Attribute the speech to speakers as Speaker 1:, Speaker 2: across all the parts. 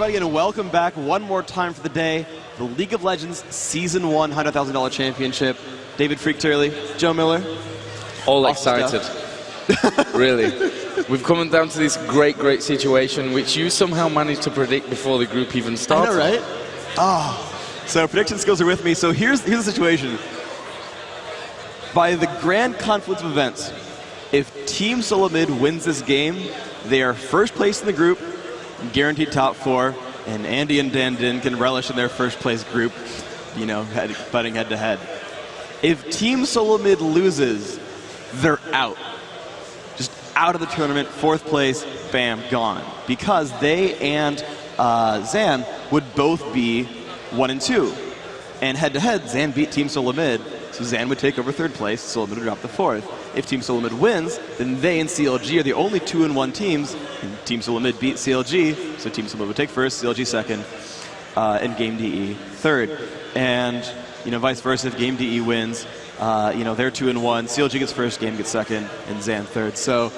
Speaker 1: everybody, and welcome back one more time for the day. The League of Legends Season 1 $100,000 Championship. David Freak Turley, Joe Miller.
Speaker 2: All excited. Really. We've come down to this great situation, which you somehow managed to predict before the group even started.
Speaker 1: I know, right? Oh. So prediction skills are with me. So here's the situation. By the grand confluence of events, if Team Solo Mid wins this game, they are first place in the group, guaranteed top 4, and Andy and Dan can relish in their first place group, you know, butting head to head. If Team Solo Mid loses, they're out. Just out of the tournament, 4th place, bam, gone. Because they and Zan would both be 1 and 2. And head to head, Zan beat Team Solo Mid, so Zan would take over 3rd place, Solo Mid would drop to 4th. If Team Solo Mid wins, then they and CLG are the only 2 and 1 teams, and Team Solo Mid beat CLG, so Team Solo Mid would take 1st, CLG 2nd, and Game DE 3rd. And, you know, vice versa, if Game DE wins, you know, they're 2 and 1, CLG gets 1st, Game gets 2nd, and Zan 3rd. So,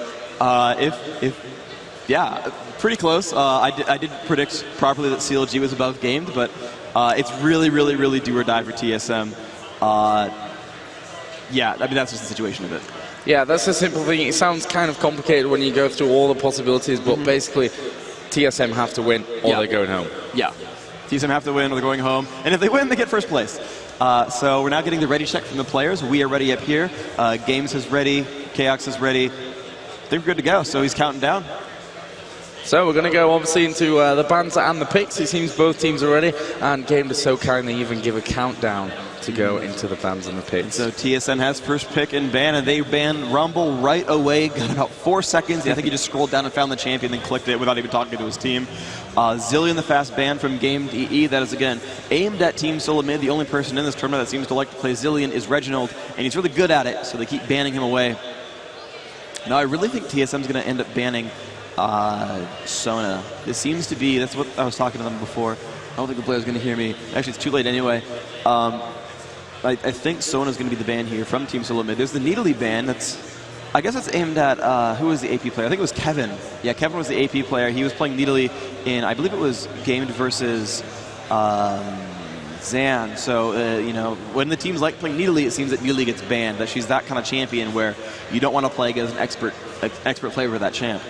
Speaker 1: yeah, pretty close. I did predict properly that CLG was above Gamed, but it's really do or die for TSM. Yeah, I mean, that's just the situation of it.
Speaker 2: Yeah, that's the simple thing. It sounds kind of complicated when you go through all the possibilities, but basically, TSM have to win or they're going home.
Speaker 1: Yeah, TSM have to win or they're going home, and if they win, they get 1st place. So we're now getting the ready check from the players. We are ready up here. Games is ready. Chaos is ready. They're good to go, so he's counting down.
Speaker 2: So we're going to go obviously into the bans and the picks. It seems both teams are ready, and Game to so kindly even give a countdown to go into the bans and the picks.
Speaker 1: And so TSM has first pick and ban, and they ban Rumble right away. Got about 4 seconds. I think he just scrolled down and found the champion, then clicked it without even talking to his team. Zillion the fast ban from Game DE. That is, again, aimed at Team Solo Mid. The only person in this tournament that seems to like to play Zillion is Reginald, and he's really good at it, so they keep banning him away. Now, I really think TSM is going to end up banning Sona. It seems to be, that's what I was talking to them before. I don't think the player's going to hear me. Actually, it's too late anyway. I think Sona's going to be the ban here from Team Solo Mid. There's the Needly ban. That's, I guess it's aimed at, who was the AP player? I think it was Kevin. Yeah, Kevin was the AP player. He was playing Needly in, I believe it was Gamed versus Zan. So, you know, when the teams like playing Needly, it seems that Needly gets banned. That she's that kind of champion where you don't want to play against an expert player with that champ.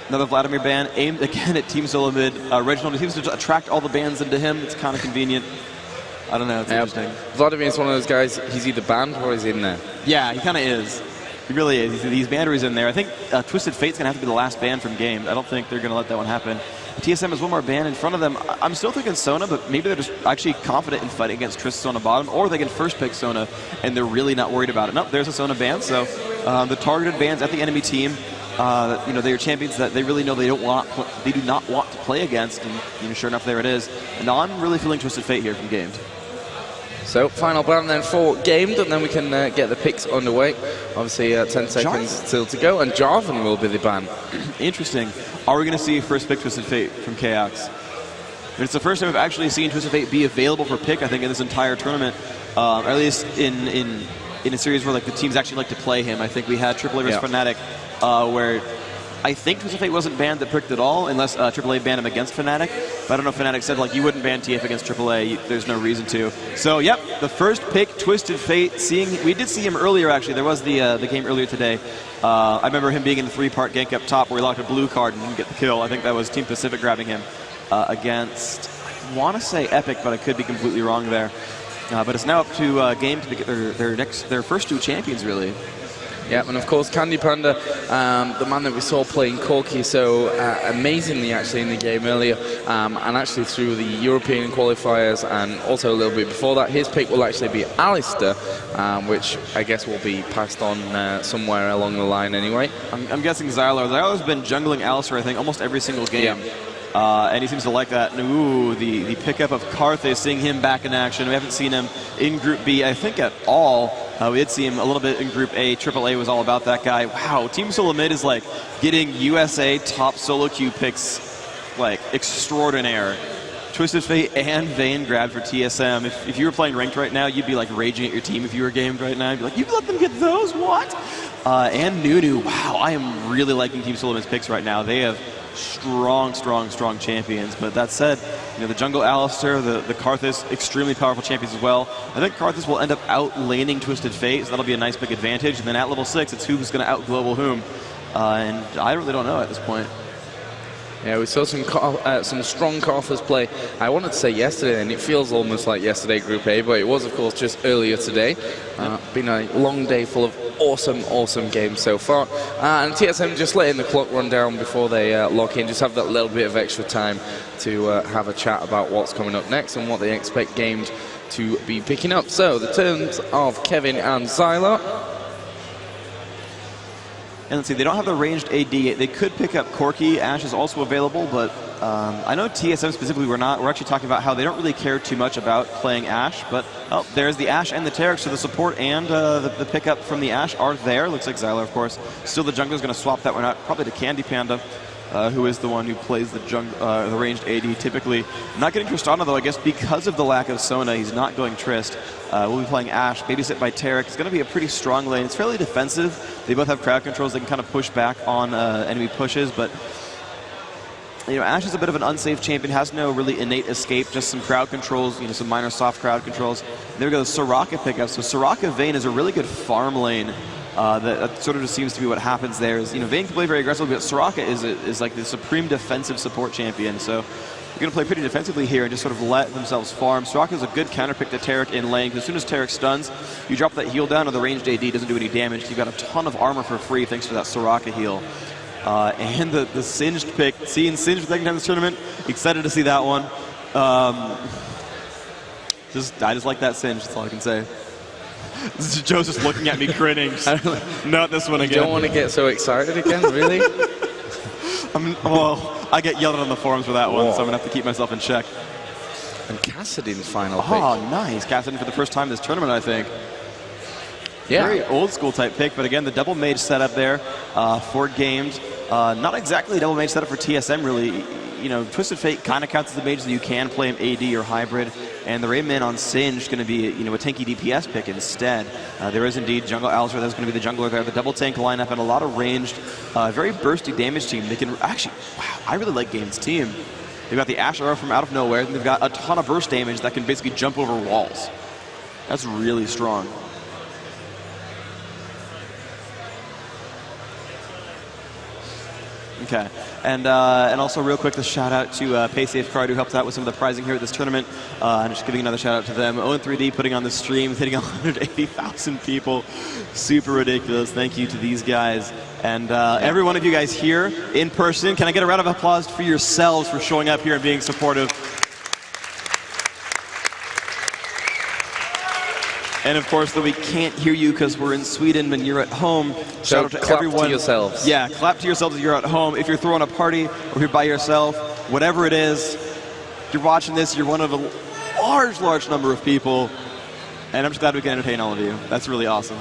Speaker 1: Another Vladimir ban, aimed again at Team Solo Mid. Reginald seems to attract all the bans into him. It's kind of convenient. I don't know, it's interesting.
Speaker 2: Vladimir is one of those guys, he's either banned or he's in there.
Speaker 1: Yeah, he kind of is. He really is. He's banned or he's in there. I think Twisted Fate's going to have to be the last ban from Game. I don't think they're going to let that one happen. TSM has one more ban in front of them. I'm still thinking Sona, but maybe they're just actually confident in fighting against Trist Sona bottom, or they can first pick Sona, and they're really not worried about it. Nope, there's a Sona ban, so the targeted bans at the enemy team, you know, they are champions that they really know they do not want to play against, and you know, sure enough, there it is. And now I'm really feeling Twisted Fate here from Gamed.
Speaker 2: So, final ban then for Gamed, and then we can get the picks underway. Obviously, 10 seconds still to go, and Jarvan will be the ban. Interesting.
Speaker 1: Are we going to see first pick Twisted Fate from Chaos? It's the first time we've actually seen Twisted Fate be available for pick, I think, in this entire tournament. Or at least in a series where like the teams actually like to play him. I think we had AAA vs. Fnatic, where I think Twisted Fate wasn't banned at picked at all, unless AAA banned him against Fnatic. But I don't know if Fnatic said, like, you wouldn't ban TF against AAA. There's no reason to. So, yep, the first pick, Twisted Fate. We did see him earlier, actually. There was the game earlier today. I remember him being in the 3-part gank up top where he locked a blue card and didn't get the kill. I think that was Team Pacific grabbing him against, I want to say Epic, but I could be completely wrong there. But it's now up to Game to get their first 2 champions, really.
Speaker 2: Yeah, and of course Candy Panda, the man that we saw playing Corki so amazingly actually in the game earlier, and actually through the European qualifiers and also a little bit before that, his pick will actually be Alistair, which I guess will be passed on somewhere along the line anyway.
Speaker 1: I'm guessing Xylar. Xylar's been jungling Alistair, I think, almost every single game. Yeah. And he seems to like that. And, ooh, the pickup of Carthay, seeing him back in action. We haven't seen him in Group B, I think, at all. We did see him a little bit in Group A. AAA was all about that guy. Wow, Team Solo Mid is like getting USA top solo queue picks like extraordinaire. Twisted Fate and Vayne grabbed for TSM. If you were playing ranked right now, you'd be like raging at your team if you were gamed right now. You'd be like, you let them get those? What? And Nunu. Wow, I am really liking Team Solo Mid's picks right now. They have strong, strong, strong champions. But that said, you know, the jungle Alistair, the Karthus, extremely powerful champions as well. I think Karthus will end up out-laning Twisted Fate, so that'll be a nice big advantage. And then at level 6, it's who's going to out-global whom. And I really don't know at this point.
Speaker 2: Yeah, we saw some strong Karthus play. I wanted to say yesterday, and it feels almost like yesterday Group A, but it was, of course, just earlier today. Been a long day full of awesome, awesome games so far. And TSM just letting the clock run down before they lock in, just have that little bit of extra time to have a chat about what's coming up next and what they expect games to be picking up. So, the turns of Kevin and Zyla.
Speaker 1: And let's see, they don't have the ranged AD. They could pick up Corki. Ashe is also available, but I know TSM specifically, we're actually talking about how they don't really care too much about playing Ashe, but there's the Ashe and the Terex, so the support and the pickup from the Ashe are there. Looks like Zyla, of course. Still, the jungler's going to swap that one out, probably to Candy Panda, who is the one who plays the ranged AD typically. Not getting Tristana, though, I guess because of the lack of Sona, he's not going Trist. We'll be playing Ashe, babysit by Terex. It's going to be a pretty strong lane. It's fairly defensive. They both have crowd controls. They can kind of push back on enemy pushes, but you know, Ashe is a bit of an unsafe champion, has no really innate escape, just some crowd controls, you know, some minor soft crowd controls. And there we go, the Soraka pickup. So Soraka Vayne is a really good farm lane. That sort of just seems to be what happens there. Is, you know, Vayne can play very aggressively, but Soraka is like the supreme defensive support champion. So you're going to play pretty defensively here and just sort of let themselves farm. Soraka is a good counter pick to Taric in lane, because as soon as Taric stuns, you drop that heal down, and the ranged AD doesn't do any damage. You've got a ton of armor for free thanks to that Soraka heal. And the Singed pick, seeing Singed for the second time this tournament, excited to see that one. I just like that Singed, that's all I can say. Joe's just looking at me grinning. Not this one again.
Speaker 2: You don't want to get so excited again, really?
Speaker 1: Well, I get yelled at on the forums for that one, so I'm going to have to keep myself in check.
Speaker 2: And Kassadin's final pick.
Speaker 1: Oh, nice. Kassadin for the first time this tournament, I think.
Speaker 2: Yeah.
Speaker 1: Very old school type pick, but again, the double mage setup there for games. Not exactly a double mage setup for TSM, really. You know, Twisted Fate kind of counts as the mage that you can play him AD or hybrid, and the Rayman on Singed is going to be, you know, a tanky DPS pick instead. There is indeed Jungle Alistair, that's going to be the jungler there. The double tank lineup and a lot of ranged, very bursty damage team. They can actually, wow, I really like Game's team. They've got the Ashe Aura from out of nowhere, and they've got a ton of burst damage that can basically jump over walls. That's really strong. Okay, and also real quick, the shout out to PaySafeCard, who helped out with some of the prizing here at this tournament. And just giving another shout out to them. Owen3D putting on the stream, hitting 180,000 people. Super ridiculous. Thank you to these guys. And every one of you guys here in person, can I get a round of applause for yourselves for showing up here and being supportive? And of course, though we can't hear you because we're in Sweden and you're at home, shout out to everyone.
Speaker 2: Clap to yourselves.
Speaker 1: Yeah, clap to yourselves if you're at home. If you're throwing a party or if you're by yourself, whatever it is, if you're watching this, you're one of a large, large number of people. And I'm just glad we can entertain all of you. That's really awesome.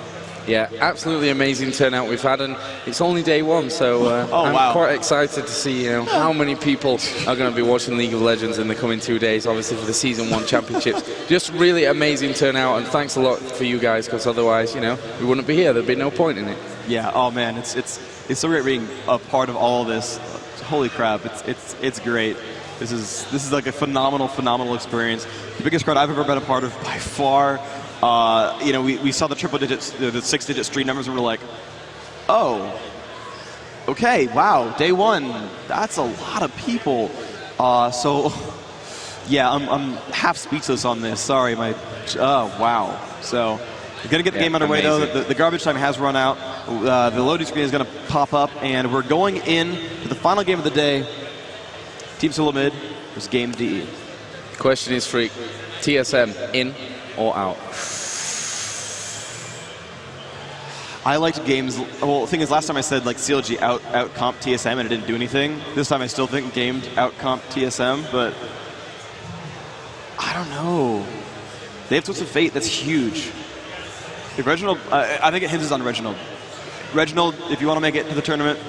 Speaker 2: Yeah, absolutely amazing turnout we've had, and it's only day one, so I'm quite excited to see, you know, how many people are going to be watching League of Legends in the coming 2 days, obviously for the Season 1 Championships. Just really amazing turnout, and thanks a lot for you guys, because otherwise, you know, we wouldn't be here. There'd be no point in it.
Speaker 1: Yeah, oh man, it's so great being a part of all of this. Holy crap, it's great. This is like a phenomenal experience. The biggest crowd I've ever been a part of by far. You know, we saw the triple digits, the 6-digit stream numbers, and we're like, oh, okay, wow, day one, that's a lot of people. So, yeah, I'm half speechless on this. Sorry, oh, wow. So, we're going to get the game underway, though. The garbage time has run out. The loading screen is going to pop up, and we're going in to the final game of the day. Team Solo Mid versus Game DE.
Speaker 2: Question is free. TSM, in or out?
Speaker 1: I liked Games. Well, the thing is, last time I said like CLG out comp TSM and it didn't do anything. This time I still think Games out comp TSM, but I don't know. They have Twisted Fate. That's huge. If Reginald, I think it hinges on Reginald. Reginald, if you want to make it to the tournament,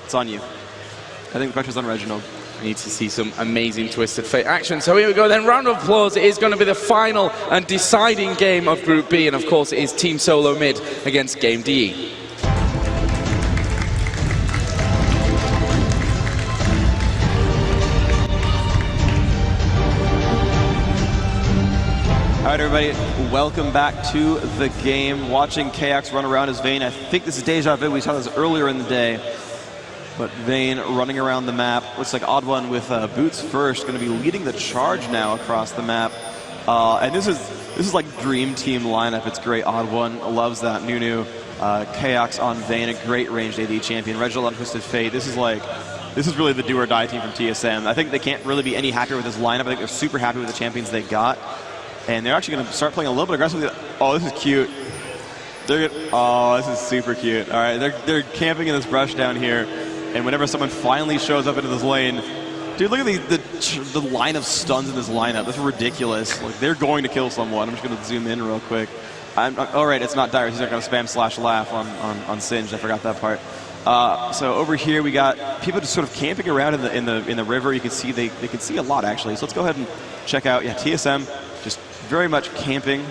Speaker 1: it's on you. I think the pressure's on Reginald.
Speaker 2: We need to see some amazing Twisted Fate action. So here we go then, round of applause. It is going to be the final and deciding game of Group B, and of course it is Team Solo Mid against Game DE.
Speaker 1: Alright everybody, welcome back to the game. Watching Kaox run around as Vayne. I think this is deja vu, we saw this earlier in the day. But Vayne running around the map. Looks like Odd One with Boots first, going to be leading the charge now across the map. And this is like dream team lineup. It's great. Odd One loves that. Nunu, Kaox on Vayne, a great ranged AD champion. Reginald on Twisted Fate. This is really the do or die team from TSM. I think they can't really be any happier with this lineup. I think they're super happy with the champions they got. And they're actually going to start playing a little bit aggressively. Oh, this is cute. Oh, this is super cute. All right, they're camping in this brush down here. And whenever someone finally shows up into this lane, dude, look at the line of stuns in this lineup. That's ridiculous. Like, they're going to kill someone. I'm just going to zoom in real quick. All right, it's not Dyrus. He's not going to spam /laugh on Singed. I forgot that part. So over here we got people just sort of camping around in the river. You can see they can see a lot actually. So let's go ahead and check out. Yeah, TSM just very much camping.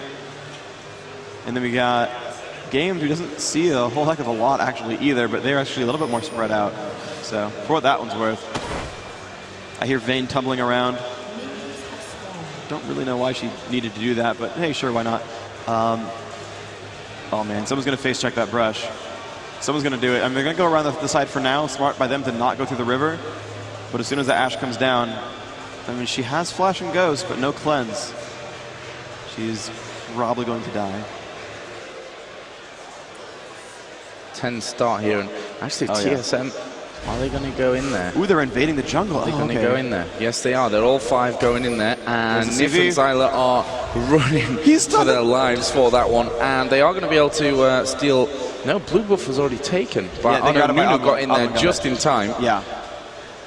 Speaker 1: And then we got Games, who doesn't see a whole heck of a lot actually either, but they're actually a little bit more spread out. So for what that one's worth. I hear Vayne tumbling around. Don't really know why she needed to do that, but hey, sure, why not? Oh man, someone's gonna face check that brush. Someone's gonna do it. I mean, they're gonna go around the side for now. Smart by them to not go through the river. But as soon as the Ashe comes down, I mean, she has Flash and Ghost, but no cleanse. She's probably going to die.
Speaker 2: 10 start here, and actually TSM, are they going to go in there?
Speaker 1: Ooh, they're invading the jungle.
Speaker 2: They're going to go in there. Yes, they are. They're all 5 going in there, and Nif and Zyler are running for their lives for that one, and they are going to be able to steal. No, blue buff was already taken, but yeah, Nunu got in there just in time.
Speaker 1: Yeah.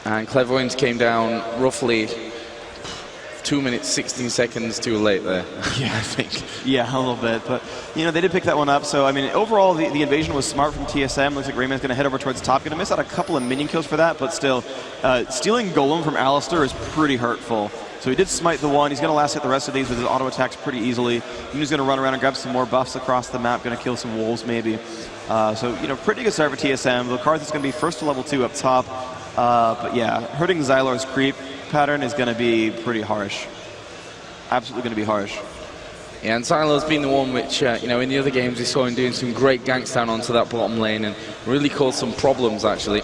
Speaker 2: And Clairvoyance came down roughly 2 minutes, 16 seconds too late there.
Speaker 1: Yeah, I think. Yeah, a little bit. But, you know, they did pick that one up. So, I mean, overall, the invasion was smart from TSM. Looks like Rayman's going to head over towards the top. Going to miss out a couple of minion kills for that, but still, stealing Golem from Alistair is pretty hurtful. So he did smite the one. He's going to last hit the rest of these with his auto attacks pretty easily. He's going to run around and grab some more buffs across the map. Going to kill some wolves, maybe. So, you know, pretty good start for TSM. Lucarth is going to be first to level 2 up top. But, yeah, hurting Xylar's creep pattern is going to be pretty harsh. Absolutely going to be harsh.
Speaker 2: Yeah, and Xylar's been the one which, you know, in the other games we saw him doing some great ganks down onto that bottom lane and really caused some problems, actually.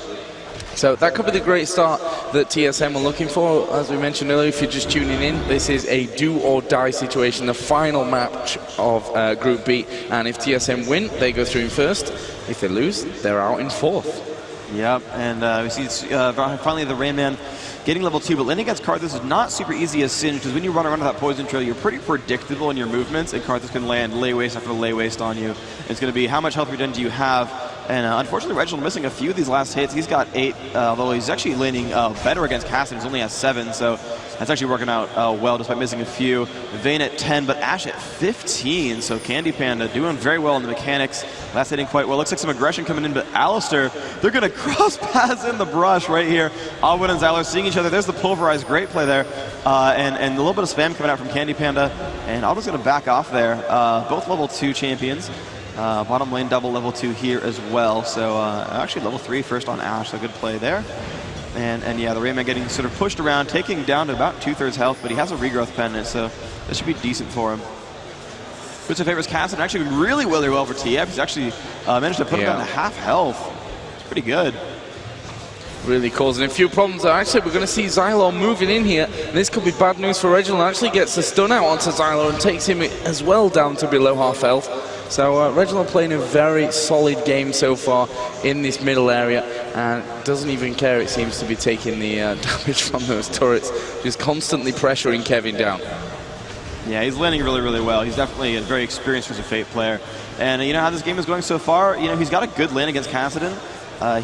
Speaker 2: So that could be the great start that TSM are looking for. As we mentioned earlier, if you're just tuning in, this is a do-or-die situation, the final match of Group B. And if TSM win, they go through in first. If they lose, they're out in fourth.
Speaker 1: Yep, and we see finally the Rayman getting level 2, but landing against Karthus is not super easy as Singed, because when you run around with that poison trail, you're pretty predictable in your movements, and Karthus can land lay waste after lay waste on you. It's going to be how much health regen do you have, and unfortunately Reginald missing a few of these last hits. He's got 8, although he's actually landing better against Cassidy. He only has 7, so that's actually working out well despite missing a few. Vayne at 10, but Ashe at 15, so Candy Panda doing very well in the mechanics. Last hitting quite well. Looks like some aggression coming in, but Alistair, they're going to cross paths in the brush right here. Alwyn and Zyler seeing each other. There's the pulverized, great play there. And a little bit of spam coming out from Candy Panda. And Aldo's going to back off there. Both level 2 champions. Bottom lane double level 2 here as well. So actually level 3 first on Ashe, so good play there. And yeah, the Rayman getting sort of pushed around, taking down to about 2/3 health, but he has a regrowth pendant, so this should be decent for him. Puts in favors Cassidy, actually really well for TF. He's actually managed to put him down to half health. It's pretty good.
Speaker 2: Really causing a few problems there. Actually, we're going to see Xylar moving in here. And this could be bad news for Reginald. Actually gets the stun out onto Xylar and takes him as well down to below half health. So Reginald playing a very solid game so far in this middle area, and doesn't even care, it seems, to be taking the damage from those turrets, just constantly pressuring Kevin down.
Speaker 1: Yeah, he's landing really well. He's definitely a very experienced Twisted Fate player. And you know how this game is going so far? You know, he's got a good lane against Cassidy.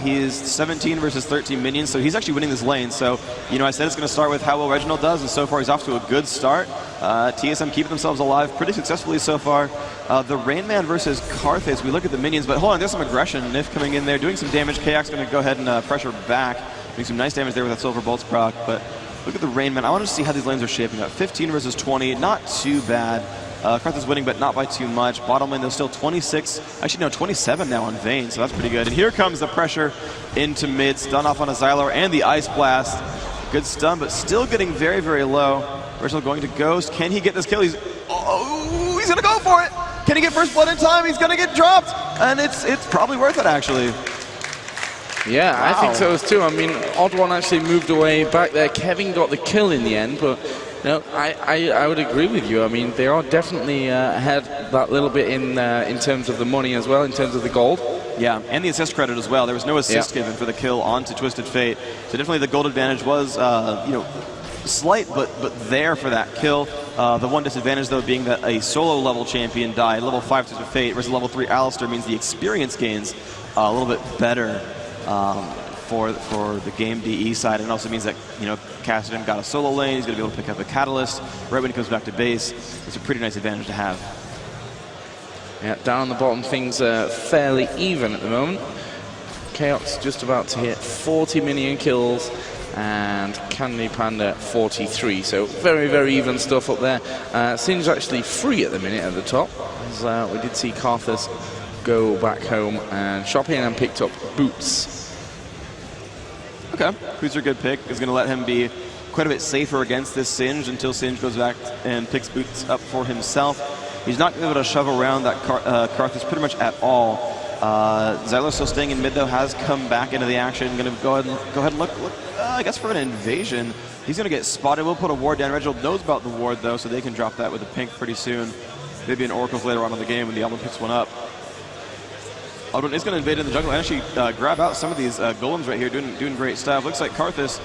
Speaker 1: He's 17 versus 13 minions, so he's actually winning this lane. So, you know, I said it's going to start with how well Reginald does, and so far he's off to a good start. TSM keeping themselves alive pretty successfully so far. The Rainman versus Karthus, we look at the minions, but hold on, there's some aggression. Nif coming in there, doing some damage. Kaox going to go ahead and pressure back, doing some nice damage there with that Silver Bolts proc, but look at the Rainman. I want to see how these lanes are shaping up. 15 versus 20, not too bad. Karthus winning, but not by too much. Bottom lane, there's still 26. Actually, no, 27 now on Vayne, so that's pretty good. And here comes the pressure into mid. Stun off on a Xylar and the Ice Blast. Good stun, but still getting very low. Reginald going to Ghost. Can he get this kill? He's Oh, he's gonna go for it. Can he get first blood in time? He's gonna get dropped, and it's probably worth it actually.
Speaker 2: Yeah,
Speaker 1: wow.
Speaker 2: I think so too. I mean, Odd One actually moved away back there. Kevin got the kill in the end, but no, I would agree with you. I mean, they are definitely ahead that little bit in terms of the money as well, in terms of the gold.
Speaker 1: Yeah, and the assist credit as well. There was no assist given for the kill onto Twisted Fate, so definitely the gold advantage was, you know, slight, but there for that kill. The one disadvantage, though, being that a solo level champion died. Level 5 Twisted Fate versus level 3 Alistair means the experience gains a little bit better for the game DE side. And it also means that, you know, Cassidy got a solo lane. He's going to be able to pick up a catalyst right when he comes back to base. It's a pretty nice advantage to have.
Speaker 2: Yeah, down on the bottom, things are fairly even at the moment. Chaos just about to hit 40 minion kills, and Candy Panda 43. So very, very even stuff up there. Singe actually free at the minute at the top, as we did see Karthus go back home and shop in and picked up Boots.
Speaker 1: Okay, Boots are a good pick. Is going to let him be quite a bit safer against this Singe until Singe goes back and picks Boots up for himself. He's not going to be able to shove around that Karthus pretty much at all. Xylo still staying in mid though, has come back into the action. Going to go ahead and look I guess for an invasion. He's going to get spotted. We'll put a ward down. Reginald knows about the ward though, so they can drop that with a pink pretty soon. Maybe an Oracles later on in the game when the Album picks one up. Aldwin is going to invade in the jungle and actually grab out some of these golems right here, doing great stuff. Looks like Karthus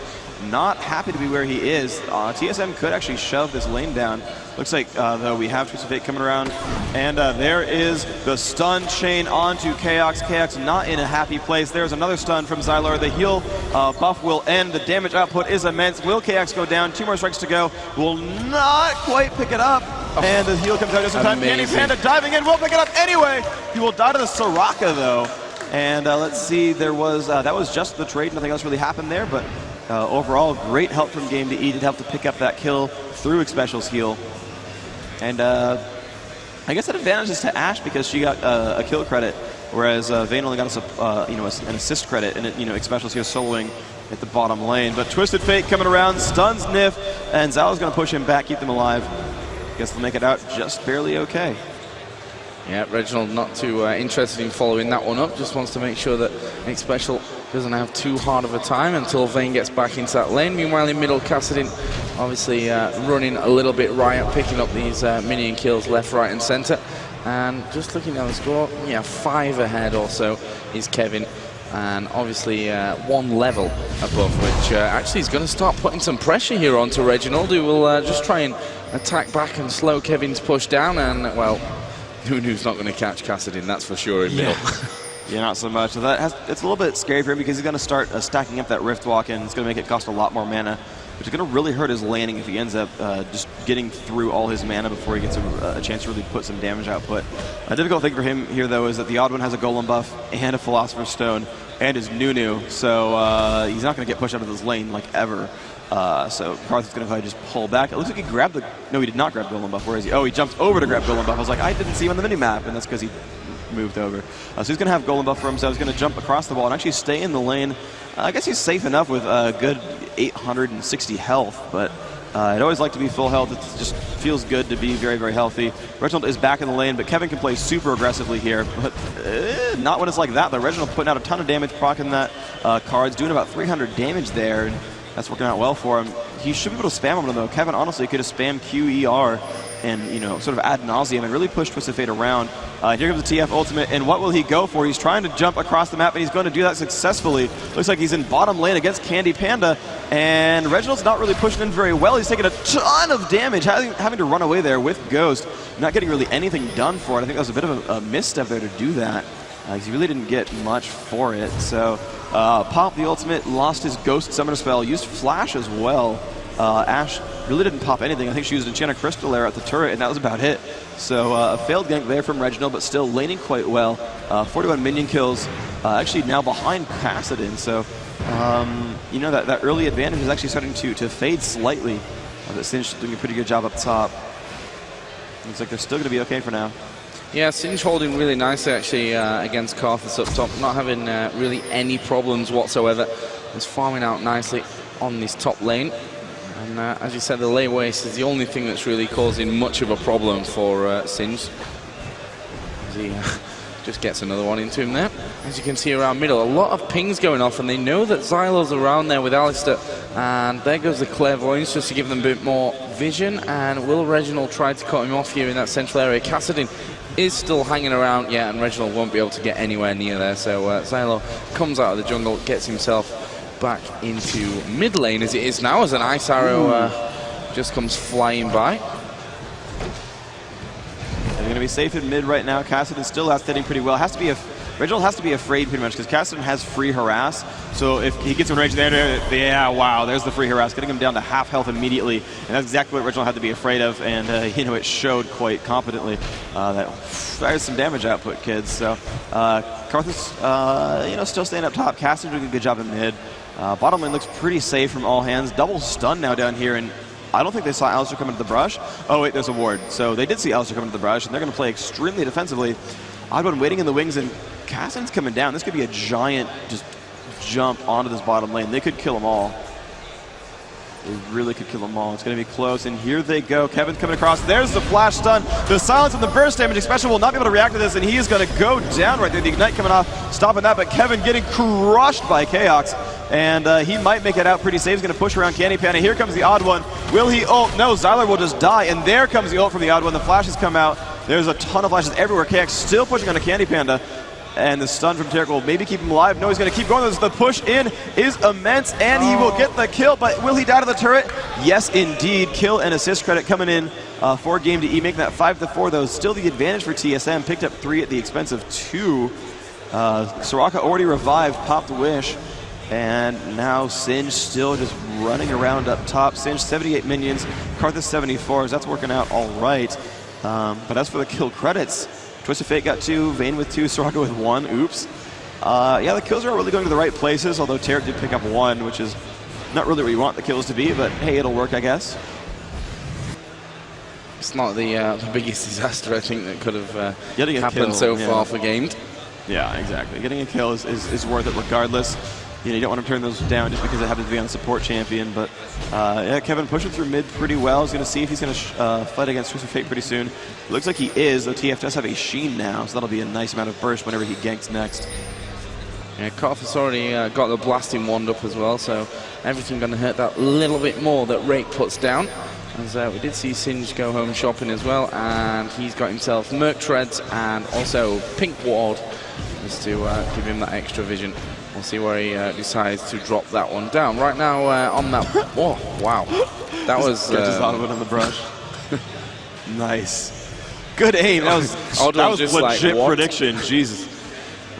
Speaker 1: not happy to be where he is. TSM could actually shove this lane down. Looks like, though, we have Twisted Fate coming around. And there is the stun chain onto Chaos. Chaos not in a happy place. There's another stun from Xylor. The heal buff will end. The damage output is immense. Will Chaos go down? 2 more strikes to go. Will not quite pick it up. Oh, and the heal comes out just in time. Candy Panda diving in. Will pick it up anyway. He will die to the Soraka, though. And let's see, there was that was just the trade. Nothing else really happened there, but overall, great help from Game to E. Did help to pick up that kill through Xpecial's heal. And I guess that advantage is to Ashe because she got a kill credit, whereas Vayne only got you know, an assist credit, and you know, Xpecial's here soloing at the bottom lane. But Twisted Fate coming around, stuns Nif, and Zala's going to push him back, keep them alive. Guess they'll make it out just barely okay.
Speaker 2: Yeah, Reginald not too interested in following that one up, just wants to make sure that Xpecial doesn't have too hard of a time until Vayne gets back into that lane. Meanwhile, in middle, Cassidy obviously running a little bit riot, picking up these minion kills left, right, and center. And just looking at the score, yeah, 5 ahead or so is Kevin. And obviously 1 level above, which actually is going to start putting some pressure here onto Reginald, who will just try and attack back and slow Kevin's push down. And, well, Nunu's not going to catch Cassidy, that's for sure in middle.
Speaker 1: Yeah, not so much. So it's a little bit scary for him because he's going to start stacking up that Rift Walk, and it's going to make it cost a lot more mana, which is going to really hurt his landing if he ends up just getting through all his mana before he gets a chance to really put some damage output. A difficult thing for him here, though, is that the Odd One has a Golem buff and a Philosopher's Stone and his Nunu, so he's not going to get pushed out of this lane like ever. So Karthus is going to probably just pull back. It looks like he grabbed the... No, he did not grab Golem buff. Where is he? Oh, he jumped over to grab Golem buff. I was like, I didn't see him on the mini-map, and that's because he moved over. So he's going to have Golem buff for himself. He's going to jump across the wall and actually stay in the lane. I guess he's safe enough with a good 860 health, but I'd always like to be full health. It just feels good to be very, very healthy. Reginald is back in the lane, but Kevin can play super aggressively here, but not when it's like that. The Reginald putting out a ton of damage, proccing that cards, doing about 300 damage there, and that's working out well for him. He should be able to spam him, though. Kevin honestly could have spammed QER and, you know, sort of ad nauseum and really push Twisted Fate around. Here comes the TF ultimate, and what will he go for? He's trying to jump across the map, and he's going to do that successfully. Looks like he's in bottom lane against Candy Panda, and Reginald's not really pushing in very well. He's taking a ton of damage, having to run away there with Ghost, not getting really anything done for it. I think that was a bit of a misstep there to do that, because he really didn't get much for it. So Pop the ultimate, lost his Ghost Summoner spell, used Flash as well. Ashe really didn't pop anything. I think she used Enchanted Crystal there at the turret, and that was about it. So a failed gank there from Reginald, but still laning quite well. 41 minion kills, actually now behind Cassidy. So, you know, that early advantage is actually starting to fade slightly. But Singe doing a pretty good job up top. Looks like they're still going to be okay for now.
Speaker 2: Yeah, Singe holding really nicely actually against Karthus up top, not having really any problems whatsoever. He's farming out nicely on this top lane. And as you said, the lane waste is the only thing that's really causing much of a problem for Singe. As he just gets another one into him there. As you can see around middle, a lot of pings going off, and they know that Xylo's around there with Alistair. And there goes the clairvoyance just to give them a bit more vision. And will Reginald try to cut him off here in that central area? Cassidin is still hanging around, yeah, and Reginald won't be able to get anywhere near there. So Xylo comes out of the jungle, gets himself back into mid lane as it is now, as an ice arrow just comes flying by.
Speaker 1: They're going to be safe in mid right now. Cassidin still outstanding pretty well. Reginald has to be afraid pretty much because Cassidin has free harass. So if he gets in range there, yeah, wow, there's the free harass, getting him down to half health immediately. And that's exactly what Reginald had to be afraid of. And, you know, it showed quite competently. There's some damage output, kids. So Karthus, you know, still staying up top. Cassidin doing a good job in mid. Bottom lane looks pretty safe from all hands. Double stun now down here, and I don't think they saw Alistair come into the brush. Oh wait, there's a ward. So they did see Alistair come into the brush, and they're going to play extremely defensively. Oddbone waiting in the wings, and Cassidin's coming down. This could be a giant just jump onto this bottom lane. They could kill them all. They really could kill them all. It's going to be close, and here they go. Kevin's coming across. There's the flash stun. The silence and the burst damage especially will not be able to react to this, and he is going to go down right there. The ignite coming off, stopping that, but Kevin getting crushed by Chaos. And he might make it out pretty safe. He's going to push around Candy Panda. Here comes the odd one. Will he ult? No, Xyler will just die. And there comes the ult from the odd one. The flashes come out. There's a ton of flashes everywhere. KX still pushing on a Candy Panda. And the stun from Tarek will maybe keep him alive. No, he's going to keep going. The push in is immense, and he will get the kill. But will he die to the turret? Yes, indeed. Kill and assist credit coming in for Game to E, making that 5-4, though. Still the advantage for TSM. Picked up 3 at the expense of 2. Soraka already revived, popped the wish. And now Singe still just running around up top. Singe 78 minions, Karthus 74s. That's working out all right. But as for the kill credits, Twisted Fate got 2, Vayne with 2, Soraka with 1. Oops. Yeah, the kills are really going to the right places, although Tarek did pick up 1, which is not really where you want the kills to be, but hey, it'll work, I guess.
Speaker 2: It's not the biggest disaster, I think, that could have happened
Speaker 1: kill,
Speaker 2: so far for Gamed.
Speaker 1: Yeah, exactly. Getting a kill is worth it regardless. You know, you don't want to turn those down just because it happens to be on a support champion. But yeah, Kevin pushing through mid pretty well. He's going to see if he's going to fight against Twisted Fate pretty soon. Looks like he is, though TF does have a Sheen now, so that'll be a nice amount of burst whenever he ganks next.
Speaker 2: Yeah, Karthus already got the blasting wand up as well, so everything going to hurt that little bit more that Rake puts down. As we did see Singe go home shopping as well, and he's got himself Merc Treads and also Pink Ward just to give him that extra vision. We'll see where he decides to drop that one down. Right now on that... Oh, wow. That was...
Speaker 1: Catches Donovan in the brush. Nice. Good aim. That was legit
Speaker 2: like,
Speaker 1: prediction. Jesus.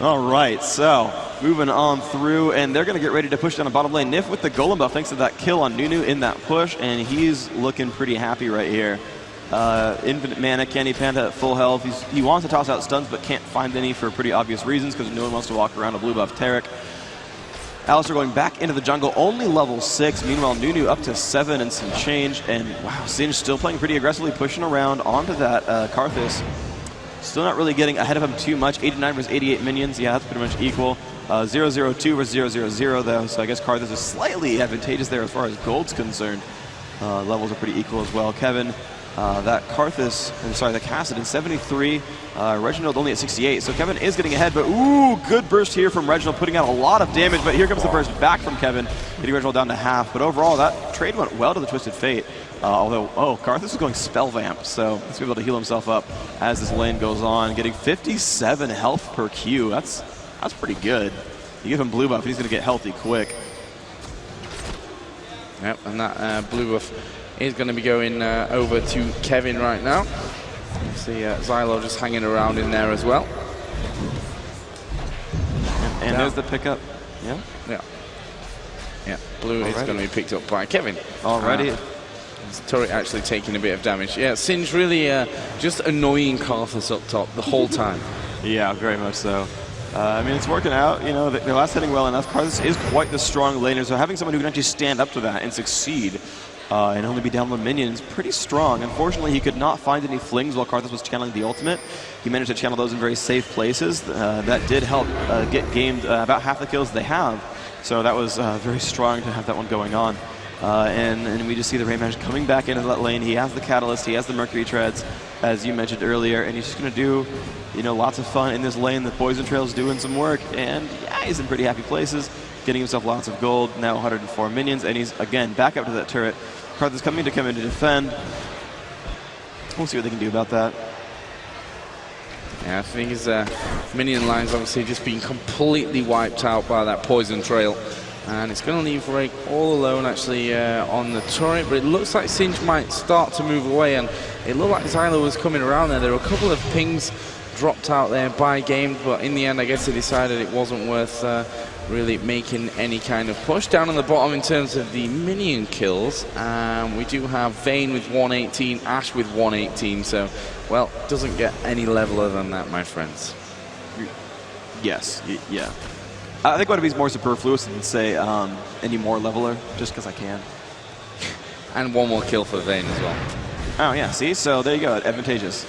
Speaker 1: All right, so moving on through, and they're going to get ready to push down the bottom lane. Nif with the Golem buff thanks to that kill on Nunu in that push, and he's looking pretty happy right here. Infinite mana, Candy Panda at full health. He wants to toss out stuns, but can't find any for pretty obvious reasons because no one wants to walk around a blue buff Tarek. Alistair going back into the jungle, only level 6. Meanwhile, Nunu up to 7 and some change. And wow, Singe still playing pretty aggressively, pushing around onto that Karthus. Still not really getting ahead of him too much. 89 versus 88 minions. Yeah, that's pretty much equal. 002 versus 000 though, so I guess Karthus is slightly advantageous there as far as gold's concerned. Levels are pretty equal as well. Kevin, that Karthus, I'm sorry, the Cassidin 73, Reginald only at 68. So Kevin is getting ahead, but ooh, good burst here from Reginald, putting out a lot of damage. But here comes the burst back from Kevin, getting Reginald down to half. But overall, that trade went well to the Twisted Fate. Although, Karthus is going spell vamp, so he's going to be able to heal himself up as this lane goes on, getting 57 health per Q. That's pretty good. You give him blue buff, he's going to get healthy quick.
Speaker 2: Yep, and that blue buff is going to be going over to Kevin right now. You see Xylo just hanging around in there as well.
Speaker 1: And there's the pickup. Yeah?
Speaker 2: Yeah. Yeah, blue is going to be picked up by Kevin.
Speaker 1: Already.
Speaker 2: His turret actually taking a bit of damage. Yeah, Singe really just annoying Karthus up top the whole time.
Speaker 1: Yeah, very much so. I mean, it's working out. You know, they're last hitting well enough. Karthus is quite the strong laner, so having someone who can actually stand up to that and succeed and only be down one minion is pretty strong. Unfortunately, he could not find any flings while Karthus was channeling the ultimate. He managed to channel those in very safe places. That did help get gamed about half the kills they have. So that was very strong to have that one going on. And we just see the Remaster coming back into that lane. He has the Catalyst, he has the Mercury Treads, as you mentioned earlier, and he's just going to do, you know, lots of fun in this lane. The Poison Trail's doing some work, and yeah, he's in pretty happy places, getting himself lots of gold, now 104 minions, and he's, again, back up to that turret. Karthus coming to come in to defend. We'll see what they can do about that.
Speaker 2: Yeah, I think his minion line's obviously just been completely wiped out by that Poison Trail. And it's going to leave Rake all alone, actually, on the turret. But it looks like Singe might start to move away. And it looked like Zylo was coming around there. There were a couple of pings dropped out there by game. But in the end, I guess they decided it wasn't worth really making any kind of push. Down on the bottom in terms of the minion kills, we do have Vayne with 118, Ash with 118. So, well, doesn't get any leveler than that, my friends.
Speaker 1: Yes, yeah. I think what would be more superfluous than say any more leveler, just because I can.
Speaker 2: And one more kill for Vayne as well.
Speaker 1: Oh yeah, see? So there you go, advantageous.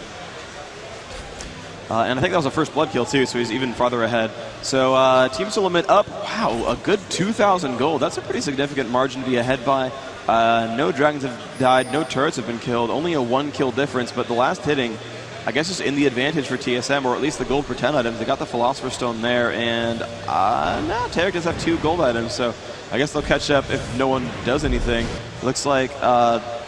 Speaker 1: And I think that was a first blood kill too, so he's even farther ahead. So Team Solomid up, wow, a good 2,000 gold. That's a pretty significant margin to be ahead by. No dragons have died, no turrets have been killed, only a 1 kill difference, but the last hitting, I guess, is in the advantage for TSM, or at least the gold for 10 items. They got the Philosopher's Stone there, and now Tarek does have 2 gold items, so I guess they'll catch up if no one does anything. Looks like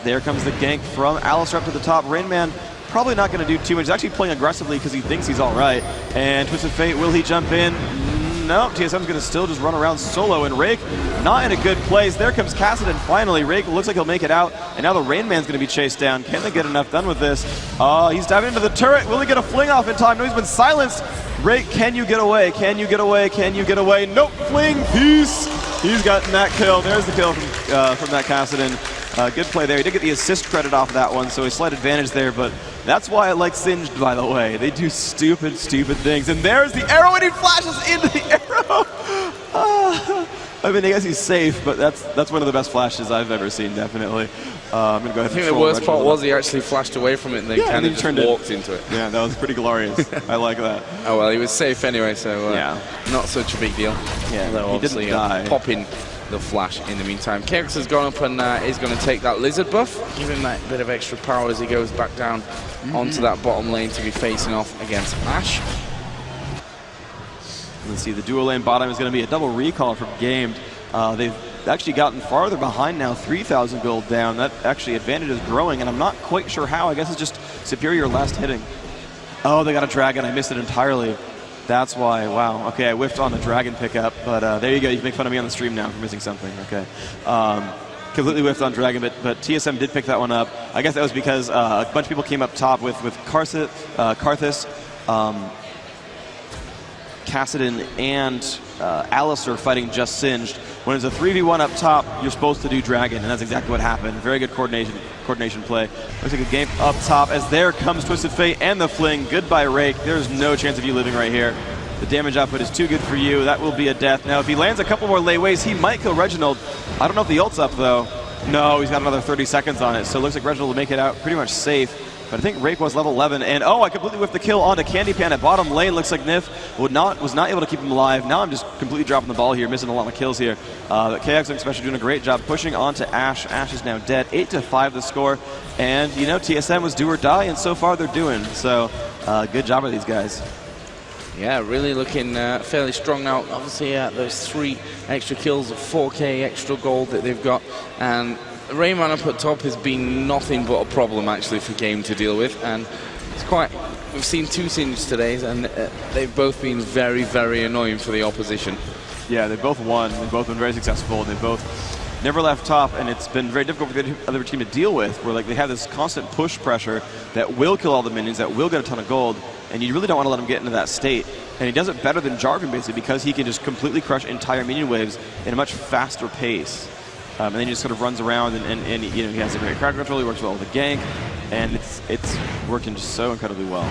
Speaker 1: there comes the gank from Alistair up to the top. Rainman probably not going to do too much. He's actually playing aggressively because he thinks he's all right. And Twisted Fate, will he jump in? No, TSM's going to still just run around solo, and Rake not in a good place. There comes Kassadin finally. Rake looks like he'll make it out, and now the Rain Man's going to be chased down. Can they get enough done with this? He's diving into the turret. Will he get a fling off in time? No, he's been silenced. Rake, can you get away? Can you get away? Can you get away? Nope, fling, peace. He's gotten that kill. There's the kill from that Kassadin. Good play there. He did get the assist credit off that one, so a slight advantage there, but that's why I like Singed, by the way. They do stupid, stupid things. And there's the arrow, and he flashes into the arrow. I mean, I guess he's safe, but that's one of the best flashes I've ever seen, definitely. I'm gonna go ahead.
Speaker 2: I think the worst part was he actually flashed away from it and then kind of just walked into it.
Speaker 1: Yeah, that was pretty glorious. I like that.
Speaker 2: Oh, well, he was safe anyway, so yeah, not such a big deal.
Speaker 1: Yeah,
Speaker 2: although
Speaker 1: he didn't die.
Speaker 2: Popping the flash in the meantime. Kex has gone up and is going to take that lizard buff, give him that bit of extra power as he goes back down onto that bottom lane to be facing off against Ash.
Speaker 1: Let's see, the dual lane bottom is going to be a double recall from Gamed. They've actually gotten farther behind now, 3,000 gold down. That actually advantage is growing, and I'm not quite sure how. I guess it's just superior last hitting. Oh, they got a dragon. I missed it entirely. That's why. Wow. Okay, I whiffed on the dragon pickup, but there you go. You can make fun of me on the stream now for missing something. Okay. Completely whiffed on dragon, but TSM did pick that one up. I guess that was because a bunch of people came up top with Karthus, Kassadin, and Alistair fighting just Singed. When it's a 3v1 up top, you're supposed to do dragon, and that's exactly what happened. Very good coordination play. Looks like a game up top as there comes Twisted Fate and the fling. Goodbye, Rake. There's no chance of you living right here. The damage output is too good for you. That will be a death. Now, if he lands a couple more layways, he might kill Reginald. I don't know if the ult's up, though. No, he's got another 30 seconds on it, so it looks like Reginald will make it out pretty much safe. But I think Rake was level 11, and oh, I completely whiffed the kill onto Candy Pan at bottom lane. Looks like Nif was not able to keep him alive. Now I'm just completely dropping the ball here, missing a lot of kills here. But KX especially doing a great job pushing onto Ash. Ash is now dead, 8-5 the score. And you know, TSM was do or die, and so far they're doing. So good job of these guys.
Speaker 2: Yeah, really looking fairly strong now. Obviously, those 3 extra kills of 4k extra gold that they've got, and Rayman up at top has been nothing but a problem actually for Game to deal with, and it's quite. We've seen 2 Singes today, and they've both been very, very annoying for the opposition.
Speaker 1: Yeah, they both won. They've both been very successful, and they both never left top, and it's been very difficult for the other team to deal with. Where like they have this constant push pressure that will kill all the minions, that will get a ton of gold, and you really don't want to let him get into that state. And he does it better than Jarvan basically because he can just completely crush entire minion waves in a much faster pace. And then he just sort of runs around, and you know, he has a great crowd control, he works well with the gank, and it's working just so incredibly well.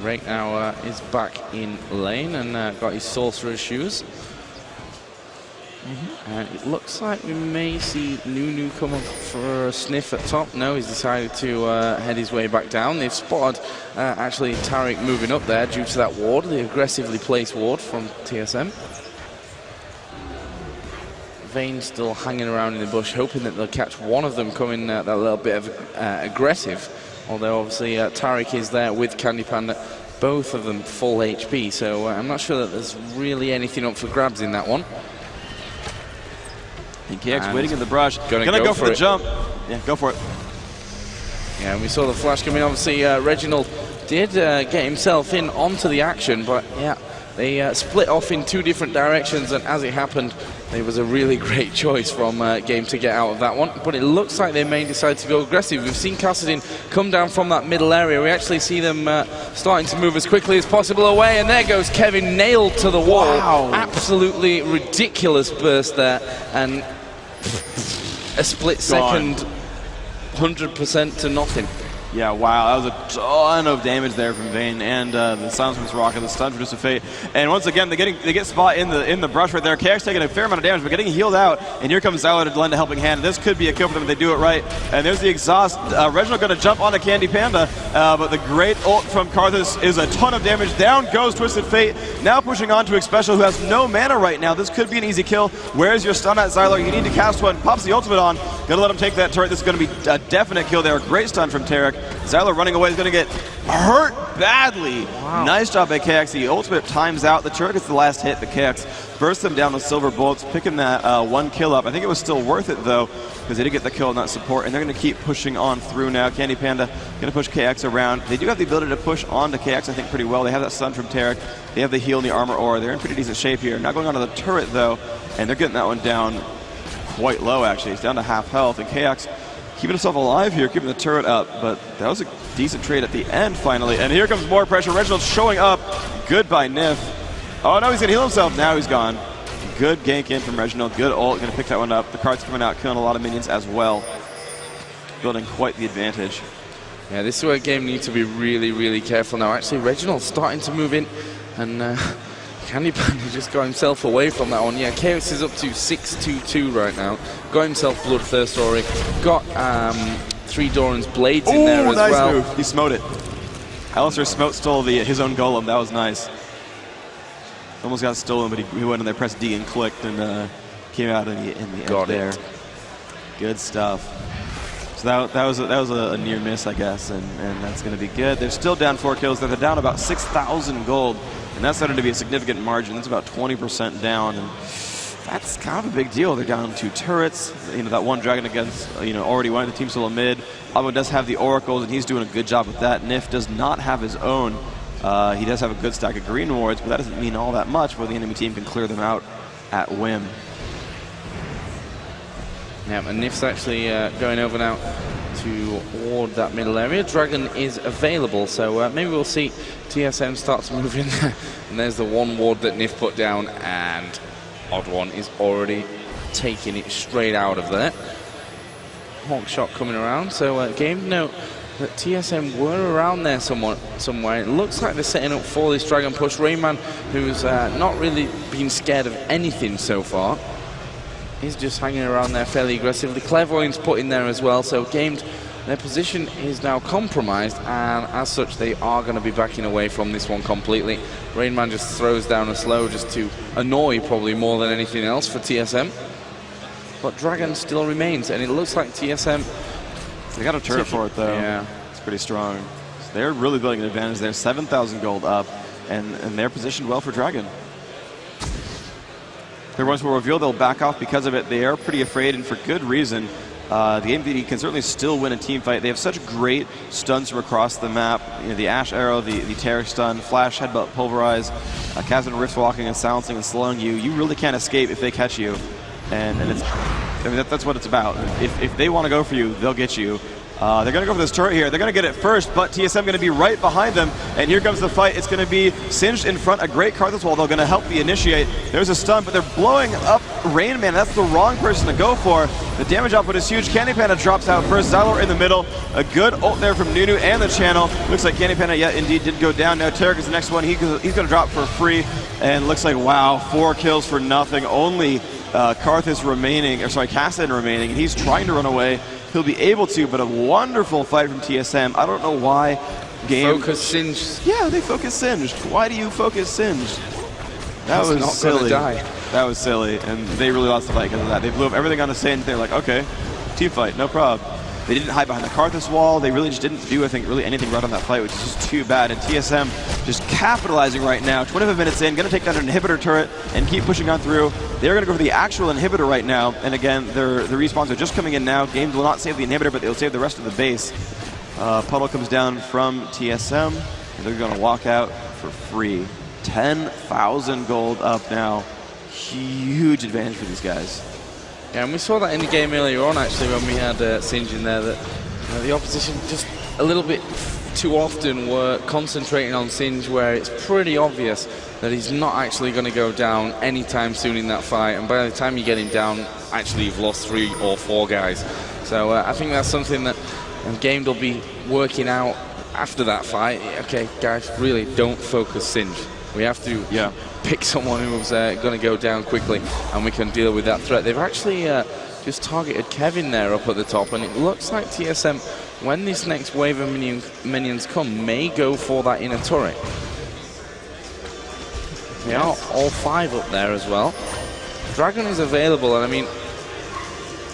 Speaker 2: Rake now is back in lane and got his sorcerer's shoes. And it looks like we may see Nunu come up for a sniff at top. No, he's decided to head his way back down. They've spotted actually Tarek moving up there due to that ward, the aggressively placed ward from TSM. Vayne still hanging around in the bush, hoping that they'll catch one of them coming that little bit of aggressive. Although obviously Tarek is there with Candy Panda, both of them full HP, so I'm not sure that there's really anything up for grabs in that one.
Speaker 1: And KX waiting in the brush, gonna go for the jump. Yeah, go for it.
Speaker 2: Yeah, and we saw the flash coming. Obviously, Reginald did get himself in onto the action, but yeah, they split off in two different directions, and as it happened, it was a really great choice from Game to get out of that one. But it looks like they may decide to go aggressive. We've seen Kassadin come down from that middle area. We actually see them starting to move as quickly as possible away, and there goes Kevin, nailed to the wall.
Speaker 1: Wow.
Speaker 2: Absolutely ridiculous burst there, and a split second, 100% to nothing.
Speaker 1: Yeah, wow, that was a ton of damage there from Vayne, and the Silence Rocket, the stun for Just a Fate. And once again, they get spot in the brush right there. KX taking a fair amount of damage, but getting healed out. And here comes Zyler to lend a helping hand. This could be a kill for them if they do it right. And there's the exhaust. Reginald going to jump onto Candy Panda, but the great ult from Karthus is a ton of damage. Down goes Twisted Fate, now pushing on to Xpecial, who has no mana right now. This could be an easy kill. Where's your stun at, Zyler? You need to cast one. Pops the ultimate on. Gonna let him take that turret. This is gonna be a definite kill there. Great stun from Tarek. Zyler running away is going to get hurt badly. Wow. Nice job by KX. The ultimate times out. The turret gets the last hit, but KX bursts them down with silver bullets, picking that one kill up. I think it was still worth it, though, because they did get the kill and that support, and they're going to keep pushing on through now. Candy Panda going to push KX around. They do have the ability to push onto KX, I think, pretty well. They have that stun from Tarek. They have the heal and the armor aura. They're in pretty decent shape here. Not going onto the turret, though, and they're getting that one down quite low, actually. It's down to half health, and KX keeping himself alive here, keeping the turret up, but that was a decent trade at the end, finally. And here comes more pressure. Reginald showing up. Good by Nif. Oh, no, he's going to heal himself. Now he's gone. Good gank in from Reginald. Good ult. Going to pick that one up. The card's coming out, killing a lot of minions as well. Building quite the advantage.
Speaker 2: Yeah, this is where Game needs to be really, really careful now. Actually, Reginald's starting to move in, and Candy Panda just got himself away from that one. Yeah, Chaos is up to 6-2-2 right now. Got himself Bloodthirst already. Got 3 Doran's Blades in there as
Speaker 1: nice
Speaker 2: well.
Speaker 1: Move. He smote it. Alistair Smote stole his own golem. That was nice. Almost got stolen, but he went in there, pressed D and clicked, and came out in the end there. Good stuff. So that was a near miss, I guess, and that's going to be good. They're still down 4 kills. They're down about 6,000 gold. And that's starting to be a significant margin. That's about 20% down, and that's kind of a big deal. They're down 2 turrets. You know, that one dragon against, already won the team solo mid. Abo does have the oracles, and he's doing a good job with that. Nif does not have his own. He does have a good stack of green wards, but that doesn't mean all that much, where the enemy team can clear them out at whim.
Speaker 2: Yeah, and Nif's actually going over now to ward that middle area. Dragon is available, so maybe we'll see TSM start to move in there. And there's the one ward that Nif put down, and Odd One is already taking it straight out of there. Hawk shot coming around, so Game note that TSM were around there somewhere. It looks like they're setting up for this Dragon push. Rayman, who's not really been scared of anything so far, he's just hanging around there fairly aggressively. Clairvoyant's put in there as well, so Gamed, their position is now compromised, and as such they are going to be backing away from this one completely. Rainman just throws down a slow just to annoy probably more than anything else for TSM. But Dragon still remains, and it looks like TSM...
Speaker 1: They got a turret for it, though. Yeah. It's pretty strong. So they're really building an advantage there. 7,000 gold up, and they're positioned well for Dragon. Their ones will reveal they'll back off because of it. They are pretty afraid, and for good reason. The MVD can certainly still win a team fight. They have such great stuns from across the map. The Ash Arrow, the Tarek stun, Flash, Headbutt, Pulverize, Chasm Rift walking and silencing and slowing you. You really can't escape if they catch you. And it's, that's what it's about. If they want to go for you, they'll get you. They're going to go for this turret here. They're going to get it first, but TSM going to be right behind them. And here comes the fight. It's going to be Singed in front. A great Karthus wall. They're going to help the initiate. There's a stun, but they're blowing up Rain Man. That's the wrong person to go for. The damage output is huge. Candy Panda drops out first. Zyler in the middle. A good ult there from Nunu and the channel. Looks like Candy Panda, yeah, indeed did go down. Now Tarek is the next one. He's going to drop for free. And looks like, wow, 4 kills for nothing. Only Karthus remaining, or sorry, Kassadin remaining. And he's trying to run away. He'll be able to, but a wonderful fight from TSM. I don't know why Game...
Speaker 2: Focus Singed.
Speaker 1: Yeah, they focus Singed. Why do you focus Singed? That was
Speaker 2: not
Speaker 1: silly.
Speaker 2: Gonna die.
Speaker 1: That was silly, and they really lost the fight because of that. They blew up everything on the Singe. They're like, okay, team fight, no problem. They didn't hide behind the Karthus wall. They really just didn't do, I think, really anything right on that fight, which is just too bad. And TSM just capitalizing right now. 25 minutes in, going to take down an inhibitor turret and keep pushing on through. They're going to go for the actual inhibitor right now. And again, the respawns are just coming in now. Games will not save the inhibitor, but they'll save the rest of the base. Puddle comes down from TSM, and they're going to walk out for free. 10,000 gold up now. Huge advantage for these guys.
Speaker 2: Yeah, and we saw that in the game earlier on, actually, when we had Singe in there, that the opposition just a little bit too often were concentrating on Singe, where it's pretty obvious that he's not actually going to go down anytime soon in that fight, and by the time you get him down, actually you've lost 3 or 4 guys. So I think that's something that Game will be working out after that fight. Okay, guys, really don't focus Singe. We have to pick someone who's going to go down quickly, and we can deal with that threat. They've actually just targeted Kevin there up at the top, and it looks like TSM, when this next wave of minions come, may go for that inner turret. They are all 5 up there as well. Dragon is available, and I mean,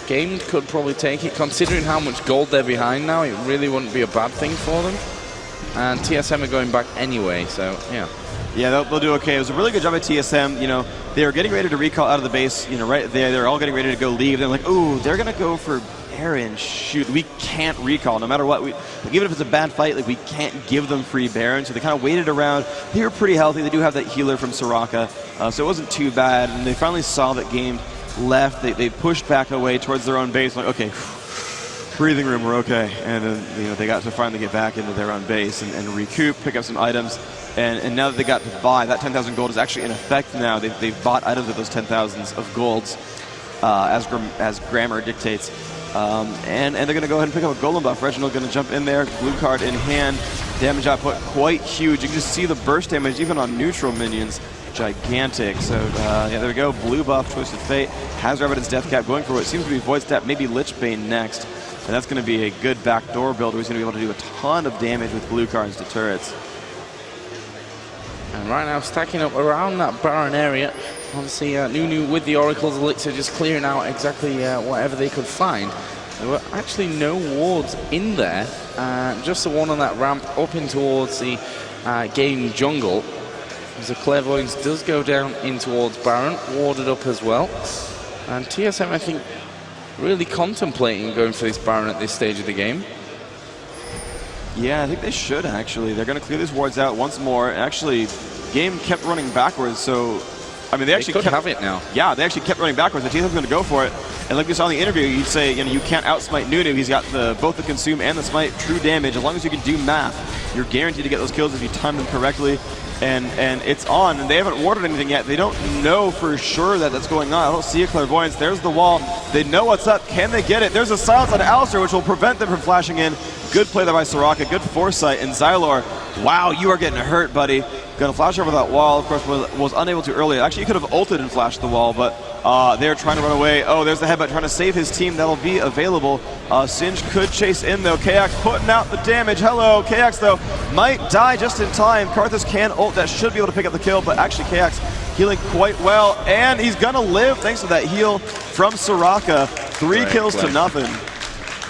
Speaker 2: Game could probably take it. Considering how much gold they're behind now, it really wouldn't be a bad thing for them. And TSM are going back anyway, so yeah.
Speaker 1: Yeah, they'll do okay. It was a really good job at TSM. You know, they were getting ready to recall out of the base. You know, right there, they're all getting ready to go leave. They're like, ooh, they're gonna go for Baron. Shoot, we can't recall no matter what. Even if it's a bad fight, like we can't give them free Baron. So they kind of waited around. They were pretty healthy. They do have that healer from Soraka, so it wasn't too bad. And they finally saw that Game left. They pushed back away towards their own base. Like, okay, breathing room, we're okay. And then you know they got to finally get back into their own base and recoup, pick up some items. And now that they got to buy, that 10,000 gold is actually in effect now. They've bought items with those 10,000s of golds, as grammar dictates. And they're going to go ahead and pick up a golem buff. Reginald going to jump in there, blue card in hand. Damage output quite huge. You can just see the burst damage even on neutral minions. Gigantic. So yeah, there we go. Blue buff, Twisted Fate. Has Rabbitin's Death Cap going for what seems to be Void Step, maybe Lichbane next. And that's going to be a good backdoor build where he's going to be able to do a ton of damage with blue cards to turrets.
Speaker 2: And right now, stacking up around that Baron area. Obviously, Nunu with the Oracle's Elixir just clearing out exactly whatever they could find. There were actually no wards in there, just the one on that ramp up in towards the Game jungle. As the Clairvoyance does go down in towards Baron, warded up as well. And TSM, I think, really contemplating going for this Baron at this stage of the game.
Speaker 1: Yeah, I think they should, actually. They're going to clear these wards out once more. Actually, Game kept running backwards, so... I mean, they actually
Speaker 2: could have it now.
Speaker 1: Yeah, they actually kept running backwards. The TSM's going to go for it. And like we saw in the interview, you'd say, you know, you can't outsmite Nunu. He's got both the consume and the smite true damage. As long as you can do math, you're guaranteed to get those kills if you time them correctly. And it's on, and they haven't warded anything yet. They don't know for sure that that's going on. I don't see a Clairvoyance. There's the wall. They know what's up. Can they get it? There's a silence on Alistair, which will prevent them from flashing in. Good play there by Soraka. Good foresight. And Xylor, wow, you are getting hurt, buddy. Going to flash over that wall. Of course, was unable to earlier. Actually, he could have ulted and flashed the wall, but they're trying to run away. Oh, there's the headbutt trying to save his team. That'll be available. Singe could chase in, though. Kayak putting out the damage. Hello. Kayak's, though, might die just in time. Karthus can ult. That should be able to pick up the kill, but actually Kayak's healing quite well, and he's going to live thanks to that heal from Soraka. 3 kills to nothing.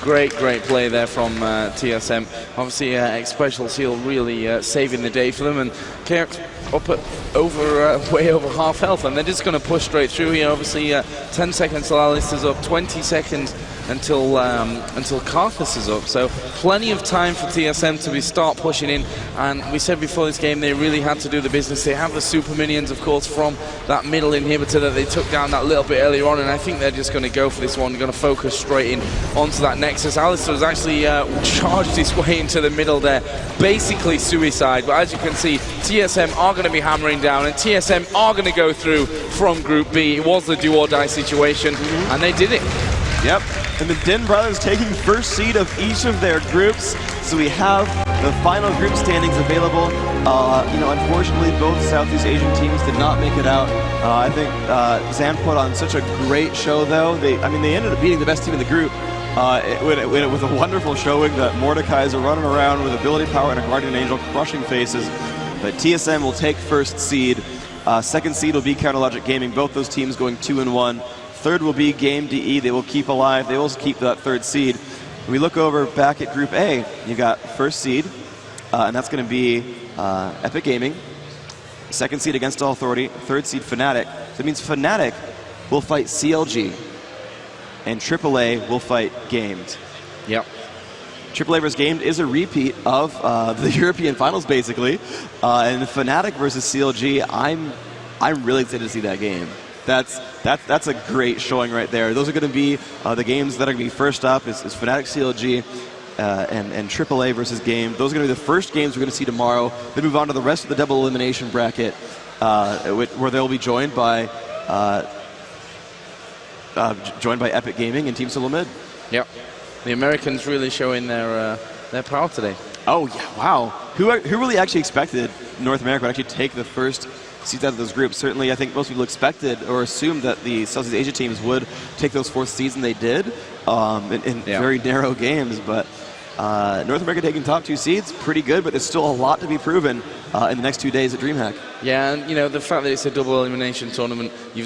Speaker 2: Great play there from TSM. Obviously, X-Special Seal really saving the day for them, and Kayak's up at way over half health, and they're just going to push straight through here. Obviously, 10 seconds till Alistair's up, 20 seconds until Karthus is up, so plenty of time for TSM to start pushing in. And we said before this game they really had to do the business. They have the super minions, of course, from that middle inhibitor that they took down that little bit earlier on, and I think they're just going to go for this one. They're going to focus straight in onto that Nexus. Alistair has actually charged his way into the middle there, basically suicide, but as you can see, TSM are going to be hammering down, and TSM are going to go through from Group B. It was the do or die situation, and they did it.
Speaker 1: Yep, and the Din brothers taking first seed of each of their groups. So we have the final group standings available. You know, unfortunately, both Southeast Asian teams did not make it out. I think Zan put on such a great show, though. They ended up beating the best team in the group with a wonderful showing that Mordekaiser running around with ability power and a Guardian Angel crushing faces. But TSM will take first seed. Second seed will be Counterlogic Gaming, both those teams going 2-1. Third will be Game DE. They will keep alive. They will also keep that third seed. We look over back at Group A. You got first seed, and that's going to be Epic Gaming. Second seed Against All Authority. Third seed Fnatic. So it means Fnatic will fight CLG, and AAA will fight Gamed.
Speaker 2: Yep.
Speaker 1: AAA versus Gamed is a repeat of the European finals, basically. And Fnatic versus CLG, I'm really excited to see that game. That's a great showing right there. Those are going to be the games that are going to be first up is Fnatic CLG and AAA versus Game. Those are going to be the first games we're going to see tomorrow. Then move on to the rest of the double elimination bracket, where they'll be joined by Epic Gaming and Team Solo Mid.
Speaker 2: Yep. The Americans really showing their power today.
Speaker 1: Oh yeah! Wow. Who really actually expected North America would actually take the first seeds out of those groups? Certainly, I think most people expected or assumed that the Southeast Asia teams would take those fourth seeds, and they did in very narrow games. But North America taking top 2 seeds, pretty good, but there's still a lot to be proven in the next 2 days at DreamHack.
Speaker 2: Yeah, and the fact that it's a double elimination tournament, you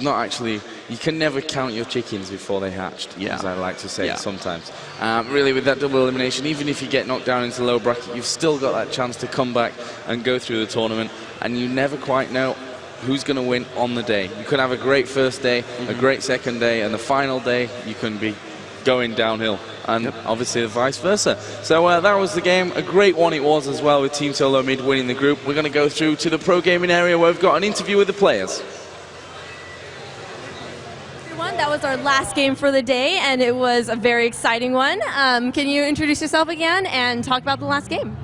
Speaker 2: can never count your chickens before they hatched, as I like to say sometimes. Really, with that double elimination, even if you get knocked down into the low bracket, you've still got that chance to come back and go through the tournament, and you never quite know who's going to win on the day. You could have a great first day, a great second day, and the final day, you can be going downhill. And obviously vice versa. So that was the game. A great one it was as well, with Team Solo Mid winning the group. We're going to go through to the pro gaming area where we've got an interview with the players.
Speaker 3: That was our last game for the day, and it was a very exciting one. Can you introduce yourself again and talk about the last game?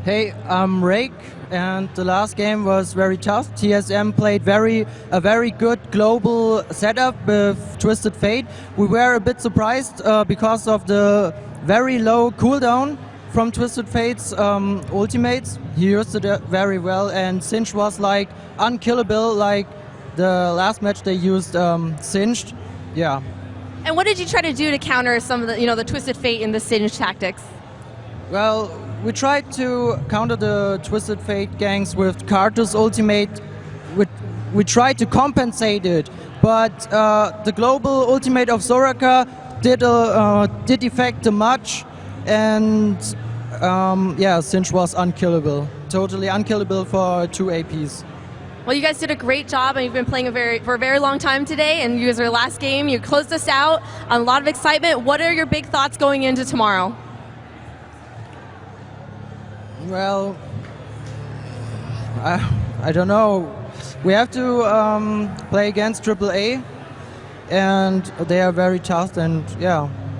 Speaker 4: Hey, I'm Rake, and the last game was very tough. TSM played a very good global setup with Twisted Fate. We were a bit surprised because of the very low cooldown from Twisted Fate's ultimates. He used it very well, and Singed was like unkillable, like the last match they used Singed. Yeah.
Speaker 3: And what did you try to do to counter some of the Twisted Fate and the Singed tactics?
Speaker 4: Well, we tried to counter the Twisted Fate gangs with Karthus ultimate. We tried to compensate it, but the global ultimate of Soraka did affect the match, and Singed was unkillable, totally unkillable for 2 APs.
Speaker 3: Well, you guys did a great job, and you've been playing for a very long time today, and you guys are last game. You closed us out. A lot of excitement. What are your big thoughts going into tomorrow?
Speaker 4: Well, I don't know. We have to play against AAA, and they are very tough, and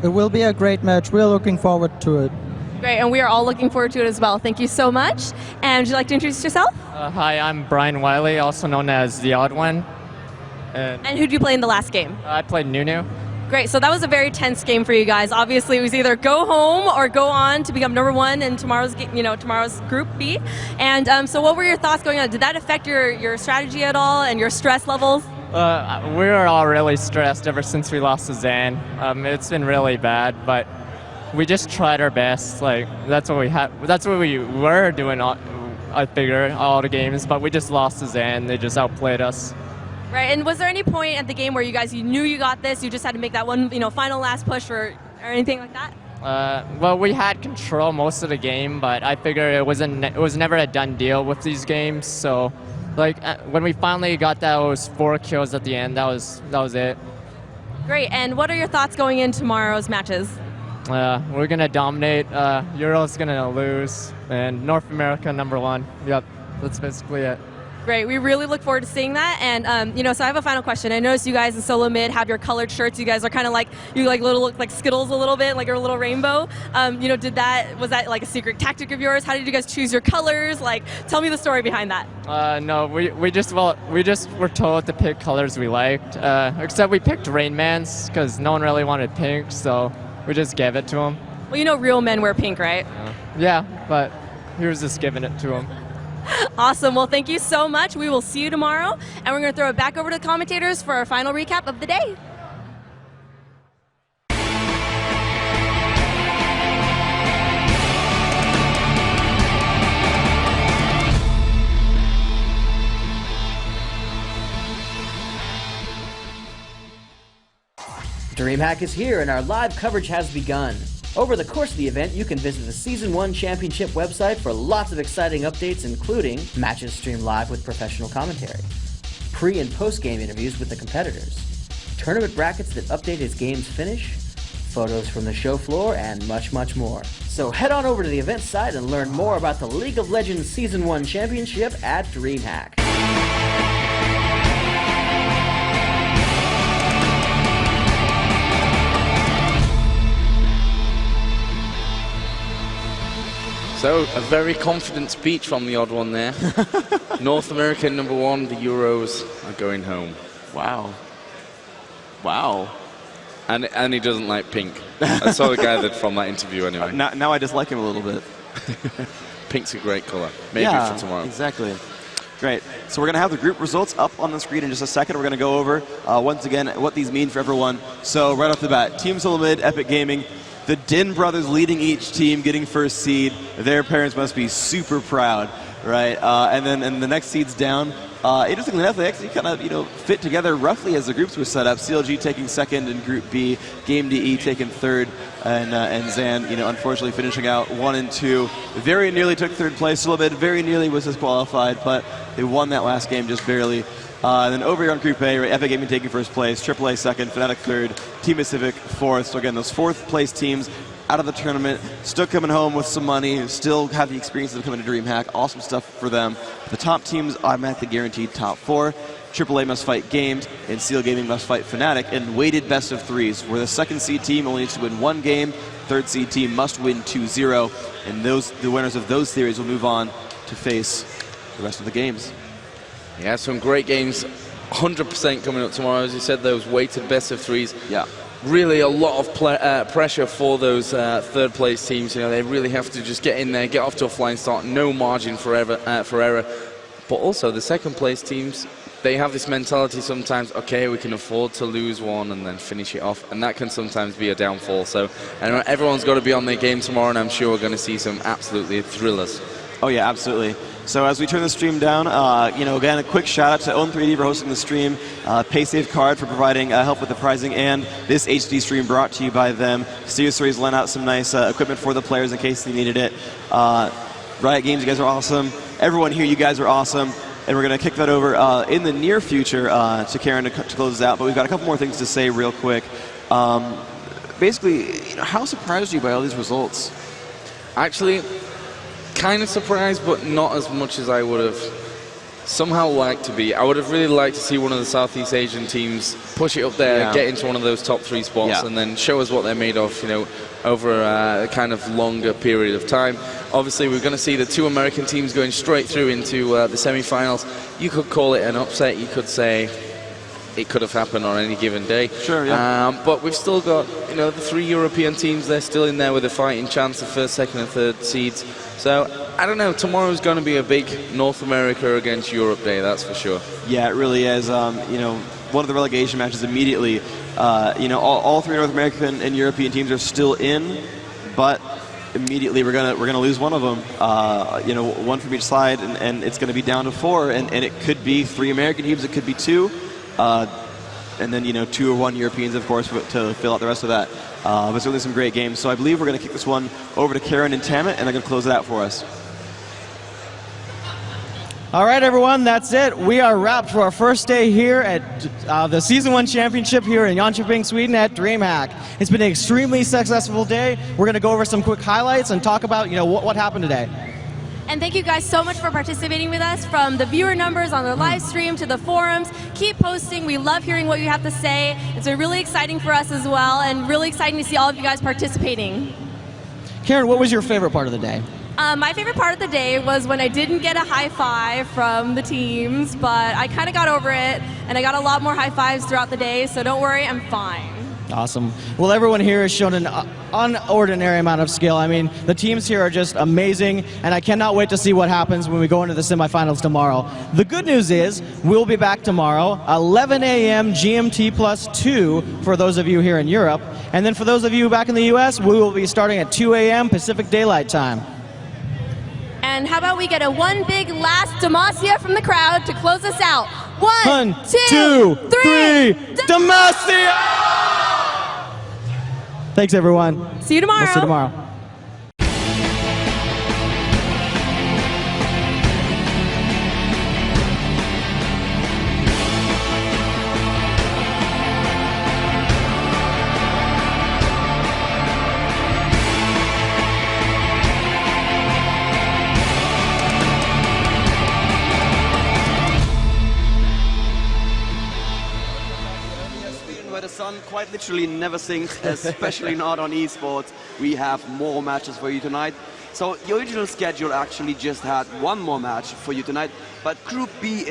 Speaker 4: it will be a great match. We're looking forward to it.
Speaker 3: Great, and we are all looking forward to it as well. Thank you so much. And would you like to introduce yourself?
Speaker 5: Hi, I'm Brian Wiley, also known as The Odd One.
Speaker 3: And who did you play in the last game?
Speaker 5: I played Nunu.
Speaker 3: Great, so that was a very tense game for you guys. Obviously, it was either go home or go on to become #1 in tomorrow's Group B. And so what were your thoughts going on? Did that affect your strategy at all and your stress levels?
Speaker 5: We were all really stressed ever since we lost to Zan. It's been really bad, but we just tried our best. Like that's what we were doing. I figure all the games, but we just lost to Zan. They just outplayed us.
Speaker 3: Right, and was there any point at the game where you knew you got this, you just had to make that one, final last push or anything like that?
Speaker 5: Well, we had control most of the game, but I figure it was never a done deal with these games. So, when we finally got those 4 kills at the end, that was it.
Speaker 3: Great, and what are your thoughts going into tomorrow's matches?
Speaker 5: We're gonna dominate. Euro's gonna lose, and North America #1. Yep, that's basically it.
Speaker 3: Great, we really look forward to seeing that. And so I have a final question. I noticed you guys in Solo Mid have your colored shirts. You guys are kind of look like Skittles a little bit, like a little rainbow. Was that like a secret tactic of yours? How did you guys choose your colors? Tell me the story behind that.
Speaker 5: No, we just were told to pick colors we liked. Except we picked Rain Man's because no one really wanted pink, so we just gave it to him.
Speaker 3: Well, real men wear pink, right?
Speaker 5: Yeah, but he was just giving it to him.
Speaker 3: Awesome. Well, thank you so much. We will see you tomorrow, and we're going to throw it back over to the commentators for our final recap of the day.
Speaker 6: DreamHack is here and our live coverage has begun. Over the course of the event, you can visit the Season 1 Championship website for lots of exciting updates, including matches streamed live with professional commentary, pre- and post-game interviews with the competitors, tournament brackets that update as games finish, photos from the show floor, and much, much more. So head on over to the event site and learn more about the League of Legends Season 1 Championship at DreamHack.
Speaker 2: So, a very confident speech from the odd one there. North America #1, the Euros are going home.
Speaker 1: Wow. Wow.
Speaker 2: And he doesn't like pink. I saw the guy from that interview anyway.
Speaker 1: Now I dislike him a little bit.
Speaker 2: Pink's a great color. Maybe
Speaker 1: yeah,
Speaker 2: for tomorrow.
Speaker 1: Exactly. Great. So we're going to have the group results up on the screen in just a second. We're going to go over, once again, what these mean for everyone. So right off the bat, Team Solo Mid, Epic Gaming, the Din brothers leading each team, getting first seed. Their parents must be super proud, right? And then the next seeds down. Interestingly enough, they actually kind of fit together roughly as the groups were set up. CLG taking second in Group B, Game DE taking third, and Zan, unfortunately finishing out 1 and 2. Very nearly took third place a little bit. Very nearly was disqualified, but they won that last game just barely. And then over here on Group A, right, Epic Gaming taking first place, AAA second, Fnatic third, Team Pacific fourth. So again, those fourth place teams out of the tournament, still coming home with some money, still have the experience of coming to DreamHack. Awesome stuff for them. The top teams automatically guaranteed top 4. AAA must fight Games, and Seal Gaming must fight Fnatic in weighted best of 3s, where the second seed team only needs to win 1 game, third seed team must win 2-0, and the winners of those series will move on to face the rest of the games.
Speaker 2: Yeah, some great games. 100% coming up tomorrow. As you said, those weighted best of 3s.
Speaker 1: Yeah.
Speaker 2: Really a lot of pressure for those third place teams. They really have to just get in there, get off to a flying start, no margin for error. But also the second place teams, they have this mentality sometimes, okay, we can afford to lose one and then finish it off, and that can sometimes be a downfall. So everyone's got to be on their game tomorrow, and I'm sure we're going to see some absolutely thrillers.
Speaker 1: Oh yeah, absolutely. So as we turn the stream down, again, a quick shout out to Own3D for hosting the stream, PaySafeCard for providing help with the pricing, and this HD stream brought to you by them. Studio Series lent out some nice equipment for the players in case they needed it. Riot Games, you guys are awesome. Everyone here, you guys are awesome. And we're going to kick that over in the near future to Karen to close this out. But we've got a couple more things to say real quick. Basically, how surprised are you by all these results?
Speaker 2: Actually, kind of surprised, but not as much as I would have somehow liked to be. I would have really liked to see one of the Southeast Asian teams push it up there, get into one of those top 3 spots, and then show us what they're made of, over a kind of longer period of time. Obviously, we're going to see the 2 American teams going straight through into the semi-finals. You could call it an upset. You could say it could have happened on any given day.
Speaker 1: Sure, yeah.
Speaker 2: But we've still got, the 3 European teams. They're still in there with a fighting chance of first, second, and third seeds. So, I don't know, tomorrow's going to be a big North America against Europe day, that's for sure.
Speaker 1: Yeah, it really is. One of the relegation matches immediately, all 3 North American and European teams are still in, but immediately we're gonna lose one of them. One from each side, and it's going to be down to 4, and it could be 3 American teams, it could be 2. And then 2 or 1 Europeans, of course, to fill out the rest of that. But certainly some great games. So I believe we're going to kick this one over to Karen and Tamit, and they're going to close it out for us.
Speaker 4: All right, everyone, that's it. We are wrapped for our first day here at the Season 1 Championship here in Jönköping, Sweden at DreamHack. It's been an extremely successful day. We're going to go over some quick highlights and talk about what happened today.
Speaker 3: And thank you guys so much for participating with us, from the viewer numbers on the live stream to the forums. Keep posting. We love hearing what you have to say. It's been really exciting for us as well, and really exciting to see all of you guys participating.
Speaker 4: Karen, what was your favorite part of the day?
Speaker 3: My favorite part of the day was when I didn't get a high five from the teams, but I kind of got over it, and I got a lot more high fives throughout the day, so don't worry, I'm fine.
Speaker 4: Awesome. Well, everyone here has shown an unordinary amount of skill. I mean, the teams here are just amazing, and I cannot wait to see what happens when we go into the semifinals tomorrow. The good news is we'll be back tomorrow, 11 a.m. GMT +2 for those of you here in Europe. And then for those of you back in the U.S., we will be starting at 2 a.m. Pacific Daylight Time.
Speaker 3: And how about we get a one big last Demacia from the crowd to close us out? One, two, three,
Speaker 4: Demacia! Thanks, everyone.
Speaker 3: See you tomorrow.
Speaker 4: We'll see you tomorrow.
Speaker 1: Where the sun quite literally never sinks, especially not on esports. We have more matches for you tonight. So the original schedule actually just had one more match for you tonight, but Group B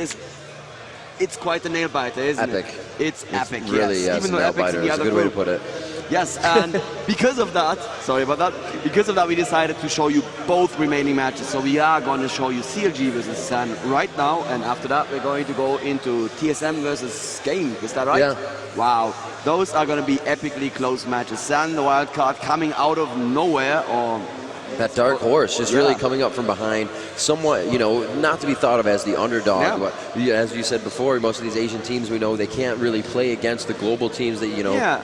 Speaker 1: it's quite a nail biter, isn't
Speaker 7: it?
Speaker 1: It's epic,
Speaker 7: really,
Speaker 1: yes. Even though Epic's in the other
Speaker 7: group. Good way to put it.
Speaker 1: Yes, and because of that, sorry about that, because of that we decided to show you both remaining matches. So we are going to show you CLG versus San right now, and after that we're going to go into TSM versus Game. Is that right?
Speaker 7: Yeah.
Speaker 1: Wow, those are going to be epically close matches. San, the wild card, coming out of nowhere, or
Speaker 7: that dark horse just really coming up from behind, somewhat, not to be thought of as the underdog. But as you said before, most of these Asian teams, we know they can't really play against the global teams that,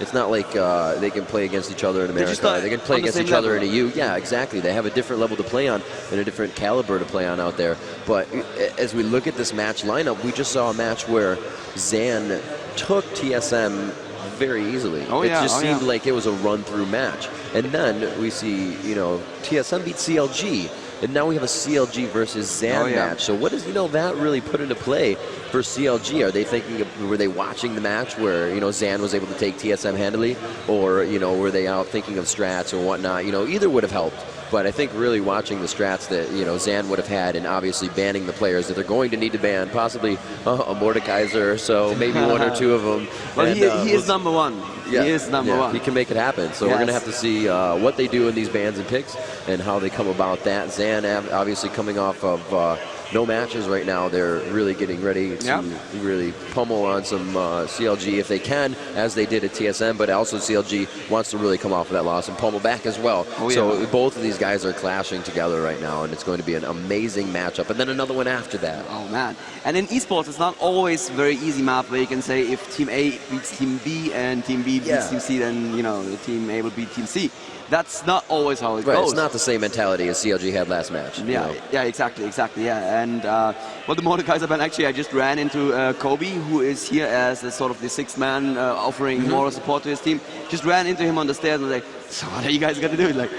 Speaker 7: it's not like they can play against each other in America. They can play against each other in EU. Yeah, exactly. They have a different level to play on and a different caliber to play on out there. But as we look at this match lineup, we just saw a match where Zan took TSM very easily. It just seemed like it was a run-through match. And then we see, TSM beat CLG, and now we have a CLG versus Zan match. So what does, that really put into play for CLG? Are they thinking were they watching the match where, Zan was able to take TSM handily, or, were they out thinking of strats or whatnot? Either would have helped. But I think really watching the strats that, Zan would have had, and obviously banning the players that they're going to need to ban, possibly a Mordekaiser or so, maybe one or two of them.
Speaker 1: Well, he is number one.
Speaker 7: Yeah,
Speaker 1: he is number one.
Speaker 7: He can make it happen. So we're going to have to see what they do in these bans and picks and how they come about that. Zan obviously coming off of no matches right now. They're really getting ready to really pummel on some CLG if they can, as they did at TSM, but also CLG wants to really come off of that loss and pummel back as well. So both of these guys are clashing together right now, and it's going to be an amazing matchup. And then another one after that.
Speaker 1: Oh, man. And in esports, it's not always very easy map where you can say if Team A beats Team B and Team B beats Team C, then, the Team A will beat Team C. That's not always how it goes.
Speaker 7: It's not the same mentality as CLG had last match.
Speaker 1: Yeah, exactly, yeah. And, well, the Mordekaiser ban, actually, I just ran into Kobe, who is here as a sort of the sixth man offering moral support to his team. Just ran into him on the stairs and was like, so what are you guys going to do? Like,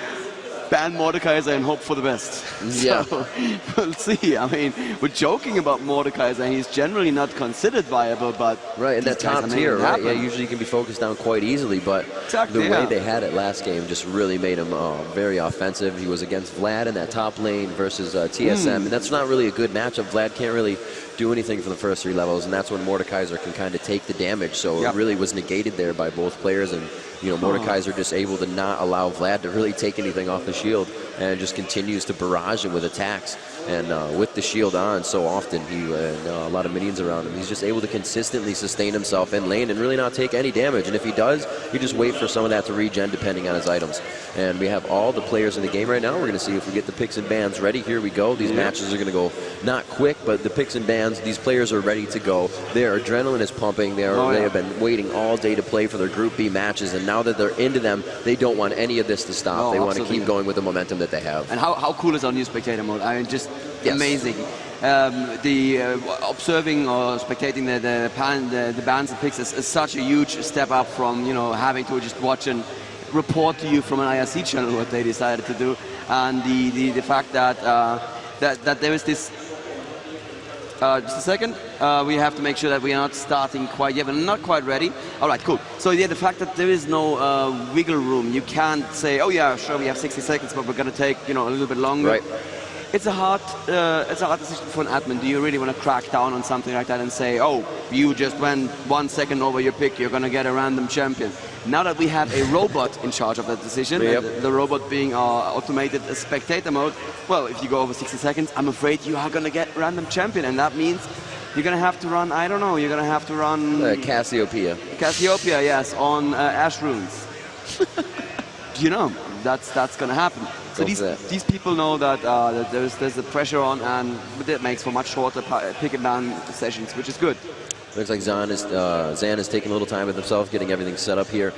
Speaker 1: ban Mordekaiser and hope for the best.
Speaker 7: Yeah.
Speaker 1: So, we'll see. I mean, we're joking about Mordekaiser. He's generally not considered viable, but
Speaker 7: in that top tier, right? Yeah, usually he can be focused down quite easily, but the way they had it last game just really made him very offensive. He was against Vlad in that top lane versus TSM, and that's not really a good matchup. Vlad can't really do anything for the first three levels, and that's when Mordekaiser can kind of take the damage. So it really was negated there by both players, and Mordekaiser just able to not allow Vlad to really take anything off the shield, and just continues to barrage him with attacks. And with the shield on so often, a lot of minions around him, he's just able to consistently sustain himself in lane and really not take any damage. And if he does, you just wait for some of that to regen depending on his items. And we have all the players in the game right now. We're going to see if we get the picks and bans ready. Here we go. These matches are going to go not quick, but the picks and bans, these players are ready to go. Their adrenaline is pumping. They have been waiting all day to play for their Group B matches, and now that they're into them, they don't want any of this to stop. They want to keep going with the momentum that they have.
Speaker 1: And how cool is our new spectator mode? I mean, just amazing. Observing or spectating the bans and picks is such a huge step up from having to just watch and report to you from an IRC channel what they decided to do, and the fact that that there is this. Just a second. We have to make sure that we are not starting quite yet. We're not quite ready. All right, cool. So the fact that there is no wiggle room. You can't say, oh yeah, sure, we have 60 seconds, but we're going to take a little bit longer.
Speaker 7: Right.
Speaker 1: It's a hard decision for an admin. Do you really want to crack down on something like that and say, oh, you just went 1 second over your pick, you're going to get a random champion? Now that we have a robot in charge of that decision, the robot being our automated spectator mode, well, if you go over 60 seconds, I'm afraid you are going to get random champion, and that means you're going to have to run, I don't know, you're going to have to run...
Speaker 7: Cassiopeia.
Speaker 1: Cassiopeia, yes, on Ash Runes. That's going to happen. So these people know that, there's a pressure on, and that makes for much shorter pick and ban sessions, which is good.
Speaker 7: Looks like Zan is taking a little time with himself, getting everything set up here,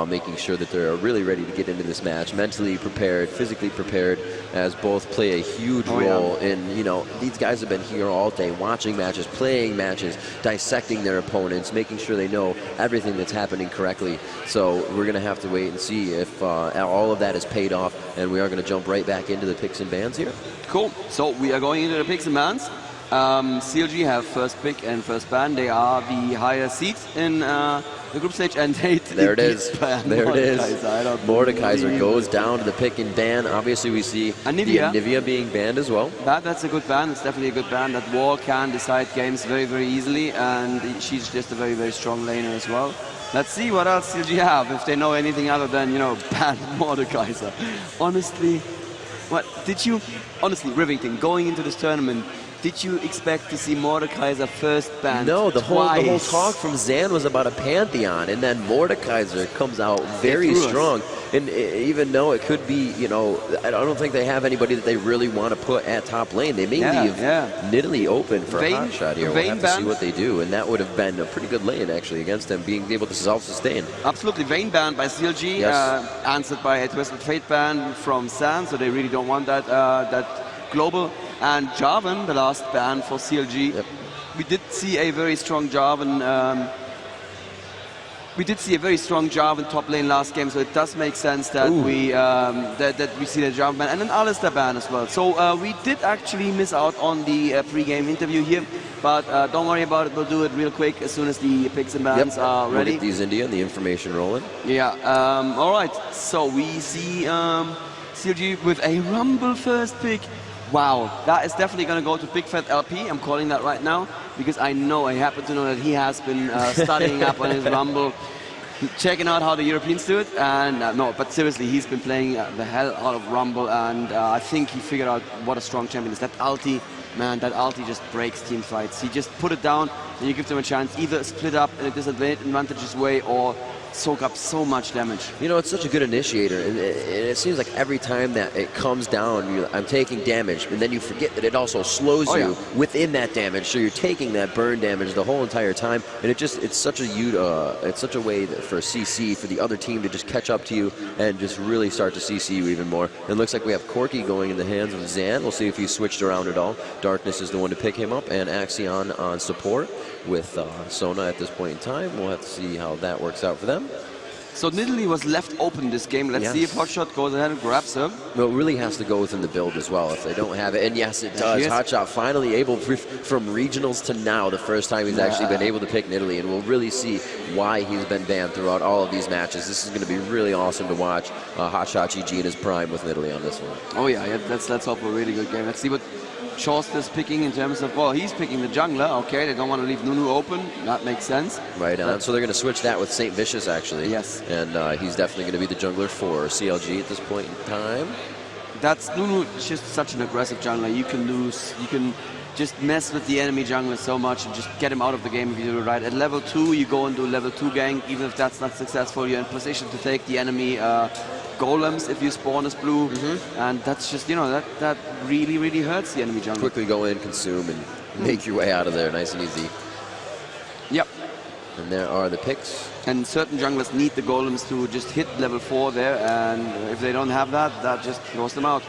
Speaker 7: making sure that they're really ready to get into this match, mentally prepared, physically prepared, as both play a huge role in, you know, these guys have been here all day watching matches, playing matches, dissecting their opponents, making sure they know everything that's happening correctly. So we're going to have to wait and see if all of that is paid off, and we are going to jump right back into the picks and bans here.
Speaker 8: Cool. So we are going into the picks and bans. CLG have first pick and first ban. They are the higher seeds in the group stage, and they
Speaker 7: there it is. There it is. Mordekaiser goes down to the pick and ban. Obviously, we see Anivia being banned as well.
Speaker 8: That's a good ban. It's definitely a good ban. That Wall can decide games very, very easily, and she's just a very, very strong laner as well. Let's see what else CLG have, if they know anything other than, you know, ban Mordekaiser. Honestly, honestly, Rivington, going into this tournament, did you expect to see Mordekaiser first banned?
Speaker 7: No, the whole talk from Zan was about a Pantheon, and then Mordekaiser comes out very strong. And even though it could be, you know, I don't think they have anybody that they really want to put at top lane. They may leave Nidalee open for a hot shot here. We'll have to see what they do, and that would have been a pretty good lane actually against them, being able to self-sustain.
Speaker 8: Absolutely, Vayne banned by CLG, answered by a Twisted Fate ban from Zan, so they really don't want that global. And Jarvan, the last ban for CLG. Yep. We did see a very strong Jarvan. Top lane last game, so it does make sense that we see the Jarvan ban and an Alistar ban as well. So we did actually miss out on the pre-game interview here, but don't worry about it. We'll do it real quick as soon as the picks and bans are ready.
Speaker 7: We'll get these India and the information rolling.
Speaker 8: Yeah. All right. So we see CLG with a Rumble first pick. Wow, that is definitely going to go to Big Fat LP. I'm calling that right now because I happen to know that he has been studying up on his Rumble, checking out how the Europeans do it. And no, but seriously, he's been playing the hell out of Rumble, and I think he figured out what a strong champion is. That ulti, man, that ulti just breaks team fights. He just put it down, and you give them a chance, either split up in a disadvantageous way or soak up so much damage.
Speaker 7: You know, it's such a good initiator, and it seems like every time that it comes down, I'm taking damage, and then you forget that it also slows you within that damage, so you're taking that burn damage the whole entire time, and it's such a way for CC, for the other team to just catch up to you and just really start to CC you even more. And it looks like we have Corki going in the hands of Zan. We'll see if he's switched around at all. Darkness is the one to pick him up, and Axion on support with Sona at this point in time. We'll have to see how that works out for them.
Speaker 8: So Nidalee was left open this game. Let's see if Hotshot goes ahead and grabs her.
Speaker 7: Well, it really has to go within the build as well if they don't have it. And yes, it does. Hotshot finally able, from regionals to now, the first time he's actually been able to pick Nidalee. And we'll really see why he's been banned throughout all of these matches. This is going to be really awesome to watch. Hotshot GG in his prime with Nidalee on this one.
Speaker 8: Oh yeah, let's hope for a really good game. Let's see what Chorst is picking in terms of, well, he's picking the jungler. Okay, they don't want to leave Nunu open. That makes sense.
Speaker 7: Right on. So they're going to switch that with St. Vicious, actually.
Speaker 8: Yes.
Speaker 7: And he's definitely going to be the jungler for CLG at this point in time.
Speaker 8: Nunu is just such an aggressive jungler. You can lose. You can just mess with the enemy jungler so much and just get him out of the game if you do it right. At level 2, you go and do level 2 gank. Even if that's not successful, you're in position to take the enemy golems if you spawn as blue, and that's just, you know, that really, really hurts the enemy jungle.
Speaker 7: Quickly go in, consume, and make your way out of there, nice and easy.
Speaker 8: Yep.
Speaker 7: And there are the picks.
Speaker 8: And certain junglers need the golems to just hit level 4 there, and if they don't have that, that just throws them out.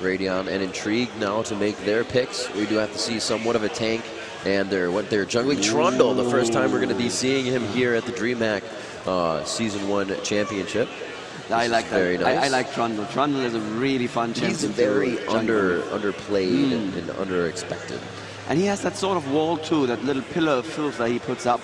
Speaker 7: Radion and Intrigue now to make their picks. We do have to see somewhat of a tank, and they're jungling Trundle, the first time we're going to be seeing him here at the DreamHack Season 1 Championship.
Speaker 8: I like that.
Speaker 7: Very nice.
Speaker 8: I like Trundle. Trundle is a really fun champion.
Speaker 7: He's very underplayed and underexpected.
Speaker 8: And he has that sort of wall too, that little pillar of filth that he puts up.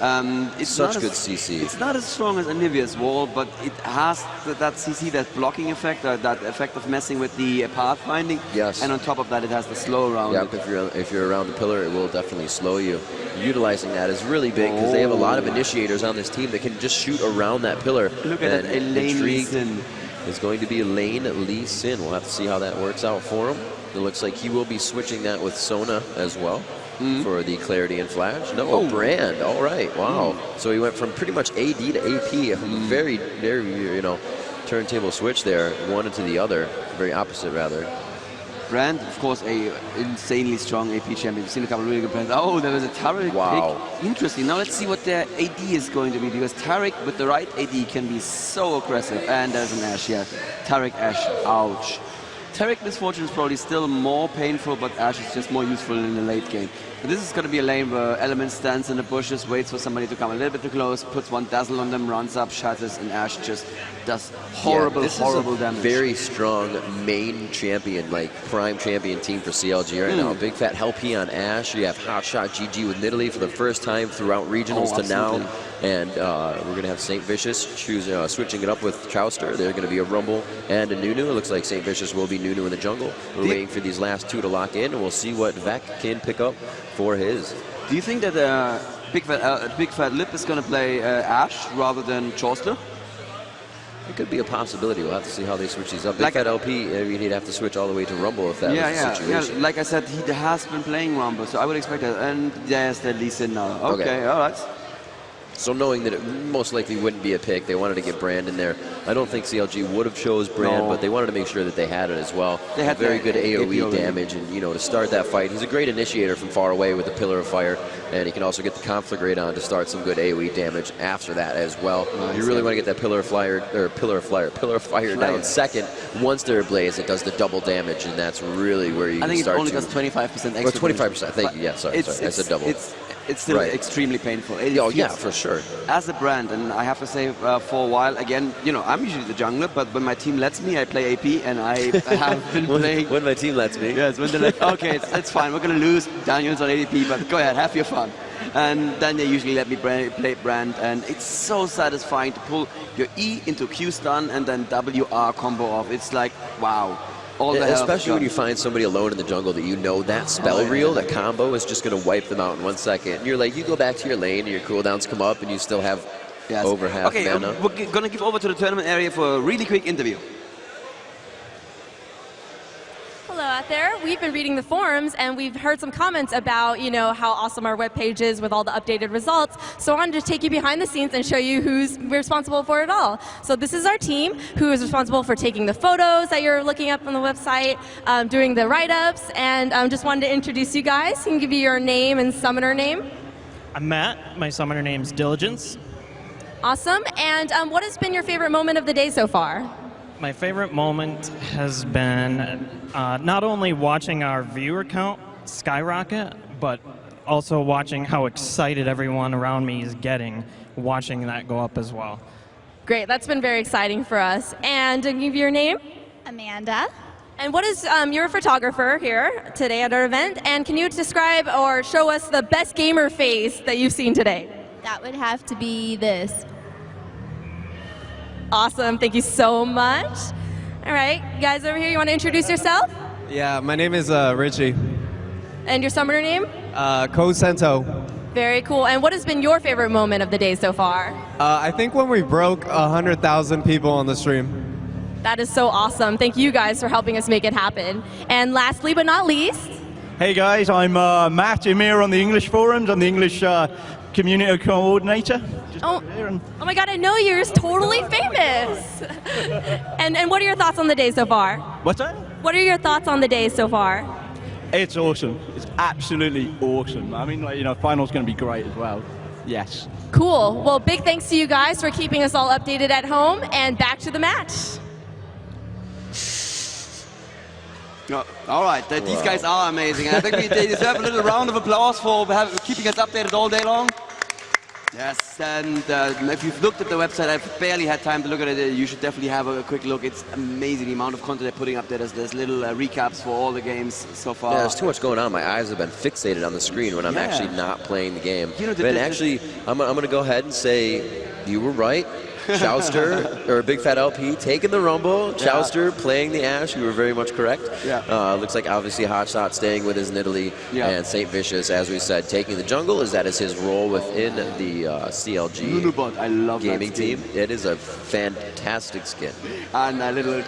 Speaker 8: It's
Speaker 7: such good CC.
Speaker 8: It's not as strong as Anivia's wall, but it has that CC, that blocking effect, that effect of messing with the pathfinding.
Speaker 7: Yes.
Speaker 8: And on top of that, it has the slow around.
Speaker 7: Yeah, if you're around the pillar, it will definitely slow you. Utilizing that is really big because they have a lot of initiators on this team that can just shoot around that pillar.
Speaker 8: Look at that, Lane Lee Sin.
Speaker 7: Is going to be Lane Lee Sin. We'll have to see how that works out for him. It looks like he will be switching that with Sona as well. For the Clarity and Flash. No, Brand. All right. Wow. So he went from pretty much AD to AP. Very, very, turntable switch there, one into the other. Very opposite, rather.
Speaker 8: brand. Of course, a insanely strong AP champion. We've seen a couple of really good brands. Oh, there was a Tarek pick. Interesting. Now let's see what their AD is going to be, because Tarek with the right AD can be so aggressive. And there's an Ashe, yeah. Tarek, Ashe, ouch. Tarek Misfortune is probably still more painful, but Ashe is just more useful in the late game. But this is going to be a lane where Element stands in the bushes, waits for somebody to come a little bit too close, puts one dazzle on them, runs up, shatters, and Ashe just does horrible, horrible damage.
Speaker 7: Very strong main champion, like prime champion team for CLG right now. Big Fat LP on Ashe. You have Hotshot GG with Nidalee for the first time throughout regionals to now. And we're going to have St. Vicious switching it up with Chowster. They're going to be a Rumble and a Nunu. It looks like St. Vicious will be Nunu in the jungle. We're waiting for these last two to lock in, and we'll see what Vec can pick up for his.
Speaker 8: Do you think that Big Fat Lip is going to play Ashe rather than Chauster?
Speaker 7: It could be a possibility. We'll have to see how they switch these up. Big Fat LP, I mean, he'd have to switch all the way to Rumble if that was the situation.
Speaker 8: Yeah, like I said, he has been playing Rumble, so I would expect that. And there's the Lee Sin now. Okay, all right.
Speaker 7: So knowing that it most likely wouldn't be a pick, they wanted to get Brand in there. I don't think CLG would have chose Brand, but they wanted to make sure that they had it as well. They had very good AoE damage, and to start that fight, he's a great initiator from far away with the Pillar of Fire, and he can also get the Conflagrate on to start some good AoE damage after that as well. Nice. You really want to get that Pillar of Fire down second. Once they're ablaze, it does the double damage, and that's really where you can start.
Speaker 8: I think it only does 25% extra.
Speaker 7: Or 25%. Thank you. Yeah, sorry. I said double.
Speaker 8: It's still extremely painful.
Speaker 7: Yeah, for sure.
Speaker 8: As a brand, and I have to say for a while, again, I'm usually the jungler, but when my team lets me, I play AP, and I have been playing...
Speaker 7: When my team lets me.
Speaker 8: Yes, when they're like, okay, it's fine, we're going to lose, Daniel's on ADP, but go ahead, have your fun. And then they usually let me play brand, and it's so satisfying to pull your E into Q stun and then WR combo off. It's like, wow.
Speaker 7: Especially when you find somebody alone in the jungle that that spell reel, that combo is just going to wipe them out in 1 second. And you're like, you go back to your lane and your cooldowns come up and you still have over half mana.
Speaker 8: We're going to give over to the tournament area for a really quick interview.
Speaker 3: Hello out there. We've been reading the forums and we've heard some comments about, how awesome our webpage is with all the updated results. So I wanted to take you behind the scenes and show you who's responsible for it all. So this is our team who is responsible for taking the photos that you're looking up on the website, doing the write-ups, and just wanted to introduce you guys. You can give you your name and summoner name.
Speaker 9: I'm Matt. My summoner name's Diligence.
Speaker 3: Awesome. And what has been your favorite moment of the day so far?
Speaker 9: My favorite moment has been not only watching our viewer count skyrocket, but also watching how excited everyone around me is getting, watching that go up as well.
Speaker 3: Great, that's been very exciting for us. And give you your name?
Speaker 10: Amanda.
Speaker 3: And what is, you're a photographer here today at our event, and can you describe or show us the best gamer face that you've seen today?
Speaker 10: That would have to be this.
Speaker 3: Awesome, thank you so much. All right, you guys over here, you want to introduce yourself?
Speaker 11: Yeah, my name is Richie.
Speaker 3: And your summoner name?
Speaker 11: Cosento.
Speaker 3: Very cool. And what has been your favorite moment of the day so far?
Speaker 11: I think when we broke 100,000 people on the stream.
Speaker 3: That is so awesome. Thank you guys for helping us make it happen. And lastly but not least.
Speaker 12: Hey guys, I'm Matt. I'm here on the English forums. I'm the English community coordinator.
Speaker 3: Oh my God, I know you. You're totally famous. and what are your thoughts on the day so far?
Speaker 12: What's that?
Speaker 3: What are your thoughts on the day so far?
Speaker 12: It's awesome. It's absolutely awesome. I mean, final's going to be great as well. Yes.
Speaker 3: Cool. Well, big thanks to you guys for keeping us all updated at home, and back to the match.
Speaker 8: All right, these guys are amazing. And I think they deserve a little round of applause for keeping us updated all day long. Yes, and if you've looked at the website, I've barely had time to look at it. You should definitely have a quick look. It's amazing the amount of content they're putting up there. There's little recaps for all the games so far.
Speaker 7: Yeah, there's too much going on. My eyes have been fixated on the screen when I'm actually not playing the game. But actually, I'm going to go ahead and say you were right. Chowster, or Big Fat LP, taking the Rumble. Chowster playing the Ashe. You were very much correct. Looks like obviously Hotshot staying with his Nidalee. And St. Vicious, as we said, taking the jungle, as that is his role within the CLG
Speaker 8: I love
Speaker 7: gaming team. It is a fantastic skin.
Speaker 8: And a little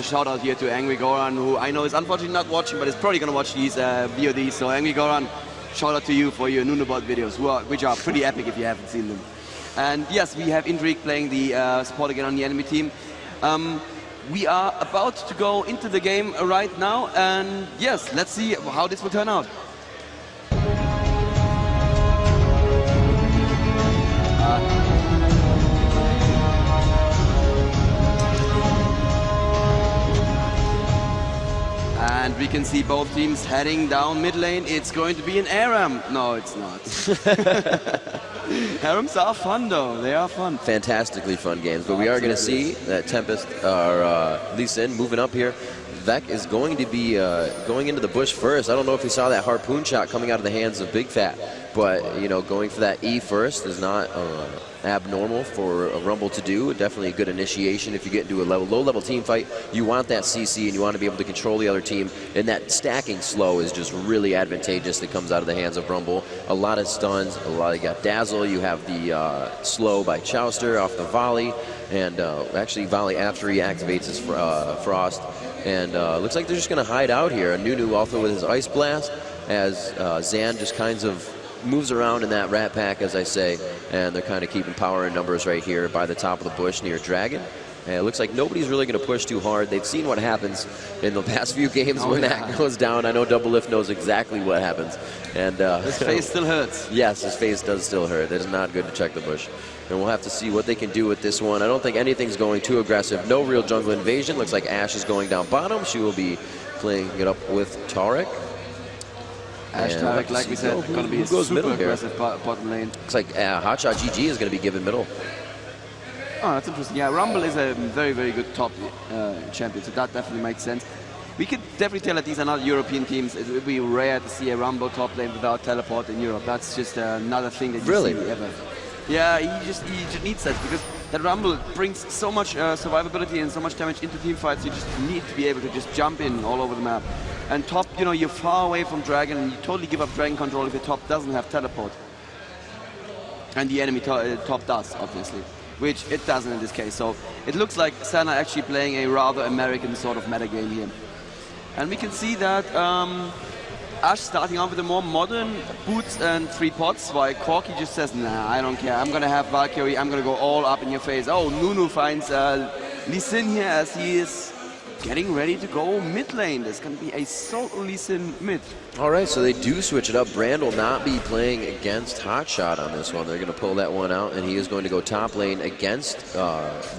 Speaker 8: shout out here to Angry Goran, who I know is unfortunately not watching, but is probably going to watch these VODs. So Angry Goran, shout out to you for your Nunabot videos, which are pretty epic if you haven't seen them. And yes, we have Indrik playing the support again on the enemy team. we are about to go into the game right now, and yes, let's see how this will turn out. And we can see both teams heading down mid lane. It's going to be an ARAM. No, it's not. ARAMs are fun though, they are fun.
Speaker 7: Fantastically fun games, but we are going to see that Tempest, or Lee Sin, moving up here. Vec is going to be going into the bush first. I don't know if you saw that harpoon shot coming out of the hands of Big Fat, but you know, going for that E first is not abnormal for a Rumble to do. Definitely a good initiation if you get into a low-level team fight. You want that CC and you want to be able to control the other team, and that stacking slow is just really advantageous that comes out of the hands of Rumble. A lot of stuns, you got Dazzle, you have the slow by Chowster off the volley, and actually volley after he activates his Frost. And looks like they're just going to hide out here. Nunu also with his Ice Blast, as Zan just kind of moves around in that Rat Pack, as I say, and they're kind of keeping power and numbers right here by the top of the bush near Dragon. And it looks like nobody's really going to push too hard. They've seen what happens in the past few games when that goes down. I know Double Lift knows exactly what happens. And
Speaker 8: his face still hurts.
Speaker 7: Yes, his face does still hurt. It is not good to check the bush. And we'll have to see what they can do with this one. I don't think anything's going too aggressive. No real jungle invasion. Looks like Ashe is going down bottom. She will be playing it up with Tarek.
Speaker 8: Ashe Tarek, like we said, going to be super aggressive bottom lane.
Speaker 7: Looks like Hotshot GG is going to be given middle.
Speaker 8: Oh, that's interesting. Yeah, Rumble is a very, very good top champion, so that definitely makes sense. We could definitely tell that these are not European teams. It would be rare to see a Rumble top lane without teleport in Europe. That's just another thing that you see ever. Yeah, he just needs that, because that Rumble brings so much survivability and so much damage into team fights. You just need to be able to just jump in all over the map. And top, you know, you're far away from Dragon, and you totally give up Dragon control if your top doesn't have teleport. And the enemy top does, obviously, which it doesn't in this case. So it looks like Sana actually playing a rather American sort of metagame here. And we can see that Ashe starting off with a more modern boots and 3 pots, while Corki just says, nah, I don't care, I'm going to have Valkyrie, I'm going to go all up in your face. Oh, Nunu finds Lee Sin here as he is getting ready to go mid lane. There's going to be a solo Lee Sin mid.
Speaker 7: All right, so they do switch it up. Brand will not be playing against Hotshot on this one. They're going to pull that one out, and he is going to go top lane against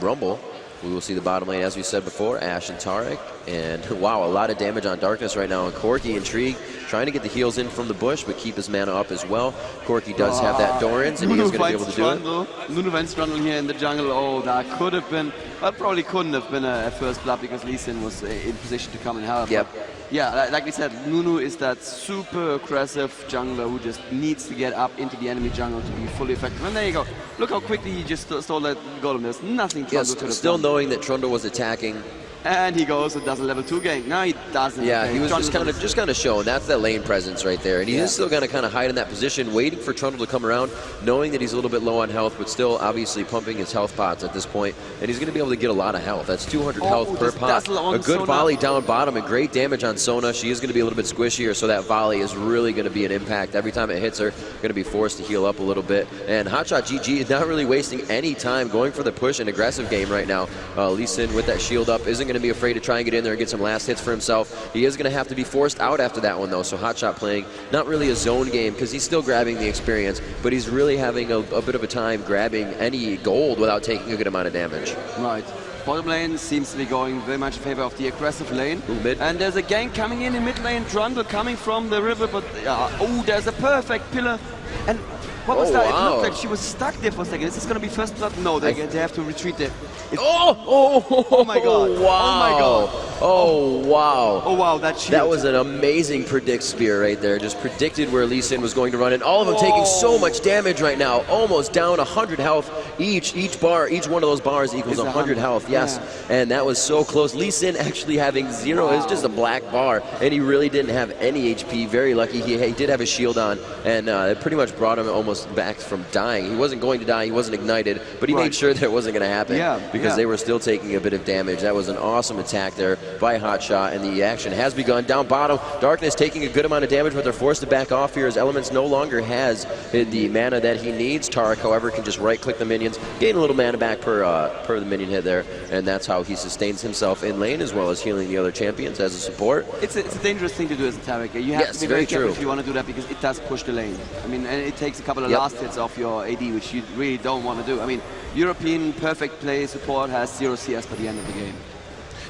Speaker 7: Rumble. We will see the bottom lane, as we said before, Ashe and Tarek. And wow, a lot of damage on Darkness right now. And Corki, intrigued, trying to get the heals in from the bush, but keep his mana up as well. Corki does have that Dorans, and he is going to be able to do it.
Speaker 8: Nunu finds Strundle here in the jungle. Oh, that could have been, well, probably couldn't have been a first blood, because Lee Sin was in position to come and help.
Speaker 7: Yep.
Speaker 8: Yeah, like we said, Nunu is that super aggressive jungler who just needs to get up into the enemy jungle to be fully effective. And there you go. Look how quickly he just stole that golem. There's nothing Trundle could have
Speaker 7: still
Speaker 8: done.
Speaker 7: Knowing that Trundle was attacking.
Speaker 8: And he goes and does a level 2 gank. No, he doesn't.
Speaker 7: Yeah, he was just kind of showing. That's that lane presence right there. And he is still going to kind of hide in that position, waiting for Trundle to come around, knowing that he's a little bit low on health, but still obviously pumping his health pots at this point. And he's going to be able to get a lot of health. That's 200 health per pot. A good volley down bottom and great damage on Sona. She is going to be a little bit squishier, so that volley is really going to be an impact. Every time it hits her, going to be forced to heal up a little bit. And Hotshot GG is not really wasting any time going for the push and aggressive game right now. Lee Sin with that shield up isn't going to be afraid to try and get in there and get some last hits for himself. He is going to have to be forced out after that one, though. So Hotshot playing not really a zone game, because he's still grabbing the experience, but he's really having a bit of a time grabbing any gold without taking a good amount of damage.
Speaker 8: Right. Bottom lane seems to be going very much in favor of the aggressive lane. And there's a gank coming in mid lane. Trundle coming from the river, but oh, there's a perfect pillar. And what was that? Wow. It looked like she was stuck there for a second. Is this going to be first blood? No, they have to retreat there.
Speaker 7: Oh
Speaker 8: my god.
Speaker 7: Wow.
Speaker 8: Oh my god.
Speaker 7: Oh wow.
Speaker 8: Oh wow, that shield.
Speaker 7: That was an amazing predict spear right there. Just predicted where Lee Sin was going to run, and all of them taking so much damage right now. Almost down 100 health each. Each one of those bars equals 100 health. Yes. Yeah. And that was so close. Lee Sin actually having 0. Wow. It's just a black bar, and he really didn't have any HP. Very lucky. He did have a shield on, and it pretty much brought him almost almost back from dying. He wasn't going to die, he wasn't ignited, but he made sure that it wasn't going to happen because they were still taking a bit of damage. That was an awesome attack there by Hotshot, and the action has begun. Down bottom, Darkness taking a good amount of damage, but they're forced to back off here as Elements no longer has the mana that he needs. Tarek, however, can just right-click the minions, gain a little mana back per the minion hit there, and that's how he sustains himself in lane as well as healing the other champions as a support.
Speaker 8: It's a dangerous thing to do as a Tarek. You have to be very careful if you want to do that because it does push the lane. I mean, and it takes a couple of last hits off your AD, which you really don't want to do. I mean, European perfect play support has 0 CS by the end of the game.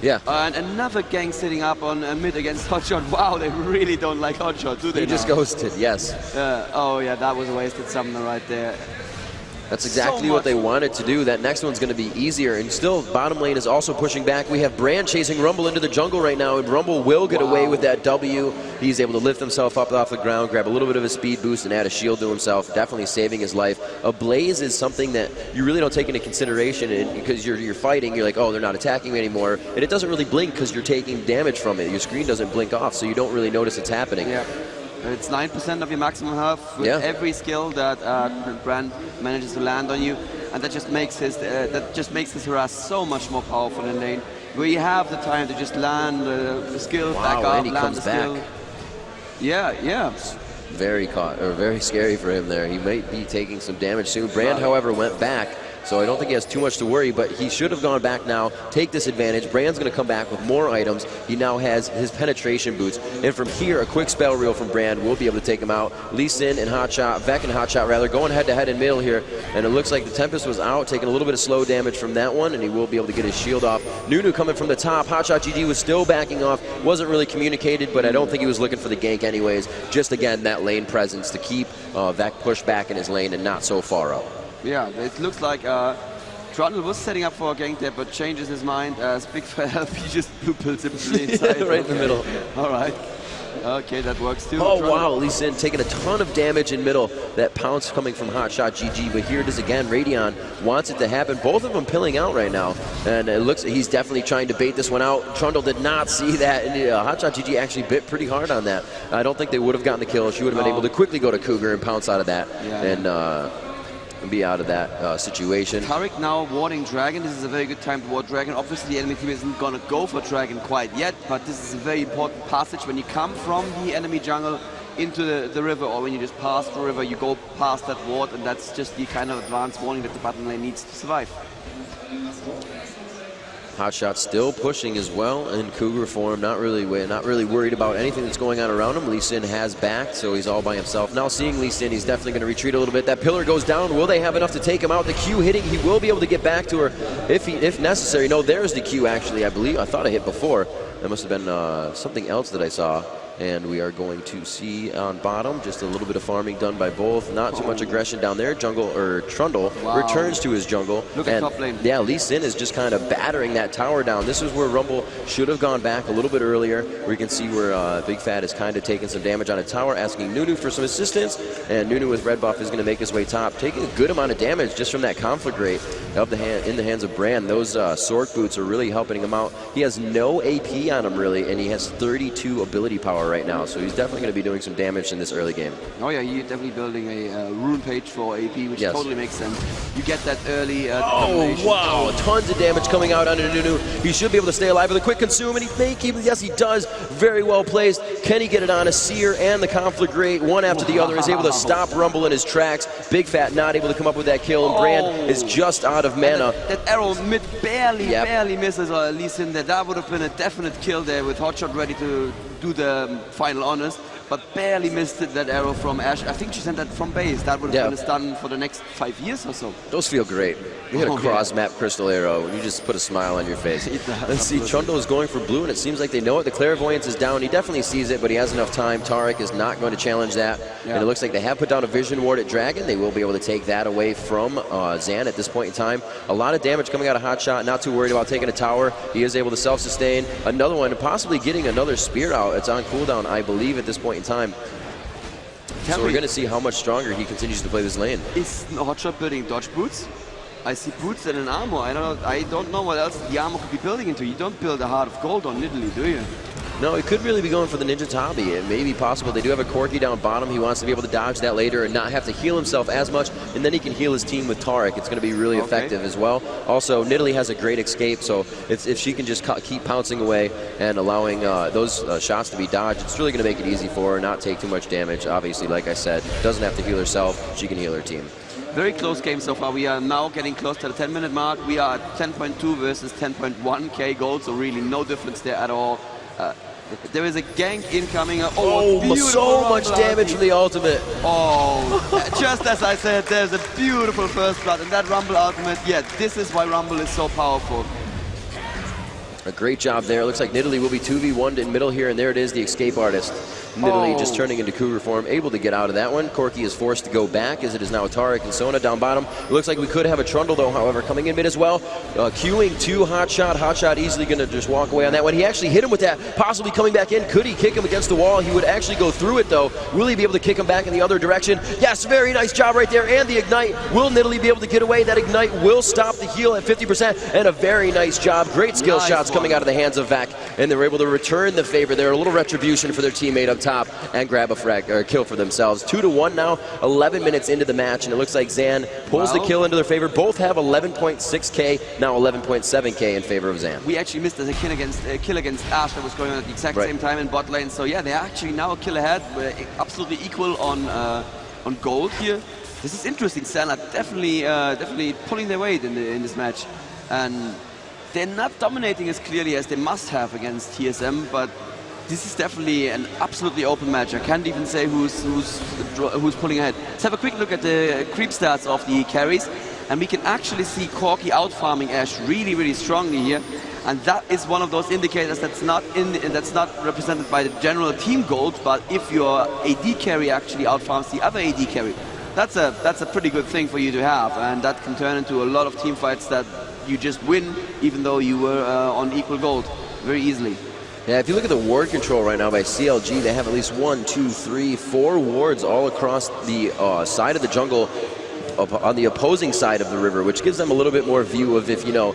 Speaker 7: Yeah.
Speaker 8: And another gang sitting up on mid against Hotshot. Wow, they really don't like Hotshot, do they?
Speaker 7: He just ghosted, yes.
Speaker 8: Oh yeah, that was a wasted summoner right there.
Speaker 7: That's exactly what they wanted to do. That next one's going to be easier. And still, bottom lane is also pushing back. We have Brand chasing Rumble into the jungle right now, and Rumble will get away with that W. He's able to lift himself up off the ground, grab a little bit of a speed boost, and add a shield to himself, definitely saving his life. A Blaze is something that you really don't take into consideration because you're fighting. You're like, oh, they're not attacking me anymore. And it doesn't really blink because you're taking damage from it. Your screen doesn't blink off, so you don't really notice it's happening.
Speaker 8: Yeah. It's 9% of your maximum health with every skill that Brand manages to land on you, and that just makes his harass so much more powerful in lane. Where you have the time to just land the skill back up,
Speaker 7: and he comes back.
Speaker 8: Yeah.
Speaker 7: Very scary for him there. He might be taking some damage soon. Brand, however, went back. So I don't think he has too much to worry, but he should have gone back now, take this advantage. Brand's going to come back with more items. He now has his penetration boots. And from here, a quick spell reel from Brand will be able to take him out. Lee Sin and Hotshot, Vec and Hotshot rather, going head-to-head in middle here. And it looks like the Tempest was out, taking a little bit of slow damage from that one, and he will be able to get his shield off. Nunu coming from the top. Hotshot GG was still backing off. Wasn't really communicated, but I don't think he was looking for the gank anyways. Just, again, that lane presence to keep Vec pushed back in his lane and not so far up.
Speaker 8: Yeah, it looks like Trundle was setting up for a gank there, but changes his mind as Big Fat LP just blue pills him inside.
Speaker 7: Right in the middle.
Speaker 8: All right. Okay, that works too.
Speaker 7: Oh, wow, Lee Sin taking a ton of damage in middle. That pounce coming from Hotshot GG, but here it is again. Radion wants it to happen. Both of them pilling out right now, and it looks he's definitely trying to bait this one out. Trundle did not see that, and Hotshot GG actually bit pretty hard on that. I don't think they would have gotten the kill. She would have been able to quickly go to Cougar and pounce out of that. And be out of that situation.
Speaker 8: Tarek now warding Dragon. This is a very good time to ward Dragon. Obviously, the enemy team isn't going to go for Dragon quite yet, but this is a very important passage. When you come from the enemy jungle into the river, or when you just pass the river, you go past that ward, and that's just the kind of advanced warning that the bottom lane needs to survive.
Speaker 7: Hotshot still pushing as well in Cougar form, not really worried about anything that's going on around him. Lee Sin has backed, so he's all by himself. Now seeing Lee Sin, he's definitely going to retreat a little bit. That pillar goes down. Will they have enough to take him out? The Q hitting, he will be able to get back to her if necessary. No, there's the Q actually, I believe. I thought I hit before. That must have been something else that I saw. And we are going to see on bottom just a little bit of farming done by both. Not too much aggression down there. Trundle returns to his jungle.
Speaker 8: Look at top lane.
Speaker 7: Yeah, Lee Sin is just kind of battering that tower down. This is where Rumble should have gone back a little bit earlier. We can see where Big Fat is kind of taking some damage on a tower, asking Nunu for some assistance. And Nunu with red buff is going to make his way top, taking a good amount of damage just from that conflict rate in the hands of Brand. Those Sork boots are really helping him out. He has no AP on him really, and he has 32 ability power right now, so he's definitely going to be doing some damage in this early game.
Speaker 8: Oh yeah, you're definitely building a rune page for AP, which totally makes sense. You get that early
Speaker 7: oh wow, tons of damage coming out under Nunu. He should be able to stay alive with a quick consume, and he may keep it. Yes, he does. Very well placed. Can he get it on? A Seer and the conflict rate, one after the other, is able to stop Rumble in his tracks. Big Fat not able to come up with that kill, and Brand is just out of mana.
Speaker 8: That arrow mid barely misses Lee Sin there. That would have been a definite kill there with Hotshot ready to do the final honors, but barely missed it, that arrow from Ash. I think she sent that from base. That would have been a stun for the next 5 years or so.
Speaker 7: Those feel great. We hit a cross-map crystal arrow, and you just put a smile on your face. Let's see, Trundle is going for blue, and it seems like they know it. The clairvoyance is down. He definitely sees it, but he has enough time. Tarek is not going to challenge that. And it looks like they have put down a vision ward at Dragon. They will be able to take that away from Zan at this point in time. A lot of damage coming out of Hotshot. Not too worried about taking a tower. He is able to self-sustain. Another one, possibly getting another spear out. It's on cooldown, I believe, at this point in time. So we're going to see how much stronger he continues to play this lane.
Speaker 8: Is Hotshot building dodge boots? I see boots and an armor. I don't know what else the armor could be building into. You don't build a heart of gold on Italy, do you?
Speaker 7: No, he could really be going for the Ninja Tabi. It may be possible. They do have a Corki down bottom. He wants to be able to dodge that later and not have to heal himself as much, and then he can heal his team with Tarek. It's going to be really effective as well. Also, Nidalee has a great escape, so if she can just keep pouncing away and allowing those shots to be dodged, it's really going to make it easy for her, not take too much damage. Obviously, like I said, doesn't have to heal herself. She can heal her team.
Speaker 8: Very close game so far. We are now getting close to the 10-minute mark. We are at 10.2 versus 10.1k gold, so really no difference there at all. There is a gank incoming.
Speaker 7: Oh, so much damage from the ultimate.
Speaker 8: Oh, just as I said, there's a beautiful first blood, and that Rumble ultimate, yeah, this is why Rumble is so powerful.
Speaker 7: A great job there. It looks like Nidalee will be 2v1'd in middle here, and there it is, the escape artist. Nidalee just turning into Cougar form, able to get out of that one. Corki is forced to go back, as it is now Tarek and Sona down bottom. It looks like we could have a Trundle, though, however, coming in mid as well. Queuing to Hotshot. Hotshot easily going to just walk away on that one. He actually hit him with that, possibly coming back in. Could he kick him against the wall? He would actually go through it, though. Will he be able to kick him back in the other direction? Yes, very nice job right there. And the Ignite. Will Nidalee be able to get away? That Ignite will stop the heal at 50%. And a very nice job. Great skill shots coming out of the hands of Vac. And they were able to return the favor there. A little retribution for their teammate up top and grab a frag or a kill for themselves. 2-1 now, 11 minutes into the match, and it looks like Zan pulls the kill into their favor. Both have 11.6k, now 11.7k in favor of Zan.
Speaker 8: We actually missed a kill against Ash that was going on at the exact same time in bot lane. So yeah, they're actually now a kill ahead. We're absolutely equal on gold here. This is interesting. Zan are definitely pulling their weight in this match, and they're not dominating as clearly as they must have against TSM, but this is definitely an absolutely open match. I can't even say who's pulling ahead. Let's have a quick look at the creep stats of the carries, and we can actually see Corki out-farming Ash really, really strongly here. And that is one of those indicators that's not represented by the general team gold, but if your AD carry actually out-farms the other AD carry, that's a pretty good thing for you to have, and that can turn into a lot of team fights that you just win, even though you were on equal gold very easily.
Speaker 7: Yeah, if you look at the ward control right now by CLG, they have at least 1, 2, 3, 4 wards all across the side of the jungle on the opposing side of the river, which gives them a little bit more view of if, you know,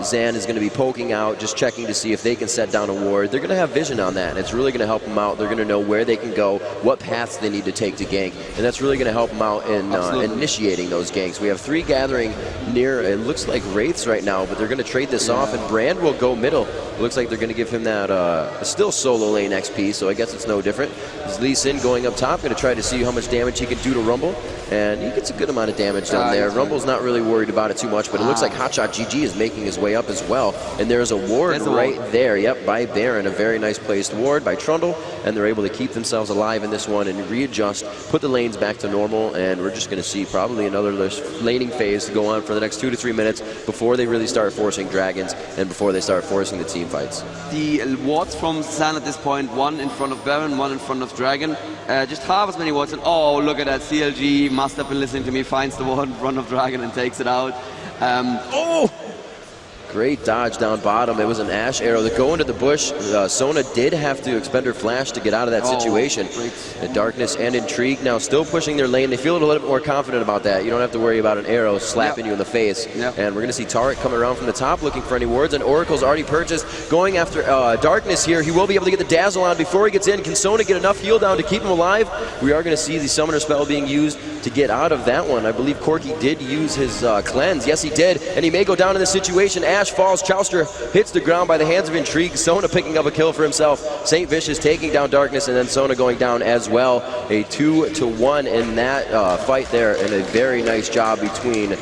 Speaker 7: Zan is going to be poking out, just checking to see if they can set down a ward. They're going to have vision on that, and it's really going to help them out. They're going to know where they can go, what paths they need to take to gank, and that's really going to help them out in initiating those ganks. We have 3 gathering near, it looks like Wraiths right now, but they're going to trade this off, and Brand will go middle. It looks like they're going to give him that still solo lane XP, so I guess it's no different. Lee Sin going up top, going to try to see how much damage he can do to Rumble, and he gets a good amount of damage done there. Rumble's not really worried about it too much, but it looks like Hotshot GG is making his way up as well, and there's a ward right there, yep, by Baron, a very nice placed ward by Trundle, and they're able to keep themselves alive in this one and readjust, put the lanes back to normal, and we're just going to see probably another laning phase to go on for the next 2 to 3 minutes before they really start forcing dragons and before they start forcing the team fights.
Speaker 8: The wards from Zan at this point, 1 in front of Baron, 1 in front of Dragon, just half as many wards, and oh, look at that, CLG must have been listening to me, finds the ward in front of Dragon and takes it out.
Speaker 7: Great dodge down bottom. It was an Ash arrow to go into the bush. Sona did have to expend her flash to get out of that situation. The Darkness and Intrigue now still pushing their lane. They feel a little bit more confident about that. You don't have to worry about an arrow slapping you in the face. And we're going to see Tarek coming around from the top looking for any wards, and Oracle's already purchased. Going after Darkness here. He will be able to get the Dazzle on before he gets in. Can Sona get enough heal down to keep him alive? We are going to see the Summoner spell being used to get out of that one. I believe Corki did use his cleanse. Yes, he did. And he may go down in this situation. Ash falls. Chowster hits the ground by the hands of Intrigue. Sona picking up a kill for himself. St. Vicious taking down Darkness, and then Sona going down as well. A 2-1 in that fight there, and a very nice job between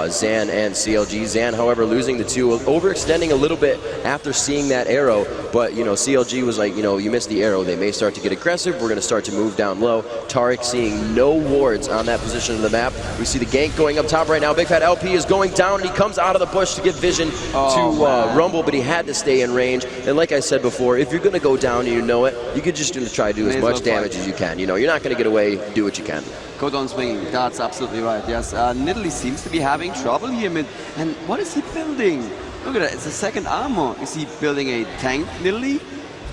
Speaker 7: Zan and CLG. Zan, however, losing the 2, overextending a little bit after seeing that arrow, but, you know, CLG was like, you know, you missed the arrow. They may start to get aggressive. We're going to start to move down low. Tarek seeing no wards on that position of the map. We see the gank going up top right now. Big Fat LP is going down, and he comes out of the bush to give vision to Rumble, but he had to stay in range. And like I said before, if you're going to go down and you know it, you could just try to do as much damage as you can. You know, you're not going to get away. Do what you can.
Speaker 8: Go down swinging. That's absolutely right. Yes, Nidalee seems to be having trouble here. And what is he building? Look at that. It's a second armor. Is he building a tank, Nidalee?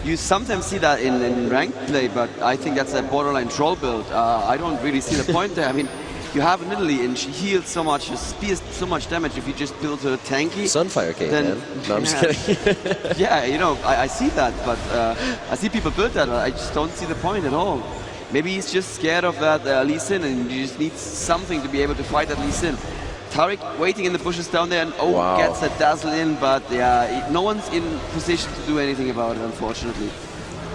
Speaker 8: You sometimes see that in ranked play, but I think that's a borderline troll build. I don't really see the point there. I mean, you have Nidalee and she heals so much, she spears so much damage if you just build her tanky.
Speaker 7: Sunfire Cave, man. No, I'm just kidding.
Speaker 8: Yeah, you know, I see that, but I see people build that, but I just don't see the point at all. Maybe he's just scared of that Lee Sin, and you just need something to be able to fight that Lee Sin. Tarek waiting in the bushes down there, and gets that dazzle in, but yeah, no one's in position to do anything about it, unfortunately.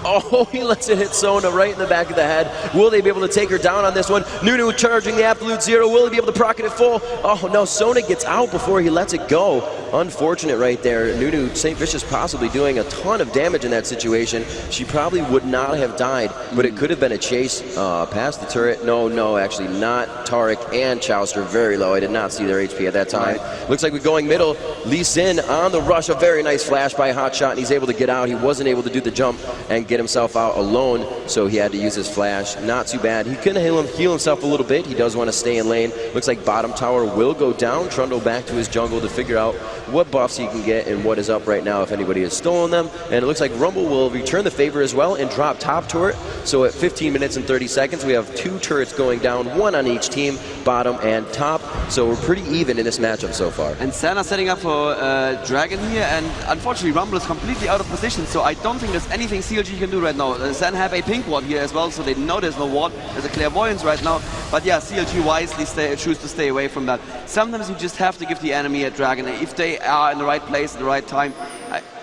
Speaker 7: Oh, he lets it hit Sona right in the back of the head. Will they be able to take her down on this one? Nunu charging the absolute zero. Will he be able to proc it full? Oh, no, Sona gets out before he lets it go. Unfortunate right there. Nunu, St. Vicious possibly doing a ton of damage in that situation. She probably would not have died, but it could have been a chase past the turret. No, actually not. Tarek and Chowster very low. I did not see their HP at that time. Looks like we're going middle. Lee Sin on the rush. A very nice flash by Hotshot, and he's able to get out. He wasn't able to do the jump and get himself out alone, so he had to use his flash. Not too bad. He couldn't heal himself a little bit. He does want to stay in lane. Looks like bottom tower will go down. Trundle back to his jungle to figure out what buffs he can get and what is up right now if anybody has stolen them. And it looks like Rumble will return the favor as well and drop top turret. So at 15 minutes and 30 seconds, we have 2 turrets going down, 1 on each team, bottom and top. So we're pretty even in this matchup so far.
Speaker 8: And Sana setting up for Dragon here, and unfortunately Rumble is completely out of position, so I don't think there's anything CLG can do right now. Sana have a pink ward here as well, so they know there's no ward. There's a clairvoyance right now, but yeah, CLG wisely choose to stay away from that. Sometimes you just have to give the enemy a Dragon if they are in the right place at the right time.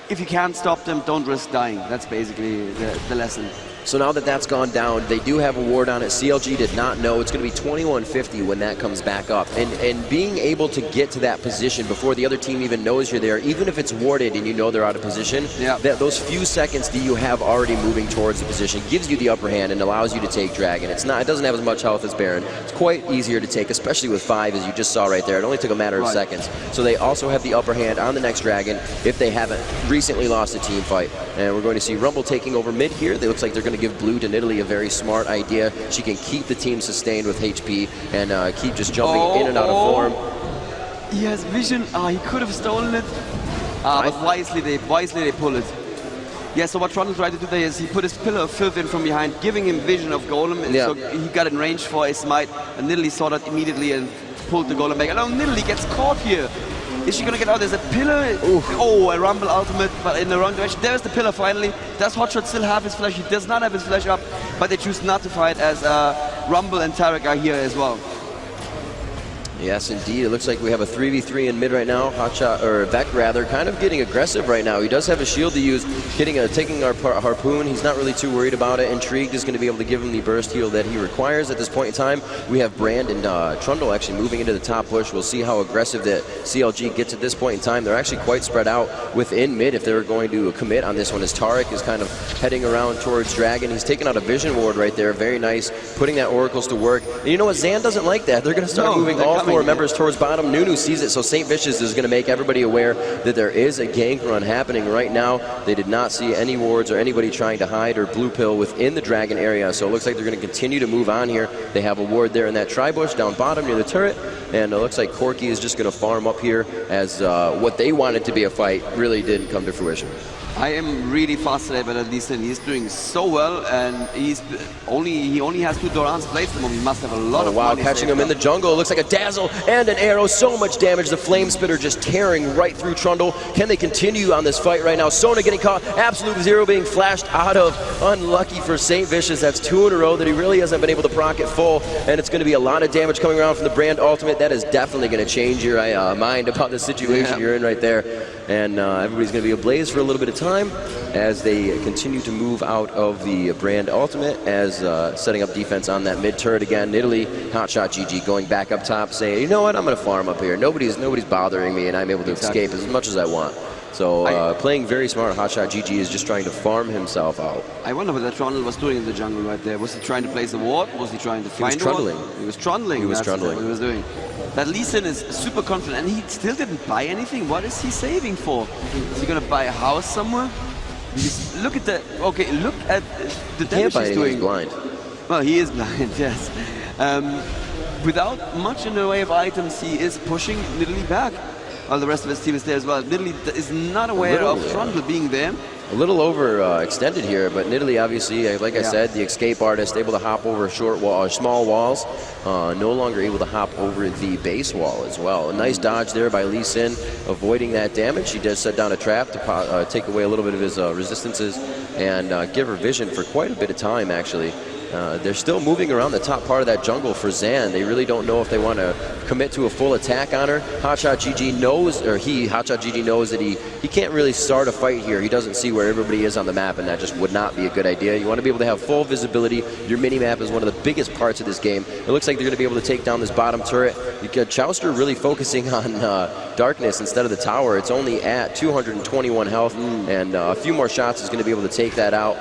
Speaker 8: If you can't stop them, don't risk dying. That's basically the lesson.
Speaker 7: So now that that's gone down, they do have a ward on it. CLG did not know. It's going to be 2150 when that comes back up. And being able to get to that position before the other team even knows you're there, even if it's warded and you know they're out of position, those few seconds that you have already moving towards the position gives you the upper hand and allows you to take Dragon. It doesn't have as much health as Baron. It's quite easier to take, especially with 5, as you just saw right there. It only took a matter of seconds. So they also have the upper hand on the next Dragon if they haven't recently lost a team fight. And we're going to see Rumble taking over mid here. It looks like they're going to give blue to Nidalee a very smart idea. She can keep the team sustained with HP and keep just jumping in and out of form.
Speaker 8: He has vision. He could have stolen it. But wisely they pull it. Yeah, so what Trundle tried to do there is he put his Pillar of Filth in from behind, giving him vision of Golem, and so he got in range for a smite, and Nidalee saw that immediately and pulled the Golem back. And now Nidalee gets caught here. Is she going to get out? There's a Pillar. Oh, a Rumble ultimate, but in the wrong direction. There's the Pillar finally. Does Hotshot still have his flash? He does not have his flash up, but they choose not to fight as Rumble and Tarek are here as well.
Speaker 7: Yes, indeed. It looks like we have a 3v3 in mid right now. Hotshot, or Vec rather, kind of getting aggressive right now. He does have a shield to use, taking our Harpoon. He's not really too worried about it. Intrigued is going to be able to give him the burst heal that he requires at this point in time. We have Brand and Trundle actually moving into the top push. We'll see how aggressive that CLG gets at this point in time. They're actually quite spread out within mid if they're going to commit on this one, as Tarek is kind of heading around towards Dragon. He's taking out a Vision Ward right there. Very nice. Putting that Oracles to work. And you know what? Zan doesn't like that. They're going to start moving all 4 members towards bottom. Nunu sees it, so St. Vicious is going to make everybody aware that there is a gank run happening right now. They did not see any wards or anybody trying to hide or blue pill within the Dragon area, so it looks like they're going to continue to move on here. They have a ward there in that tri-bush down bottom near the turret, and it looks like Corky is just going to farm up here as what they wanted to be a fight really didn't come to fruition.
Speaker 8: I am really fascinated by that Lee Sin. He's doing so well, and he only has 2 Dorans placed him. He must have a lot of money.
Speaker 7: Catching him in the jungle. Looks like a dazzle and an arrow. So much damage. The Flame Spitter just tearing right through Trundle. Can they continue on this fight right now? Sona getting caught. Absolute Zero being flashed out of. Unlucky for St. Vicious. That's 2 in a row that he really hasn't been able to proc it full, and it's going to be a lot of damage coming around from the Brand ultimate. That is definitely going to change your mind about the situation you're in right there. And everybody's going to be ablaze for a little bit of time as they continue to move out of the Brand ultimate, as setting up defense on that mid turret again. Nidalee, Hotshot GG going back up top, saying, you know what, I'm going to farm up here. Nobody's bothering me, and I'm able to escape as much as I want. So playing very smart. Hotshot GG is just trying to farm himself out.
Speaker 8: I wonder what that Trundle was doing in the jungle right there. Was he trying to place a ward? Was he trying to find a ward? He was trundling. That's what he was doing. That Lee Sin is super confident, and he still didn't buy anything. What is he saving for? Is he going to buy a house somewhere? Because look at the look at the damage he's doing.
Speaker 7: He's blind.
Speaker 8: Well, he is blind, yes. Without much in the way of items, he is pushing Nidalee back. While the rest of his team is there as well. Nidalee is not aware of Trundle being there.
Speaker 7: a little over extended here, but Nidalee obviously, like I said, the escape artist, able to hop over short wall, small walls, no longer able to hop over the base wall as well. A nice dodge there by Lee Sin, avoiding that damage. She does set down a trap to take away a little bit of his resistances and give her vision for quite a bit of time, actually. They're still moving around the top part of that jungle for Zan. They really don't know if they want to commit to a full attack on her. Hotshot GG knows, or Hotshot GG knows that he can't really start a fight here. He doesn't see where everybody is on the map, and that just would not be a good idea. You want to be able to have full visibility. Your mini-map is one of the biggest parts of this game. It looks like they're going to be able to take down this bottom turret. You got Chowster really focusing on darkness instead of the tower. It's only at 221 health, and a few more shots is going to be able to take that out.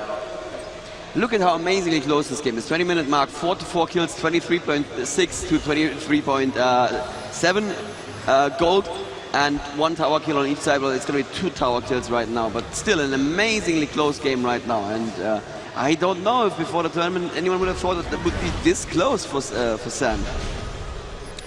Speaker 8: Look at how amazingly close this game is. 20-minute mark, 4 kills, 23.6 to 23.7 gold, and 1 tower kill on each side. Well, it's going to be 2 tower kills right now, but still an amazingly close game right now. And I don't know if before the tournament anyone would have thought that it would be this close for Sam.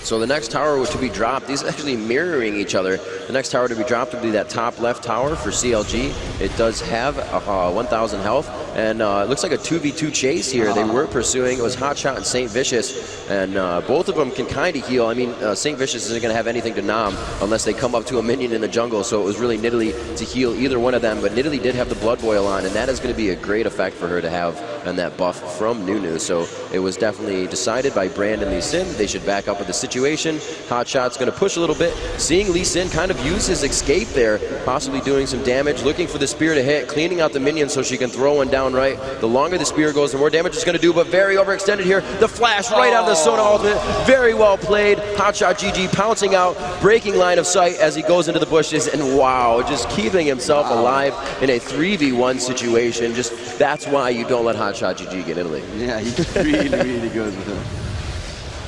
Speaker 7: So the next tower to be dropped, these are actually mirroring each other. The next tower to be dropped would be that top left tower for CLG. It does have 1,000 health, and it looks like a 2v2 chase here. They were pursuing, it was Hotshot and St. Vicious, and both of them can kind of heal. I mean, St. Vicious isn't going to have anything to nom unless they come up to a minion in the jungle, so it was really Nidalee to heal either one of them, but Nidalee did have the Blood Boil on, and that is going to be a great effect for her to have on that buff from Nunu. So it was definitely decided by Brand and Lee Sin they should back up with the situation. Hotshot's going to push a little bit, seeing Lee Sin kind of use his escape there, possibly doing some damage, looking for the spear to hit, cleaning out the minions so she can throw one down right. The longer the spear goes, the more damage it's going to do, but very overextended here. The flash right out of the Sona ultimate, very well played. Hotshot GG pouncing out, breaking line of sight as he goes into the bushes, and wow, just keeping himself alive in a 3v1 situation. Just that's why you don't let Hotshot GG get Italy.
Speaker 8: Yeah, he's really, really good with him.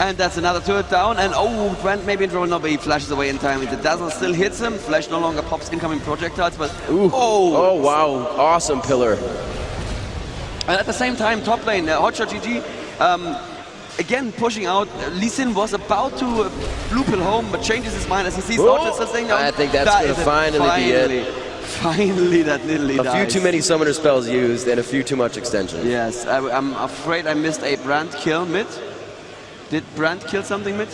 Speaker 8: And that's another turret down, and oh, Brand maybe in trouble, no, but he flashes away in time. The dazzle still hits him. Flash no longer pops incoming projectiles, but
Speaker 7: oh wow, awesome pillar.
Speaker 8: And at the same time, top lane, Hotshot GG, again pushing out. Lee Sin was about to blue pill home, but changes his mind as he sees Hotshot still staying down.
Speaker 7: I think that's going to finally be it.
Speaker 8: Finally, that Nidalee dies.
Speaker 7: A few too many summoner spells used, and a few too much extension.
Speaker 8: Yes, I'm afraid I missed a Brand kill mid. Did Brand kill something mid?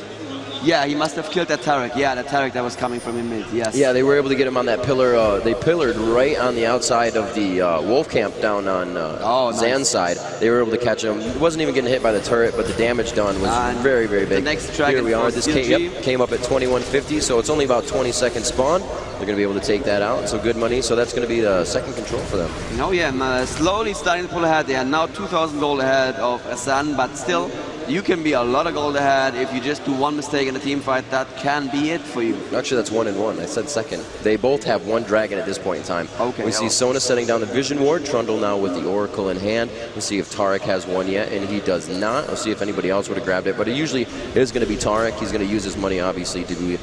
Speaker 8: Yeah, he must have killed that Tarek. Yeah, that Tarek that was coming from him mid, yes.
Speaker 7: Yeah, they were able to get him on that pillar. They pillared right on the outside of the wolf camp down on Zan's side. They were able to catch him. He wasn't even getting hit by the turret, but the damage done was very, very big.
Speaker 8: The next dragon
Speaker 7: Here we are. This came up at 2150, so it's only about 20 seconds spawn. They're going to be able to take that out, so good money. So that's going to be the second control for them.
Speaker 8: Oh yeah, slowly starting to pull ahead. They are now 2,000 gold ahead of Asan, but still, you can be a lot of gold ahead if you just do one mistake in a team fight. That can be it for you.
Speaker 7: Actually, that's 1 and 1. I said second. They both have 1 dragon at this point in time.
Speaker 8: Okay.
Speaker 7: We see Sona setting down the Vision Ward. Trundle now with the Oracle in hand. We'll see if Tarek has one yet, and he does not. We'll see if anybody else would have grabbed it, but it usually is going to be Tarek. He's going to use his money, obviously, to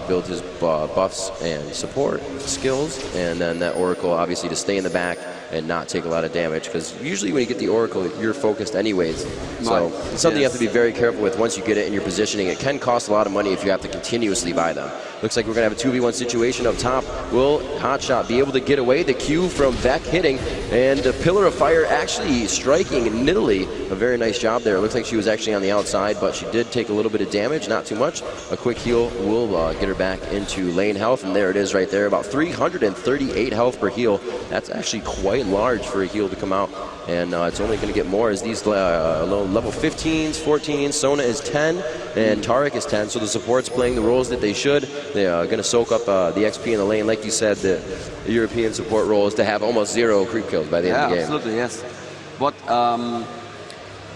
Speaker 7: build his buffs and support skills, and then that Oracle, obviously, to stay in the back and not take a lot of damage, because usually when you get the Oracle, you're focused anyways. So it's something you have to be very careful with once you get it in your positioning. It can cost a lot of money if you have to continuously buy them. Looks like we're going to have a 2v1 situation up top. Will Hotshot be able to get away? The Q from Vec hitting, and the Pillar of Fire actually striking Nidalee. A very nice job there. It looks like she was actually on the outside, but she did take a little bit of damage, not too much. A quick heal will get her back into lane health, and there it is right there. About 338 health per heal. That's actually quite large for a heal to come out, and it's only going to get more as these level 15s, 14s. Sona is 10, and Tarek is 10, so the support's playing the roles that they should. They're going to soak up the XP in the lane. Like you said, the European support role is to have almost 0 creep kills by the end of the game.
Speaker 8: Absolutely, yes.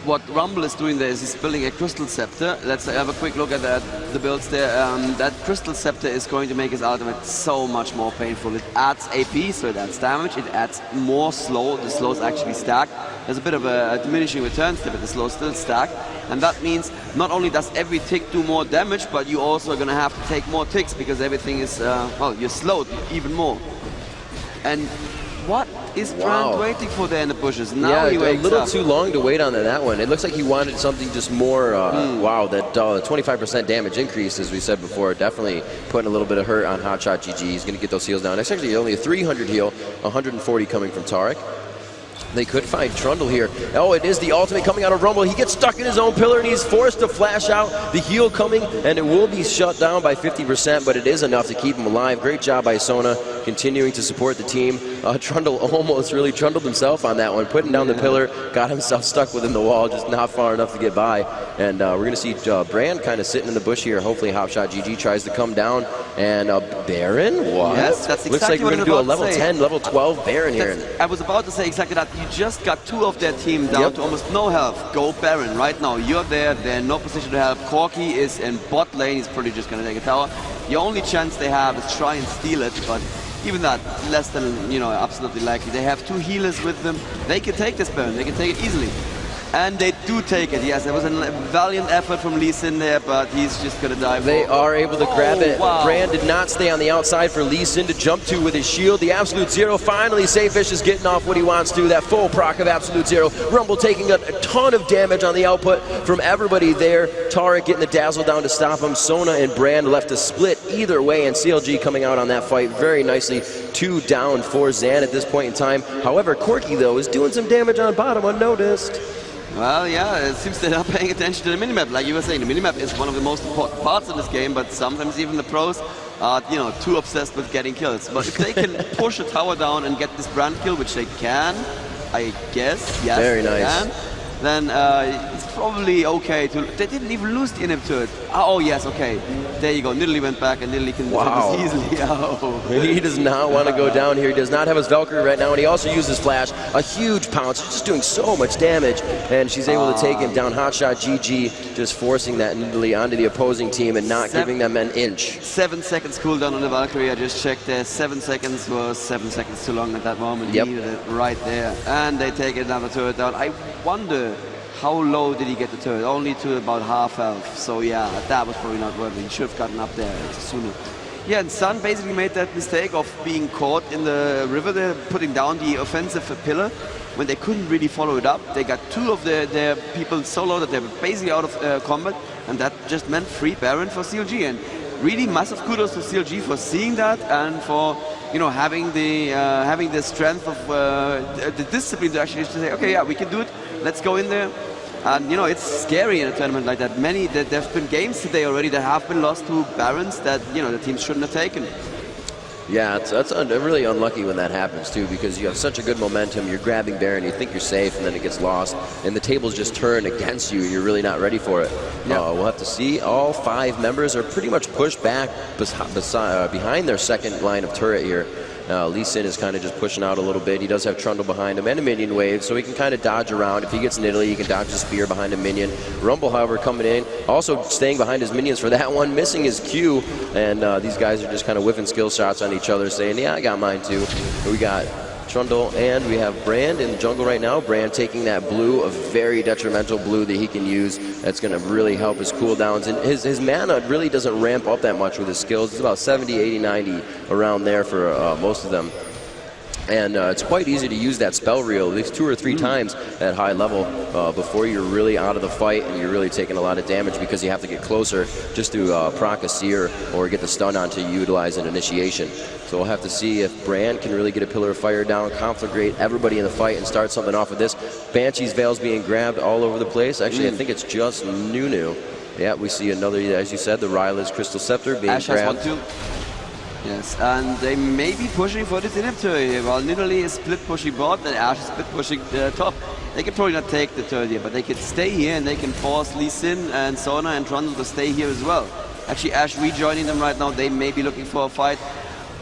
Speaker 8: What Rumble is doing there is he's building a Crystal Scepter. Let's have a quick look at the builds there. That Crystal Scepter is going to make his ultimate so much more painful. It adds AP, so it adds damage. It adds more slow. The slow is actually stacked. There's a bit of a diminishing return step, but the slow is still stacked. And that means not only does every tick do more damage, but you also are going to have to take more ticks because everything is, well, you're slowed even more. And what is Brand waiting for there in the bushes? Now
Speaker 7: yeah,
Speaker 8: he
Speaker 7: a
Speaker 8: wakes
Speaker 7: little
Speaker 8: up.
Speaker 7: too long to wait on that one. It looks like he wanted something just more, wow, that 25% damage increase, as we said before, definitely putting a little bit of hurt on Hotshot GG. He's going to get those heals down. It's actually only a 300 heal, 140 coming from Tarek. They could find Trundle here. Oh, it is the ultimate coming out of Rumble. He gets stuck in his own pillar, and he's forced to flash out. The heal coming, and it will be shut down by 50%, but it is enough to keep him alive. Great job by Sona, continuing to support the team. Trundle almost really trundled himself on that one, putting down the pillar, got himself stuck within the wall, just not far enough to get by. And we're going to see Brand kind of sitting in the bush here. Hopefully Hotshot GG tries to come down. And Baron? What?
Speaker 8: Yes, that's exactly
Speaker 7: Looks like we're going to do a level
Speaker 8: 10,
Speaker 7: 10, level 12 Baron here.
Speaker 8: I was about to say exactly that. You just got 2 of their team down to almost no health. Go Baron right now. You're there. They're in no position to help. Corky is in bot lane. He's probably just going to take a tower. The only chance they have is try and steal it, but even that, less than, you know, absolutely likely. They have 2 healers with them. They can take this Baron. They can take it easily. And they do take it, yes. There was a valiant effort from Lee Sin there, but he's just going to die.
Speaker 7: They are able to grab it.
Speaker 8: Wow.
Speaker 7: Brand did not stay on the outside for Lee Sin to jump to with his shield. The Absolute Zero, finally, Safish is getting off what he wants to. That full proc of Absolute Zero. Rumble taking a ton of damage on the output from everybody there. Tarek getting the dazzle down to stop him. Sona and Brand left to split either way, and CLG coming out on that fight very nicely. 2 down for Zan at this point in time. However, Corky, though, is doing some damage on bottom unnoticed.
Speaker 8: Well, yeah, it seems they're not paying attention to the minimap. Like you were saying, the minimap is one of the most important parts of this game, but sometimes even the pros are, you know, too obsessed with getting kills. But if they can push a tower down and get this Brand kill, which they can, I guess, yes,
Speaker 7: very
Speaker 8: they
Speaker 7: nice.
Speaker 8: can, then it's probably okay to... They didn't even lose the inhib to it. Oh, yes, okay. There you go. Nidalee went back, and Nidalee can defend this easily. Oh.
Speaker 7: He does not want to go down here. He does not have his Valkyrie right now, and he also uses Flash. A huge pounce, just doing so much damage, and she's able to take him down. Hotshot GG, just forcing that Nidalee onto the opposing team and not giving them an inch.
Speaker 8: 7 seconds cooldown on the Valkyrie. I just checked there. 7 seconds was 7 seconds too long at that moment. He needed it right there. And they take another turret down. I wonder how low did he get the turret? Only to about half health. So yeah, that was probably not worth it. He should have gotten up there sooner. Yeah, and Sun basically made that mistake of being caught in the river there, putting down the offensive pillar when they couldn't really follow it up. They got 2 of their people so low that they were basically out of combat, and that just meant free Baron for CLG. And really massive kudos to CLG for seeing that and for, you know, having the strength of the discipline to actually say, okay, yeah, we can do it. Let's go in there. And, you know, it's scary in a tournament like that. There have been games today already that have been lost to Barons that, you know, the teams shouldn't have taken.
Speaker 7: Yeah, that's really unlucky when that happens, too, because you have such a good momentum. You're grabbing Baron, you think you're safe, and then it gets lost. And the tables just turn against you. You're really not ready for it. Yeah. We'll have to see. All 5 members are pretty much pushed back behind their second line of turret here. Lee Sin is kind of just pushing out a little bit. He does have Trundle behind him and a minion wave, so he can kind of dodge around. If he gets Nidalee, he can dodge the spear behind a minion. Rumble, however, coming in, also staying behind his minions for that one, missing his Q, and these guys are just kind of whiffing skill shots on each other, saying, yeah, I got mine too. We got Trundle, and we have Brand in the jungle right now. Brand taking that blue, a very detrimental blue that he can use. That's going to really help his cooldowns. And his mana really doesn't ramp up that much with his skills. It's about 70, 80, 90 around there for most of them. And it's quite easy to use that spell reel at least 2 or 3 times at high level before you're really out of the fight and you're really taking a lot of damage because you have to get closer just to proc a seer or get the stun on to utilize an initiation. So we'll have to see if Brand can really get a Pillar of Fire down, conflagrate everybody in the fight and start something off of this. Banshee's Veil's being grabbed all over the place. Actually, I think it's just Nunu. Yeah, we see another, as you said, the Ryla's Crystal Scepter being
Speaker 8: Ash
Speaker 7: grabbed.
Speaker 8: Has 1, 2. Yes, and they may be pushing for this inhibitor here. While Nidalee is split pushing bot and Ash is split pushing top. They can probably not take the turret here, but they can stay here and they can force Lee Sin and Sona and Trundle to stay here as well. Actually, Ash rejoining them right now. They may be looking for a fight.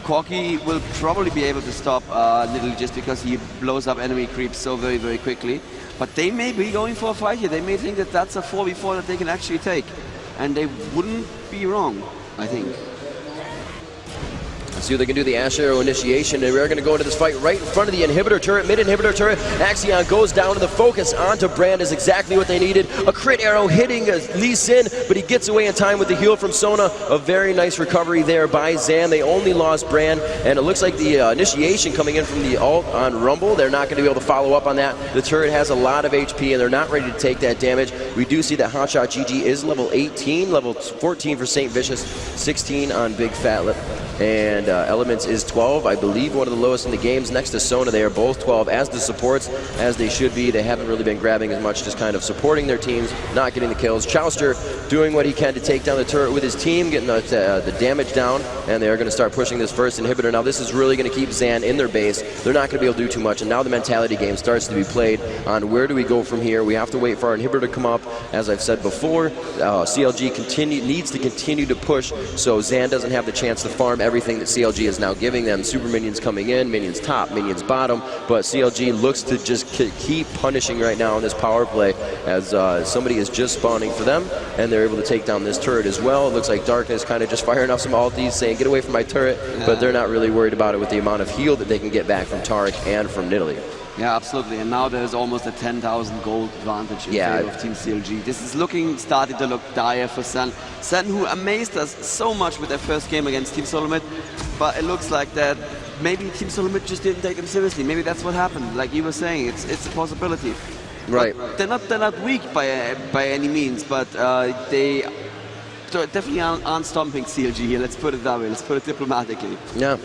Speaker 8: Corky will probably be able to stop Nidalee just because he blows up enemy creeps so very, very quickly. But they may be going for a fight here. They may think that that's a 4v4 that they can actually take. And they wouldn't be wrong, I think.
Speaker 7: See what they can do, the Ash Arrow initiation, and we're going to go into this fight right in front of the inhibitor turret, mid-inhibitor turret. Axion goes down, and the focus onto Brand is exactly what they needed. A crit arrow hitting Lee Sin, but he gets away in time with the heal from Sona. A very nice recovery there by Zan. They only lost Brand, and it looks like the initiation coming in from the ult on Rumble. They're not going to be able to follow up on that. The turret has a lot of HP, and they're not ready to take that damage. We do see that Hotshot GG is level 18, level 14 for St. Vicious, 16 on Big Fat Lip, and Elements is 12, I believe one of the lowest in the games. Next to Sona, they are both 12, as the supports, as they should be. They haven't really been grabbing as much, just kind of supporting their teams, not getting the kills. Chowster doing what he can to take down the turret with his team, getting the damage down, and they are going to start pushing this first inhibitor. Now this is really going to keep Zan in their base. They're not going to be able to do too much, and now the mentality game starts to be played on where do we go from here. We have to wait for our inhibitor to come up. As I've said before, CLG needs to continue to push so Zan doesn't have the chance to farm everything that CLG is now giving them. Super minions coming in, minions top, minions bottom, but CLG looks to just keep punishing right now on this power play as somebody is just spawning for them, and they're able to take down this turret as well. It looks like Darkness kind of just firing off some ultis saying get away from my turret, but they're not really worried about it with the amount of heal that they can get back from Tarek and from Nidalee.
Speaker 8: Yeah, absolutely. And now there's almost a 10,000 gold advantage in favor of Team CLG. This is starting to look dire for Sen. Sen, who amazed us so much with their first game against Team Solomid, but it looks like that maybe Team Solomid just didn't take them seriously. Maybe that's what happened. Like you were saying, it's a possibility.
Speaker 7: Right.
Speaker 8: But they're not weak by any means, but they definitely aren't stomping CLG here. Let's put it that way. Let's put it diplomatically.
Speaker 7: Yeah.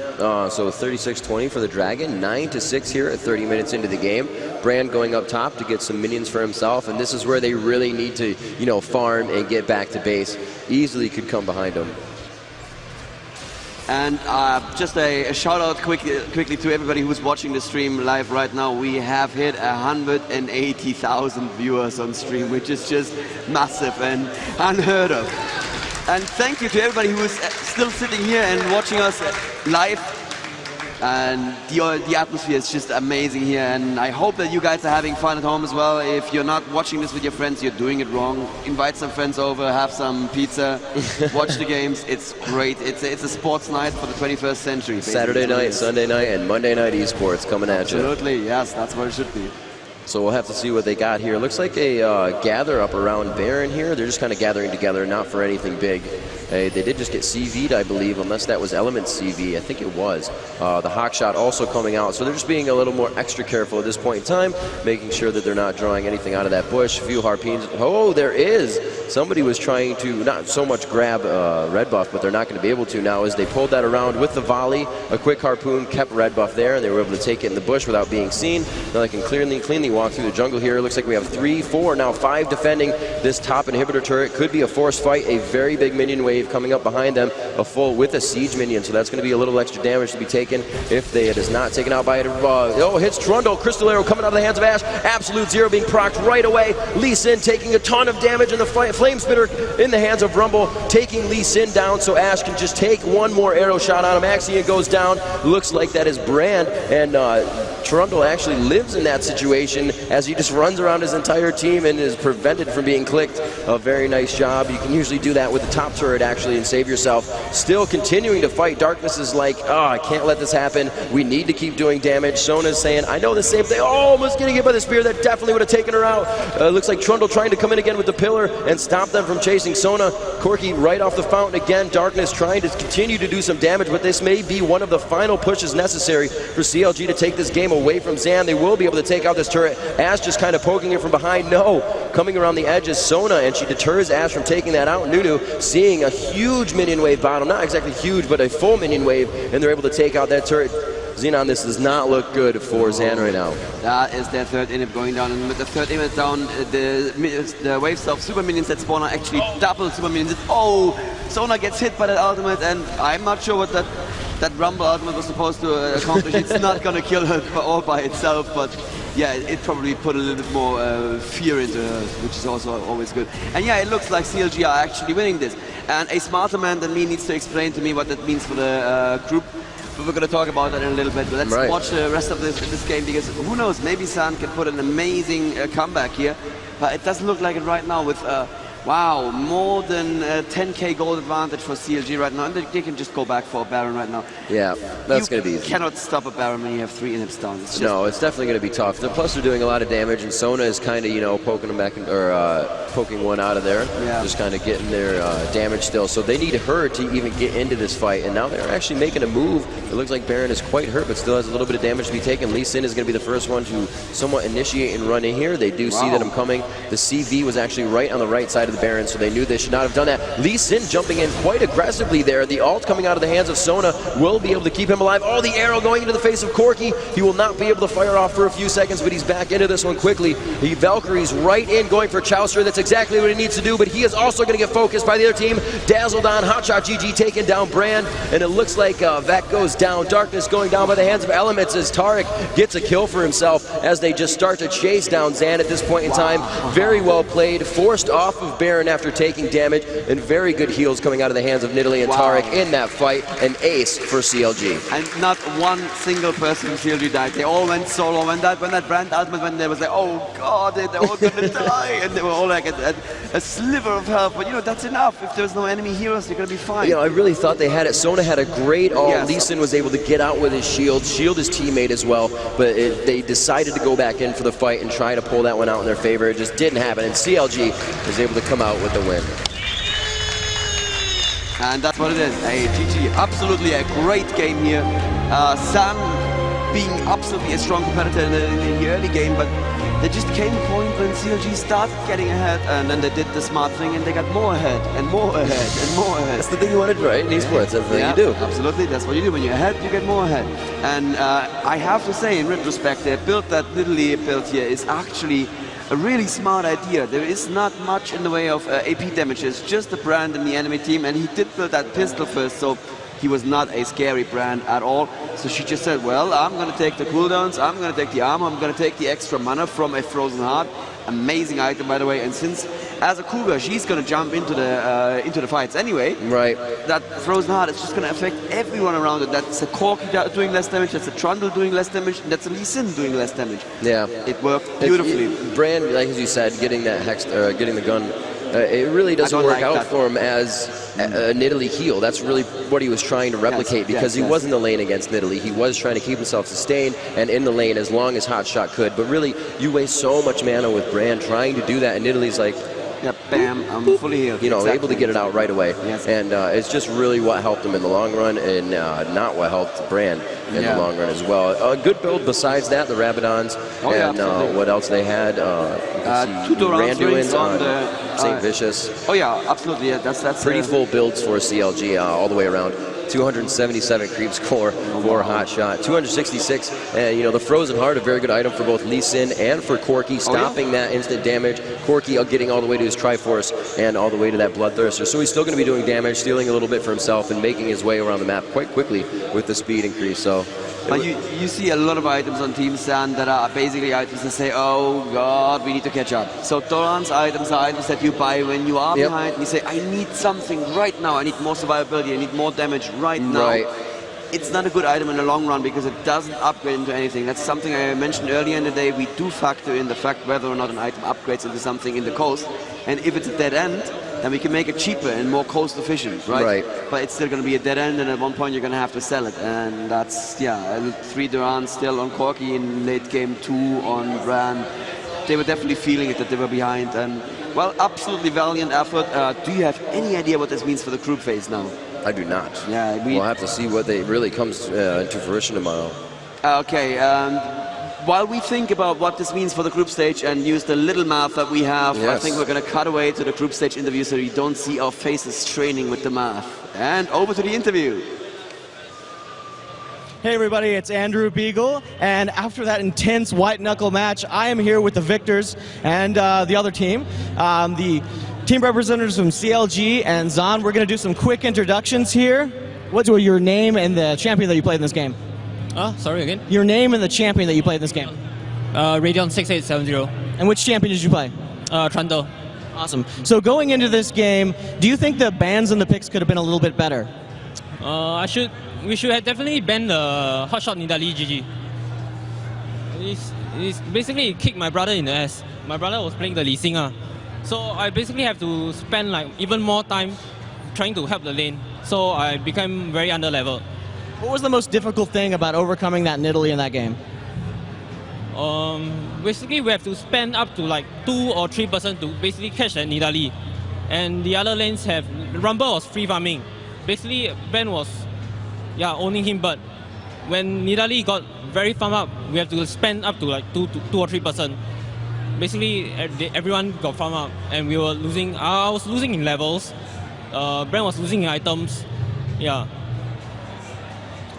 Speaker 7: So 36-20 for the Dragon. 9-6 here at 30 minutes into the game. Brand going up top to get some minions for himself, and this is where they really need to, farm and get back to base. Easily could come behind them.
Speaker 8: And just a shout out quickly to everybody who's watching the stream live right now. We have hit 180,000 viewers on stream, which is just massive and unheard of. And thank you to everybody who is still sitting here and watching us live. And the atmosphere is just amazing here, and I hope that you guys are having fun at home as well. If you're not watching this with your friends, you're doing it wrong. Invite some friends over, have some pizza, watch the games. It's great. It's a sports night for the 21st century. Basically.
Speaker 7: Saturday night, Sunday night, and Monday night esports coming at you.
Speaker 8: Absolutely, yes, that's what it should be.
Speaker 7: So we'll have to see what they got here. Looks like a gather up around Baron here. They're just kind of gathering together, not for anything big. They did just get CV'd, I believe, unless that was Elements CV. I think it was. The Hawkshot also coming out. So they're just being a little more extra careful at this point in time, making sure that they're not drawing anything out of that bush. A few harpoons. Oh, there is. Somebody was trying to not so much grab red buff, but they're not going to be able to now as they pulled that around with the volley. A quick harpoon kept red buff there, and they were able to take it in the bush without being seen. Now they can cleanly walk through the jungle here. It looks like we have 3, 4, now 5 defending this top inhibitor turret. Could be a forced fight. A very big minion wave coming up behind them, a full with a siege minion, so that's going to be a little extra damage to be taken if it is not taken out by it. Hits Trundle. Crystal Arrow coming out of the hands of Ash. Absolute Zero being procced right away. Lee Sin taking a ton of damage, and the Flame Spitter in the hands of Rumble taking Lee Sin down, so Ash can just take one more arrow shot on him. Axion goes down. Looks like that is Brand, and Trundle actually lives in that situation as he just runs around his entire team and is prevented from being clicked. A very nice job. You can usually do that with the top turret actually and save yourself. Still continuing to fight. Darkness is like, oh, I can't let this happen. We need to keep doing damage. Sona's saying, I know the same thing. Oh, almost getting hit by the spear. That definitely would have taken her out. Looks like Trundle trying to come in again with the pillar and stop them from chasing Sona. Corky right off the fountain again. Darkness trying to continue to do some damage, but this may be one of the final pushes necessary for CLG to take this game away from Zan. They will be able to take out this turret. Ash just kind of poking it from behind. No. Coming around the edge is Sona, and she deters Ash from taking that out. Nunu seeing a huge minion wave bottom. Not exactly huge, but a full minion wave, and they're able to take out that turret. Xenon, this does not look good for Zan right now.
Speaker 8: That is their third inhib going down, and with the third inhib down, the waves of super minions that spawn are actually double super minions. Oh, Sona gets hit by that ultimate, and I'm not sure what that Rumble ultimate was supposed to accomplish. It's not going to kill her all by itself, but yeah, it probably put a little bit more fear into her, which is also always good. And yeah, it looks like CLG are actually winning this. And a smarter man than me needs to explain to me what that means for the group. But we're going to talk about that in a little bit. But let's watch the rest of this game, because who knows, maybe San can put an amazing comeback here. But it doesn't look like it right now with Wow, more than 10k gold advantage for CLG right now, and they can just go back for a Baron right now.
Speaker 7: Yeah, that's going to be easy.
Speaker 8: You cannot stop a Baron when you have 3 inhibs down.
Speaker 7: No, it's definitely going to be tough. Plus, they're doing a lot of damage, and Sona is kind of, you know, poking them back, or poking one out of there, just kind of getting their damage still. So they need her to even get into this fight, and now they're actually making a move. It looks like Baron is quite hurt, but still has a little bit of damage to be taken. Lee Sin is going to be the first one to somewhat initiate and run in here. They do see that I'm coming. The CV was actually right on the right side of the Baron, so they knew they should not have done that. Lee Sin jumping in quite aggressively there. The ult coming out of the hands of Sona will be able to keep him alive. Oh, the arrow going into the face of Corky. He will not be able to fire off for a few seconds, but he's back into this one quickly. He Valkyrie's right in, going for Chaucer. That's exactly what he needs to do, but he is also going to get focused by the other team. Dazzled on, Hotshot GG taking down Brand, and it looks like Vac goes down. Darkness going down by the hands of Elements as Tarek gets a kill for himself as they just start to chase down Zan at this point in time. Very well played, forced off of Baron after taking damage, and very good heals coming out of the hands of Nidalee and Tarek in that fight. An ace for CLG.
Speaker 8: And not one single person from CLG died. They all went solo. When that Brand ultimate went, there was like, oh god, they're all gonna die, and they were all like a sliver of health. But you know, that's enough. If there's no enemy heroes, you're gonna be fine.
Speaker 7: You know, I really thought they had it. Sona had a great ult. Lee Sin was able to get out with his shield his teammate as well, but they decided to go back in for the fight and try to pull that one out in their favor. It just didn't happen, and CLG was able to come out with the win.
Speaker 8: And that's what it is. A GG, absolutely a great game here. Sam being absolutely a strong competitor in the early game, but there just came a point when CLG started getting ahead, and then they did the smart thing, and they got more ahead, and more ahead, and more ahead.
Speaker 7: That's the thing you want to do, right? In esports, that's what you do.
Speaker 8: Absolutely, that's what you do. When you're ahead, you get more ahead. And I have to say, in retrospect, the build that Nidalee built here is actually a really smart idea. There is not much in the way of AP damages, just the Brand and the enemy team, and he did build that pistol first, so he was not a scary Brand at all. So she just said, well, I'm going to take the cooldowns, I'm going to take the armor, I'm going to take the extra mana from a Frozen Heart. Amazing item, by the way, and since as a Cougar, she's going to jump into the fights anyway.
Speaker 7: Right.
Speaker 8: That Frozen Heart is just going to affect everyone around it. That's a Corky doing less damage, that's a Trundle doing less damage, and that's a Lee Sin doing less damage.
Speaker 7: Yeah.
Speaker 8: It worked beautifully.
Speaker 7: Brand, like as you said, getting that hex, getting the gun, it really doesn't work out for him as a Nidalee heal. That's really what he was trying to replicate, because he was in the lane against Nidalee. He was trying to keep himself sustained and in the lane as long as Hotshot could. But really, you waste so much mana with Brand trying to do that, and Nidalee's like,
Speaker 8: yeah, bam, I'm fully healed.
Speaker 7: You know, able to get it out right away. And it's just really what helped him in the long run, and not what helped Brand in the long run as well. A good build besides that, the Rabadons, and what else they had.
Speaker 8: Two
Speaker 7: Randuins on St. Vicious.
Speaker 8: Oh yeah, absolutely. Yeah, that's
Speaker 7: pretty full builds for CLG all the way around. 277 creep score for Hotshot. 266, you know, the Frozen Heart, a very good item for both Lee Sin and for Corky, stopping that instant damage. Corky getting all the way to his Triforce and all the way to that Bloodthirster. So he's still going to be doing damage, stealing a little bit for himself, and making his way around the map quite quickly with the speed increase. So.
Speaker 8: But you see a lot of items on Team Sand that are basically items that say, oh god, we need to catch up. So Doran's items are items that you buy when you are behind. You say, I need something right now. I need more survivability. I need more damage right now. It's not a good item in the long run because it doesn't upgrade into anything. That's something I mentioned earlier in the day. We do factor in the fact whether or not an item upgrades into something in the coast. And if it's a dead end, then we can make it cheaper and more cost efficient, right? But it's still going to be a dead end, and at one point you're going to have to sell it. And that's, 3 Durans still on Corky in late game 2 on Brand. They were definitely feeling it that they were behind. And, well, absolutely valiant effort. Do you have any idea what this means for the group phase now?
Speaker 7: I do not.
Speaker 8: Yeah,
Speaker 7: we'll have to see what they really comes into fruition tomorrow.
Speaker 8: Okay. While we think about what this means for the group stage and use the little math that we have, I think we're going to cut away to the group stage interview so you don't see our faces straining with the math. And over to the interview.
Speaker 13: Hey everybody, it's Andrew Beagle, and after that intense white knuckle match, I am here with the victors and the other team. The team representatives from CLG and Zan. We're going to do some quick introductions here. What's your name and the champion that you played in this game?
Speaker 14: Sorry again?
Speaker 13: Your name and the champion that you played in this game.
Speaker 14: Radeon 6870.
Speaker 13: And which champion did you play?
Speaker 14: Trundle.
Speaker 13: Awesome. So going into this game, do you think the bans and the picks could have been a little bit better?
Speaker 14: We should have definitely banned the Hotshot Nidalee GG. He's basically kicked my brother in the ass. My brother was playing the Lee Sin. So I basically have to spend like even more time trying to help the lane. So I became very under level.
Speaker 13: What was the most difficult thing about overcoming that Nidalee in that game?
Speaker 14: Basically we have to spend up to like 2 or 3% to basically catch that Nidalee. And the other lanes have, Rumble was free farming. Basically Ben was owning him, but when Nidalee got very farm up, we have to spend up to like 2 or 3%. Basically everyone got farm up and we were losing. I was losing in levels. Brent was losing in items. Yeah.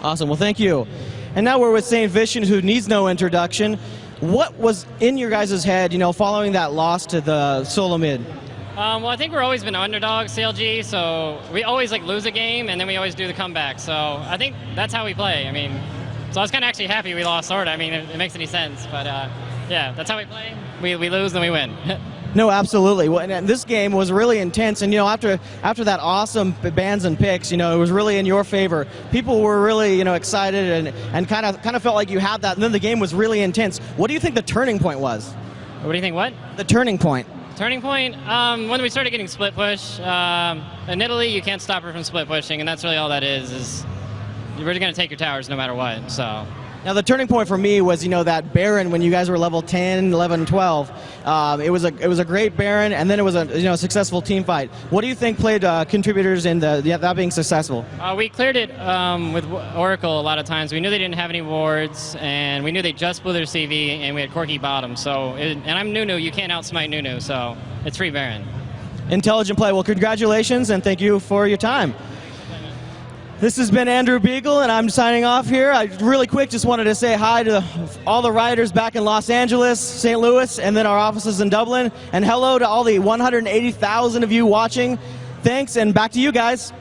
Speaker 13: Awesome, well thank you. And now we're with St. Vision, who needs no introduction. What was in your guys' head, following that loss to the solo mid?
Speaker 15: Well, I think we've always been underdogs, CLG, so we always lose a game and then we always do the comeback. So I think that's how we play. I mean, so I was kind of actually happy we lost Sorta. I mean, it makes any sense, but yeah, that's how we play. We lose, then we win.
Speaker 13: No, absolutely. Well, and this game was really intense, and after that awesome bans and picks, it was really in your favor. People were really excited and kind of felt like you had that, and then the game was really intense. What do you think the turning point was?
Speaker 15: What do you think? What?
Speaker 13: The turning point.
Speaker 15: Turning point? When we started getting split push. In Italy, you can't stop her from split pushing, and that's really all that is you're really going to take your towers no matter what. So.
Speaker 13: Now the turning point for me was that Baron when you guys were level 10, 11, 12. It was a great Baron, and then it was a successful team fight. What do you think played contributors in that being successful?
Speaker 15: We cleared it with Oracle a lot of times. We knew they didn't have any wards, and we knew they just blew their CV, and we had Corki bottom. So and I'm Nunu. You can't outsmite Nunu, so it's free Baron.
Speaker 13: Intelligent play. Well, congratulations, and thank you for your time. This has been Andrew Beagle, and I'm signing off here. I really quick just wanted to say hi to all the riders back in Los Angeles, St. Louis, and then our offices in Dublin. And hello to all the 180,000 of you watching. Thanks, and back to you guys.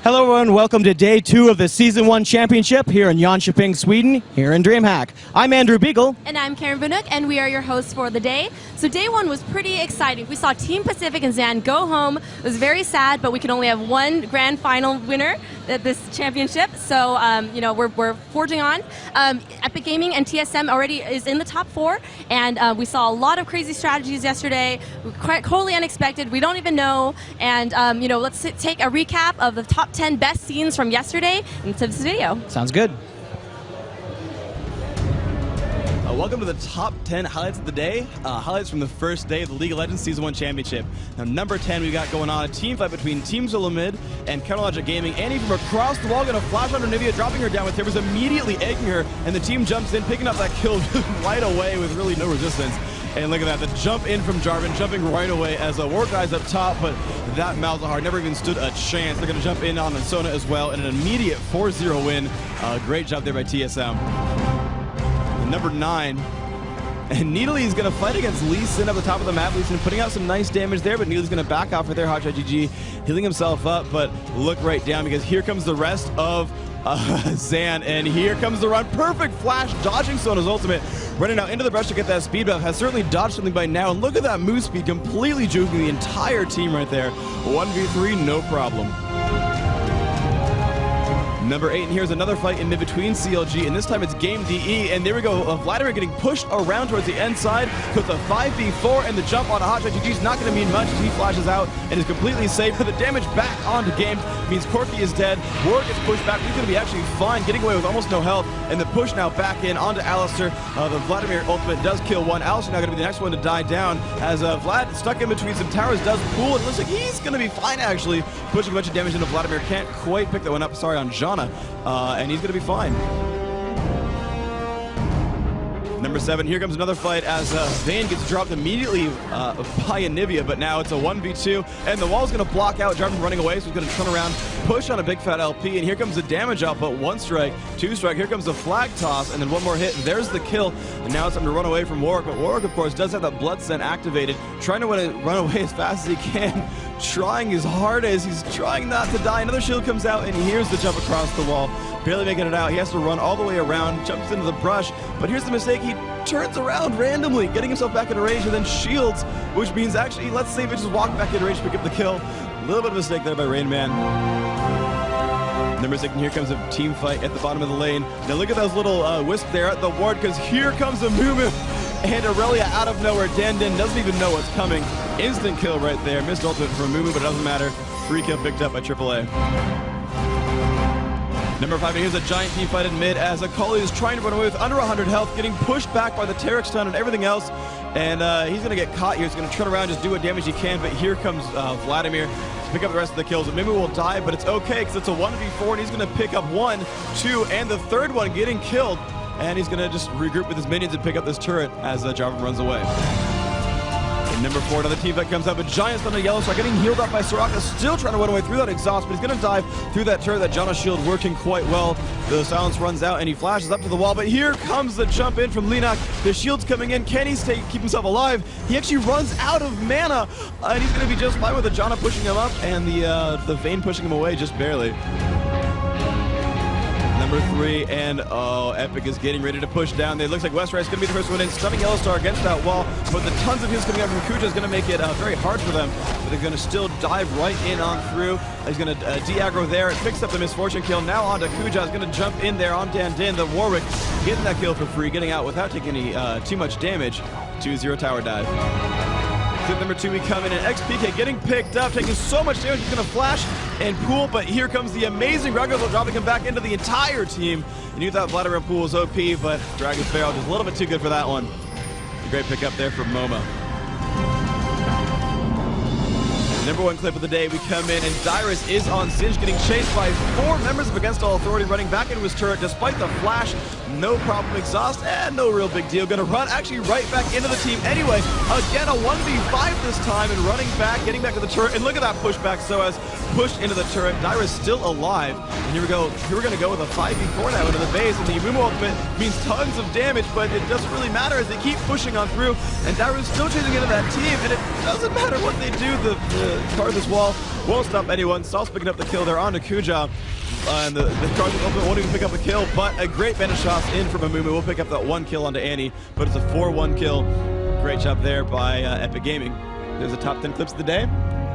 Speaker 13: Hello everyone, welcome to day 2 of the Season 1 Championship here in Jönköping, Sweden, here in DreamHack. I'm Andrew Beagle.
Speaker 3: And I'm Karen Bunuk, and we are your hosts for the day. So day 1 was pretty exciting. We saw Team Pacific and Zan go home. It was very sad, but we could only have one grand final winner at this championship. So, we're forging on. Epic Gaming and TSM already is in the top 4, and we saw a lot of crazy strategies yesterday. Quite totally unexpected. We don't even know. And, let's take a recap of the top 10 best scenes from yesterday into this video.
Speaker 13: Sounds good.
Speaker 1: Welcome to the top 10 highlights of the day. Highlights from the first day of the League of Legends Season 1 Championship. Now, number 10, we've got going on a team fight between Team Solo Mid and Counterlogic Gaming. Annie from across the wall going to flash onto Nivea, dropping her down with Timbers, immediately egging her, and the team jumps in, picking up that kill right away with really no resistance. And look at that, the jump in from Jarvan, jumping right away as a War Guy's up top, but that Malzahar never even stood a chance. They're going to jump in on the Sona as well, and an immediate 4-0 win. Great job there by TSM. Number 9, and Nidalee is going to fight against Lee Sin up the top of the map. Lee Sin putting out some nice damage there, but Nidalee's going to back off for their Hotshot GG, healing himself up, but look right down because here comes the rest of Zan, and here comes the run. Perfect flash, dodging Sona's ultimate, running out into the brush to get that speed buff. Has certainly dodged something by now, and look at that move speed, completely juking the entire team right there. 1v3, no problem. Number 8, and here's another fight in mid-between CLG, and this time it's Game DE, and there we go. Vladimir getting pushed around towards the end side, puts a 5v4, and the jump on a Hotshot GG is not going to mean much as he flashes out and is completely safe. The damage back onto Games means Corki is dead. Ward gets pushed back. He's going to be actually fine, getting away with almost no health, and the push now back in onto Alistair. The Vladimir ultimate does kill one. Alistair now going to be the next one to die down as Vlad, stuck in between some towers, does pull, and it looks like he's going to be fine, actually. Pushing a bunch of damage into Vladimir. Can't quite pick that one up, sorry, on Jana. And he's going to be fine.
Speaker 16: Number 7, here comes another fight as Vayne gets dropped immediately by Anivia, but now it's a 1v2, and the wall's going to block out Jarvan running away, so he's going to turn around, push on a big fat LP, and here comes the damage output. 1 strike, 2 strike, here comes the flag toss, and then 1 more hit, and there's the kill, and now it's time to run away from Warwick, but Warwick, of course, does have that blood scent activated, trying to run away as fast as he can, trying as hard as he's trying not to die. Another shield comes out, and here's the jump across the wall. Barely making it out. He has to run all the way around, jumps into the brush, but here's the mistake. He turns around randomly, getting himself back into range, and then shields, which means actually, let's say, just walk back into range to pick up the kill. A little bit of a mistake there by Rain Man. Number 6, and here comes a team fight at the bottom of the lane. Now look at those little wisp there at the ward, because here comes a Mumu, and Aurelia out of nowhere. Dandin doesn't even know what's coming. Instant kill right there. Missed ultimate from Mumu, but it doesn't matter. Free kill picked up by AAA. Number 5, and here's a giant team fight in mid as Akali is trying to run away with under 100 health, getting pushed back by the Terex stun and everything else. And he's going to get caught here. He's going to turn around, just do what damage he can, but here comes Vladimir to pick up the rest of the kills. And Mimu will die, but it's okay because it's a 1v4, and he's going to pick up 1, 2, and the third one getting killed. And he's going to just regroup with his minions and pick up this turret as Jarvan runs away. And number 4, another team fight comes up. A giant stun on a yellow star, getting healed up by Soraka, still trying to run away through that exhaust, but he's going to dive through that turret. That Janna shield working quite well. The silence runs out, and he flashes up to the wall, but here comes the jump in from Linak. The shield's coming in. Can he keep himself alive? He actually runs out of mana, and he's going to be just fine with the Janna pushing him up, and the Vayne pushing him away just barely. Number 3, and Epic is getting ready to push down. It looks like Westrice is going to be the first one in, stunning Yellowstar against that wall, but the tons of heals coming out from Kuja is going to make it very hard for them, but they're going to still dive right in on through. He's going to de-aggro there, and picks up the Misfortune kill. Now on to Kuja, is going to jump in there on Dandin. The Warwick getting that kill for free, getting out without taking any too much damage. 2-0 tower dive. Clip number 2, we come in, and XPK getting picked up, taking so much damage, he's going to flash and Pool, but here comes the amazing Dragon's dropping him back into the entire team. And you thought Vladimir Pool was OP, but Dragon's Barrel just a little bit too good for that one. A great pick up there from MoMA. Number 1 clip of the day, we come in, and Dyrus is on Singe, getting chased by 4 members of Against All Authority, running back into his turret despite the flash. No problem, exhaust, and no real big deal. Gonna run actually right back into the team anyway. Again, a 1v5 this time, and running back, getting back to the turret, and look at that pushback. So as pushed into the turret, Dyrus still alive. And here we go. Here we're gonna go with a 5v4 now into the base, and the Mumu ultimate means tons of damage, but it doesn't really matter as they keep pushing on through, and Dyrus still chasing into that team, and it doesn't matter what they do. The Karthus wall won't stop anyone. Sauce picking up the kill there onto Kuja. And the Karthus ultimate won't even pick up the kill, but a great bandit shot in from Amumu. We'll pick up that 1 kill onto Annie, but it's a 4-1 kill. Great job there by Epic Gaming. There's the top 10 clips of the day.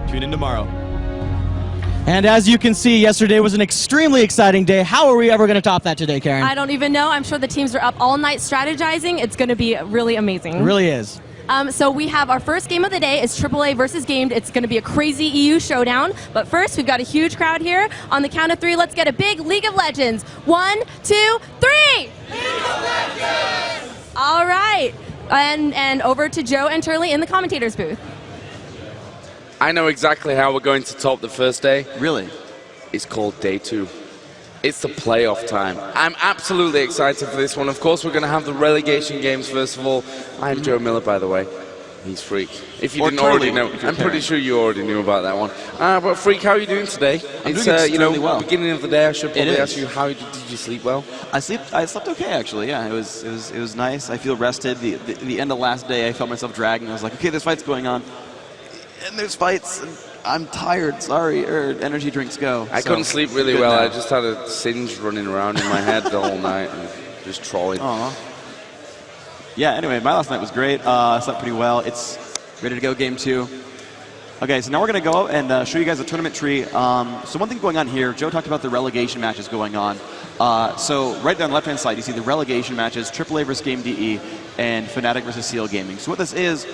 Speaker 16: Tune in tomorrow.
Speaker 13: And as you can see, yesterday was an extremely exciting day. How are we ever going to top that today, Karen?
Speaker 3: I don't even know. I'm sure the teams are up all night strategizing. It's going to be really amazing.
Speaker 13: It really is.
Speaker 3: So we have our first game of the day. It's AAA versus Gamed. It's going to be a crazy EU showdown. But first, we've got a huge crowd here. On the count of 3, let's get a big League of Legends. 1, 2, 3! League of Legends! All right. And over to Joe and Turley in the commentators booth.
Speaker 2: I know exactly how we're going to top the first day.
Speaker 1: Really?
Speaker 2: It's called day 2. It's the playoff time. I'm absolutely excited for this one. Of course, we're going to have the relegation games first of all. I'm Joe Miller, by the way. He's Freak. If you didn't already know, I'm pretty sure you already knew about that one. But Freak, how are you doing today?
Speaker 1: It's well.
Speaker 2: Beginning of the day. I should probably ask you, how did you sleep well?
Speaker 1: I slept okay actually. Yeah, it was nice. I feel rested. The end of last day, I felt myself dragging. I was like, okay, this fight's going on, and there's fights. And I'm tired. Sorry. Energy drinks go.
Speaker 2: I couldn't sleep really well. I just had a Singe running around in my head the whole night and just trolling.
Speaker 1: Yeah. Anyway, my last night was great. I slept pretty well. It's ready to go. Game 2. Okay, so now we're going to go and show you guys the tournament tree. So one thing going on here, Joe talked about the relegation matches going on. So right there on the left-hand side, you see the relegation matches, AAA versus Game DE, and Fnatic versus CL Gaming. So what this is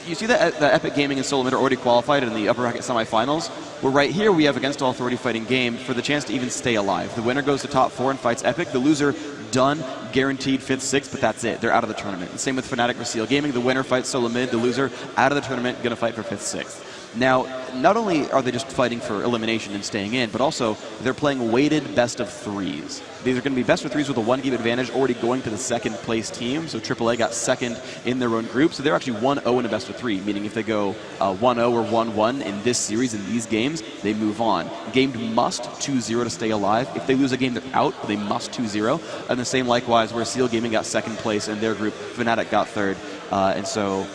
Speaker 1: you see that the Epic Gaming and Solo Mid are already qualified in the upper bracket semifinals. Well, right here we have Against All Authority fighting Game for the chance to even stay alive. The winner goes to top 4 and fights Epic. The loser, done, guaranteed 5th, 6th, but that's it. They're out of the tournament. And same with Fnatic versus CL Gaming. The winner fights Solo Mid. The loser, out of the tournament, going to fight for 5th, 6th. Now, not only are they just fighting for elimination and staying in, but also they're playing weighted best of threes. These are going to be best of threes with a 1-game advantage, already going to the second place team. So AAA got second in their own group. So they're actually 1-0 in a best of 3, meaning if they go 1-0 or 1-1 in this series, in these games, they move on. Gamed must 2-0 to stay alive. If they lose a game, they're out. They must 2-0. And the same likewise, where CL Gaming got second place in their group, Fnatic got third. And so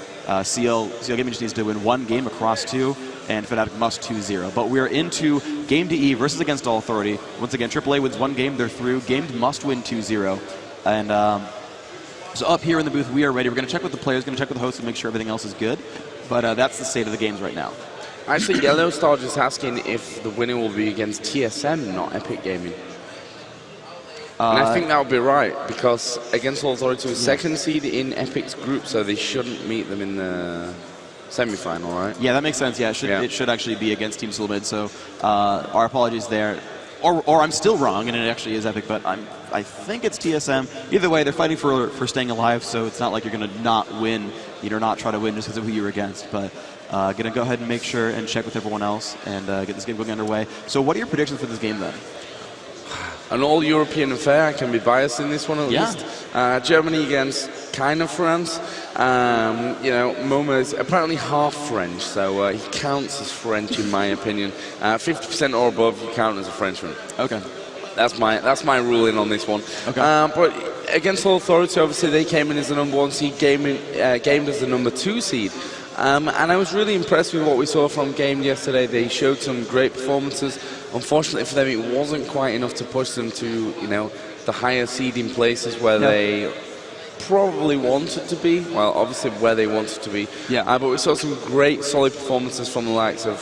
Speaker 1: CL Gaming just needs to win 1 game across 2, and Fnatic must 2-0. But we're into Game DE versus against All Authority. Once again, AAA wins 1 game, they're through. Gamed must win 2-0. And so up here in the booth, we are ready. We're going to check with the players, going to check with the hosts and make sure everything else is good. But that's the state of the games right now.
Speaker 2: Actually, Yellow Star just asking if the winner will be against TSM, not Epic Gaming. And I think that would be right, because against All Authority was second seed in Epic's group, so they shouldn't meet them in the semi-final, right?
Speaker 1: Yeah, that makes sense. Yeah, it should actually be against Team Solomid. So our apologies there. Or I'm still wrong, and it actually is Epic, but I think it's TSM. Either way, they're fighting for staying alive, so it's not like you're going to not win, not try to win just because of who you're against. But going to go ahead and make sure and check with everyone else and get this game going underway. So what are your predictions for this game then?
Speaker 2: An all-European affair. I can be biased in this one at least. Germany against kind of France. Momo is apparently half French, so he counts as French in my opinion. 50% or above, you count as a Frenchman.
Speaker 1: Okay.
Speaker 2: That's my ruling on this one.
Speaker 1: Okay.
Speaker 2: But against All Authority, obviously they came in as the number 1 seed, gamed as the number 2 seed. And I was really impressed with what we saw from Game yesterday. They showed some great performances. Unfortunately for them, it wasn't quite enough to push them to, the higher seeding places where they probably wanted to be. Well, obviously where they wanted to be.
Speaker 1: Yeah.
Speaker 2: But we saw some great, solid performances from the likes of,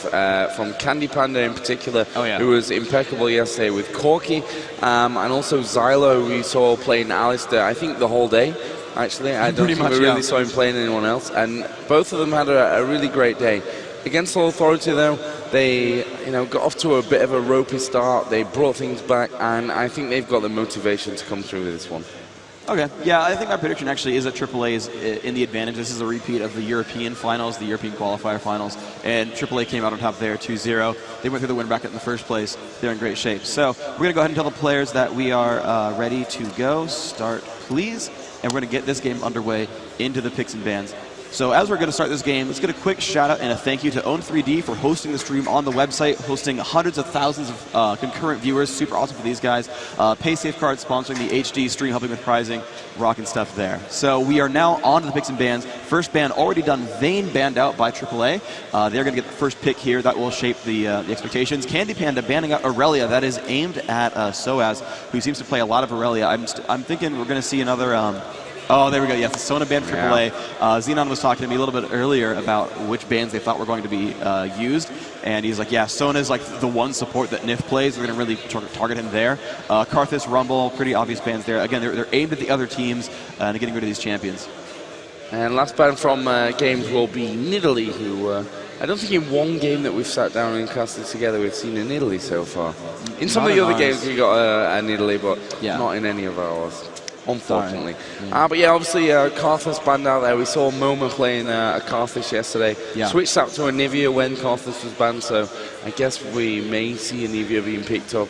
Speaker 2: from Candy Panda in particular, who was impeccable yesterday with Corky, and also Xylo, we saw playing Alistair, I think the whole day. Actually, I don't think we really saw him playing anyone else, and both of them had a really great day. Against All Authority, though, they got off to a bit of a ropey start. They brought things back, and I think they've got the motivation to come through with this one.
Speaker 1: Okay, yeah, I think my prediction actually is that AAA is in the advantage. This is a repeat of the European finals, the European qualifier finals, and AAA came out on top there 2-0. They went through the win bracket in the first place. They're in great shape. So we're going to go ahead and tell the players that we are ready to go. Start, please. And we're going to get this game underway into the picks and bans. So as we're going to start this game, let's get a quick shout out and a thank you to Own3D for hosting the stream on the website, hosting hundreds of thousands of concurrent viewers. Super awesome for these guys. PaySafeCard sponsoring the HD stream, helping with prizing, rocking stuff there. So we are now on to the picks and bans. First ban already done, Vayne banned out by AAA. They're going to get the first pick here. That will shape the expectations. Candy Panda banning out Aurelia. That is aimed at Soaz, who seems to play a lot of Aurelia. I'm thinking we're going to see another... Oh, there we go. Yes, Sona banned AAA. Xenon was talking to me a little bit earlier about which bans they thought were going to be used, and he's like, yeah, Sona's like the one support that NIF plays. We're going to really target him there. Karthus, Rumble, pretty obvious bans there. Again, they're aimed at the other teams and getting rid of these champions.
Speaker 2: And last ban from games will be Nidalee, who I don't think in one game that we've sat down and casted together we've seen a Nidalee so far. In some of the other games we got a Nidalee, but not in any of ours. Unfortunately. But yeah, obviously Karthus banned out there. We saw Momo playing a Karthus yesterday. Switched out to Anivia when Karthus was banned, so I guess we may see Anivia being picked up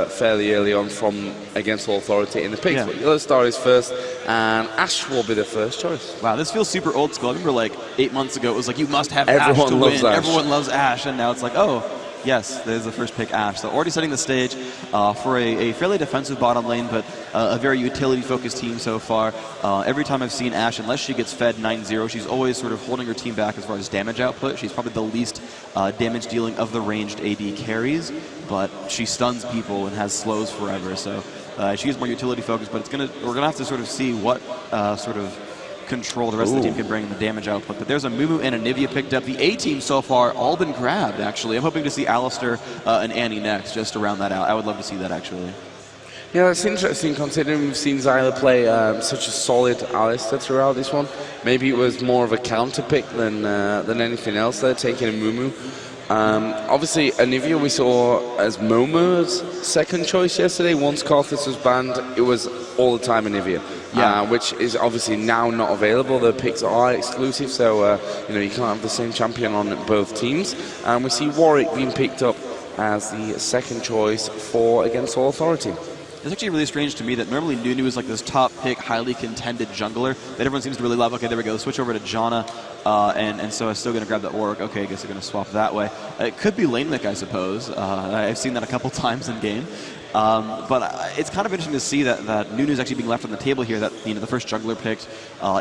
Speaker 2: fairly early on from against All Authority in the picks. But Yellow Star is first, and Ashe will be the first choice.
Speaker 1: Wow, this feels super old school. I remember like 8 months ago it was like you must have Ashe to win. Everyone loves Ashe, and now it's like, oh, yes, there's the first pick, Ashe. So already setting the stage for a fairly defensive bottom lane, but a very utility-focused team so far. Every time I've seen Ashe, unless she gets fed 9-0, she's always sort of holding her team back as far as damage output. She's probably the least damage dealing of the ranged AD carries, but she stuns people and has slows forever. So she is more utility-focused, but we're gonna have to sort of see what sort of control the rest of the team can bring in the damage output. But there's a Mumu and a Nivea picked up. The A team so far all been grabbed, actually. I'm hoping to see Alistair and Annie next, just to round that out. I would love to see that, actually.
Speaker 2: Yeah, it's interesting considering we've seen Xylo play such a solid Alistair throughout this one. Maybe it was more of a counter pick than anything else there, taking a Mumu. Obviously, Anivia we saw as Momo's second choice yesterday. Once Karthus was banned, it was all the time Anivia. which is obviously now not available. The picks are exclusive, so you can't have the same champion on both teams. And we see Warwick being picked up as the second choice for Against All Authority.
Speaker 1: It's actually really strange to me that normally Nunu is like this top pick, highly contended jungler that everyone seems to really love. Okay, there we go. Switch over to Janna, and so I'm still going to grab that Warwick. Okay, I guess they're going to swap that way. It could be lane mech, I suppose. I've seen that a couple times in game. But it's kind of interesting to see that Nunu's actually being left on the table here, that the first jungler picked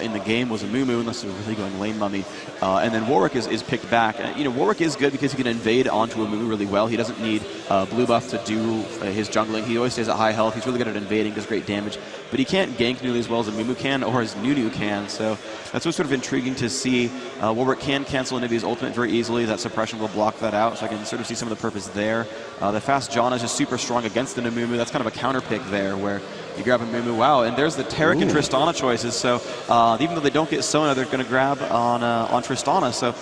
Speaker 1: in the game was a Mumu, unless they're really going lane mummy. And then Warwick is picked back. Warwick is good because he can invade onto a Mumu really well. He doesn't need blue buff to do his jungling. He always stays at high health. He's really good at invading, does great damage. But he can't gank nearly as well as a Mumu can or as Nunu can. So that's what's sort of intriguing to see. Warwick can cancel Anivia's ultimate very easily. That suppression will block that out. So I can sort of see some of the purpose there. The fast Janna is just super strong against the Mumu. That's kind of a counter pick there where you grab a Mumu. Wow, and there's the Taric and Tristana choices. So even though they don't get Sona, they're going to grab on Tristana. So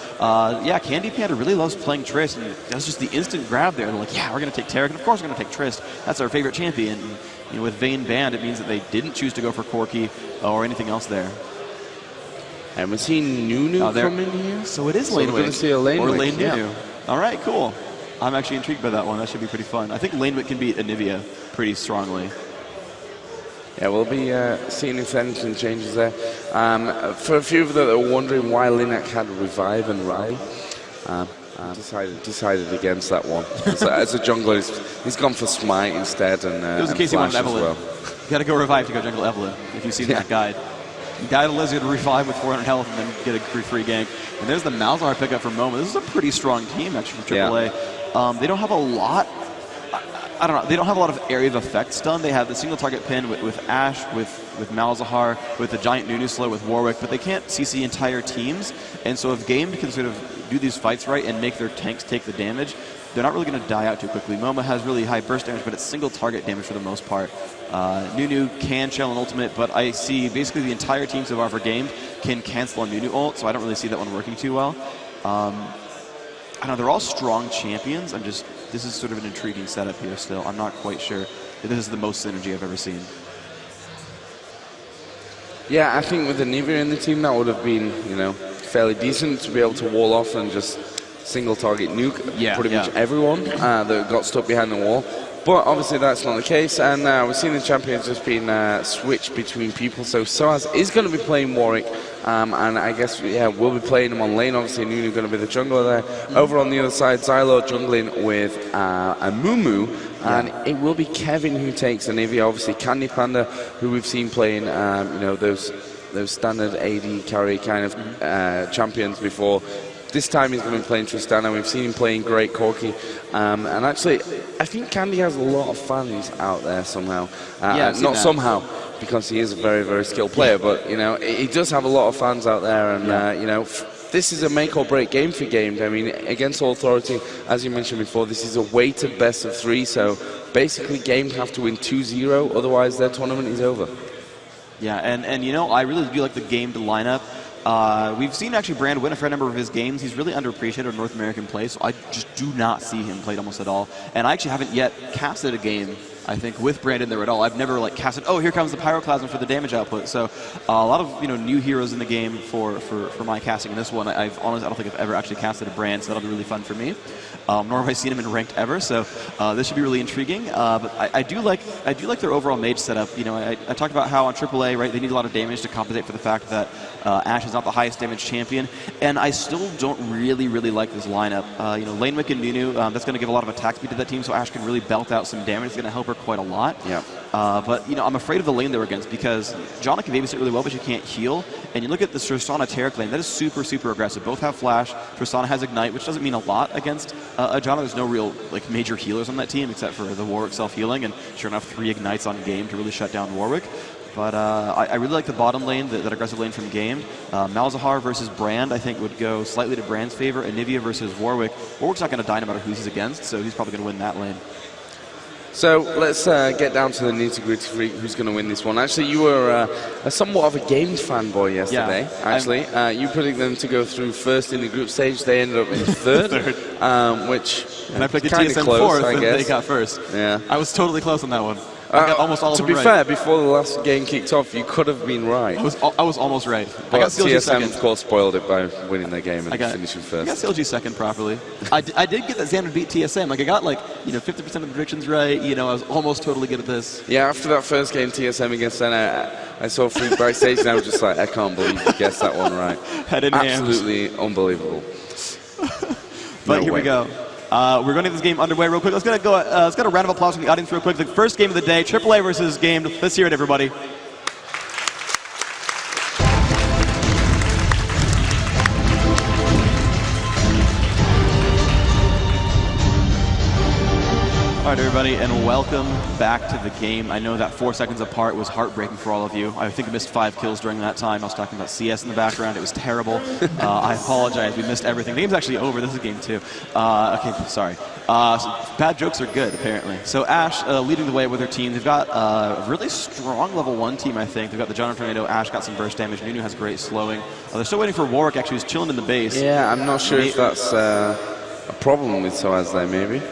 Speaker 1: yeah, Candy Panda really loves playing Trist, and that's just the instant grab there. They're like, yeah, we're going to take Taric, and of course we're going to take Trist. That's our favorite champion. And, with Vayne banned, it means that they didn't choose to go for Corki or anything else there.
Speaker 2: And we're seeing Nunu come in here.
Speaker 1: So it is
Speaker 2: so
Speaker 1: lane
Speaker 2: we're going to see a lane
Speaker 1: or
Speaker 2: wick,
Speaker 1: lane Nunu.
Speaker 2: yeah.
Speaker 1: All right, cool. I'm actually intrigued by that one. That should be pretty fun. I think lane wick can beat Anivia pretty strongly.
Speaker 2: Yeah, we'll be seeing if anything changes there. For a few of that are wondering why Linak had Revive and Rally, decided against that one. As a jungler, he's gone for Smite instead, and
Speaker 1: it was in case he wanted Evelyn.
Speaker 2: Well.
Speaker 1: You got to go Revive to go jungle Evelyn, if you've seen that guide. Guide a Lizard, Revive with 400 health, and then get a free gank. And there's the Malzahar pickup from Momo. This is a pretty strong team, actually, from AAA. They don't have a lot... I don't know. They don't have a lot of area of effects done. They have the single target pin with Ashe, with Malzahar, with the giant Nunu slow with Warwick, but they can't CC entire teams. And so if Game can sort of do these fights right and make their tanks take the damage, they're not really going to die out too quickly. Momo has really high burst damage, but it's single target damage for the most part. Nunu can shell an ultimate, but I see basically the entire team so far for Game can cancel a Nunu ult, so I don't really see that one working too well. I don't know, they're all strong champions. This is sort of an intriguing setup here still. I'm not quite sure if this is the most synergy I've ever seen.
Speaker 2: Yeah, I think with Anivia in the team, that would have been, fairly decent to be able to wall off and just single target nuke pretty much everyone that got stuck behind the wall. But obviously that's not the case, and we're seeing the champions just being switched between people. So Soaz is going to be playing Warwick, and I guess, we'll be playing him on lane. Obviously Nunu going to be the jungler there. Over on the other side, Xylo jungling with a Mumu, and it will be Kevin who takes Anivia. Obviously Candy Panda, who we've seen playing, those standard AD carry kind of champions before. This time he's going to be playing Tristana. We've seen him playing great Corki. And actually, I think Candy has a lot of fans out there somehow. Not somehow, because he is a very, very skilled player, but, he does have a lot of fans out there. And, this is a make or break game for Game. I mean, Against All Authority, as you mentioned before, this is a weighted best of 3. So basically, Game have to win 2-0, otherwise their tournament is over.
Speaker 1: Yeah, and I really do like the Game to lineup. We've seen actually Brand win a fair number of his games. He's really underappreciated in North American play, so I just do not see him played almost at all. And I actually haven't yet casted a game, I think, with Brand in there at all. I've never casted, oh, here comes the Pyroclasm for the damage output. So a lot of new heroes in the game for my casting in this one. I don't think I've ever actually casted a Brand, so that'll be really fun for me. Nor have I seen him in ranked ever, so this should be really intriguing. But I do like their overall mage setup. I talked about how on AAA, right, they need a lot of damage to compensate for the fact that Ashe is not the highest damage champion, and I still don't really like this lineup. Lane Wick and Nunu, that's going to give a lot of attack speed to that team, so Ashe can really belt out some damage. It's going to help her quite a lot. Yeah. But I'm afraid of the lane they're against because Janna can babysit really well, but she can't heal. And you look at the Tristana Taric lane, that is super aggressive. Both have flash. Tristana has ignite, which doesn't mean a lot against Janna. There's no real major healers on that team except for the Warwick self-healing, and sure enough, 3 ignites on Game to really shut down Warwick. But I really like the bottom lane, that aggressive lane from Game. Malzahar versus Brand, I think, would go slightly to Brand's favor. Anivia versus Warwick. Warwick's not going to die no matter who he's against, so he's probably going to win that lane.
Speaker 2: So let's get down to the nitty-gritty. Who's going to win this one? Actually, you were somewhat of a Games fanboy yesterday. Yeah, you predicted them to go through first in the group stage. They ended up in third, which
Speaker 1: and I picked the
Speaker 2: TSM
Speaker 1: close, fourth,
Speaker 2: I
Speaker 1: and
Speaker 2: guess.
Speaker 1: they got first.
Speaker 2: Yeah,
Speaker 1: I was totally close on that one. I got almost all of them right.
Speaker 2: To be fair, before the last game kicked off, you could have been right.
Speaker 1: I was almost right.
Speaker 2: But
Speaker 1: I got CLG
Speaker 2: TSM,
Speaker 1: second.
Speaker 2: of course, spoiled it by winning their game and finishing
Speaker 1: I
Speaker 2: first.
Speaker 1: got CLG second properly. I did get that Xan would beat TSM. Like I got 50% of the predictions right. I was almost totally good at this.
Speaker 2: Yeah, after that first game, TSM against Senna, I saw Freak backstage and I was just like, I can't believe you guessed that one right. Absolutely unbelievable.
Speaker 1: But here we go. We're going to get this game underway real quick. Let's get a round of applause from the audience real quick. The first game of the day, AAA versus Game. Let's hear it, everybody. All right, everybody, and welcome back to the game. I know that 4 seconds apart was heartbreaking for all of you. I think I missed 5 kills during that time. I was talking about CS in the background. It was terrible. I apologize. We missed everything. The game's actually over. This is game 2. Okay, sorry. So bad jokes are good, apparently. So Ash leading the way with her team. They've got a really strong level 1 team, I think. They've got the John Tornado. Ash got some burst damage. Nunu has great slowing. They're still waiting for Warwick, actually, who's chilling in the base.
Speaker 2: Yeah, I'm not sure if that's a problem with Soaz there, maybe.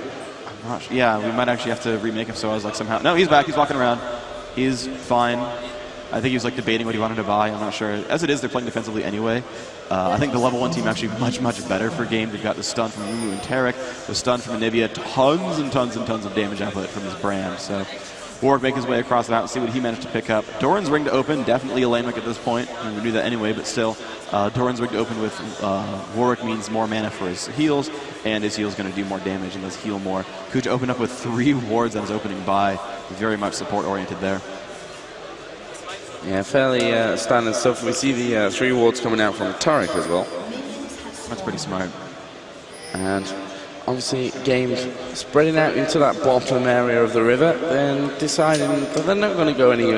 Speaker 1: Yeah, we might actually have to remake him so I was like somehow. No, he's back. He's walking around. He's fine. I think he was like debating what he wanted to buy. I'm not sure. As it is, they're playing defensively anyway. I think the level 1 team actually much better for game. They've got the stun from Moo and Tarek, the stun from Anivia, tons and tons of damage output from his brand. So Warwick make his way across the map and see what he managed to pick up. Doran's ring to open, definitely a lane at this point. And we knew that anyway, but still, Doran's ring to open with Warwick means more mana for his heals, and his heal's going to do more damage and does heal more. Kuja opened up with 3 wards on his opening buy. Very much support-oriented there.
Speaker 2: Yeah, fairly standard stuff. We see the 3 wards coming out from Tarek as well.
Speaker 1: That's pretty smart.
Speaker 2: And obviously, games spreading out into that bottom area of the river, then deciding that they're not going to go any,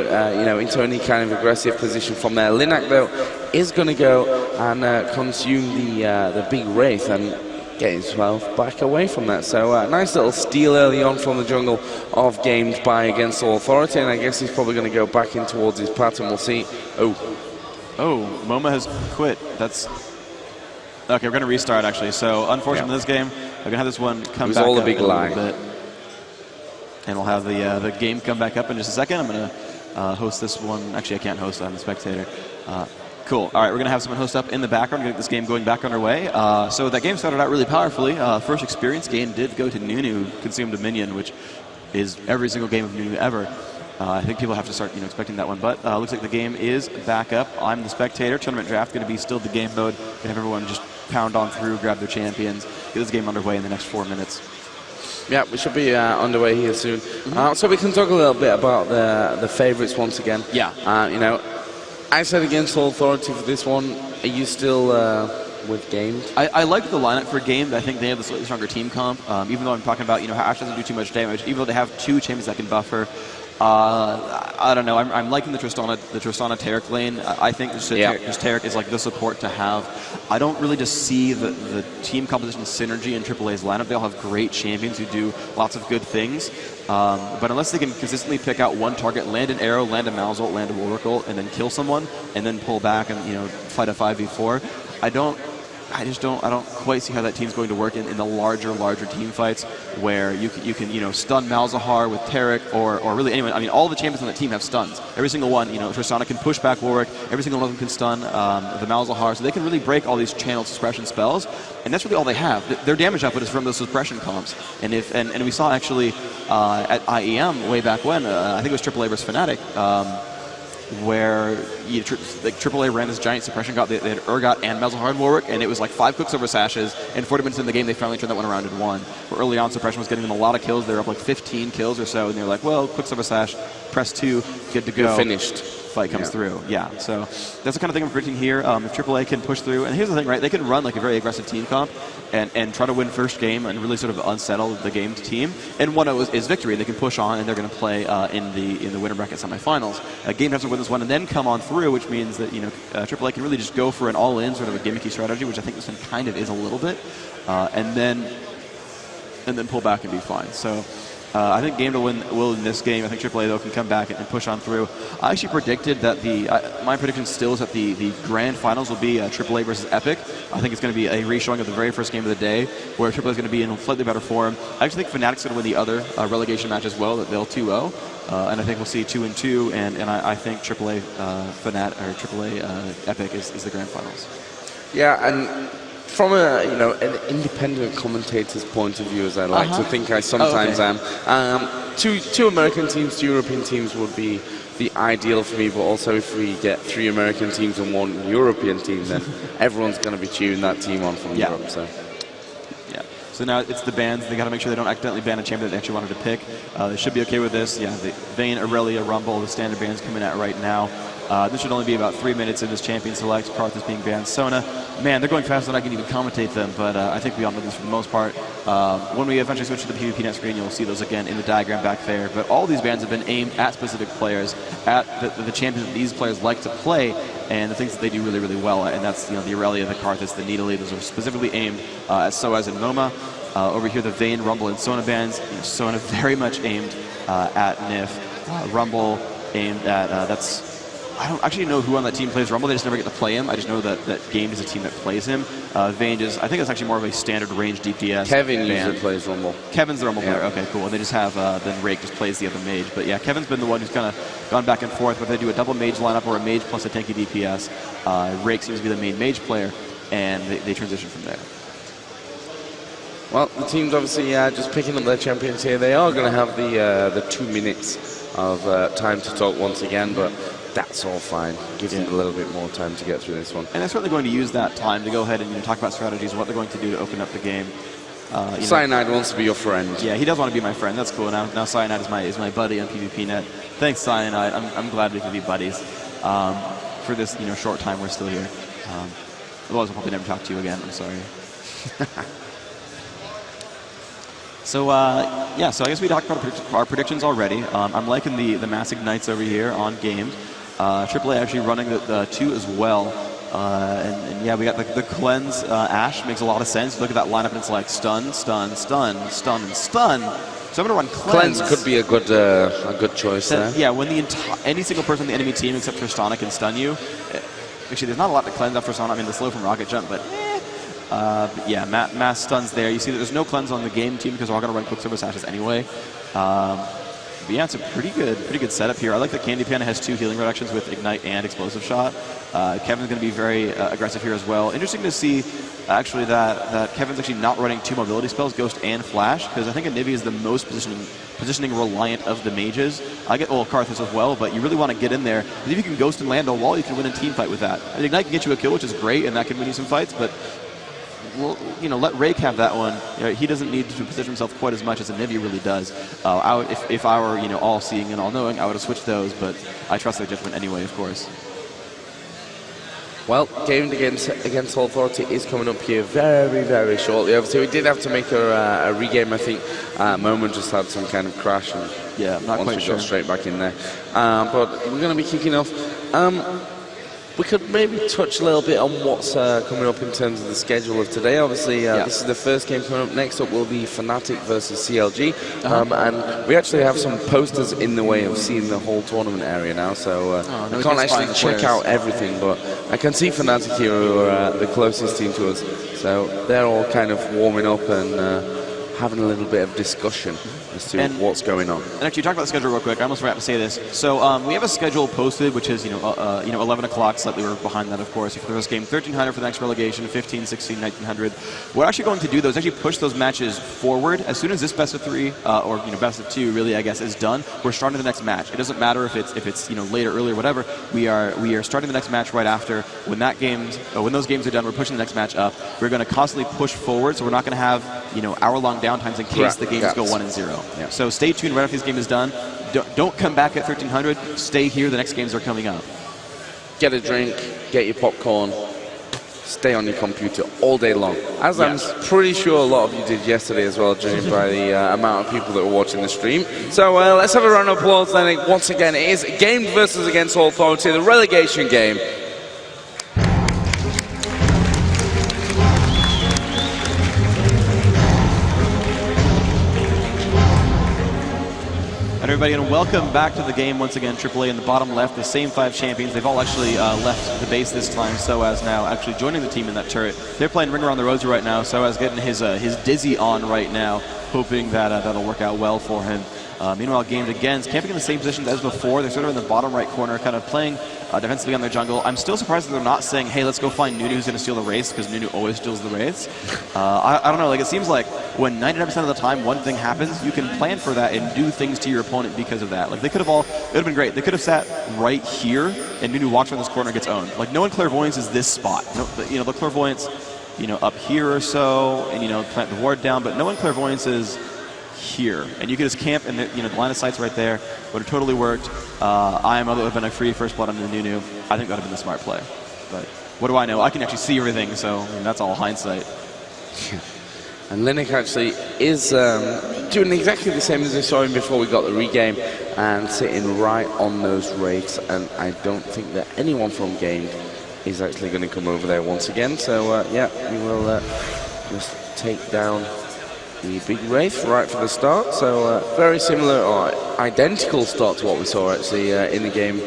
Speaker 2: into any kind of aggressive position from there. Linak, though, is going to go and consume the big Wraith and get himself back away from that. So nice little steal early on from the jungle of Games by against All Authority, and I guess he's probably going to go back in towards his pattern. We'll see.
Speaker 1: Oh, Moma has quit. That's... Okay, we're going to restart, actually. So, unfortunately, in this game, we're going to have this one come back
Speaker 2: all
Speaker 1: up
Speaker 2: a big lie.
Speaker 1: little bit. And we'll have the game come back up in just a second. I'm going to host this one. Actually, I can't host it. I'm a spectator. Cool. All right, we're going to have someone host up in the background to get this game going back underway. So that game started out really powerfully. First experience game did go to Nunu, consumed a minion, which is every single game of Nunu ever. I think people have to start expecting that one, but looks like the game is back up. I'm the spectator. Tournament draft going to be still the game mode. Going to have everyone just pound on through, grab their champions, get this game underway in the next 4 minutes.
Speaker 2: Yeah, we should be underway here soon. So we can talk a little bit about the favorites once again.
Speaker 1: Yeah.
Speaker 2: I said against All Authority for this one. Are you still with Games?
Speaker 1: I like the lineup for Games. I think they have the slightly stronger team comp. Even though I'm talking about, how Ash doesn't do too much damage, even though they have 2 champions that can buffer. I don't know. I'm liking the Tristana Tarek lane. I think Tarek is like the support to have. I don't really just see the team composition synergy in AAA's lineup. They all have great champions who do lots of good things. But unless they can consistently pick out one target, land an arrow, land a Malzult, land a Oracle, and then kill someone, and then pull back and fight a 5v4, I don't quite see how that team's going to work in the larger team fights where you can stun Malzahar with Tarek or really anyone. I mean, all the champions on that team have stuns. Every single one, Tristana can push back Warwick. Every single one of them can stun the Malzahar, so they can really break all these channeled suppression spells. And that's really all they have. Their damage output is from those suppression comps. And we saw actually at IEM way back when, I think it was AAA versus Fnatic. Where AAA ran this giant suppression got they had Urgot and Malzahar and Warwick, and it was like 5 Quicksilver Sashes, and 40 minutes in the game they finally turned that one around and won. Where early on suppression was getting them a lot of kills. They were up like 15 kills or so, and they're like, well, Quicksilver Sash, press 2, good to go.
Speaker 2: You're finished.
Speaker 1: Fight comes through. Yeah, so that's the kind of thing I'm predicting here. If AAA can push through, and here's the thing, right? They can run like a very aggressive team comp and try to win first game and really sort of unsettle the game team. And one is victory. They can push on, and they're going to play in the winner bracket semifinals. Game has to win this one and then come on through, which means that AAA can really just go for an all-in sort of a gimmicky strategy, which I think this one kind of is a little bit, and then pull back and be fine. So I think Game to Win will in this game. I think AAA, though, can come back and push on through. I actually predicted that my prediction still is that the grand finals will be AAA versus Epic. I think it's going to be a reshowing of the very first game of the day, where AAA is going to be in slightly better form. I actually think Fnatic's going to win the other relegation match as well, that they'll 2-0. And I think we'll see 2-2, and I think AAA Epic is the grand finals.
Speaker 2: Yeah, and from an independent commentator's point of view, as I like to think I sometimes am, two American teams, 2 European teams would be the ideal for me, but also if we get 3 American teams and 1 European team, then everyone's going to be cheering that team on from Europe. So.
Speaker 1: Yeah. So now it's the bans. They got to make sure they don't accidentally ban a champion that they actually wanted to pick. They should be okay with this. Yeah, the Vayne, Aurelia, Rumble, the standard bans coming out right now. This should only be about 3 minutes in this champion select. Karth is being banned. Sona, man, they're going faster than I can even commentate them, but I think we all know these for the most part. When we eventually switch to the PvP net screen, you'll see those again in the diagram back there. But all these bans have been aimed at specific players, at the champions that these players like to play, and the things that they do really, really well. And that's the Aurelia, the Karthus, the Nidalee. Those are specifically aimed at Soaz and Noma. Over here, the Vayne, Rumble, and Sona bans. Sona very much aimed at NIF. Rumble aimed at I don't actually know who on that team plays Rumble. They just never get to play him. I just know that Game is a team that plays him. Vayne is, I think it's actually more of a standard range DPS.
Speaker 2: Kevin usually plays Rumble.
Speaker 1: Kevin's the Rumble player. Okay, cool. And they just have, then Rake just plays the other mage. But yeah, Kevin's been the one who's kind of gone back and forth, whether they do a double mage lineup or a mage plus a tanky DPS. Rake seems to be the main mage player, and they transition from there.
Speaker 2: Well, the team's obviously just picking up their champions here. They are going to have the 2 minutes of time to talk once again, but that's all fine. Gives them a little bit more time to get through this one.
Speaker 1: And they're certainly going to use that time to go ahead and talk about strategies and what they're going to do to open up the game.
Speaker 2: Cyanide wants to be your friend.
Speaker 1: Yeah, he does want to be my friend. That's cool. Now Cyanide is my buddy on PvPnet. Thanks, Cyanide. I'm glad we can be buddies for this short time we're still here. Otherwise, I'll probably never talk to you again. I'm sorry. So yeah, so I guess we talked about our predictions already. I'm liking the Mass Ignites over here on game. AAA actually running the 2 as well. And yeah, we got the Cleanse Ashe. Makes a lot of sense. Look at that lineup and it's like stun, stun, stun, stun, and stun. So I'm going to run Cleanse.
Speaker 2: Cleanse could be a good choice there.
Speaker 1: Yeah, when any single person on the enemy team except for Stana can stun you. Actually, there's not a lot to cleanse after Stana. I mean, the slow from Rocket Jump, but yeah, mass stuns there. You see that there's no cleanse on the game team because we're all going to run Quicksilver Sashes anyway. But yeah, it's a pretty good setup here. I like that Candy Panda has 2 healing reductions with Ignite and Explosive Shot. Kevin's going to be very aggressive here as well. Interesting to see, actually, that Kevin's actually not running 2 mobility spells, Ghost and Flash, because I think Anivia is the most positioning reliant of the mages. I get Karthus as well, but you really want to get in there. Because if you can Ghost and land a wall, you can win a team fight with that. And Ignite can get you a kill, which is great, and that can win you some fights, but well, let Rake have that one. He doesn't need to position himself quite as much as Anivia really does. If I were all-seeing and all-knowing, I would have switched those, but I trust their judgment anyway, of course.
Speaker 2: Well, game against Authority is coming up here very, very shortly. Obviously, we did have to make a regame, I think. Moment just had some kind of crash, and
Speaker 1: yeah, I'm not quite sure.
Speaker 2: Got straight back in there. But we're going to be kicking off. We could maybe touch a little bit on what's coming up in terms of the schedule of today. Obviously, this is the first game coming up. Next up will be Fnatic versus CLG. And we actually have some posters in the way of seeing the whole tournament area now. So I can't actually check out everything, but I can see Fnatic here, who are the closest team to us. So they're all kind of warming up and having a little bit of discussion as to what's going on.
Speaker 1: And actually, talk about the schedule real quick. I almost forgot to say this. So we have a schedule posted, which is 11 o'clock. Slightly we're behind that, of course. For this game, 1300 for the next relegation, 15, 16, 1900. What we're actually going to do though is actually push those matches forward as soon as this best of 3 or best of 2 really, I guess, is done. We're starting the next match. It doesn't matter if it's later, earlier, whatever. We are starting the next match right after. When those games are done, we're pushing the next match up. We're going to constantly push forward, so we're not going to have hour-long downtimes in case the games go 1-0. Yeah. So stay tuned right after this game is done. Don't come back at 1300. Stay here. The next games are coming up.
Speaker 2: Get a drink, get your popcorn, stay on your computer all day long. As I'm pretty sure a lot of you did yesterday as well, judging by the amount of people that were watching the stream. So let's have a round of applause then. Once again, it is Game versus against Authority, the relegation game.
Speaker 1: And everybody, and welcome back to the game once again. AAA in the bottom left, the same 5 champions. They've all actually left the base this time. SOAS now actually joining the team in that turret. They're playing Ring Around the Rosy right now. SOAS getting his Dizzy on right now, hoping that that'll work out well for him. Meanwhile, Games again is camping in the same position as before. They're sort of in the bottom right corner, kind of playing defensively on their jungle. I'm still surprised that they're not saying, hey, let's go find Nunu who's going to steal the race, because Nunu always steals the race. I don't know, like it seems like when 99% of the time one thing happens, you can plan for that and do things to your opponent because of that. Like they could have all, it would have been great. They could have sat right here and Nunu walks around this corner and gets owned. Like no one clairvoyance is this spot. No, you know, the clairvoyance, you know, up here or so, and you know, plant the ward down, but no one clairvoyance is here, and you could just camp, and the line of sight's right there. Would have totally worked. IMO would have been a free first blood on the Nunu. I think that would have been the smart play. But what do I know? I can actually see everything, so I mean, that's all hindsight.
Speaker 2: And Linux actually is doing exactly the same as I saw him before we got the regame, and sitting right on those raids. And I don't think that anyone from Game is actually going to come over there once again. So yeah, we will just take down the big wraith right from the start. So very similar or identical start to what we saw actually in the game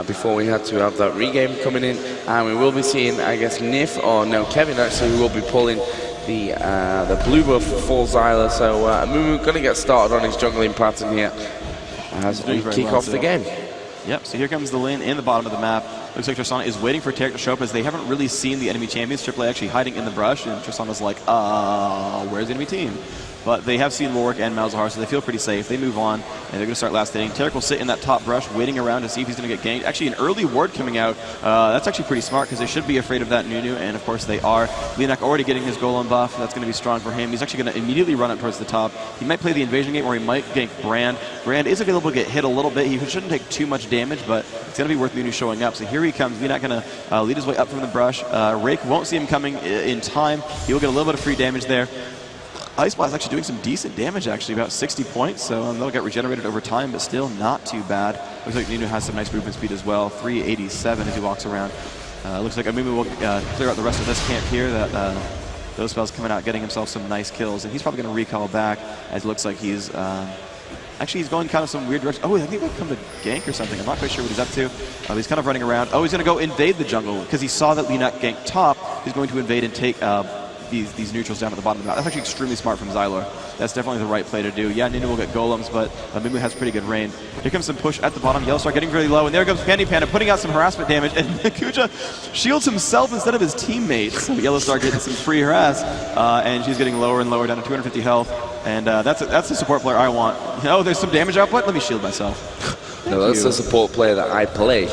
Speaker 2: before we had to have that regame coming in. And we will be seeing, I guess, Nif, or no, Kevin actually will be pulling the blue buff for Zyla. So Mumu going to get started on his jungling pattern here as we kick off the game.
Speaker 1: Yep, so here comes the lane in the bottom of the map. Looks like Tristana is waiting for Tarek to show up, as they haven't really seen the enemy champions. AAA actually hiding in the brush, and Tristana's like, where's the enemy team? But they have seen Warwick and Malzahar, so they feel pretty safe. They move on, and they're going to start last hitting. Tarek will sit in that top brush, waiting around to see if he's going to get ganked. Actually, an early ward coming out. That's actually pretty smart, because they should be afraid of that Nunu, and of course they are. Linak already getting his golem buff. That's going to be strong for him. He's actually going to immediately run up towards the top. He might play the invasion game, or he might gank Brand. Brand is available to get hit a little bit. He shouldn't take too much damage, but it's going to be worth Nunu showing up. So here he comes. Linak going to lead his way up from the brush. Rake won't see him coming in time. He will get a little bit of free damage there. Ice Blast actually doing some decent damage, actually, about 60 points, so they'll get regenerated over time, but still not too bad. Looks like Nunu has some nice movement speed as well, 387 as he walks around. Looks like Amumu will clear out the rest of this camp here. Those spells coming out, getting himself some nice kills, and he's probably going to recall back, as it looks like he's... actually, he's going kind of some weird direction. Oh, I think he might come to gank or something. I'm not quite sure what he's up to. He's kind of running around. Oh, he's going to go invade the jungle, because he saw that Linak ganked top. He's going to invade and take... these neutrals down at the bottom of the map. That's actually extremely smart from Xylor. That's definitely the right play to do. Yeah, Nunu will get golems, but Mumu has pretty good rain. Here comes some push at the bottom. Yellowstar getting really low, and there comes Candy Panda putting out some harassment damage, and Kuja shields himself instead of his teammates. So Yellowstar getting some free harass, and she's getting lower and lower, down to 250 health, and that's the support player I want. Oh, there's some damage output? Let me shield myself.
Speaker 2: No, that's the support player that I play.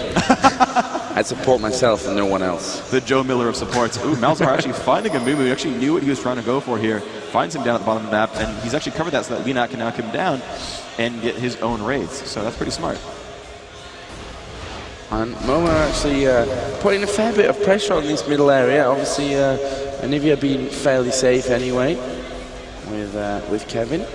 Speaker 2: I support myself and no one else.
Speaker 1: The Joe Miller of supports. Ooh, Malzahar actually finding a Mumu. He actually knew what he was trying to go for here. Finds him down at the bottom of the map, and he's actually covered that so that Linak can knock him down and get his own raids. So that's pretty smart.
Speaker 2: And Momo actually putting a fair bit of pressure on this middle area. Obviously, Anivia being fairly safe anyway with Kevin.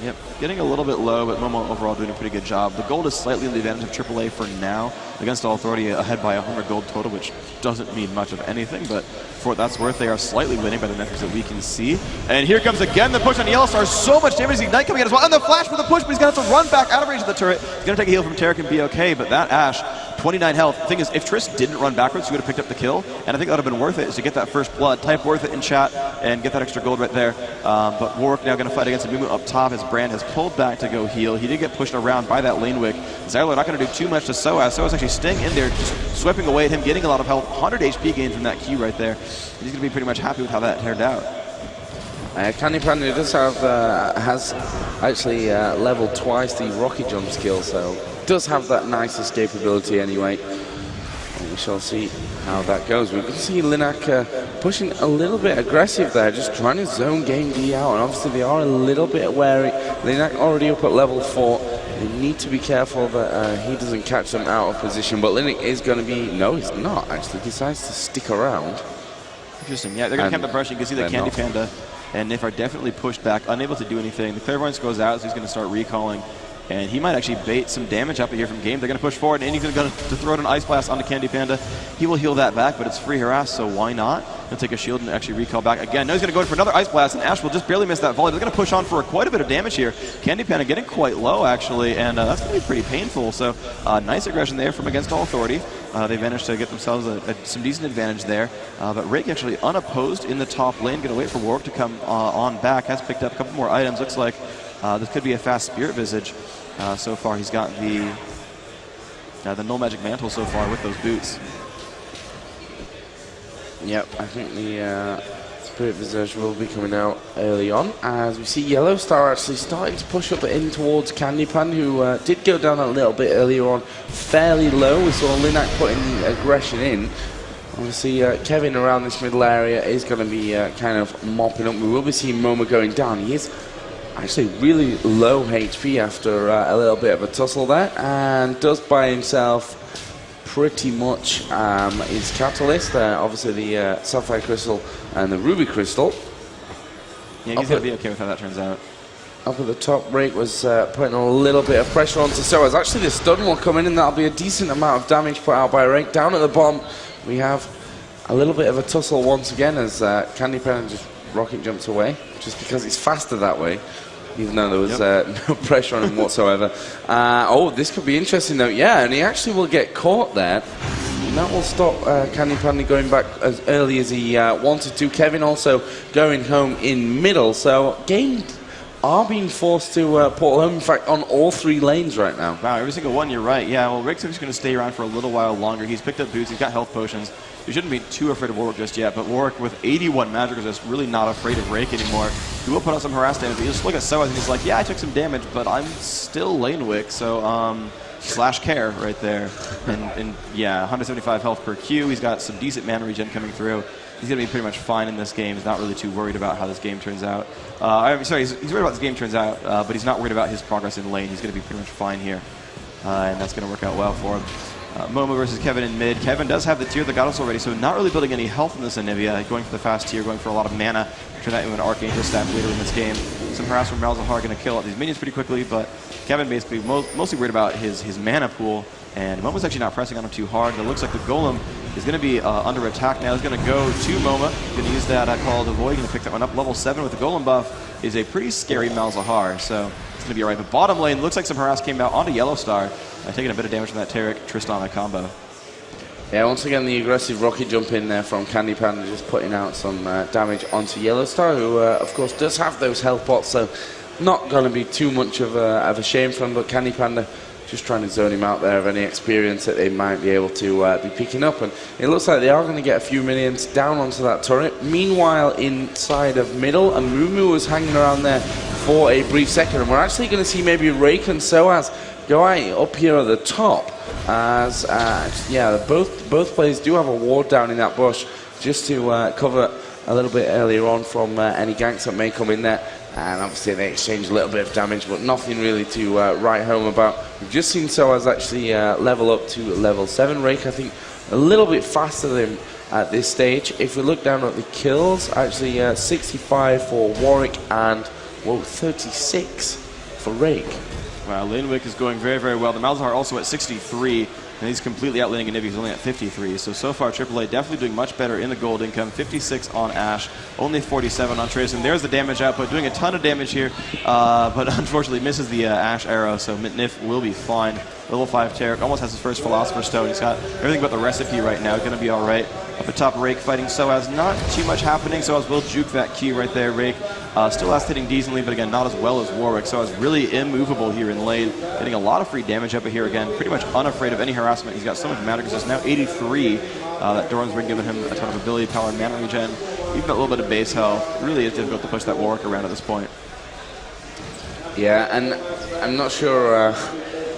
Speaker 1: Yep, getting a little bit low, but Momo overall doing a pretty good job. The gold is slightly in the advantage of AAA for now. Against All Authority, ahead by 100 gold total, which doesn't mean much of anything, but for what that's worth, they are slightly winning by the metrics that we can see. And here comes again the push on Yellowstar. So much damage. Ignite coming in as well. And the flash for the push, but he's going to have to run back out of range of the turret. He's going to take a heal from Tarek and be okay, but that Ashe, 29 health. The thing is, if Triss didn't run backwards, he would have picked up the kill, and I think that would have been worth it, is to get that first blood. Type worth it in chat and get that extra gold right there. But Warwick now going to fight against Mumu up top as Brand has pulled back to go heal. He did get pushed around by that lane wick. Zylo not going to do too much to SOAS. SOAS actually staying in there, just swiping away at him, getting a lot of health. 100 HP gain from that Q right there. And he's going to be pretty much happy with how that turned out.
Speaker 2: Candy Panda does have, has actually leveled twice the rocket jump skill, so does have that nice escapability anyway. And we shall see how that goes. We can see Linak pushing a little bit aggressive there, just trying to zone game D out, and obviously they are a little bit wary. Linak already up at level 4. They need to be careful that he doesn't catch them out of position, but Linak is going to be... No, he's not, actually. He decides to stick around.
Speaker 1: Interesting. Yeah, they're going to camp the brush. You can see the Candy Panda and Nif are definitely pushed back, unable to do anything. The Clairvoyance goes out, so he's going to start recalling. and he might actually bait some damage up here from game. They're going to push forward, and he's going to throw an Ice Blast onto Candy Panda. He will heal that back, but it's free harass, so why not? He'll take a shield and actually recall back again. Now he's going to go in for another Ice Blast, and Ash will just barely miss that volley. They're going to push on for quite a bit of damage here. Candy Panda getting quite low, actually, and that's going to be pretty painful. So nice aggression there from Against All Authority. They managed to get themselves some decent advantage there. But Rake actually unopposed in the top lane. Going to wait for Warwick to come on back. Has picked up a couple more items. Looks like this could be a fast Spirit Visage. So far, he's got the Null Magic Mantle so far with those boots.
Speaker 2: Yep, I think the Spirit Visage will be coming out early on, as we see Yellow Star actually starting to push up in towards Candy Pan, who did go down a little bit earlier on, fairly low. We saw Linak putting the aggression in. Obviously, Kevin around this middle area is going to be kind of mopping up. We will be seeing Momo going down. He is actually really low HP after a little bit of a tussle there, and does buy himself pretty much his Catalyst, obviously the Sapphire Crystal and the Ruby Crystal.
Speaker 1: Yeah, he's going to be okay with how that turns out.
Speaker 2: Up at the top, Rake was putting a little bit of pressure onto Soaz. Actually, the stun will come in, and that'll be a decent amount of damage put out by Rake. Down at the bottom, we have a little bit of a tussle once again as Candy Pen just rocket jumps away, just because it's faster that way, even though there was no pressure on him whatsoever. Oh, this could be interesting though. Yeah, and he actually will get caught there. And that will stop Candy Pandy going back as early as he wanted to. Kevin also going home in middle. So game are being forced to portal home, in fact, on all 3 lanes right now.
Speaker 1: Wow, every single one, you're right. Yeah, well, Rick's just going to stay around for a little while longer. He's picked up boots, he's got health potions. You shouldn't be too afraid of Warwick just yet, but Warwick with 81 magic resist, really not afraid of Rake anymore. He will put out some harass damage, but you just look at Soaz and he's like, yeah, I took some damage, but I'm still lane wick, so slash care right there. And yeah, 175 health per Q. He's got some decent mana regen coming through. He's going to be pretty much fine in this game. He's not really too worried about how this game turns out. I'm sorry, he's worried about this game turns out, but he's not worried about his progress in lane. He's going to be pretty much fine here, and that's going to work out well for him. Momo versus Kevin in mid. Kevin does have the tier of the Goddess already, so not really building any health in this Anivia. Going for the fast tier, going for a lot of mana. Turn that into an Archangel stat later in this game. Some harass from Malzahar going to kill out these minions pretty quickly, but Kevin basically mostly worried about his mana pool, and Momo's actually not pressing on him too hard. It looks like the Golem is going to be under attack now. He's going to go to Moma. Going to use that Call of the Void. Going to pick that one up. Level 7 with the Golem buff is a pretty scary Malzahar, so it's going to be alright. But bottom lane, looks like some harass came out onto Yellow Star, taking a bit of damage from that Taric Tristana combo.
Speaker 2: Yeah, once again, the aggressive rocket jump in there from Candy Panda, just putting out some damage onto Yellow Star, who, of course, does have those health pots, so not going to be too much of a shame for him, but Candy Panda just trying to zone him out there of any experience that they might be able to be picking up. And it looks like they are going to get a few minions down onto that turret. Meanwhile, inside of middle, and Mumu was hanging around there for a brief second, and we're actually going to see maybe Rake and Soaz go up here at the top, as yeah, both players do have a ward down in that bush just to cover a little bit earlier on from any ganks that may come in there. And obviously they exchange a little bit of damage, but nothing really to write home about. We've just seen Soaz actually level up to level 7. Rake, I think, a little bit faster than him at this stage. If we look down at the kills, actually 65 for Warwick and 36 for Rake.
Speaker 1: Wow, Lanewick is going very, very well. The Malzahar also at 63, and he's completely outlaning Anivia. He's only at 53. So far, AAA definitely doing much better in the gold income. 56 on Ashe, only 47 on Trace. And there's the damage output, doing a ton of damage here, but unfortunately misses the Ashe arrow, so Nif will be fine. Level 5 Taric almost has his first Philosopher's Stone. He's got everything but the recipe right now. Going to be all right. Up at top, Rake fighting Soaz. Not too much happening. Soaz will juke that key right there. Rake still last hitting decently, but again, not as well as Warwick. Soaz really immovable here in lane. Getting a lot of free damage up here again. Pretty much unafraid of any harassment. He's got so much magic resist. Now 83. That Doran's ring giving him a ton of ability power and mana regen. Even a little bit of base health. Really is difficult to push that Warwick around at this point.
Speaker 2: Yeah, and I'm not sure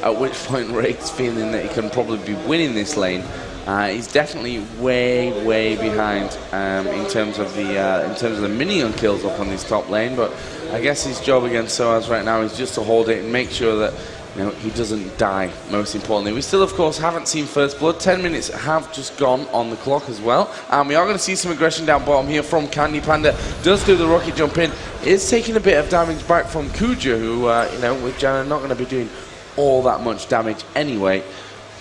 Speaker 2: at which point Rake's feeling that he can probably be winning this lane. He's definitely way behind in terms of the minion kills up on this top lane, but I guess his job against Soaz right now is just to hold it and make sure that you know, he doesn't die, most importantly. We still, of course, haven't seen First Blood. 10 minutes have just gone on the clock as well. And we are going to see some aggression down bottom here from Candy Panda. Does do the rocket jump in. Is taking a bit of damage back from Kuja, who, you know, with Janna not going to be doing all that much damage anyway.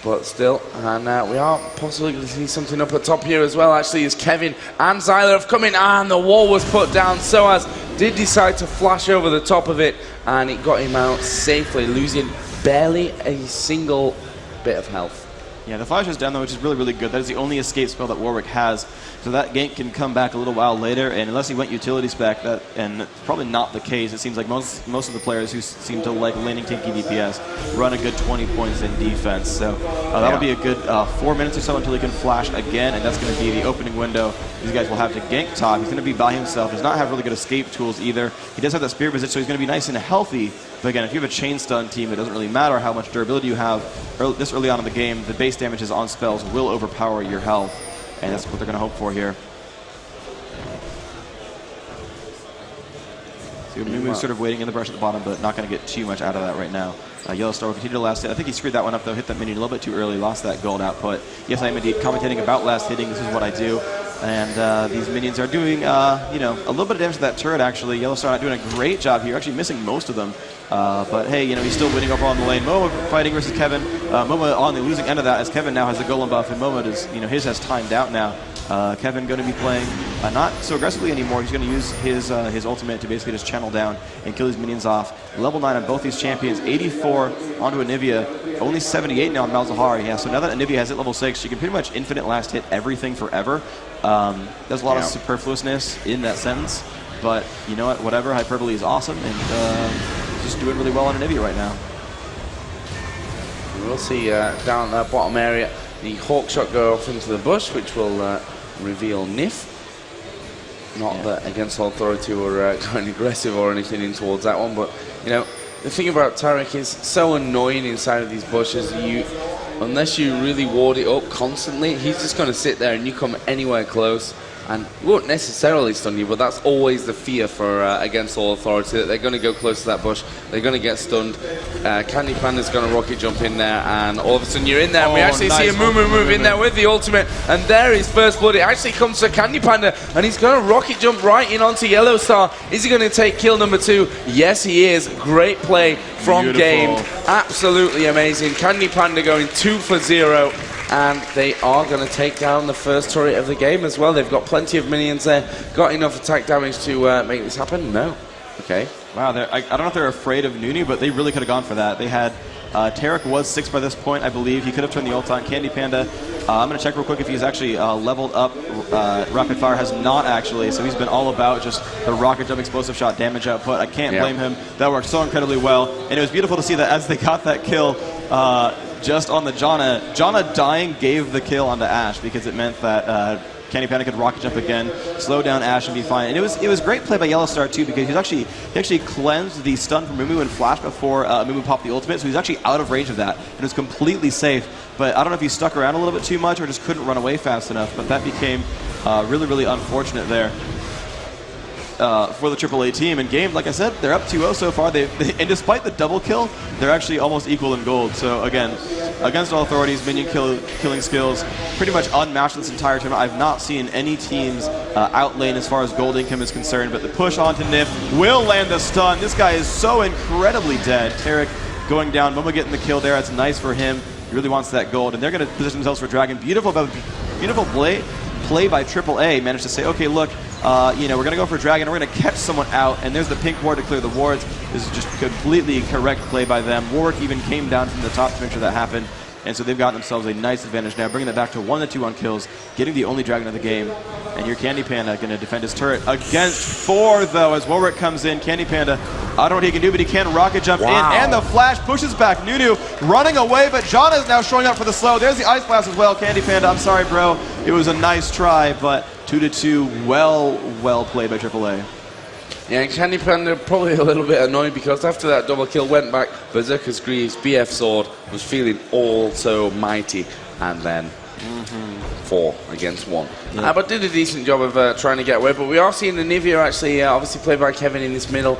Speaker 2: But still, and we are possibly going to see something up at top here as well, actually, as Kevin and Zyler have come in, and the wall was put down. Soaz did decide to flash over the top of it, and it got him out safely, losing barely a single bit of health.
Speaker 1: Yeah, the flash is down, though, which is really, really good. That is the only escape spell that Warwick has. So that gank can come back a little while later, and unless he went utility spec, and it's probably not the case. It seems like most of the players who seem to like laning tanky DPS run a good 20 points in defense. So that'll be a good 4 minutes or so until he can flash again, and that's going to be the opening window these guys will have to gank top. He's going to be by himself. Does not have really good escape tools either. He does have that spear resist, so he's going to be nice and healthy. But again, if you have a chain stun team, it doesn't really matter how much durability you have this early on in the game. The base damages on spells will overpower your health, and that's what they're going to hope for here. So Mumu sort of waiting in the brush at the bottom, but not going to get too much out of that right now. Yellow Star will continue to last hit. I think he screwed that one up, though. Hit that minion a little bit too early, lost that gold output. Yes, I am indeed commentating about last hitting. This is what I do. And these minions are doing, you know, a little bit of damage to that turret, actually. Yellow Star not doing a great job here, actually missing most of them. But hey, you know, he's still winning overall in the lane. Momo fighting versus Kevin. Momo on the losing end of that, as Kevin now has the golem buff, and Momo is, you know, his has timed out now. Kevin going to be playing not so aggressively anymore. He's going to use his ultimate to basically just channel down and kill these minions off. Level 9 on both these champions. 84 onto Anivia. Only 78 now on Malzahar. Yeah, so now that Anivia has hit level 6, she can pretty much infinite last hit everything forever. There's a lot of superfluousness in that sentence. But you know what? Whatever. Hyperbole is awesome. And just doing really well on Anivia right now.
Speaker 2: We'll see down that bottom area the Hawk Shot go off into the bush, which will reveal Nif. Not that Against All Authority were going aggressive or anything in towards that one, but you know, the thing about Tarek is so annoying inside of these bushes. Unless you really ward it up constantly, he's just going to sit there and you come anywhere close and won't necessarily stun you, but that's always the fear for Against All Authority, that they're going to go close to that bush, they're going to get stunned. Candy Panda's going to rocket jump in there, and all of a sudden you're in there, and we actually see a Mumu move in there with the ultimate, and there is First Blood. It actually comes to Candy Panda, and he's going to rocket jump right in onto Yellow Star. Is he going to take kill number 2? Yes, he is. Great play from Game. Absolutely amazing. Candy Panda going 2 for 0. And they are going to take down the first turret of the game as well. They've got plenty of minions there. Got enough attack damage to make this happen? No. Okay.
Speaker 1: Wow, I don't know if they're afraid of Nunu, but they really could have gone for that. They had Tarek was 6 by this point, I believe. He could have turned the ult on. Candy Panda, I'm going to check real quick if he's actually leveled up. Rapid Fire has not actually, so he's been all about just the rocket jump explosive shot damage output. I can't blame him. That worked so incredibly well. And it was beautiful to see that as they got that kill, just on the Janna dying gave the kill onto Ashe, because it meant that Candy Panda could rocket jump again, slow down Ashe and be fine. And it was great play by Yellow Star too, because he actually cleansed the stun from Mumu and Flash before Mumu popped the ultimate, so he's actually out of range of that. It was completely safe. But I don't know if he stuck around a little bit too much or just couldn't run away fast enough, but that became really, really unfortunate there. For the AAA team. And Game, like I said, they're up 2-0 so far. And despite the double kill, they're actually almost equal in gold. So again, Against All Authorities, minion killing skills, pretty much unmatched this entire tournament. I've not seen any teams outlane as far as gold income is concerned, but the push onto Nif will land the stun. This guy is so incredibly dead. Tarek going down, Momo getting the kill there. That's nice for him. He really wants that gold, and they're going to position themselves for Dragon. Beautiful play by AAA. Managed to say, okay, look, you know, we're going to go for Dragon, we're going to catch someone out, and there's the pink ward to clear the wards. This is just completely correct play by them. Warwick even came down from the top to make sure that happened, and so they've gotten themselves a nice advantage now, bringing that back to 1-2 on kills, getting the only Dragon of the game. And here Candy Panda going to defend his turret against 4, though, as Warwick comes in. Candy Panda, I don't know what he can do, but he can rocket jump in, and the flash pushes back Nunu, running away, but Janna is now showing up for the slow. There's the Ice Blast as well. Candy Panda, I'm sorry, bro. It was a nice try, but 2-2, well played by AAA.
Speaker 2: Yeah, Candy Panda probably a little bit annoyed, because after that double kill went back, Berserker's Greaves, BF Sword, was feeling all so mighty, and then 4 against 1.
Speaker 1: Yeah.
Speaker 2: But did a decent job of trying to get away. But we are seeing the Nivea actually, obviously played by Kevin in this middle,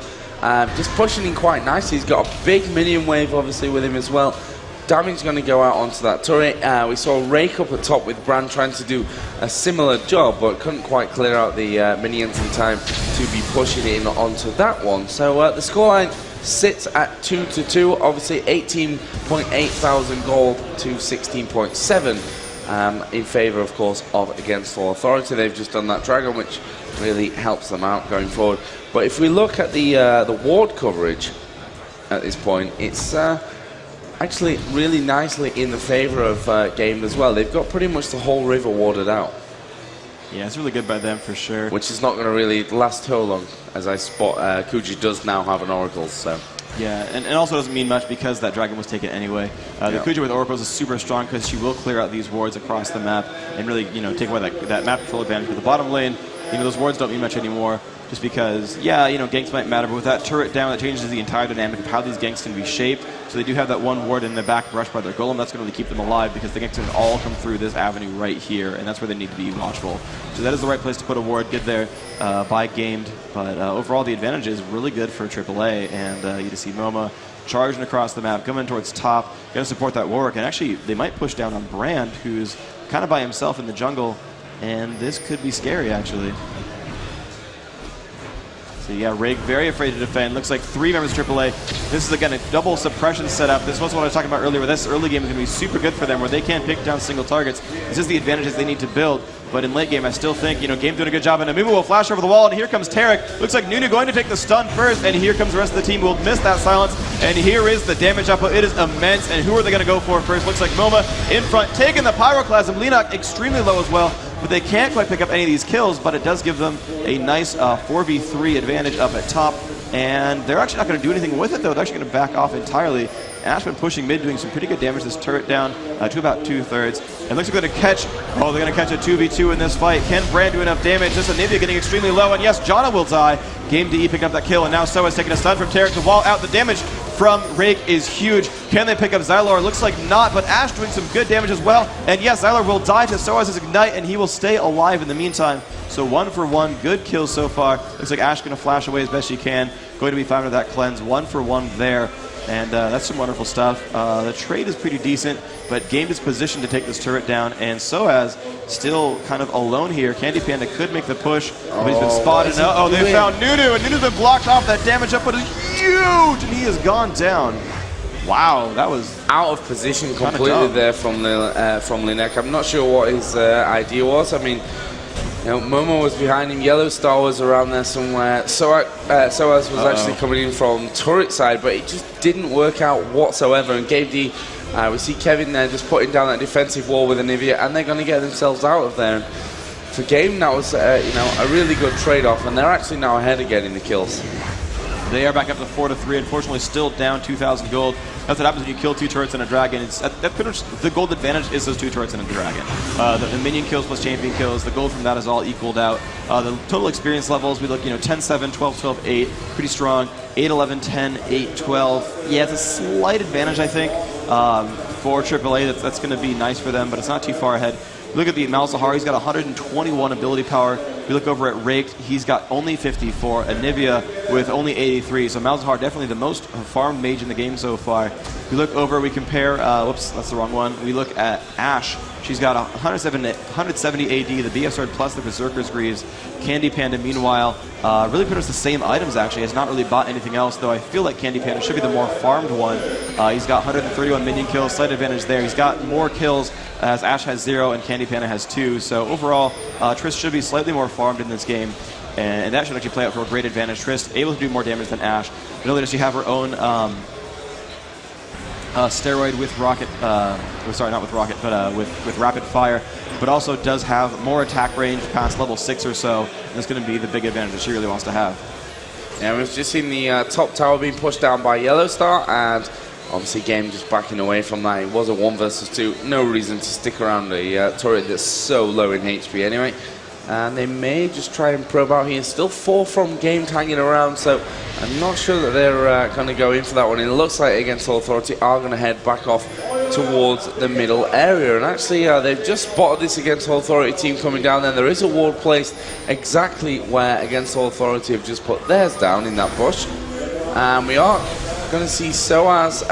Speaker 2: just pushing in quite nicely. He's got a big minion wave, obviously, with him as well. Damage is going to go out onto that turret. We saw Rake up at top with Brand trying to do a similar job, but couldn't quite clear out the minions in time to be pushing in onto that one. So the scoreline sits at 2-2. Obviously, 18.8 thousand gold to 16.7 in favor, of course, of Against All Authority. They've just done that dragon, which really helps them out going forward. But if we look at the ward coverage at this point, it's actually really nicely in the favor of Game as well. They've got pretty much the whole river warded out.
Speaker 1: Yeah, it's really good by them for sure.
Speaker 2: Which is not going to really last too long, as I spot Kuji does now have an Oracle, so.
Speaker 1: Yeah, and also doesn't mean much because that dragon was taken anyway. The Kuja with Oracles is super strong because she will clear out these wards across the map and really, take away that map control advantage. With the bottom lane, those wards don't mean much anymore. Just because, yeah, ganks might matter, but with that turret down, that changes the entire dynamic of how these ganks can be shaped. So they do have that one ward in the back rushed by their golem. That's going to really keep them alive because the ganks can all come through this avenue right here, and that's where they need to be watchful. So that is the right place to put a ward. Good there by Gamed, but overall the advantage is really good for AAA, and you just see Moma charging across the map, coming towards top, going to support that Warwick, and actually they might push down on Brand, who's kind of by himself in the jungle, and this could be scary actually. So yeah, Rig very afraid to defend. Looks like 3 members of AAA. This is again a double suppression setup. This was what I was talking about earlier. This early game is going to be super good for them, where they can't pick down single targets. This is the advantages they need to build. But in late game, I still think Game doing a good job. And Amumu will flash over the wall, and here comes Tarek. Looks like Nunu going to take the stun first, and here comes the rest of the team who will miss that silence. And here is the damage output. It is immense. And who are they going to go for first? Looks like Moma in front, taking the Pyroclasm. Leenock extremely low as well. But they can't quite pick up any of these kills, but it does give them a nice 4v3 advantage up at top. And they're actually not going to do anything with it, though. They're actually going to back off entirely. Ash been pushing mid, doing some pretty good damage. This turret down to about 2/3. And looks like they're going to catch. Oh, they're going to catch a 2v2 in this fight. Can Brand do enough damage? This Anivia getting extremely low. And yes, Janna will die. Game DE picking up that kill. And now Soa's taking a stun from Tarek to wall out. The damage from Rake is huge. Can they pick up Xylor? Looks like not, but Ash doing some good damage as well. And yes, Xylor will die to Soa's Ignite, and he will stay alive in the meantime. So 1 for 1, good kills so far. Looks like Ash going to flash away as best she can. Going to be fine with that cleanse. 1 for 1 there. And that's some wonderful stuff. The trade is pretty decent, but Game is positioned to take this turret down, and Soaz still kind of alone here. Candy Panda could make the push, but he's been spotted. Oh, they found Nunu, and Nunu's been blocked off. That damage output is huge, and he has gone down. Wow, that was
Speaker 2: out of position completely there from Linek. I'm not sure what his idea was. I mean, Momo was behind him, Yellow Star was around there somewhere. Soaz was actually coming in from turret side, but it just didn't work out whatsoever. And Game D, we see Kevin there just putting down that defensive wall with Anivia, and they're going to get themselves out of there. And for Game, that was a really good trade-off, and they're actually now ahead again in the kills.
Speaker 1: They are back up to 4-3. Unfortunately, still down 2,000 gold. That's what happens when you kill 2 turrets and a dragon. It's pretty much the gold advantage is those 2 turrets and a dragon. The minion kills plus champion kills, the gold from that is all equaled out. The total experience levels, we look, 10-7, 12-12, 8, pretty strong. 8-11, 10, 8-12. Yeah, it's a slight advantage, I think, for AAA. That's going to be nice for them, but it's not too far ahead. Look at the Malzahar, he's got 121 ability power. We look over at Raked, he's got only 54. Anivia with only 83. So Malzahar definitely the most farmed mage in the game so far. We look over, we compare, whoops, that's the wrong one. We look at Ashe. She's got 170 AD, the BF Sword plus the Berserker's Greaves. Candy Panda, meanwhile, really pretty much the same items actually. Has not really bought anything else, though I feel like Candy Panda should be the more farmed one. He's got 131 minion kills, slight advantage there. He's got more kills as Ashe has 0 and Candy Panda has 2. So overall, Triss should be slightly more farmed in this game. And that should actually play out for a great advantage. Triss able to do more damage than Ashe. Not only does she have her own steroid with rocket, sorry, not with rocket, but with rapid fire, but also does have more attack range past level 6 or so. And that's going to be the big advantage that she really wants to have.
Speaker 2: Yeah, we've just seen the top tower being pushed down by Yellow Star, and obviously Game just backing away from that. It was a 1 versus 2. No reason to stick around a turret that's so low in HP anyway. And they may just try and probe out here. Still 4 from Game hanging around, so I'm not sure that they're going to go in for that one. It looks like Against All Authority are going to head back off towards the middle area. And actually, they've just spotted this Against All Authority team coming down there. There is a ward placed exactly where Against All Authority have just put theirs down in that bush. And we are going to see Soaz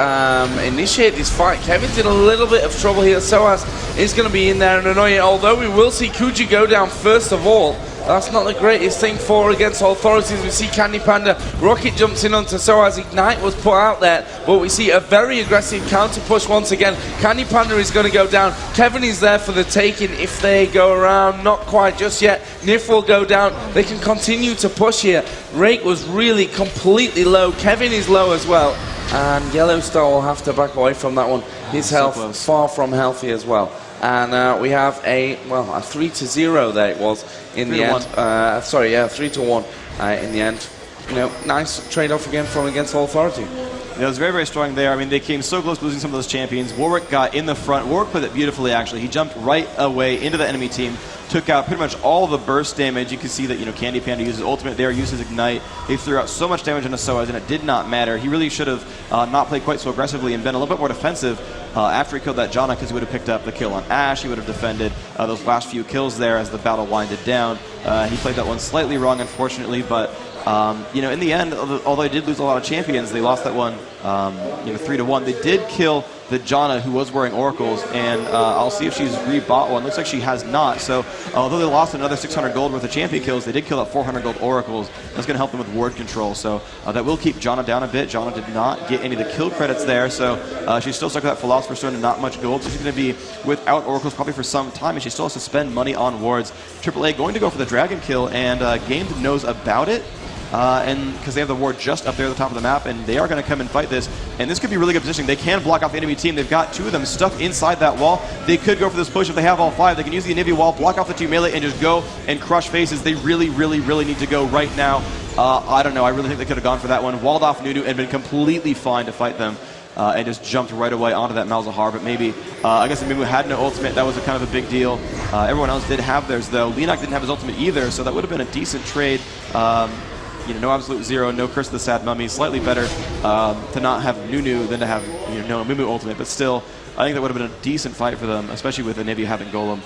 Speaker 2: initiate this fight. Kevin's in a little bit of trouble here. Soaz is going to be in there and annoying, although we will see Kuji go down first of all. That's not the greatest thing for against authorities. We see Candy Panda, rocket jumps in onto Soaz, Ignite was put out there, but we see a very aggressive counter push once again. Candy Panda is going to go down. Kevin is there for the taking if they go around, not quite just yet. Nif will go down. They can continue to push here. Rake was really completely low. Kevin is low as well. And Yellow Star will have to back away from that one. His health far from healthy as well. And we have a 3-0 there it was in the end. 3-1 in the end. You know, nice trade-off again from against Authority.
Speaker 1: It was very, very strong there. I mean, they came so close to losing some of those champions. Warwick got in the front. Warwick put it beautifully, actually. He jumped right away into the enemy team, took out pretty much all the burst damage. You can see that, you know, Candy Panda uses ultimate there, uses Ignite. They threw out so much damage into Soaz, and it did not matter. He really should have not played quite so aggressively and been a little bit more defensive after he killed that Janna, because he would have picked up the kill on Ash. He would have defended those last few kills there as the battle winded down. He played that one slightly wrong, unfortunately, but you know, in the end, although they did lose a lot of champions, they lost that one, 3-1. They did kill the Janna, who was wearing oracles, and I'll see if she's rebought one. Looks like she has not. So although they lost another 600 gold worth of champion kills, they did kill that 400 gold oracles. That's going to help them with ward control. So that will keep Janna down a bit. Janna did not get any of the kill credits there, so she's still stuck with that Philosopher's Stone and not much gold. So she's going to be without oracles probably for some time, and she still has to spend money on wards. AAA going to go for the dragon kill, and Game knows about it. And because they have the ward just up there at the top of the map, and they are going to come and fight this. And this could be really good positioning. They can block off the enemy team. They've got two of them stuck inside that wall. They could go for this push if they have all five. They can use the Anivia wall, block off the two melee, and just go and crush faces. They really, really, really need to go right now. I don't know. I really think they could have gone for that one. Walled off Nunu and been completely fine to fight them. And just jumped right away onto that Malzahar, but maybe, I guess Mimu had no ultimate. That was a kind of a big deal. Everyone else did have theirs, though. Leonak didn't have his ultimate either, so that would have been a decent trade. You know, no Absolute Zero, no Curse of the Sad Mummy. Slightly better to not have Nunu than to have, you know, no Mimu ultimate, but still, I think that would have been a decent fight for them, especially with Anivia having Golem.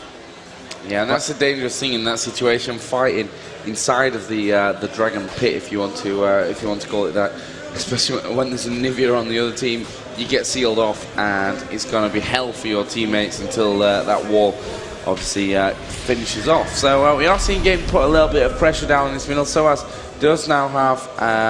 Speaker 2: Yeah, and that's the dangerous thing in that situation, fighting inside of the Dragon Pit, if you want to call it that. Especially when there's Anivia on the other team, you get sealed off, and it's going to be hell for your teammates until that wall obviously finishes off. So we are seeing Game put a little bit of pressure down in this middle. Soaz does now have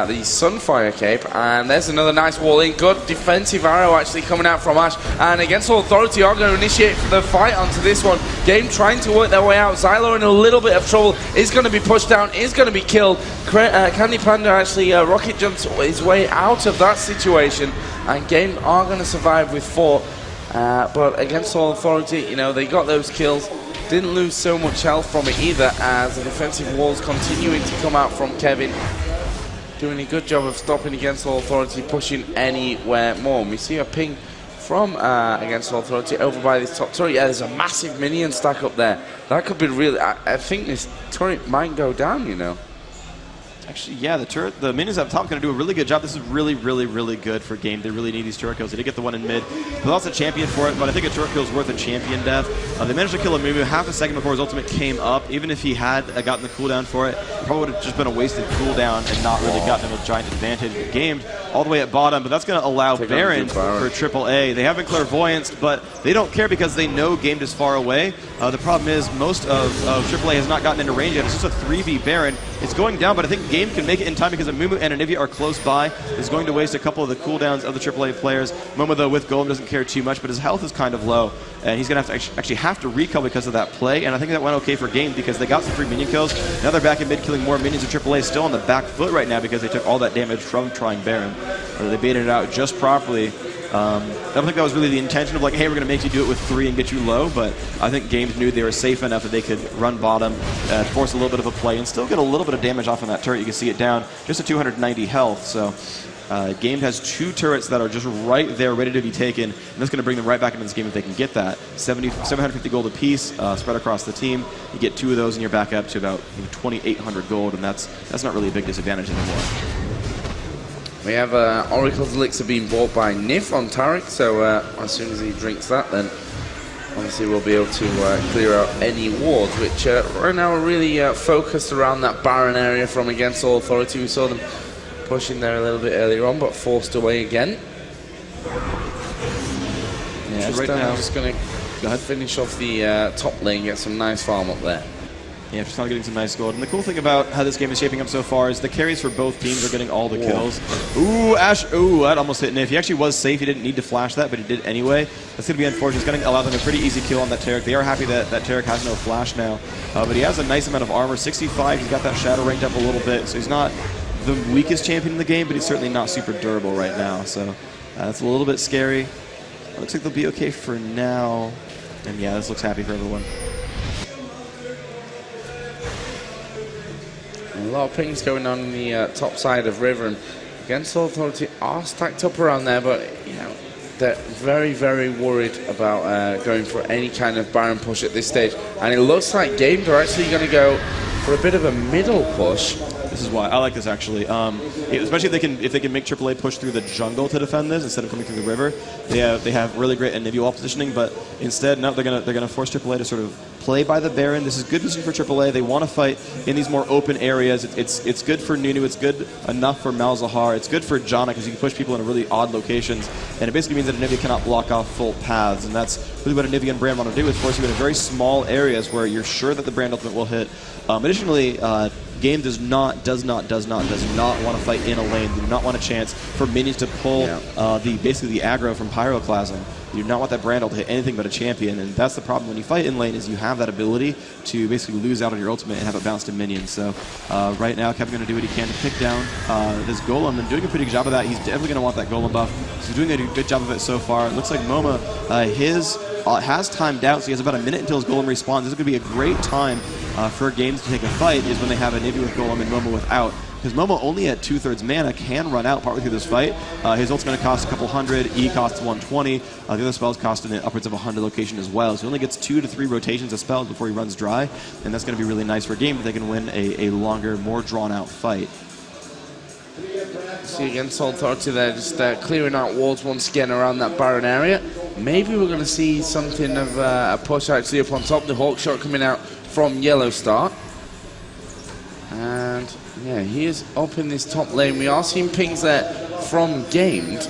Speaker 2: the Sunfire Cape, and there's another nice wall in. Good defensive arrow actually coming out from Ash, and against Authority are going to initiate the fight onto this one. Game trying to work their way out. Xylo in a little bit of trouble, is going to be pushed down, is going to be killed. Candy Panda actually rocket jumps his way out of that situation, and Game are going to survive with 4. But against Authority, you know, they got those kills. Didn't lose so much health from it either, as the defensive walls continuing to come out from Kevin. Doing a good job of stopping against Authority, pushing anywhere more. And we see a ping from against Authority over by this top turret. Yeah, there's a massive minion stack up there. That could be really... I think this turret might go down, you know.
Speaker 1: Actually, yeah, the minions up top are going to do a really good job. This is really, really, really good for Game. They really need these turret kills. They did get the one in mid. They lost a champion for it, but I think a turret kill is worth a champion death. They managed to kill a Mimu half a second before his ultimate came up. Even if he had gotten the cooldown for it, probably would have just been a wasted cooldown and not really gotten him a giant advantage. Game all the way at bottom, but that's going to allow Baron for AAA. They have been clairvoyanced, but they don't care because they know Game is far away. The problem is most of AAA has not gotten into range yet. It's just a 3v Baron. It's going down, but I think Game can make it in time because Mumu and Anivia are close by. Is going to waste a couple of the cooldowns of the AAA players. Momo, though, with Golem doesn't care too much, but his health is kind of low, and he's going to have to actually have to recall because of that play, and I think that went okay for Game because they got some free minion kills. Now they're back in mid killing more minions, and AAA is still on the back foot right now because they took all that damage from trying Baron. Or they baited it out just properly. I don't think that was really the intention of like, hey, we're going to make you do it with 3 and get you low, but I think Games knew they were safe enough that they could run bottom, force a little bit of a play, and still get a little bit of damage off on that turret. You can see it down just to 290 health, so Game has 2 turrets that are just right there ready to be taken, and that's going to bring them right back into this game if they can get that. 750 gold apiece spread across the team. You get 2 of those and you're back up to about 2,800 gold, and that's not really a big disadvantage anymore.
Speaker 2: We have Oracle's Elixir being bought by Nif on Tarek, so as soon as he drinks that, then obviously we'll be able to clear out any wards, which right now are really focused around that Baron area from against All Authority. We saw them pushing there a little bit earlier on, but forced away again. Yeah,
Speaker 1: right now,
Speaker 2: I'm just going to finish off the top lane, get some nice farm up there.
Speaker 1: Yeah, just kind of getting some nice gold. And the cool thing about how this game is shaping up so far is the carries for both teams are getting all the kills. Ooh, Ash, ooh, that almost hit Nif. He actually was safe. He didn't need to flash that, but he did anyway. That's going to be unfortunate. It's going to allow them a pretty easy kill on that Taric. They are happy that Taric has no flash now. But he has a nice amount of armor, 65. He's got that shadow ranked up a little bit, so he's not the weakest champion in the game, but he's certainly not super durable right now. So that's a little bit scary. Looks like they'll be okay for now. And yeah, this looks happy for everyone.
Speaker 2: A lot of pings going on the top side of River, and against Authority are stacked up around there, but you know they're very, very worried about going for any kind of Baron push at this stage. And it looks like Games are actually going to go for a bit of a middle push.
Speaker 1: This is why I like this actually, especially if they can make AAA push through the jungle to defend this instead of coming through the river. They have really great Anivia wall positioning, but instead no, they're gonna force AAA to sort of play by the Baron. This is good position for AAA. They want to fight in these more open areas. It's good for Nunu. It's good enough for Malzahar. It's good for Janna because you can push people in really odd locations, and it basically means that Anivia cannot block off full paths, and that's really what Anivia and Brand want to do, is force you into very small areas where you're sure that the Brand ultimate will hit. Additionally, Game does not want to fight in a lane. They do not want a chance for minions to pull basically the aggro from Pyroclasm. You do not want that Brandle to hit anything but a champion, and that's the problem when you fight in lane, is you have that ability to basically lose out on your ultimate and have it bounce to minions. So right now, Kevin's going to do what he can to pick down this Golem, and doing a pretty good job of that. He's definitely going to want that Golem buff. He's doing a good job of it so far. It looks like MoMA, has timed out, so he has about a minute until his Golem respawns. This is going to be a great time for Games to take a fight, is when they have a Nibby with Golem and MoMA without. Because MoMA only at 2/3 mana can run out partway through this fight. His ult's going to cost a couple hundred, E costs 120. The other spells cost upwards of 100 location as well. So he only gets 2 to 3 rotations of spells before he runs dry, and that's going to be really nice for Game if they can win a longer, more drawn-out fight.
Speaker 2: See against Authority there, just clearing out walls once again around that Baron area. Maybe we're going to see something of a push actually up on top. The Hawk shot coming out from Yellow Star. And yeah, he is up in this top lane. We are seeing pings there from Gamed,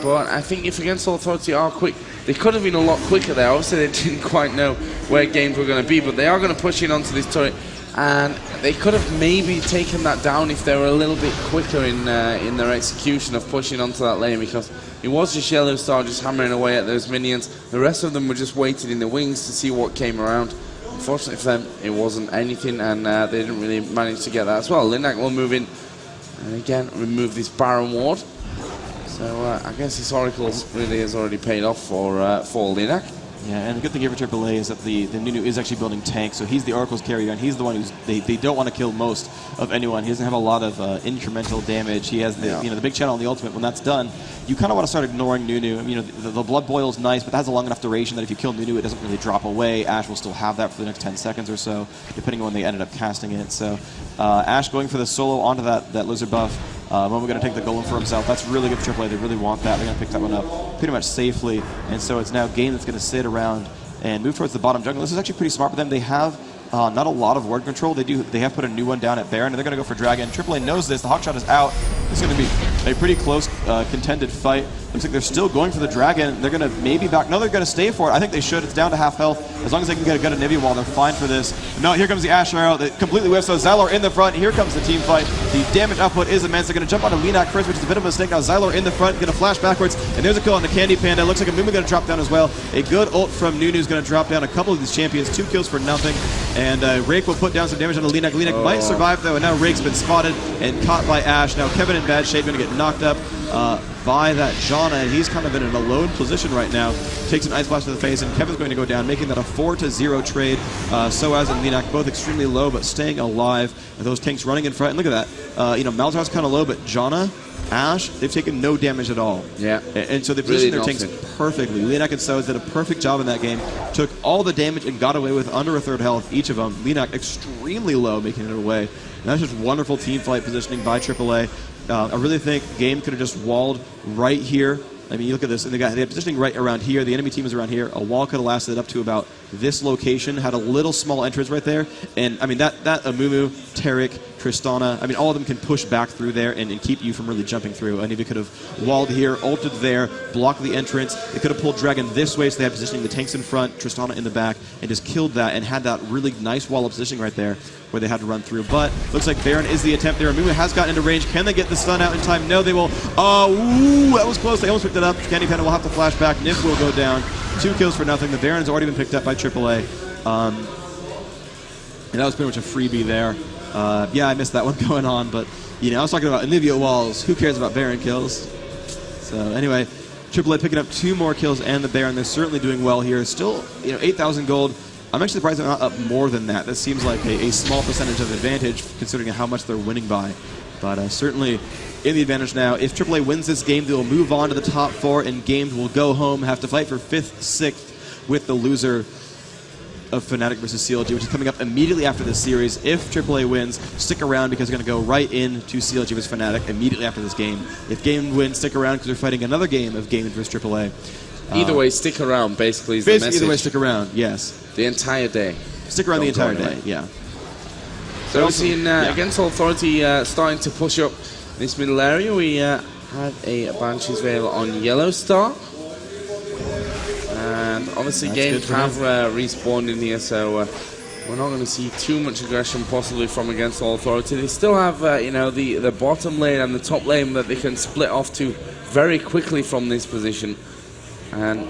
Speaker 2: but I think if against Authority are quick, they could have been a lot quicker there. Obviously they didn't quite know where Gamed were going to be, but they are going to push in onto this turret, and they could have maybe taken that down if they were a little bit quicker in their execution of pushing onto that lane, because it was just Yellow Star just hammering away at those minions. The rest of them were just waiting in the wings to see what came around. Unfortunately for them, it wasn't anything, and they didn't really manage to get that as well. Linak will move in, and again, remove this Baron ward. So I guess this Oracle really has already paid off for Linak.
Speaker 1: Yeah, and the good thing here for AAA is that the Nunu is actually building tanks, so he's the Oracle's carrier, and he's the one who's they don't want to kill most of anyone. He doesn't have a lot of incremental damage. He has the the big channel on the ultimate. When that's done, you kind of want to start ignoring Nunu. You know, the blood boil is nice, but that has a long enough duration that if you kill Nunu, it doesn't really drop away. Ash will still have that for the next 10 seconds or so, depending on when they ended up casting it. So Ash going for the solo onto that lizard buff. MoMA going to take the Golem for himself. That's really good for AAA. They really want that. They're going to pick that one up pretty much safely. And so it's now Game that's going to sit around and move towards the bottom jungle. This is actually pretty smart for them. They have not a lot of ward control. They have put a new one down at Baron, and they're going to go for Dragon. AAA knows this. The Hawkshot is out. This is going to be a pretty close contended fight. Looks like they're still going for the Dragon. They're going to maybe back. No, they're going to stay for it. I think they should. It's down to half health. As long as they can get a good Anivia wall, they're fine for this. No, here comes the Ash arrow that completely whiffs. So Xylor in the front. Here comes the team fight. The damage output is immense. They're going to jump onto Linak first, which is a bit of a mistake. Now Xylor in the front, going to flash backwards, and there's a kill on the Candy Panda. Looks like a Muma going to drop down as well. A good ult from Nunu is going to drop down a couple of these champions. 2 kills for nothing. And Rake will put down some damage on Linak. Linak might survive though, and now Rake's been spotted and caught by Ash. Now Kevin in bad shape, going to get knocked up by that Janna, and he's kind of in an alone position right now. Takes an Ice Blast to the face, and Kevin's going to go down, making that a 4-0 trade. Soaz and Linak both extremely low, but staying alive. And those tanks running in front. And look at that. Malzahar's kind of low, but Janna, Ash, they've taken no damage at all.
Speaker 2: Yeah.
Speaker 1: And so they positioned their tanks perfectly. Linak and Soaz did a perfect job in that game. Took all the damage and got away with under a third health each of them. Linak extremely low, making it away. And that's just wonderful team fight positioning by AAA. I really think Game could have just walled right here. I mean, you look at this, and they have positioning right around here. The enemy team is around here. A wall could have lasted up to about this location had a little small entrance right there, and I mean that Amumu, Tarek, Tristana, I mean all of them can push back through there and keep you from really jumping through. And if you could have walled here, ulted there, blocked the entrance, they could have pulled Dragon this way so they had positioning the tanks in front, Tristana in the back, and just killed that and had that really nice wall of positioning right there where they had to run through. But looks like Baron is the attempt there. Amumu has gotten into range. Can they get the stun out in time? No, they will. Ooh, that was close. They almost picked it up. Candy Panda will have to flash back. Nif will go down. 2 kills for nothing. The Baron has already been picked up by AAA. And that was pretty much a freebie there. Yeah, I missed that one going on, but you know, I was talking about Anivia walls. Who cares about Baron kills? So anyway, AAA picking up 2 more kills and the Baron. They're certainly doing well here. Still, you know, 8,000 gold. I'm actually surprised they're not up more than that. That seems like a small percentage of advantage considering how much they're winning by. But certainly in the advantage now. If AAA wins this game, they'll move on to the top 4, and Games will go home, have to fight for 5th, 6th with the loser of Fnatic versus CLG, which is coming up immediately after this series. If AAA wins, stick around because they're going to go right into CLG versus Fnatic immediately after this game. If Game wins, stick around because they're fighting another game of Game versus AAA.
Speaker 2: Either way, stick around, basically, is the message.
Speaker 1: Either way, stick around, yes.
Speaker 2: The entire day.
Speaker 1: Stick around the entire day, yeah.
Speaker 2: So we've seen against Authority starting to push up this middle area. We had a Banshee's Veil on Yellow Star. And obviously Games have respawned in here, so we're not going to see too much aggression possibly from against Authority. They still have you know, the bottom lane and the top lane that they can split off to very quickly from this position. And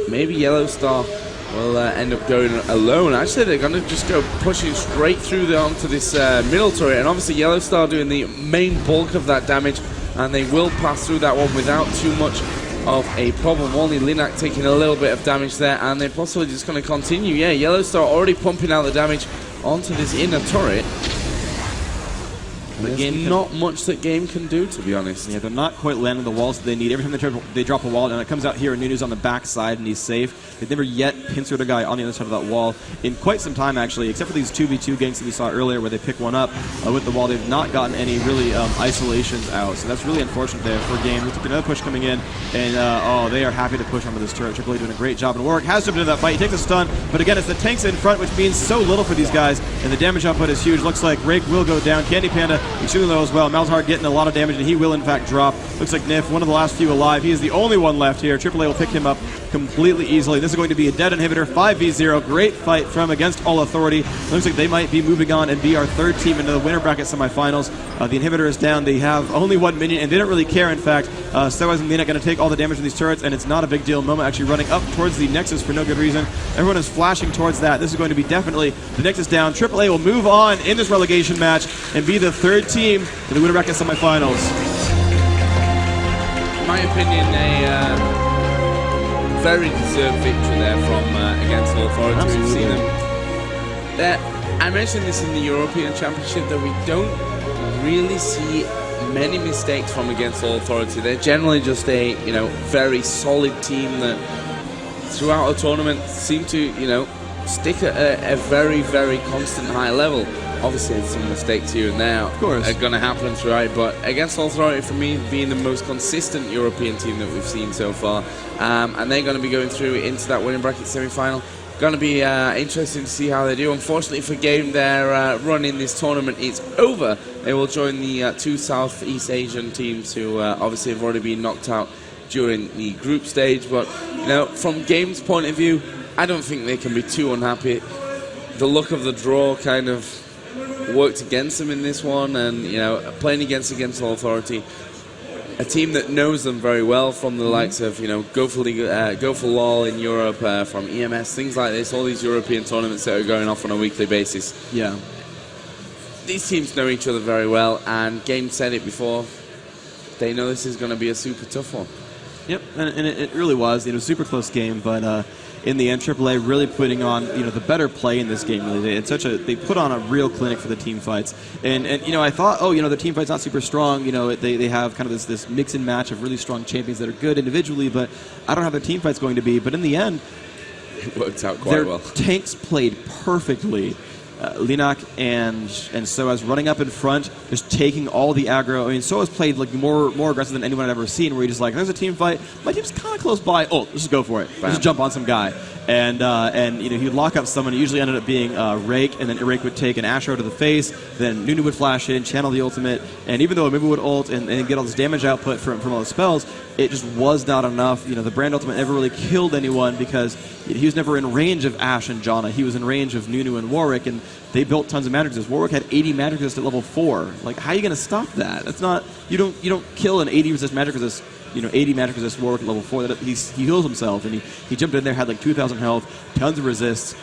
Speaker 2: maybe Yellow Star will end up going alone. Actually, they're going to just go pushing straight through onto this middle turret, and obviously Yellow Star doing the main bulk of that damage, and they will pass through that one without too much of a problem. Only Linak taking a little bit of damage there, and they're possibly just going to continue. Yeah, Yellow Star already pumping out the damage onto this inner turret. There's not much that Game can do, to be honest.
Speaker 1: Yeah, they're not quite landing the walls that they need. Every time they drop a wall, and it comes out here, and Nunu's on the back side, and he's safe. They've never yet pincered a guy on the other side of that wall in quite some time, actually, except for these 2v2 ganks that we saw earlier where they pick one up with the wall. They've not gotten any really isolations out, so that's really unfortunate there for Game. We took another push coming in, and oh, they are happy to push onto this turret. AAA doing a great job, and Warwick has jumped into that fight. He takes a stun, but again, it's the tanks in front, which means so little for these guys, and the damage output is huge. Looks like Rake will go down. Candy Panda extremely low as well. Malzahar getting a lot of damage, and he will in fact drop. Looks like Nif, one of the last few alive. He is the only one left here. AAA will pick him up completely easily. This is going to be a dead inhibitor, 5v0. Great fight from against All Authority. Looks like they might be moving on and be our 3rd team into the winner bracket semifinals. The inhibitor is down. They have only 1 minion, and they don't really care, in fact. Starwise and Lina going to take all the damage from these turrets, and it's not a big deal. Momo actually running up towards the Nexus for no good reason. Everyone is flashing towards that. This is going to be definitely the Nexus down. AAA will move on in this relegation match and be the 3rd team in the winner bracket semifinals.
Speaker 2: In my opinion, a very deserved victory there from against All Authority. We've seen them. I mentioned this in the European Championship that we don't really see many mistakes from against All Authority. They're generally just a very solid team that throughout a tournament seem to stick at a very, very constant high level. Obviously, some mistakes here and there are going to happen throughout, but against All Authority, for me, being the most consistent European team that we've seen so far, and they're going to be going through into that winning bracket semi-final. Going to be interesting to see how they do. Unfortunately for Game, their run in this tournament is over. They will join the 2 Southeast Asian teams who obviously have already been knocked out during the group stage, but from Game's point of view, I don't think they can be too unhappy. The luck of the draw kind of worked against them in this one, and playing against All Authority, a team that knows them very well from the likes of Go for LOL in Europe, from EMS, things like this, all these European tournaments that are going off on a weekly basis.
Speaker 1: Yeah,
Speaker 2: these teams know each other very well, and Game said it before, they know this is going to be a super tough one.
Speaker 1: Yep, and it really was. Super close game, but in the end, AAA really putting on the better play in this game. Really, they put on a real clinic for the team fights. And I thought, the team fight's not super strong. They have kind of this mix and match of really strong champions that are good individually, but I don't know how their team fight's going to be. But in the end,
Speaker 2: it worked out quite well.
Speaker 1: Tanks played perfectly. Linak and Soaz running up in front, just taking all the aggro. I mean, Soaz played like more aggressive than anyone I'd ever seen, where he just like, there's a team fight, my team's kind of close by, oh, let's just go for it. Let's just jump on some guy. And you know, he would lock up someone. It usually ended up being Rake, and then Rake would take an Ashro to the face. Then Nunu would flash in, channel the ultimate, and even though Amiibo would ult and get all this damage output from all the spells, it just was not enough. You know, the brand ultimate never really killed anyone because he was never in range of Ashe and Janna. He was in range of Nunu and Warwick, and they built tons of magic resist. Warwick had 80 magic resist at level 4. Like, how are you going to stop that? That's not, you don't kill an 80 resist magic resist. You know, 80 magic resist Warwick at level 4. He heals himself, and he jumped in there, had like 2,000 health, tons of resists.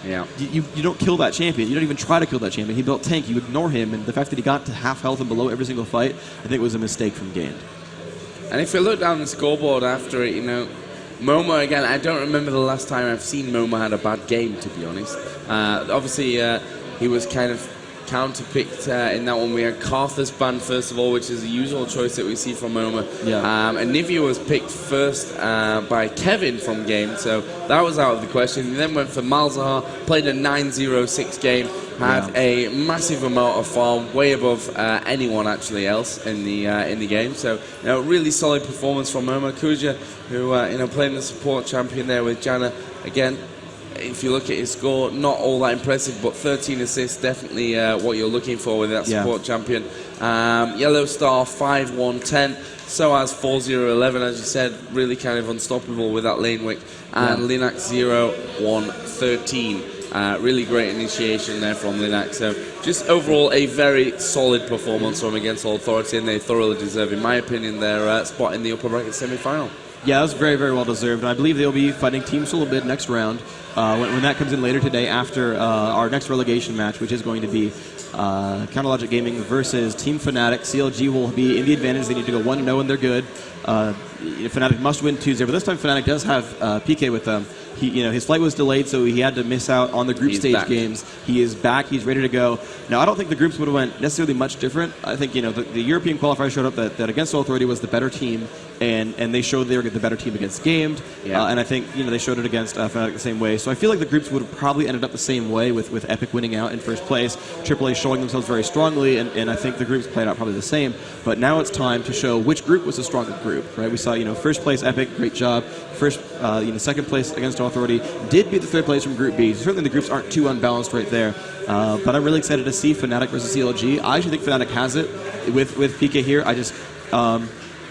Speaker 2: Yeah.
Speaker 1: You don't kill that champion. You don't even try to kill that champion. He built tank. You ignore him, and the fact that he got to half health and below every single fight, I think was a mistake from Gained.
Speaker 2: And if we look down the scoreboard after it, you know, Momo again, I don't remember the last time I've seen Momo had a bad game, to be honest. Obviously, he was kind of counter-picked in that one. We had Carthus banned first of all, which is the usual choice that we see from Momo.
Speaker 1: Yeah.
Speaker 2: And Nivea was picked first by Kevin from game, so that was out of the question. He then went for Malzahar, played a 9-0-6 game, had a massive amount of farm, way above anyone actually else in the game. So, you know, really solid performance from Momo. Kuja, who you know, playing the support champion there with Janna. Again, if you look at his score, not all that impressive, but 13 assists, definitely what you're looking for with that support champion. Yellow Star 5-1-10, Soaz 4-0-11, as you said, really kind of unstoppable with that lane wick, and Linak 0-1-13. Really great initiation there from Linak. So just overall a very solid performance from Against All Authority, and they thoroughly deserve, in my opinion, their spot in the upper bracket semi-final.
Speaker 1: Yeah, that was very, very well deserved, and I believe they'll be fighting Team Solomid next round when that comes in later today after our next relegation match, which is going to be Counterlogic Gaming versus Team Fnatic. CLG will be in the advantage. They need to go 1-0 and they're good. Fnatic must win 2-0, but this time Fnatic does have PK with them. His flight was delayed, so he had to miss out on the group stage games. He is back. He's ready to go. Now, I don't think the groups would have went necessarily much different. I think, you know, the European qualifier showed up that Against All Authority was the better team, and they showed they were the better team against Gamed. And I think, you know, they showed it against Fnatic the same way. So I feel like the groups would have probably ended up the same way with Epic winning out in first place, AAA showing themselves very strongly, and I think the groups played out probably the same. But now it's time to show which group was the stronger group, right? We saw, you know, first place Epic, great job. Second place Against All Authority did beat the third place from Group B. Certainly the groups aren't too unbalanced right there. But I'm really excited to see Fnatic versus CLG. I actually think Fnatic has it with PK here. I just,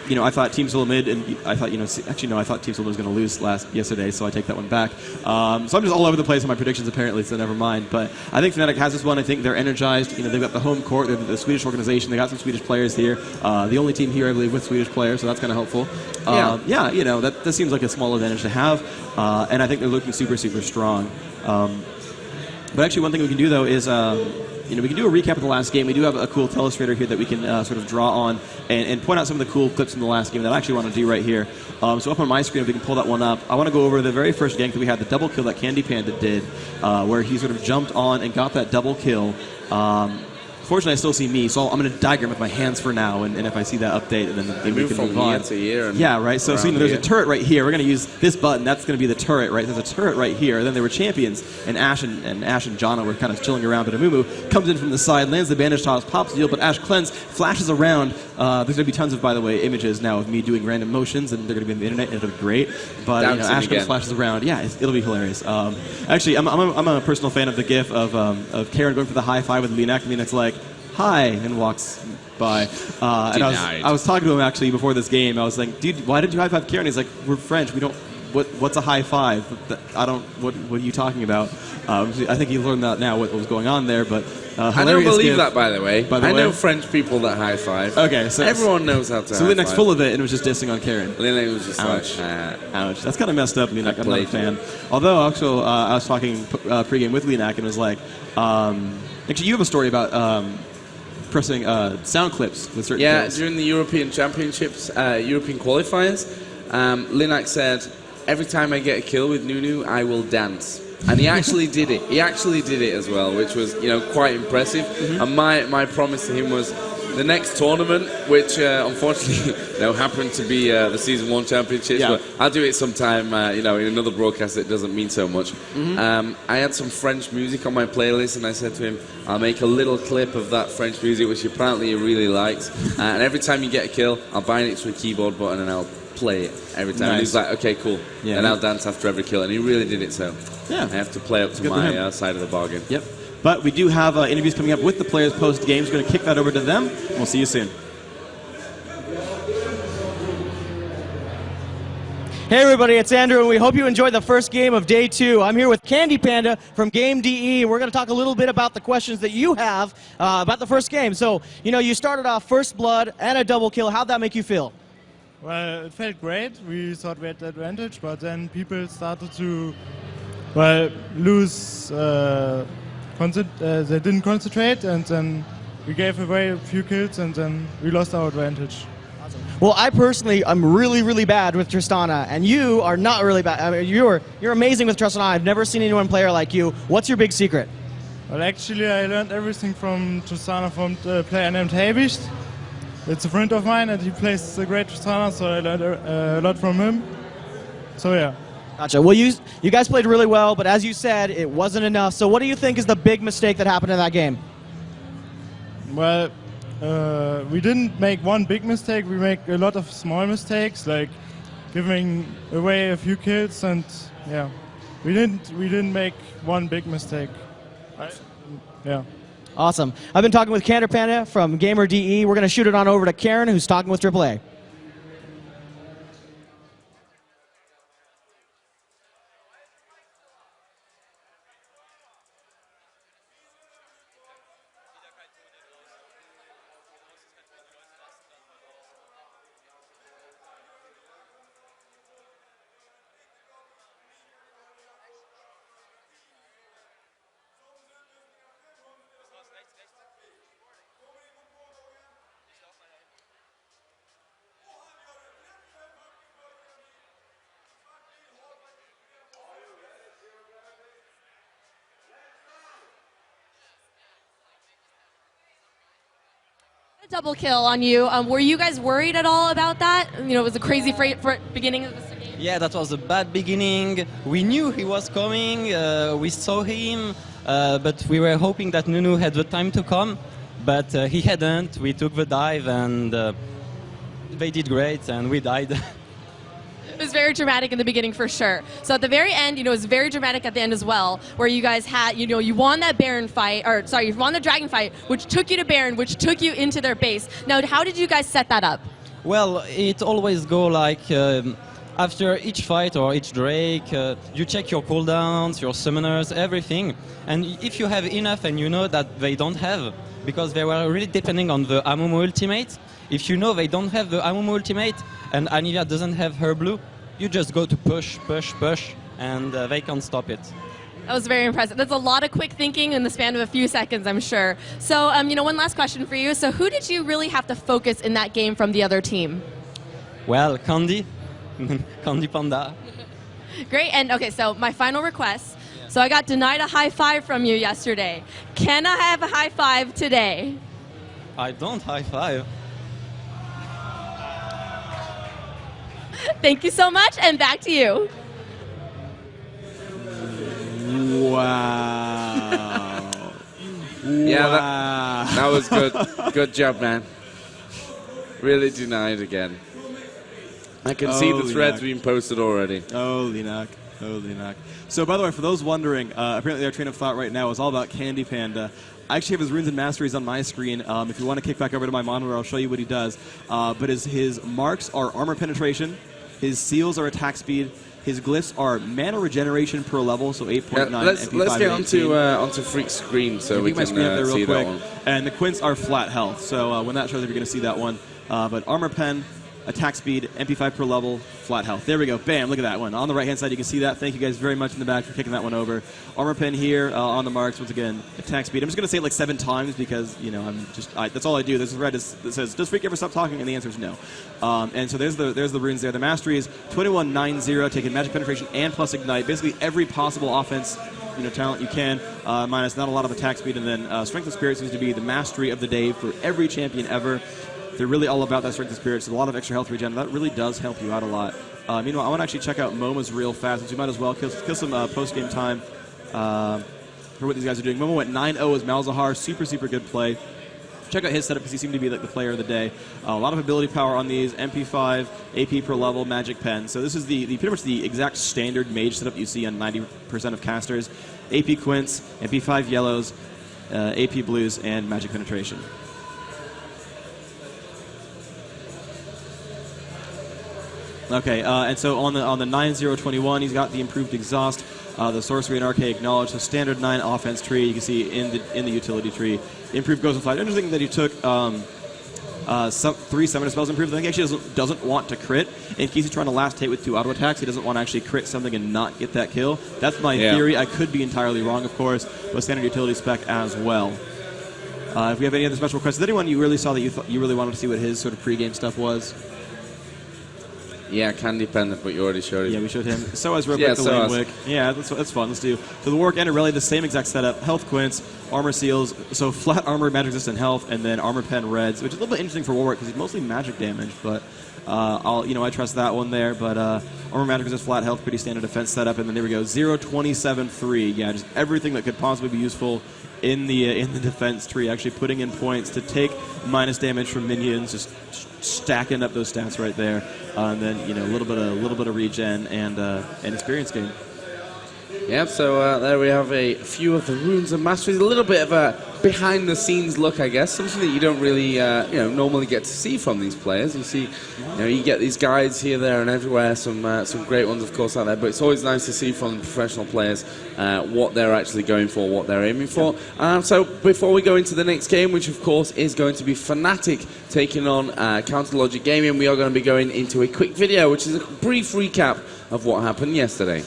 Speaker 1: you know, I thought Team Solomid, and I thought, you know, actually no, I thought Team Solomid was going to lose yesterday, so I take that one back. So I'm just all over the place on my predictions apparently, so never mind. But I think Fnatic has this one. I think they're energized. You know, they've got the home court. They're the Swedish organization. They got some Swedish players here. The only team here, I believe, with Swedish players, so that's kind of helpful. Yeah, you know, that seems like a small advantage to have, and I think they're looking super, super strong. But actually, one thing we can do though is, you know, we can do a recap of the last game. We do have a cool telestrator here that we can sort of draw on and point out some of the cool clips from the last game that I actually want to do right here. So up on my screen, if we can pull that one up, I want to go over the very first gank that we had, the double kill that Candy Panda did, where he sort of jumped on and got that double kill. Fortunately, I still see me, so I'm going to diagram with my hands for now, and if I see that update, then we can move on.
Speaker 2: To year
Speaker 1: yeah, right. So you know, there's a turret right here. We're going to use this button. That's going to be the turret, right? There's a turret right here. And then there were champions, and Ashe and Janna were kind of chilling around, but Amumu comes in from the side, lands the bandage toss, pops the deal, but Ashe cleanse, flashes around. There's going to be tons of, by the way, images now of me doing random motions, and they're going to be on the internet, and it'll be great. But you know, Ashe comes, flashes around. Yeah, it'll be hilarious. Actually, I'm a personal fan of the gif of Karen going for the high five with Linak. Linak's like, hi, and walks by. And I was talking to him actually before this game. I was like, dude, why did you high five Karen? He's like, we're French. We don't. What's a high five? I don't. What are you talking about? I think he learned that now what was going on there. But
Speaker 2: I don't believe that, by the way. I know French people that high five.
Speaker 1: Okay, so
Speaker 2: everyone knows how to.
Speaker 1: So Linux full of it and was just dissing on Karen.
Speaker 2: Linux was just
Speaker 1: ouch.
Speaker 2: Like,
Speaker 1: ouch. That's kind of messed up. Linak, I'm not a fan. Although also I was talking pregame with Linak and was like, actually you have a story about. Pressing sound clips with certain kills.
Speaker 2: During the European Championships, European qualifiers, Linak said, every time I get a kill with Nunu, I will dance. And he actually did it. He actually did it as well, which was, you know, quite impressive. And my promise to him was, the next tournament, which unfortunately happened to be the Season 1 Championships, but I'll do it sometime, in another broadcast that doesn't mean so much. I had some French music on my playlist, and I said to him, I'll make a little clip of that French music, which apparently he really likes, and every time you get a kill, I'll bind it to a keyboard button and I'll play it every time. And he's like, okay, cool. And I'll dance after every kill, and he really did it, so I have to play up to my side of the bargain.
Speaker 16: Yep. But we do have interviews coming up with the players post-game. We're going to kick that over to them, and we'll see you soon.
Speaker 13: Hey everybody, it's Andrew, and we hope you enjoyed the first game of day 2. I'm here with Candy Panda from Game DE. We're going to talk a little bit about the questions that you have about the first game. So, you started off first blood and a double kill. How'd that make you feel?
Speaker 17: Well, it felt great. We thought we had the advantage, but then people started to, lose. They didn't concentrate, and then we gave away a few kills, and then we lost our advantage.
Speaker 13: Well, I personally, I'm really, really bad with Tristana, and you are not really bad. I mean, you're amazing with Tristana. I've never seen anyone play her like you. What's your big secret?
Speaker 17: Well, actually, I learned everything from Tristana from the player named Elmia. It's a friend of mine, and he plays a great Tristana, so I learned a lot from him. So yeah.
Speaker 13: Gotcha. Well, you guys played really well, but as you said, it wasn't enough. So what do you think is the big mistake that happened in that game?
Speaker 17: Well, we didn't make one big mistake. We make a lot of small mistakes, like giving away a few kills, and yeah, we didn't make one big mistake. Yeah.
Speaker 13: Awesome. I've been talking with Candy Panda from Gamer DE. We're going to shoot it on over to Karen, who's talking with AAA.
Speaker 3: Double kill on you. Were you guys worried at all about that? It was a crazy beginning of the game.
Speaker 18: Yeah, that was a bad beginning. We knew he was coming. We saw him, but we were hoping that Nunu had the time to come, but he hadn't. We took the dive, and they did great, and we died.
Speaker 3: It was very dramatic in the beginning for sure. So at the very end, it was very dramatic at the end as well, where you guys had, you won that Baron fight, or sorry, you won the Dragon fight, which took you to Baron, which took you into their base. Now, how did you guys set that up?
Speaker 18: Well, it always go like after each fight or each Drake, you check your cooldowns, your summoners, everything. And if you have enough and you know that they don't have, because they were really depending on the Amumu ultimate, if you know they don't have the Amumu ultimate and Anivia doesn't have her blue, you just go to push, push, push, and they can't stop it.
Speaker 3: That was very impressive. That's a lot of quick thinking in the span of a few seconds, I'm sure. So, one last question for you. So who did you really have to focus in that game from the other team?
Speaker 18: Well, Candy. Candy Panda.
Speaker 3: Great. And okay, so my final request. So I got denied a high five from you yesterday. Can I have a high five today?
Speaker 18: I don't high five.
Speaker 3: Thank you so much, and back to you.
Speaker 16: Wow.
Speaker 2: Yeah, that was good. Good job, man. Really denied again. I can see the threads being posted already.
Speaker 16: Holy knock. Holy knock. So, by the way, for those wondering, apparently our train of thought right now is all about Candy Panda. I actually have his runes and masteries on my screen. If you want to kick back over to my monitor, I'll show you what he does. But his marks are armor penetration, his seals are attack speed, his glyphs are mana regeneration per level, so 8.9.
Speaker 2: Let's get onto Freak's screen so we can see that one.
Speaker 16: And the quints are flat health, so when that shows up, you're going to see that one. But armor pen, attack speed, MP5 per level, flat health. There we go. Bam, look at that one. On the right-hand side, you can see that. Thank you guys very much in the back for kicking that one over. Armor pen here on the marks. Once again, attack speed. I'm just going to say it like 7 times because, that's all I do. There's a red that says, does Freak ever stop talking? And the answer is no. And so there's the runes there. The mastery is 2190, taking magic penetration and plus ignite. Basically every possible offense
Speaker 1: talent you can, minus not a lot of attack speed, and then strength of spirit seems to be the mastery of the day for every champion ever. They're really all about that strength of spirit, so a lot of extra health regen. That really does help you out a lot. Meanwhile, I want to actually check out MoMA's real fast, since we might as well kill some post-game time for what these guys are doing. MoMA went 9-0 as Malzahar, super good play. Check out his setup because he seemed to be like the player of the day. A lot of ability power on these, MP5, AP per level, Magic Pen. So this is the pretty much the exact standard mage setup you see on 90% of casters. AP Quints, MP5 yellows, AP blues, and Magic Penetration. Okay, and so on the 9-0-21, he's got the improved exhaust, the sorcery and archaic knowledge, the standard 9 offense tree you can see in the utility tree. Improved Ghost and Flight. Interesting that he took 3 summoner spells improved. I think he actually doesn't want to crit. In case he's trying to last hit with 2 auto attacks, he doesn't want to actually crit something and not get that kill. That's my theory. I could be entirely wrong, of course, but standard utility spec as well. If we have any other special requests, is there anyone you really saw that you really wanted to see what his sort of pregame stuff was?
Speaker 2: Yeah, Candy Panda, but you already showed it.
Speaker 1: Yeah, we showed him. So has Robic the Lane Wick. Yeah, that's fun. Let's do. So the Warwick and Aurelia, the same exact setup. Health Quints, armor seals, so flat armor, magic resistant health, and then armor pen reds, which is a little bit interesting for Warwick because he's mostly magic damage, but I trust that one there. But armor, magic resist, flat health, pretty standard defense setup, and then there we go, 0-27-3. Yeah, just everything that could possibly be useful in the defense tree, actually putting in points to take minus damage from minions, just stacking up those stats right there, and then a little bit of regen and experience gain.
Speaker 2: Yep, so there we have a few of the runes and masteries. A little bit of a behind-the-scenes look, I guess, something that you don't really, normally get to see from these players. You see, you get these guides here, there, and everywhere. Some great ones, of course, out there. But it's always nice to see from the professional players what they're actually going for, what they're aiming for. So before we go into the next game, which of course is going to be Fnatic taking on Counter Logic Gaming, we are going to be going into a quick video, which is a brief recap of what happened yesterday.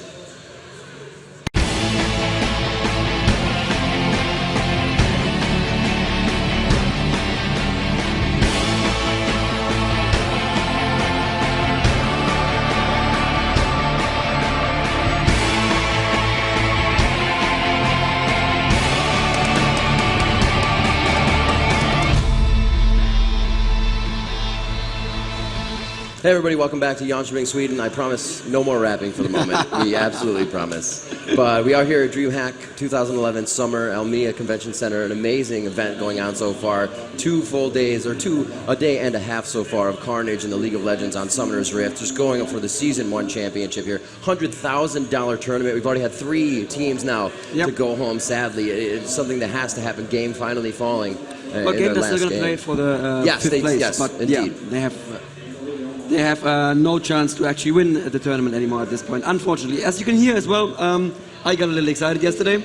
Speaker 7: Hey everybody, welcome back to Jönköping, Sweden. I promise no more rapping for the moment. We absolutely promise. But we are here at DreamHack 2011 Summer Elmia Convention Center, an amazing event going on so far. 2 full days, or a day and a half so far of carnage in the League of Legends on Summoner's Rift. Just going up for the Season 1 championship here. $100,000 tournament. We've already had 3 teams now to go home, sadly. It's something that has to happen. Game finally falling.
Speaker 8: But Game is still going to play for the fifth place.
Speaker 7: Yes,
Speaker 8: but
Speaker 7: indeed.
Speaker 8: Yeah, they have no chance to actually win the tournament anymore at this point, unfortunately. As you can hear as well, I got a little excited yesterday.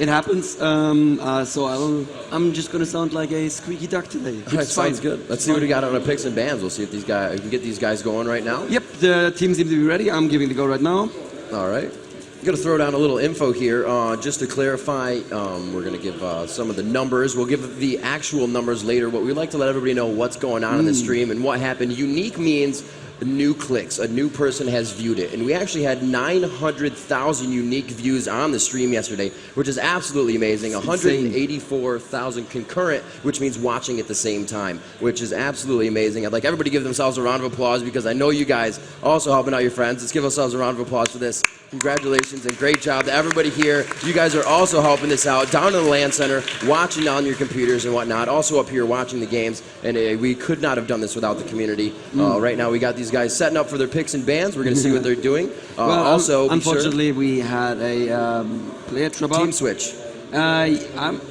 Speaker 8: It happens, so I'm just going to sound like a squeaky duck today.
Speaker 7: All right, sounds good. Let's see what we got on our picks and bans. We'll see if we can get these guys going right now.
Speaker 8: Yep, the team seems to be ready. I'm giving the go right now.
Speaker 7: All right. I'm going to throw down a little info here just to clarify. We're going to give some of the numbers. We'll give the actual numbers later, but we'd like to let everybody know what's going on in the stream and what happened. Unique means new clicks. A new person has viewed it. And we actually had 900,000 unique views on the stream yesterday, which is absolutely amazing. 184,000 concurrent, which means watching at the same time, which is absolutely amazing. I'd like everybody to give themselves a round of applause because I know you guys also helping out your friends. Let's give ourselves a round of applause for this. Congratulations and great job to everybody here. You guys are also helping this out down in the LAN center, watching on your computers and whatnot. Also up here watching the games, and we could not have done this without the community. Right now we got these guys setting up for their picks and bans. We're going to see what they're doing. Also,
Speaker 8: unfortunately, we had a player trouble.
Speaker 7: Team switch.
Speaker 8: I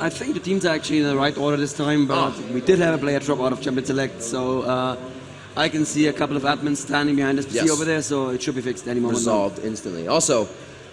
Speaker 8: think the teams are actually in the right order this time, but we did have a player drop out of Champion Select, so I can see a couple of admins standing behind this PC over there, so it should be fixed any moment.
Speaker 7: Resolved instantly. Also,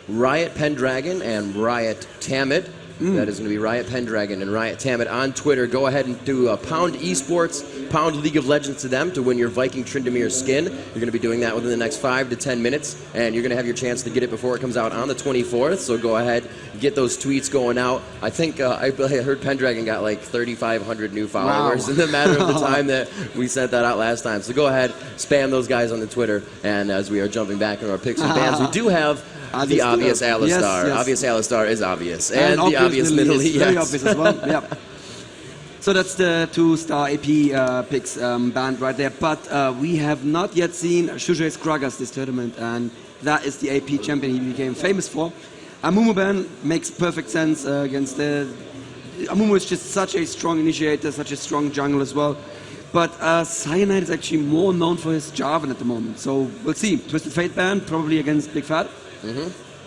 Speaker 7: Riot Pendragon and Riot Tamit. That is going to be Riot Pendragon and Riot Tamit on Twitter. Go ahead and do Pound Esports, Pound League of Legends to them to win your Viking Tryndamere skin. You're going to be doing that within the next 5 to 10 minutes, and you're going to have your chance to get it before it comes out on the 24th. So go ahead, get those tweets going out. I think I heard Pendragon got like 3,500 new followers in the matter of the time that we sent that out last time. So go ahead, spam those guys on the Twitter. And as we are jumping back into our picks and bans, we do have The obvious Alistar.
Speaker 8: Yes.
Speaker 7: Obvious Alistar is obvious. And the obvious
Speaker 8: Lily
Speaker 7: Lily,
Speaker 8: is very obvious as well. Yeah. So that's the 2-star AP picks banned right there. But we have not yet seen Shujai's Kragas this tournament, and that is the AP champion he became famous for. Amumu ban makes perfect sense against the... Amumu is just such a strong initiator, such a strong jungle as well. But Cyanide is actually more known for his Jarvan at the moment. So we'll see. Twisted Fate ban, probably against Big Fat.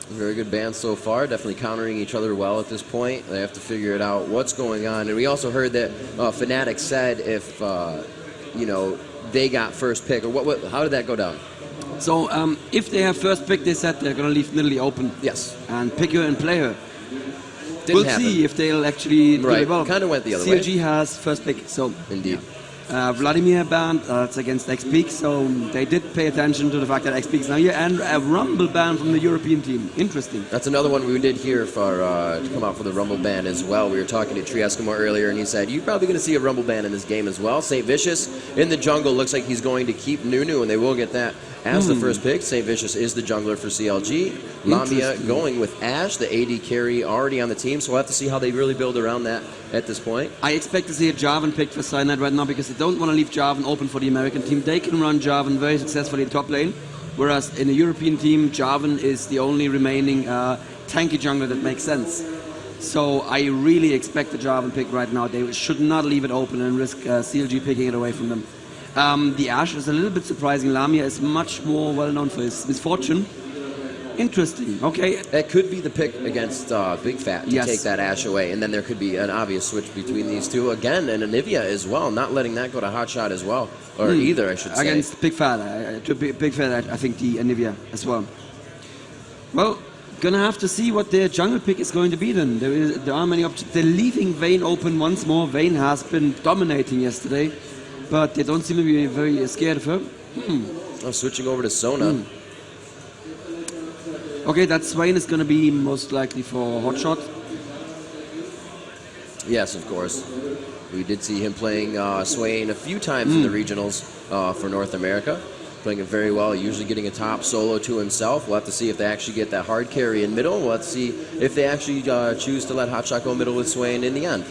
Speaker 7: Very good band so far, definitely countering each other well at this point. They have to figure it out what's going on. And we also heard that Fnatic said if, you know, they got first pick, or how did that go down?
Speaker 8: So if they have first pick, they said they're going to leave Nidalee open.
Speaker 7: Yes.
Speaker 8: And pick her and play her.
Speaker 7: Didn't
Speaker 8: we'll
Speaker 7: happen.
Speaker 8: see if they'll actually do it well.
Speaker 7: Kind of went the other way.
Speaker 8: CLG has first pick, so...
Speaker 7: Indeed.
Speaker 8: Vladimir banned, that's against XPeak, so they did pay attention to the fact that XPeak is now here, and a Rumble ban from the European team. Interesting.
Speaker 7: That's another one we did hear for to come out for the Rumble ban as well. We were talking to Tree Eskimo earlier, and he said, you're probably going to see a Rumble ban in this game as well. St. Vicious in the jungle looks like he's going to keep Nunu, and they will get that as the first pick. St. Vicious is the jungler for CLG. Lamia going with Ashe, the AD carry already on the team, so we'll have to see how they really build around that at this point.
Speaker 8: I expect to see a Jarvan picked for Cyanide right now because they don't want to leave Jarvan open for the American team. They can run Jarvan very successfully in top lane, whereas in the European team, Jarvan is the only remaining tanky jungler that makes sense. So I really expect the Jarvan pick right now. They should not leave it open and risk CLG picking it away from them. The Ashe is a little bit surprising. Lamia is much more well known for his misfortune. Interesting. Okay.
Speaker 7: That could be the pick against Big Fat to
Speaker 8: Yes.
Speaker 7: take that Ashe away, and then there could be an obvious switch between these two again, and Anivia as well, not letting that go to Hotshot as well, or either, I should say.
Speaker 8: Against Big Fat, Big Fat, I think the Anivia as well. Well, gonna have to see what their jungle pick is going to be then. There are many options. They're leaving Vayne open once more. Vayne has been dominating yesterday, but they don't seem to be very scared of her.
Speaker 7: Oh, switching over to Sona.
Speaker 8: Okay, that Swain is going to be most likely for Hotshot.
Speaker 7: Yes, of course. We did see him playing Swain a few times in the regionals for North America. Playing it very well, usually getting a top solo to himself. We'll have to see if they actually get that hard carry in middle. We'll have to see if they actually choose to let Hotshot go middle with Swain in the end.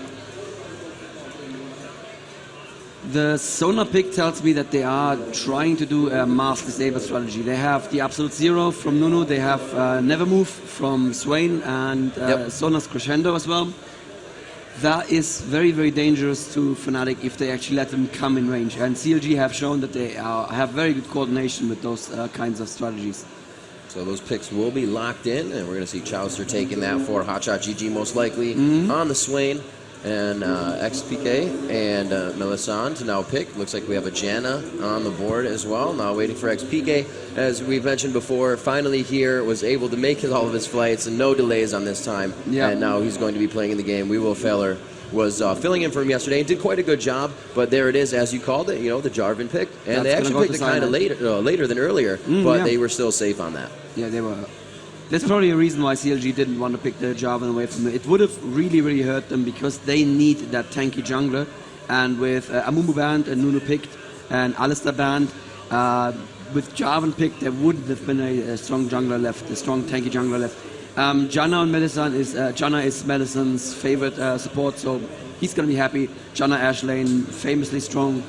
Speaker 8: The Sona pick tells me that they are trying to do a mask disable strategy. They have the Absolute Zero from Nunu, they have Never Move from Swain, and Sona's Crescendo as well. That is very, very dangerous to Fnatic if they actually let them come in range. And CLG have shown that they have very good coordination with those kinds of strategies.
Speaker 7: So those picks will be locked in, and we're going to see Chowster taking that for Hotshot GG most likely on the Swain. And XPK and Melisande to now pick. Looks like we have a Janna on the board as well. Now waiting for XPK. As we've mentioned before, finally here was able to make all of his flights and no delays on this time.
Speaker 8: Yeah.
Speaker 7: And now he's going to be playing in the game. We Will Feller was filling in for him yesterday and did quite a good job. But there it is, as you called it, you know, the Jarvan pick. And they actually picked it kind of later than earlier, but they were still safe on that.
Speaker 8: Yeah, they were. There's probably a reason why CLG didn't want to pick the Jarvan away from them. It would have really, really hurt them because they need that tanky jungler. And with Amumu banned and Nunu picked and Alistar banned, with Jarvan picked, there wouldn't have been a strong jungler left, a strong tanky jungler left. Janna on Melisande is Janna is Melisand's favorite support, so he's going to be happy. Janna Ashe lane, famously strong.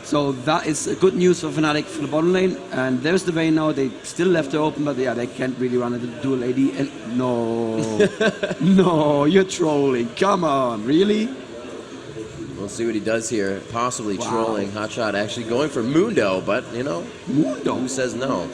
Speaker 8: So that is good news for Fnatic for the bottom lane. And there's the Vayne now. They still left it open, but yeah, they can't really run a dual AD. And no, no, you're trolling. Come on, really?
Speaker 7: We'll see what he does here. Possibly trolling. Hotshot actually going for Mundo, but you know,
Speaker 8: Mundo.
Speaker 7: Who says no?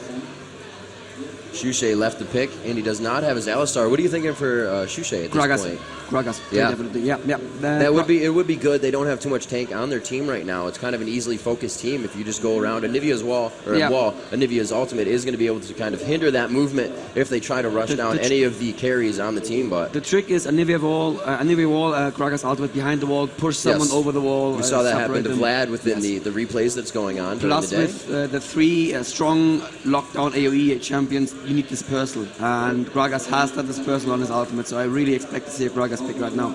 Speaker 7: Shushay left the pick, and he does not have his Alistar. What are you thinking for Shushay at this point?
Speaker 8: Gragas.
Speaker 7: Yeah.
Speaker 8: Definitely. Yeah.
Speaker 7: That would be, it would be good. They don't have too much tank on their team right now. It's kind of an easily focused team if you just go around. Anivia's Anivia's ultimate is going to be able to kind of hinder that movement if they try to rush down any of the carries on the team. But
Speaker 8: the trick is Anivia wall, Gragas ultimate behind the wall, push someone over the wall.
Speaker 7: We saw that happen to Vlad within the replays that's going on.
Speaker 8: Plus
Speaker 7: during the day.
Speaker 8: with the three strong lockdown AoE champions, you need dispersal. And Gragas has that dispersal on his ultimate, so I really expect to see a Gragas pick right now.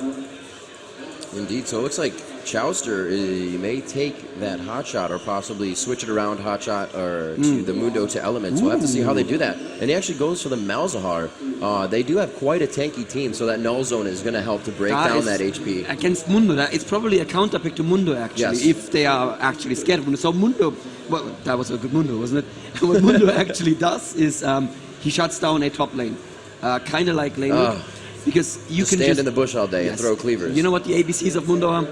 Speaker 7: Indeed. So it looks like Chowster may take that hot shot or possibly switch it around hot shot or to the Mundo to Elements. We'll have to see how they do that. And he actually goes for the Malzahar. They do have quite a tanky team, so that null zone is going to help to break down that HP.
Speaker 8: Against Mundo, it's probably a counter pick to Mundo, actually, if they are actually scared of Mundo. So Mundo, well, that was a good Mundo, wasn't it? What Mundo actually does is he shuts down a top lane, kind of like lane look, because you can
Speaker 7: stand in the bush all day and throw cleavers.
Speaker 8: You know what the ABCs of Mundo are?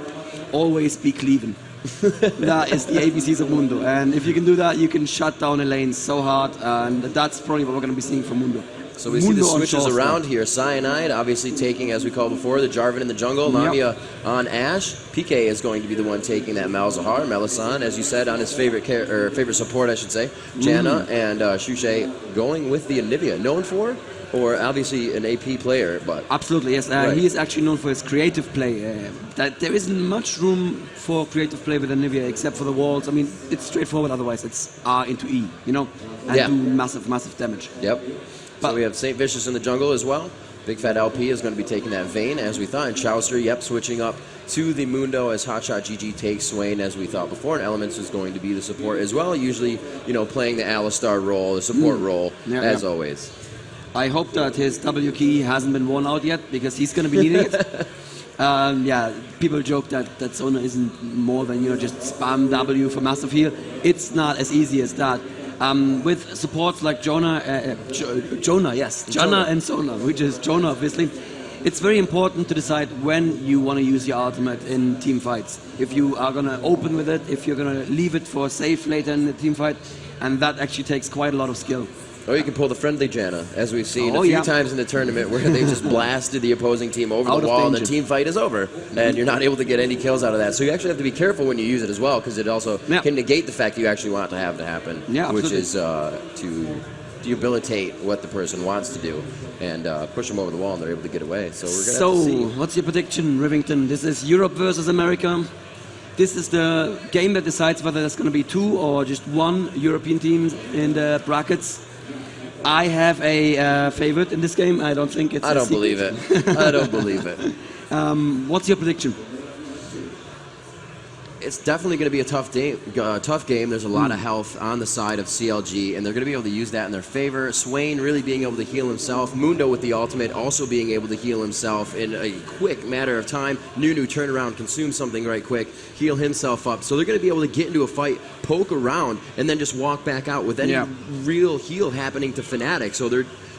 Speaker 8: Always be cleaving. That is the ABCs of Mundo, and if you can do that, you can shut down a lane so hard, and that's probably what we're going to be seeing from Mundo.
Speaker 7: So we see the switches around here. Cyanide obviously taking, as we called before, the Jarvan in the jungle. Lamia on Ashe. PK is going to be the one taking that Malzahar. Melisande, as you said, on his favorite support, I should say. Janna and Shushay going with the Anivia. Known for? Or obviously an AP player, but...
Speaker 8: Absolutely, yes. He is actually known for his creative play. That there isn't much room for creative play with Anivia except for the walls. I mean, it's straightforward otherwise. It's R into E, you know? And do massive, massive damage.
Speaker 7: Yep. So we have St. Vicious in the jungle as well. Big Fat LP is going to be taking that Vayne, as we thought. And Chowster, switching up to the Mundo as Hotshot GG takes Swain, as we thought before. And Elements is going to be the support as well. Usually, playing the Alistar role, the support role, as always.
Speaker 8: I hope that his W key hasn't been worn out yet, because he's going to be needing it. People joke that Zona isn't more than just spam W for massive heal. It's not as easy as that. With supports like Janna and Sona, which is Jonah obviously, it's very important to decide when you want to use your ultimate in team fights. If you are going to open with it, if you're going to leave it for safe later in the team fight, and that actually takes quite a lot of skill.
Speaker 7: Or you can pull the friendly Janna, as we've seen a few times in the tournament, where they just blasted the opposing team over the wall and the team fight is over. And you're not able to get any kills out of that. So you actually have to be careful when you use it as well, because it also can negate the fact you actually want it to have to happen, which is to debilitate what the person wants to do and push them over the wall, and they're able to get away. So we're going to have to see.
Speaker 8: What's your prediction, Rivington? This is Europe versus America. This is the game that decides whether there's going to be 2 or just 1 European team in the brackets. I have a favorite in this game. I don't think it's.
Speaker 7: I don't believe it. I don't believe it.
Speaker 8: What's your prediction?
Speaker 7: It's definitely going to be a tough game. There's a lot of health on the side of CLG, and they're going to be able to use that in their favor. Swain really being able to heal himself. Mundo with the ultimate also being able to heal himself in a quick matter of time. Nunu turn around, consume something right quick, heal himself up. So they're going to be able to get into a fight, poke around, and then just walk back out with any real heal happening to Fnatic. So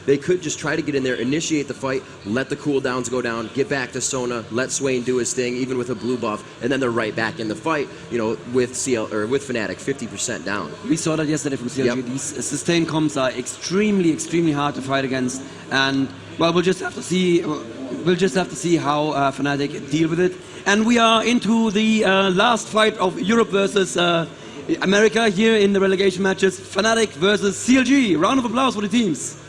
Speaker 7: they could just try to get in there, initiate the fight, let the cooldowns go down, get back to Sona, let Swain do his thing, even with a blue buff, and then they're right back in the fight, with Fnatic 50% down.
Speaker 8: We saw that yesterday from CLG. These sustained comps are extremely, extremely hard to fight against, and well, we'll just have to see. We'll just have to see how Fnatic deal with it. And we are into the last fight of Europe versus America here in the relegation matches. Fnatic versus CLG. Round of applause for the teams.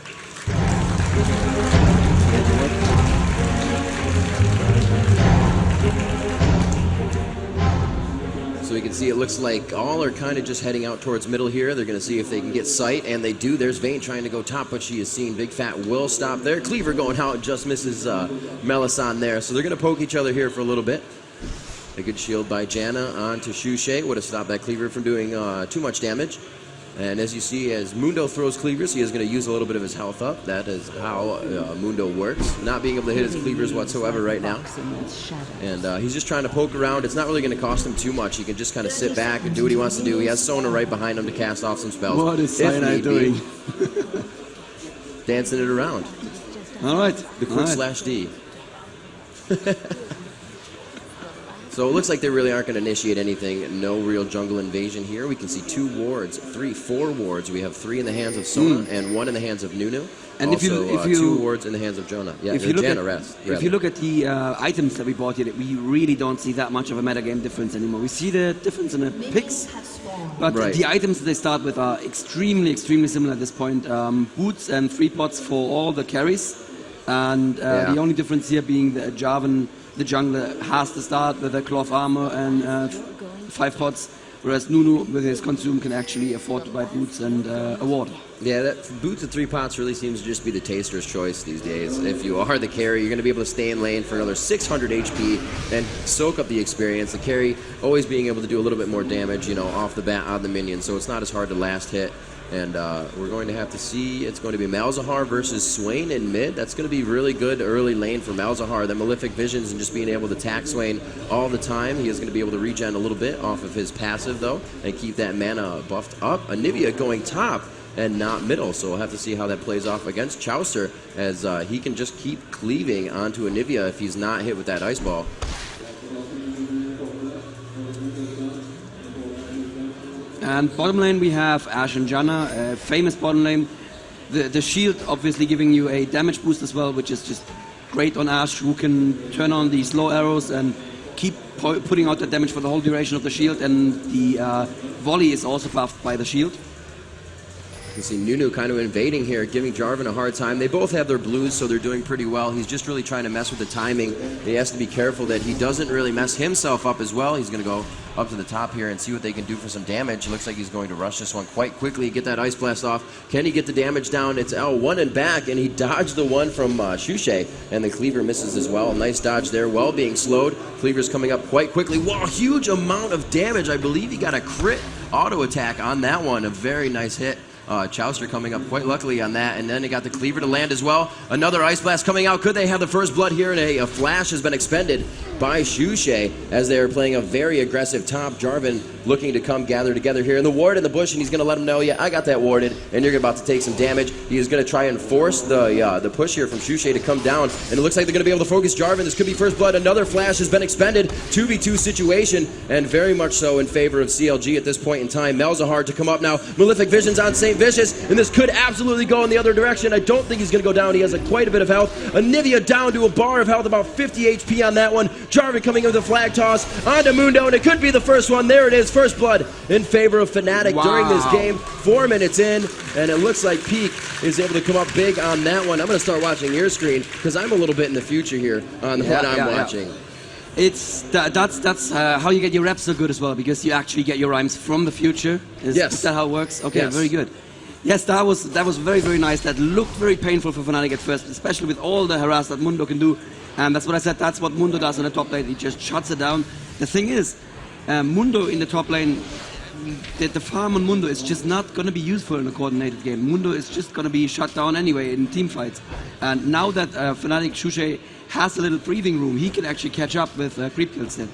Speaker 7: So we can see it looks like all are kind of just heading out towards middle here. They're going to see if they can get sight, and they do. There's Vayne trying to go top, but she is seen. Big Fat will stop there. Cleaver going out, just misses Melisande there. So they're going to poke each other here for a little bit. A good shield by Janna onto Shushay. Would have stopped that Cleaver from doing too much damage. And as you see, as Mundo throws cleavers, he is going to use a little bit of his health up. That is how Mundo works. Not being able to hit his cleavers whatsoever right now. And he's just trying to poke around. It's not really going to cost him too much. He can just kind of sit back and do what he wants to do. He has Sona right behind him to cast off some spells.
Speaker 8: What is Cyanide doing?
Speaker 7: Dancing it around.
Speaker 8: All right.
Speaker 7: The quick slash D. So it looks like they really aren't going to initiate anything. No real jungle invasion here. We can see 2 wards, 4 wards. We have 3 in the hands of Sona and 1 in the hands of Nunu. And also, if you 2 wards in the hands of Jonah. Yeah,
Speaker 8: if you look at the items that we bought here, we really don't see that much of a metagame difference anymore. We see the difference in the picks, but the items that they start with are extremely, extremely similar at this point. Boots and 3 pots for all the carries, and the only difference here being the Jarvan. The jungler has to start with a cloth armor and 5 pots, whereas Nunu with his consume can actually afford to buy boots and a ward.
Speaker 7: Yeah, that boots at 3 pots really seems to just be the taster's choice these days. If you are the carry, you're going to be able to stay in lane for another 600 HP and soak up the experience. The carry always being able to do a little bit more damage, you know, off the bat on the minion, so it's not as hard to last hit. And we're going to have to see, it's going to be Malzahar versus Swain in mid. That's going to be really good early lane for Malzahar. The Malefic Visions and just being able to attack Swain all the time. He is going to be able to regen a little bit off of his passive, though, and keep that mana buffed up. Anivia going top and not middle, so we'll have to see how that plays off against Chaucer, as he can just keep cleaving onto Anivia if he's not hit with that Ice Ball.
Speaker 8: And bottom lane we have Ash and Janna, a famous bottom lane. The shield obviously giving you a damage boost as well, which is just great on Ash, who can turn on the slow arrows and keep putting out the damage for the whole duration of the shield, and the volley is also buffed by the shield.
Speaker 7: You see Nunu kind of invading here, giving Jarvan a hard time. They both have their blues, so they're doing pretty well. He's just really trying to mess with the timing. He has to be careful that he doesn't really mess himself up as well. He's going to go up to the top here and see what they can do for some damage. It looks like he's going to rush this one quite quickly, get that Ice Blast off. Can he get the damage down? It's L1 and back, and he dodged the one from Shushe, and the Cleaver misses as well. Nice dodge there while being slowed. Cleaver's coming up quite quickly. Wow, huge amount of damage. I believe he got a crit auto attack on that one. A very nice hit. Chaucer coming up quite luckily on that, and then he got the Cleaver to land as well. Another Ice Blast coming out. Could they have the first blood here? And a flash has been expended by Shushe as they are playing a very aggressive top. Jarvan looking to come gather together here in the ward in the bush, and he's going to let him know, yeah, I got that warded, and you're about to take some damage. He is going to try and force the push here from Shushe to come down, and it looks like they're going to be able to focus Jarvan. This could be first blood. Another flash has been expended. 2v2 situation, and very much so in favor of CLG at this point in time. Malzahar to come up now. Malefic Visions on St. Vicious, and this could absolutely go in the other direction. I don't think he's going to go down. He has quite a bit of health. Anivia down to a bar of health, about 50 HP on that one. Jarvan coming in with a flag toss onto Mundo, and it could be the first one. There it is, first blood in favor of Fnatic during this game. 4 minutes in, and it looks like Peak is able to come up big on that one. I'm going to start watching your screen, because I'm a little bit in the future here on what I'm watching.
Speaker 8: It's that's how you get your reps so good as well, because you actually get your rhymes from the future. Is that how it works? Okay, yes. Very good. Yes, that was very, very nice. That looked very painful for Fnatic at first, especially with all the harass that Mundo can do. And that's what I said, that's what Mundo does on the top lane. He just shuts it down. The thing is, Mundo in the top lane, the farm on Mundo is just not going to be useful in a coordinated game. Mundo is just going to be shut down anyway in team fights. And now that Fnatic Shushe has a little breathing room, he can actually catch up with creep kills then.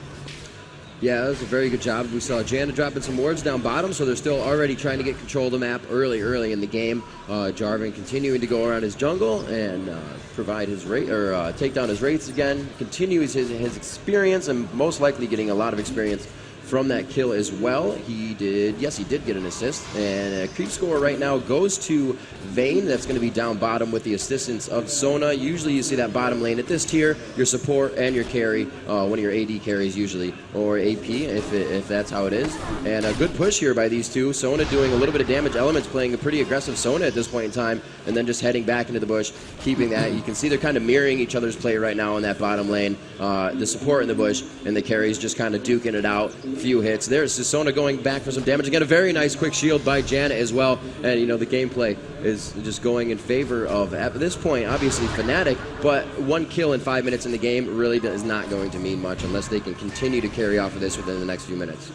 Speaker 7: Yeah, that was a very good job. We saw Janna dropping some wards down bottom, so they're still already trying to get control of the map early in the game. Jarvan continuing to go around his jungle and provide his rate, or take down his rates again. Continues his experience, and most likely getting a lot of experience from that kill as well. He did get an assist, and creep score right now goes to Vayne. That's going to be down bottom with the assistance of Sona. Usually you see that bottom lane at this tier, your support and your carry, one of your AD carries usually, or AP if that's how it is. And a good push here by these two. Sona doing a little bit of damage. Elements playing a pretty aggressive Sona at this point in time, and then just heading back into the bush, keeping that. You can see they're kind of mirroring each other's play right now in that bottom lane. The support in the bush and the carries just kind of duking it out. Few hits. There's Sona going back for some damage. Again, a very nice quick shield by Janna as well. And, you know, the gameplay is just going in favor of, at this point, obviously Fnatic, but 1 kill in 5 minutes in the game really is not going to mean much unless they can continue to carry off of this within the next few minutes.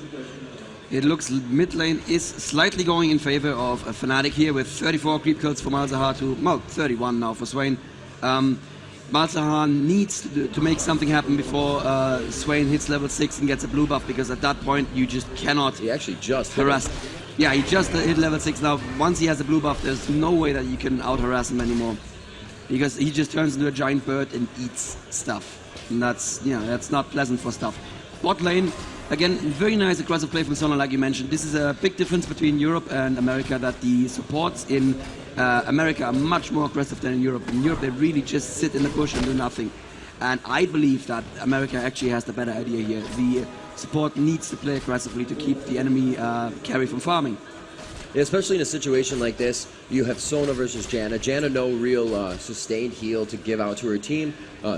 Speaker 8: It looks mid lane is slightly going in favor of Fnatic here with 34 creep kills for Malzahar to, well, 31 now for Swain. Malzahar needs to make something happen before Swain hits level 6 and gets a blue buff, because at that point you just cannot.
Speaker 7: He actually just
Speaker 8: harass. Yeah, he just hit level 6 now. Once he has a blue buff, there's no way that you can out harass him anymore, because he just turns into a giant bird and eats stuff, and that's, you know, that's not pleasant for stuff. Bot lane, again, very nice aggressive play from Sona, like you mentioned. This is a big difference between Europe and America, that the supports in America are much more aggressive than in Europe. In Europe, they really just sit in the bush and do nothing. And I believe that America actually has the better idea here. The support needs to play aggressively to keep the enemy carry from farming.
Speaker 7: especially in a situation like this. You have Sona versus Janna. Janna, no real sustained heal to give out to her team.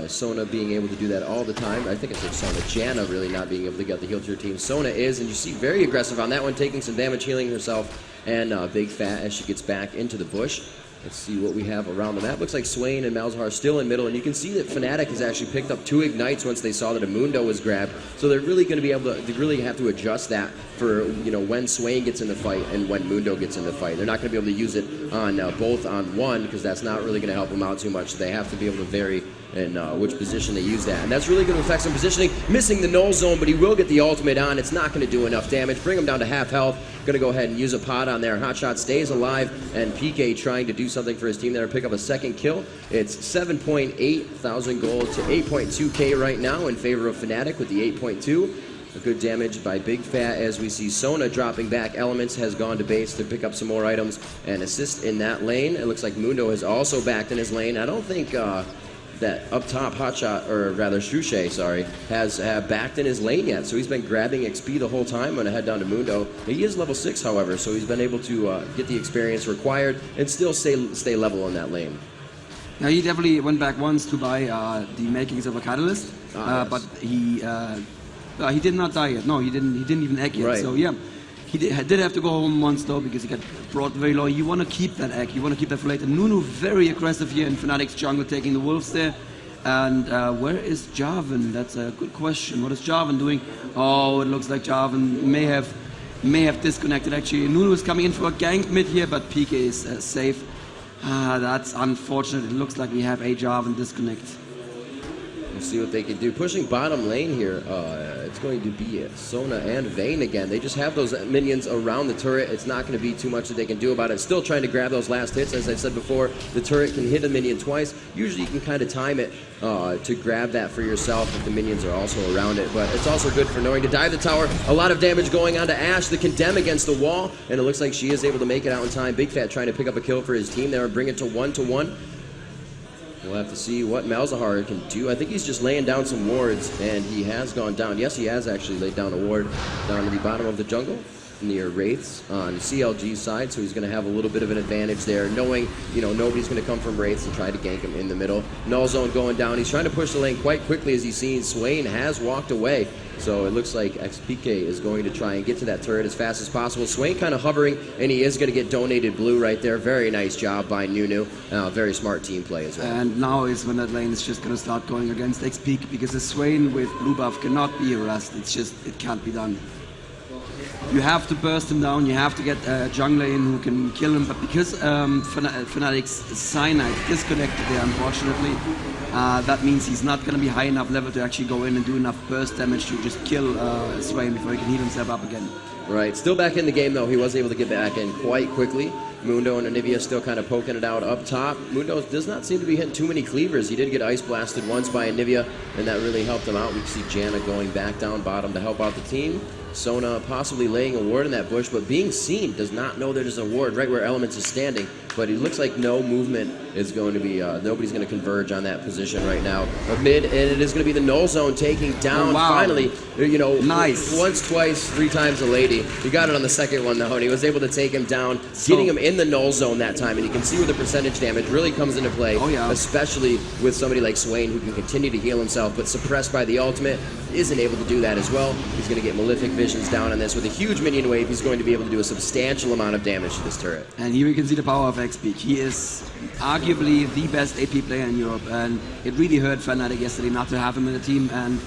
Speaker 7: Sona being able to do that all the time. I think I said Sona. Janna really not being able to get the heal to her team. Sona is, and you see very aggressive on that one, taking some damage, healing herself, and Big Fat as she gets back into the bush. Let's see what we have around the map. Looks like Swain and Malzahar are still in middle, and you can see that Fnatic has actually picked up 2 ignites once they saw that a Mundo was grabbed. So they're really going to be able to, they really have to adjust that for, you know, when Swain gets in the fight and when Mundo gets in the fight. They're not going to be able to use it on both on one, because that's not really going to help them out too much. So they have to be able to vary in which position they use that. And that's really going to affect some positioning. Missing the null zone, but he will get the ultimate on. It's not going to do enough damage. Bring him down to half health. Going to go ahead and use a pod on there. Hotshot stays alive, and PK trying to do something for his team there, pick up a second kill. It's 7.8 thousand gold to 8.2k right now in favor of Fnatic with the 8.2. A good damage by Big Fat as we see Sona dropping back. Elements has gone to base to pick up some more items and assist in that lane. It looks like Mundo has also backed in his lane. I don't think that up top Hotshot, or rather Shushe, sorry, has backed in his lane yet. So he's been grabbing XP the whole time. I'm going to head down to Mundo. He is level 6, however, so he's been able to get the experience required and still stay level in that lane.
Speaker 8: Now he definitely went back once to buy the makings of a catalyst,
Speaker 7: yes.
Speaker 8: but he did not die yet. No, he didn't even egg yet.
Speaker 7: Right.
Speaker 8: So yeah, he did have to go home once though, because he got brought very low. You want to keep that egg. You want to keep that for later. Nunu very aggressive here in Fnatic's jungle, taking the wolves there. And where is Jarvan? That's a good question. What is Jarvan doing? Oh, it looks like Jarvan may have disconnected actually. Nunu is coming in for a gank mid here, but PK is safe. That's unfortunate. It looks like we have a Jarvan disconnect.
Speaker 7: We'll see what they can do. Pushing bottom lane here, it's going to be Sona and Vayne again. They just have those minions around the turret. It's not going to be too much that they can do about it. Still trying to grab those last hits. As I said before, the turret can hit a minion twice. Usually you can kind of time it to grab that for yourself if the minions are also around it. But it's also good for knowing to dive the tower. A lot of damage going on to Ashe. The Condemn against the wall, and it looks like she is able to make it out in time. Big Fat trying to pick up a kill for his team there and bring it to 1-1. We'll have to see what Malzahar can do. I think he's just laying down some wards, and he has gone down. Yes, he has actually laid down a ward down to the bottom of the jungle near Wraiths on CLG's side, so he's going to have a little bit of an advantage there, knowing, you know, nobody's going to come from Wraiths and try to gank him in the middle. Null zone going down. He's trying to push the lane quite quickly as he's seen Swain has walked away. So it looks like XPK is going to try and get to that turret as fast as possible. Swain kind of hovering, and he is going to get donated blue right there. Very nice job by Nunu. Very smart team play as well.
Speaker 8: And now is when that lane is just going to start going against XP, because the Swain with blue buff cannot be harassed. It's just, it can't be done. You have to burst him down, you have to get a jungler in who can kill him, but because Fnatic's Cyanide disconnected there, unfortunately, that means he's not going to be high enough level to actually go in and do enough burst damage to just kill Swain before he can heal himself up again.
Speaker 7: Right, still back in the game though. He was able to get back in quite quickly. Mundo and Anivia still kind of poking it out up top. Mundo does not seem to be hitting too many cleavers. He did get ice blasted once by Anivia, and that really helped him out. We can see Janna going back down bottom to help out the team. Sona possibly laying a ward in that bush, but being seen does not know there's a ward right where Elements is standing. But it looks like no movement is going to be, nobody's going to converge on that position right now. But mid, and it is going to be the null zone taking down finally, you know,
Speaker 8: nice.
Speaker 7: Once, twice, 3 times a lady. He got it on the second one though, and he was able to take him down, getting him in the null zone that time. And you can see where the percentage damage really comes into play, especially with somebody like Swain who can continue to heal himself, but suppressed by the ultimate, isn't able to do that as well. He's going to get Malefic Visions down on this. With a huge minion wave, he's going to be able to do a substantial amount of damage to this turret.
Speaker 8: And here we can see the power of XP. He is arguably the best AP player in Europe, and it really hurt Fnatic yesterday not to have him in the team. And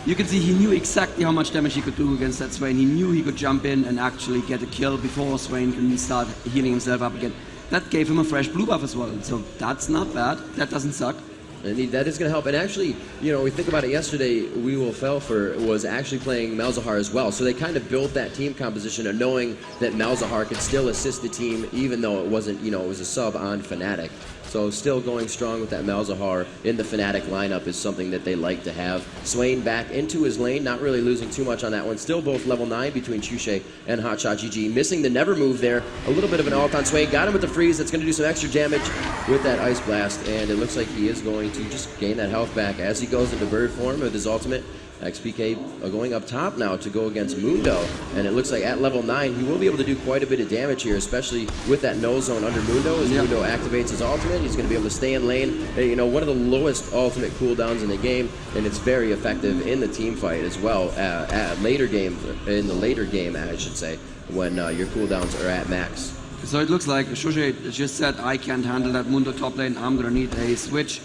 Speaker 8: you can see he knew exactly how much damage he could do against that Swain. He knew he could jump in and actually get a kill before Swain can start healing himself up again. That gave him a fresh blue buff as well, so that's not bad. That doesn't suck.
Speaker 7: And that is going to help. And actually, you know, we think about it yesterday, We Will Felfer was actually playing Malzahar as well. So they kind of built that team composition of knowing that Malzahar could still assist the team, even though it wasn't, you know, it was a sub on Fnatic. So still going strong with that Malzahar in the Fnatic lineup is something that they like to have. Swain back into his lane, not really losing too much on that one. Still both level 9 between Chushe and Hotshot GG. Missing the never move there. A little bit of an ult on Swain. Got him with the freeze. That's going to do some extra damage with that Ice Blast. And it looks like he is going to just gain that health back as he goes into bird form with his ultimate. XPK going up top now to go against Mundo, and it looks like at level 9 he will be able to do quite a bit of damage here, especially with that no zone under Mundo. As Mundo activates his ultimate, he's going to be able to stay in lane. You know, one of the lowest ultimate cooldowns in the game, and it's very effective in the team fight as well. At later game, in the later game, I should say, when your cooldowns are at max.
Speaker 8: So it looks like Shushe just said, I can't handle that Mundo top lane, I'm going to need a switch.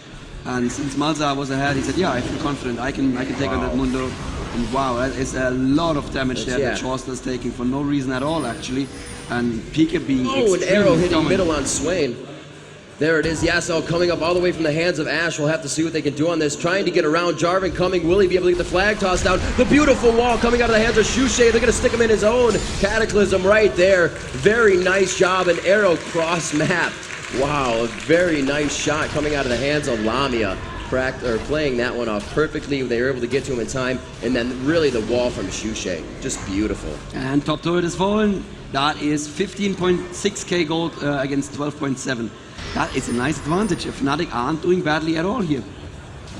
Speaker 8: And since Malza was ahead, he said, yeah, I feel confident, I can take on that Mundo. And wow, that is a lot of damage there that Chorster's taking for no reason at all, actually. And Pika being
Speaker 7: an arrow hitting
Speaker 8: dominant.
Speaker 7: middle on Swain. There it is, Yasel coming up all the way from the hands of Ash. We'll have to see what they can do on this. Trying to get around Jarvan coming. Will he be able to get the flag tossed down? The beautiful wall coming out of the hands of Shushe. They're going to stick him in his own Cataclysm right there. Very nice job. An arrow cross map. Wow, a very nice shot coming out of the hands of Lamia. Playing that one off perfectly. They were able to get to him in time. And then really the wall from Shushe. Just beautiful.
Speaker 8: And top turret is fallen. That is 15.6k gold against 12.7. That is a nice advantage. If Fnatic aren't doing badly at all here.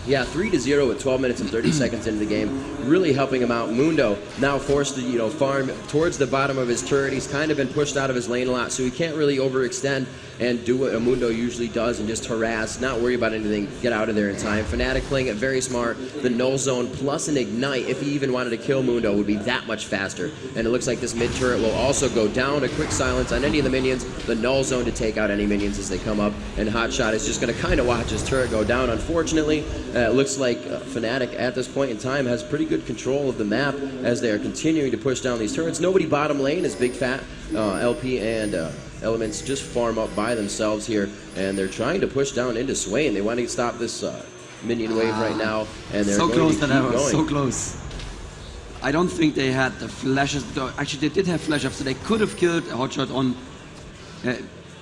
Speaker 7: Yeah, 3-0 with 12 minutes and 30 seconds into the game, really helping him out. Mundo now forced to farm towards the bottom of his turret. He's kind of been pushed out of his lane a lot, so he can't really overextend and do what a Mundo usually does and just harass, not worry about anything, get out of there in time. Fnatic playing it very smart. The null zone plus an ignite, if he even wanted to kill Mundo, would be that much faster. And it looks like this mid turret will also go down. A quick silence on any of the minions. The null zone to take out any minions as they come up. And Hotshot is just going to kind of watch his turret go down, unfortunately. It looks like Fnatic at this point in time has pretty good control of the map as they are continuing to push down these turrets. Nobody bottom lane as Big Fat, LP, and Elements just farm up by themselves here, and they're trying to push down into Swain. They want to stop this minion wave right now, and they're
Speaker 8: so
Speaker 7: going
Speaker 8: close
Speaker 7: to keep
Speaker 8: that
Speaker 7: going.
Speaker 8: So close. I don't think they had the flashes. Actually, they did have flash ups, so they could have killed Hotshot on.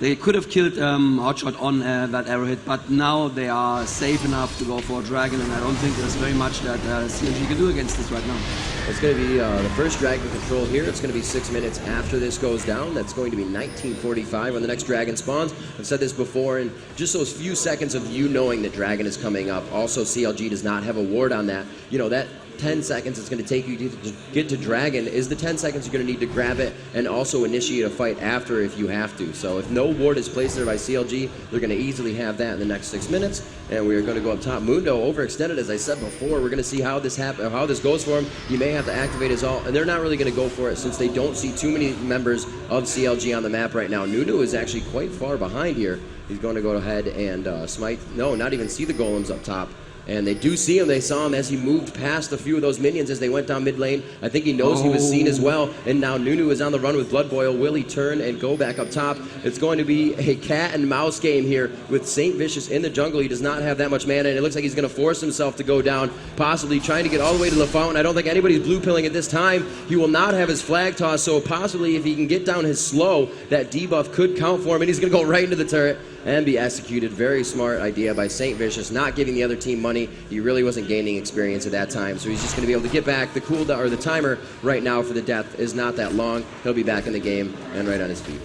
Speaker 8: They could have killed Hotshot on that arrow hit, but now they are safe enough to go for a dragon, and I don't think there's very much that CLG can do against this right now.
Speaker 7: It's going to be the first dragon control here. It's going to be 6 minutes after this goes down. That's going to be 19:45 when the next dragon spawns. I've said this before, and just those few seconds of you knowing that dragon is coming up. Also, CLG does not have a ward on that. You know, that 10 seconds it's going to take you to get to dragon is the 10 seconds you're going to need to grab it and also initiate a fight after if you have to. So if no ward is placed there by CLG, they're going to easily have that in the next 6 minutes. And we are going to go up top. Mundo overextended, as I said before. We're going to see how this goes for him. He may have to activate his ult, and they're not really going to go for it since they don't see too many members of CLG on the map right now. Nuno is actually quite far behind here. He's going to go ahead and smite. No, not even see the golems up top. And they do see him. They saw him as he moved past a few of those minions as they went down mid lane. I think he knows he was seen as well. And now Nunu is on the run with Blood Boil. Will he turn and go back up top? It's going to be a cat and mouse game here with Saint Vicious in the jungle. He does not have that much mana, and it looks like he's going to force himself to go down, possibly trying to get all the way to the fountain. I don't think anybody's blue pilling at this time. He will not have his flag toss, so possibly if he can get down his slow, that debuff could count for him, and he's going to go right into the turret and be executed. Very smart idea by Saint Vicious, not giving the other team money. He really wasn't gaining experience at that time, so he's just going to be able to get back. The cooldown, or the timer right now for the death is not that long. He'll be back in the game and right on his feet.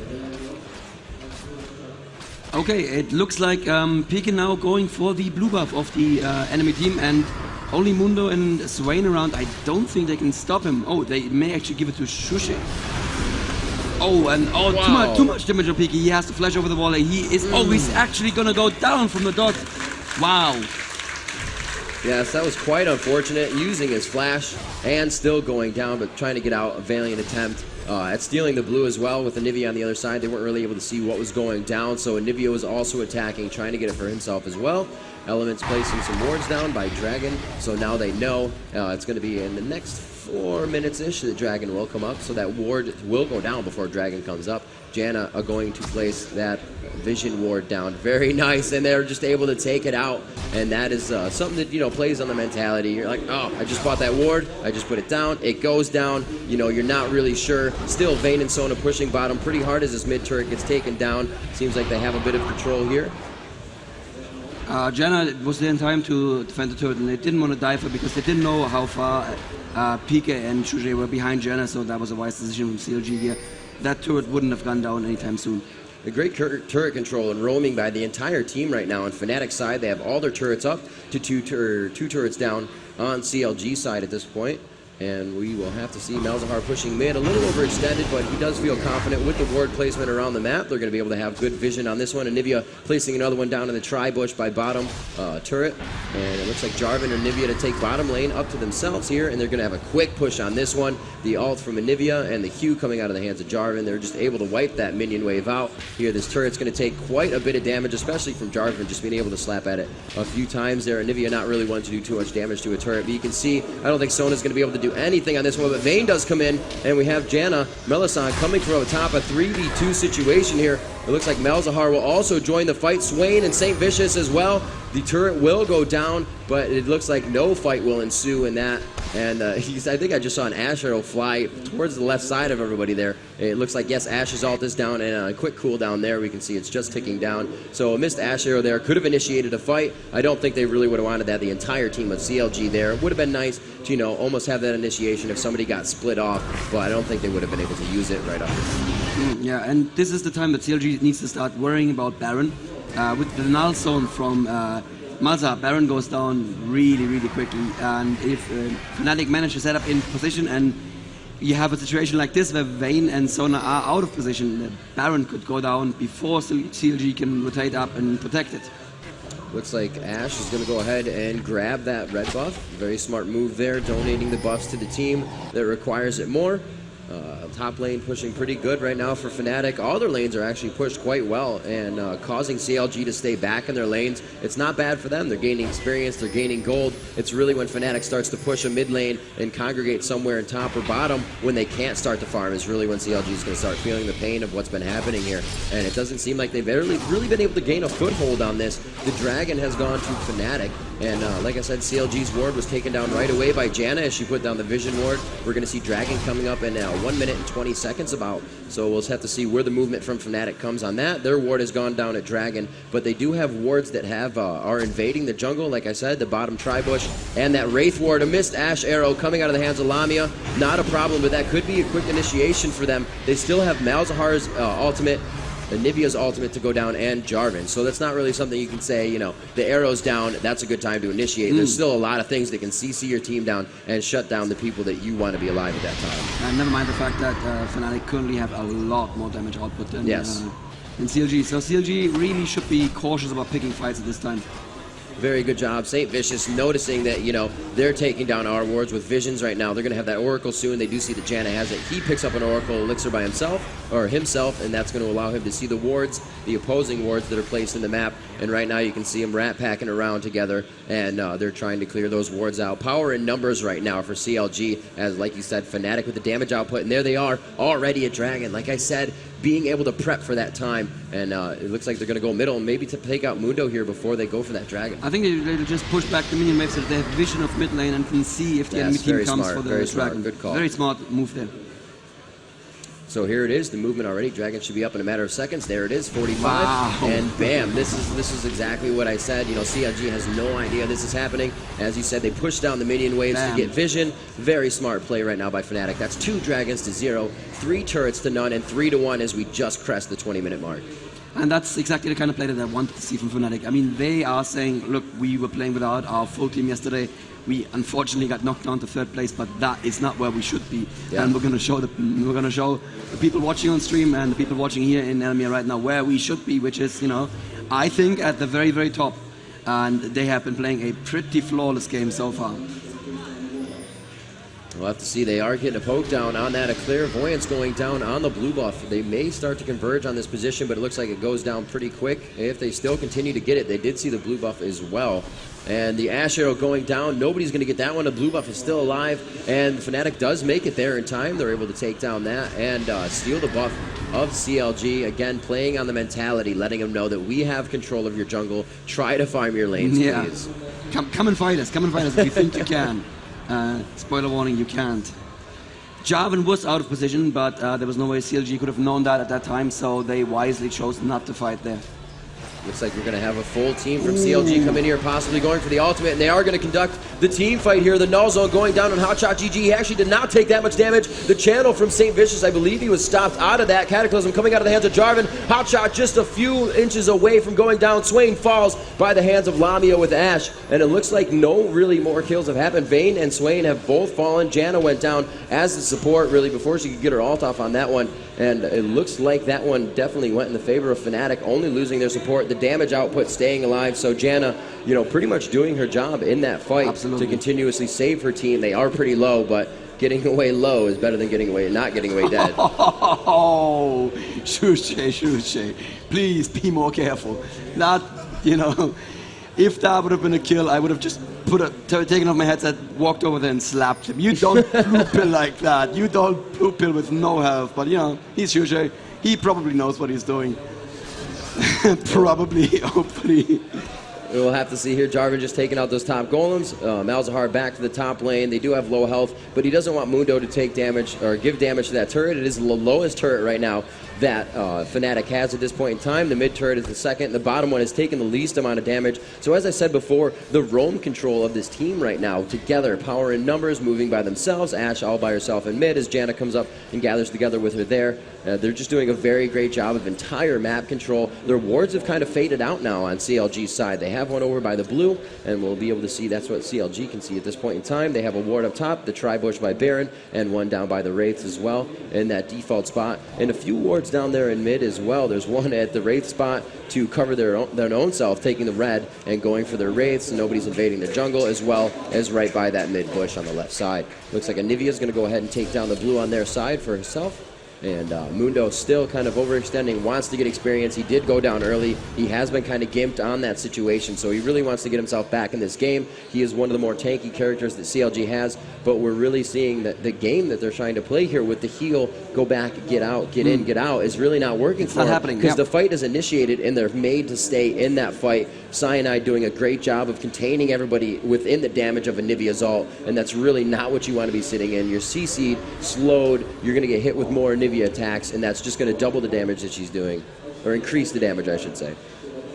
Speaker 8: Okay, it looks like Pika now going for the blue buff of the enemy team, and only Mundo and Swain around. I don't think they can stop him. Oh, they may actually give it to Shushe. Oh, and wow. too much damage on Pika. He has to flash over the wall. He is always actually gonna go down from the dot. Wow.
Speaker 7: Yes, that was quite unfortunate, using his flash and still going down, but trying to get out. A valiant attempt at stealing the blue as well with Anivia on the other side. They weren't really able to see what was going down, so Anivia was also attacking, trying to get it for himself as well. Elements placing some wards down by Dragon, so now they know it's going to be in the next 4 minutes-ish that Dragon will come up, so that ward will go down before Dragon comes up. Janna are going to place that Vision ward down. Very nice, and they're just able to take it out, and that is something that, you know, plays on the mentality. You're like, oh, I just bought that ward, I just put it down, it goes down, you know, you're not really sure. Still, Vayne and Sona pushing bottom pretty hard as this mid-turret gets taken down. Seems like they have a bit of control here.
Speaker 8: Janna was there in time to defend the turret, and they didn't want to dive her because they didn't know how far Pika and Shushe were behind Janna, so that was a wise decision from CLG here. That turret wouldn't have gone down anytime soon.
Speaker 7: a great turret control and roaming by the entire team right now. On Fnatic side, they have all their turrets up to two turrets down on CLG side at this point. And we will have to see Malzahar pushing mid, a little overextended, but he does feel confident with the ward placement around the map. They're going to be able to have good vision on this one. Anivia placing another one down in the tri-bush by bottom turret. And it looks like Jarvan and Anivia to take bottom lane up to themselves here, and they're going to have a quick push on this one. The ult from Anivia and the Q coming out of the hands of Jarvan. They're just able to wipe that minion wave out. Here, this turret's going to take quite a bit of damage, especially from Jarvan, just being able to slap at it a few times there. Anivia not really wanting to do too much damage to a turret, but you can see, I don't think Sona's going to be able to do anything on this one, but Vayne does come in, and we have Janna Melisande coming from atop a 3v2 situation here. It looks like Malzahar will also join the fight. Swain and St. Vicious as well. The turret will go down, but it looks like no fight will ensue in that. And I think I just saw an Ashe arrow fly towards the left side of everybody there. It looks like, yes, Ashe's ult is down, and a quick cooldown there. We can see it's just ticking down. So a missed Ashe arrow there could have initiated a fight. I don't think they really would have wanted that. The entire team of CLG there would have been nice to, you know, almost have that initiation if somebody got split off, but I don't think they would have been able to use it right off.
Speaker 8: Yeah, and this is the time that CLG needs to start worrying about Baron. With the null zone from Malzahar, Baron goes down really, really quickly. And if Fnatic manage to set up in position and you have a situation like this where Vayne and Sona are out of position, Baron could go down before CLG can rotate up and protect it.
Speaker 7: Looks like Ashe is going to go ahead and grab that red buff. Very smart move there, donating the buffs to the team that requires it more. Top lane pushing pretty good right now for Fnatic. All their lanes are actually pushed quite well and causing CLG to stay back in their lanes. It's not bad for them. They're gaining experience. They're gaining gold. It's really when Fnatic starts to push a mid lane and congregate somewhere in top or bottom when they can't start to farm is really when CLG is going to start feeling the pain of what's been happening here. And it doesn't seem like they've really been able to gain a foothold on this. The Dragon has gone to Fnatic. And like I said, CLG's ward was taken down right away by Janna as she put down the Vision ward. We're going to see Dragon coming up in 1 minute and 20 seconds about. So we'll just have to see where the movement from Fnatic comes on that. Their ward has gone down at Dragon, but they do have wards that have are invading the jungle. Like I said, the bottom tri-bush and that Wraith ward. A missed Ashe arrow coming out of the hands of Lamia. Not a problem, but that could be a quick initiation for them. They still have Malzahar's ultimate, Anivia's ultimate to go down, and Jarvan. So that's not really something you can say, you know, the arrow's down, that's a good time to initiate. There's still a lot of things that can CC your team down and shut down the people that you want to be alive at that time.
Speaker 8: And never mind the fact that Fnatic currently have a lot more damage output than CLG. So CLG really should be cautious about picking fights at this time.
Speaker 7: Very good job. St. Vicious noticing that, you know, they're taking down our wards with visions right now. They're going to have that Oracle soon. They do see that Janna has it. He picks up an Oracle Elixir by himself, and that's going to allow him to see the wards, the opposing wards that are placed in the map. And right now you can see them rat packing around together, and they're trying to clear those wards out. Power in numbers right now for CLG, as like you said, Fnatic with the damage output, and there they are, already a Dragon. Like I said, being able to prep for that time, and it looks like they're going to go middle, and maybe to take out Mundo here before they go for that Dragon.
Speaker 8: I think they'll just push back the minion waves so that they have vision of mid lane and can see if the enemy team comes for the Dragon.
Speaker 7: Good call.
Speaker 8: Very smart move there.
Speaker 7: So here it is, the movement already. Dragon should be up in a matter of seconds. There it is, 45.
Speaker 8: Wow.
Speaker 7: And bam, this is exactly what I said. You know, CLG has no idea this is happening. As you said, they push down the minion waves to get vision. Very smart play right now by Fnatic. That's 2 Dragons to 0, 3 turrets to none, and 3 to 1 as we just crest the 20-minute mark.
Speaker 8: And that's exactly the kind of play that I wanted to see from Fnatic. I mean, they are saying, look, we were playing without our full team yesterday. We unfortunately got knocked down to 3rd place, but that is not where we should be. Yeah. And we're going to show the people watching on stream and the people watching here in Elmia right now where we should be, which is, you know, I think at the very, very top. And they have been playing a pretty flawless game so far.
Speaker 7: We'll have to see. They are getting a poke down on that. A Clairvoyance going down on the blue buff. They may start to converge on this position, but it looks like it goes down pretty quick. If they still continue to get it, they did see the blue buff as well. And the Ashe arrow going down. Nobody's going to get that one. The blue buff is still alive. And Fnatic does make it there in time. They're able to take down that and steal the buff of CLG. Again, playing on the mentality, letting them know that we have control of your jungle. Try to farm your lanes, please.
Speaker 8: Come and fight us. Come and fight us if you think you can. Spoiler warning, you can't. Jarvan was out of position, but there was no way CLG could have known that at that time, so they wisely chose not to fight there.
Speaker 7: Looks like you're going to have a full team from CLG come in here, possibly going for the ultimate, and they are going to conduct the team fight here. The null zone going down on Hotshot GG. He actually did not take that much damage. The channel from St. Vicious, I believe he was stopped out of that. Cataclysm coming out of the hands of Jarvan. Hotshot just a few inches away from going down. Swain falls by the hands of Lamia with Ashe, and it looks like no really more kills have happened. Vayne and Swain have both fallen. Janna went down as the support really before she could get her ult off on that one, and it looks like that one definitely went in the favor of Fnatic, only losing their support. The damage output staying alive, so Janna, you know, pretty much doing her job in that fight to continuously save her team. They are pretty low, but getting away low is better than not getting away dead.
Speaker 8: Oh, Shuche, please be more careful. That, you know, if that would have been a kill, I would have just taken off my headset, walked over there and slapped him. You don't blue pill like that. You don't blue pill with no health. But, you know, he's Shuche. He probably knows what he's doing. Probably, hopefully.
Speaker 7: We'll have to see here. Jarvan just taking out those top golems. Malzahar back to the top lane. They do have low health, but he doesn't want Mundo to take damage or give damage to that turret. It is the lowest turret right now that Fnatic has at this point in time. The mid turret is the second. The bottom one has taken the least amount of damage. So as I said before, the roam control of this team right now, together, power in numbers, moving by themselves. Ashe all by herself in mid as Janna comes up and gathers together with her there. They're just doing a very great job of entire map control. Their wards have kind of faded out now on CLG's side. They have one over by the blue, and we'll be able to see that's what CLG can see at this point in time. They have a ward up top, the Tribush by Baron, and one down by the Wraiths as well in that default spot. And a few wards down there in mid as well. There's one at the Wraith spot to cover their own self, taking the red and going for their Wraiths. Nobody's invading the jungle, as well as right by that mid bush on the left side. Looks like Anivia's going to go ahead and take down the blue on their side for herself. And Mundo still kind of overextending, wants to get experience. He did go down early. He has been kind of gimped on that situation, so he really wants to get himself back in this game. He is one of the more tanky characters that CLG has, but we're really seeing that the game that they're trying to play here with the heal, go back, get out, get in, get out, is really not working for them. Because the fight is initiated and they're made to stay in that fight. Cyanide doing a great job of containing everybody within the damage of Anivia's ult, and that's really not what you want to be sitting in. You're CC'd, slowed, you're going to get hit with more Anivia attacks, and that's just going to double the damage that she's doing, or increase the damage, I should say.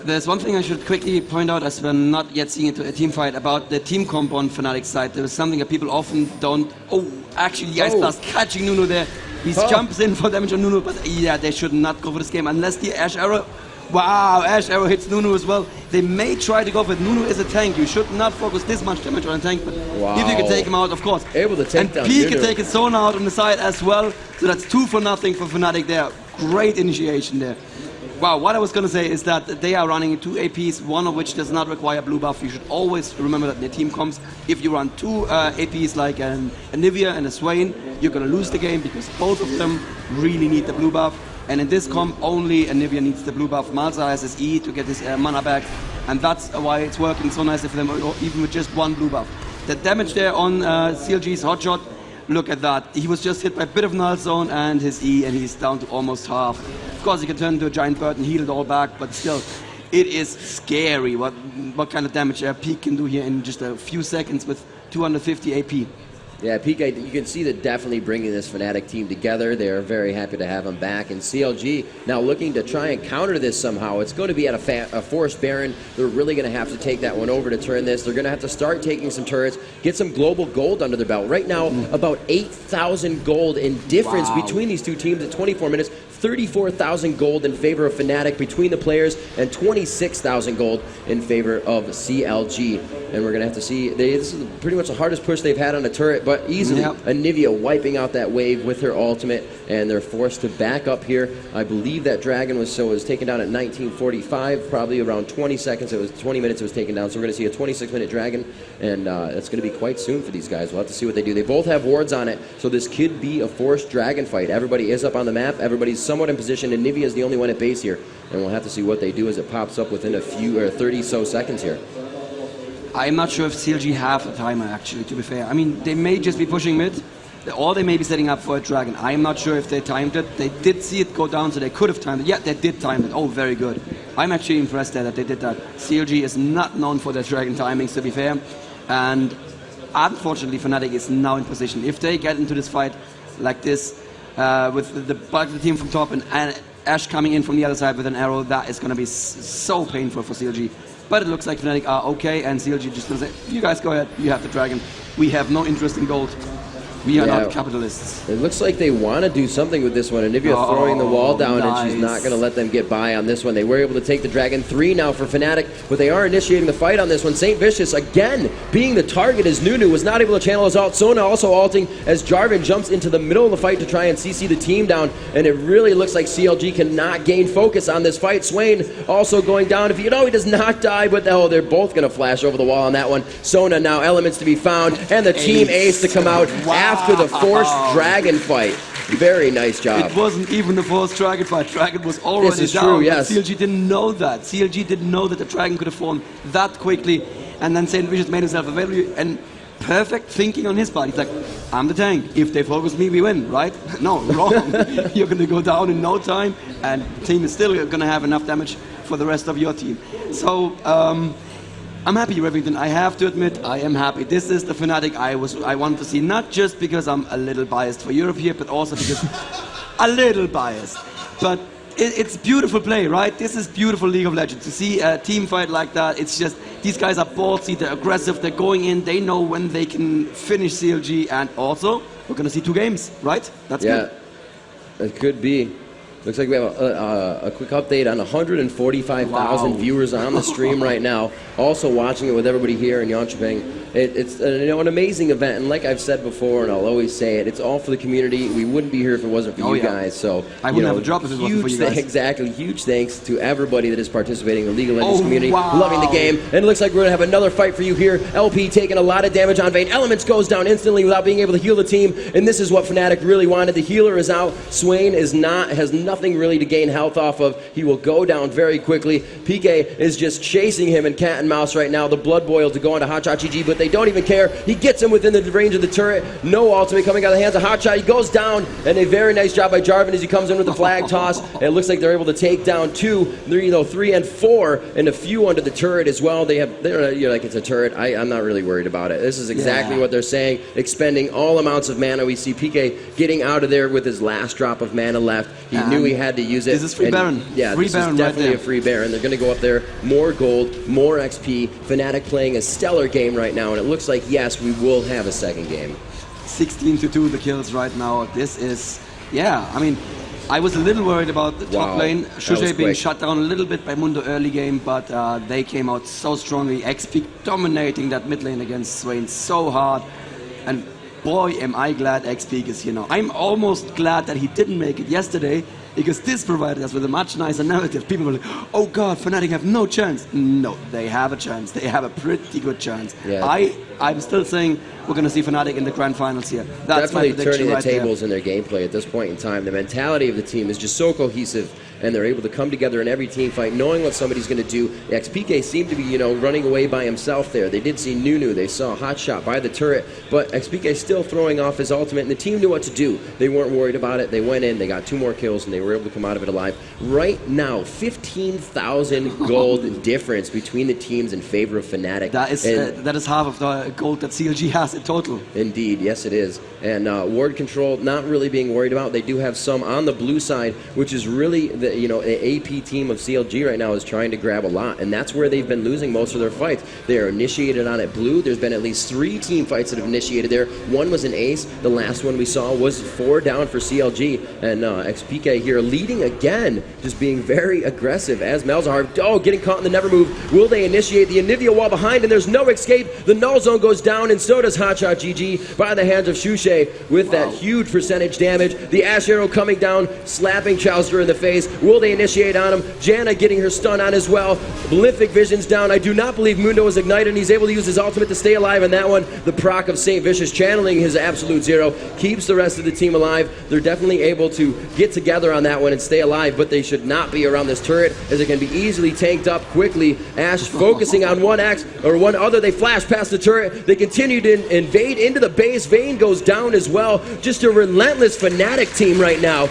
Speaker 8: There's one thing I should quickly point out, as we're not yet seeing into a team fight, about the team comp on Fnatic's side. There is something that people often don't... Oh, actually, the Ice Blast catching Nunu there. He jumps in for damage on Nunu, but yeah, they should not go for this game unless the Ashe Arrow... Wow, Ashe Arrow hits Nunu as well. They may try to go for it. Nunu is a tank. You should not focus this much damage on a tank, but if you can take him out, of course.
Speaker 7: Able to take down
Speaker 8: P
Speaker 7: Nunu.
Speaker 8: can take his zone out on the side as well, so that's 2 for nothing for Fnatic there. Great initiation there. Wow, what I was going to say is that they are running 2 APs, one of which does not require blue buff. You should always remember that in the team comps, if you run 2 APs like an Anivia and a Swain, you're going to lose the game because both of them really need the blue buff. And in this comp, only Anivia needs the blue buff. Malzahar has his E to get his mana back, and that's why it's working so nicely for them, even with just 1 blue buff. The damage there on CLG's hotshot, look at that. He was just hit by a bit of null zone and his E, and he's down to almost half. Of course, he can turn into a giant bird and heal it all back, but still, it is scary what kind of damage Peak can do here in just a few seconds with 250 AP.
Speaker 7: Yeah, Peak, you can see that definitely bringing this Fnatic team together. They're very happy to have him back. And CLG now looking to try and counter this somehow. It's going to be at a forced Baron. They're really going to have to take that one over to turn this. They're going to have to start taking some turrets, get some global gold under their belt. Right now, about 8,000 gold in difference between these two teams at 24 minutes. 34,000 gold in favor of Fnatic between the players, and 26,000 gold in favor of CLG. And we're going to have to see, this is pretty much the hardest push they've had on a turret, but easily. Anivia wiping out that wave with her ultimate, and they're forced to back up here. I believe that dragon was taken down at 1945, probably around 20 seconds. It was 20 minutes it was taken down, so we're going to see a 26-minute dragon, and it's going to be quite soon for these guys. We'll have to see what they do. They both have wards on it, so this could be a forced dragon fight. Everybody is up on the map. Everybody's somewhat in position, and Anivia is the only one at base here, and we'll have to see what they do as it pops up within a few or 30 so seconds here.
Speaker 8: I'm not sure if CLG have a timer, actually, to be fair. I mean, they may just be pushing mid, or they may be setting up for a dragon. I'm not sure if they timed it. They did see it go down, so they could have timed it. Yeah, they did time it. Oh, very good. I'm actually impressed there that they did that. CLG is not known for their dragon timings, to be fair. And unfortunately, Fnatic is now in position. If they get into this fight like this, with the bulk of the team from top and Ash coming in from the other side with an arrow, that is going to be so painful for CLG. But it looks like Fnatic are okay, and CLG just going to say, you guys go ahead, you have the dragon. We have no interest in gold. We are not capitalists.
Speaker 7: It looks like they want to do something with this one. Anivia throwing the wall down, and she's not going to let them get by on this one. They were able to take the Dragon 3 now for Fnatic, but they are initiating the fight on this one. St. Vicious, again, being the target as Nunu, was not able to channel his ult. Sona also ulting as Jarvan jumps into the middle of the fight to try and CC the team down, and it really looks like CLG cannot gain focus on this fight. Swain also going down. If you know, he does not die, but they're both going to flash over the wall on that one. Sona now elements to be found, and the team ace to come out after the forced dragon fight. Very nice job.
Speaker 8: It wasn't even the forced dragon fight. Dragon was already down.
Speaker 7: This is true, yes.
Speaker 8: CLG didn't know that. CLG didn't know that the dragon could have fallen that quickly, and then St. Vicious made himself available, and perfect thinking on his part. He's like, I'm the tank. If they focus me, we win, right? No, wrong. You're going to go down in no time, and the team is still going to have enough damage for the rest of your team. So, I'm happy, Revington. I have to admit, I am happy. This is the Fnatic I wanted to see, not just because I'm a little biased for Europe here, but also because a little biased. But it's beautiful play, right? This is beautiful League of Legends. To see a team fight like that, it's just, these guys are ballsy, they're aggressive, they're going in, they know when they can finish CLG, and also, we're going to see 2 games, right? That's good.
Speaker 7: Yeah, it could be. Looks like we have a quick update on 145,000 viewers on the stream right now. Also watching it with everybody here in Jönköping. It's an amazing event, and like I've said before, and I'll always say it, it's all for the community. We wouldn't be here if it wasn't for you guys. So
Speaker 8: I wouldn't have a job if it wasn't for you guys.
Speaker 7: Exactly. Huge thanks to everybody that is participating in the League of Legends community, loving the game. And it looks like we're going to have another fight for you here. LP taking a lot of damage on Vayne. Elements goes down instantly without being able to heal the team, and this is what Fnatic really wanted. The healer is out. Swain has nothing really to gain health off of. He will go down very quickly. PK is just chasing him in cat and mouse right now. The blood boil to go onto Hotshot GG, but they don't even care. He gets him within the range of the turret. No ultimate coming out of the hands of Hotshot. He goes down, and a very nice job by Jarvan as he comes in with the flag toss. And it looks like they're able to take down 2, 3, and 4, and a few under the turret as well. They're like, it's a turret. I'm not really worried about it. This is exactly what they're saying. Expending all amounts of mana. We see PK getting out of there with his last drop of mana left. He knew he had to use it.
Speaker 8: This is free Baron.
Speaker 7: Yeah,
Speaker 8: free
Speaker 7: this
Speaker 8: Baron
Speaker 7: is definitely
Speaker 8: right
Speaker 7: a free Baron. They're going to go up there. More gold, more XP. Fnatic playing a stellar game right now, and it looks like, yes, we will have a second game.
Speaker 8: 16-2 the kills right now. This is, I mean, I was a little worried about the top lane. Shushay being shut down a little bit by Mundo early game, but they came out so strongly. XP dominating that mid lane against Swain so hard. And boy, am I glad XP is here now. I'm almost glad that he didn't make it yesterday, because this provided us with a much nicer narrative. People were like, oh God, Fnatic have no chance. No, they have a chance. They have a pretty good chance. Yeah. I'm still saying we're going to see Fnatic in the grand finals here. That's
Speaker 7: definitely
Speaker 8: my prediction
Speaker 7: turning the tables in their gameplay at this point in time. The mentality of the team is just so cohesive, and they're able to come together in every team fight, knowing what somebody's going to do. XPK seemed to be, running away by himself there. They did see Nunu. They saw Hotshot by the turret, but XPK still throwing off his ultimate, and the team knew what to do. They weren't worried about it. They went in, they got 2 more kills, and they were able to come out of it alive. Right now, 15,000 gold difference between the teams in favor of Fnatic.
Speaker 8: That is half of the gold that CLG has in total.
Speaker 7: Indeed, yes it is. And ward control, not really being worried about. They do have some on the blue side, which is really the AP team of CLG right now is trying to grab a lot, and that's where they've been losing most of their fights. They are initiated on it blue. There's been at least 3 team fights that have initiated there. 1 was an ace. The last one we saw was 4 down for CLG, and XPK here leading again, just being very aggressive as Malzahar, getting caught in the never move. Will they initiate the Anivia wall behind, and there's no escape. The null zone goes down, and so does Hotshot GG by the hands of Shushay with that huge percentage damage. The Ash Arrow coming down, slapping Chowster in the face. Will they initiate on him? Janna getting her stun on as well. Malefic Vision's down. I do not believe Mundo is ignited, and he's able to use his ultimate to stay alive on that one. The proc of St. Vicious channeling his absolute zero keeps the rest of the team alive. They're definitely able to get together on that one and stay alive, but they should not be around this turret, as it can be easily tanked up quickly. Ash focusing on one other. They flash past the turret. They continue to invade into the base. Vayne goes down as well. Just a relentless Fnatic team right now,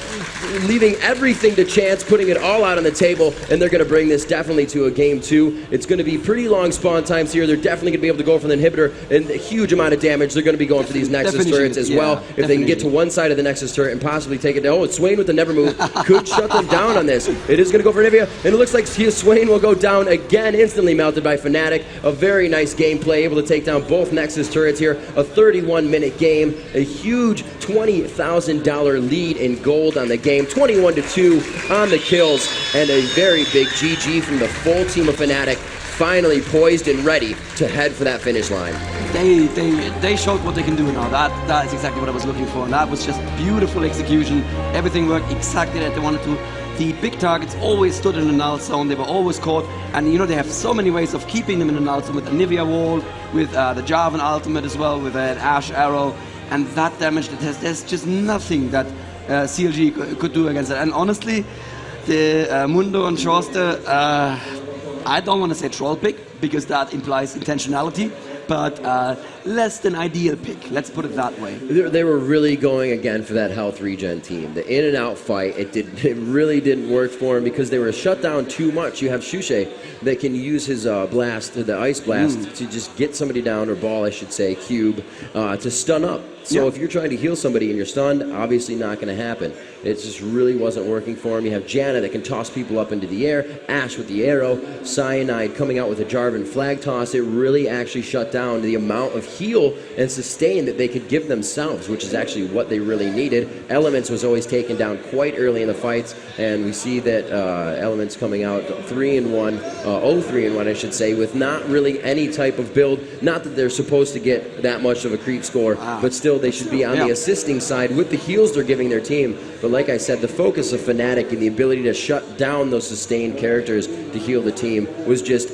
Speaker 7: leaving everything to chance, putting it all out on the table, and they're going to bring this definitely to a game 2. It's going to be pretty long spawn times here. They're definitely going to be able to go for the inhibitor and a huge amount of damage. They're going to be going for these Nexus turrets as well. If they can get to one side of the Nexus turret and possibly take it down. Oh, Swain with the never move could shut them down on this. It is going to go for Nivea, and it looks like Swain will go down again, instantly melted by Fnatic. A very nice gameplay, able to take down both Nexus turrets here. A 31-minute game, a huge $20,000 lead in gold on the game. 21-2 on the kills, and a very big GG from the full team of Fnatic, finally poised and ready to head for that finish line.
Speaker 8: They showed what they can do now. That is exactly what I was looking for, and that was just beautiful execution. Everything worked exactly that they wanted to. The big targets always stood in the null zone. They were always caught, and you know they have so many ways of keeping them in the null zone, with the Nivea wall, with the Jarvan ultimate as well, with an Ash arrow, and that damage that there's just nothing that CLG could do against it. And honestly, the Mundo and Shorster, I don't want to say troll pick, because that implies intentionality, but less than ideal pick, let's put it that way.
Speaker 7: They were really going again for that health regen team. The in and out fight, it really didn't work for him because they were shut down too much. You have Shushe that can use his blast, the ice blast, to just get somebody down, or ball I should say, cube, to stun up. So if you're trying to heal somebody and you're stunned, obviously not going to happen. It just really wasn't working for him. You have Janna that can toss people up into the air, Ash with the arrow, Cyanide coming out with a Jarvan flag toss. It really actually shut down the amount of heal and sustain that they could give themselves, which is actually what they really needed. Elements was always taken down quite early in the fights, and we see that Elements coming out 3-1, 0-3-1 I should say, with not really any type of build. Not that they're supposed to get that much of a creep score, but still they should be on the assisting side with the heals they're giving their team. But like I said, the focus of Fnatic and the ability to shut down those sustained characters to heal the team was just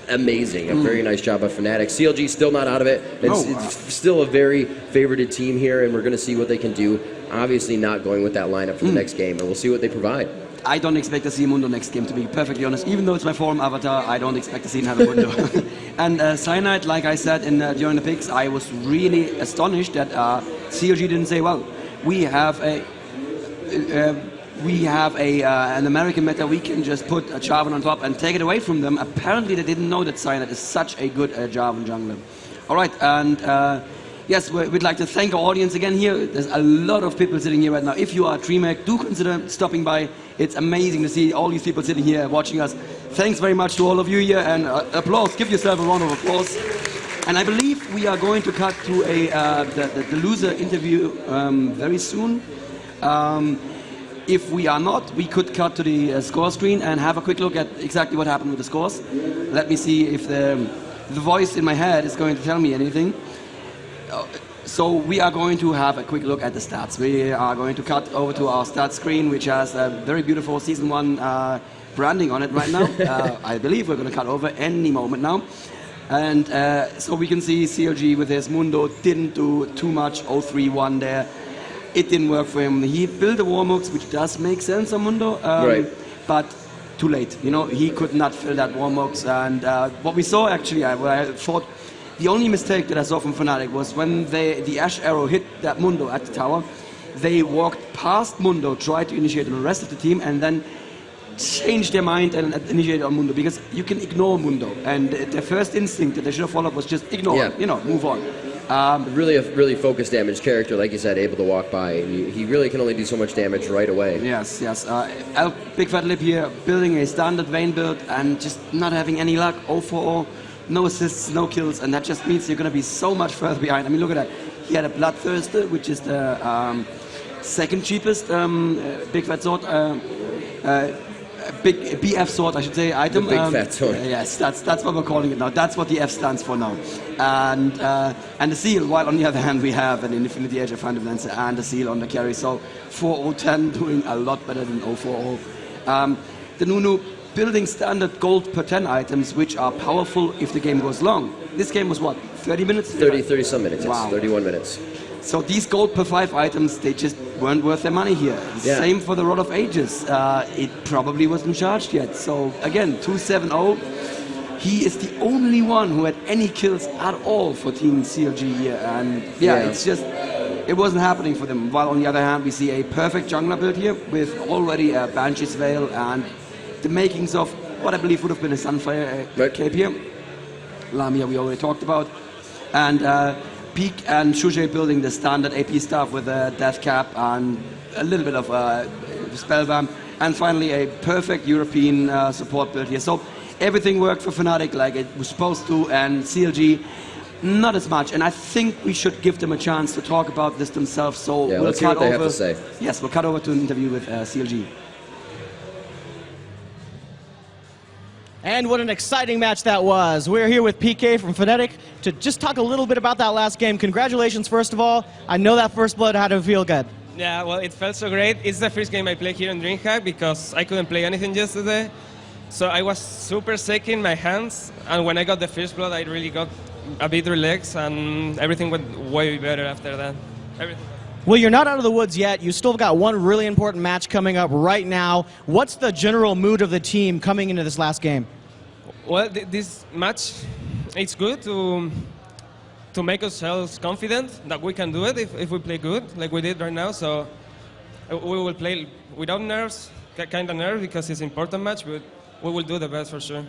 Speaker 7: amazing. A very nice job by Fnatic. CLG still not out of it. It's still a very favorited team here, and we're going to see what they can do. Obviously not going with that lineup for the next game, and we'll see what they provide.
Speaker 8: I don't expect to see Mundo next game, to be perfectly honest. Even though it's my forum avatar, I don't expect to see him have a Mundo. And Cyanide, like I said during the picks, I was really astonished that CLG didn't say, well, we have an American meta, we can just put a Jarvan on top and take it away from them. Apparently they didn't know that Cyanide is such a good Jarvan jungler. Alright, and yes, we'd like to thank our audience again here. There's a lot of people sitting here right now. If you are DreamHack, do consider stopping by. It's amazing to see all these people sitting here watching us. Thanks very much to all of you here, and applause. Give yourself a round of applause. And I believe we are going to cut to the loser interview very soon. If we are not, we could cut to the score screen and have a quick look at exactly what happened with the scores. Let me see if the voice in my head is going to tell me anything. So we are going to have a quick look at the stats. We are going to cut over to our stats screen, which has a very beautiful Season 1 branding on it right now. I believe we're going to cut over any moment now. And so we can see CLG with his Mundo didn't do too much, 0-3-1 there. It didn't work for him. He built a Warmux, which does make sense on Mundo, but too late. You know, he could not fill that Warmux. And what we saw actually, I thought, the only mistake that I saw from Fnatic was when the Ash arrow hit that Mundo at the tower, they walked past Mundo, tried to initiate on the rest of the team, and then changed their mind and initiated on Mundo, because you can ignore Mundo, and their first instinct that they should have followed was just ignore, you know, move on.
Speaker 7: Really a really focused damage character, like you said, able to walk by. He really can only do so much damage right away.
Speaker 8: Yes. Big Fat Lip here, building a standard Vayne build and just not having any luck. 0-4-0, no assists, no kills, and that just means you're going to be so much further behind. I mean, look at that. He had a Bloodthirster, which is the second cheapest Big Fat Sword. Big BF sword, I should say, item.
Speaker 7: The big fat sword.
Speaker 8: Yes, that's what we're calling it now. That's what the F stands for now. And the seal, while on the other hand we have an Infinity Edge of Phantom Lancer and the seal on the carry. So 4-0-10 doing a lot better than 0-4-0. The Nunu building standard gold per 10 items, which are powerful if the game goes long. This game was what, 30 minutes?
Speaker 7: 30 some minutes,
Speaker 8: wow.
Speaker 7: Yes, 31 minutes.
Speaker 8: So these gold per 5 items, they just weren't worth their money here.
Speaker 7: Yeah.
Speaker 8: Same for the Rod of Ages. It probably wasn't charged yet. So again, 2-7-0. he is the only one who had any kills at all for Team CLG here, and it's just, it wasn't happening for them. While on the other hand, we see a perfect jungler build here with already a Banshee's Veil and the makings of what I believe would have been a Sunfire cape here. Lamia we already talked about, and Peak and Shuje building the standard AP stuff with a Death Cap and a little bit of Spellbomb, and finally a perfect European support build here. So everything worked for Fnatic like it was supposed to, and CLG not as much. And I think we should give them a chance to talk about this themselves. So we'll
Speaker 7: let's hear what they have to say.
Speaker 8: Yes, we'll cut over to an interview with CLG.
Speaker 13: And what an exciting match that was. We're here with PK from Fnatic to just talk a little bit about that last game. Congratulations, first of all. I know that first blood had to feel good.
Speaker 19: Yeah, well, it felt so great. It's the first game I played here in DreamHack because I couldn't play anything yesterday. So I was super sick in my hands, and when I got the first blood, I really got a bit relaxed, and everything went way better after that. Everything.
Speaker 13: Well, you're not out of the woods yet. You still got one really important match coming up right now. What's the general mood of the team coming into this last game?
Speaker 19: Well, this match, it's good to make ourselves confident that we can do it if we play good, like we did right now. So we will play without nerves, kind of nerves, because it's an important match, but we will do the best for sure.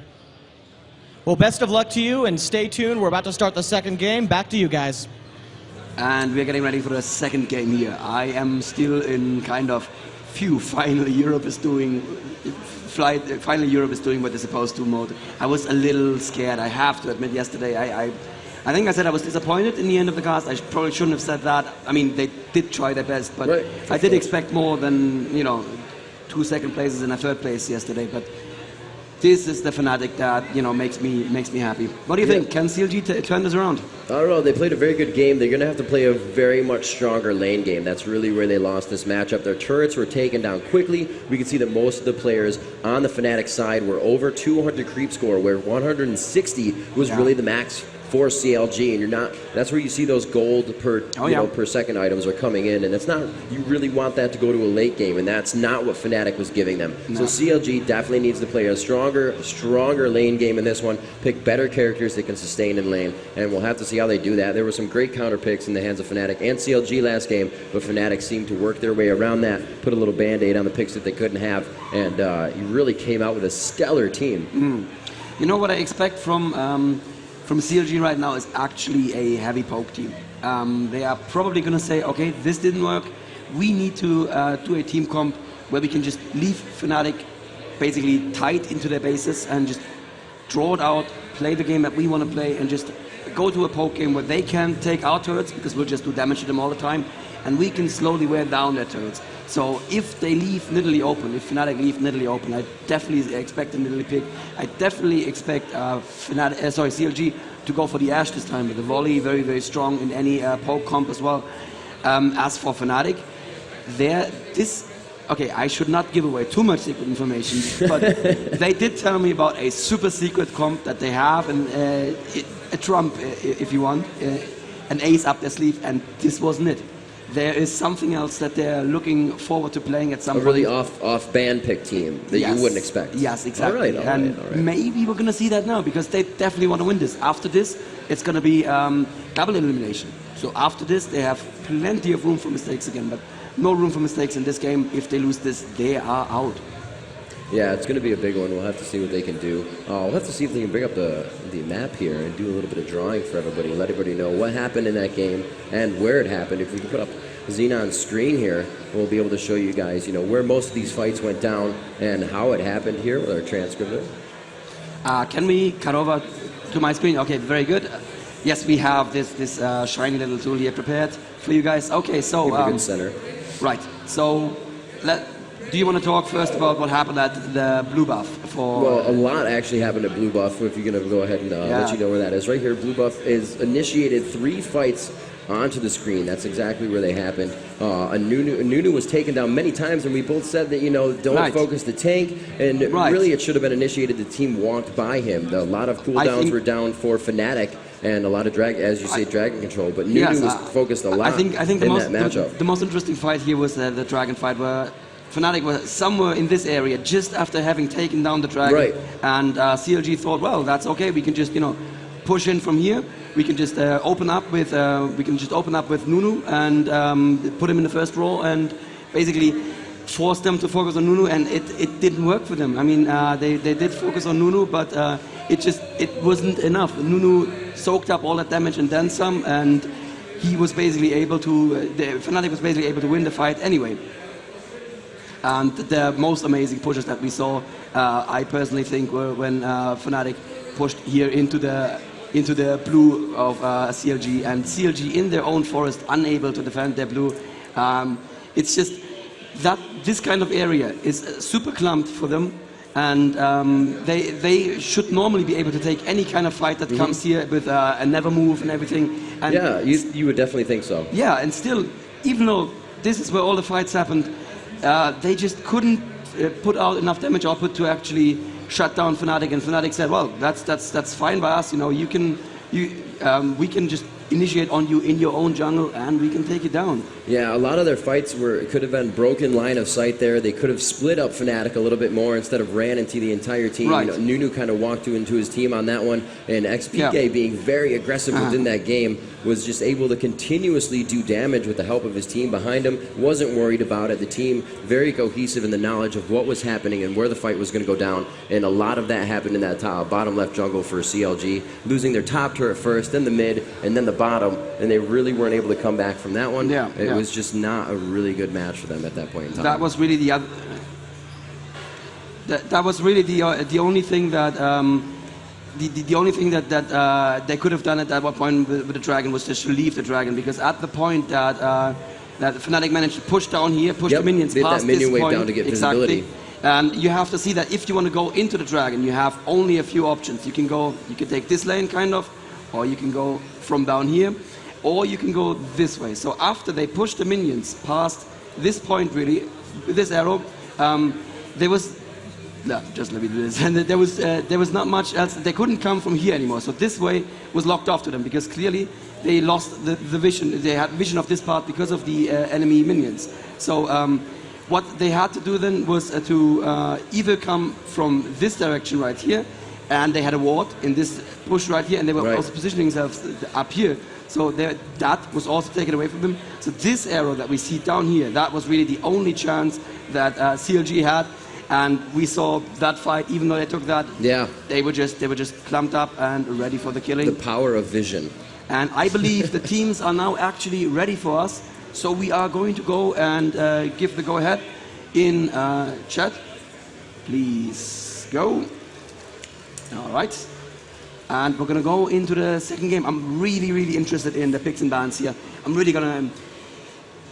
Speaker 13: Well, best of luck to you, and stay tuned. We're about to start the second game. Back to you guys.
Speaker 8: And we're getting ready for the second game here. I am still in kind of, finally Europe is doing what they're supposed to mode. I was a little scared, I have to admit. Yesterday I think I said I was disappointed in the end of the cast. I probably shouldn't have said that. I mean, they did try their best, but I did expect more than, 2 second places and a third place yesterday. But this is the Fnatic that makes me happy. What do you think? Can CLG turn this around?
Speaker 7: I don't know. They played a very good game. They're going to have to play a very much stronger lane game. That's really where they lost this matchup. Their turrets were taken down quickly. We can see that most of the players on the Fnatic side were over 200 creep score, where 160 was really the max for CLG, and that's where you see those gold per per second items are coming in, and that's not, you really want that to go to a late game, and that's not what Fnatic was giving them. So CLG definitely needs to play a stronger lane game in this one, pick better characters that can sustain in lane, and we'll have to see how they do that. There were some great counter picks in the hands of Fnatic and CLG last game, but Fnatic seemed to work their way around that, put a little band-aid on the picks that they couldn't have, and you really came out with a stellar team.
Speaker 8: You know what I expect from CLG right now is actually a heavy poke team. They are probably going to say, okay, this didn't work. We need to do a team comp where we can just leave Fnatic basically tight into their bases and just draw it out, play the game that we want to play, and just go to a poke game where they can take our turrets, because we'll just do damage to them all the time, and we can slowly wear down their turrets. So if they leave Nidalee open, if Fnatic leave Nidalee open, I definitely expect a Nidalee pick. I definitely expect CLG to go for the Ashe this time with the volley, very, very strong in any poke comp as well. As for Fnatic, okay, I should not give away too much secret information, but they did tell me about a super secret comp that they have, and a trump, if you want, an ace up their sleeve, and this wasn't it. There is something else that they're looking forward to playing at some point.
Speaker 7: A really off-band pick team that you wouldn't expect.
Speaker 8: Yes, exactly.
Speaker 7: All right.
Speaker 8: Maybe we're going to see that now, because they definitely want to win this. After this, it's going to be double elimination. So after this, they have plenty of room for mistakes again, but no room for mistakes in this game. If they lose this, they are out.
Speaker 7: Yeah, it's going to be a big one. We'll have to see what they can do. We'll have to see if they can bring up the map here and do a little bit of drawing for everybody, let everybody know what happened in that game and where it happened. If we can put up Xenon's screen here, we'll be able to show you guys, where most of these fights went down and how it happened here with our transcript.
Speaker 8: Can we cut over to my screen? Okay, very good. Yes, we have this shiny little tool here prepared for you guys. Okay, so
Speaker 7: center.
Speaker 8: Right. So do you want to talk first about what happened at the blue buff?
Speaker 7: Well, a lot actually happened at blue buff. If you're going to go ahead and let you know where that is. Right here, blue buff is initiated 3 fights onto the screen. That's exactly where they happened. Nunu was taken down many times, and we both said that, don't focus the tank, and really it should have been initiated. The team walked by him. A lot of cooldowns were down for Fnatic, and a lot of dragon control, but Nunu was focused a lot in that matchup.
Speaker 8: The most interesting fight here was the dragon fight, where Fnatic was somewhere in this area just after having taken down the dragon.
Speaker 7: Right.
Speaker 8: And CLG thought, well, that's okay. We can just, you know, push in from here. We can just open up with Nunu and put him in the first row and basically force them to focus on Nunu. And it didn't work for them. I mean, they did focus on Nunu, but it wasn't enough. Nunu soaked up all that damage and then some, and he was basically able to. Fnatic was basically able to win the fight anyway. And the most amazing pushes that we saw, I personally think, were when Fnatic pushed here into the blue of CLG, and CLG in their own forest, unable to defend their blue. It's just that this kind of area is super clumped for them, and they should normally be able to take any kind of fight that comes here with a never move and everything. And
Speaker 7: yeah, you would definitely think so.
Speaker 8: Yeah, and still, even though this is where all the fights happened, they just couldn't put out enough damage output to actually shut down Fnatic, and Fnatic said, well, that's fine by us, you know, we can just initiate on you in your own jungle and we can take it down.
Speaker 7: Yeah, a lot of their fights could have been broken line of sight there. They could have split up Fnatic a little bit more instead of ran into the entire team.
Speaker 8: Right.
Speaker 7: You know, Nunu kind of walked into his team on that one, and XPK being very aggressive within that game was just able to continuously do damage with the help of his team behind him. Wasn't worried about it. The team very cohesive in the knowledge of what was happening and where the fight was going to go down, and a lot of that happened in that bottom left jungle for CLG, losing their top turret first, then the mid, and then the bottom, and they really weren't able to come back from that one. It was just not a really good match for them at that point in time.
Speaker 8: That was really the other. That was really the only thing that the only thing that they could have done at that point with the dragon was just to leave the dragon, because at the point that that Fnatic managed to push down here, push the minions past
Speaker 7: that minion
Speaker 8: this
Speaker 7: wave
Speaker 8: point,
Speaker 7: down to get visibility.
Speaker 8: And you have to see that if you want to go into the dragon, you have only a few options. You can take this lane kind of, or you can go from down here, or you can go this way. So after they pushed the minions past this point, really, with this arrow, there was, no, just let me do this. And there was not much else. They couldn't come from here anymore. So this way was locked off to them, because clearly they lost the vision. They had vision of this part because of the enemy minions. So what they had to do then was to either come from this direction right here, and they had a ward in this bush right here, and they were also positioning themselves up here. So that was also taken away from them. So this arrow that we see down here, that was really the only chance that CLG had. And we saw that fight, even though they took that, they were just clumped up and ready for the killing.
Speaker 7: The power of vision.
Speaker 8: And I believe the teams are now actually ready for us. So we are going to go and give the go-ahead in chat. Please go. All right. And we're going to go into the second game. I'm really, really interested in the picks and bans here. I'm really going to...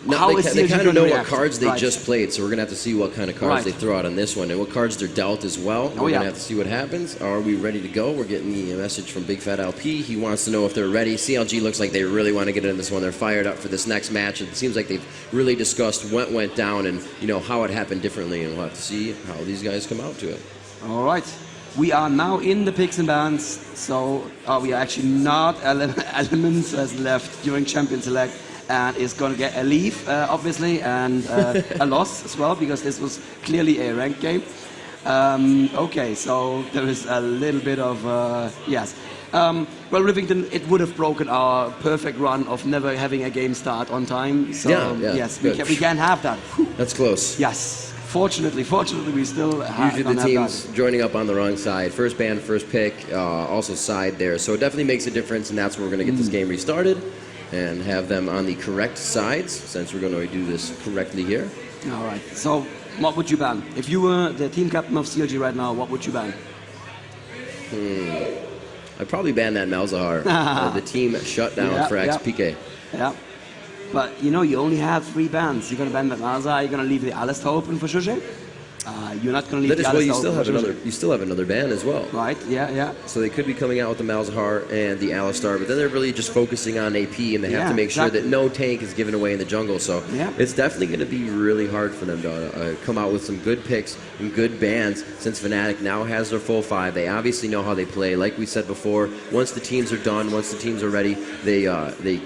Speaker 7: They kind of know what cards they just played, so we're going to have to see what kind of cards they throw out on this one and what cards they're dealt as well. We're going to have to see what happens. Are we ready to go? We're getting a message from Big Fat LP. He wants to know if they're ready. CLG looks like they really want to get in this one. They're fired up for this next match. It seems like they've really discussed what went down and how it happened differently, and we'll have to see how these guys come out to it.
Speaker 8: All right. We are now in the picks and bans, so we are actually not. Elements has left during Champion Select and is going to get a leave, obviously, and a loss as well, because this was clearly a ranked game. Okay, so there is a little bit of, yes. Well, Rivington, it would have broken our perfect run of never having a game start on time. So, yes, we can have that.
Speaker 7: That's close.
Speaker 8: Yes. Fortunately, we still have.
Speaker 7: Usually the team's joining up on the wrong side. First ban, first pick, also side there. So it definitely makes a difference, and that's where we're going to get this game restarted and have them on the correct sides, since we're going to do this correctly here.
Speaker 8: All right. So what would you ban? If you were the team captain of CLG right now, what would you ban?
Speaker 7: I'd probably ban that Malzahar, the team shutdown for XPK.
Speaker 8: Yeah. But, you only have 3 bans. You're going to ban the Malzahar, you're going to leave the Alistair open for Shushe. You're not going to leave the Alistair open.
Speaker 7: You still have another ban as well.
Speaker 8: Right, yeah.
Speaker 7: So they could be coming out with the Malzahar and the Alistar, but then they're really just focusing on AP, and they have to make sure that no tank is given away in the jungle. So it's definitely going to be really hard for them to come out with some good picks and good bans, since Fnatic now has their full 5. They obviously know how they play. Like we said before, once the teams are done, once the teams are ready, they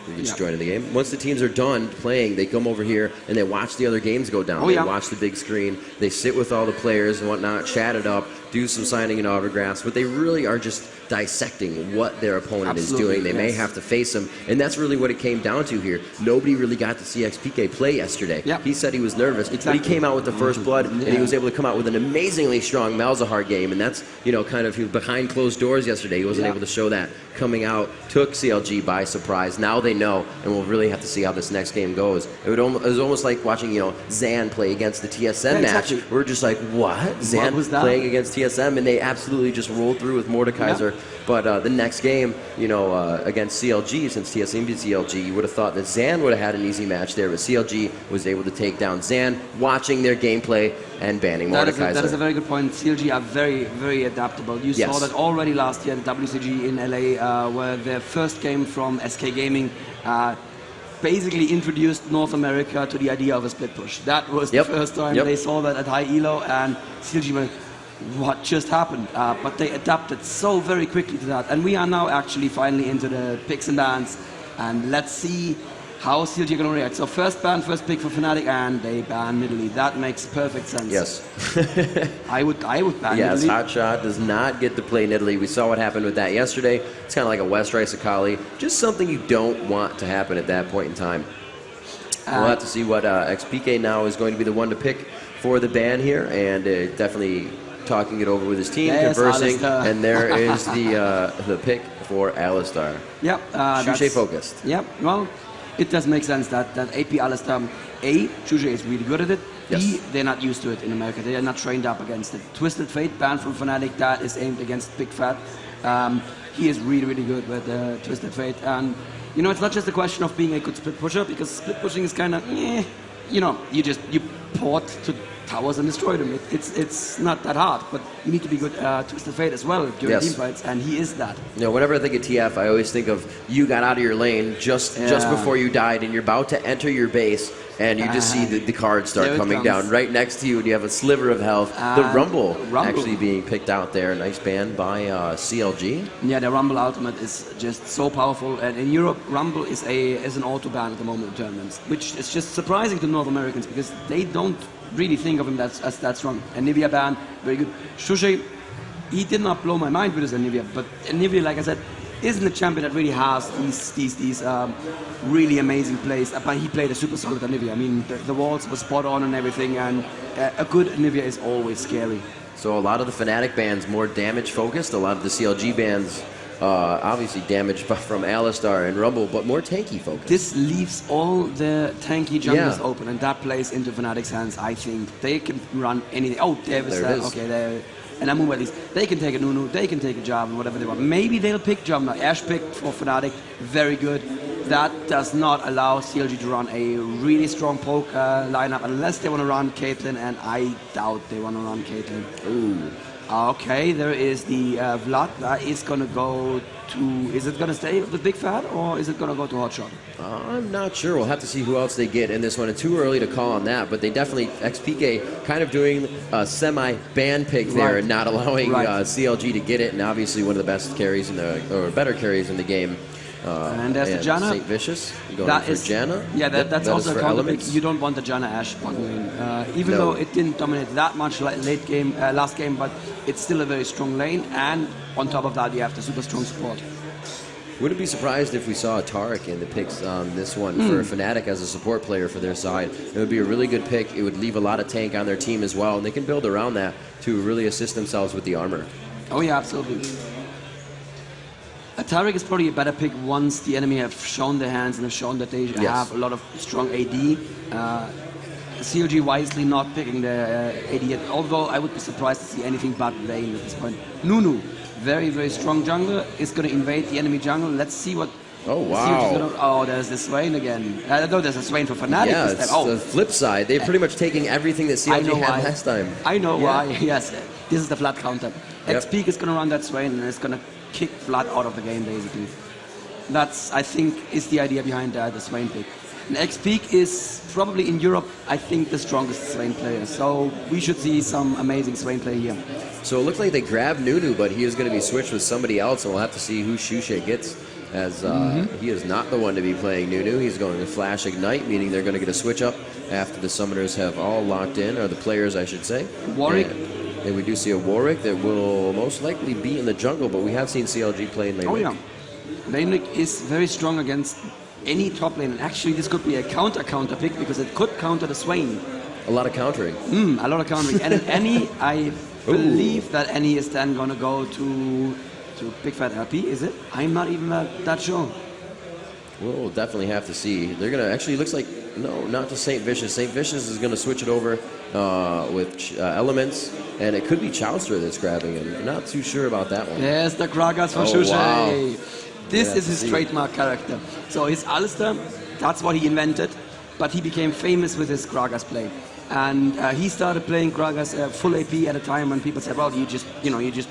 Speaker 7: You're just joining the game. Once the teams are done playing, they come over here and they watch the other games go down. They watch the big screen. They sit with all the players and whatnot, chat it up, do some signing and autographs. But they really are just dissecting what their opponent is doing. They may have to face them. And that's really what it came down to here. Nobody really got to see XPK play yesterday. He said he was nervous, but he came out with the first blood, and he was able to come out with an amazingly strong Malzahar game. And that's, you know, kind of behind closed doors yesterday. He wasn't able to show that. Coming out, took CLG by surprise. Now they know, and we'll really have to see how this next game goes. It was almost like watching, you know, Zan play against the TSM match. We're just like, what? Zan was playing against TSM, and they absolutely just rolled through with Mordekaiser. But the next game, you know, against CLG, since TSM beat CLG, you would have thought that Zan would have had an easy match there, but CLG was able to take down Zan, watching their gameplay and banning Mordekaiser.
Speaker 8: That is a very good point. CLG are very, very adaptable. You saw that already last year at WCG in LA, where their first game from SK Gaming basically introduced North America to the idea of a split push. That was the first time they saw that at high elo, and CLG went, what just happened? But they adapted so very quickly to that. And we are now actually finally into the picks and bans, and let's see how CLG are going to react. So first ban, first pick for Fnatic, and they ban Nidalee. That makes perfect sense.
Speaker 7: Yes.
Speaker 8: I would ban Nidalee.
Speaker 7: Yes, Hotshot does not get to play Nidalee. We saw what happened with that yesterday. It's kind of like a West Rice Akali. Just something you don't want to happen at that point in time. We'll have to see what XPK now is going to be the one to pick for the ban here, and definitely talking it over with his team, conversing,
Speaker 8: Alistar.
Speaker 7: and there is the pick for Alistar.
Speaker 8: Yep.
Speaker 7: Shushei focused.
Speaker 8: Yep. Well, it does make sense that AP Alistar, A, Shushei is really good at it. B, they're not used to it in America. They are not trained up against it. Twisted Fate, banned from Fnatic, that is aimed against Big Fat. He is really, really good with Twisted Fate. And, you know, it's not just a question of being a good split pusher, because split pushing is kind of, you know, you port to towers and destroy them. It's not that hard, but you need to be good Twisted Fate as well during team fights, and he is that.
Speaker 7: You know, whenever I think of TF, I always think of you got out of your lane just before you died, and you're about to enter your base, and you just see the cards start coming down right next to you, and you have a sliver of health. The Rumble actually being picked out there. Nice ban by CLG.
Speaker 8: Yeah, the Rumble Ultimate is just so powerful, and in Europe, Rumble is an auto ban at the moment in tournaments, which is just surprising to North Americans because they don't really think of him as that strong. And Nivea ban, very good. Shushei, he did not blow my mind with his Nivea, but Nivea, like I said, isn't a champion that really has these really amazing plays. But he played a super solid Nivea. I mean, the walls were spot on and everything, and a good Nivea is always scary.
Speaker 7: So a lot of the Fnatic bans more damage focused. A lot of the CLG bans obviously damage from Alistar and Rumble, but more tanky focused.
Speaker 8: This leaves all the tanky junglers open, and that plays into Fnatic's hands. I think they can run anything. Oh, there is. Okay, there. And I'm at least they can take a Nunu, they can take a Jarvan, whatever they want. Maybe they'll pick Jarvan. Ashe picked for Fnatic, very good. That does not allow CLG to run a really strong poke lineup unless they want to run Caitlyn, and I doubt they want to run Caitlyn.
Speaker 7: Ooh.
Speaker 8: Okay, there is the Vlad. That is going to go to... Is it going to stay with Big Fat, or is it going to go to Hotshot?
Speaker 7: I'm not sure. We'll have to see who else they get in this one. It's too early to call on that, but they definitely... XPK kind of doing a semi-ban pick there and not allowing CLG to get it, and obviously one of the best carries in the... or better carries in the game.
Speaker 8: And there's the Janna.
Speaker 7: St. Vicious going
Speaker 8: that
Speaker 7: for
Speaker 8: is
Speaker 7: Janna.
Speaker 8: Yeah, that's also a counter pick. You don't want the Janna Ashe bot lane. Even though it didn't dominate that much late game, last game, but it's still a very strong lane, and on top of that you have the super strong support.
Speaker 7: Wouldn't be surprised if we saw a Taric in the picks on this one for Fnatic as a support player for their side. It would be a really good pick. It would leave a lot of tank on their team as well, and they can build around that to really assist themselves with the armor.
Speaker 8: Oh yeah, absolutely. Taric is probably a better pick once the enemy have shown their hands and have shown that they have a lot of strong AD. CLG wisely not picking the AD yet, although I would be surprised to see anything but Vayne at this point. Nunu, very, very strong jungler, is going to invade the enemy jungle. Let's see what...
Speaker 7: Oh, wow.
Speaker 8: Oh, there's the Swain again. No, there's a Swain for Fnatic
Speaker 7: yeah,
Speaker 8: this time.
Speaker 7: It's the flip side. They're pretty much taking everything that CLG had last time.
Speaker 8: I know why. Yes, this is the flat counter. XP is going to run that Swain, and it's going to kick Vlad out of the game, basically. That's, I think, is the idea behind the Swain pick. And XP is probably in Europe, I think, the strongest Swain player. So we should see some amazing Swain play here.
Speaker 7: So it looks like they grabbed Nunu, but he is going to be switched with somebody else, and we'll have to see who Shushei gets as he is not the one to be playing Nunu. He's going to Flash Ignite, meaning they're going to get a switch up after the summoners have all locked in, or the players, I should say.
Speaker 8: Warwick.
Speaker 7: And we do see a Warwick that will most likely be in the jungle, but we have seen CLG play in lane.
Speaker 8: Oh yeah, lane is very strong against any top lane, and actually this could be a counter pick because it could counter the Swain.
Speaker 7: A lot of countering.
Speaker 8: A lot of countering. And Annie, I believe that Annie is then going to go to Big Fat LP, is it? I'm not even that sure.
Speaker 7: We'll definitely have to see. They're going to, actually, looks like, no, not to St. Vicious. St. Vicious is going to switch it over with Elements, and it could be Chowster that's grabbing him. I'm not too sure about that one.
Speaker 8: Yes, the Gragas for Shushay.
Speaker 7: Wow.
Speaker 8: This is his trademark character. So his Alistair, that's what he invented, but he became famous with his Gragas play. And he started playing Gragas full AP at a time when people said, well, you just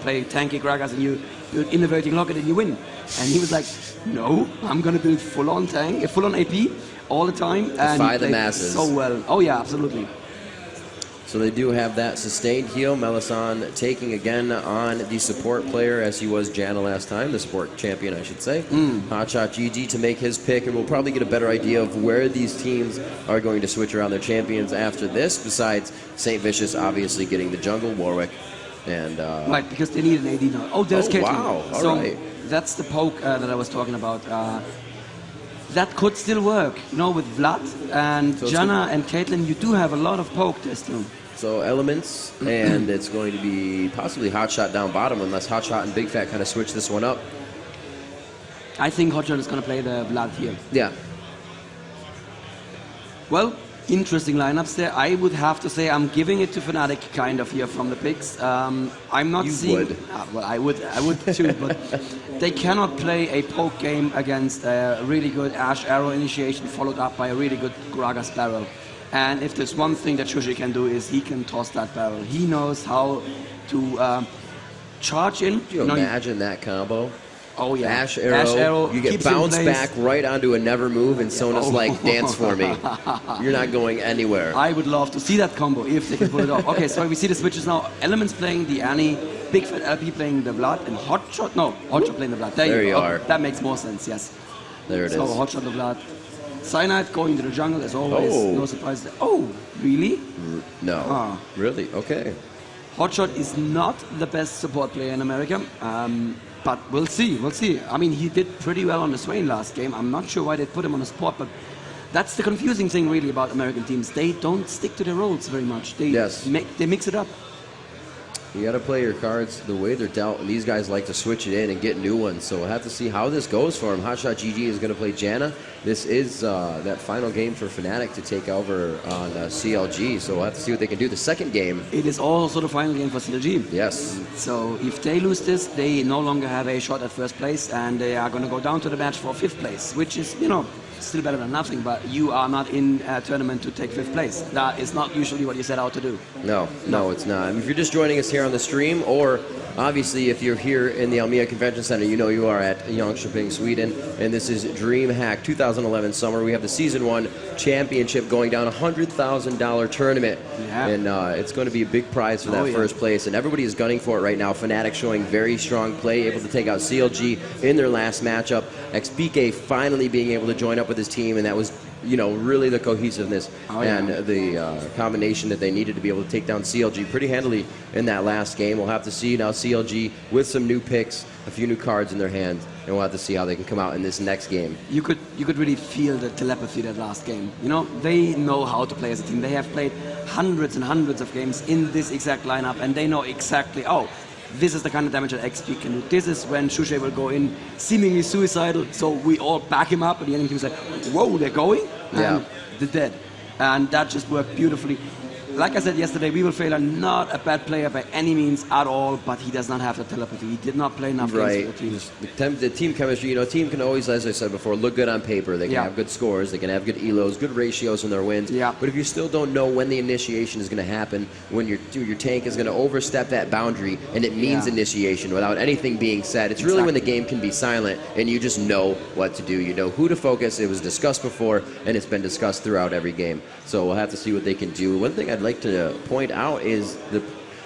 Speaker 8: play tanky Gragas and you build innovating Locket and you win. And he was like, no, I'm going to build full-on tank, full-on AP all the time. And
Speaker 7: Defy the masses.
Speaker 8: So well. Oh yeah, absolutely.
Speaker 7: So they do have that sustained heal. Melisande taking again on the support player as he was Janna last time, the support champion, I should say. Hotshot GG to make his pick, and we'll probably get a better idea of where these teams are going to switch around their champions after this, besides St. Vicious obviously getting the jungle, Warwick. And
Speaker 8: right, because they need an AD now. Oh, there's Caitlyn.
Speaker 7: Wow, all
Speaker 8: so
Speaker 7: right.
Speaker 8: That's the poke that I was talking about. That could still work, with Vlad and
Speaker 7: So
Speaker 8: Janna and Caitlyn. You do have a lot of poke there still.
Speaker 7: So Elements, and it's going to be possibly Hotshot down bottom unless Hotshot and Big Fat kind of switch this one up.
Speaker 8: I think Hotshot is going to play the Vlad here.
Speaker 7: Yeah.
Speaker 8: Well, interesting lineups there. I would have to say I'm giving it to Fnatic kind of here from the picks. I'm not seeing...
Speaker 7: would.
Speaker 8: Well, I would too, but they cannot play a poke game against a really good Ash Arrow initiation followed up by a really good Gragas barrel. And if there's one thing that Shushi can do is he can toss that barrel. He knows how to charge in.
Speaker 7: Could you imagine that combo?
Speaker 8: Oh yeah.
Speaker 7: Ash Arrow, you get bounced back right onto a never move, and Sona's like, dance for me. You're not going anywhere.
Speaker 8: I would love to see that combo if they can pull it off. Okay, so we see the switches now. Elements playing the Annie, Big Fat LP playing the Vlad, and Hotshot playing the Vlad. There you are. That makes more sense, yes.
Speaker 7: There it is.
Speaker 8: So Hotshot the Vlad. Cyanide going to the jungle as always, no surprise there. Oh, really?
Speaker 7: No. Really? Okay.
Speaker 8: Hotshot is not the best support player in America, but we'll see. I mean, he did pretty well on the Swain last game. I'm not sure why they put him on the support, but that's the confusing thing really about American teams. They don't stick to their roles very much. They mix it up.
Speaker 7: You got to play your cards the way they're dealt, and these guys like to switch it in and get new ones. So we'll have to see how this goes for him. Hotshot GG is going to play Janna. This is that final game for Fnatic to take over on CLG. So we'll have to see what they can do. The second game.
Speaker 8: It is also the final game for CLG.
Speaker 7: Yes.
Speaker 8: So if they lose this, they no longer have a shot at first place, and they are going to go down to the match for 5th place, which is, still better than nothing, but you are not in a tournament to take 5th place. That is not usually what you set out to do.
Speaker 7: No, it's not. If you're just joining us here on the stream, or obviously if you're here in the Elmia Convention Center, you are at Jönköping, Sweden, and this is DreamHack 2011 Summer. We have the Season 1 Championship going down, $100,000 tournament, and it's going to be a big prize for that first place, and everybody is gunning for it right now. Fnatic showing very strong play, able to take out CLG in their last matchup. XPK finally being able to join up with his team, and that was really the cohesiveness and the combination that they needed to be able to take down CLG pretty handily in that last game. We'll have to see now CLG with some new picks, a few new cards in their hand, and we'll have to see how they can come out in this next game.
Speaker 8: You could really feel the telepathy that last game. They know how to play as a team. They have played hundreds and hundreds of games in this exact lineup, and they know exactly, this is the kind of damage that XP can do. This is when Shushay will go in seemingly suicidal, so we all back him up, and the enemy team's like, whoa, they're going? And they're dead. And that just worked beautifully. Like I said yesterday, We Will Fail are not a bad player by any means at all, but he does not have the telepathy. He did not play enough games for the team.
Speaker 7: The team chemistry, team can always, as I said before, look good on paper. They can have good scores, they can have good elos, good ratios in their wins. But if you still don't know when the initiation is going to happen, when your tank is going to overstep that boundary, and it means initiation without anything being said, it's really when the game can be silent and you just know what to do. You know who to focus. It was discussed before, and it's been discussed throughout every game. So we'll have to see what they can do. One thing I'd like to point out is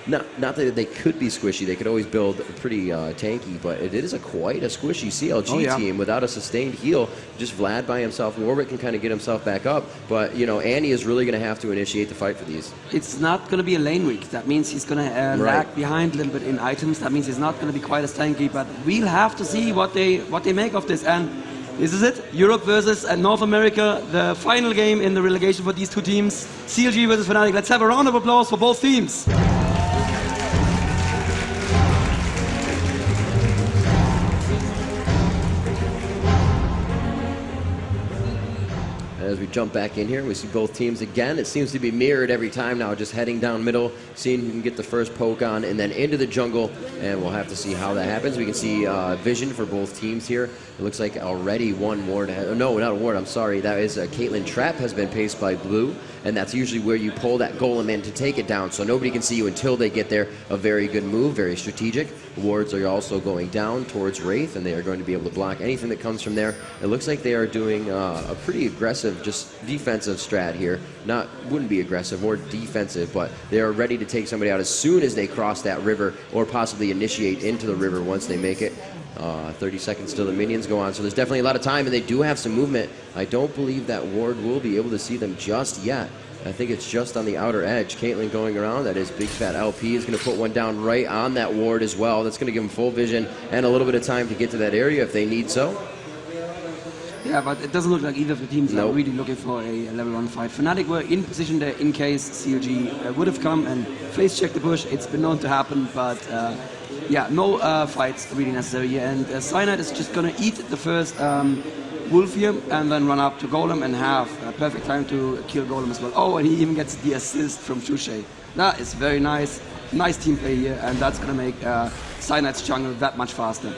Speaker 7: not that they could be squishy. They could always build pretty tanky, but it is quite a squishy CLG team without a sustained heal. Just Vlad by himself. Warwick can kind of get himself back up, but Annie is really going to have to initiate the fight for these.
Speaker 8: It's not going to be a lane weak. That means he's going to lag behind a little bit in items. That means he's not going to be quite as tanky, but we'll have to see what they make of this. And this is it. Europe versus North America, the final game in the relegation for these two teams. CLG versus Fnatic. Let's have a round of applause for both teams.
Speaker 7: As we jump back in here, we see both teams again. It seems to be mirrored every time now, just heading down middle, seeing who can get the first poke on, and then into the jungle, and we'll have to see how that happens. We can see vision for both teams here. It looks like already one ward, no, not a ward, I'm sorry. That is Caitlyn Trap has been paced by blue, and that's usually where you pull that golem in to take it down, so nobody can see you until they get there. A very good move, very strategic. Wards are also going down towards Wraith, and they are going to be able to block anything that comes from there. It looks like they are doing a pretty aggressive, just defensive strat here. Wouldn't be aggressive, more defensive, but they are ready to take somebody out as soon as they cross that river, or possibly initiate into the river once they make it. 30 seconds till the minions go on, so there's definitely a lot of time, and they do have some movement. I don't believe that Ward will be able to see them just yet. I think it's just on the outer edge. Caitlyn going around, that is Big Fat LP, is going to put one down right on that ward as well. That's going to give them full vision and a little bit of time to get to that area if they need so.
Speaker 8: Yeah, but it doesn't look like either of the teams are really looking for a level 1 fight. Fnatic were in position there in case CLG would have come and face check the push. It's been known to happen, but yeah, no fights really necessary here. And Cyanide is just going to eat the first Wolf here and then run up to Golem and have a perfect time to kill Golem as well. Oh, and he even gets the assist from Shushay. That is very nice. Nice team play here, and that's going to make Cyanide's jungle that much faster.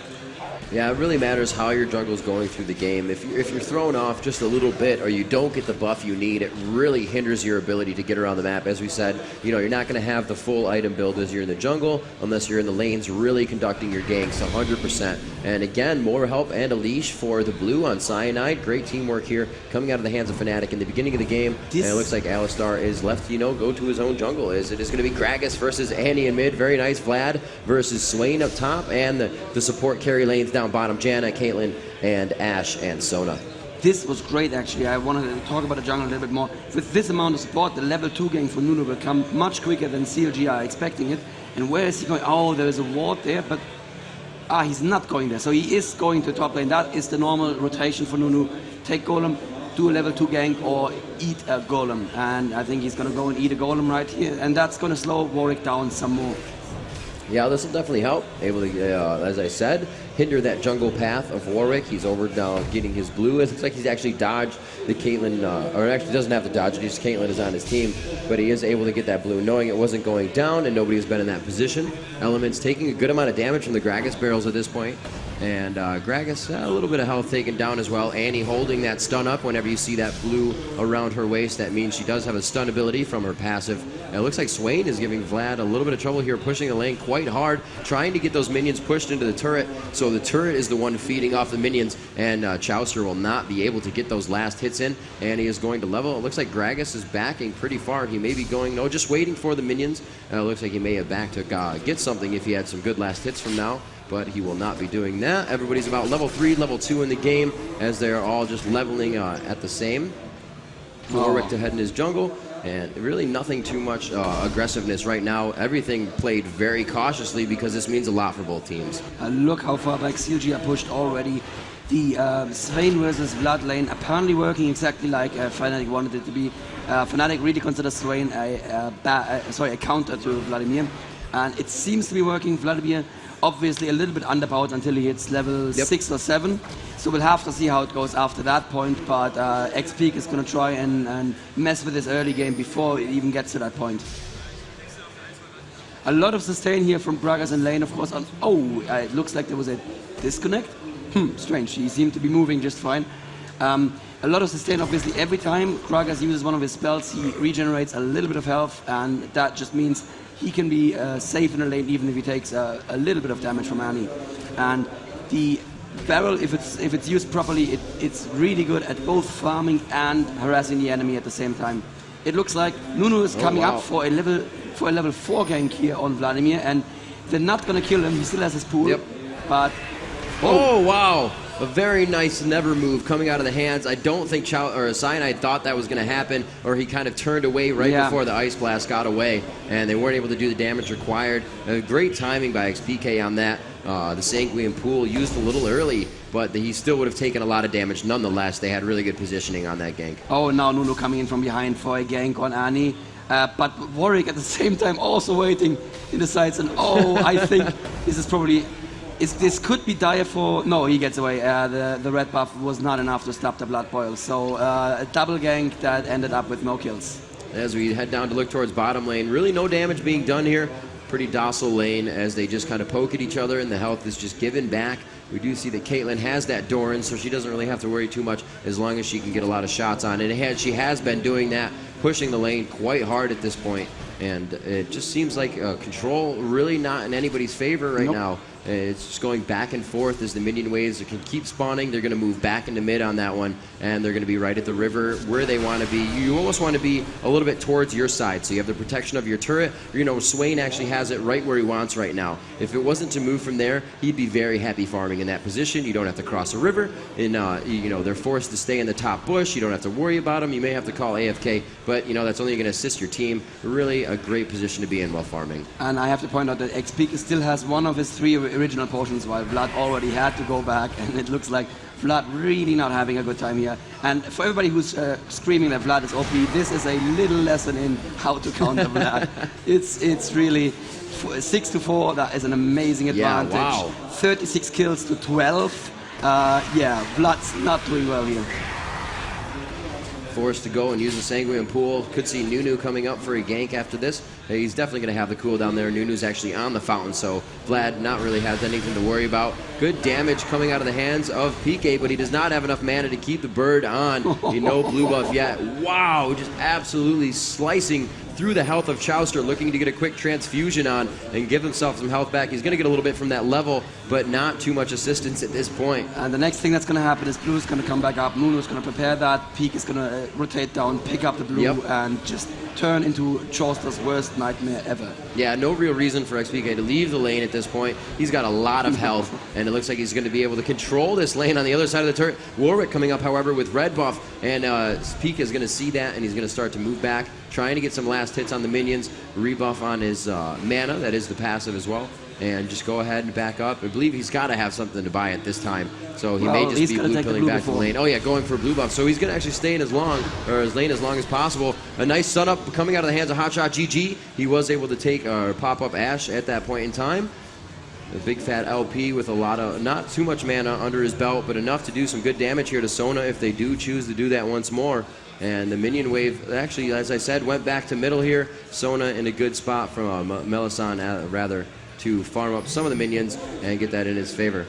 Speaker 7: Yeah, it really matters how your jungle is going through the game. If you're thrown off just a little bit, or you don't get the buff you need, it really hinders your ability to get around the map. As we said, you're not going to have the full item build as you're in the jungle, unless you're in the lanes really conducting your ganks 100%. And again, more help and a leash for the blue on Cyanide. Great teamwork here, coming out of the hands of Fnatic in the beginning of the game. And it looks like Alistar is left, go to his own jungle. It is going to be Gragas versus Annie in mid. Very nice. Vlad versus Swain up top, and the support carry lanes down bottom, Janna, Caitlyn, and Ashe, and Sona.
Speaker 8: This was great, actually. I wanted to talk about the jungle a little bit more. With this amount of support, the level 2 gank for Nunu will come much quicker than CLG are expecting it. And where is he going? Oh, there is a ward there, but he's not going there. So he is going to top lane. That is the normal rotation for Nunu. Take Golem, do a level 2 gank, or eat a Golem. And I think he's going to go and eat a Golem right here. And that's going to slow Warwick down some more.
Speaker 7: Yeah, this will definitely help. Able to, as I said, hinder that jungle path of Warwick. He's over now getting his blue. It looks like he's actually dodged the Caitlyn, or actually doesn't have to dodge it, just Caitlyn is on his team, but he is able to get that blue, knowing it wasn't going down and nobody has been in that position. Elements taking a good amount of damage from the Gragas barrels at this point. And Gragas, a little bit of health taken down as well. Annie holding that stun up whenever you see that blue around her waist. That means she does have a stun ability from her passive. And it looks like Swain is giving Vlad a little bit of trouble here, pushing the lane quite hard, trying to get those minions pushed into the turret. So the turret is the one feeding off the minions, and Chaucer will not be able to get those last hits in. And he is going to level. It looks like Gragas is backing pretty far. He may be going, no, just waiting for the minions. It looks like he may have backed to get something if he had some good last hits from now. But he will not be doing that. Everybody's about level 3, level 2 in the game, as they are all just leveling at the same. Warwick to head in his jungle, and really nothing too much aggressiveness right now. Everything played very cautiously because this means a lot for both teams.
Speaker 8: Look how far back CLG are pushed already. The Swain versus Vlad lane apparently working exactly like Fnatic wanted it to be. Fnatic really considers Swain a counter to Vladimir, and it seems to be working. Vladimir obviously a little bit underpowered until he hits level 6 or 7. So we'll have to see how it goes after that point, but X-Peak is going to try and mess with his early game before it even gets to that point. A lot of sustain here from Gragas in lane, of course. It looks like there was a disconnect. Strange, he seemed to be moving just fine. A lot of sustain, obviously. Every time Gragas uses one of his spells, he regenerates a little bit of health, and that just means he can be safe in the lane even if he takes a little bit of damage from Annie. And the barrel, if it's used properly, it's really good at both farming and harassing the enemy at the same time. It looks like Nunu is coming up for a level for a level 4 gank here on Vladimir, and they're not going to kill him. He still has his pool.
Speaker 7: Yep.
Speaker 8: But
Speaker 7: oh wow, a very nice never move coming out of the hands. I don't think Cyanide thought that was going to happen, or he kind of turned away right before the Ice Blast got away, and they weren't able to do the damage required. Great timing by XPK on that. The Sanguine Pool used a little early, but he still would have taken a lot of damage nonetheless. They had really good positioning on that gank.
Speaker 8: Oh, now Nunu coming in from behind for a gank on Ani. But Warwick at the same time also waiting in the sides, and I think this is probably... This could be dire for... No, he gets away. The red buff was not enough to stop the Blood Boil. So a double gank that ended up with no kills.
Speaker 7: As we head down to look towards bottom lane, really no damage being done here. Pretty docile lane as they just kind of poke at each other, and the health is just given back. We do see that Caitlyn has that Doran, so she doesn't really have to worry too much as long as she can get a lot of shots on. And she has been doing that, pushing the lane quite hard at this point. And it just seems like control really not in anybody's favor right now. It's just going back and forth as the minion waves can keep spawning. They're going to move back into mid on that one, and they're going to be right at the river where they want to be. You almost want to be a little bit towards your side, so you have the protection of your turret. You know, Swain actually has it right where he wants right now. If it wasn't to move from there, he'd be very happy farming in that position. You don't have to cross a river, and you know, they're forced to stay in the top bush. You don't have to worry about them. You may have to call AFK, but you know, that's only going to assist your team. Really a great position to be in while farming.
Speaker 8: And I have to point out that XP still has one of his 3 original potions, while Vlad already had to go back, and it looks like Vlad really not having a good time here. And for everybody who's screaming that Vlad is OP, this is a little lesson in how to counter Vlad. It's really 6-4. That is an amazing advantage.
Speaker 7: Yeah, wow.
Speaker 8: 36 kills to 12. Yeah, Vlad's not doing well here.
Speaker 7: Forced to go and use the Sanguine Pool. Could see Nunu coming up for a gank after this. He's definitely going to have the cooldown there. Nunu's actually on the fountain, so Vlad not really has anything to worry about. Good damage coming out of the hands of PK, but he does not have enough mana to keep the bird on. No blue buff yet. Wow, just absolutely slicing through the health of Chowster, looking to get a quick transfusion on and give himself some health back. He's going to get a little bit from that level, but not too much assistance at this point.
Speaker 8: And the next thing that's going to happen is Blue is going to come back up. Nunu's going to prepare that. Peak is going to rotate down, pick up the Blue, and just turn into Chauster's worst nightmare ever.
Speaker 7: Yeah, no real reason for XPK to leave the lane at this point. He's got a lot of health, and it looks like he's going to be able to control this lane on the other side of the turret. Warwick coming up, however, with red buff, and Peak is going to see that, and he's going to start to move back, trying to get some last hits on the minions, rebuff on his mana, that is the passive as well, and just go ahead and back up. I believe he's got to have something to buy at this time, so he may just be blue pilling back to the lane. Oh yeah, going for a blue buff, so he's going to actually stay in his lane as long as possible. A nice sun up coming out of the hands of Hotshot GG. He was able to take pop up Ashe at that point in time. A big fat LP with a lot of, not too much mana under his belt, but enough to do some good damage here to Sona if they do choose to do that once more. And the minion wave, actually, as I said, went back to middle here. Sona in a good spot from Melissan, rather, to farm up some of the minions and get that in his favor.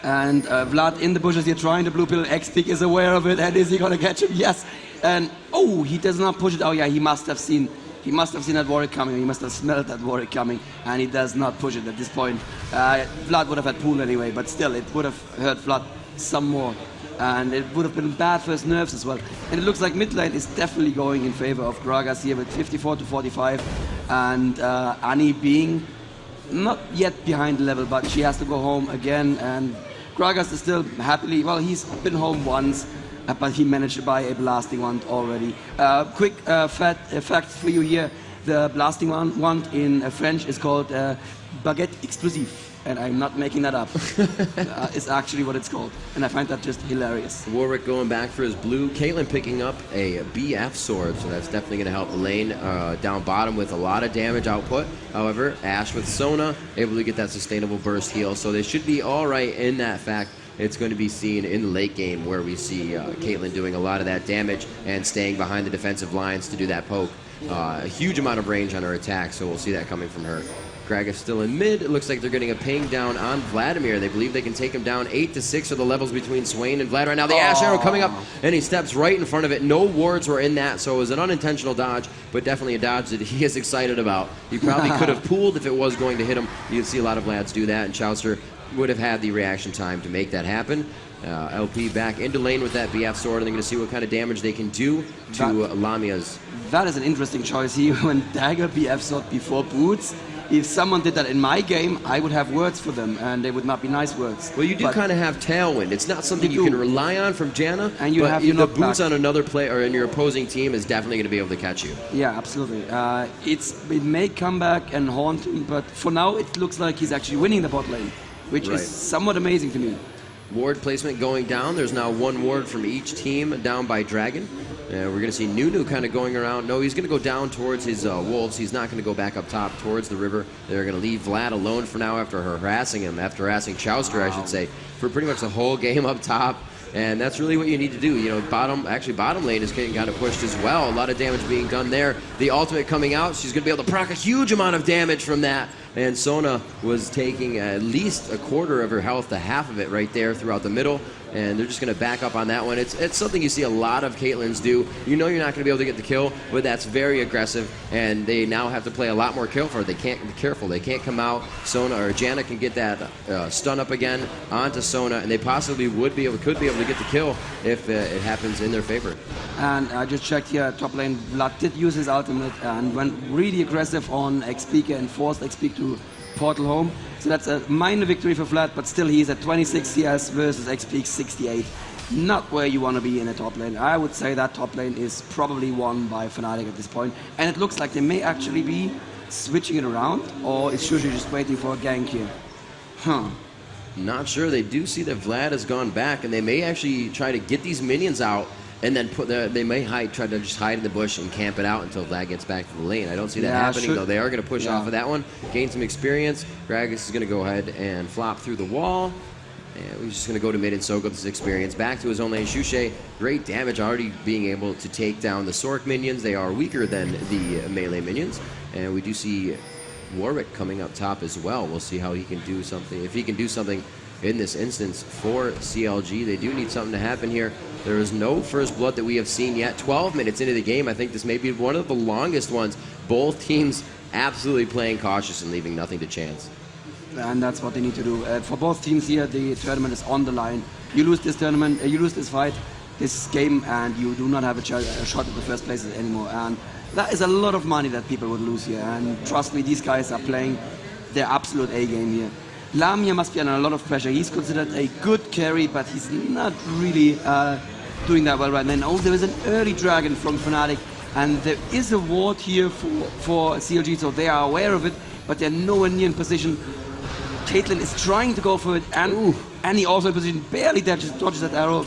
Speaker 8: And Vlad in the bushes here trying to blue pill. X-Peak is aware of it, and is he going to catch him? Yes. And, oh, he does not push it. Oh, yeah, he must have seen that Warwick coming. He must have smelled that Warwick coming, and he does not push it at this point. Vlad would have had pool anyway, but still, it would have hurt Vlad some more. And it would have been bad for his nerves as well. And it looks like mid lane is definitely going in favor of Gragas here with 54 to 45. And Annie being not yet behind the level, but she has to go home again. And Gragas is still happily, well, he's been home once, but he managed to buy a blasting wand already. Quick fact for you here, the blasting wand in French is called baguette explosive. And I'm not making that up. It's actually what it's called. And I find that just hilarious.
Speaker 7: Warwick going back for his blue. Caitlyn picking up a BF sword, so that's definitely going to help the lane down bottom with a lot of damage output. However, Ashe with Sona able to get that sustainable burst heal, so they should be all right in that fact. It's going to be seen in the late game where we see Caitlyn doing a lot of that damage and staying behind the defensive lines to do that poke. A huge amount of range on her attack, so we'll see that coming from her. Gragas still in mid. It looks like they're getting a ping down on Vladimir. They believe they can take him down. 8 to 6 are the levels between Swain and Vlad right now. The Ashe arrow coming up, and he steps right in front of it. No wards were in that, so it was an unintentional dodge, but definitely a dodge that he is excited about. He probably could have pooled if it was going to hit him. You can see a lot of lads do that, and Chowster would have had the reaction time to make that happen. LP back into lane with that BF sword, and they're going to see what kind of damage they can do to Lamia's.
Speaker 8: that is an interesting choice. He went Dagger BF Sword before Boots. If someone did that in my game, I would have words for them, and they would not be nice words.
Speaker 7: Well, you do kind of have Tailwind. It's not something you can rely on from Janna,
Speaker 8: and you
Speaker 7: but
Speaker 8: have
Speaker 7: the Boots on another player or in your opposing team is definitely going to be able to catch you.
Speaker 8: Yeah, absolutely. It may come back and haunt him, but for now it looks like he's actually winning the bot lane, which is somewhat amazing to me.
Speaker 7: Ward placement going down. There's now one ward from each team down by Dragon. We're going to see Nunu kind of going around. No, he's going to go down towards his wolves. He's not going to go back up top towards the river. They're going to leave Vlad alone for now after harassing him, after harassing Chowster, I should say, for pretty much the whole game up top. And that's really what you need to do. You know, bottom lane is getting kind of pushed as well. A lot of damage being done there. The ultimate coming out. She's going to be able to proc a huge amount of damage from that. And Sona was taking at least a quarter of her health to half of it right there throughout the middle. And they're just going to back up on that one. It's something you see a lot of Caitlyn's do. You know you're not going to be able to get the kill, but that's very aggressive. And they now have to play a lot more careful. They can't be careful. They can't come out. Sona or Janna can get that stun up again onto Sona, and they possibly could be able to get the kill if it happens in their favor.
Speaker 8: And I just checked here, top lane, Vlad did use his ultimate and went really aggressive on XP and forced XP to portal home. So that's a minor victory for Vlad, but still he's at 26 CS versus XP 68. Not where you want to be in a top lane. I would say that top lane is probably won by Fnatic at this point. And it looks like they may actually be switching it around, or is Shushi just waiting for a gank here? Huh.
Speaker 7: Not sure. They do see that Vlad has gone back, and they may actually try to get these minions out and then they may try to just hide in the bush and camp it out until Vlad gets back to the lane. I don't see that happening, though. They are going to push off of that one, gain some experience. Gragas is going to go ahead and flop through the wall. And he's just going to go to mid and soak up this experience. Back to his own lane. Shushe, great damage already being able to take down the Sork minions. They are weaker than the melee minions. And we do see Warwick coming up top as well. We'll see how he can do something. If he can do something in this instance for CLG, they do need something to happen here. There is no first blood that we have seen yet. 12 minutes into the game. I think this may be one of the longest ones. Both teams absolutely playing cautious and leaving nothing to chance.
Speaker 8: And that's what they need to do. For both teams here, the tournament is on the line. You lose this tournament, you lose this fight, this game, and you do not have a shot at the first place anymore. And that is a lot of money that people would lose here. And trust me, these guys are playing their absolute A game here. Lamia must be under a lot of pressure. He's considered a good carry, but he's not really doing that well right now. Oh, there is an early dragon from Fnatic, and there is a ward here for CLG, so they are aware of it, but they're nowhere near in position. Caitlyn is trying to go for it, and Annie also in position, barely dodges that arrow.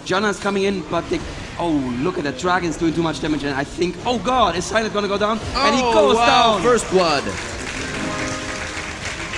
Speaker 8: Janna is coming in, but they... Oh, look at that, Dragon's doing too much damage, and I think... Oh god, is Silent gonna go down? And he goes down!
Speaker 7: First blood.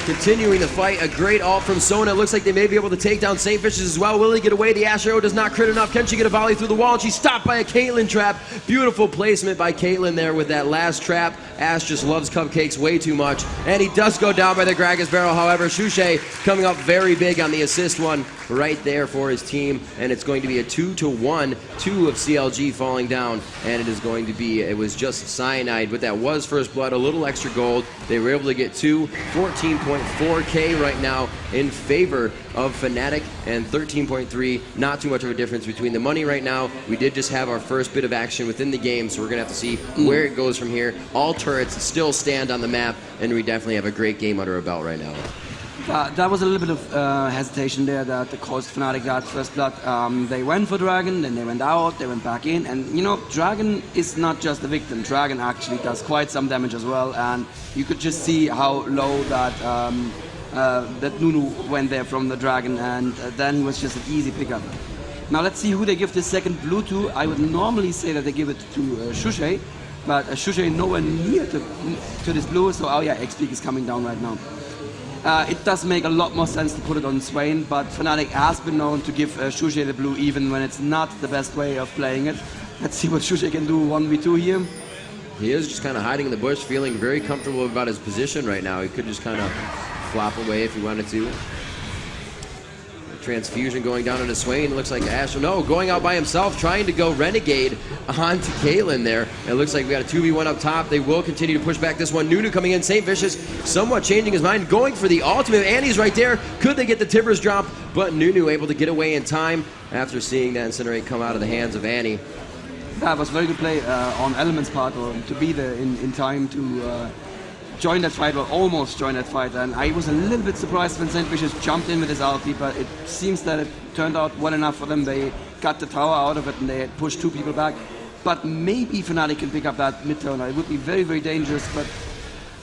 Speaker 7: Continuing the fight, a great ult from Sona. Looks like they may be able to take down St. Fishes as well. Will he get away? The Ash Arrow does not crit enough. Can she get a volley through the wall? And she's stopped by a Caitlyn trap. Beautiful placement by Caitlyn there with that last trap. Ash just loves cupcakes way too much. And he does go down by the Gragas barrel. However, Shushe coming up very big on the assist one right there for his team. And it's going to be a 2-1. 2 of CLG falling down. And it is going to be, it was just Cyanide. But that was first blood, a little extra gold. They were able to get 14.4K right now in favor of Fnatic, and 13.3, not too much of a difference between the money right now. We did just have our first bit of action within the game, so we're going to have to see where it goes from here. All turrets still stand on the map, and we definitely have a great game under our belt right now.
Speaker 8: That was a little bit of hesitation there that caused Fnatic that first blood. They went for Dragon, then they went out, they went back in, and you know, Dragon is not just a victim. Dragon actually does quite some damage as well, and you could just see how low that that Nunu went there from the Dragon, and then he was just an easy pickup. Now let's see who they give the second blue to. I would normally say that they give it to Shushe, but Shushe nowhere near to this blue, so oh yeah, XP is coming down right now. It does make a lot more sense to put it on Swain, but Fnatic has been known to give Shushe the blue even when it's not the best way of playing it. Let's see what Shushe can do 1v2 here.
Speaker 7: He is just kind of hiding in the bush, feeling very comfortable about his position right now. He could just kind of flop away if he wanted to. Transfusion going down into Swain. Looks like Ash, no, going out by himself, trying to go Renegade onto Caitlyn there. It looks like we got a 2v1 up top. They will continue to push back this one. Nunu coming in. St. Vicious somewhat changing his mind, going for the ultimate. Annie's right there. Could they get the Tibbers drop? But Nunu able to get away in time after seeing that Incinerate come out of the hands of Annie.
Speaker 8: That was very good play on Element's part, or to be there in time to join that fight, or almost join that fight. And I was a little bit surprised when St. Vicious jumped in with his ulti, but it seems that it turned out well enough for them. They got the tower out of it and they pushed 2 people back. But maybe Fnatic can pick up that mid-turner. It would be very, very dangerous, but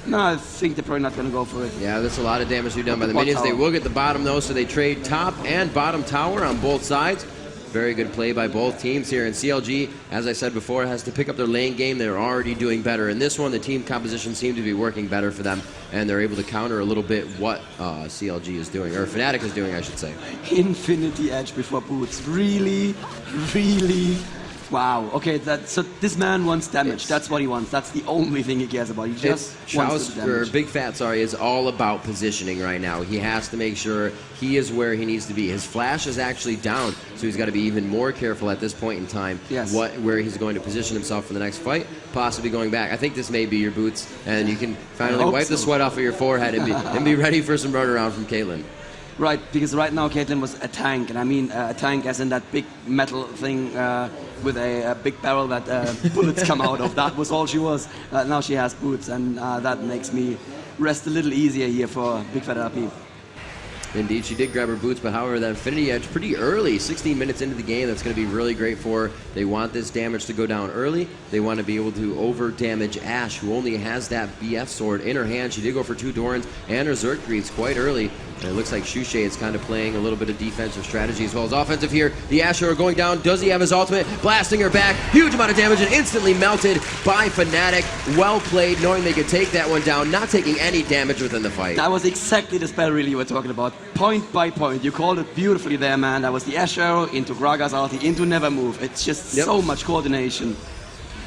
Speaker 8: no, I think they're probably not going to go for it.
Speaker 7: Yeah, that's a lot of damage to be done by the minions. They will get the bottom, though, so they trade top and bottom tower on both sides. Very good play by both teams here. And CLG, as I said before, has to pick up their lane game. They're already doing better. In this one, the team composition seemed to be working better for them, and they're able to counter a little bit what CLG is doing, or Fnatic is doing, I should say.
Speaker 8: Infinity Edge before boots. Really, really. Wow. Okay, so this man wants damage. That's what he wants. That's the only thing he cares about. He just wants the damage.
Speaker 7: Big Fat, is all about positioning right now. He has to make sure he is where he needs to be. His flash is actually down, so he's got to be even more careful at this point in time.
Speaker 8: Yes.
Speaker 7: Where he's going to position himself for the next fight, possibly going back. I think this may be your boots, and you can finally wipe the sweat off of your forehead and be ready for some runaround from Caitlyn.
Speaker 8: Right, because right now Caitlyn was a tank, and I mean a tank as in that big metal thing with a big barrel that bullets come out of. That was all she was. Now she has boots, and that makes me rest a little easier here for Big Fat LP.
Speaker 7: Indeed, she did grab her boots, but however, that Infinity Edge pretty early, 16 minutes into the game, that's going to be really great for her. They want this damage to go down early. They want to be able to over-damage Ashe, who only has that BF sword in her hand. She did go for 2 Dorans and her Xerxes quite early. And it looks like Shushay is kind of playing a little bit of defensive strategy as well as offensive here. The Asher are going down. Does he have his ultimate? Blasting her back. Huge amount of damage and instantly melted by Fnatic. Well played, knowing they could take that one down, not taking any damage within the fight.
Speaker 8: That was exactly the spell really you were talking about. Point by point. You called it beautifully there, man. That was the Ashe arrow into Graga's ulti, into Never Move. It's just so much coordination.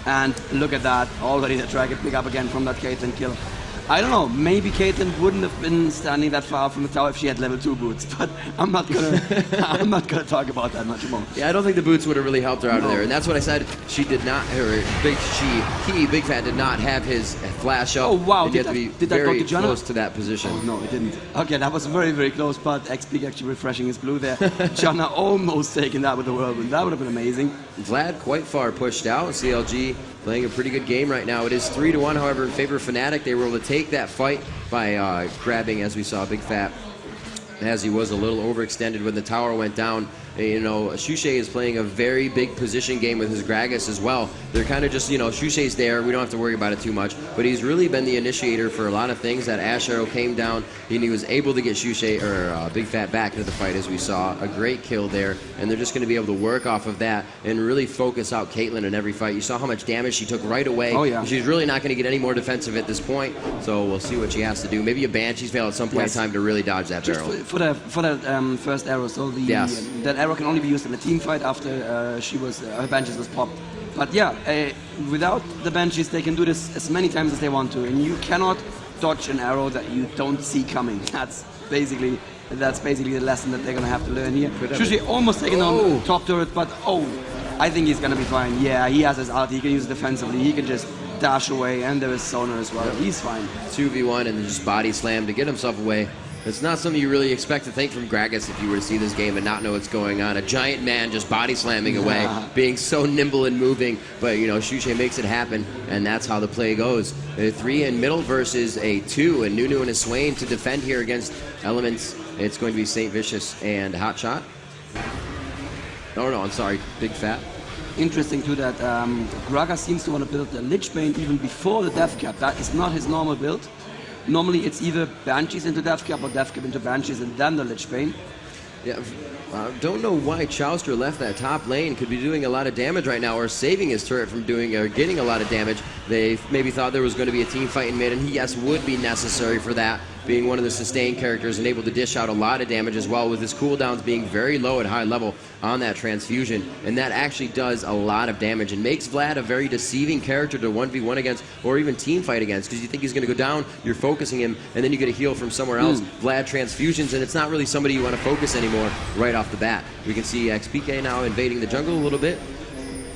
Speaker 8: And look at that. Already the Dragon pick up again from that Caitlyn kill. I don't know, maybe Caitlyn wouldn't have been standing that far from the tower if she had level 2 boots, but I'm not gonna talk about that much more.
Speaker 7: Yeah, I don't think the boots would have really helped her out of there, and that's what I said. She did not, Big Fat did not have his flash up.
Speaker 8: Oh wow,
Speaker 7: did that go to Jana? Close to that position.
Speaker 8: Oh, no, it didn't. Okay, that was very, very close, but XP actually refreshing his blue there. Jana almost taking that with the whirlwind. That would have been amazing.
Speaker 7: Vlad quite far pushed out. CLG playing a pretty good game right now. It is 3-1, however, in favor of Fnatic. They were able to take that fight by grabbing, as we saw, Big Fat, as he was a little overextended when the tower went down. You know, Shushay is playing a very big position game with his Gragas as well. They're kind of just, you know, Shushay's there. We don't have to worry about it too much. But he's really been the initiator for a lot of things. That Ashe arrow came down, and he was able to get Shushay, or Big Fat, back into the fight, as we saw. A great kill there. And they're just going to be able to work off of that and really focus out Caitlyn in every fight. You saw how much damage she took right away.
Speaker 8: Oh, yeah.
Speaker 7: She's really not going to get any more defensive at this point. So we'll see what she has to do. Maybe a Banshee's fail at some point in time to really dodge that barrel.
Speaker 8: For that first arrow, so that arrow can only be used in a team fight after her Banshees was popped. But yeah, without the Banshees, they can do this as many times as they want to, and you cannot dodge an arrow that you don't see coming. That's basically the lesson that they're gonna have to learn here. Shushay almost taken on top turret, but I think he's gonna be fine. Yeah, he has his ult. He can use it defensively. He can just dash away, and there is Sonar as well. He's fine.
Speaker 7: 2v1 and just body slam to get himself away. It's not something you really expect to think from Gragas if you were to see this game and not know what's going on. A giant man just body slamming away, being so nimble and moving. But, you know, Shushay makes it happen, and that's how the play goes. A 3 in middle versus a 2, and Nunu and a Swain to defend here against Elements. It's going to be St. Vicious and Hotshot. Oh, no, I'm sorry, Big Fat.
Speaker 8: Interesting too that Gragas seems to want to build the Lich Bane even before the Death Cap. That is not his normal build. Normally it's either Banshees into Death Cap or Death Cap into Banshees and then the Lich Bane.
Speaker 7: Yeah, I don't know why Chowster left that top lane. Could be doing a lot of damage right now, or saving his turret from doing or getting a lot of damage. They maybe thought there was going to be a team fight in mid, and he, yes, would be necessary for that, being one of the sustained characters and able to dish out a lot of damage as well, with his cooldowns being very low at high level on that transfusion. And that actually does a lot of damage and makes Vlad a very deceiving character to 1v1 against, or even team fight against, because you think he's going to go down, you're focusing him, and then you get a heal from somewhere else. Vlad transfusions, and it's not really somebody you want to focus anymore right off the bat. We can see XPK now invading the jungle a little bit.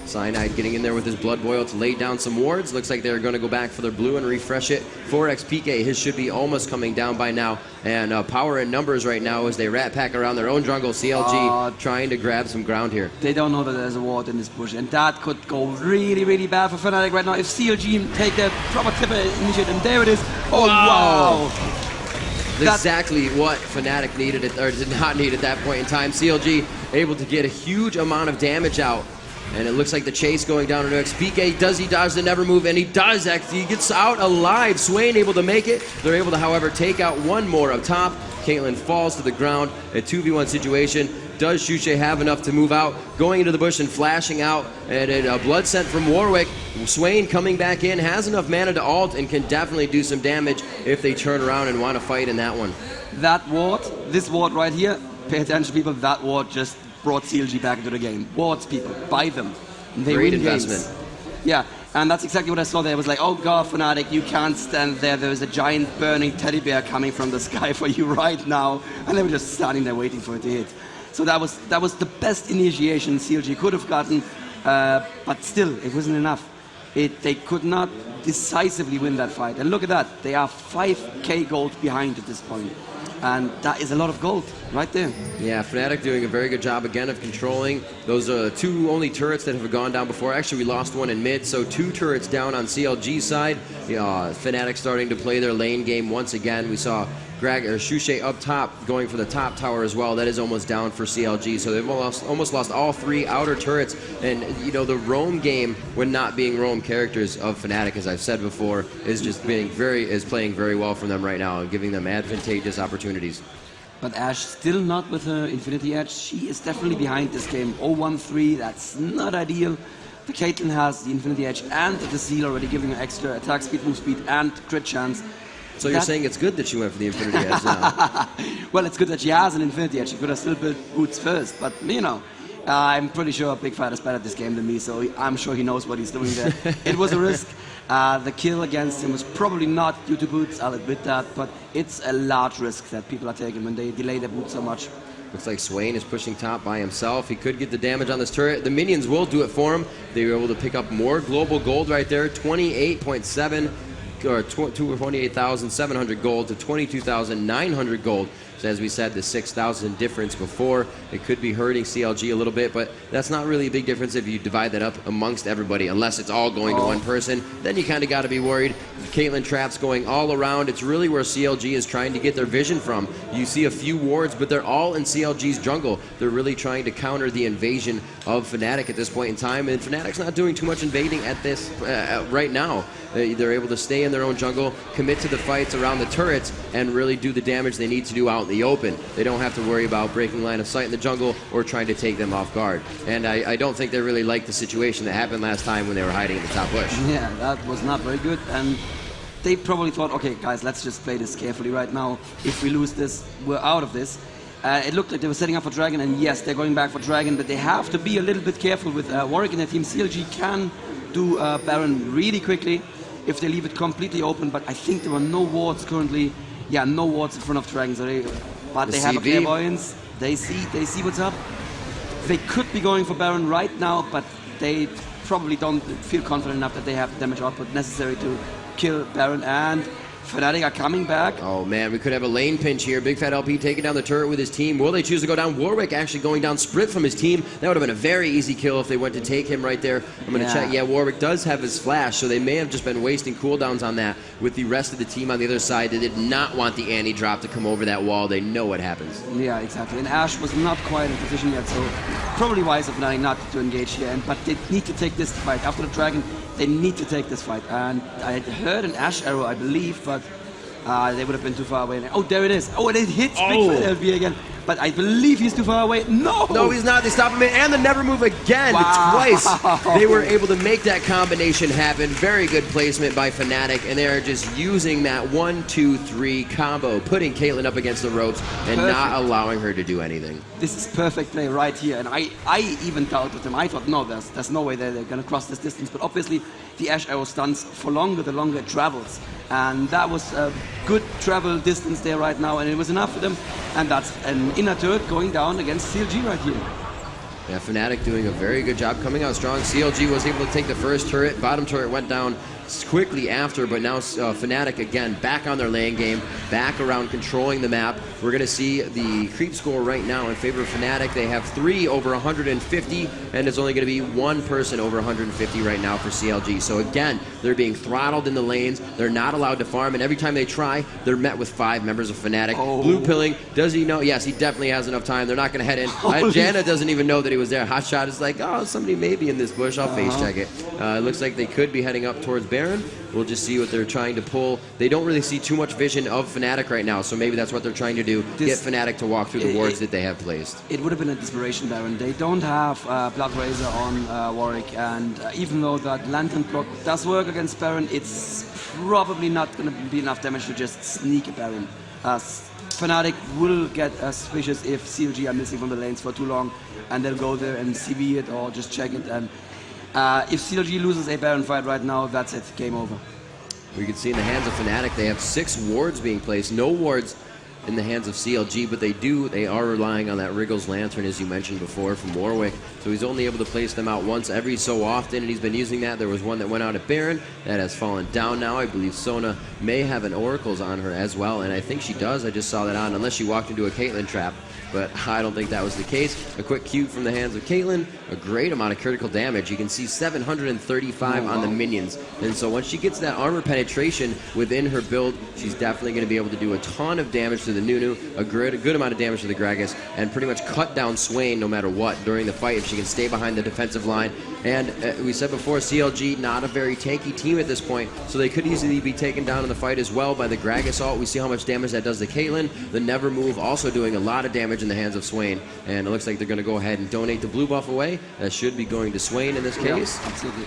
Speaker 7: Cyanide getting in there with his Blood Boil to lay down some wards. Looks like they're going to go back for their blue and refresh it. 4xPK, his should be almost coming down by now. And power in numbers right now as they rat pack around their own jungle. CLG trying to grab some ground here.
Speaker 8: They don't know that there's a ward in this bush, and that could go really, really bad for Fnatic right now. If CLG take their proper tipper initiative, and there it is. Oh, wow.
Speaker 7: Exactly what Fnatic needed, or did not need at that point in time. CLG able to get a huge amount of damage out. And it looks like the chase going down to xPK. Does he dodge the never move? And he does. He gets out alive. Swain able to make it. They're able to, however, take out one more up top. Caitlyn falls to the ground. A 2v1 situation. Does Shushe have enough to move out? Going into the bush and flashing out. And a blood scent from Warwick. Swain coming back in. Has enough mana to ult and can definitely do some damage if they turn around and want to fight in that one.
Speaker 8: That ward, this ward right here, pay attention people, that ward just brought CLG back into the game. Wards, people, buy them. They
Speaker 7: Great
Speaker 8: win
Speaker 7: investment.
Speaker 8: games. Yeah, and that's exactly what I saw there. It was like, oh god, Fnatic, you can't stand there. There's a giant burning teddy bear coming from the sky for you right now. And they were just standing there waiting for it to hit. So that was the best initiation CLG could have gotten, but still, it wasn't enough. They could not decisively win that fight. And look at that, they are 5k gold behind at this point. And that is a lot of gold right there.
Speaker 7: Yeah, Fnatic doing a very good job again of controlling. Those are two only turrets that have gone down before. Actually, we lost one in mid, so 2 turrets down on CLG's side. Fnatic starting to play their lane game once again. We saw Shushe up top going for the top tower as well. That is almost down for CLG, so they've almost lost all 3 outer turrets. And the roam game, when not being roam characters of Fnatic, as I've said before, is just playing very well for them right now and giving them advantageous opportunities.
Speaker 8: But Ashe still not with her Infinity Edge. She is definitely behind this game. 0-1-3, that's not ideal. The Caitlyn has the Infinity Edge and the Seal already giving her extra attack speed, move speed, and crit chance.
Speaker 7: So you're saying it's good that she went for the Infinity Edge now?
Speaker 8: Well, it's good that she has an Infinity Edge. She could have still built boots first, but I'm pretty sure Big Fight is better at this game than me, so I'm sure he knows what he's doing there. It was a risk. The kill against him was probably not due to boots, I'll admit that, but it's a large risk that people are taking when they delay their boots so much.
Speaker 7: Looks like Swain is pushing top by himself. He could get the damage on this turret. The minions will do it for him. They were able to pick up more global gold right there, 28.7 or 28,700 gold to 22,900 gold. So as we said, the 6,000 difference before, it could be hurting CLG a little bit, but that's not really a big difference if you divide that up amongst everybody, unless it's all going to one person. Then you kind of got to be worried. Caitlyn traps going all around. It's really where CLG is trying to get their vision from. You see a few wards, but they're all in CLG's jungle. They're really trying to counter the invasion of Fnatic at this point in time, and Fnatic's not doing too much invading at this right now. They're able to stay in their own jungle, commit to the fights around the turrets, and really do the damage they need to do out in the open. They don't have to worry about breaking line of sight in the jungle or trying to take them off guard. And I don't think they really like the situation that happened last time when they were hiding in the top bush.
Speaker 8: Yeah, that was not very good. And they probably thought, okay, guys, let's just play this carefully right now. If we lose this, we're out of this. It looked like they were setting up for Dragon, and yes, they're going back for Dragon, but they have to be a little bit careful with Warwick in their team. CLG can do Baron really quickly if they leave it completely open, but I think there are no wards currently. Yeah, no wards in front of Dragons. But they have a clairvoyance. They see what's up. They could be going for Baron right now, but they probably don't feel confident enough that they have the damage output necessary to kill Baron. And Fnatic are coming back.
Speaker 7: Oh man, we could have a lane pinch here. Big Fat LP taking down the turret with his team. Will they choose to go down? Warwick actually going down Sprit from his team. That would have been a very easy kill if they went to take him right there. I'm going to check. Yeah, Warwick does have his flash, so they may have just been wasting cooldowns on that with the rest of the team on the other side. They did not want the Annie drop to come over that wall. They know what happens.
Speaker 8: Yeah, exactly. And Ashe was not quite in position yet, so probably wise of Fnatic not to engage here. But they need to take this fight. After the Dragon, they need to take this fight. And I heard an Ashe arrow, I believe, but they would have been too far away. Oh, there it is. Oh, and it hits Big Fat LP again. But I believe he's too far away. No!
Speaker 7: No, he's not. They stop him in. And the never move again. Twice. They were able to make that combination happen. Very good placement by Fnatic. And they're just using that 1-2-3 combo, putting Caitlyn up against the ropes and not allowing her to do anything.
Speaker 8: This is perfect play right here. And I even doubted them. I thought, no, there's no way they're going to cross this distance. But obviously, the Ashe arrow stuns for longer, the longer it travels. And that was a good travel distance there right now, and it was enough for them. And that's an inner turret going down against CLG right here.
Speaker 7: Yeah, Fnatic doing a very good job coming out strong. CLG was able to take the first turret. Bottom turret went down quickly after, but now Fnatic again back on their lane game, back around controlling the map. We're going to see the creep score right now in favor of Fnatic. They have 3 over 150, and it's only going to be 1 person over 150 right now for CLG. So again, they're being throttled in the lanes. They're not allowed to farm, and every time they try, they're met with 5 members of Fnatic. Blue pilling, does he know? Yes, he definitely has enough time. They're not going to head in. Janna doesn't even know that he was there. Hotshot is like, oh, somebody may be in this bush. I'll face check it. It looks like they could be heading up towards Baron. We'll just see what they're trying to pull. They don't really see too much vision of Fnatic right now, so maybe that's what they're trying to do, get Fnatic to walk through the wards that they have placed.
Speaker 8: It would have been a desperation Baron. They don't have Blood Razor on Warwick, and even though that Lantern block does work against Baron, it's probably not going to be enough damage to just sneak a Baron. Fnatic will get suspicious if CLG are missing from the lanes for too long, and they'll go there and CV it or just check it. And if CLG loses a Baron fight right now, that's it, game over.
Speaker 7: We can see in the hands of Fnatic, they have 6 wards being placed. No wards in the hands of CLG, but they are relying on that Wriggles Lantern, as you mentioned before, from Warwick. So he's only able to place them out once every so often, and he's been using that. There was one that went out at Baron that has fallen down now. I believe Sona may have an Oracles on her as well, and I think she does. I just saw that on, unless she walked into a Caitlyn trap. But I don't think that was the case. A quick Q from the hands of Caitlyn. A great amount of critical damage. You can see 735 on the minions. And so once she gets that armor penetration within her build, she's definitely going to be able to do a ton of damage to the Nunu, a good amount of damage to the Gragas, and pretty much cut down Swain no matter what during the fight if she can stay behind the defensive line. And we said before, CLG not a very tanky team at this point, so they could easily be taken down in the fight as well by the Gragas ult. We see how much damage that does to Caitlyn. The Never Move also doing a lot of damage in the hands of Swain, and it looks like they're going to go ahead and donate the blue buff away. That should be going to Swain in this case.
Speaker 8: Yeah, absolutely.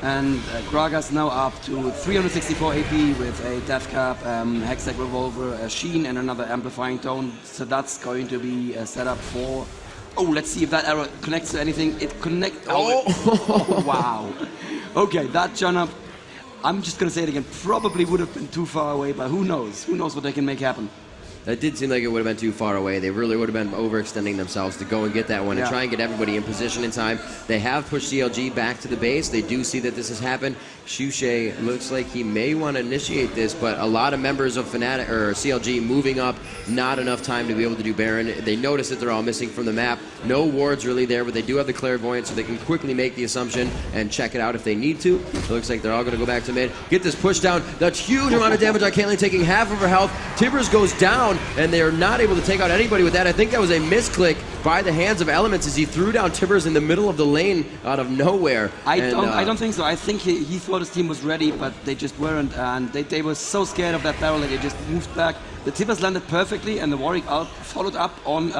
Speaker 8: And Gragas now up to 364 AP with a Death Cap, Hextech Revolver, a Sheen, and another Amplifying Tone. So that's going to be a setup for... Oh, let's see if that arrow connects to anything. It connects... Oh, wow. Okay, that jump, I'm just going to say it again, probably would have been too far away, but who knows? Who knows what they can make happen?
Speaker 7: That did seem like it would have been too far away. They really would have been overextending themselves to go and get that one and try and get everybody in position in time. They have pushed CLG back to the base. They do see that this has happened. Shushay looks like he may want to initiate this, but a lot of members of Fnatic or CLG moving up, not enough time to be able to do Baron. They notice that they're all missing from the map. No wards really there, but they do have the Clairvoyant, so they can quickly make the assumption and check it out if they need to. It looks like they're all going to go back to mid. Get this push down. That's huge amount of damage on Caitlyn, taking half of her health. Tibbers goes down, and they're not able to take out anybody with that. I think that was a misclick by the hands of Elements as he threw down Tibbers in the middle of the lane out of nowhere.
Speaker 8: I don't think so. I think he thought his team was ready, but they just weren't, and they were so scared of that barrel that they just moved back. The Tibbers landed perfectly, and the Warwick out followed up on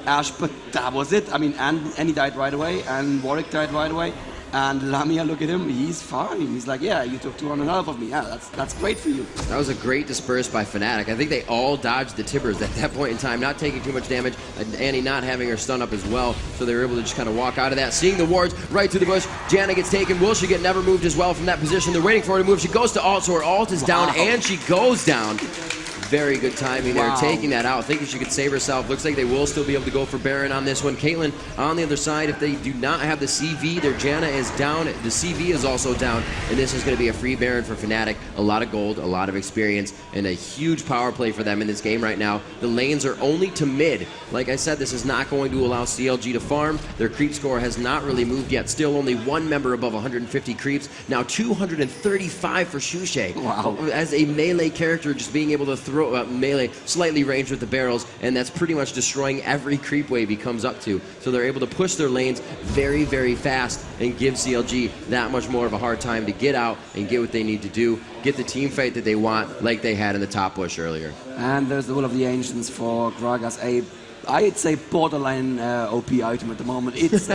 Speaker 8: Ash, but that was it. I mean, and he died right away, and Warwick died right away. And Lamia, look at him, he's fine. He's like, yeah, you took 200 health of me. Yeah, that's great for you.
Speaker 7: That was a great disperse by Fnatic. I think they all dodged the Tibbers at that point in time, not taking too much damage, and Annie not having her stun up as well, so they were able to just kind of walk out of that. Seeing the wards right through the bush, Janna gets taken. Will she get Never Moved as well from that position? They're waiting for her to move. She goes to ult, so her ult is down, and she goes down. Very good timing there, taking that out, thinking she could save herself. Looks like they will still be able to go for Baron on this one. Caitlyn on the other side, if they do not have the CV, their Janna is down. The CV is also down, and this is going to be a free Baron for Fnatic. A lot of gold, a lot of experience, and a huge power play for them in this game right now. The lanes are only to mid. Like I said, this is not going to allow CLG to farm. Their creep score has not really moved yet. Still only 1 member above 150 creeps. Now 235 for Shushay. Wow. As a melee character, just being able to throw melee slightly ranged with the barrels, and that's pretty much destroying every creep wave he comes up to. So they're able to push their lanes very, very fast and give CLG that much more of a hard time to get out and get what they need to do, get the team fight that they want like they had in the top push earlier.
Speaker 8: And there's the Will of the Ancients for Gragas, I'd say borderline OP item at the moment. It's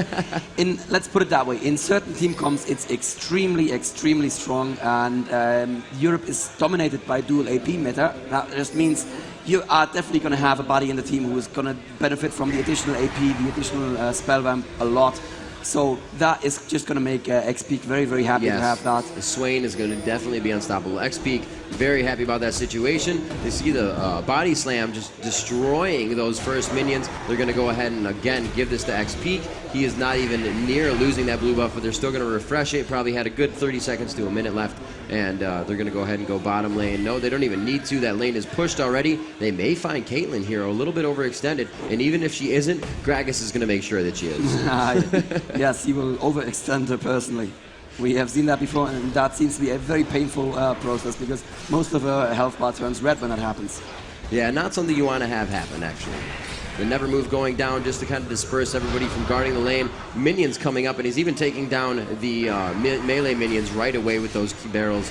Speaker 8: let's put it that way. In certain team comps, it's extremely, extremely strong, and Europe is dominated by dual AP meta. That just means you are definitely going to have a body in the team who is going to benefit from the additional AP, the additional spell vamp a lot. So that is just going to make X-Peak very, very happy to have that.
Speaker 7: Swain is going to definitely be unstoppable. X-Peak very happy about that situation. They see the body slam just destroying those first minions. They're going to go ahead and again give this to X-Peak. He is not even near losing that blue buff, but they're still going to refresh it. Probably had a good 30 seconds to a minute left, and they're going to go ahead and go bottom lane. No, they don't even need to. That lane is pushed already. They may find Caitlyn here a little bit overextended, and even if she isn't, Gragas is going to make sure that she is.
Speaker 8: Yes, he will overextend her personally. We have seen that before, and that seems to be a very painful process because most of her health bar turns red when that happens.
Speaker 7: Yeah, not something you want to have happen, actually. The never move going down just to kind of disperse everybody from guarding the lane. Minions coming up, and he's even taking down the melee minions right away with those key barrels.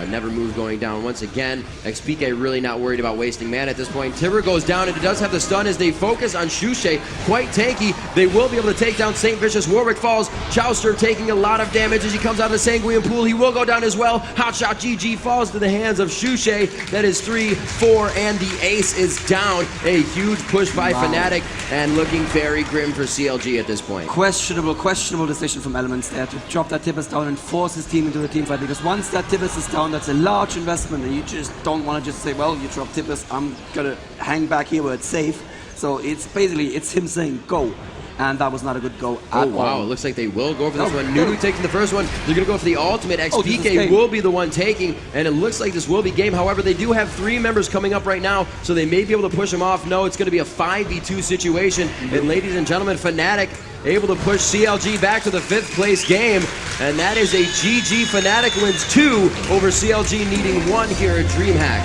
Speaker 7: Never move going down once again. XPK really not worried about wasting mana at this point. Tibber goes down, and it does have the stun as they focus on Shushay. Quite tanky. They will be able to take down St. Vicious. Warwick falls. Chowster taking a lot of damage as he comes out of the Sanguine pool. He will go down as well. Hotshot GG falls to the hands of Shushay. That is 3, 4, and the ace is down. A huge push by Fnatic, and looking very grim for CLG at this point.
Speaker 8: Questionable decision from Elements there to drop that Tibbers down and force his team into a team fight, because once that Tibbers is down, that's a large investment, and you just don't want to just say, well, you drop Tibbers, I'm gonna hang back here where it's safe. So it's basically, it's him saying go, and that was not a good go at all.
Speaker 7: Wow, it looks like they will go for this one. Nunu taking the first one. They're going to go for the ultimate. XPK will be the one taking, and it looks like this will be game. However, they do have 3 members coming up right now, so they may be able to push them off. No, it's going to be a 5v2 situation, and ladies and gentlemen, Fnatic able to push CLG back to the 5th place game, and that is a GG. Fnatic wins 2 over CLG, needing 1 here at DreamHack.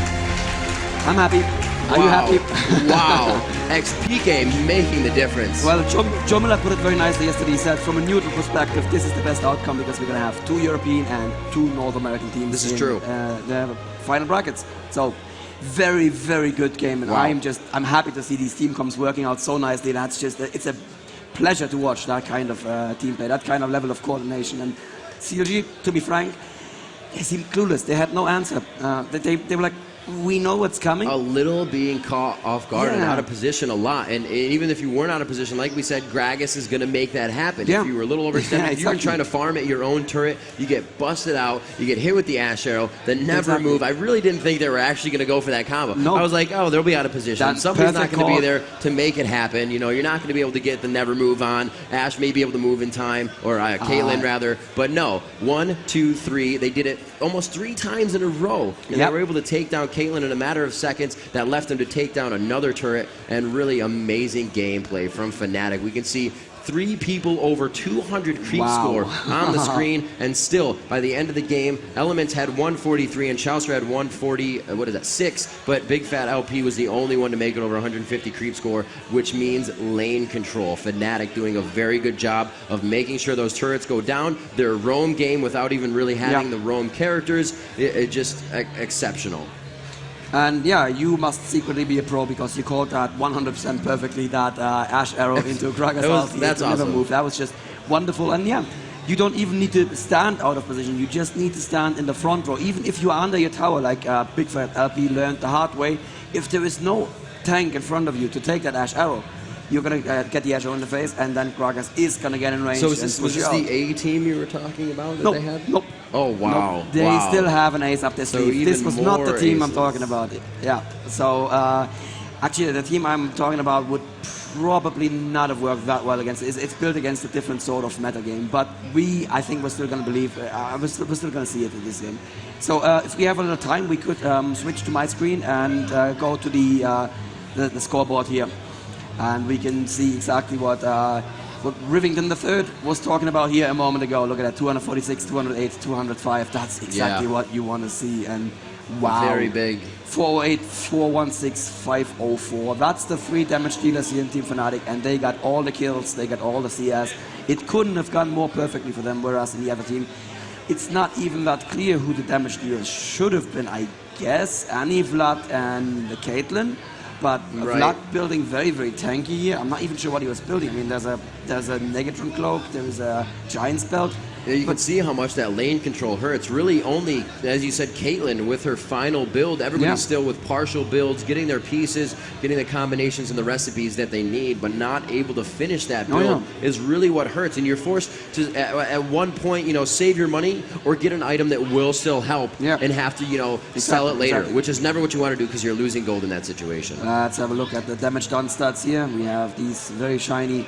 Speaker 8: I'm happy. Are you happy?
Speaker 7: Wow. XPK making the difference.
Speaker 8: Well, John Miller put it very nicely yesterday. He said, from a neutral perspective, this is the best outcome because we're going to have 2 European and 2 North American teams.
Speaker 7: This is true.
Speaker 8: The final brackets. So, very, very good game, and I'm happy to see these team comps working out so nicely. That's just, it's a pleasure to watch that kind of team play, that kind of level of coordination. And CLG, to be frank, they seemed clueless. They had no answer. They were like, we know what's coming.
Speaker 7: A little being caught off guard and out of position a lot. And even if you weren't out of position, like we said, Gragas is going to make that happen. If you were a little overextended, if you were trying to farm at your own turret, you get busted out, you get hit with the Ash Arrow, the never move. I really didn't think they were actually going to go for that combo.
Speaker 8: Nope.
Speaker 7: I was like, oh, they'll be out of position. Somebody's not going to be there to make it happen. You know, you're not going to be able to get the never move on. Ash may be able to move in time, or Caitlyn rather. But no, 1, 2, 3. They did it almost 3 times in a row. And they were able to take down Caitlyn in a matter of seconds. That left them to take down another turret, and really amazing gameplay from Fnatic. We can see 3 people over 200 creep score on the screen, and still, by the end of the game, Elements had 143 and Chowster had 140, 6, but Big Fat LP was the only one to make it over 150 creep score, which means lane control. Fnatic doing a very good job of making sure those turrets go down. Their roam game without even really having the roam characters, it just exceptional.
Speaker 8: And yeah, you must secretly be a pro because you called that 100% perfectly, that Ash Arrow into Gragas ulti.
Speaker 7: That's awesome.
Speaker 8: Never move. That was just wonderful. And yeah, you don't even need to stand out of position. You just need to stand in the front row. Even if you are under your tower, like Big Fat LP learned the hard way, if there is no tank in front of you to take that Ash Arrow, you're going to get the Ash Arrow in the face, and then Gragas is going to get in range.
Speaker 7: So was this the A team you were talking about that they had?
Speaker 8: Nope.
Speaker 7: Oh, wow.
Speaker 8: Nope. They still have an ace up their sleeve. This was not the team I'm talking about. Yeah. So, actually, the team I'm talking about would probably not have worked that well against it. It's built against a different sort of meta game, but I think we're still going to believe, we're still going to see it in this game. So, if we have a little time, we could switch to my screen and go to the scoreboard here. And we can see exactly what Rivington III was talking about here a moment ago. Look at that, 246, 208, 205. That's exactly what you want to see. And wow.
Speaker 7: Very big.
Speaker 8: 408, 416, 504. That's the 3 damage dealers here in Team Fnatic, and they got all the kills, they got all the CS. It couldn't have gone more perfectly for them, whereas in the other team, it's not even that clear who the damage dealers should have been. I guess Annie, Vlad, and Caitlyn. But Vlad building very, very tanky here. I'm not even sure what he was building. I mean, there's a Negatron cloak, there is a Giant's belt.
Speaker 7: You can see how much that lane control hurts. Really only, as you said, Caitlyn with her final build. Everybody's still with partial builds, getting their pieces, getting the combinations and the recipes that they need, but not able to finish that build is really what hurts. And you're forced to, at one point, you know, save your money or get an item that will still help and have to, you know, sell it later, which is never what you want to do because you're losing gold in that situation.
Speaker 8: Let's have a look at the damage done stats here. We have these very shiny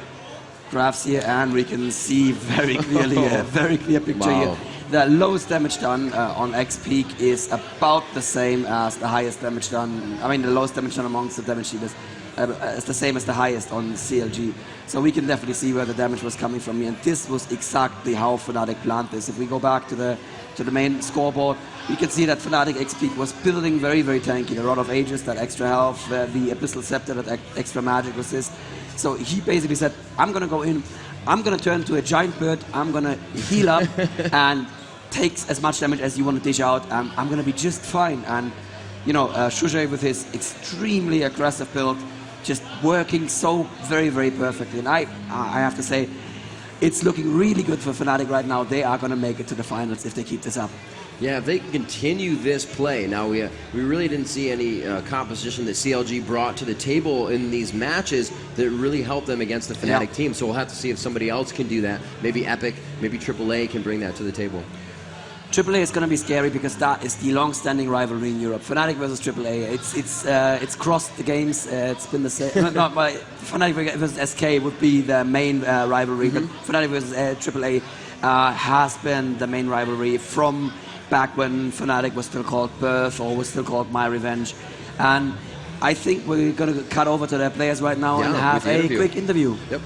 Speaker 8: graphs here, and we can see very clearly a very clear picture here. The lowest damage done on X peak is about the same as the highest damage done. I mean, the lowest damage done amongst the damage dealers is the same as the highest on CLG. So we can definitely see where the damage was coming from here, and this was exactly how Fnatic planned this. If we go back to the main scoreboard, we can see that Fnatic X peak was building very, very tanky. The Rod of Ages, that extra health, the Abyssal Scepter, that extra magic resist. So he basically said, I'm going to go in, I'm going to turn into a giant bird, I'm going to heal up and take as much damage as you want to dish out, and I'm going to be just fine. And, you know, Shujay with his extremely aggressive build, just working so very, very perfectly. And I have to say, it's looking really good for Fnatic right now. They are going to make it to the finals if they keep this up.
Speaker 7: Yeah, if they can continue this play. Now, we really didn't see any composition that CLG brought to the table in these matches that really helped them against the Fnatic team. So we'll have to see if somebody else can do that. Maybe Epic, maybe AAA can bring that to the table.
Speaker 8: AAA is going to be scary because that is the long-standing rivalry in Europe. Fnatic versus AAA. It's crossed the games. It's been the same. Fnatic versus SK would be the main rivalry, but Fnatic versus AAA has been the main rivalry from back when Fnatic was still called Birth or was still called My Revenge. And I think we're going to cut over to their players right now and have a quick interview.
Speaker 7: Yep.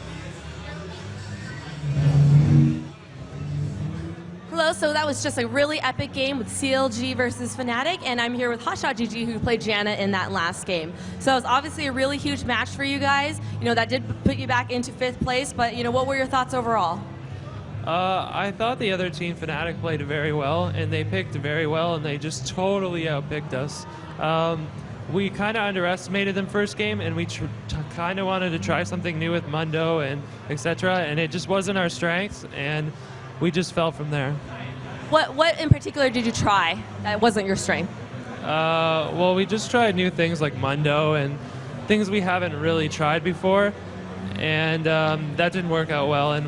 Speaker 3: Hello, so that was just a really epic game with CLG versus Fnatic, and I'm here with Hotshot GG, who played Janna in that last game. So it was obviously a really huge match for you guys. You know, that did put you back into 5th place, but, you know, what were your thoughts overall?
Speaker 20: I thought the other team, Fnatic, played very well, and they picked very well, and they just totally outpicked us. We kind of underestimated them first game, and we kind of wanted to try something new with Mundo and etc., and it just wasn't our strength, and we just fell from there.
Speaker 3: What in particular did you try that wasn't your strength?
Speaker 20: Well, we just tried new things like Mundo and things we haven't really tried before, and that didn't work out well, and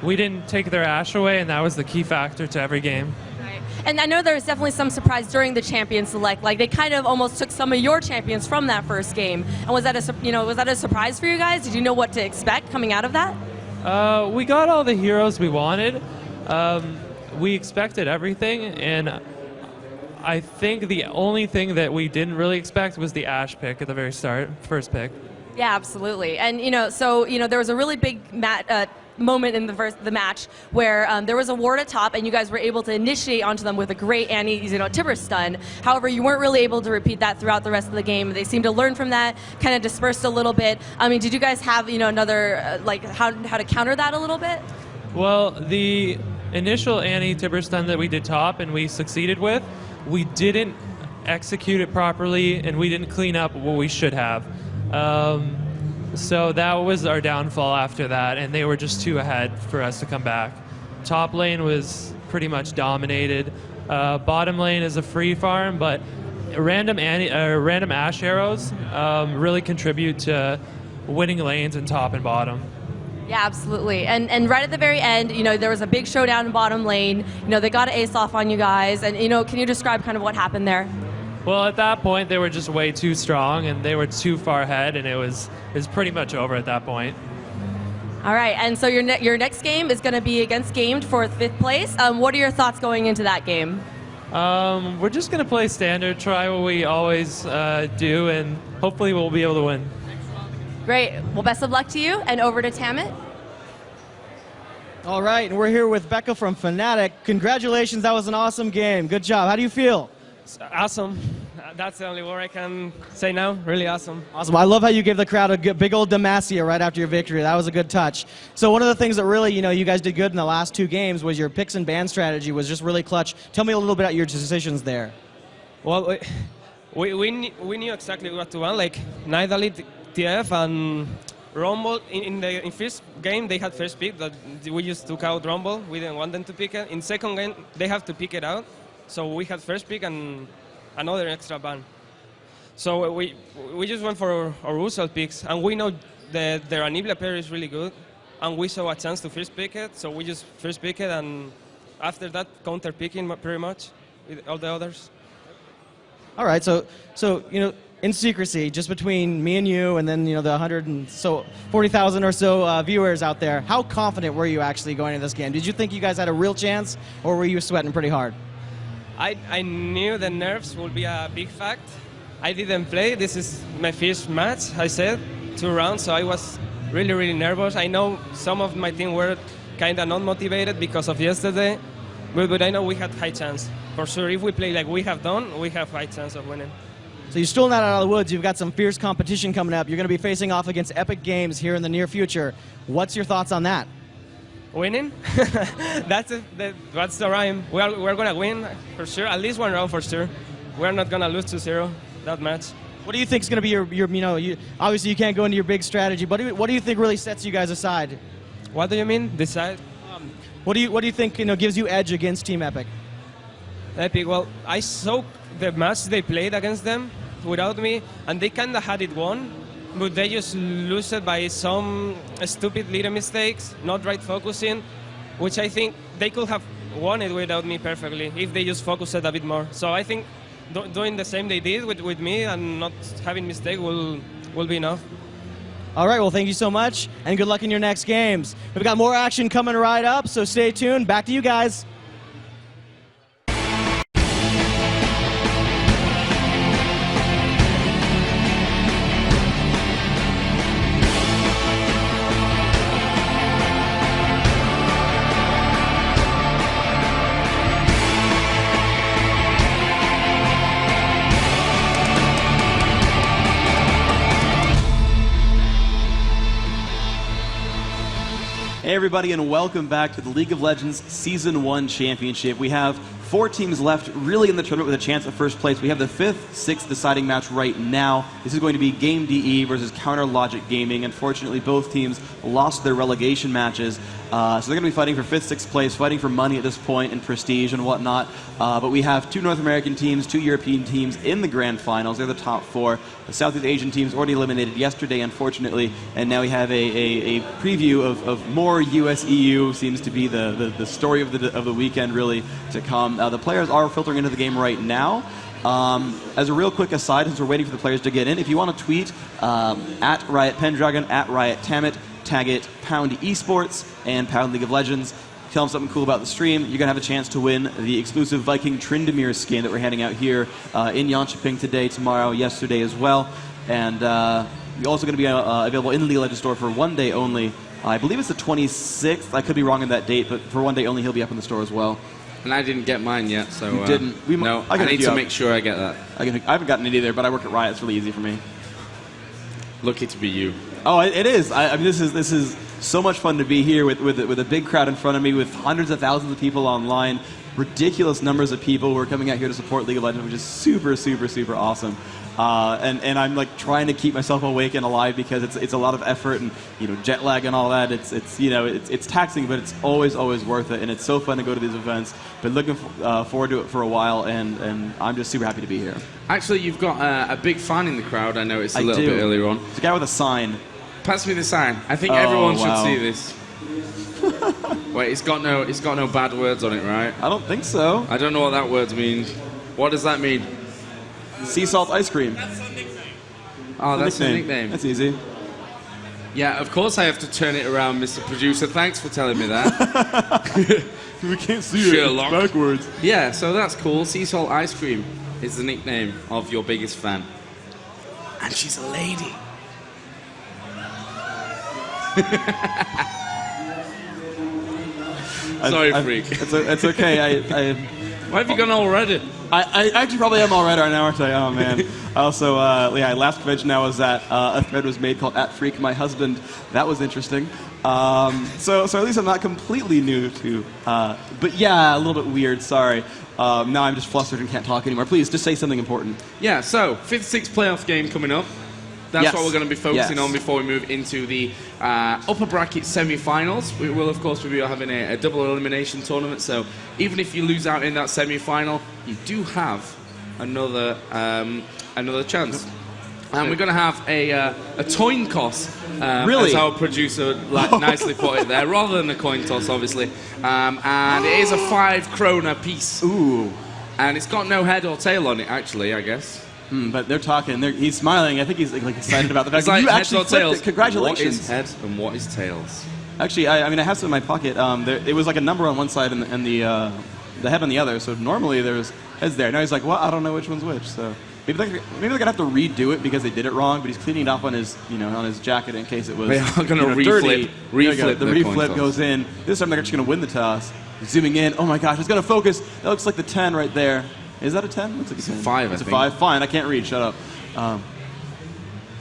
Speaker 20: we didn't take their Ashe away, and that was the key factor to every game.
Speaker 3: Right. And I know there was definitely some surprise during the champion select. Like, they kind of almost took some of your champions from that first game. And was that a surprise for you guys? Did you know what to expect coming out of that?
Speaker 20: We got all the heroes we wanted. We expected everything, and I think the only thing that we didn't really expect was the Ashe pick at the very start, first pick.
Speaker 3: Yeah, absolutely. And, you know, so, you know, there was a really big moment in the match where there was a ward at top, and you guys were able to initiate onto them with a great Tibber stun. However, you weren't really able to repeat that throughout the rest of the game. They seemed to learn from that, kind of dispersed a little bit. I mean, did you guys have, you know, another, like, how to counter that a little bit?
Speaker 20: Well, the initial Tibber stun that we did top and we succeeded with, we didn't execute it properly, and we didn't clean up what we should have. So that was our downfall after that, and they were just too ahead for us to come back. Top lane was pretty much dominated. Bottom lane is a free farm, but random Ashe arrows really contribute to winning lanes in top and bottom.
Speaker 3: Yeah, absolutely. And right at the very end, you know, there was a big showdown in bottom lane. You know, they got an ace off on you guys, and, you know, can you describe kind of what happened there?
Speaker 20: Well, at that point, they were just way too strong, and they were too far ahead, and it was pretty much over at that point.
Speaker 3: All right, and so your next game is going to be against Gamed for 5th place. What are your thoughts going into that game?
Speaker 20: We're just going to play standard, try what we always do, and hopefully we'll be able to win.
Speaker 3: Great. Well, best of luck to you, and over to Tamit.
Speaker 13: All right, and we're here with Becca from Fnatic. Congratulations, that was an awesome game. Good job. How do you feel?
Speaker 19: Awesome. That's the only word I can say now. Really awesome.
Speaker 13: Awesome. I love how you gave the crowd a big old Demacia right after your victory. That was a good touch. So one of the things that really, you know, you guys did good in the last 2 games was your picks and ban strategy was just really clutch. Tell me a little bit about your decisions there.
Speaker 19: Well, we knew exactly what to want, like Nidalee, TF, and Rumble, in first game, they had first pick, that we just took out Rumble. We didn't want them to pick it. In second game, they have to pick it out. So we had first pick and another extra ban. So we just went for our usual picks, and we know that their Aniblia pair is really good, and we saw a chance to first pick it, so we just first pick it, and after that, counter picking pretty much with all the others.
Speaker 13: All right, so in secrecy, just between me and you, and then the 140,000 or so viewers out there, how confident were you actually going into this game? Did you think you guys had a real chance, or were you sweating pretty hard?
Speaker 19: I knew the nerves would be a big fact. I didn't play. This is my first match, I said, 2 rounds, so I was really, really nervous. I know some of my team were kind of not motivated because of yesterday, but I know we had high chance. For sure, if we play like we have done, we have high chance of winning.
Speaker 13: So you're still not out of the woods. You've got some fierce competition coming up. You're going to be facing off against Epic Games here in the near future. What's your thoughts on that?
Speaker 19: Winning? That's the rhyme. We're going to win for sure, at least 1 round for sure. We're not going to lose 2-0 that match.
Speaker 13: What do you think is going to be your obviously you can't go into your big strategy, but what do you think really sets you guys aside?
Speaker 19: What do you mean, decide?
Speaker 13: What do you think gives you edge against Team Epic?
Speaker 19: Epic, well, I saw the match they played against them without me, and they kind of had it won, but they just lose it by some stupid little mistakes, not right focusing, which I think they could have won it without me perfectly if they just focused it a bit more. So I think doing the same they did with me and not having mistake will be enough.
Speaker 13: All right, well, thank you so much, and good luck in your next games. We've got more action coming right up, so stay tuned. Back to you guys.
Speaker 1: Hey everybody, and welcome back to the League of Legends Season 1 Championship. We have 4 teams left really in the tournament with a chance at first place. We have the 5th, 6th deciding match right now. This is going to be Game DE versus Counter Logic Gaming. Unfortunately, both teams lost their relegation matches, so they're going to be fighting for 5th, 6th place, fighting for money at this point and prestige and whatnot. But we have 2 North American teams, 2 European teams in the grand finals. They're the top 4. The Southeast Asian teams already eliminated yesterday, unfortunately, and now we have a preview of more US-EU. Seems to be the story of the weekend really to come. The players are filtering into the game right now. As a real quick aside, since we're waiting for the players to get in, if you want to tweet at Riot Pendragon, at Riot Tamit, tag it Pound Esports and Pound League of Legends. Tell them something cool about the stream. You're going to have a chance to win the exclusive Viking Tryndamere skin that we're handing out here in Jönköping today, tomorrow, yesterday as well. And you're also going to be available in the League of Legends store for 1 day only. I believe it's the 26th. I could be wrong on that date, but for 1 day only, he'll be up in the store as well.
Speaker 2: And I didn't get mine yet, so
Speaker 1: you didn't.
Speaker 2: No, I need to make sure I get that.
Speaker 1: I haven't gotten it either, but I work at Riot. It's really easy for me.
Speaker 2: Lucky to be you.
Speaker 1: Oh, it is. I mean, this is so much fun to be here with a big crowd in front of me, with hundreds of thousands of people online, ridiculous numbers of people who are coming out here to support League of Legends, which is super, super, super awesome. And I'm like trying to keep myself awake and alive because it's a lot of effort and jet lag and all that. It's taxing, but it's always worth it, and it's so fun to go to these events. Been looking forward to it for a while, and I'm just super happy to be here.
Speaker 2: Actually, you've got a big fan in the crowd. I noticed a little bit earlier on.
Speaker 1: It's a guy with a sign.
Speaker 2: Pass me the sign. I think everyone should see this. Wait, it's got no bad words on it, right?
Speaker 1: I don't think so.
Speaker 2: I don't know what that word means. What does that mean?
Speaker 1: Sea salt ice cream.
Speaker 2: Oh, that's a nickname.
Speaker 1: That's easy.
Speaker 2: Yeah, of course I have to turn it around, Mr. Producer. Thanks for telling me that.
Speaker 1: We can't see
Speaker 2: Sherlock.
Speaker 1: it. It's backwards.
Speaker 2: Yeah, so that's cool. Sea salt ice cream is the nickname of your biggest fan. And she's a lady. Sorry, freak.
Speaker 1: It's okay.
Speaker 2: Why have you gone already?
Speaker 1: I actually probably am already right now, aren't I? Oh man. Also, last convention I was at, a thread was made called @FreakMyHusband. That was interesting. So at least I'm not completely new to, but yeah, a little bit weird. Sorry. Now I'm just flustered and can't talk anymore. Please, just say something important.
Speaker 2: Yeah. So 5th, 6th playoff game coming up. That's
Speaker 1: Yes.
Speaker 2: what we're going to be focusing
Speaker 1: Yes.
Speaker 2: on before we move into the upper bracket semi-finals. We will, of course, be having a double elimination tournament. So even if you lose out in that semi-final, you do have another chance. And we're going to have a coin toss,
Speaker 1: Really?
Speaker 2: as our producer nicely put it there, rather than a coin toss, obviously. And it is a 5 krona piece.
Speaker 1: Ooh.
Speaker 2: And it's got no head or tail on it, actually, I guess.
Speaker 1: But they're talking. He's smiling. I think he's like excited about the fact
Speaker 2: It's
Speaker 1: that
Speaker 2: like
Speaker 1: you
Speaker 2: heads
Speaker 1: actually
Speaker 2: or
Speaker 1: flipped
Speaker 2: tails.
Speaker 1: it. Congratulations.
Speaker 2: What is head and what is tails?
Speaker 1: Actually, I mean, I have some in my pocket. It was like a number on one side and the head on the other. So normally there's heads there. Now he's like, well, I don't know which one's which. So maybe they're gonna have to redo it because they did it wrong. But he's cleaning it off on his on his jacket in case it was.
Speaker 2: They are gonna
Speaker 1: dirty.
Speaker 2: reflip
Speaker 1: The
Speaker 2: the coin
Speaker 1: reflip
Speaker 2: toss.
Speaker 1: goes in. This time they're actually gonna win the toss. Zooming in. Oh my gosh, it's gonna focus. That looks like the 10 right there. Is that a 10? Looks like
Speaker 2: It's a 5.
Speaker 1: It's
Speaker 2: I
Speaker 1: a
Speaker 2: think.
Speaker 1: 5. Fine, I can't read. Shut up.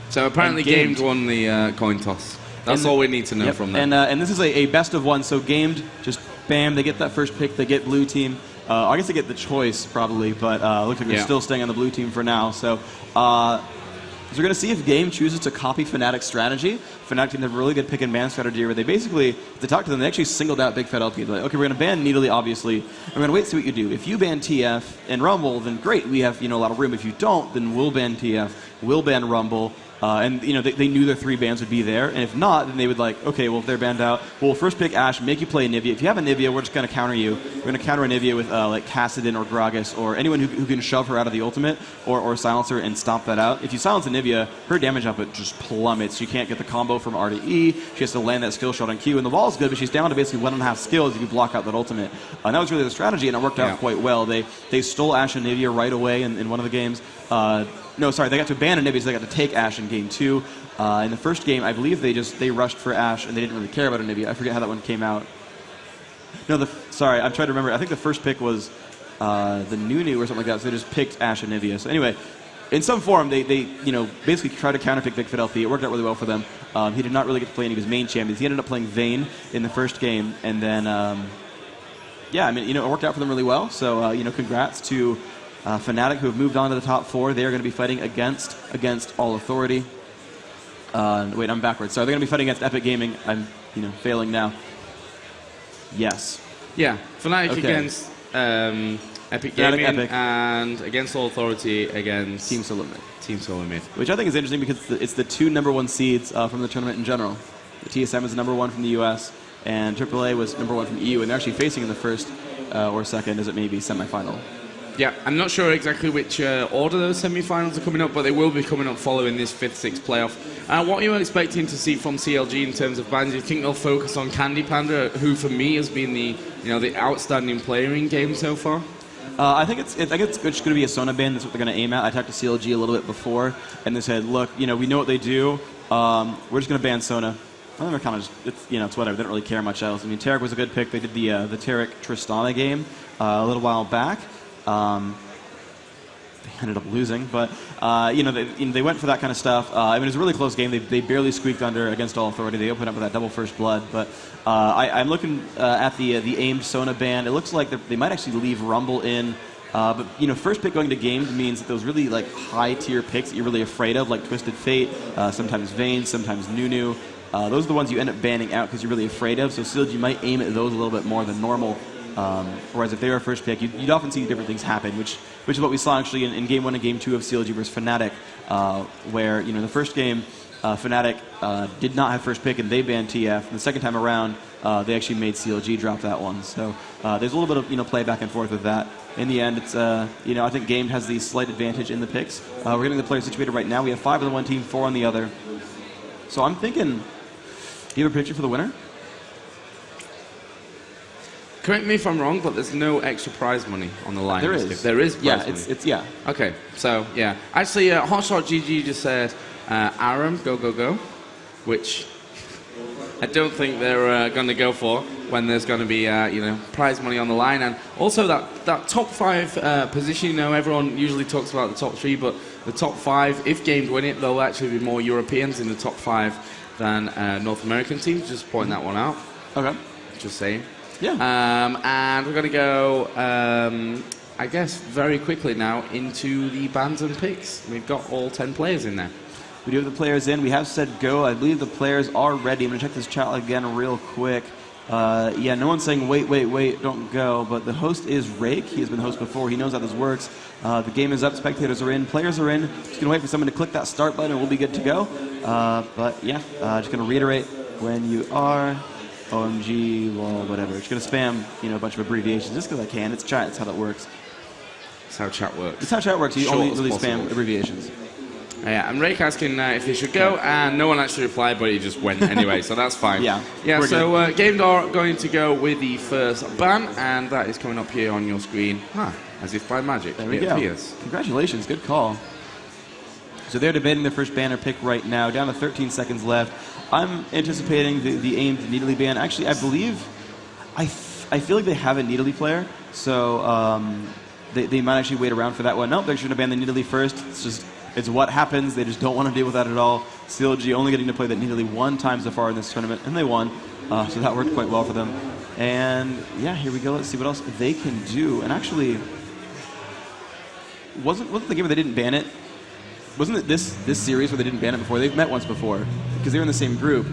Speaker 2: So apparently
Speaker 1: Gamed
Speaker 2: Gamed won the coin toss. That's all we need to know
Speaker 1: Yep.
Speaker 2: from that.
Speaker 1: And this is a best of one. So Gamed, just bam, they get that first pick. They get blue team. I guess they get the choice probably, but looks like they're still staying on the blue team for now. So we're going to see if Game chooses to copy Fnatic's strategy. Fnatic team have a really good pick and ban strategy where they basically, to talk to them, they actually singled out Big Fat LP. They're like, okay, we're going to ban Needly, obviously. We're going to wait to see what you do. If you ban TF and Rumble, then great, we have a lot of room. If you don't, then we'll ban TF, we'll ban Rumble. And they knew their 3 bans would be there, and if not, then they would okay, well if they're banned out, we'll first pick Ashe, make you play Anivia. If you have Anivia, we're just going to counter you. We're going to counter Anivia with Kassadin or Gragas or anyone who can shove her out of the ultimate or silence her and stomp that out. If you silence Anivia, her damage output just plummets. She can't get the combo from R to E. She has to land that skill shot on Q, and the wall is good, but she's down to basically 1.5 skills if you block out that ultimate. And that was really the strategy, and it worked out quite well. They stole Ashe and Anivia right away in one of the games. No, sorry, they got to ban Anivia, so they got to take Ashe in game 2. In the first game, I believe they rushed for Ashe, and they didn't really care about Anivia. I forget how that one came out. No, sorry, I'm trying to remember. I think the first pick was the Nunu or something like that, so they just picked Ashe and Anivia. So anyway, in some form, they basically tried to counterpick Big Fat LP. It worked out really well for them. He did not really get to play any of his main champions. He ended up playing Vayne in the first game, and then, yeah, I mean, it worked out for them really well. So, congrats to Fnatic, who have moved on to the top 4. They are going to be fighting against All Authority. Wait, I'm backwards. So they're going to be fighting against Epic Gaming. I'm, failing now. Yes.
Speaker 2: Yeah, Fnatic against Epic Gaming and against All Authority against
Speaker 1: Team Solo Mid.
Speaker 2: Team Solo Mid.
Speaker 1: Which I think is interesting because it's the 2 #1 seeds from the tournament in general. The TSM is #1 from the US, and AAA was #1 from EU, and they're actually facing in the first or second, as it may be, semifinal.
Speaker 2: Yeah, I'm not sure exactly which order those semi-finals are coming up, but they will be coming up following this 5th, 6th playoff. What are you expecting to see from CLG in terms of bans? Do you think they'll focus on Candy Panda, who for me has been the outstanding player in game so far?
Speaker 1: I think it's just going to be a Sona ban. That's what they're going to aim at. I talked to CLG a little bit before, and they said, look, we know what they do. We're just going to ban Sona. I think they're kind of just, it's whatever. They don't really care much else. I mean, Tarek was a good pick. They did the Tarek Tristana game a little while back. They ended up losing, but they went for that kind of stuff. I mean, it was a really close game. They barely squeaked under against All Authority. They opened up with that double first blood, but I'm looking at the aimed Sona ban. It looks like they might actually leave Rumble in. But first pick going to games means that those really high tier picks that you're really afraid of, like Twisted Fate, sometimes Vayne, sometimes Nunu. Those are the ones you end up banning out because you're really afraid of. So CLG might aim at those a little bit more than normal. Whereas if they were a first pick, you'd often see different things happen, which is what we saw actually in Game 1 and Game 2 of CLG versus Fnatic, where the first game Fnatic did not have first pick and they banned TF. And the second time around, they actually made CLG drop that one. So there's a little bit of play back and forth with that. In the end, it's I think Game has the slight advantage in the picks. We're getting the players situated right now. We have 5 on the one team, 4 on the other. So I'm thinking, do you have a prediction for the winner?
Speaker 2: Correct me if I'm wrong, but there's no extra prize money on the line.
Speaker 1: There is.
Speaker 2: There is prize money.
Speaker 1: It's yeah.
Speaker 2: Okay, so yeah. Actually, Hotshot GG just said, Aram, go, go, go, which I don't think they're going to go for when there's going to be, prize money on the line. And also that top 5 position, everyone usually talks about the top 3, but the top 5, if Gamed win it, there'll actually be more Europeans in the top 5 than North American teams. Just point that one out.
Speaker 1: Okay.
Speaker 2: Just saying.
Speaker 1: Yeah.
Speaker 2: And we're going to go, I guess, very quickly now into the bans and picks. We've got all 10 players in there.
Speaker 1: We do have the players in. We have said go. I believe the players are ready. I'm going to check this chat again real quick. Yeah, no one's saying wait, don't go. But the host is Rake. He has been the host before. He knows how this works. The game is up. Spectators are in. Players are in. Just going to wait for someone to click that start button and we'll be good to go. But yeah, just going to reiterate when you are. OMG, well, whatever. Just going to spam, a bunch of abbreviations just because I can. It's chat. It's how that works.
Speaker 2: That's how chat works.
Speaker 1: It's how chat works. You only really spam abbreviations.
Speaker 2: Yeah, and Rake asking if he should go, and no one actually replied, but he just went anyway, so that's fine.
Speaker 1: Yeah,
Speaker 2: so Game are going to go with the first ban, and that is coming up here on your screen. As if by magic.
Speaker 1: There we go.
Speaker 2: Appears.
Speaker 1: Congratulations, good call. So they're debating their first banner pick right now, down to 13 seconds left. I'm anticipating the aimed Needly ban. Actually, I believe, I feel like they have a Needly player, so they might actually wait around for that one. Nope, they're going to ban the Needly first. It's what happens. They just don't want to deal with that at all. CLG only getting to play that Needly one time so far in this tournament, and they won. So that worked quite well for them. And yeah, here we go. Let's see what else they can do. And actually, wasn't the game where they didn't ban it? Wasn't it this series where they didn't ban it before? They've met once before because they were in the same group.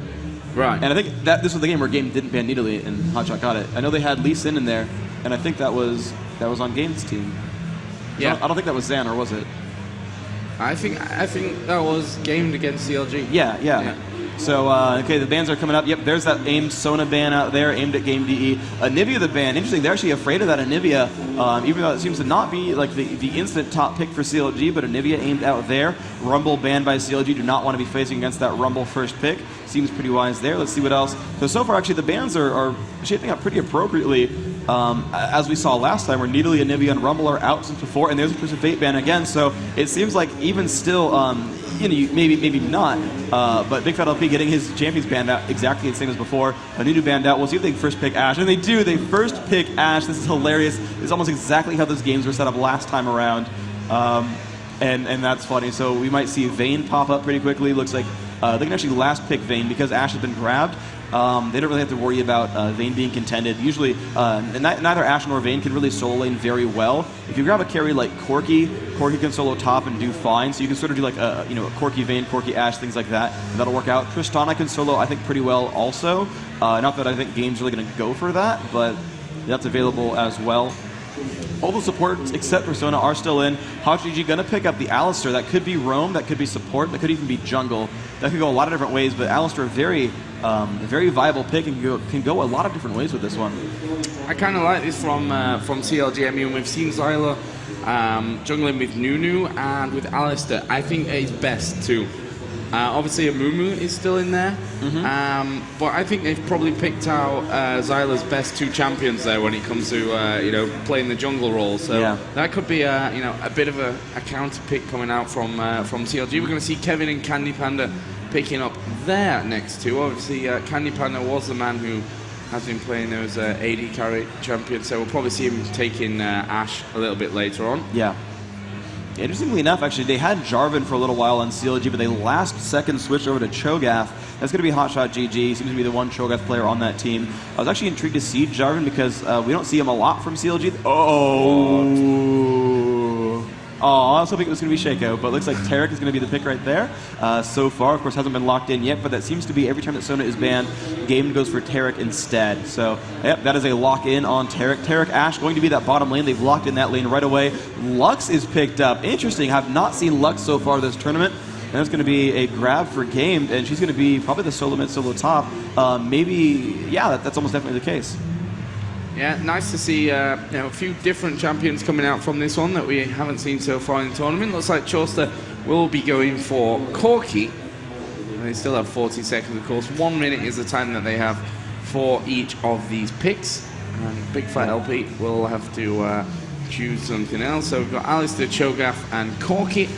Speaker 2: Right.
Speaker 1: And I think that this was the game where Game didn't ban Needly and Hotshot got it. I know they had Lee Sin in there, and I think that was on Game's team.
Speaker 2: Yeah.
Speaker 1: I don't think that was Zan, or was it?
Speaker 2: I think that was gamed against CLG.
Speaker 1: Yeah. So, okay, the bans are coming up. Yep, there's that aimed Sona ban out there, aimed at Game DE. Anivia the ban. Interesting, they're actually afraid of that Anivia, even though it seems to not be like the instant top pick for CLG, but Anivia aimed out there. Rumble banned by CLG, do not want to be facing against that Rumble first pick. Seems pretty wise there. Let's see what else. So far, actually, the bans are shaping up pretty appropriately, as we saw last time, where Needly, Anivia, and Rumble are out since before, and there's a Twisted Fate ban again, so it seems like even still, maybe not, but Big Fat LP getting his champions banned out exactly the same as before. Anudu banned out. We'll see if they first pick Ashe. And they do. They first pick Ashe. This is hilarious. It's almost exactly how those games were set up last time around. And that's funny. So we might see Vayne pop up pretty quickly. Looks like they can actually last pick Vayne because Ashe has been grabbed. They don't really have to worry about Vayne being contended. Usually, neither Ashe nor Vayne can really solo lane very well. If you grab a carry like Corki can solo top and do fine. So you can sort of do like a Corki Vayne, Corki Ashe, things like that. And that'll work out. Tristana can solo, I think, pretty well also. Not that I think Game's really going to go for that, but that's available as well. All the supports except Persona are still in. HotGG going to pick up the Alistar. That could be roam, that could be support, that could even be jungle. That could go a lot of different ways, but Alistar, a very viable pick and can go a lot of different ways with this one.
Speaker 2: I kind of like this from CLG. I mean, we've seen Zyla jungling with Nunu and with Alistar. I think it's best too. Obviously, Amumu is still in there, but I think they've probably picked out Zyla's best two champions there when it comes to playing the jungle role. So that could be a bit of a counter pick coming out from CLG. We're going to see Kevin and Candy Panda picking up there next to. Obviously, Candy Panda was the man who has been playing those AD carry champions, so we'll probably see him taking Ashe a little bit later on.
Speaker 1: Yeah. Interestingly enough, actually, they had Jarvan for a little while on CLG, but they last second switched over to Cho'Gath. That's going to be Hotshot GG. Seems to be the one Cho'Gath player on that team. I was actually intrigued to see Jarvan because we don't see him a lot from CLG. I was hoping it was going to be Shaco, but it looks like Tarek is going to be the pick right there. So far, of course, hasn't been locked in yet, but that seems to be every time that Sona is banned, Game goes for Tarek instead. So, yep, that is a lock-in on Tarek. Tarek Ashe going to be that bottom lane. They've locked in that lane right away. Lux is picked up. Interesting. Have not seen Lux so far this tournament. And that's going to be a grab for Game, and she's going to be probably the solo mid, solo top. That's almost definitely the case.
Speaker 2: Yeah, nice to see a few different champions coming out from this one that we haven't seen so far in the tournament. Looks like Chauster will be going for Corki. They still have 40 seconds, of course. 1 minute is the time that they have for each of these picks. And Big Fat LP will have to choose something else. So we've got Alistar, Cho'Gath, and Corki.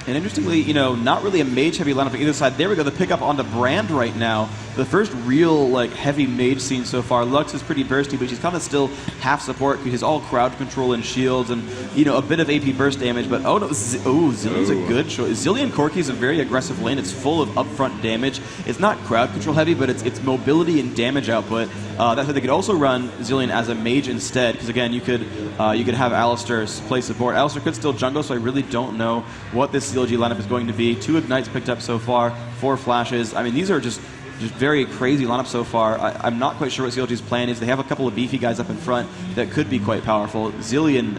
Speaker 1: And interestingly, not really a mage-heavy lineup on either side. There we go, the pickup onto Brand right now. the first real like heavy mage scene so far. Lux is pretty bursty, but she's kind of still half support because she's all crowd control and shields and a bit of AP burst damage. But oh no, Zillion's a good choice. Zillion Corki is a very aggressive lane. It's full of upfront damage. It's not crowd control heavy, but it's mobility and damage output. That's why they could also run Zillion as a mage instead, because again, you could have Alistar play support. Alistar could still jungle, so I really don't know what this CLG lineup is going to be. 2 ignites picked up so far, 4 flashes. I mean, these are just very crazy lineups so far. I'm not quite sure what CLG's plan is. They have a couple of beefy guys up in front that could be quite powerful. Zillion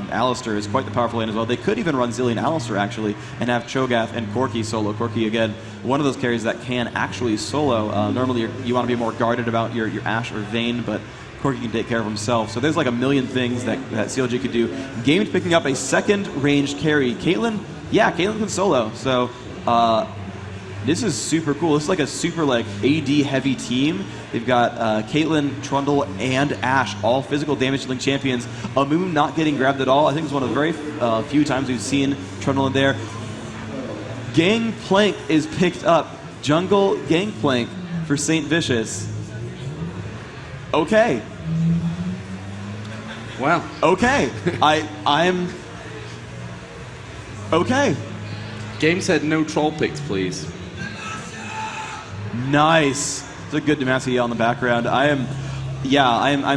Speaker 1: Alistar is quite the powerful lane as well. They could even run Zillion Alistar actually and have Cho'Gath and Corki solo. Corki again, one of those carries that can actually solo. Normally you want to be more guarded about your Ashe or Vayne, but Corki can take care of himself. So there's like a million things that CLG could do. Game's picking up a second ranged carry. Caitlyn can solo. So this is super cool. This is like a super AD heavy team. They've got Caitlyn, Trundle, and Ashe, all physical damage dealing champions. Amumu not getting grabbed at all. I think it's one of the very few times we've seen Trundle in there. Gangplank is picked up. Jungle Gangplank for St. Vicious. Okay.
Speaker 2: Well.
Speaker 1: Okay. I'm okay.
Speaker 2: Game said no troll picks, please.
Speaker 1: Nice. It's a good Demacia on the background. I'm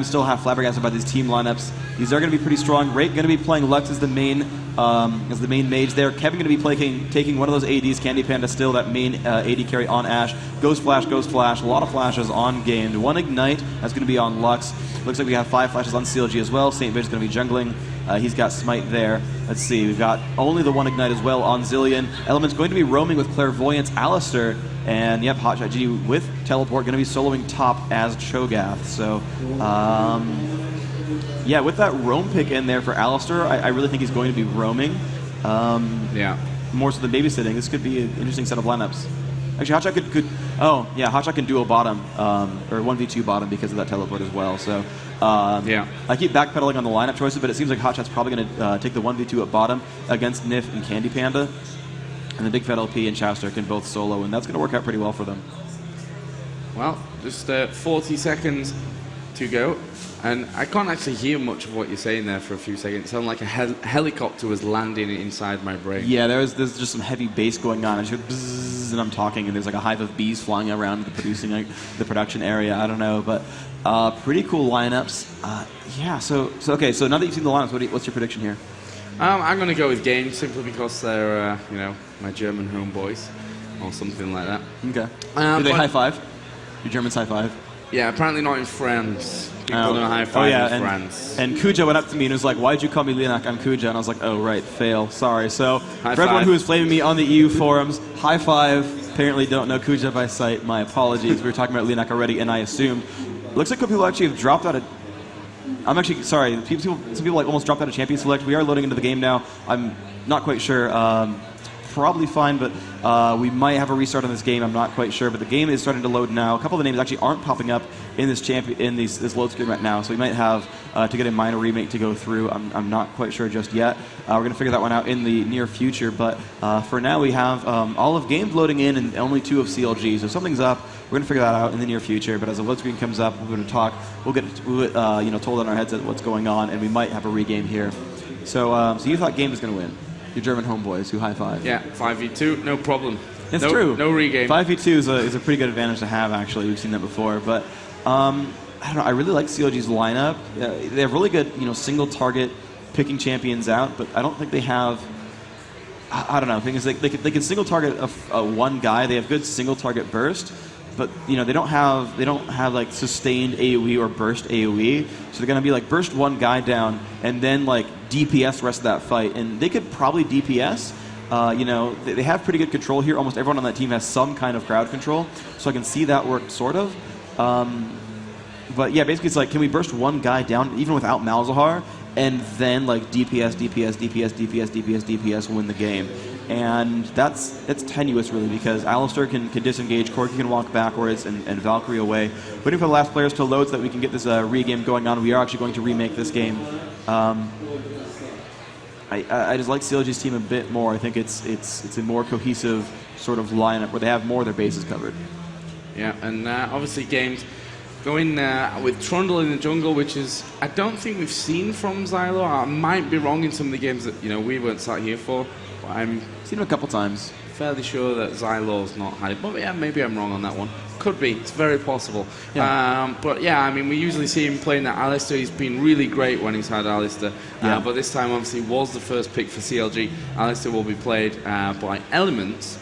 Speaker 1: still half flabbergasted by these team lineups. These are going to be pretty strong. Rake going to be playing Lux as the main mage there. Kevin going to be taking one of those ADs. Candy Panda still that main AD carry on Ashe. Ghost Flash. A lot of flashes on game. 1 ignite. That's going to be on Lux. Looks like we have 5 flashes on CLG as well. St. Vish is going to be jungling. He's got Smite there. Let's see. We've got only the 1 ignite as well on Zillion. Element's going to be roaming with Clairvoyance, Alistar, and yep, Hotshot G with Teleport going to be soloing top as Cho'Gath. So, yeah, with that roam pick in there for Alistar, I really think he's going to be roaming. More so than babysitting. This could be an interesting set of lineups. Actually, Hotshot could Hotshot can duo bottom, or 1v2 bottom because of that teleport as well. So, I keep backpedaling on the lineup choices, but it seems like Hotshot's probably going to take the 1v2 at bottom against Nif and Candy Panda. And the Big Fat LP and Chowster can both solo, and that's going to work out pretty well for them.
Speaker 2: Well, just 40 seconds to go. And I can't actually hear much of what you're saying there for a few seconds. It sounded like a helicopter was landing inside my brain.
Speaker 1: Yeah, there's just some heavy bass going on. I just go bzzz, and I'm talking, and there's like a hive of bees flying around the production area. I don't know, but pretty cool lineups. Okay. So now that you've seen the lineups, what's your prediction here?
Speaker 2: I'm going to go with Game simply because they're my German homeboys or something like that.
Speaker 1: Okay. Do they high five? Your Germans high five?
Speaker 2: Yeah, apparently not in France. People don't high five in France.
Speaker 1: And Kuja went up to me and was like, "Why'd you call me Leonak? I'm Kuja." And I was like, "Oh right, fail. Sorry." So for everyone who is flaming me on the EU forums, high five. Apparently don't know Kuja by sight. My apologies. We were talking about Leonak already, and I assumed. Looks like people actually have dropped out of. I'm actually sorry. Some people almost dropped out of Champion Select. We are loading into the game now. I'm not quite sure. Probably fine, but we might have a restart on this game. I'm not quite sure, but the game is starting to load now. A couple of the names actually aren't popping up in this this load screen right now, so we might have to get a minor remake to go through. I'm not quite sure just yet. We're going to figure that one out in the near future, but for now we have all of games loading in and only 2 of CLG, so something's up. We're going to figure that out in the near future, but as the load screen comes up, we're going to talk. We'll get told on our headsets what's going on, and we might have a regame here. So you thought Game was going to win? Your German homeboys who high five.
Speaker 2: Yeah, 5v2, no problem.
Speaker 1: It's true.
Speaker 2: No regame.
Speaker 1: 5v2 is a pretty good advantage to have, actually. We've seen that before. But I don't know. I really like CLG's lineup. They have really good, single target picking champions out, but I don't think they have. I don't know. The thing is, they can single target one guy. They have good single target burst, but they don't have like sustained AOE or burst AOE. So they're gonna be like burst one guy down and then like DPS the rest of that fight, and they could probably DPS. They have pretty good control here. Almost everyone on that team has some kind of crowd control, so I can see that work sort of. But yeah, basically it's like, can we burst one guy down even without Malzahar, and then like DPS, win the game? And that's tenuous really, because Alistar can disengage, Corki can walk backwards, and Valkyrie away. Waiting for the last players to load so that we can get this re-game going on. We are actually going to remake this game. I just like CLG's team a bit more. I think it's a more cohesive sort of lineup where they have more of their bases covered.
Speaker 2: Yeah, and obviously games going with Trundle in the jungle, which is I don't think we've seen from Xylo. I might be wrong in some of the games that we weren't sat here for, but I'm
Speaker 1: seen him a couple times.
Speaker 2: Fairly sure that Xylo's not had it, but yeah, maybe I'm wrong on that one. Could be, it's very possible.
Speaker 1: Yeah.
Speaker 2: But yeah, I mean, we usually see him playing that Alistair. He's been really great when he's had Alistair, but this time obviously was the first pick for CLG. Alistair will be played by Elements.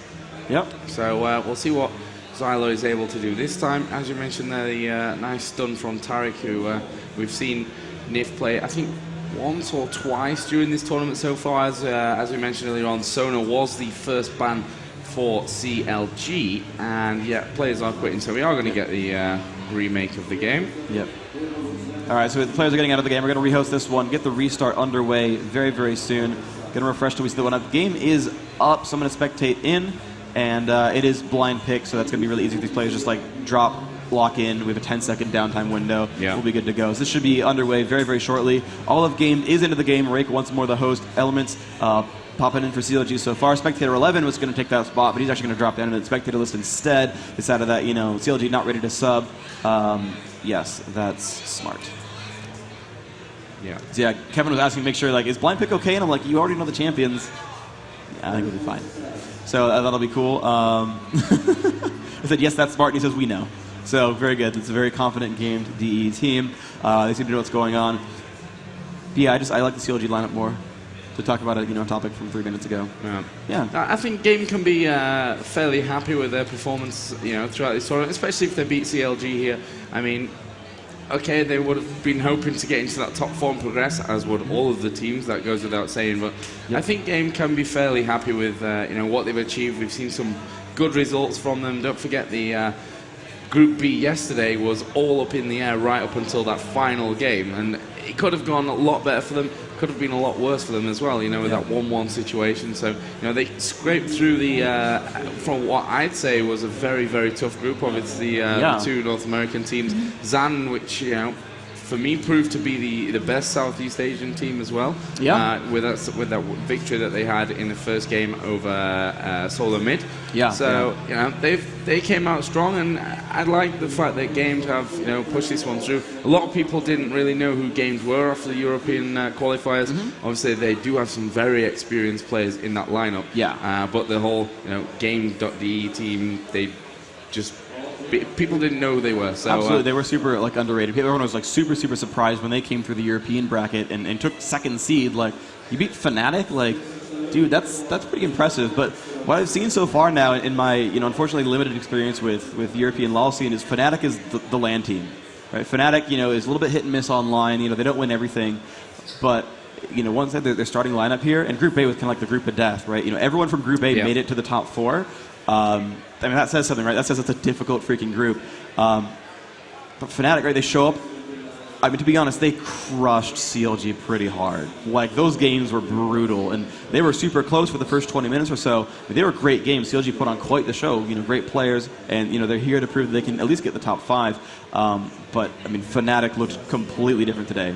Speaker 1: Yep.
Speaker 2: So we'll see what Xylo is able to do this time. As you mentioned there, the nice stun from Tarek, who we've seen Nif play, I think, once or twice during this tournament so far. As we mentioned earlier on, Sona was the first ban for CLG, and yeah, players are quitting, so we are going to get the remake of the game.
Speaker 1: Yep. All right, so the players are getting out of the game. We're going to rehost this one, get the restart underway very, very soon. Going to refresh till we see the one up. The game is up, so I'm going to spectate in, and it is blind pick, so that's going to be really easy. These players just like drop, lock in. We have a 10-second downtime window.
Speaker 2: Yeah.
Speaker 1: We'll be good to go. So this should be underway very, very shortly. All of game is into the game. Rake once more the host. Elements popping in for CLG so far. Spectator 11 was going to take that spot, but he's actually going to drop down into the spectator list instead. Decided that, CLG not ready to sub. Yes, that's smart.
Speaker 2: Yeah.
Speaker 1: So yeah, Kevin was asking to make sure, like, is blind pick okay? And I'm like, you already know the champions. Yeah, I think we'll be fine. So that'll be cool. I said, yes, that's smart, and he says, we know. So very good. It's a very confident gamed DE team. They seem to know what's going on. But yeah, I like the CLG lineup more. To talk about a topic from 3 minutes ago. Yeah.
Speaker 2: I think Game can be fairly happy with their performance, throughout this tournament, especially if they beat CLG here. I mean, okay, they would have been hoping to get into that top 4 and progress, as would all of the teams. That goes without saying. But I think Game can be fairly happy with what they've achieved. We've seen some good results from them. Don't forget the Group B yesterday was all up in the air right up until that final game, and it could have gone a lot better for them. Could have been a lot worse for them as well, with that 1-1 situation. So, they scraped through the, from what I'd say was a very, very tough group. Obviously, the 2 North American teams. Zan, which, for me, proved to be the best Southeast Asian team as well.
Speaker 1: Yeah.
Speaker 2: With that victory that they had in the first game over Solo Mid.
Speaker 1: Yeah.
Speaker 2: So, they came out strong, and I like the fact that Games have, pushed this one through. A lot of people didn't really know who Games were after the European qualifiers. Obviously, they do have some very experienced players in that lineup.
Speaker 1: Yeah.
Speaker 2: But the whole, Game.de team, people didn't know who they were. So,
Speaker 1: absolutely, they were super underrated. Everyone was super, super surprised when they came through the European bracket and took 2nd seed. Like, you beat Fnatic, dude, that's pretty impressive. But what I've seen so far now in my unfortunately limited experience with European LoL scene is Fnatic is the LAN team, right? Fnatic is a little bit hit and miss online. They don't win everything, but once they're starting lineup here, and Group A was kind of like the group of death, right? Everyone from Group A made it to the top 4. I mean, that says something, right? That says it's a difficult freaking group. But Fnatic, right, they show up. I mean, to be honest, they crushed CLG pretty hard. Those games were brutal, and they were super close for the first 20 minutes or so. I mean, they were great games. CLG put on quite the show, great players, and, they're here to prove that they can at least get the top 5. But, I mean, Fnatic looked completely different today.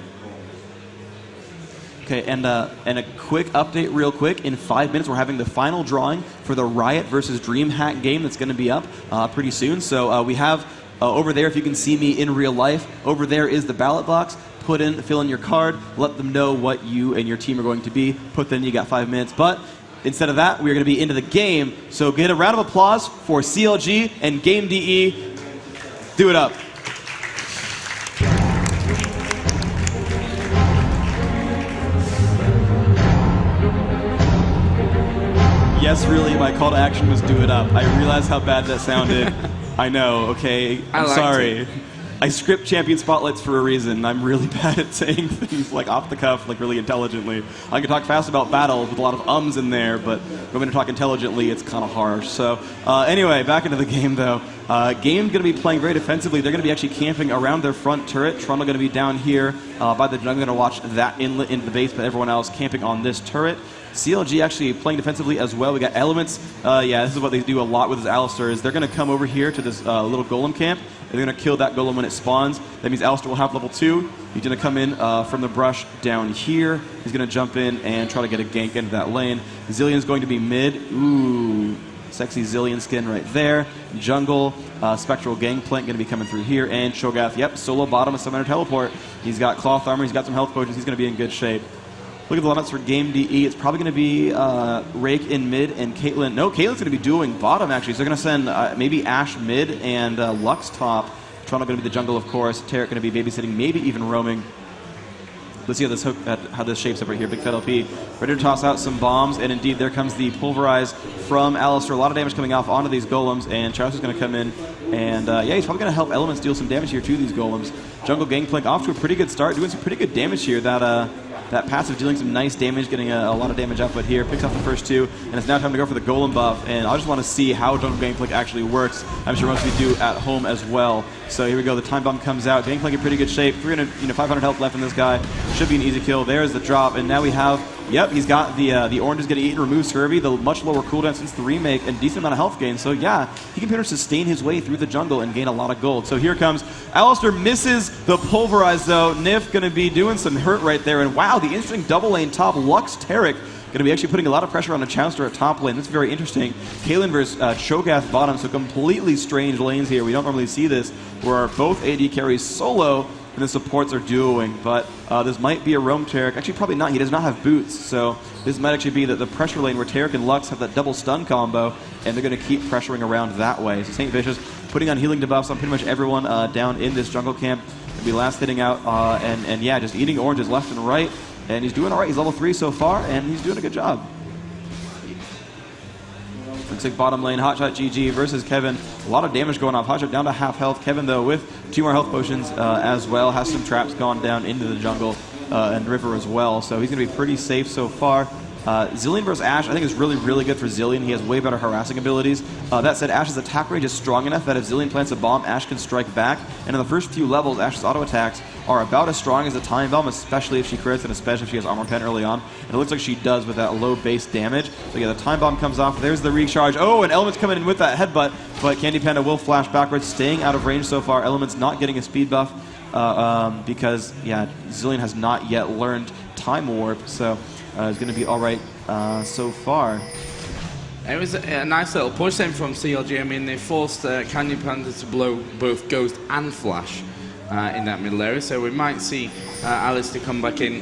Speaker 1: Okay, and a quick update real quick. In 5 minutes, we're having the final drawing for the Riot versus DreamHack game that's going to be up pretty soon. So we have over there, if you can see me in real life, over there is the ballot box. Fill in your card, let them know what you and your team are going to be. Put that in, you got 5 minutes. But instead of that, we're going to be into the game. So get a round of applause for CLG and Game DE. Do it up. Yes, really, my call to action was do it up. I realize how bad that sounded. I know, okay, I'm sorry. I script champion spotlights for a reason. I'm really bad at saying things off the cuff, really intelligently. I can talk fast about battles with a lot of ums in there, but when I'm to talk intelligently, it's kind of harsh. So anyway, back into the game though. Game's going to be playing very defensively. They're going to be actually camping around their front turret. Trundle going to be down here by the jungle. I'm going to watch that inlet into the base, but everyone else camping on this turret. CLG actually playing defensively as well. We got Elements. Yeah, this is what they do a lot with his Alistair. Is they're going to come over here to this little golem camp. And they're going to kill that golem when it spawns. That means Alistair will have level 2. He's going to come in from the brush down here. He's going to jump in and try to get a gank into that lane. Zillion's going to be mid. Ooh. Sexy Zillion skin right there. Jungle, Spectral Gangplank going to be coming through here. And Cho'Gath, yep, solo bottom with Summoner Teleport. He's got Cloth Armor, he's got some health potions, he's going to be in good shape. Look at the lineups for Game DE. It's probably going to be Rake in mid and Caitlyn. No, Caitlyn's going to be doing bottom, actually. So they're going to send maybe Ashe mid and Lux top. Toronto going to be the jungle, of course. Tarek going to be babysitting, maybe even roaming. Let's see how this shapes up right here. Big Fat LP ready to toss out some bombs, and indeed there comes the Pulverize from Alistair. A lot of damage coming off onto these golems, and Chowster's going to come in, and yeah, he's probably going to help Elements deal some damage here to these golems. Jungle Gangplank off to a pretty good start, doing some pretty good damage here. That passive dealing some nice damage, getting a lot of damage output here. Picks off the first two, and it's now time to go for the Golem buff. And I just want to see how Jungle Gangplank actually works. I'm sure most of you do at home as well. So here we go. The time bomb comes out. Gangplank in pretty good shape. 500 health left in this guy. Should be an easy kill. There's the drop, and now we have. Yep, he's got the orange is getting eaten, remove Scurvy, the much lower cooldown since the remake, and decent amount of health gain. So yeah, he can pretty much sustain his way through the jungle and gain a lot of gold. So here comes Alistair, misses the Pulverize though. Nif going to be doing some hurt right there, and wow, the interesting double lane top. Lux Tarek going to be actually putting a lot of pressure on the Chowster at top lane. That's very interesting. Caitlyn versus Cho'Gath bottom, so completely strange lanes here. We don't normally see this, where both AD carries solo and the supports are duoing, but this might be a roam Tarek. Actually, probably not. He does not have boots, so this might actually be the pressure lane where Tarek and Lux have that double stun combo, and they're going to keep pressuring around that way. So St. Vicious putting on healing debuffs on pretty much everyone down in this jungle camp. He'll be last hitting out, and yeah, just eating oranges left and right, and he's doing all right. He's level 3 so far, and he's doing a good job. Looks like bottom lane, Hotshot GG versus Kevin. A lot of damage going off. Hotshot down to half health. Kevin, though, with 2 more health potions as well. Has some traps gone down into the jungle and river as well. So he's going to be pretty safe so far. Zillion versus Ashe, I think is really, really good for Zillion. He has way better harassing abilities. That said, Ashe's attack range is strong enough that if Zillion plants a bomb, Ashe can strike back. And in the first few levels, Ashe's auto attacks are about as strong as a time bomb, especially if she crits and especially if she has armor pen early on. And it looks like she does with that low base damage. So yeah, the time bomb comes off. There's the recharge. Oh, and Element's coming in with that headbutt, but Candy Panda will flash backwards, staying out of range so far. Element's not getting a speed buff because, yeah, Zillion has not yet learned Time Warp. So it's going to be all right so far.
Speaker 2: It was a nice little push then from CLG. I mean, they forced Candy Panda to blow both Ghost and Flash in that middle area, so we might see Alistair come back in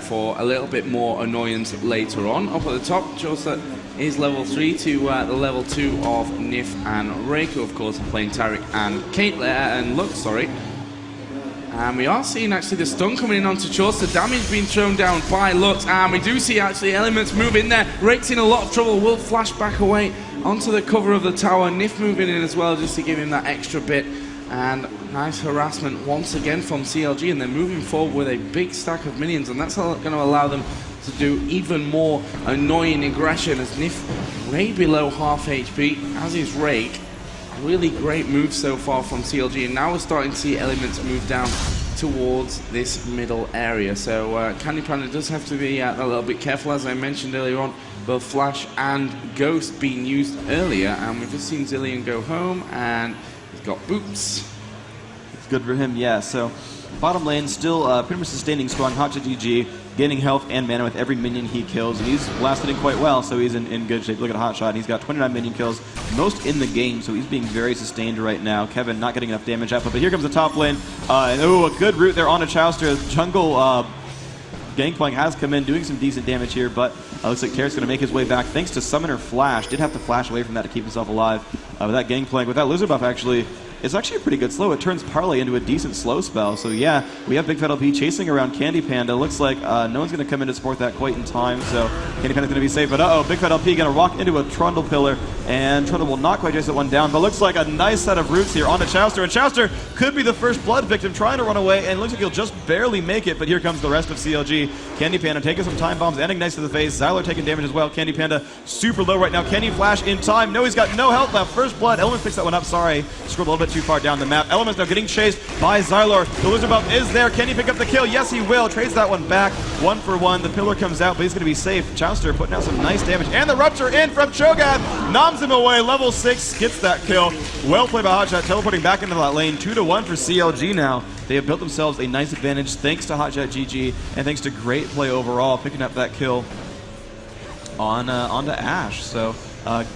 Speaker 2: for a little bit more annoyance later on. Up at the top, Joseph is level 3 to the level 2 of Nif and Rake, who of course are playing Tarek and Caitlyn and Lux, sorry. And we are seeing actually the stun coming in onto Chaucer, damage being thrown down by Lux, and we do see actually Elements move in there. Rake's in a lot of trouble, will flash back away onto the cover of the tower. Nif moving in as well just to give him that extra bit. And nice harassment once again from CLG, and they're moving forward with a big stack of minions, and that's going to allow them to do even more annoying aggression as Nif way below half HP, as is Rake. Really great move so far from CLG, and now we're starting to see Elements move down towards this middle area. So Candy Panda does have to be a little bit careful, as I mentioned earlier on, both Flash and Ghost being used earlier, and we've just seen Zillion go home, and he's got boots.
Speaker 1: It's good for him, yeah. So bottom lane still pretty much sustaining strong. Hotshot GG, gaining health and mana with every minion he kills, and he's lasted in quite well, so he's in good shape. Look at Hotshot, he's got 29 minion kills, most in the game, so he's being very sustained right now. Kevin not getting enough damage output, but here comes the top lane, and oh, a good route there on a Chowster. Jungle Gangplank has come in, doing some decent damage here, but looks like Tarek's going to make his way back thanks to Summoner Flash. Did have to flash away from that to keep himself alive. With that Gangplank, with that Lizard buff actually, it's actually a pretty good slow. It turns Parlay into a decent slow spell. So yeah, we have Big Fat LP chasing around Candy Panda. Looks like no one's going to come in to support that quite in time, so Candy Panda's going to be safe. But uh-oh, Big Fat LP going to walk into a Trundle pillar, and Trundle will not quite chase that one down, but looks like a nice set of roots here onto Chowster, and Chowster could be the first blood victim trying to run away, and looks like he'll just barely make it, but here comes the rest of CLG. Candy Panda taking some time bombs and ignites to the face. Xylar taking damage as well. Candy Panda super low right now. Can he flash in time? No, he's got no health left. First blood. Element picks that one up. Sorry, scrolled a little bit too far down the map. Element's now getting chased by Xylar. The Lizard buff is there. Can he pick up the kill? Yes, he will. Trades that one back. 1 for 1. The pillar comes out, but he's going to be safe. Chowster putting out some nice damage. And the Rupture in from Cho'Gath. Noms him away. Level 6 gets that kill. Well played by Hotshot. Teleporting back into that lane. 2-1 for CLG now. They have built themselves a nice advantage thanks to Hotshot GG and thanks to great play overall, picking up that kill on onto Ashe. So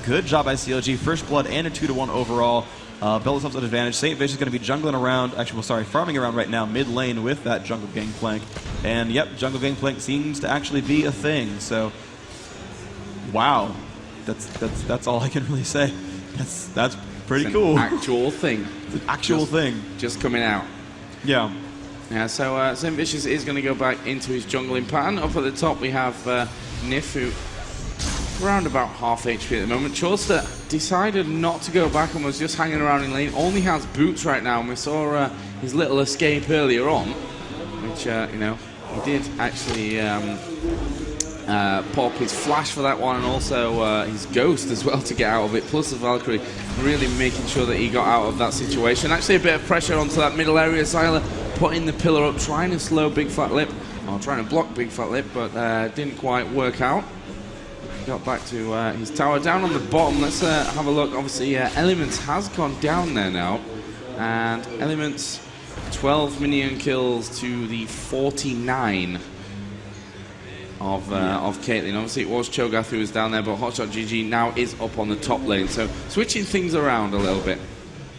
Speaker 16: Good job by CLG. First blood and a 2-1 overall. Built themselves an advantage. St. Vish is going to be jungling around, actually, well, sorry, farming around right now, mid lane with that jungle gangplank. And yep, jungle gangplank seems to actually be a thing. So, wow, that's all I can really say. That's pretty cool.
Speaker 2: Actual thing.
Speaker 16: It's an actual thing.
Speaker 2: Just coming out.
Speaker 16: Yeah.
Speaker 2: Yeah, so St. Vicious is going to go back into his jungling pattern. Up at the top we have Nif, who around about half HP at the moment. Chauster decided not to go back and was just hanging around in lane. Only has boots right now, and we saw his little escape earlier on, which, you know, he did actually pop his flash for that one, and also his ghost as well to get out of it, plus the Valkyrie, really making sure that he got out of that situation. Actually a bit of pressure onto that middle area. Zyla putting the pillar up, trying to slow Big Fat Lip, or trying to block Big Fat Lip, but didn't quite work out. Got back to his tower. Down on the bottom, let's have a look. Obviously, Elements has gone down there now, and Elements 12 minion kills to the 49 of Caitlyn. Obviously, it was Cho'Gath who was down there, but Hotshot GG now is up on the top lane, so switching things around a little bit.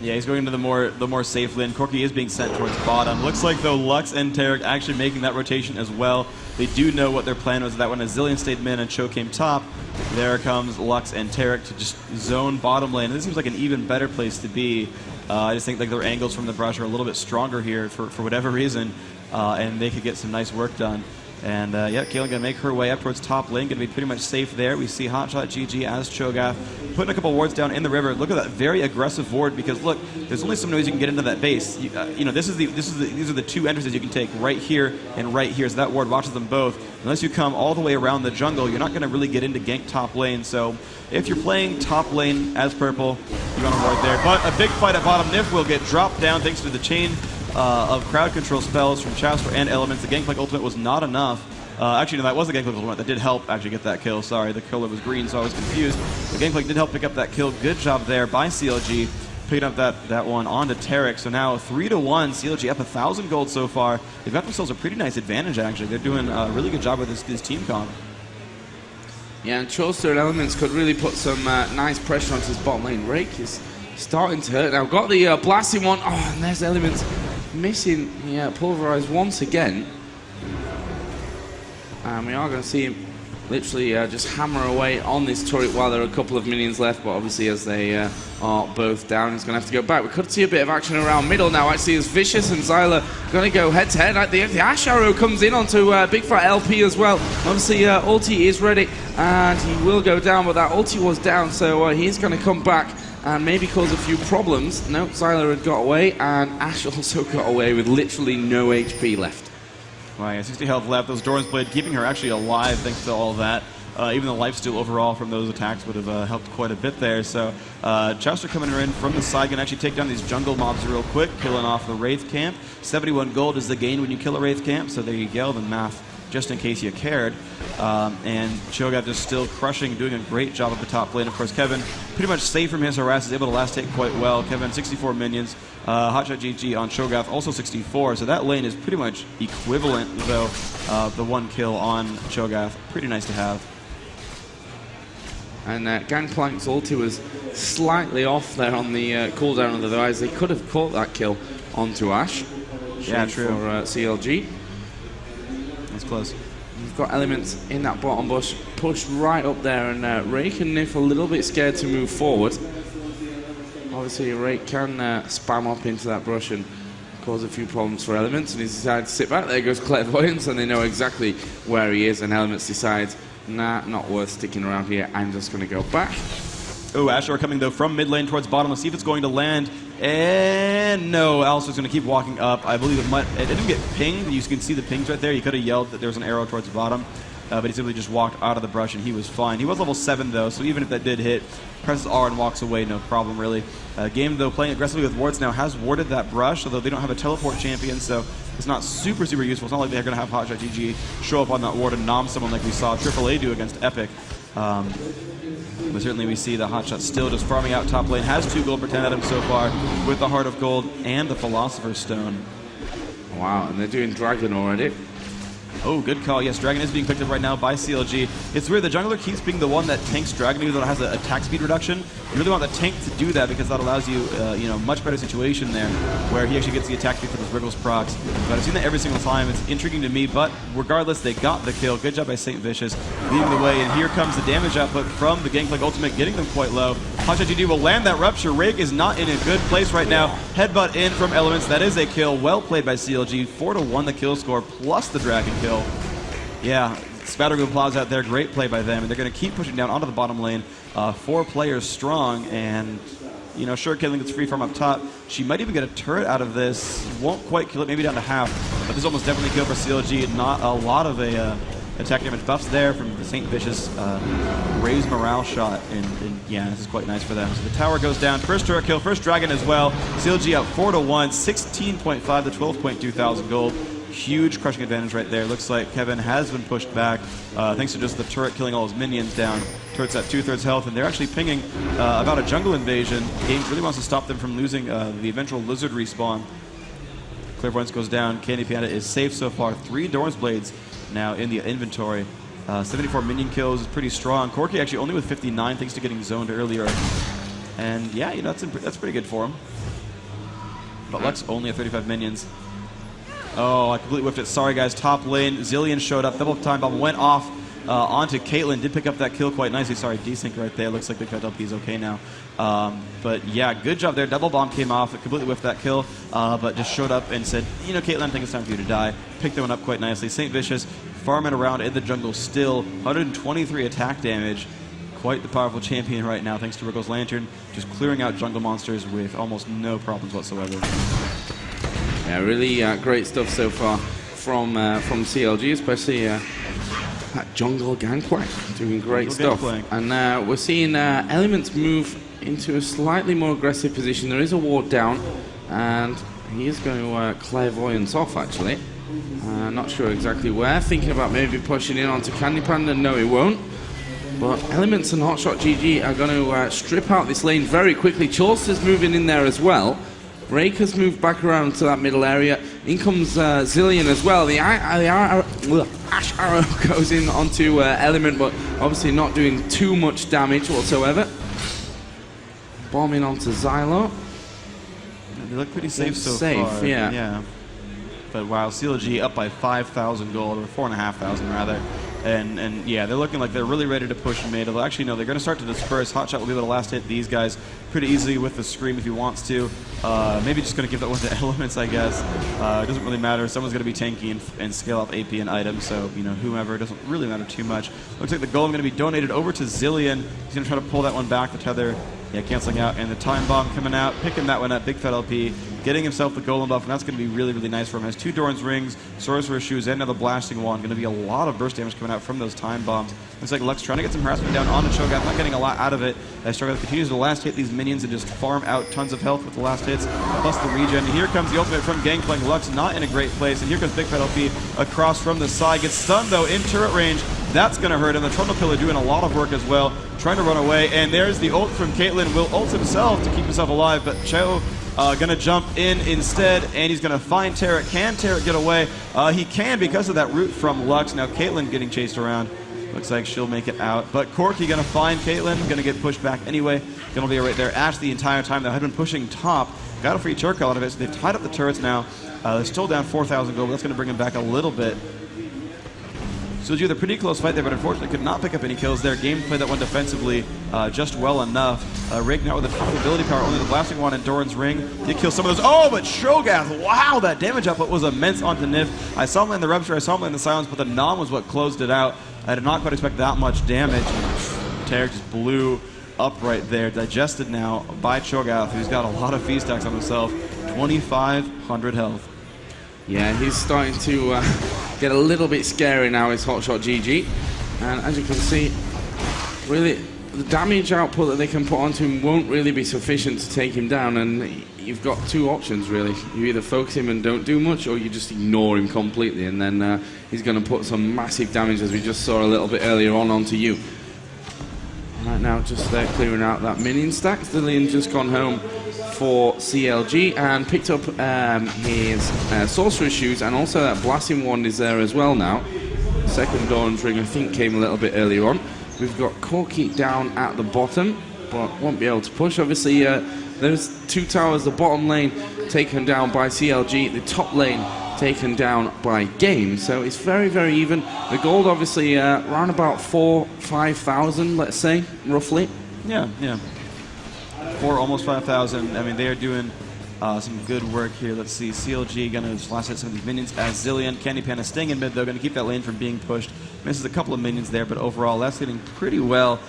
Speaker 16: Yeah, he's going into the more safe lane. Corki is being sent towards bottom. Looks like, though, Lux and Tarek actually making that rotation as well. They do know what their plan was. That when a Zillion stayed mid and Cho came top, there comes Lux and Tarek to just zone bottom lane. This seems like an even better place to be. I just think like their angles from the brush are a little bit stronger here for whatever reason, and they could get some nice work done. And yeah, Caitlyn gonna make her way up towards top lane, gonna be pretty much safe there. We see Hotshot GG as Cho'Gath putting a couple wards down in the river. Look at that very aggressive ward, because look, there's only some ways you can get into that base. You know, these are the two entrances you can take, right here and right here. So that ward watches them both. Unless you come all the way around the jungle, you're not gonna really get into gank top lane. So if you're playing top lane as purple, you want to ward there. But a big fight at bottom. Nif will get dropped down thanks to the chain of crowd control spells from Chauster and Elements. The Gangplank ultimate was not enough. Actually, no, that was the Gangplank ultimate that did help actually get that kill. Sorry, the killer was green, so I was confused. The Gangplank did help pick up that kill. Good job there by CLG, picking up that one onto Tarek. So now 3-1, CLG up 1,000 gold so far. They've got themselves a pretty nice advantage, actually. They're doing a really good job with this team comp.
Speaker 2: Yeah, and Chauster and Elements could really put some nice pressure onto his bottom lane. Rake is starting to hurt now. Got the blasting one. Oh, and there's Elements missing. Yeah, pulverized once again. And we are going to see him literally just hammer away on this turret while there are a couple of minions left. But obviously, as they are both down, he's going to have to go back. We could see a bit of action around middle now. Actually, as Vicious and Zyla going to go head to head. The Ash Arrow comes in onto Big Fat LP as well. Obviously, ulti is ready, and he will go down. But that ulti was down, so he's going to come back and maybe cause a few problems. No, Zyla had got away, and Ash also got away with literally no HP left.
Speaker 16: Well, yeah, 60 health left. Those Doran's Blade keeping her actually alive thanks to all that. Even the lifesteal overall from those attacks would have helped quite a bit there. So Chauster coming in from the side can actually take down these jungle mobs real quick, killing off the Wraith camp. 71 gold is the gain when you kill a Wraith camp, so there you go, the math, just in case you cared. And Cho'Gath just still crushing, doing a great job at the top lane. Of course, Kevin, pretty much safe from his harass, is able to last hit quite well. Kevin, 64 minions. Hotshot GG on Cho'Gath, also 64. So that lane is pretty much equivalent, though, the one kill on Cho'Gath. Pretty nice to have.
Speaker 2: And Gangplank's ulti was slightly off there on the cooldown of the device. They could have caught that kill onto Ash.
Speaker 16: Yeah, true.
Speaker 2: For CLG.
Speaker 16: That's close.
Speaker 2: We've got Elements in that bottom bush, pushed right up there, and Rake and Nif a little bit scared to move forward. Obviously, Rake can spam up into that brush and cause a few problems for Elements, and he's decided to sit back. There goes Clairvoyance, and they know exactly where he is, and Elements decides, nah, not worth sticking around here. I'm just going to go back.
Speaker 16: Oh, Asher coming, though, from mid lane towards bottom. Let's see if it's going to land. And no, Alistair's going to keep walking up. I believe it didn't get pinged. You can see the pings right there. He could have yelled that there was an arrow towards the bottom. But he simply just walked out of the brush, and he was fine. He was level 7, though, so even if that did hit, presses R and walks away, no problem, really. Game, though, playing aggressively with wards now has warded that brush, although they don't have a teleport champion, so it's not super useful. It's not like they're going to have Hotshot GG show up on that ward and nom someone like we saw AAA do against Epic. But certainly we see the Hotshot still just farming out top lane. Has 2 gold per 10 at him so far with the Heart of Gold and the Philosopher's Stone.
Speaker 2: Wow, and they're doing Dragon already.
Speaker 16: Oh, good call. Yes, Dragon is being picked up right now by CLG. It's weird, the jungler keeps being the one that tanks Dragon, even though it has an attack speed reduction. You really want the tank to do that because that allows you, much better situation there, where he actually gets the attack speed for those Wriggles procs. But I've seen that every single time. It's intriguing to me, but regardless, they got the kill. Good job by St. Vicious, leading the way, and here comes the damage output from the Gangplank ultimate, getting them quite low. Hotshot GG will land that Rupture. Rake is not in a good place right now. Headbutt in from Elements. That is a kill. Well played by CLG. 4-1 the kill score, plus the Dragon kill. Yeah, Spattergoon Plaza out there. Great play by them. And they're going to keep pushing down onto the bottom lane. 4 players strong. And, sure, Caitlyn gets free farm up top. She might even get a turret out of this. Won't quite kill it, maybe down to half. But this is almost definitely kill for CLG. Not a lot of attack damage buffs there from the St. Vicious raise morale shot. And yeah, this is quite nice for them. So the tower goes down. First turret kill, first Dragon as well. CLG out 4-1, 16.5 to 12.2 thousand gold. Huge crushing advantage right there. Looks like Kevin has been pushed back thanks to just the turret killing all his minions down. Turret's at 2/3 health, and they're actually pinging about a jungle invasion. Games really wants to stop them from losing the eventual lizard respawn. Clairvoyance goes down. Candy Panda is safe so far. 3 Doran's Blades now in the inventory. 74 minion kills is pretty strong. Corki actually only with 59 thanks to getting zoned earlier. And yeah, that's pretty good for him. But Lux only at 35 minions. Oh, I completely whiffed it. Sorry, guys. Top lane. Zillion showed up. Double time bomb went off onto Caitlyn. Did pick up that kill quite nicely. Sorry, desync right there. Looks like Big Fat LP is okay now. But yeah, good job there. Double bomb came off. It completely whiffed that kill, but just showed up and said, Caitlyn, I think it's time for you to die. Picked that one up quite nicely. St. Vicious farming around in the jungle still. 123 attack damage. Quite the powerful champion right now, thanks to Wriggles Lantern. Just clearing out jungle monsters with almost no problems whatsoever.
Speaker 2: Yeah, really great stuff so far from CLG, especially that jungle Gangplank doing great stuff. And we're seeing Elements move into a slightly more aggressive position. There is a ward down, and he is going to Clairvoyance off, actually. Not sure exactly where. Thinking about maybe pushing in onto Candy Panda. No, he won't. But Elements and Hotshot GG are going to strip out this lane very quickly. Chaucer's moving in there as well. Rake has moved back around to that middle area. In comes Zillion as well. The Ash Arrow goes in onto Element, but obviously not doing too much damage whatsoever. Bombing onto Xylo.
Speaker 16: Yeah, they look pretty safe so far.
Speaker 2: Yeah.
Speaker 16: But wow, CLG up by 5,000 gold, or 4,500 rather. And yeah, they're looking like they're really ready to push mid. Although actually, no, they're going to start to disperse. Hotshot will be able to last hit these guys pretty easily with the Scream if he wants to. Maybe just going to give that one to Elements, I guess. It doesn't really matter. Someone's going to be tanky and scale up AP and items, so, whomever. It doesn't really matter too much. Looks like the golem going to be donated over to Zillion. He's going to try to pull that one back, the tether. Yeah, canceling out, and the time bomb coming out, picking that one up, Big Fat LP, getting himself the golem buff, and that's going to be really, really nice for him. Has 2 Doran's Rings, Sorcerer's Shoes, and another Blasting Wand. Going to be a lot of burst damage coming out from those time bombs. Looks like Lux trying to get some harassment down onto Cho'Gath, not getting a lot out of it. As Cho'Gath continues to last hit these minions and just farm out tons of health with the last hits, plus the regen. And here comes the ultimate from Gangplank. Lux not in a great place, and here comes Big Fat LP across from the side. Gets stunned, though, in turret range. That's going to hurt him. The Trundle Pillar doing a lot of work as well, trying to run away. And there's the ult from Caitlyn. Will ult himself to keep himself alive, but Cho going to jump in instead, and he's going to find Terret. Can Terret get away? He can because of that root from Lux. Now Caitlyn getting chased around. Looks like she'll make it out. But Corki going to find Caitlyn, going to get pushed back anyway. Going to be right there. Ash the entire time. They had been pushing top. Got a free turret out of it, so they've tied up the turrets now. They're still down 4,000 gold, but that's going to bring them back a little bit. So it was a pretty close fight there, but unfortunately could not pick up any kills there. Game played that one defensively just well enough. Rake now with the top ability power, only the Blasting Wand and Doran's Ring. Did kill some of those. Oh, but Cho'Gath, wow, that damage output was immense onto Nif. I saw him in the Rupture, I saw him in the Silence, but the Nom was what closed it out. I did not quite expect that much damage. Tarek just blew up right there. Digested now by Cho'Gath, who's got a lot of feast stacks on himself. 2,500 health.
Speaker 2: Yeah, he's starting to get a little bit scary now, his Hotshot GG. And as you can see, really, the damage output that they can put onto him won't really be sufficient to take him down. And you've got 2 options, really. You either focus him and don't do much, or you just ignore him completely. And then he's going to put some massive damage, as we just saw a little bit earlier on, onto you. Right now, just clearing out that minion stack. Zillion's just gone home for CLG and picked up his Sorcerer's Shoes, and also that Blasting Wand is there as well now. Second Dawn's Ring, I think, came a little bit earlier on. We've got Corky down at the bottom, but won't be able to push. Obviously, there's 2 towers, the bottom lane taken down by CLG, the top lane taken down by Game, so it's very, very even. The gold, obviously, around about 4,000-5,000, let's say, roughly.
Speaker 16: Yeah, yeah. 4, almost 5,000. I mean, they are doing some good work here. Let's see, CLG going to last hit some of these minions as Zillion. Candy Panda staying in mid, though, going to keep that lane from being pushed. Misses a couple of minions there, but overall, that's hitting pretty well.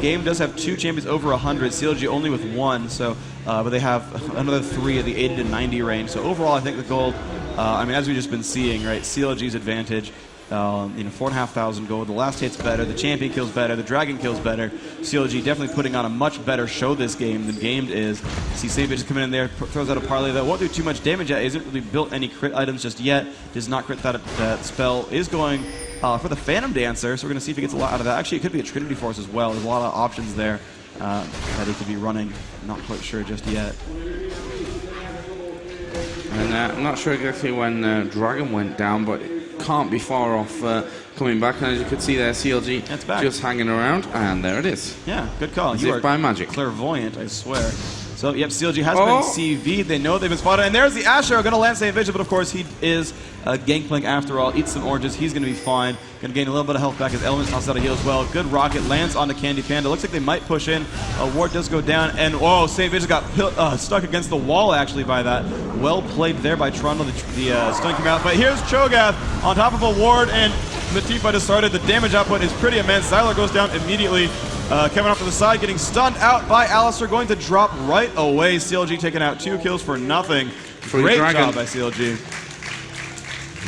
Speaker 16: Game does have 2 champions over 100, CLG only with 1, so but they have another 3 at the 80 to 90 range. So overall, I think the gold, I mean, as we've just been seeing, right, CLG's advantage. 4,500 gold. The last hit's better. The champion kills better. The dragon kills better. CLG definitely putting on a much better show this game than Gamed is. See Savage is coming in there, throws out a parlay that won't do too much damage yet. Isn't really built any crit items just yet. Does not crit that spell. Is going for the Phantom Dancer, so we're going to see if he gets a lot out of that. Actually, it could be a Trinity Force as well. There's a lot of options there that he could be running. Not quite sure just yet.
Speaker 2: And I'm not sure exactly when Dragon went down, but can't be far off coming back. And as you could see there, CLG just hanging around, and there it is.
Speaker 16: Yeah, good call.
Speaker 2: As if by magic.
Speaker 16: Clairvoyant, I swear. So, yep, CLG has been CV'd. They know they've been spotted. And there's the Asher, going to land Saint Vision, but of course he is Gangplank after all. Eats some oranges. He's going to be fine. Going to gain a little bit of health back. His Elements knocks out a heal as well. Good rocket. Lands onto Candy Panda. Looks like they might push in. Ward does go down. And, whoa, Saint Vision got stuck against the wall, actually, by that. Well played there by Trundle. The stun came out. But here's Cho'Gath on top of a ward. And Matifa just started. The damage output is pretty immense. Zyler goes down immediately. Coming off to the side, getting stunned out by Alistair, going to drop right away. CLG taking out 2 kills for nothing. Great job by CLG.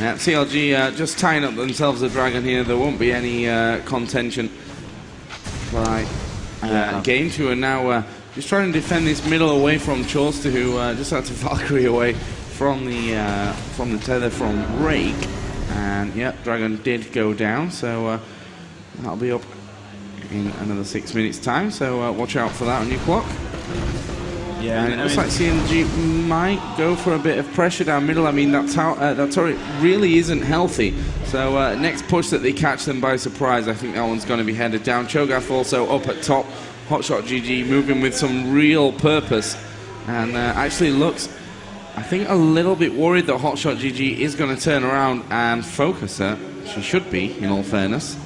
Speaker 2: Yeah, CLG just tying up themselves a dragon here. There won't be any contention by Game 2, and now just trying to defend this middle away from Chorster, who just had to Valkyrie away from the tether from Rake. And yeah, dragon did go down, so that'll be up in another 6 minutes time, so watch out for that on your clock.
Speaker 16: Yeah,
Speaker 2: and it looks like CLG might go for a bit of pressure down middle. I mean, that turret really isn't healthy. So next push that they catch them by surprise, I think that one's going to be headed down. Cho'Gath also up at top. Hotshot GG moving with some real purpose, and actually looks, I think, a little bit worried that Hotshot GG is going to turn around and focus her. She should be, in all fairness.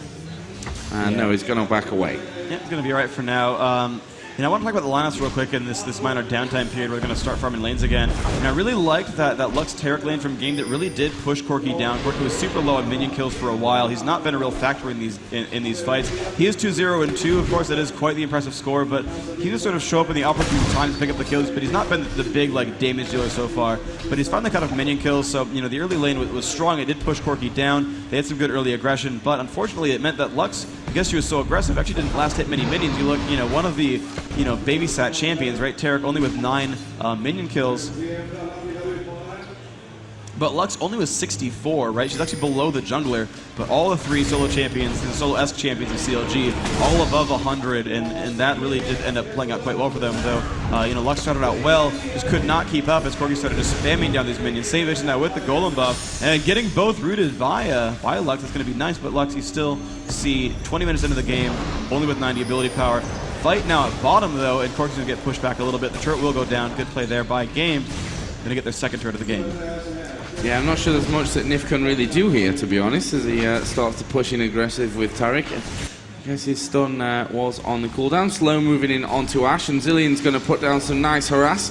Speaker 2: And no, he's going to back away.
Speaker 16: Yeah, it's going to be all right for now. I want to talk about the lineups real quick in this minor downtime period. We're going to start farming lanes again. And I really liked that Lux Taric lane from Game that really did push Corky down. Corky was super low on minion kills for a while. He's not been a real factor in these fights. He is 2-0-2. Of course, that is quite the impressive score, but he just sort of show up in the opportune time to pick up the kills. But he's not been the big damage dealer so far. But he's finally cut off minion kills. So the early lane was strong. It did push Corky down. They had some good early aggression, but unfortunately, it meant that Lux, because she was so aggressive, actually didn't last hit many minions. You look, one of the babysat champions, right? Taric only with 9 minion kills. But Lux only was 64, right? She's actually below the jungler. But all the 3 solo champions, the solo-esque champions of CLG, all above 100, and that really did end up playing out quite well for them. Though, Lux started out well, just could not keep up as Corky started just spamming down these minions. Save Vision now with the Golem buff, and getting both rooted by Lux is going to be nice. But Lux, you still see 20 minutes into the game, only with 90 ability power. Fight now at bottom, though, and Corky's going to get pushed back a little bit. The turret will go down. Good play there by Game. Going to get their second turret of the game.
Speaker 2: Yeah, I'm not sure there's much that Nif can really do here, to be honest, as he starts to push in aggressive with Taric. I guess his stun was on the cooldown. Slow moving in onto Ashe, and Zillion's going to put down some nice harass.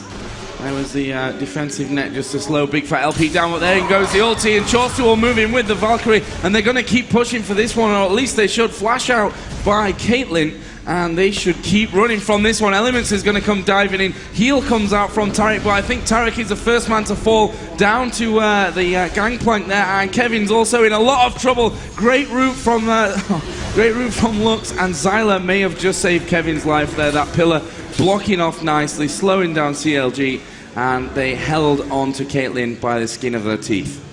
Speaker 2: There was the defensive net just to slow Big Fat LP down, but there goes the ulti, and Chorster will move in with the Valkyrie, and they're going to keep pushing for this one, or at least they should. Flash out by Caitlyn, and they should keep running from this one. Elements is going to come diving in. Heal comes out from Taric, but I think Taric is the first man to fall down to the gangplank there, and Kevin's also in a lot of trouble. Great route from Lux, and Zyler may have just saved Kevin's life there. That pillar blocking off nicely, slowing down CLG, and they held on to Caitlyn by the skin of their teeth.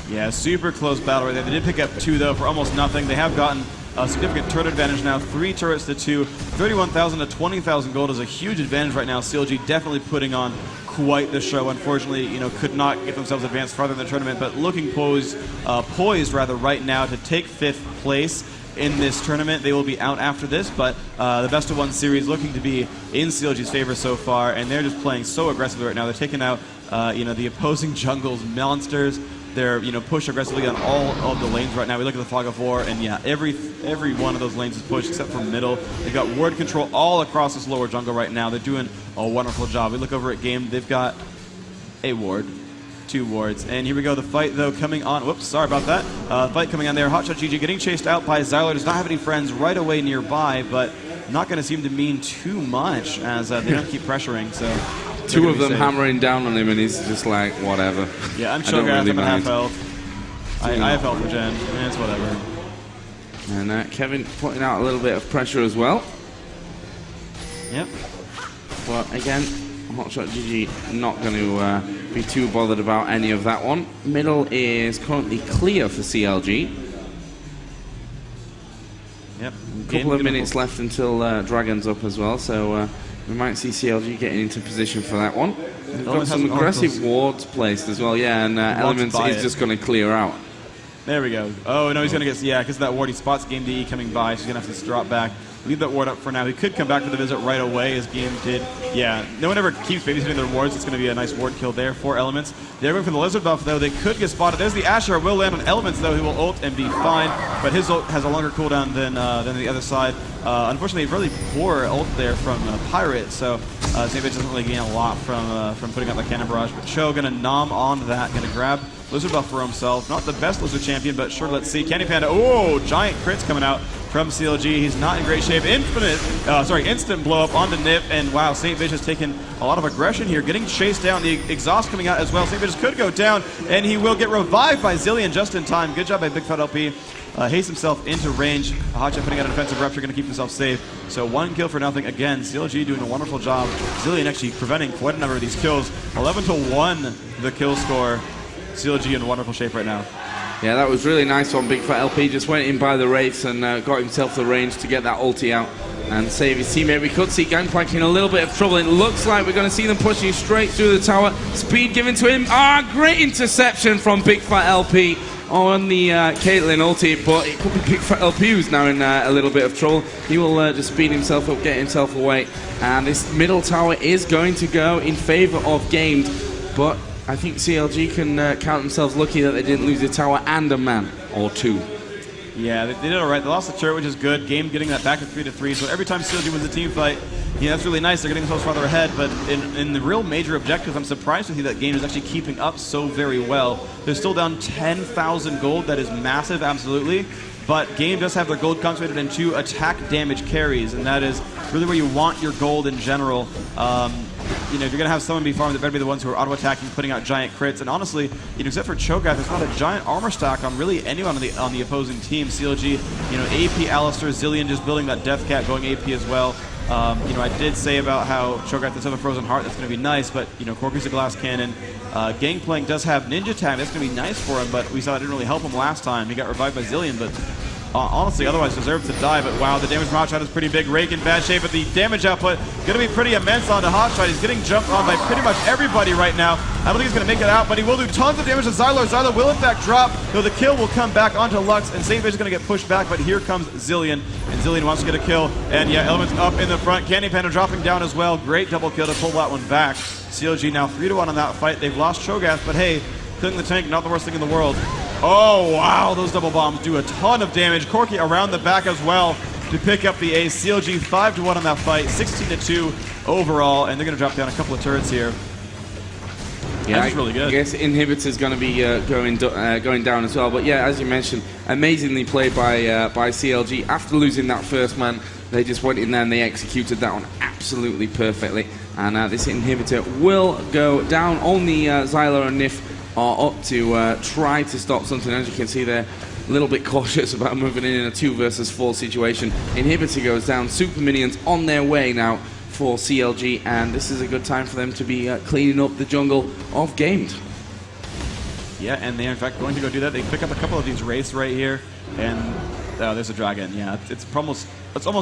Speaker 16: Yeah, super close battle right there. They did pick up 2, though, for almost nothing. They have gotten a significant turret advantage now, 3 turrets to 2, 31,000 to 20,000 gold is a huge advantage right now. CLG definitely putting on quite the show. Unfortunately, could not get themselves advanced farther in the tournament, but looking poised right now to take 5th place in this tournament. They will be out after this, but the best of 1 series looking to be in CLG's favor so far, and they're just playing so aggressively right now. They're taking out the opposing jungle's monsters. They're push aggressively on all of the lanes right now. We look at the Fog of War, and yeah, every one of those lanes is pushed except for middle. They've got ward control all across this lower jungle right now. They're doing a wonderful job. We look over at game. They've got a ward, 2 wards, and here we go. The fight though coming on. Whoops, sorry about that. Fight coming on there. Hotshot GG getting chased out by Xyler. Does not have any friends right away nearby, but not going to seem to mean too much as they don't keep pressuring. So.
Speaker 2: 2 of them hammering down on him, and he's just like, whatever.
Speaker 16: Yeah, I'm sure I'm at half health. I have health for Gen. It's whatever.
Speaker 2: And Kevin putting out a little bit of pressure as well.
Speaker 16: Yep.
Speaker 2: But again, Hotshot GG not going to be too bothered about any of that one. Middle is currently clear for CLG.
Speaker 16: Yep.
Speaker 2: A couple of minutes left until Dragon's up as well, so we might see CLG getting into position for that one. They've got some aggressive wards placed as well, yeah, and Elements is just going to clear out.
Speaker 16: There we go. Oh, no, he's going to get, because of that ward, he spots Game DE coming by, so he's going to have to drop back. Leave that ward up for now. He could come back for the visit right away, as Game did. Yeah, no one ever keeps babysitting their wards. It's going to be a nice ward kill there for Elements. They're going for the Lizard buff, though. They could get spotted. There's the Asher. Will land on Elements, though. He will ult and be fine, but his ult has a longer cooldown than the other side. Unfortunately, really poor ult there from Pirate, so St. doesn't really gain a lot from putting out the Cannon Barrage. But Cho going to nom on that, going to grab Lizard buff for himself. Not the best Lizard champion, but sure, let's see. Candy Panda, oh, giant crits coming out from CLG. He's not in great shape. Instant blow up onto Nip, and wow, St. Vish has taken a lot of aggression here, getting chased down. The exhaust coming out as well. St. Vish could go down, and he will get revived by Zillion just in time. Good job by Big Fat LP. Hastes himself into range. Hotshot putting out a defensive rupture, going to keep himself safe. So 1 kill for nothing. Again, CLG doing a wonderful job. Zillion actually preventing quite a number of these kills. 11-1 the kill score. CLG in wonderful shape right now.
Speaker 2: Yeah, that was really nice on Big Fat LP. Just went in by the Wraiths and got himself the range to get that ulti out and save his teammate. We could see Gangplank in a little bit of trouble. It looks like we're going to see them pushing straight through the tower. Speed given to him. Great interception from Big Fat LP on the Caitlyn ulti, but it could be Big Fat LP who's now in a little bit of trouble. He will just speed himself up, get himself away, and this middle tower is going to go in favor of Gamed, but I think CLG can count themselves lucky that they didn't lose a tower and a man or 2.
Speaker 16: Yeah, they did all right. They lost the turret, which is good. Game getting that back to 3-3. So every time CLG wins a team fight, that's really nice. They're getting themselves farther ahead. But in the real major objectives, I'm surprised to see that Game is actually keeping up so very well. They're still down 10,000 gold. That is massive, absolutely. But Game does have their gold concentrated in 2 attack damage carries, and that is really where you want your gold in general. If you're going to have someone be farmed, it better be the ones who are auto-attacking, putting out giant crits. And honestly, except for Cho'Gath, there's not a giant armor stack on really anyone on the opposing team. CLG, AP Alistair, Zillion just building that Death Cat, going AP as well. I did say about how Cho'Gath does have a Frozen Heart. That's going to be nice, but Corky's a Glass Cannon. Gangplank does have Ninja Time. That's going to be nice for him, but we saw that didn't really help him last time. He got revived by Zillion, but honestly, otherwise deserves to die. But wow, the damage from Hotshot is pretty big. Rake in bad shape, but the damage output going to be pretty immense onto Hotshot. He's getting jumped on by pretty much everybody right now. I don't think he's going to make it out, but he will do tons of damage to Xyler. Xyler will in fact drop, though the kill will come back onto Lux, and St. Vish is going to get pushed back, but here comes Zillion, and Zillion wants to get a kill. And yeah, Elements up in the front. Candy Panda dropping down as well. Great double kill to pull that one back. CLG now 3-1 on that fight. They've lost Cho'Gath, but hey, killing the tank, not the worst thing in the world. Oh, wow, those double bombs do a ton of damage. Corky around the back as well to pick up the ace. CLG 5-1 on that fight, 16-2 overall, and they're going to drop down a couple of turrets here.
Speaker 2: Yeah,
Speaker 16: that's really good.
Speaker 2: I guess Inhibitor's going to be going down as well. But yeah, as you mentioned, amazingly played by CLG. After losing that first man, they just went in there and they executed that one absolutely perfectly. And this Inhibitor will go down. Only Xyler and Nif are up to try to stop something. As you can see, they're a little bit cautious about moving in a 2 versus 4 situation. Inhibitor goes down. Super Minions on their way now for CLG, and this is a good time for them to be cleaning up the jungle of Gamed.
Speaker 16: Yeah, and they're in fact going to go do that. They pick up a couple of these Wraiths right here, and
Speaker 21: Oh, there's a dragon. Yeah, it's almost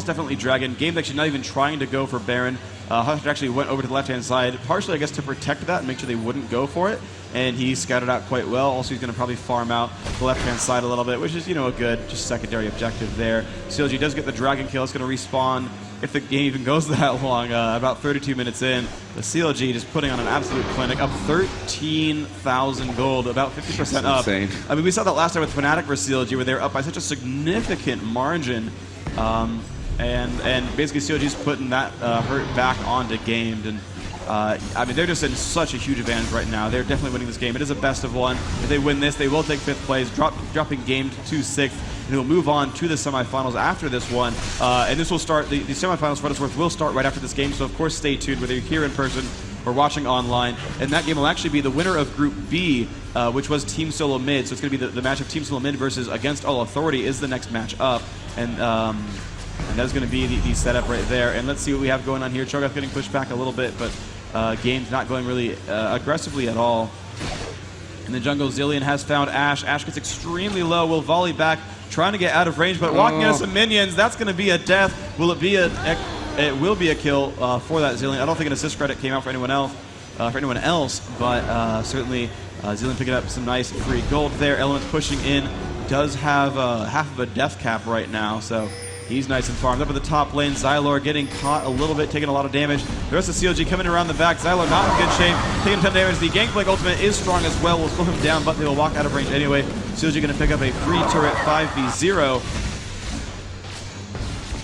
Speaker 21: definitely dragon. Game's actually not even trying to go for Baron. Hush actually went over to the left-hand side, partially, I guess, to protect that and make sure they wouldn't go for it. And he scouted out quite well. Also, he's going to probably farm out the left-hand side a little bit, which is, you know, a good, just secondary objective there. CLG does get the dragon kill. It's going to respawn if the game even goes that long. About 32 minutes in, the CLG just putting on an absolute clinic, up 13,000 gold, about 50% up.
Speaker 2: Insane.
Speaker 21: I mean, we saw that last time with Fnatic versus CLG, where they were up by such a significant margin. And basically CLG's putting that hurt back onto Gamed, and I mean, they're just in such a huge advantage right now. They're definitely winning this game. It is a best of one. If they win this, they will take 5th place, dropping Gamed to 6th, and they'll move on to the semifinals after this one. And this will start, the semifinals for what it's worth will start right after this game, so of course stay tuned, whether you're here in person or watching online. And that game will actually be the winner of Group B, which was Team Solo Mid. So it's going to be the match of Team Solo Mid versus Against All Authority is the next match up. And that's going to be the setup right there. And let's see what we have going on here. Cho'Gath getting pushed back a little bit, but Game's not going really aggressively at all. In the jungle, Zilean has found Ashe. Ashe gets extremely low, will volley back, trying to get out of range, but walking into some minions. That's going to be a death. Will it be it will be a kill for that Zilean. I don't think an assist credit came out for anyone else, but certainly Zilean picking up some nice free gold there. Elements pushing in. Does have half of a death cap right now, so he's nice and farmed. Up at the top lane, Xylor getting caught a little bit, taking a lot of damage. The rest of CLG coming around the back. Xylor not in good shape, taking a ton of damage. The Gangplank ultimate is strong as well, will slow him down, but they will walk out of range anyway. CLG going to pick up a free turret 5v0.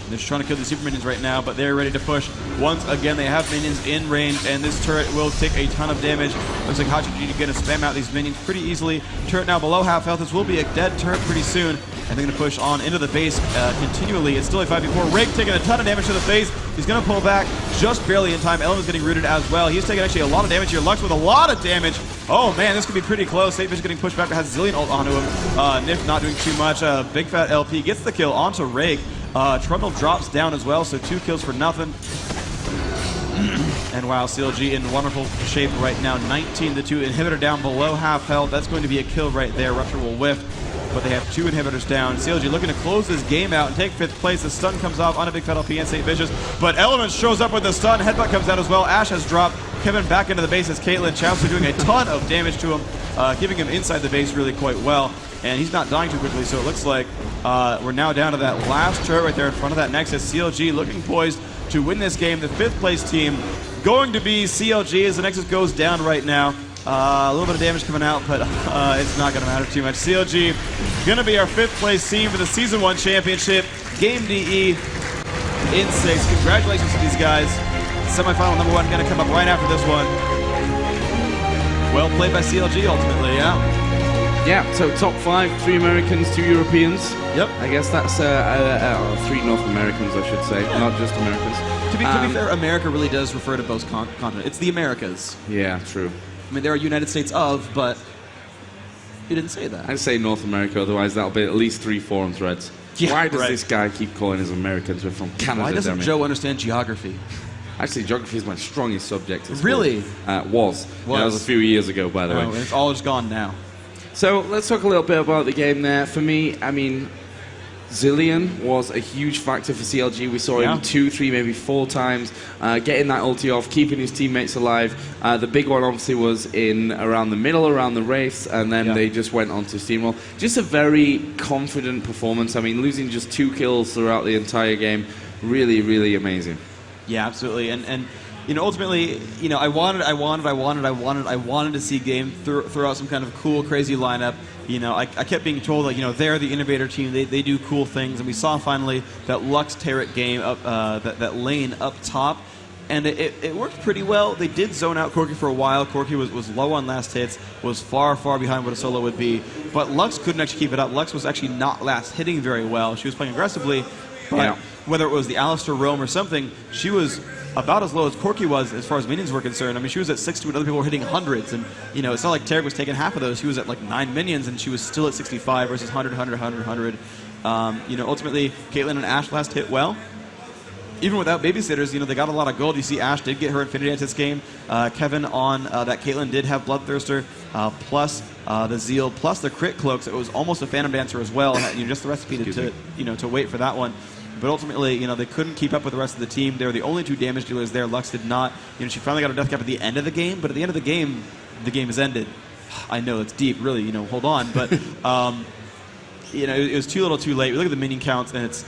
Speaker 21: They're just trying to kill the super minions right now, but they're ready to push. Once again, they have minions in range, and this turret will take a ton of damage. Looks like Hachichi going to spam out these minions pretty easily. Turret now below half health. This will be a dead turret pretty soon, and they're going to push on into the base continually. It's still a 5v4. Rake taking a ton of damage to the face. He's going to pull back just barely in time. Elm is getting rooted as well. He's taking actually a lot of damage here. Lux with a lot of damage. Oh man, this could be pretty close. Satefish getting pushed back, but has Zilean ult onto him. Nif not doing too much. Big Fat LP gets the kill onto Rake. Trundle drops down as well, so 2 kills for nothing. And wow, CLG in wonderful shape right now. 19-2, inhibitor down below half health. That's going to be a kill right there. Rupture will whiff, but they have 2 inhibitors down. CLG looking to close this game out and take 5th place. The stun comes off on a Big Fat LP and Satefish, but Elements shows up with the stun. Headbutt comes out as well. Ashe has dropped. Kevin back into the base as Caitlyn. Chowster doing a ton of damage to him, giving him inside the base really quite well. And he's not dying too quickly, so it looks like we're now down to that last turret right there in front of that Nexus. CLG looking poised to win this game. The 5th place team going to be CLG as the Nexus goes down right now. A little bit of damage coming out, but it's not going to matter too much. CLG going to be our 5th place team for the Season 1 Championship. Game DE in 6. Congratulations to these guys. Semifinal number 1 going to come up right after this one. Well played by CLG ultimately, yeah.
Speaker 2: Yeah, so top 5, 3 Americans, 2 Europeans.
Speaker 21: Yep.
Speaker 2: I guess that's 3 North Americans, I should say, not just Americans.
Speaker 21: To be fair, America really does refer to both continents. It's the Americas.
Speaker 2: Yeah, true.
Speaker 21: I mean, there are United States of, but you didn't say that.
Speaker 2: I'd say North America, otherwise that'll be at least 3 forum threads.
Speaker 21: Yeah,
Speaker 2: why does this guy keep calling us Americans? We're from Canada.
Speaker 21: Why doesn't Joe understand geography?
Speaker 2: Actually, geography is my strongest subject.
Speaker 21: Really?
Speaker 2: Was. Yeah, that was a few years ago, by the way.
Speaker 21: It's all just gone now.
Speaker 2: So let's talk a little bit about the game there. For me, I mean, Zilean was a huge factor for CLG. We saw him 2, 3, maybe 4 times, getting that ulti off, keeping his teammates alive. The big one obviously was in around the middle, around the race, and then they just went on to steamroll. Just a very confident performance. I mean, losing just 2 kills throughout the entire game, really, really amazing.
Speaker 21: Yeah, absolutely. And you know, ultimately, you know, I wanted to see Game throw out some kind of cool, crazy lineup. You know, I kept being told that, you know, they're the innovator team, they do cool things, and we saw finally that Lux turret game up, that lane up top, and it worked pretty well. They did zone out Corki for a while. Corki was low on last hits, was far, far behind what a solo would be, but Lux couldn't actually keep it up. Lux was actually not last hitting very well. She was playing aggressively, but whether it was the Alistair roam or something, she was about as low as Corki was as far as minions were concerned. I mean, she was at 60 when other people were hitting hundreds, and you know, it's not like Tarek was taking half of those. She was at like 9 minions, and she was still at 65 versus 100, 100, 100, 100. You know, ultimately, Caitlyn and Ashe last hit well. even without babysitters, you know, they got a lot of gold. You see Ash did get her Infinity Dance this game. Kevin on that Caitlyn did have Bloodthirster, plus the Zeal, plus the crit cloaks. It was almost a Phantom Dancer as well. You know, just the recipe to wait for that one. But ultimately, you know, they couldn't keep up with the rest of the team. They were the only 2 damage dealers there. Lux did not. You know, she finally got her death cap at the end of the game, but at the end of the game has ended. I know, it's deep, really, you know, hold on. But, you know, it was too little too late. We look at the minion counts, and it's,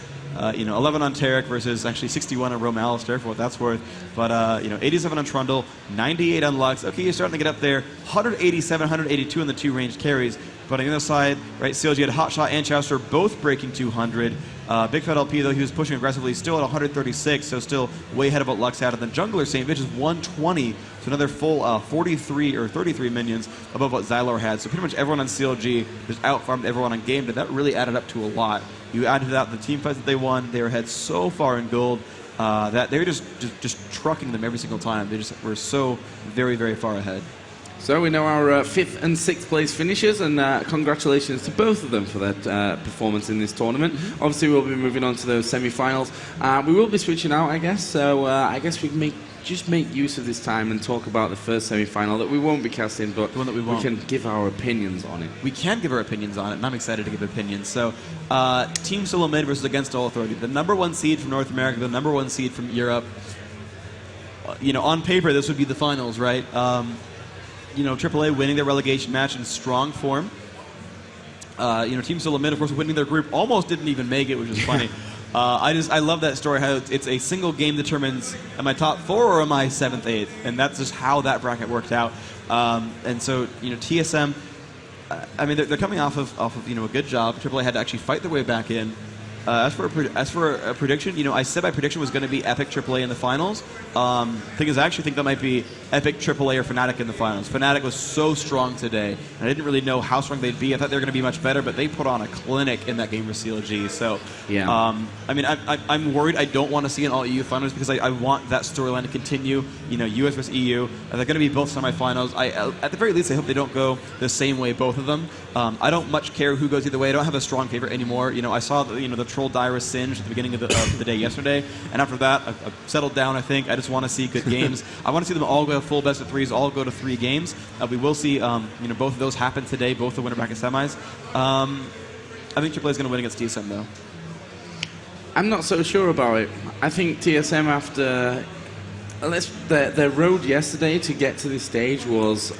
Speaker 21: you know, 11 on Tarek versus actually 61 on Rome Alistair, for what that's worth. But, you know, 87 on Trundle, 98 on Lux. Okay, you're starting to get up there. 187, 182 on the 2 ranged carries. But on the other side, right, CLG had Hotshot and Chowster both breaking 200. Big Fat LP, though, he was pushing aggressively, still at 136, so still way ahead of what Lux had. And then Jungler, St. Vitch is 120, so another full 43 or 33 minions above what Xylor had. So pretty much everyone on CLG just outfarmed everyone on game, and that really added up to a lot. You add to that the team fights that they won, they were ahead so far in gold that they were just trucking them every single time. They just were so very, very far ahead.
Speaker 2: So we know our 5th and 6th place finishers, and congratulations to both of them for that performance in this tournament. Obviously, we'll be moving on to those semi-finals. We will be switching out, I guess, so I guess we can just make use of this time and talk about the first semi-final that we won't be casting, but the one that we can give our opinions on it.
Speaker 21: We can give our opinions on it, and I'm excited to give opinions. So, Team Solo Mid versus Against All Authority. The #1 seed from North America, the #1 seed from Europe. You know, on paper, this would be the finals, right? You know, AAA winning their relegation match in strong form. You know, Team Solo Mid, of course, winning their group, almost didn't even make it, which is funny. I love that story, how it's a single game determines, am I top 4 or am I 7th, 8th? And that's just how that bracket worked out. And so, you know, TSM, I mean, they're coming off of you know, a good job. AAA had to actually fight their way back in. As for a prediction, you know, I said my prediction was going to be Epic AAA in the finals. Thing is, I actually think that might be Epic AAA or Fnatic in the finals. Fnatic was so strong today, and I didn't really know how strong they'd be. I thought they were going to be much better, but they put on a clinic in that game for CLG. So, yeah. I mean, I'm worried. I don't want to see an all-EU finals because I want that storyline to continue. You know, US versus EU. They're going to be both semifinals. At the very least, I hope they don't go the same way, both of them. I don't much care who goes either way. I don't have a strong favorite anymore. You know, I saw the Troll Dyrus Singe at the beginning of the day yesterday, and after that, I've settled down, I think. I just want to see good games. I want to see them all go full best of 3s, all go to 3 games. We will see, you know, both of those happen today, both the winner bracket semis. I think AAA is going to win against TSM, though.
Speaker 2: I'm not so sure about it. I think TSM, after their road yesterday to get to this stage was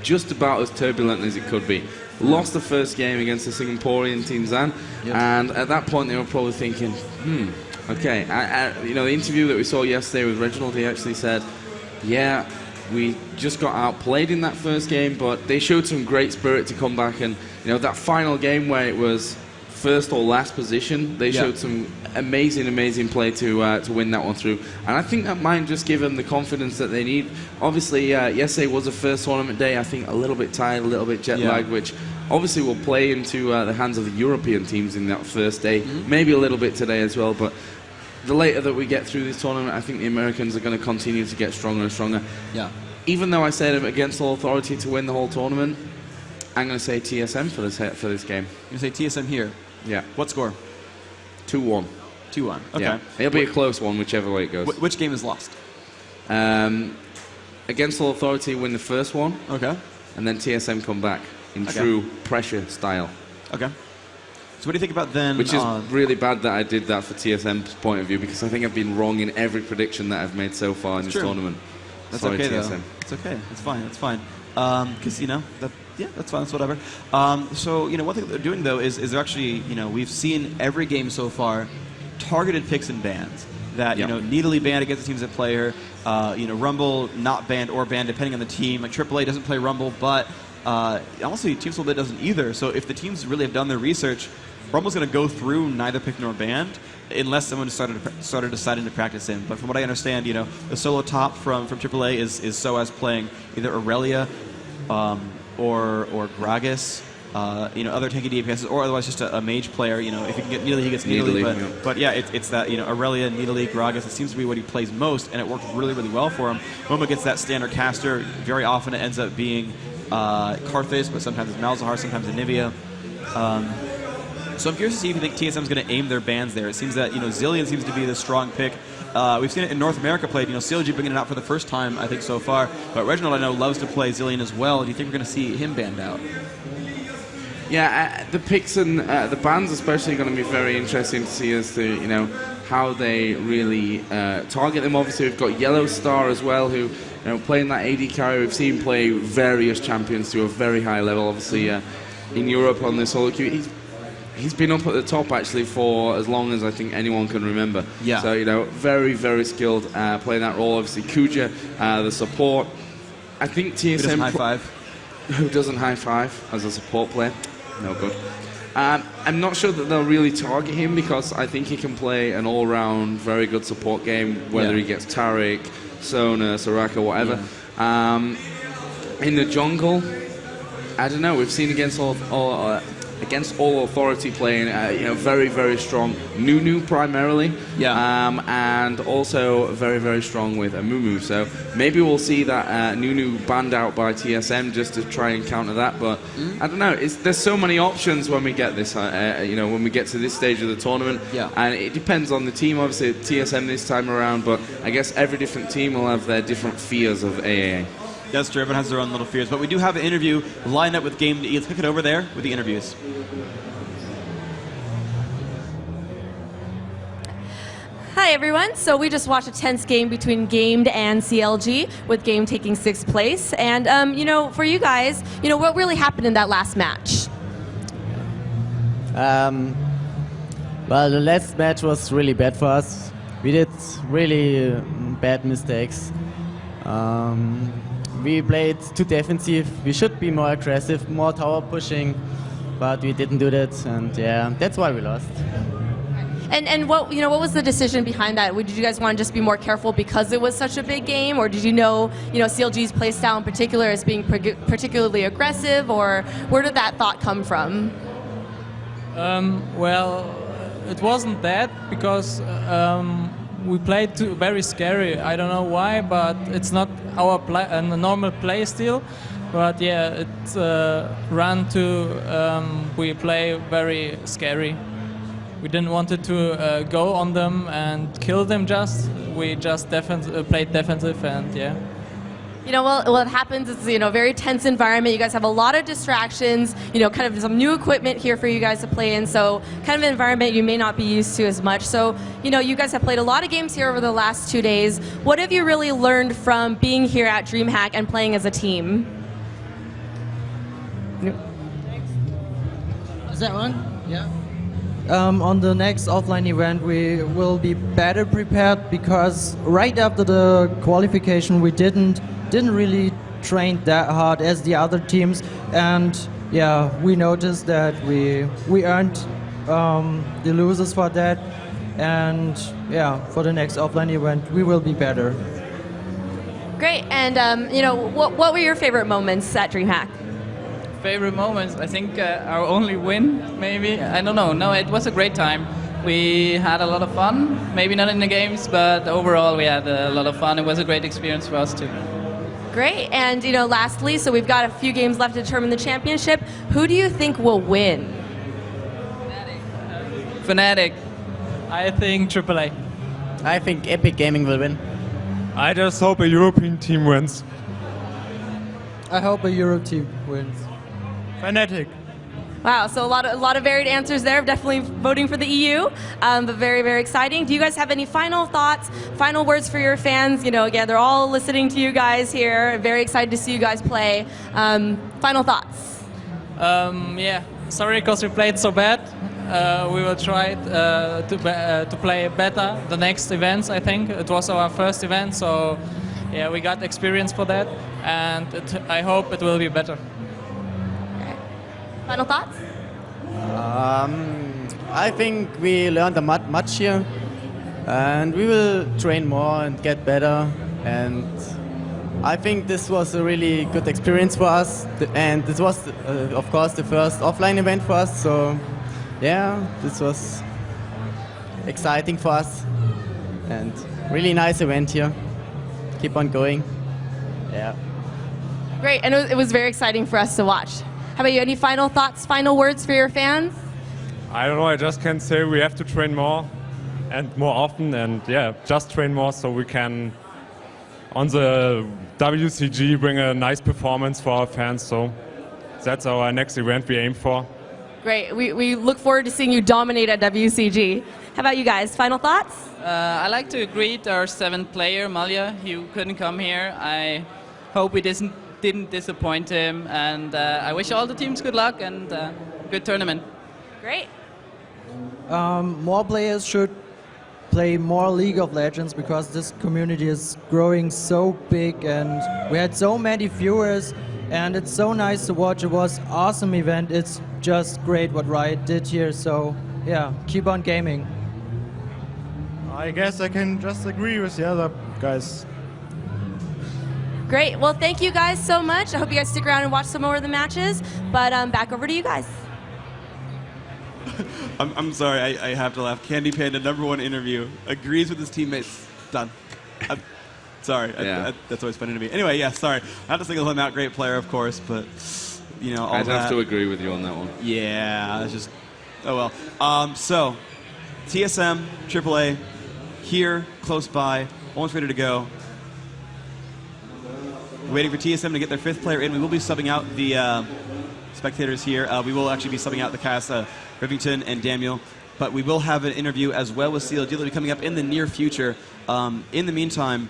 Speaker 2: just about as turbulent as it could be. Lost the first game against the Singaporean Team Zan, and at that point they were probably thinking, okay. You know, the interview that we saw yesterday with Reginald, he actually said, yeah, we just got outplayed in that first game, but they showed some great spirit to come back, and you know, that final game where it was first or last position, they showed some amazing play to win that one through. And I think that might just give them the confidence that they need. Obviously, yesterday was a first tournament day. I think a little bit tired, a little bit jet lagged, which obviously will play into the hands of the European teams in that first day. Maybe a little bit today as well, but the later that we get through this tournament, I think the Americans are going to continue to get stronger and stronger. Yeah. Even though I said Against All Authority to win the whole tournament, I'm going to say TSM for this game.
Speaker 21: You're going to say TSM here?
Speaker 2: Yeah.
Speaker 21: What score?
Speaker 2: 2-1.
Speaker 21: 2-1. Okay.
Speaker 2: Yeah. It'll be a close one, whichever way it goes.
Speaker 21: Which game is lost?
Speaker 2: Against All Authority win the first one.
Speaker 21: Okay.
Speaker 2: And then TSM come back in true pressure style.
Speaker 21: Okay. So what do you think about then?
Speaker 2: Which is really bad that I did that for TSM's point of view, because I think I've been wrong in every prediction that I've made so far in this tournament.
Speaker 21: That's
Speaker 2: Sorry,
Speaker 21: okay,
Speaker 2: TSM.
Speaker 21: though. It's okay. It's fine. It's fine. Because, you know, yeah, that's fine. That's whatever. So, you know, one thing that they're doing, though, is they're actually, you know, we've seen every game so far targeted picks and bans. That, you know, needily banned against the teams that play her. You know, Rumble not banned or banned depending on the team. Like AAA doesn't play Rumble, but honestly, Team Solid doesn't either. So if the teams really have done their research, Rumble's going to go through neither pick nor banned unless someone started deciding to practice him. But from what I understand, you know, the solo top from AAA is SOAS playing either Aurelia or Gragas. You know, other tanky DPSs, or otherwise just a mage player. You know, if he can get Needly, he gets Needly. But yeah, it's that, you know, Aurelia, Needly, Gragas. It seems to be what he plays most, and it works really, really well for him. Momo gets that standard caster. Very often it ends up being Karthus, but sometimes it's Malzahar, sometimes Anivia. So I'm curious to see if you think TSM is going to aim their bans there. It seems that Zillion seems to be the strong pick. We've seen it in North America played. CLG bringing it out for the first time, I think, so far. But Reginald, I know, loves to play Zillion as well. Do you think we're going to see him banned out?
Speaker 2: Yeah, the picks and the bans especially going to be very interesting to see as to how they really target them. Obviously, we've got Yellow Star as well, who playing that AD carry. We've seen play various champions to a very high level. Obviously, in Europe on this solo queue, he's been up at the top actually for as long as I think anyone can remember.
Speaker 21: Yeah.
Speaker 2: So very, very skilled playing that role. Obviously, Kuja, the support. I think TSM.
Speaker 21: Who doesn't high five?
Speaker 2: Who doesn't high five as a support player? No good. I'm not sure that they'll really target him because I think he can play an all-round, very good support game, whether he gets Taric, Sona, Soraka, whatever. In the jungle, I don't know. We've seen against all authority playing, very, very strong. Nunu primarily, and also very, very strong with Amumu. So maybe we'll see that Nunu banned out by TSM just to try and counter that. But I don't know. There's so many options when we get this, when we get to this stage of the tournament.
Speaker 21: Yeah.
Speaker 2: And it depends on the team. Obviously, TSM this time around, but I guess every different team will have their different fears of AAA.
Speaker 21: That's true. Everyone has their own little fears. But we do have an interview lined up with Game E. Let's pick it over there with the interviews.
Speaker 3: Hi everyone. So we just watched a tense game between Gamed and CLG, with Game taking 6th place. And for you guys, what really happened in that last match?
Speaker 13: Well, the last match was really bad for us. We did really bad mistakes. We played too defensive. We should be more aggressive, more tower pushing, but we didn't do that, and yeah, that's why we lost.
Speaker 3: And what was the decision behind that? Did you guys want to just be more careful because it was such a big game, or did you know CLG's playstyle in particular as being particularly aggressive, or where did that thought come from?
Speaker 5: Well, it wasn't that because we played very scary. I don't know why, but it's not our normal play still. But yeah, it's run to we play very scary. We didn't want to go on them and kill them. We just played defensive, and yeah.
Speaker 3: What happens is, a very tense environment. You guys have a lot of distractions, kind of some new equipment here for you guys to play in, so kind of an environment you may not be used to as much. So, you guys have played a lot of games here over the last 2 days. What have you really learned from being here at DreamHack and playing as a team?
Speaker 4: Is that one? Yeah. On the next offline event, we will be better prepared because right after the qualification, we didn't really train that hard as the other teams, and yeah, we noticed that we earned the losers for that, and yeah, for the next offline event, we will be better.
Speaker 3: Great, and what were your favorite moments at DreamHack?
Speaker 22: Favorite moments, I think our only win, maybe. I don't know. No, it was a great time. We had a lot of fun. Maybe not in the games, but overall we had a lot of fun. It was a great experience for us too.
Speaker 3: Great, and lastly, so we've got a few games left to determine the championship. Who do you think will win?
Speaker 22: Fnatic. I think AAA.
Speaker 13: I think Epic Gaming will win.
Speaker 11: I just hope a European team wins.
Speaker 4: I hope a Euro team wins.
Speaker 11: Fnatic.
Speaker 3: Wow, so a lot of varied answers there. Definitely voting for the EU, but very, very exciting. Do you guys have any final thoughts, final words for your fans? Again, they're all listening to you guys here. Very excited to see you guys play. Final thoughts?
Speaker 5: Yeah, sorry because we played so bad. We will try to play better the next events, I think. It was our first event, so yeah, we got experience for that, and I hope it will be better.
Speaker 3: Final thoughts?
Speaker 13: I think we learned much here, and we will train more and get better, and I think this was a really good experience for us, and this was of course the first offline event for us, so yeah, this was exciting for us and really nice event here. Keep on going. Yeah.
Speaker 3: Great, and it was very exciting for us to watch. How about you? Any final thoughts, final words for your fans?
Speaker 6: I don't know, I just can say we have to train more and more often, and yeah, just train more so we can, on the WCG, bring a nice performance for our fans. So that's our next event we aim for.
Speaker 3: Great. We look forward to seeing you dominate at WCG. How about you guys? Final thoughts?
Speaker 22: I like to greet our 7th player, Malya, who couldn't come here. I hope we didn't disappoint him, and I wish all the teams good luck and good tournament.
Speaker 3: Great.
Speaker 4: More players should play more League of Legends because this community is growing so big and we had so many viewers and it's so nice to watch. It was an awesome event. It's just great what Riot did here, so yeah, keep on gaming.
Speaker 17: I guess I can just agree with the other guys.
Speaker 3: Great. Well, thank you guys so much. I hope you guys stick around and watch some more of the matches, but back over to you guys.
Speaker 21: I'm sorry, I have to laugh. Candy Panda, #1 interview, agrees with his teammates. Done. I'm sorry,
Speaker 2: Yeah.
Speaker 21: that's always funny to me. Anyway, yeah, sorry. I have to single him out, great player, of course, but, you know, all
Speaker 2: I'd
Speaker 21: that.
Speaker 2: have to agree with you on that one.
Speaker 21: Yeah, it's just, oh well. So, TSM, AAA, here, close by, almost ready to go. Waiting for TSM to get their 5th player in. We will be subbing out the spectators here. We will actually be subbing out the cast, Rivington and Daniel, but we will have an interview as well with CLG that'll be coming up in the near future. In the meantime,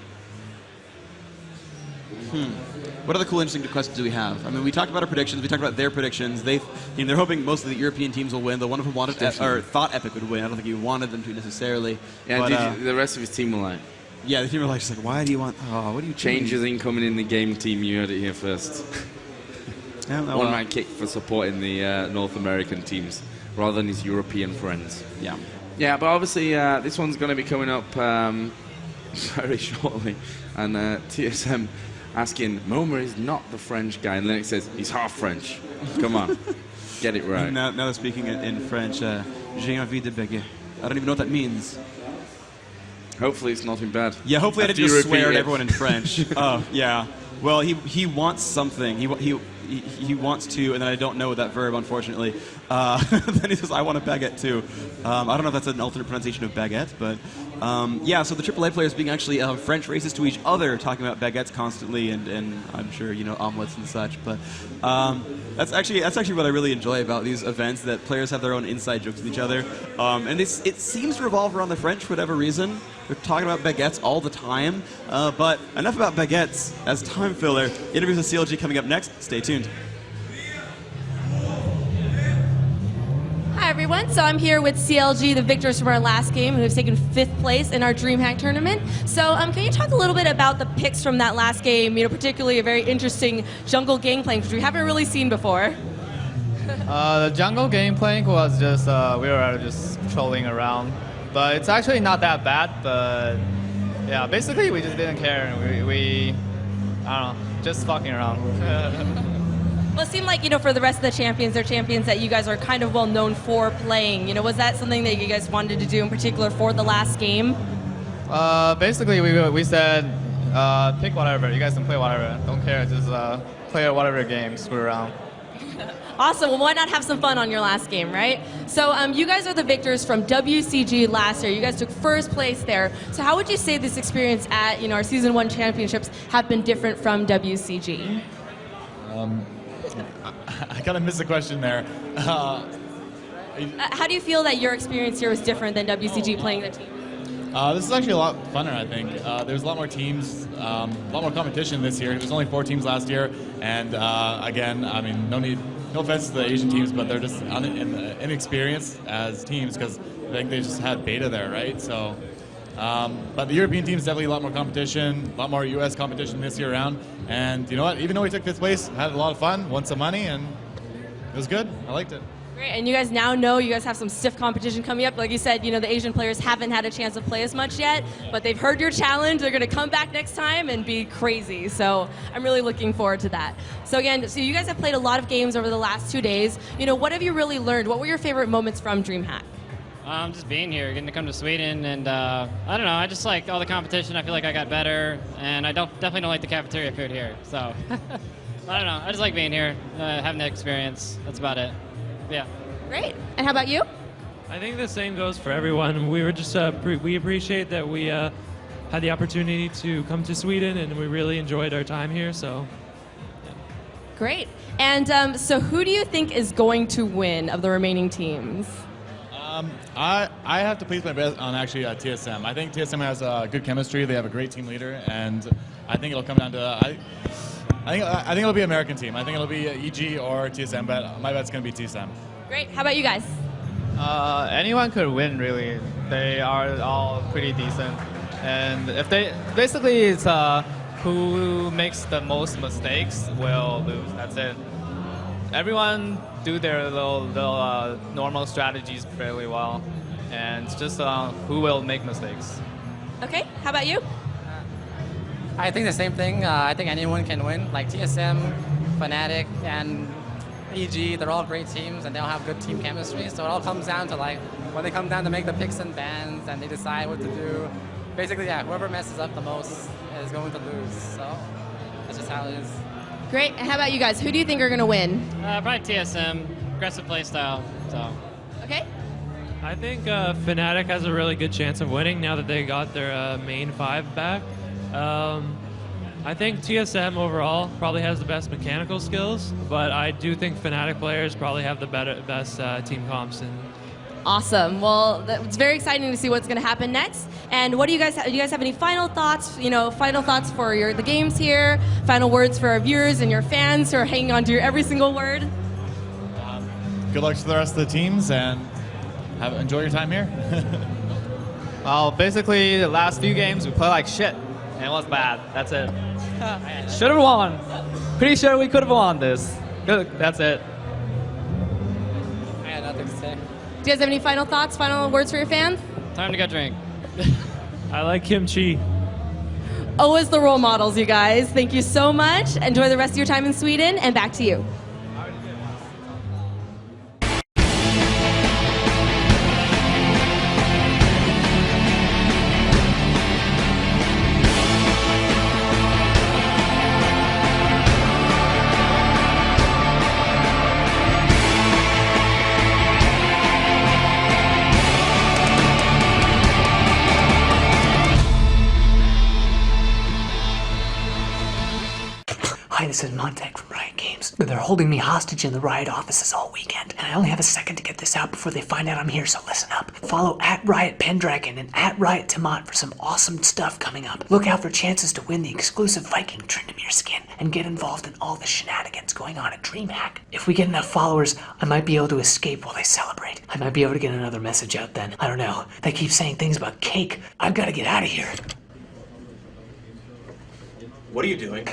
Speaker 21: what other cool, interesting questions do we have? I mean, we talked about our predictions. We talked about their predictions. They're hoping most of the European teams will win. The one of them wanted or thought Epic would win. I don't think he wanted them to necessarily.
Speaker 2: Yeah,
Speaker 21: but,
Speaker 2: the rest of his team were like,
Speaker 21: yeah, the team were like, just like, why do you want? Oh, what do you
Speaker 2: changes incoming in the game team? You heard it here first.
Speaker 21: Yeah, no,
Speaker 2: One man kick for supporting the North American teams rather than his European friends.
Speaker 21: Yeah.
Speaker 2: Yeah, but obviously this one's going to be coming up very shortly. And TSM asking, Momer is not the French guy. And Linux says, he's half French. Come on. Get it right.
Speaker 21: Now they're speaking in French. J'ai envie de bégayer. I don't even know what that means.
Speaker 2: Hopefully it's nothing bad.
Speaker 21: Yeah, hopefully I
Speaker 2: After
Speaker 21: didn't
Speaker 2: you
Speaker 21: just swear
Speaker 2: repeat
Speaker 21: at
Speaker 2: it.
Speaker 21: everyone in French. Oh, yeah. Well, he wants something. He wants to, and then I don't know that verb, unfortunately. Then he says, I want a baguette, too. I don't know if that's an alternate pronunciation of baguette, but yeah, so the AAA players being actually French racist to each other, talking about baguettes constantly, and I'm sure, you know, omelets and such, but that's actually what I really enjoy about these events, that players have their own inside jokes with each other. And it seems to revolve around the French for whatever reason. They're talking about baguettes all the time. But enough about baguettes as time filler. Interviews with CLG coming up next. Stay tuned.
Speaker 3: Hi everyone, so I'm here with CLG, the victors from our last game, who have taken 5th place in our DreamHack tournament. So can you talk a little bit about the picks from that last game, you know, particularly a very interesting jungle gangplank, which we haven't really seen before?
Speaker 9: The jungle gangplank was just, we were just trolling around. But it's actually not that bad, but yeah, basically we just didn't care. We I don't know, just fucking around.
Speaker 3: Well, it seemed like, you know, for the rest of the champions, they're champions that you guys are kind of well known for playing. You know, was that something that you guys wanted to do in particular for the last game?
Speaker 9: Basically, we said, pick whatever. You guys can play whatever. Don't care. Just play whatever game. Screw around.
Speaker 3: Awesome. Well, why not have some fun on your last game, right? So you guys are the victors from WCG last year. You guys took 1st place there. So how would you say this experience at, you know, our Season 1 championships have been different from WCG?
Speaker 23: I kind of missed the question there.
Speaker 3: How do you feel that your experience here was different than WCG playing the team?
Speaker 23: This is actually a lot funner, I think. There's a lot more teams, a lot more competition this year. There was only 4 teams last year, and again, I mean, no offense to the Asian teams, but they're just inexperienced as teams because I think they just had beta there, right? So, but the European teams definitely a lot more competition, a lot more US competition this year around. And you know what? Even though we took 5th place, had a lot of fun, won some money, and it was good. I liked it.
Speaker 3: Great, and you guys now know you guys have some stiff competition coming up. Like you said, you know, the Asian players haven't had a chance to play as much yet, but they've heard your challenge. They're going to come back next time and be crazy. So I'm really looking forward to that. So again, so you guys have played a lot of games over the last 2 days. You know, what have you really learned? What were your favorite moments from DreamHack?
Speaker 15: Just being here, getting to come to Sweden, and I don't know, I just like all the competition. I feel like I got better, and I definitely don't like the cafeteria food here. So I don't know, I just like being here, having that experience. That's about it. Yeah.
Speaker 3: Great. And how about you?
Speaker 20: I think the same goes for everyone. We were just we appreciate that we had the opportunity to come to Sweden, and we really enjoyed our time here. So, yeah.
Speaker 3: Great. And so, who do you think is going to win of the remaining teams?
Speaker 23: I have to place my bet on actually TSM. I think TSM has good chemistry. They have a great team leader, and I think it'll come down to I think it'll be an American team. I think it'll be EG or TSM, but my bet's going to be TSM.
Speaker 3: Great. How about you guys?
Speaker 9: Anyone could win, really. They are all pretty decent. And if they, basically it's who makes the most mistakes will lose. That's it. Everyone do their little normal strategies fairly well. And it's just who will make mistakes.
Speaker 3: Okay. How about you?
Speaker 10: I think the same thing. I think anyone can win. Like TSM, Fnatic, and EG, they're all great teams and they all have good team chemistry. So it all comes down to like when they come down to make the picks and bans and they decide what to do. Basically, yeah, whoever messes up the most is going to lose. So that's just how it is.
Speaker 3: Great. And how about you guys? Who do you think are going to win?
Speaker 15: Probably TSM, aggressive playstyle. So.
Speaker 3: Okay.
Speaker 20: I think Fnatic has a really good chance of winning now that they got their main 5 back. I think TSM overall probably has the best mechanical skills, but I do think Fnatic players probably have the best team comps.
Speaker 3: Awesome. Well, it's very exciting to see what's going to happen next. And what do you guys have? Do you guys have any final thoughts? You know, final thoughts for the games here. Final words for our viewers and your fans who are hanging on to your every single word.
Speaker 23: Good luck to the rest of the teams, and enjoy your time here.
Speaker 9: Well, basically, the last few games we played like shit, and it was bad. That's it. Should have won. Pretty sure we could have won this. Good. That's it.
Speaker 10: I had nothing to say.
Speaker 3: Do you guys have any final thoughts, final words for your fans?
Speaker 15: Time to go drink.
Speaker 20: I like kimchi.
Speaker 3: Always the role models, you guys. Thank you so much. Enjoy the rest of your time in Sweden, and back to you.
Speaker 12: Hi, this is Montek from Riot Games. They're holding me hostage in the Riot offices all weekend, and I only have a second to get this out before they find out I'm here, so listen up. Follow @RiotPendragon and @RiotTomat for some awesome stuff coming up. Look out for chances to win the exclusive Viking Tryndamere skin, and get involved in all the shenanigans going on at DreamHack. If we get enough followers, I might be able to escape while they celebrate. I might be able to get another message out then. I don't know. They keep saying things about cake. I've got to get out of here.
Speaker 14: What are you doing?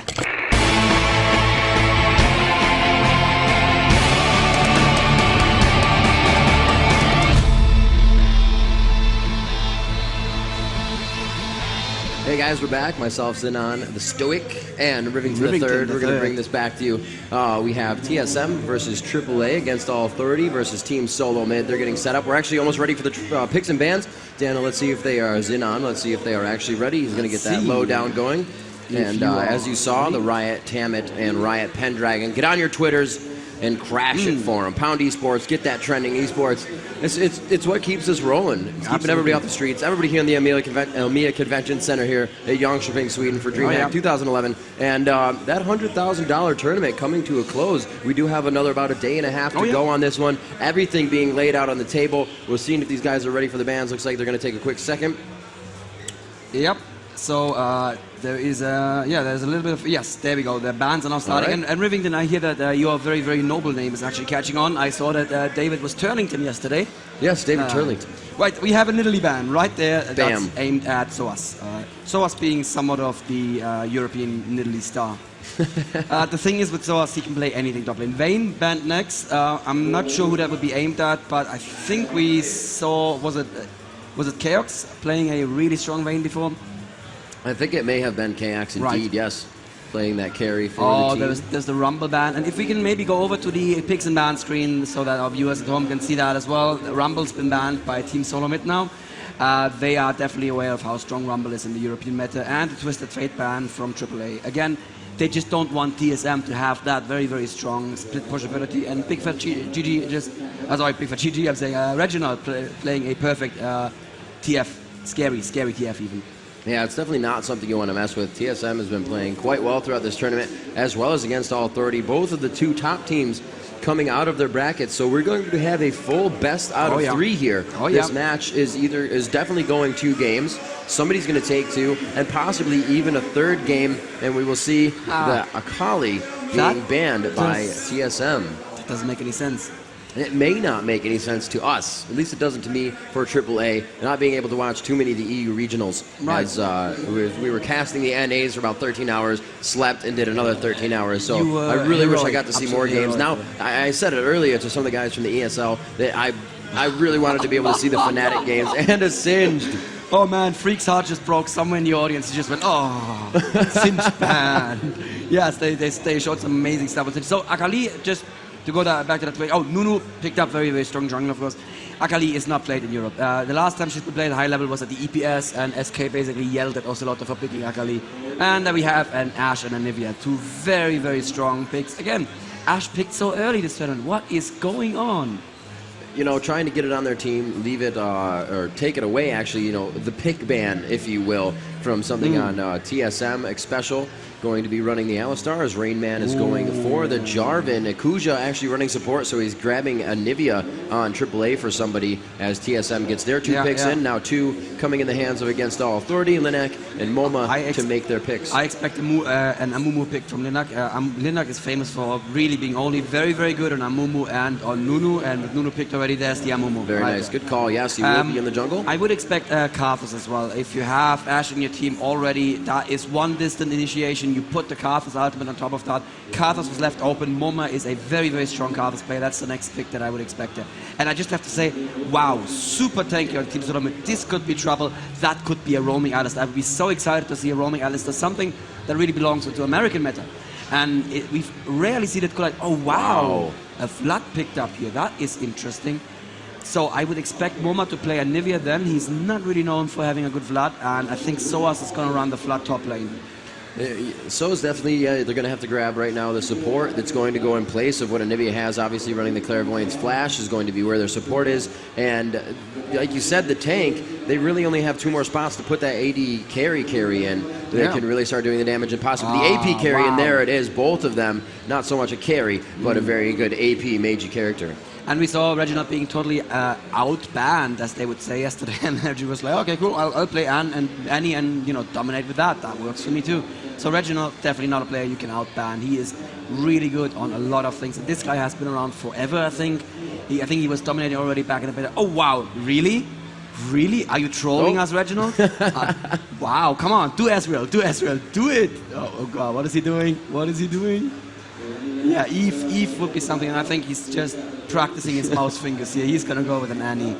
Speaker 7: Hey guys, we're back. Myself, Zinon, the Stoic, and Rivington the Third. We're going to bring this back to you. We have TSM versus AAA against All Authority versus Team Solo Mid. They're getting set up. We're actually almost ready for the picks and bans. Daniel, let's see if they are Zinon. Let's see if they are actually ready. He's going to get that lowdown going. And as you saw, the Riot Tamit and Riot Pendragon. Get on your Twitters and crash it for them. Pound esports, get that trending esports. It's what keeps us rolling. It's keeping everybody off the streets. Everybody here in the Elmia Convention Center here at Jönköping, Sweden for DreamHack 2011. And that $100,000 tournament coming to a close. We do have about a day and a half to go on this one. Everything being laid out on the table. We're seeing if these guys are ready for the bans. Looks like they're going to take a quick second.
Speaker 8: Yep. So there is there's a little bit of, yes, there we go, the bands are now starting. Right. And Rivington, I hear that your very, very noble name is actually catching on. I saw that David was Turlington yesterday.
Speaker 7: Yes, David Turlington.
Speaker 8: Right, we have an Italy ban right there that's aimed at SOAS. SOAS being somewhat of the European Italy star. The thing is with SOAS, he can play anything top lane. Vayne banned next. I'm not sure who that would be aimed at, but I think we saw, was it Chaos playing a really strong Vayne before?
Speaker 7: I think it may have been Kayax indeed, yes. Playing that carry for the team.
Speaker 8: There's the Rumble ban. And if we can maybe go over to the picks and ban screen so that our viewers at home can see that as well. Rumble's been banned by Team Solo Mid now. They are definitely aware of how strong Rumble is in the European meta. And the Twisted Fate ban from AAA. Again, they just don't want TSM to have that very, very strong split push ability. And Big Fat GG just, sorry, Big Fat GG, I'm saying Reginald playing a perfect TF, scary TF even.
Speaker 7: Yeah, it's definitely not something you want to mess with. TSM has been playing quite well throughout this tournament, as well as against All Authority. Both of the two top teams coming out of their brackets, so we're going to have a full best out of 3 here. This match is definitely going 2 games. Somebody's going to take 2, and possibly even a 3rd game, and we will see the Akali being banned by TSM.
Speaker 8: That doesn't make any sense.
Speaker 7: It may not make any sense to us, at least it doesn't to me, for AAA, not being able to watch too many of the EU regionals. Right. As we were casting the NAs for about 13 hours, slept, and did another 13 hours. So I really wish I got to see more games. Now, I said it earlier to some of the guys from the ESL that I really wanted to be able to see the Fnatic games and a Singed.
Speaker 8: Oh man, Freak's heart just broke. Somewhere in the audience he just went, oh, Singed band. Yes, they showed some amazing stuff. So Akali, just to go back to that way, Nunu picked up very, very strong jungle, of course. Akali is not played in Europe. The last time she's been played at high level was at the EPS, and SK basically yelled at Ocelot for picking Akali. And then we have an Ashe and a Nivea, 2 very, very strong picks. Again, Ashe picked so early this tournament. What is going on?
Speaker 7: You know, trying to get it on their team, leave it, or take it away, actually, you know, the pick ban, if you will, from something on TSM, Xpecial, going to be running the Alistar, as Rainman is going for the Jarvan. Kuja actually running support, so he's grabbing a Nivea on AAA for somebody as TSM gets their 2 picks in. Now 2 coming in the hands of Against All Authority, Linak and MoMA to make their picks.
Speaker 8: I expect an Amumu pick from Linak. Linak is famous for really being only very, very good on Amumu and on Nunu, and with Nunu picked already, there's the Amumu.
Speaker 7: Very nice. Good call. Yes, he will be in the jungle.
Speaker 8: I would expect Karthus as well. If you have Ashe in your team already, that is one distant initiation. You put the Karthus ultimate on top of that. Karthus was left open. MoMA is a very, very strong Karthus player. That's the next pick that I would expect there. And I just have to say, wow, super tanky on Team Solomid. This could be trouble. That could be a roaming Alistar. I would be so excited to see a roaming Alistar, something that really belongs to American meta. And we rarely see that collide. Oh, wow. A Vlad picked up here. That is interesting. So I would expect MoMA to play a Nivea then. He's not really known for having a good Vlad, and I think Soas is going to run the Vlad top lane.
Speaker 7: So is definitely, they're going to have to grab right now the support that's going to go in place of what Anivia has. Obviously running the Clairvoyance Flash is going to be where their support is. And like you said, the tank, they really only have 2 more spots to put that AD carry in. They can really start doing the damage, and possibly the AP carry, and there it is, both of them. Not so much a carry, but a very good AP Meiji character.
Speaker 8: And we saw Reginald being totally out-banned, as they would say yesterday, and Reggie was like, okay, cool, I'll play Annie and, you know, dominate with that. That works for me too. So Reginald, definitely not a player you can out-ban. He is really good on a lot of things. And this guy has been around forever, I think. I think he was dominating already back in the beta. Oh, wow, really? Really? Are you trolling us, Reginald? Wow, come on, do Ezreal, do it! Oh God, what is he doing? What is he doing? Yeah, Eve would be something, and I think he's just practicing his mouse fingers here. He's gonna go with an Annie.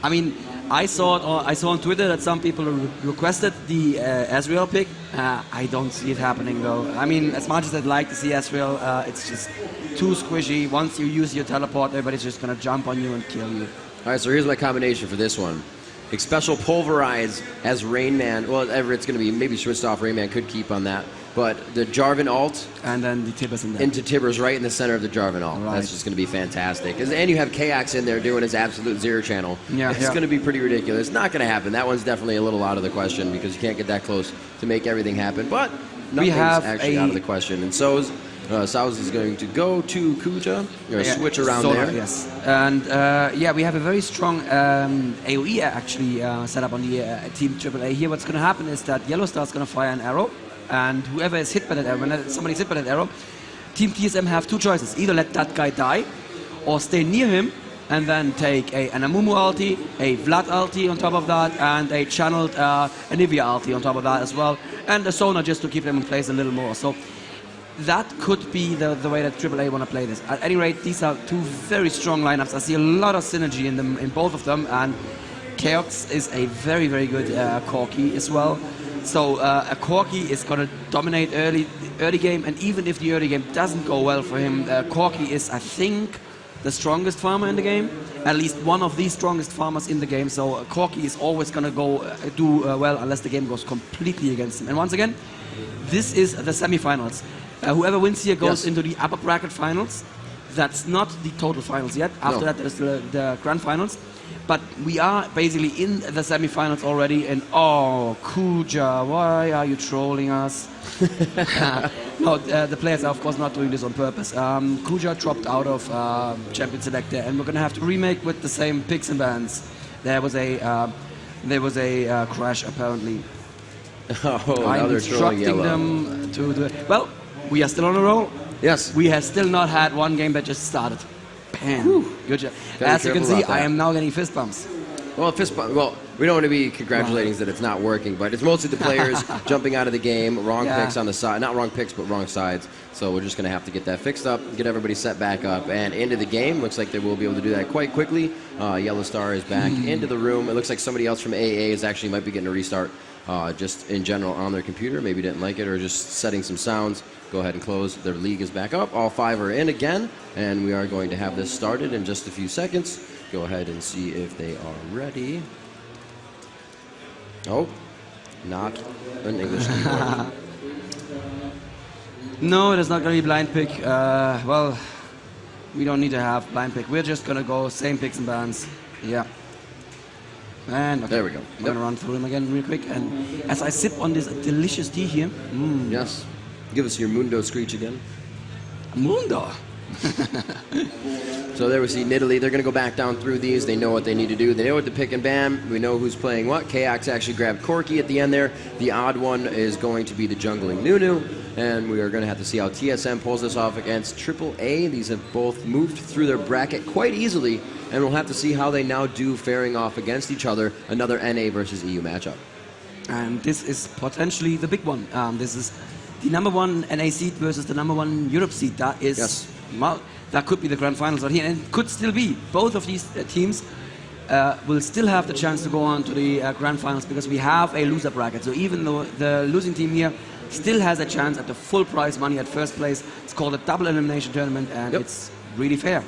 Speaker 8: I mean, I saw on Twitter that some people requested the Ezreal pick. I don't see it happening though. I mean, as much as I'd like to see Ezreal, it's just too squishy. Once you use your teleport, everybody's just gonna jump on you and kill you.
Speaker 7: All right, so here's my combination for this one. Xpecial Pulverize as Rainman. Well, whatever it's going to be, maybe switched off. Rainman could keep on that. But the Jarvan ult.
Speaker 8: And then the Tibbers in there.
Speaker 7: Into Tibbers right in the center of the Jarvan ult. Right. That's just going to be fantastic. And you have Kaox in there doing his absolute zero channel. Yeah, it's going to be pretty ridiculous. Not going to happen. That one's definitely a little out of the question because you can't get that close to make everything happen. But nothing's actually out of the question. And so is... Sauz is going to go to Kuja. You're going to switch around there.
Speaker 8: Yes. And yeah, we have a very strong AoE actually set up on the Team AAA here. What's going to happen is that Yellow Star is going to fire an arrow, and whoever is hit by that arrow, when somebody's hit by that arrow, Team TSM have 2 choices. Either let that guy die, or stay near him, and then take an Amumu ulti, a Vlad ulti on top of that, and a channeled Anivia ulti on top of that as well, and a Sona just to keep them in place a little more. So that could be the way that AAA want to play this. At any rate, these are 2 very strong lineups. I see a lot of synergy in them, in both of them, and Kaox is a very, very good Corki as well. So a Corki is going to dominate early game, and even if the early game doesn't go well for him, Corki is, I think, the strongest farmer in the game, at least one of the strongest farmers in the game. So Corky is always going to go do well unless the game goes completely against him. And once again, this is the semifinals. Whoever wins here goes into the upper bracket finals. That's not the total finals yet. After that, there's the grand finals. But we are basically in the semifinals already. And oh, Kuja, why are you trolling us? No, the players are of course not doing this on purpose. Kuja dropped out of Champion Selector, and we're gonna have to remake with the same picks and bans. There was a crash apparently.
Speaker 7: Oh,
Speaker 8: I'm instructing them to do it. Well, we are still on a roll.
Speaker 7: Yes.
Speaker 8: We have still not had one game that just started. Bam. Good job. As you can see, I am now getting fist bumps.
Speaker 7: Well, well, we don't want to be congratulating that it's not working, but it's mostly the players jumping out of the game, wrong picks on the side, not wrong picks, but wrong sides. So we're just going to have to get that fixed up, get everybody set back up, and into the game. Looks like they will be able to do that quite quickly. Yellow Star is back into the room. It looks like somebody else from AA is actually might be getting a restart just in general on their computer. Maybe didn't like it or just setting some sounds. Go ahead and close. Their league is back up. All 5 are in again, and we are going to have this started in just a few seconds. Go ahead and see if they are ready. Oh, not an English keyboard.
Speaker 8: No, it is not going to be blind pick. Well, we don't need to have blind pick. We're just going to go same picks and bans. Yeah. And okay,
Speaker 7: there we go.
Speaker 8: I'm going to run through them again real quick. And as I sip on this delicious tea here.
Speaker 7: Yes. Give us your Mundo screech again.
Speaker 8: Mundo.
Speaker 7: So there we see Nidalee. They're going to go back down through these. They know what they need to do. They know what to pick and ban. We know who's playing what. Kaox actually grabbed Corky at the end there. The odd one is going to be the jungling Nunu. And we are going to have to see how TSM pulls this off against AAA. These have both moved through their bracket quite easily. And we'll have to see how they now do faring off against each other. Another NA versus EU matchup.
Speaker 8: And this is potentially the big one. This is the #1 NA seed versus the #1 Europe seed. That is, well, that could be the grand finals right here, and it could still be. Both of these teams will still have the chance to go on to the grand finals because we have a loser bracket. So even though the losing team here still has a chance at the full prize money at first place, it's called a double elimination tournament, and it's really fair.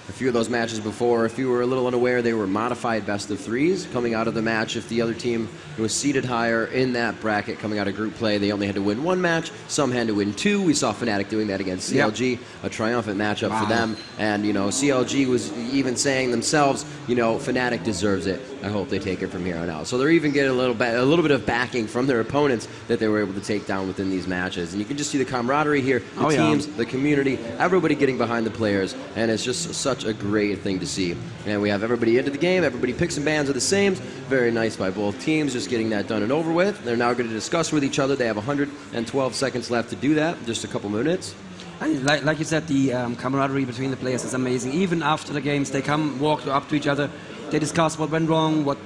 Speaker 7: A few of those matches before, if you were a little unaware, they were modified best of threes coming out of the match. If the other team was seated higher in that bracket coming out of group play, they only had to win 1 match. Some had to win 2. We saw Fnatic doing that against CLG, a triumphant matchup for them. And, you know, CLG was even saying themselves, you know, Fnatic deserves it. I hope they take it from here on out. So they're even getting a little bit of backing from their opponents that they were able to take down within these matches. And you can just see the camaraderie here, the teams, the community, everybody getting behind the players. And it's just such a great thing to see. And we have everybody into the game. Everybody picks and bans are the same. Very nice by both teams, just getting that done and over with. They're now going to discuss with each other. They have 112 seconds left to do that, just a couple minutes.
Speaker 8: And like you said, the camaraderie between the players is amazing. Even after the games, they walk up to each other. They discuss what went wrong, what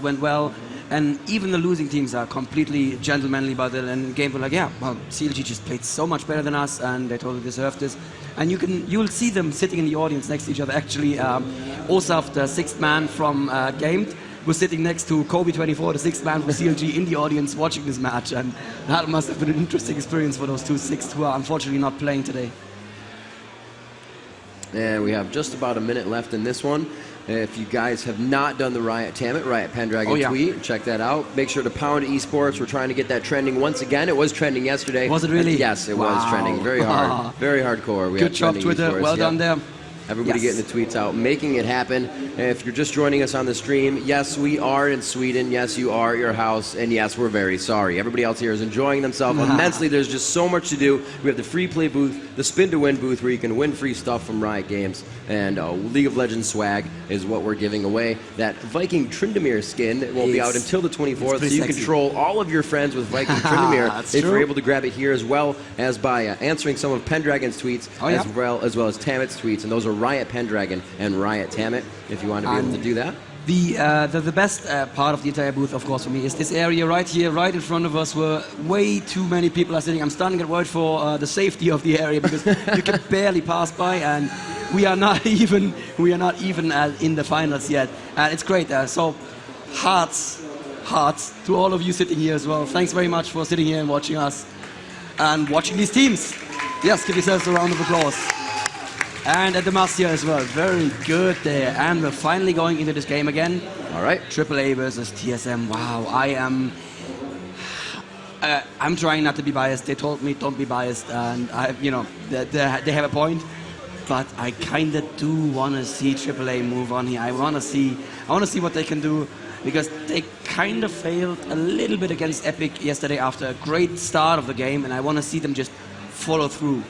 Speaker 8: went well. And even the losing teams are completely gentlemanly about it. And games were like, yeah, well, CLG just played so much better than us, and they totally deserved this. And you'll see them sitting in the audience next to each other. Actually, Osaf, the 6th man from Gamed, was sitting next to Kobe24, the 6th man from CLG, in the audience watching this match. And that must have been an interesting experience for those 2 6s who are unfortunately not playing today.
Speaker 7: And we have just about a minute left in this one. If you guys have not done the Riot Tammet, Riot Pendragon tweet, check that out. Make sure to pound esports. We're trying to get that trending once again. It was trending yesterday.
Speaker 8: Was it really?
Speaker 7: Yes, it was trending. Very hard. Very hardcore.
Speaker 8: Good job, Twitter. Well done there.
Speaker 7: Everybody getting the tweets out, making it happen. And if you're just joining us on the stream, yes, we are in Sweden. Yes, you are at your house. And yes, we're very sorry. Everybody else here is enjoying themselves immensely. There's just so much to do. We have the free play booth, the spin to win booth where you can win free stuff from Riot Games. And League of Legends swag is what we're giving away. That Viking Tryndamere skin won't be out until the 24th. So you control all of your friends with Viking Tryndamere if you're able to grab it here, as well as by answering some of Pendragon's tweets, as well as Tammet's tweets. And those are Riot Pendragon and Riot Tammet, if you want to be able to do that.
Speaker 8: The best part of the entire booth, of course, for me, is this area right here, right in front of us, where way too many people are sitting. I'm starting to get worried for the safety of the area because you can barely pass by, and we are not even in the finals yet. And it's great. So hearts to all of you sitting here as well. Thanks very much for sitting here and watching us and watching these teams. Yes, give yourselves a round of applause. And a Demacia as well. Very good there. And we're finally going into this game again.
Speaker 7: All right.
Speaker 8: AAA versus TSM. Wow, I'm trying not to be biased. They told me don't be biased, and they have a point. But I kind of do want to see AAA move on here. I want to see what they can do, because they kind of failed a little bit against Epic yesterday after a great start of the game, and I want to see them just follow through.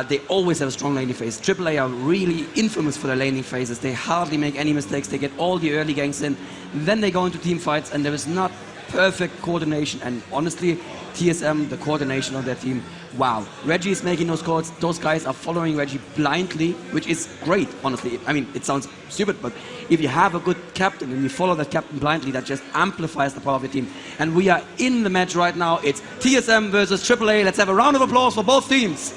Speaker 8: They always have a strong laning phase. AAA are really infamous for their laning phases. They hardly make any mistakes. They get all the early ganks in. Then they go into team fights, and there is not perfect coordination. And honestly, TSM, the coordination of their team, wow. Reggie is making those calls. Those guys are following Reggie blindly, which is great, honestly. I mean, it sounds stupid, but if you have a good captain and you follow that captain blindly, that just amplifies the power of your team. And we are in the match right now. It's TSM versus AAA. Let's have a round of applause for both teams.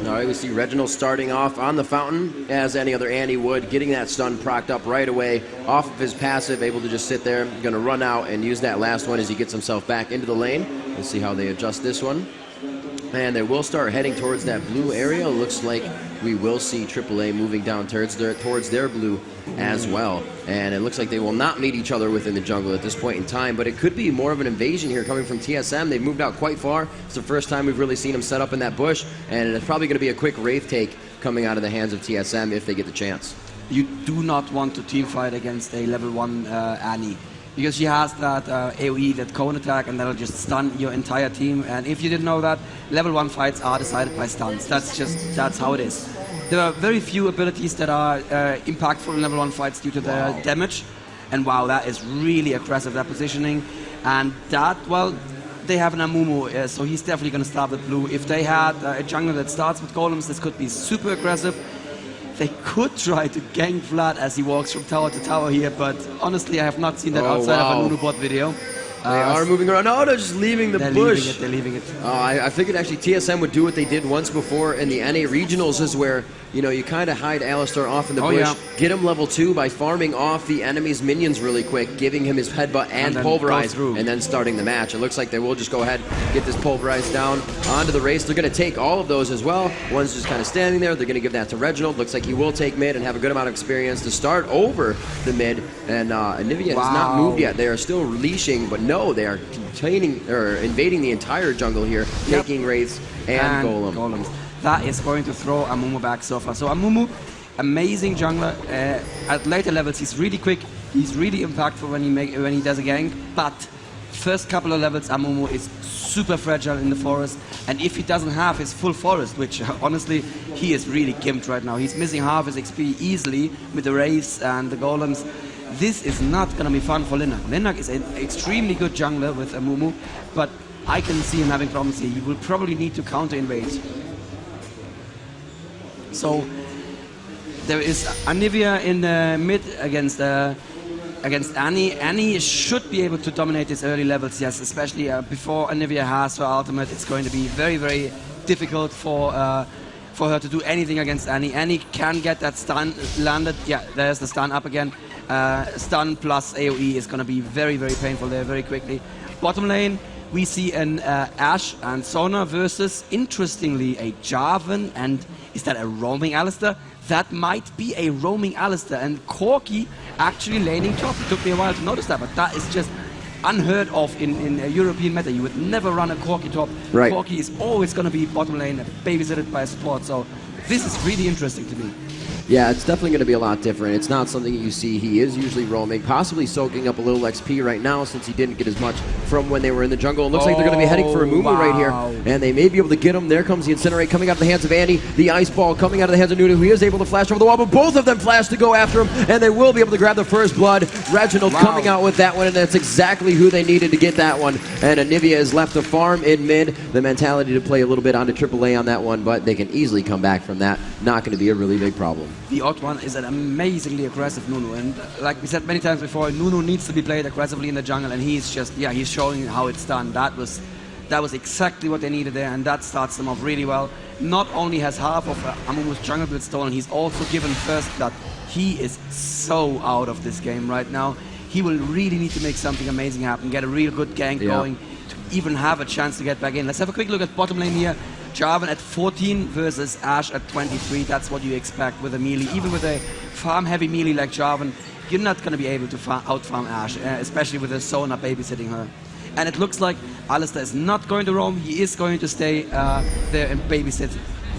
Speaker 7: All right, we see Reginald starting off on the fountain, as any other Annie would, getting that stun procced up right away off of his passive, able to just sit there, going to run out and use that last one as he gets himself back into the lane. Let's see how they adjust this one. And they will start heading towards that blue area. Looks like we will see AAA moving down towards their blue as well. And it looks like they will not meet each other within the jungle at this point in time, but it could be more of an invasion here coming from TSM. They've moved out quite far. It's the first time we've really seen them set up in that bush, and it's probably going to be a quick Wraith take coming out of the hands of TSM if they get the chance.
Speaker 8: You do not want to team fight against a level 1 Annie, because she has that AoE, that cone attack, and that'll just stun your entire team. And if you didn't know that, level 1 fights are decided by stuns. That's how it is. There are very few abilities that are impactful in level 1 fights due to their damage. And wow, that is really aggressive, that positioning. And that, well, they have an Amumu, so he's definitely going to start with blue. If they had a jungler that starts with golems, this could be super aggressive. They could try to gank Vlad as he walks from tower to tower here, but honestly, I have not seen that outside of a Nunubot video.
Speaker 7: They are moving around. No, they're just leaving the bush.
Speaker 8: They're leaving it.
Speaker 7: I figured actually TSM would do what they did once before in the NA regionals, is where you kind of hide Alistar off in the bush, get him level 2 by farming off the enemy's minions really quick, giving him his headbutt and pulverize, and then starting the match. It looks like they will just go ahead, get this pulverize down onto the race. They're going to take all of those as well. One's just kind of standing there. They're going to give that to Reginald. Looks like he will take mid and have a good amount of experience to start over the mid. And Anivia has not moved yet. They are still leashing, but no, they are invading the entire jungle here, taking Wraiths and
Speaker 8: golems. That is going to throw Amumu back so far. So Amumu, amazing jungler. At later levels, he's really quick. He's really impactful when he does a gank. But first couple of levels, Amumu is super fragile in the forest. And if he doesn't have his full forest, which honestly, he is really gimped right now. He's missing half his XP easily with the Wraiths and the golems. This is not going to be fun for Linnak. Linnak is an extremely good jungler with Amumu, but I can see him having problems here. He will probably need to counter-invade. So there is Anivia in the mid against Annie. Annie should be able to dominate these early levels, yes, especially before Anivia has her ultimate. It's going to be very, very difficult for her to do anything against Annie. Annie can get that stun landed. Yeah, there's the stun up again. Stun plus AoE is going to be very, very painful there very quickly. Bottom lane, we see an Ashe and Sona versus, interestingly, a Jarvan, and is that a roaming Alistar? That might be a roaming Alistar, and Corki actually laning top. It took me a while to notice that, but that is just unheard of in a European meta. You would never run a Corki top.
Speaker 7: Right.
Speaker 8: Corki is always going to be bottom lane, babysitted by a support, so this is really interesting to me.
Speaker 7: Yeah, it's definitely going to be a lot different. It's not something you see. He is usually roaming, possibly soaking up a little XP right now since he didn't get as much from when they were in the jungle. It looks like they're going to be heading for a Mumu right here, and they may be able to get him. There comes the Incinerate coming out of the hands of Andy. The Ice Ball coming out of the hands of Nunu, who is able to flash over the wall, but both of them flash to go after him, and they will be able to grab the first blood. Reginald coming out with that one, and that's exactly who they needed to get that one. And Anivia is left to farm in mid. The mentality to play a little bit onto AAA on that one, but they can easily come back from that. Not going to be a really big problem.
Speaker 8: The odd one is an amazingly aggressive Nunu, and like we said many times before, Nunu needs to be played aggressively in the jungle, and he's just, yeah, he's showing how it's done. That was exactly what they needed there, and that starts them off really well. Not only has half of Amumu's jungle build stolen, he's also given first blood. He is so out of this game right now. he will really need to make something amazing happen, get a real good gank going, to even have a chance to get back in. Let's have a quick look at bottom lane here. Jarvan at 14 versus Ashe at 23. That's what you expect with a melee. Even with a farm-heavy melee like Jarvan, you're not going to be able to out-farm Ashe, especially with a Sona babysitting her. And it looks like Alistar is not going to roam. He is going to stay there and babysit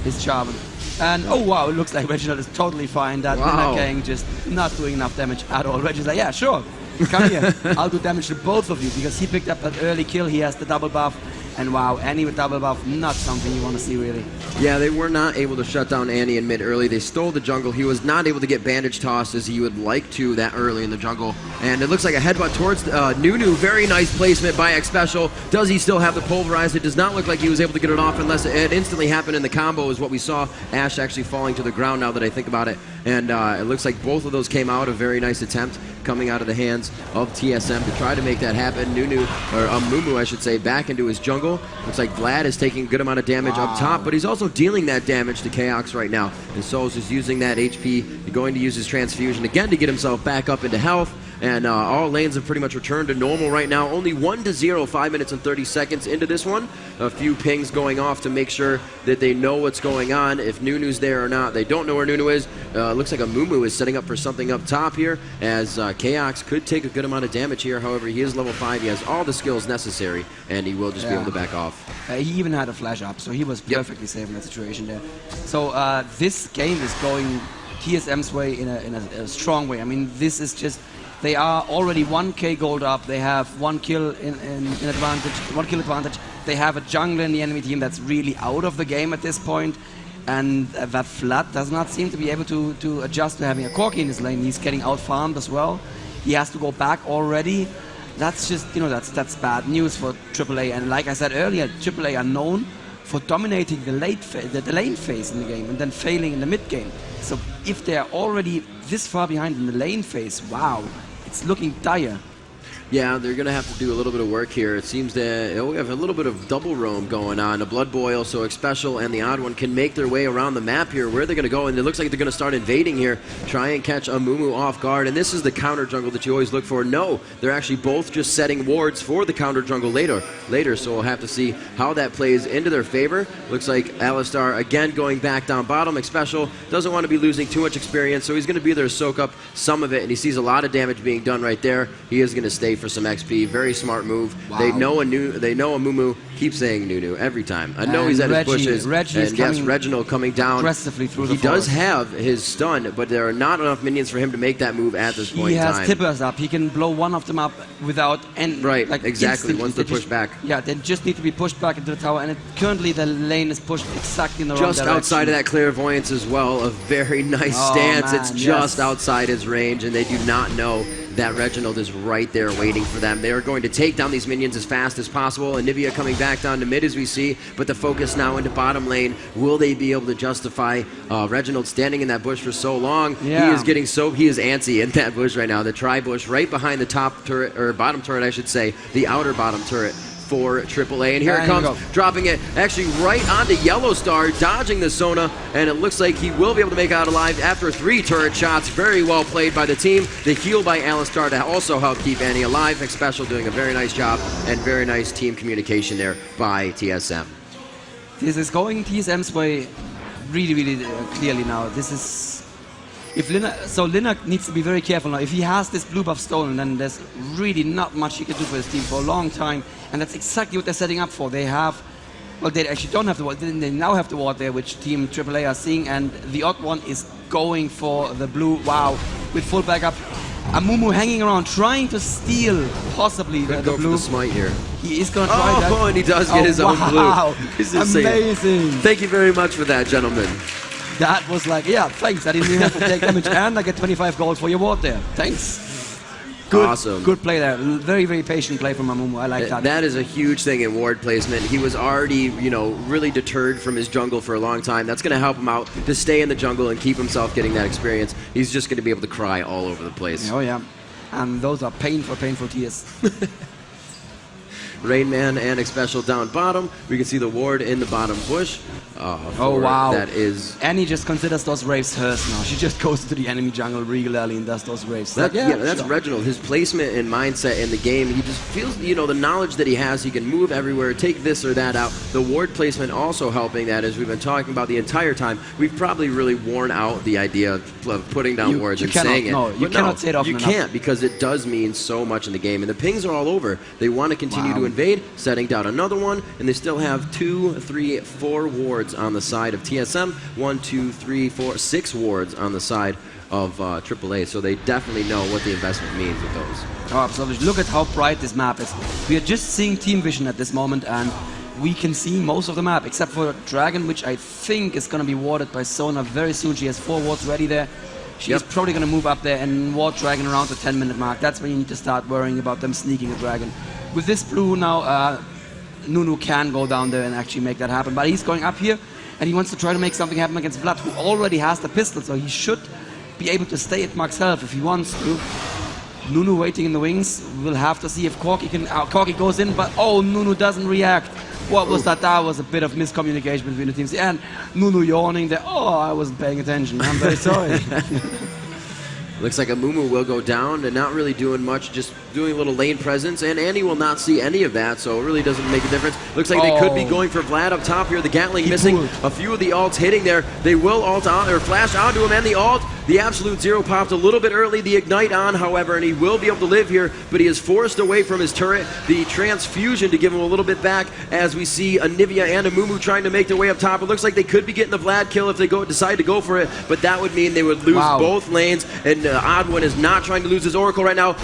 Speaker 8: his Jarvan. And oh wow, it looks like Reginald is totally fine. That Lina gang just not doing enough damage at all. Reginald's like, yeah, sure, come here. I'll do damage to both of you because he picked up that early kill. He has the double buff. And wow, Annie with double buff, not something you want to see really.
Speaker 7: Yeah, they were not able to shut down Annie in mid early. They stole the jungle. He was not able to get bandage tossed as he would like to that early in the jungle. And it looks like a headbutt towards Nunu. Very nice placement by Xpecial. Does he still have the pulverize? It does not look like he was able to get it off unless it instantly happened in the combo is what we saw. Ashe actually falling to the ground now that I think about it. And it looks like both of those came out. A very nice attempt coming out of the hands of TSM to try to make that happen. Nunu, or Mumu I should say, back into his jungle. Looks like Vlad is taking a good amount of damage up top, but he's also dealing that damage to Chaos right now. And Souls is using that HP, going to use his transfusion again to get himself back up into health. And all lanes have pretty much returned to normal right now. Only 1-0, 5 minutes and 30 seconds into this one. A few pings going off to make sure that they know what's going on, if Nunu's there or not. They don't know where Nunu is. Looks like a Mumu is setting up for something up top here, as Chaos could take a good amount of damage here. However, he is level 5. He has all the skills necessary, and he will just be able to back off.
Speaker 8: He even had a flash up, so he was perfectly safe in that situation there. So this game is going TSM's way in a strong way. I mean, this is just... They are already 1k gold up. They have 1 kill in advantage, 1 kill advantage. They have a jungler in the enemy team that's really out of the game at this point. And that Vlad does not seem to be able to adjust to having a Corki in his lane. He's getting out-farmed as well. He has to go back already. That's just, you know, that's bad news for AAA. And like I said earlier, AAA are known for dominating the lane phase in the game and then failing in the mid game. So if they're already this far behind in the lane phase, wow, it's looking dire.
Speaker 7: Yeah, they're going to have to do a little bit of work here. It seems that we have a little bit of double roam going on. A Blood Boil, so Xpecial and the Odd One can make their way around the map here. Where they're going to go, and it looks like they're going to start invading here, try and catch a Mumu off guard. And this is the counter jungle that you always look for. No, they're actually both just setting wards for the counter jungle later. So we'll have to see how that plays into their favor. Looks like Alistar again going back down bottom. Xpecial doesn't want to be losing too much experience, so he's going to be there to soak up some of it, and he sees a lot of damage being done right there. He is going to stay for some XP. Very smart move. Wow. They know a Mumu. Keep saying Nunu every time. I know he's at his bushes. And yes, Reginald coming down
Speaker 8: aggressively through
Speaker 7: the forest. He does have his stun, but there are not enough minions for him to make that move at this point in time.
Speaker 8: He has tippers up. He can blow one of them up without any...
Speaker 7: Right, like exactly, once they're pushed back.
Speaker 8: Yeah, they just need to be pushed back into the tower, and currently the lane is pushed exactly in the wrong direction.
Speaker 7: Just outside of that clairvoyance as well. A very nice stance. Man, it's just outside his range, and they do not know that Reginald is right there waiting for them. They are going to take down these minions as fast as possible. And Nivea coming back down to mid as we see, but the focus now into bottom lane. Will they be able to justify Reginald standing in that bush for so long? Yeah. He is getting he is antsy in that bush right now. The tri-bush right behind the top turret, or bottom turret I should say, the outer bottom turret for AAA. And here it comes, dropping it actually right onto Yellow Star, dodging the Sona, and it looks like he will be able to make it out alive after 3 turret shots. Very well played by the team. The heal by Alistar to also help keep Annie alive. Xpecial doing a very nice job, and very nice team communication there by TSM.
Speaker 8: This is going TSM's way really, really clearly now. This is... If Lina needs to be very careful now. If he has this blue buff stolen, then there's really not much he can do for his team for a long time. And that's exactly what they're setting up for. They have, well, they actually don't have the ward. They now have the ward there, which Team AAA are seeing. And the Odd One is going for the blue. Wow, with full backup. Amumu hanging around, trying to steal possibly the blue.
Speaker 7: For the smite here.
Speaker 8: He is going to try that.
Speaker 7: Oh, and he does get his own blue.
Speaker 8: Wow, amazing.
Speaker 7: Thank you very much for that, gentlemen.
Speaker 8: That was like, yeah, thanks. I didn't even have to take damage, and I get 25 gold for your ward there. Thanks. Good,
Speaker 7: awesome.
Speaker 8: Good play there. Very, very patient play from Amumu. I like that.
Speaker 7: That is a huge thing in ward placement. He was already, you know, really deterred from his jungle for a long time. That's going to help him out to stay in the jungle and keep himself getting that experience. He's just going to be able to cry all over the place.
Speaker 8: Oh, yeah. And those are painful tears.
Speaker 7: Rainman and Xpecial down bottom. We can see the ward in the bottom bush.
Speaker 8: Oh wow!
Speaker 7: That is.
Speaker 8: Annie just considers those waves hers now. She just goes to the enemy jungle regularly and does those waves.
Speaker 7: That's Reginald. His placement and mindset in the game. He just feels, you know, the knowledge that he has. He can move everywhere, take this or that out. The ward placement also helping that, as we've been talking about the entire time. We've probably really worn out the idea of putting down wards and saying it.
Speaker 8: No, you cannot say it often
Speaker 7: You
Speaker 8: enough.
Speaker 7: can't, because it does mean so much in the game. And the pings are all over. They want to continue to invade, setting down another one, and they still have 2, 3, 4 wards on the side of TSM. 1, 2, 3, 4, 6 wards on the side of AAA. So they definitely know what the investment means with those.
Speaker 8: Oh, absolutely. Look at how bright this map is. We are just seeing team vision at this moment, and we can see most of the map, except for Dragon, which I think is going to be warded by Sona very soon. She has 4 wards ready there. She's probably going to move up there and ward Dragon around the 10-minute mark. That's when you need to start worrying about them sneaking a Dragon. With this blue now, Nunu can go down there and actually make that happen. But he's going up here, and he wants to try to make something happen against Vlad, who already has the pistol, so he should be able to stay at Mark's health if he wants to. Nunu waiting in the wings. We'll have to see if Corki can. Corki goes in, but oh, Nunu doesn't react. What was that? That was a bit of miscommunication between the teams. And Nunu yawning there. Oh, I wasn't paying attention. I'm very sorry.
Speaker 7: Looks like Amumu will go down and not really doing much, just doing a little lane presence, and Annie will not see any of that, so it really doesn't make a difference. Looks like they could be going for Vlad up top here. The Gatling missing, a few of the ults hitting there. They will ult on, or flash onto him, and the ult. The absolute zero popped a little bit early, the ignite on, however, and he will be able to live here, but he is forced away from his turret. The transfusion to give him a little bit back, as we see Anivia and Amumu trying to make their way up top. It looks like they could be getting the Vlad kill if they decide to go for it, but that would mean they would lose both lanes, and Odd1 is not trying to lose his Oracle right now.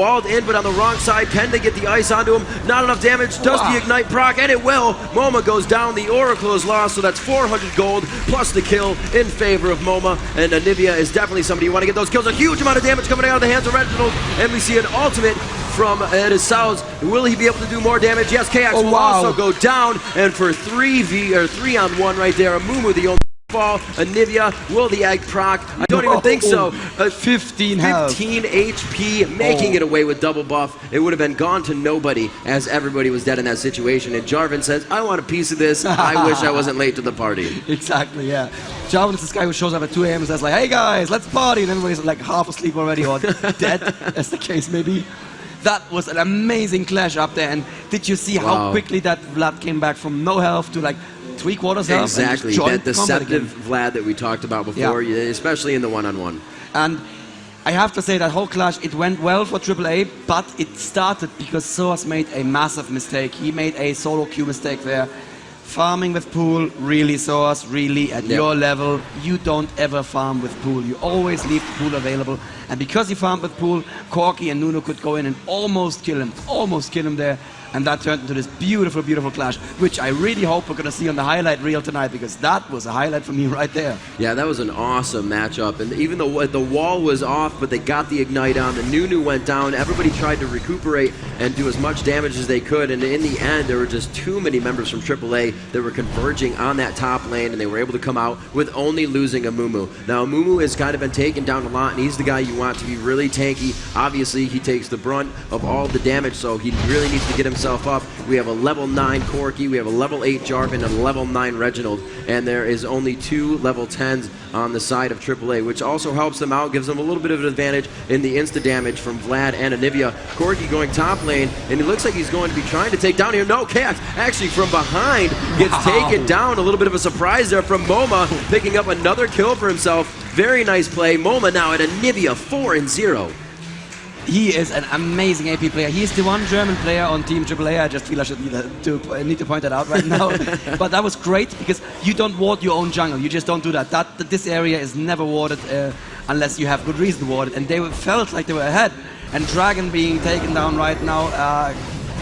Speaker 7: Walled in, but on the wrong side. Can they get the ice onto him? Not enough damage. Does the ignite proc? And it will. MoMA goes down. The Oracle is lost, so that's 400 gold plus the kill in favor of MoMA. And Anivia is definitely somebody you want to get those kills. A huge amount of damage coming out of the hands of Reginald. And we see an ultimate from Edisauz. Will he be able to do more damage? Yes, KX will also go down. And for 3-on-1 right there, Amumu the only fall. Anivia, will the egg proc? I don't even think so. 15 HP, making it away with double buff. It would have been gone to nobody, as everybody was dead in that situation. And Jarvan says, I want a piece of this. I wish I wasn't late to the party.
Speaker 8: Exactly, yeah. Jarvan is this guy who shows up at 2 a.m. and says like, hey guys, let's party. And everybody's like half asleep already or dead, as the case may be. That was an amazing clash up there. And did you see how quickly that Vlad came back from no health to like 3/4 health?
Speaker 7: Exactly, that deceptive Vlad that we talked about before, especially in the one-on-one.
Speaker 8: And I have to say that whole clash, it went well for AAA, but it started because Soas made a massive mistake. He made a solo queue mistake there. Farming with pool, really, Soas, really, at your level, you don't ever farm with pool. You always leave the pool available. And because he farmed with pool, Corki and Nunu could go in and almost kill him there. And that turned into this beautiful, beautiful clash, which I really hope we're going to see on the highlight reel tonight, because that was a highlight for me right there.
Speaker 7: Yeah, that was an awesome matchup. And even though the wall was off, but they got the ignite on, the Nunu went down, everybody tried to recuperate and do as much damage as they could. And in the end, there were just too many members from AAA that were converging on that top lane, and they were able to come out with only losing Amumu. Now, Amumu has kind of been taken down a lot, and he's the guy you want to be really tanky. Obviously, he takes the brunt of all the damage, so he really needs to get himself up. We have a level 9 Corki, we have a level 8 Jarvan, and a level 9 Reginald, and there is only 2 level 10s on the side of AAA, which also helps them out, gives them a little bit of an advantage in the insta damage from Vlad and Anivia. Corki going top lane, and it looks like he's going to be trying to take down here. No, Cax actually from behind gets taken down. A little bit of a surprise there from MoMA, picking up another kill for himself. Very nice play. MoMA now at Anivia, 4-0.
Speaker 8: He is an amazing AP player. He's the one German player on Team AAA. I just feel I should need to point that out right now. But that was great, because you don't ward your own jungle. You just don't do that. This area is never warded unless you have good reason to ward it. And they felt like they were ahead. And Dragon being taken down right now,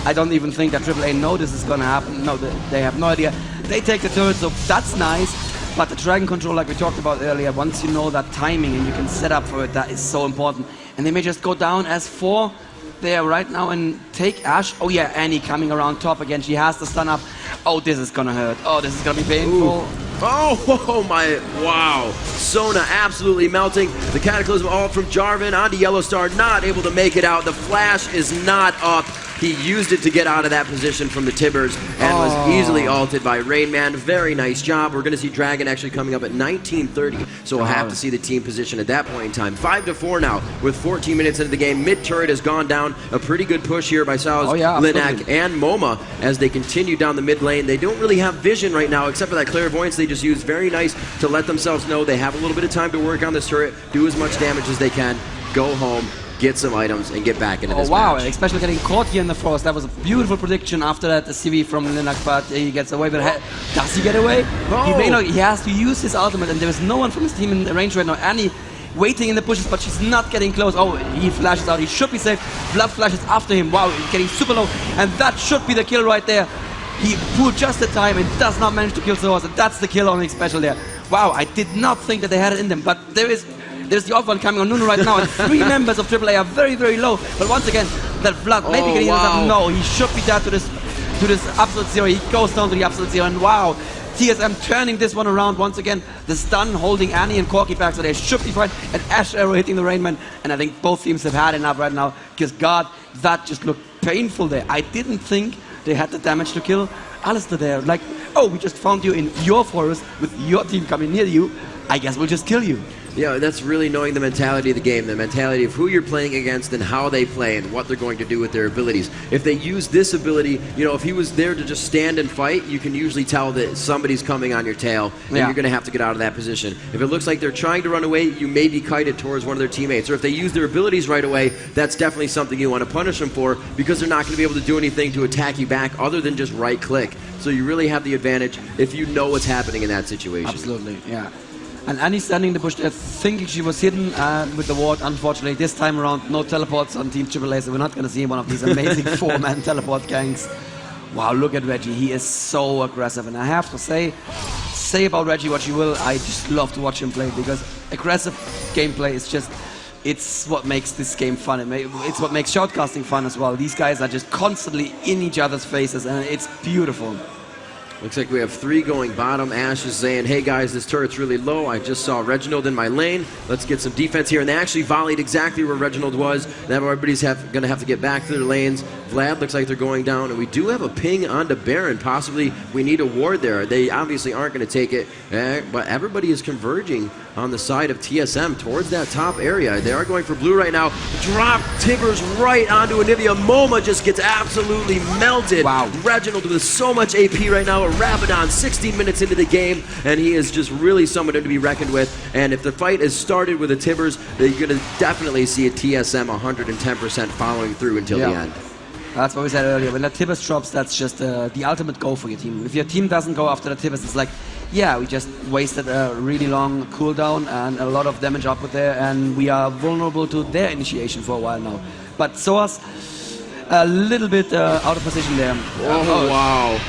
Speaker 8: I don't even think that AAA know this is going to happen. No, they have no idea. They take the turret, so that's nice. But the Dragon control, like we talked about earlier, once you know that timing and you can set up for it, that is so important. And they may just go down as 4 there right now and take Ashe. Oh yeah, Annie coming around top again. She has the stun up. Oh, this is gonna hurt. Oh, this is gonna be painful.
Speaker 7: Ooh. Oh my, wow. Sona absolutely melting. The Cataclysm ult from Jarvan onto Yellowstar, not able to make it out. The flash is not up. He used it to get out of that position from the Tibbers and was easily ulted by Rainman. Very nice job. We're going to see Dragon actually coming up at 19:30, so we'll have to see the team position at that point in time. 5-4 now with 14 minutes into the game. Mid turret has gone down. A pretty good push here by Saus, Linak, and MoMA as they continue down the mid lane. They don't really have vision right now except for that clairvoyance they just used. Very nice to let themselves know they have a little bit of time to work on this turret, do as much damage as they can, go home, get some items, and get back into this match.
Speaker 14: Especially getting caught here in the forest. That was a beautiful prediction after that, the CV from Linak, but he gets away. But does he get away? He has to use his ultimate, and there is no one from his team in the range right now. Annie waiting in the bushes, but she's not getting close. Oh, he flashes out. He should be safe. Blood flashes after him. Wow, he's getting super low, and that should be the kill right there. He pulled just the time and does not manage to kill Soas, and that's the kill on the special there. Wow, I did not think that they had it in them, but there's the off one coming on Nunu right now, and 3 members of AAA are very, very low. But once again, that Vlad maybe getting up. No, he should be dead to this absolute zero. He goes down to the absolute zero, and wow, TSM turning this one around once again. The stun holding Annie and Corky back, so they should be fine. And Ash Arrow hitting the Rainman, and I think both teams have had enough right now, because God, that just looked painful there. I didn't think they had the damage to kill Alistair there. Like, oh, we just found you in your forest with your team coming near you. I guess we'll just kill you.
Speaker 7: Yeah, that's really knowing the mentality of the game, the mentality of who you're playing against and how they play and what they're going to do with their abilities. If they use this ability, you know, if he was there to just stand and fight, you can usually tell that somebody's coming on your tail and you're going to have to get out of that position. If it looks like they're trying to run away, you may be kited towards one of their teammates. Or if they use their abilities right away, that's definitely something you want to punish them for, because they're not going to be able to do anything to attack you back other than just right click. So you really have the advantage if you know what's happening in that situation.
Speaker 14: Absolutely, yeah. And Annie standing in the bush there, thinking she was hidden with the ward. Unfortunately, this time around, no teleports on Team AAA, so we're not going to see one of these amazing 4-man teleport gangs. Wow, look at Reggie. He is so aggressive. And I have to say about Reggie what you will, I just love to watch him play, because aggressive gameplay is just, it's what makes this game fun. It's what makes shoutcasting fun as well. These guys are just constantly in each other's faces, and it's beautiful.
Speaker 7: Looks like we have 3 going bottom. Ash is saying, hey guys, this turret's really low. I just saw Reginald in my lane. Let's get some defense here. And they actually volleyed exactly where Reginald was. Now everybody's going to have to get back to their lanes. Vlad looks like they're going down. And we do have a ping onto Baron. Possibly we need a ward there. They obviously aren't going to take it. But everybody is converging on the side of TSM towards that top area. They are going for blue right now. Drop Tibbers right onto Anivia. MoMA just gets absolutely melted. Wow. Reginald with so much AP right now. Rabadon 16 minutes into the game, and he is just really someone to be reckoned with. And if the fight is started with the Tibbers, you're going to definitely see a TSM 110% following through until the end.
Speaker 14: That's what we said earlier. When the Tibbers drops, that's just the ultimate goal for your team. If your team doesn't go after the Tibbers, it's like, yeah, we just wasted a really long cooldown and a lot of damage output there, and we are vulnerable to their initiation for a while now. But Soas, a little bit out of position there.
Speaker 7: Oh, wow.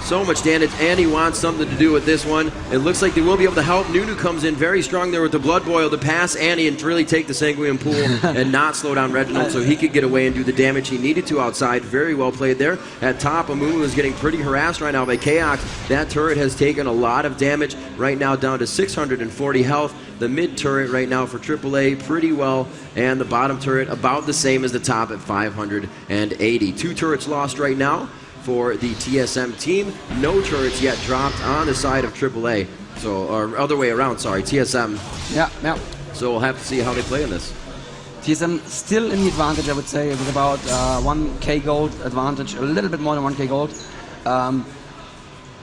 Speaker 7: So much damage, and he wants something to do with this one. It looks like they will be able to help. Nunu comes in very strong there with the Blood Boil to pass Annie and to really take the Sanguine Pool and not slow down Reginald so he could get away and do the damage he needed to outside. Very well played there. At top, Amumu is getting pretty harassed right now by Chaos. That turret has taken a lot of damage right now, down to 640 health. The mid turret right now for AAA pretty well, and the bottom turret about the same as the top at 580. 2 turrets lost right now for the TSM team. No turrets yet dropped on the side of AAA. So, or other way around, sorry, TSM.
Speaker 14: Yeah.
Speaker 7: So we'll have to see how they play in this.
Speaker 14: TSM still in the advantage, I would say, with about 1k gold advantage, a little bit more than 1k gold.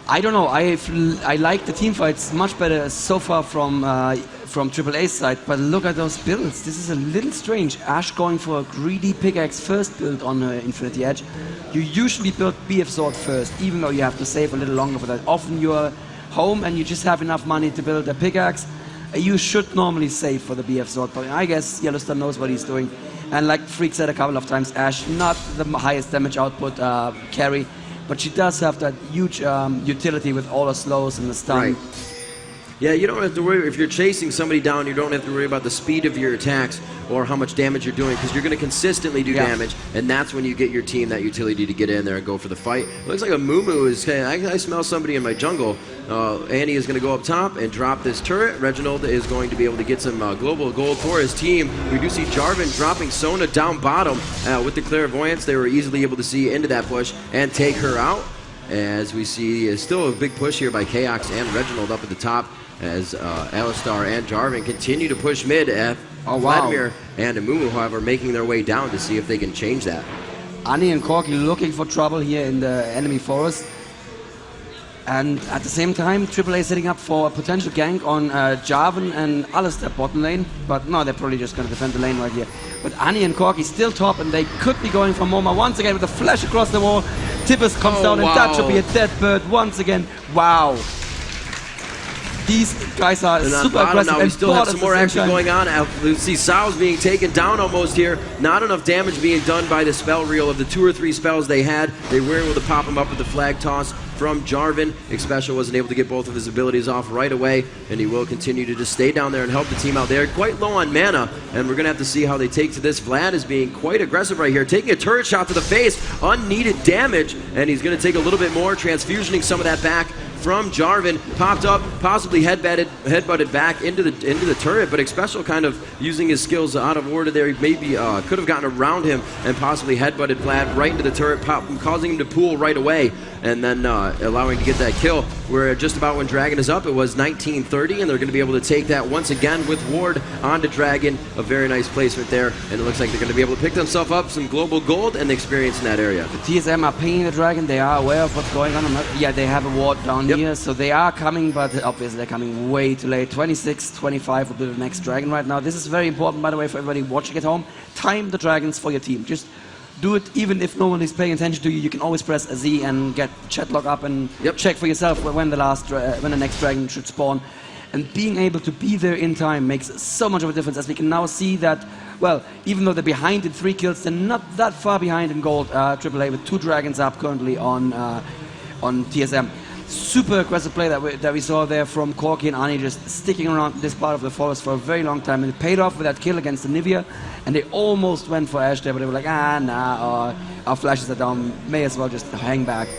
Speaker 14: I don't know, I like the team fights much better so far from AAA's side, but look at those builds. This is a little strange. Ash going for a greedy pickaxe first build on her Infinity Edge. You usually build BF Sword first, even though you have to save a little longer for that. Often you're home and you just have enough money to build a pickaxe. You should normally save for the BF Sword, but I guess Yellowstone knows what he's doing. And like Freak said a couple of times, Ash, not the highest damage output carry, but she does have that huge utility with all the slows and the stun.
Speaker 7: Right. Yeah, you don't have to worry. If you're chasing somebody down, you don't have to worry about the speed of your attacks or how much damage you're doing, because you're going to consistently do damage, and that's when you get your team that utility to get in there and go for the fight. It looks like a Moo is saying, I smell somebody in my jungle. Andy is going to go up top and drop this turret. Reginald is going to be able to get some global gold for his team. We do see Jarvan dropping Sona down bottom. With the clairvoyance, they were easily able to see into that push and take her out. As we see, still a big push here by Chaos and Reginald up at the top, as Alistar and Jarvan continue to push mid. Vladimir and Amumu, however, making their way down to see if they can change that.
Speaker 14: Ani and Corky looking for trouble here in the enemy forest. And at the same time, AAA setting up for a potential gank on Jarvan and Alistar bottom lane. But no, they're probably just going to defend the lane right here. But Ani and Corky still top, and they could be going for Moma once again with a flash across the wall. Tippers comes down, and that should be a dead bird once again. Wow. These guys are super aggressive.
Speaker 7: Now we still have some more action going on. We see Sal's being taken down almost here. Not enough damage being done by the spell reel. Of the 2 or 3 spells they had, they were able to pop him up with the flag toss from Jarvan. Xpecial wasn't able to get both of his abilities off right away, and he will continue to just stay down there and help the team out. They're quite low on mana, and we're going to have to see how they take to this. Vlad is being quite aggressive right here, taking a turret shot to the face, unneeded damage, and he's going to take a little bit more, transfusioning some of that back from Jarvan. Popped up, possibly headbutted back into the turret, but Xpecial kind of using his skills out of order there. He maybe could have gotten around him and possibly headbutted Vlad right into the turret, causing him to pool right away, and then allowing to get that kill. Where just about when Dragon is up, it was 1930, and they're going to be able to take that once again with Ward onto Dragon. A very nice placement there, and it looks like they're going to be able to pick themselves up some global gold and experience in that area.
Speaker 14: The TSM are pinging the Dragon. They are aware of what's going on. Yeah, they have a ward down here, so they are coming, but obviously they're coming way too late. 26, 25 will be the next Dragon right now. This is very important, by the way, for everybody watching at home. Time the Dragons for your team. Just do it even if no one is paying attention to you. You can always press a Z and get chat log up and check for yourself when the next Dragon should spawn. And being able to be there in time makes so much of a difference, as we can now see that, well, even though they're behind in 3 kills, they're not that far behind in gold. AAA with 2 Dragons up currently on TSM. Super aggressive play that we saw there from Corky and Ani, just sticking around this part of the forest for a very long time, and it paid off with that kill against the Nivea, and they almost went for Ash there, but they were like, our flashes are down, may as well just hang back.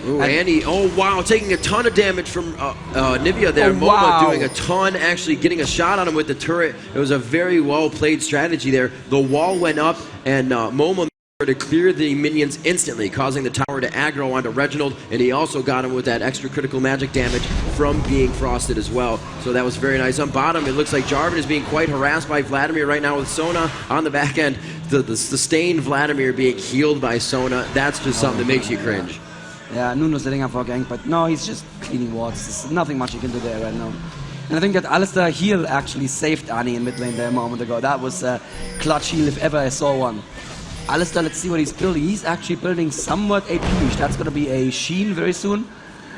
Speaker 7: Ooh, Andy, oh wow, taking a ton of damage from Nivea there. Moma doing a ton, actually getting a shot on him with the turret. It was a very well played strategy there. The wall went up, and Moma to clear the minions instantly, causing the tower to aggro onto Reginald, and he also got him with that extra critical magic damage from being frosted as well. So that was very nice. On bottom, it looks like Jarvan is being quite harassed by Vladimir right now with Sona on the back end. The sustained Vladimir being healed by Sona, that's just something that makes you cringe.
Speaker 14: Yeah, Nuno's setting up for a gank, but no, he's just cleaning wards. There's nothing much he can do there right now. And I think that Alistar heal actually saved Ani in mid lane there a moment ago. That was a clutch heal if ever I saw one. Alistar, let's see what he's building. He's actually building somewhat AP-ish. That's going to be a Sheen very soon.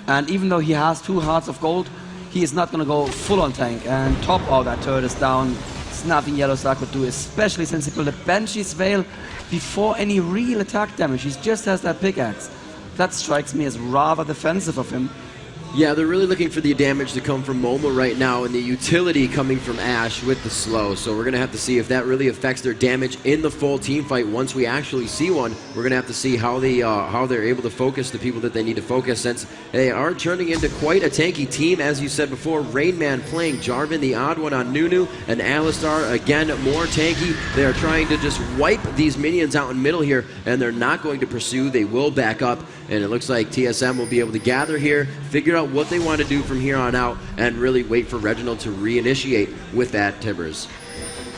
Speaker 14: And even though he has 2 hearts of gold, he is not going to go full on tank. And top, that turret is down. It's nothing Yellowstar could do, especially since he built a Banshee's Veil before any real attack damage. He just has that pickaxe. That strikes me as rather defensive of him.
Speaker 7: Yeah, they're really looking for the damage to come from Moma right now, and the utility coming from Ashe with the slow. So we're going to have to see if that really affects their damage in the full team fight. Once we actually see one, we're going to have to see how they're able to focus the people that they need to focus, since they are turning into quite a tanky team. As you said before, Rainman playing Jarvan, the odd one on Nunu, and Alistar, again, more tanky. They are trying to just wipe these minions out in middle here, and they're not going to pursue. They will back up, and it looks like TSM will be able to gather here, figure out what they want to do from here on out, and really wait for Reginald to reinitiate with that Tibbers.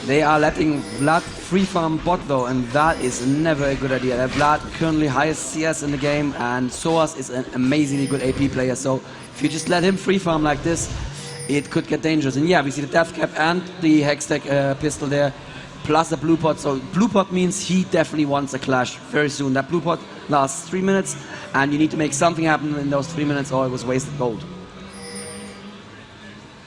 Speaker 14: They are letting Vlad free farm bot though, and that is never a good idea. Vlad currently highest CS in the game, and Soas is an amazingly good AP player, so if you just let him free farm like this, it could get dangerous. And yeah, we see the death cap and the Hextech pistol there, plus a blue pot. So blue pot means he definitely wants a clash very soon. That blue pot lasts 3 minutes, and you need to make something happen in those 3 minutes, or it was wasted gold.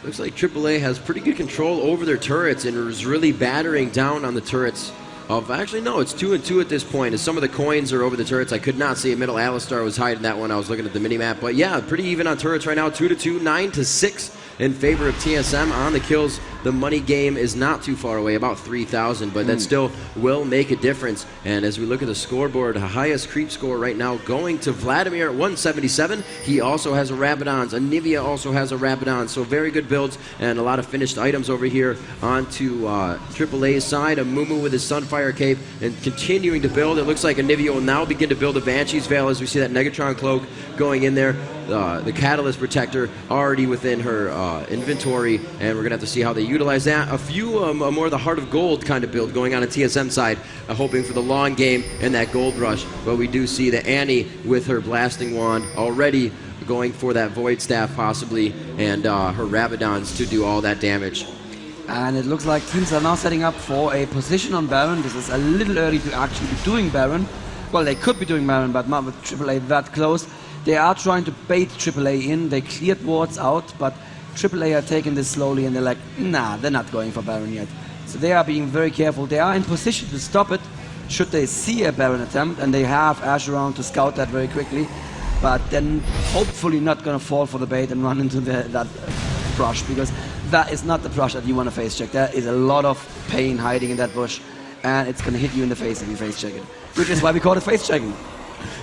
Speaker 7: Looks like AAA has pretty good control over their turrets and is really battering down on the turrets of, actually no, it's 2-2 at this point, as some of the coins are over the turrets. I could not see it. Middle Alistar was hiding that one. I was looking at the mini-map, but yeah, pretty even on turrets right now. 2-2, 9-6 in favor of TSM on the kills. The money game is not too far away, about 3,000, but that still will make a difference. And as we look at the scoreboard, the highest creep score right now going to Vladimir at 177. He also has a Rabadon's. Anivia also has a Rabadon. So very good builds and a lot of finished items over here onto AAA's side. A Mumu with his Sunfire Cape and continuing to build. It looks like Anivia will now begin to build a Banshee's Veil as we see that Negatron Cloak going in there. The Catalyst Protector already within her inventory, and we're going to have to see how they utilize that. A few more of the Heart of Gold kind of build going on TSM side, hoping for the long game and that gold rush. But we do see that Annie with her Blasting Wand already going for that Void Staff possibly, and her Rabadons to do all that damage.
Speaker 14: And it looks like teams are now setting up for a position on Baron. This is a little early to actually be doing Baron. Well, they could be doing Baron, but not with AAA that close. They are trying to bait AAA in. They cleared wards out, but AAA are taking this slowly, and they're like, nah, they're not going for Baron yet. So they are being very careful. They are in position to stop it should they see a Baron attempt, and they have Ash around to scout that very quickly. But then hopefully not going to fall for the bait and run into that brush, because that is not the brush that you want to face check. There is a lot of pain hiding in that bush, and it's going to hit you in the face if you face check it, which is why we call it face checking.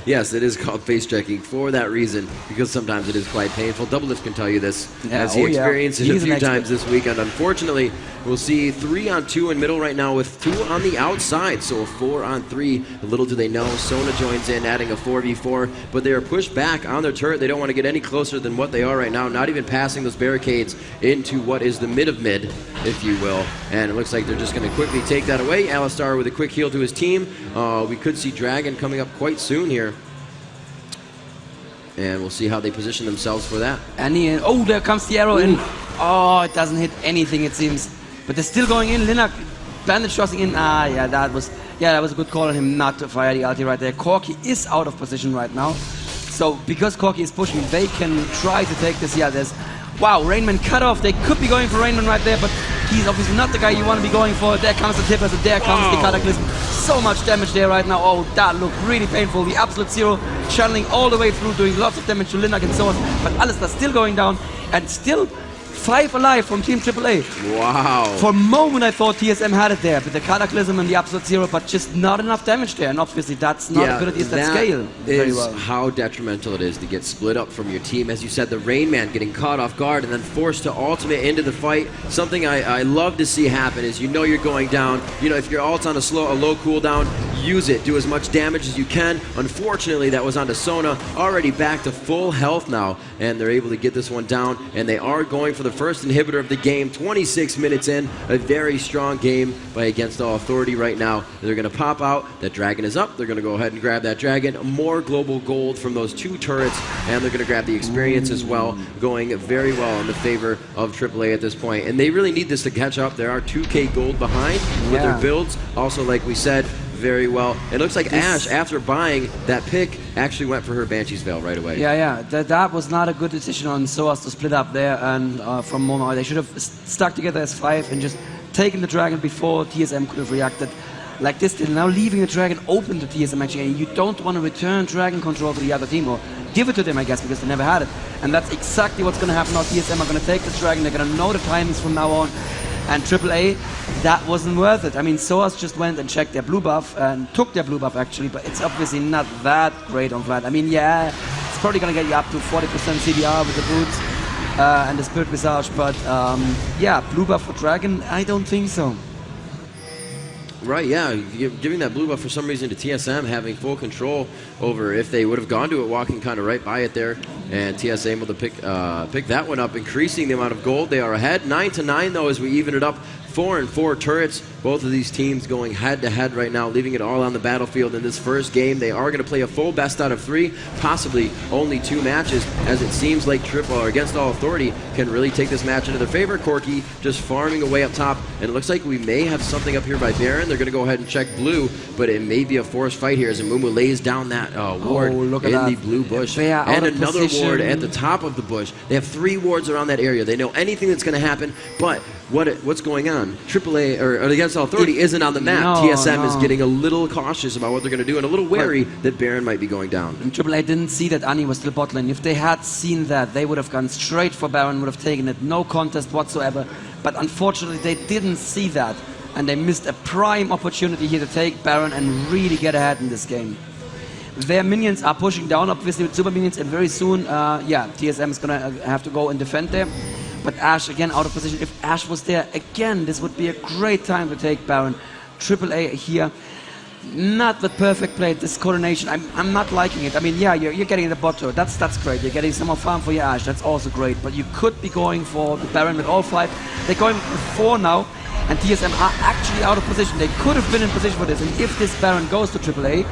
Speaker 7: Yes, it is called face checking for that reason, because sometimes it is quite painful. Doublelift can tell you this, as he experienced it a few times this week, and unfortunately, we'll see 3-on-2 in middle right now with 2 on the outside, so a 4-on-3. Little do they know, Sona joins in, adding a 4v4, but they are pushed back on their turret. They don't want to get any closer than what they are right now, not even passing those barricades into what is the mid of mid, if you will, and it looks like they're just going to quickly take that away. Alistar with a quick heal to his team. We could see Dragon coming up quite soon here. And we'll see how they position themselves for that.
Speaker 14: Annie, oh, there comes the arrow in. Oh, it doesn't hit anything, it seems. But they're still going in. Linak, bandage crossing in. Ah, yeah, that was a good call on him not to fire the ulti right there. Corki is out of position right now. So because Corki is pushing, they can try to take this. Yeah, there's, wow, Rainman cut off. They could be going for Rainman right there, but he's obviously not the guy you want to be going for. There comes the Tipper, so there comes the Cataclysm. So much damage there right now. Oh, that looked really painful. The Absolute Zero channeling all the way through, doing lots of damage to Linak and so on. But Alistar still going down, and still 5 alive from Team AAA.
Speaker 7: Wow.
Speaker 14: For a moment I thought TSM had it there, with the Cataclysm and the Absolute Zero, but just not enough damage there. And obviously that's not a good idea that scale very well.
Speaker 7: How detrimental it is to get split up from your team. As you said, the Rain Man getting caught off guard and then forced to ultimate into the fight. Something I love to see happen is, you know, you're going down. You know, if your ult's on a low cooldown, use it. Do as much damage as you can. Unfortunately, that was onto Sona, already back to full health now, and they're able to get this one down, and they are going for the first inhibitor of the game. 26 minutes in, a very strong game by Against All Authority right now. They're going to pop out. That dragon is up. They're going to go ahead and grab that dragon. More global gold from those 2 turrets, and they're going to grab the experience as well, going very well in the favor of AAA at this point. And they really need this to catch up. There are 2K gold behind with their builds. Also, like we said, very well. It looks like Ash, after buying that pick, actually went for her Banshee's Veil right away.
Speaker 14: Yeah. That was not a good decision on SOAS to split up there, and from Mona, they should have stuck together as 5 and just taken the dragon before TSM could have reacted like this. They're now leaving the dragon open to TSM actually, and you don't want to return dragon control to the other team, or give it to them, I guess, because they never had it. And that's exactly what's going to happen now. TSM are going to take this dragon. They're going to know the timings from now on. And AAA, that wasn't worth it. I mean, SOAS just went and checked their blue buff, and took their blue buff actually, but it's obviously not that great on Vlad. I mean, yeah, it's probably going to get you up to 40% CDR with the boots and the Spirit Visage, but yeah, blue buff for Dragon, I don't think so.
Speaker 7: Right, yeah, giving that blue buff for some reason to TSM, having full control over if they would have gone to it, walking kind of right by it there, and TSM able to pick that one up, increasing the amount of gold they are ahead. 9-9 though, as we even it up. 4 and 4 turrets. Both of these teams going head-to-head right now, leaving it all on the battlefield in this first game. They are going to play a full best out of 3, possibly only 2 matches, as it seems like Against All Authority can really take this match into their favor. Corki just farming away up top, and it looks like we may have something up here by Baron. They're going to go ahead and check blue, but it may be a forced fight here as Amumu lays down that ward in the blue bush. And another ward at the top of the bush. They have 3 wards around that area. They know anything that's going to happen, but what's going on? AAA or against Authority isn't on the map. TSM is getting a little cautious about what they're going to do and a little wary that Baron might be going down.
Speaker 14: And AAA didn't see that Ani was still bot lane. If they had seen that, they would have gone straight for Baron, would have taken it, no contest whatsoever. But unfortunately, they didn't see that, and they missed a prime opportunity here to take Baron and really get ahead in this game. Their minions are pushing down, obviously, with super minions, and very soon, TSM is going to have to go and defend there. But Ashe, again, out of position. If Ashe was there, again, this would be a great time to take Baron. AAA here, not the perfect play, this coordination. I'm not liking it. I mean, yeah, you're getting the bot turret. That's great. You're getting some more farm for your Ashe. That's also great. But you could be going for the Baron with all 5. They're going with 4 now, and TSM are actually out of position. They could have been in position for this, and if this Baron goes to AAA,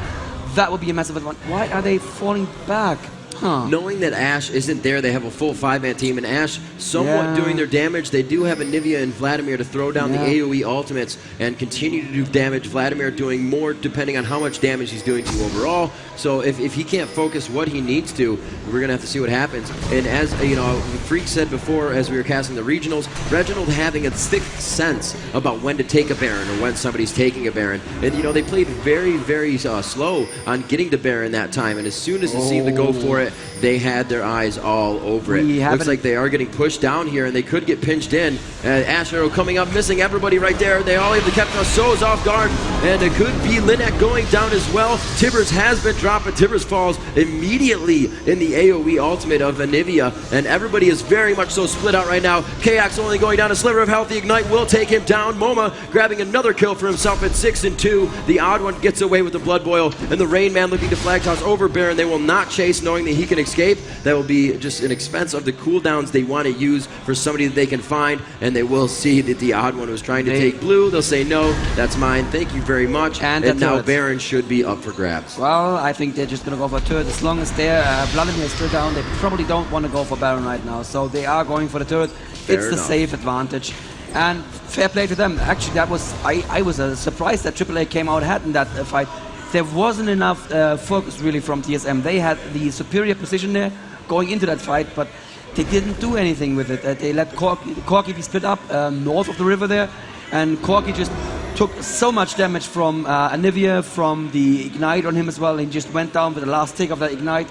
Speaker 14: that would be a massive advantage. Why are they falling back?
Speaker 7: Knowing that Ashe isn't there, they have a full 5-man team, and Ashe somewhat doing their damage. They do have Anivia and Vladimir to throw down the AoE ultimates and continue to do damage. Vladimir doing more depending on how much damage he's doing to you overall. So if he can't focus what he needs to, we're going to have to see what happens. And as you know, Freak said before as we were casting the regionals, Reginald having a sixth sense about when to take a Baron or when somebody's taking a Baron. And you know, they played very, very slow on getting to Baron that time, and as soon as it seemed to go for it, they had their eyes all over it. Looks like they are getting pushed down here, and they could get pinched in. Ashe Arrow coming up, missing everybody right there. They all have kept us so off guard, and it could be Linek going down as well. Tibbers has been dropped, but Tibbers falls immediately in the AoE ultimate of Anivia, and everybody is very much so split out right now. Kayax only going down a sliver of health. The Ignite will take him down. Moma grabbing another kill for himself at 6-2. The Odd One gets away with the Blood Boil, and the Rain Man looking to flag toss over Baron. They will not chase, knowing that he can escape. That will be just an expense of the cooldowns they want to use for somebody that they can find, and they will see that the Odd One was trying to take blue. They'll say, no, that's mine, thank you very much, and now Baron should be up for grabs.
Speaker 14: Well, I think they're just going to go for a turret. As long as their Vladimir is still down, they probably don't want to go for Baron right now, so they are going for the turret. It's the safe advantage, and fair play to them. Actually, that was I was surprised that AAA came out ahead in that fight. There wasn't enough focus really from TSM. They had the superior position there going into that fight, but they didn't do anything with it. They let Corki be split up north of the river there, and Corki just took so much damage from Anivia, from the Ignite on him as well. He just went down with the last tick of that Ignite,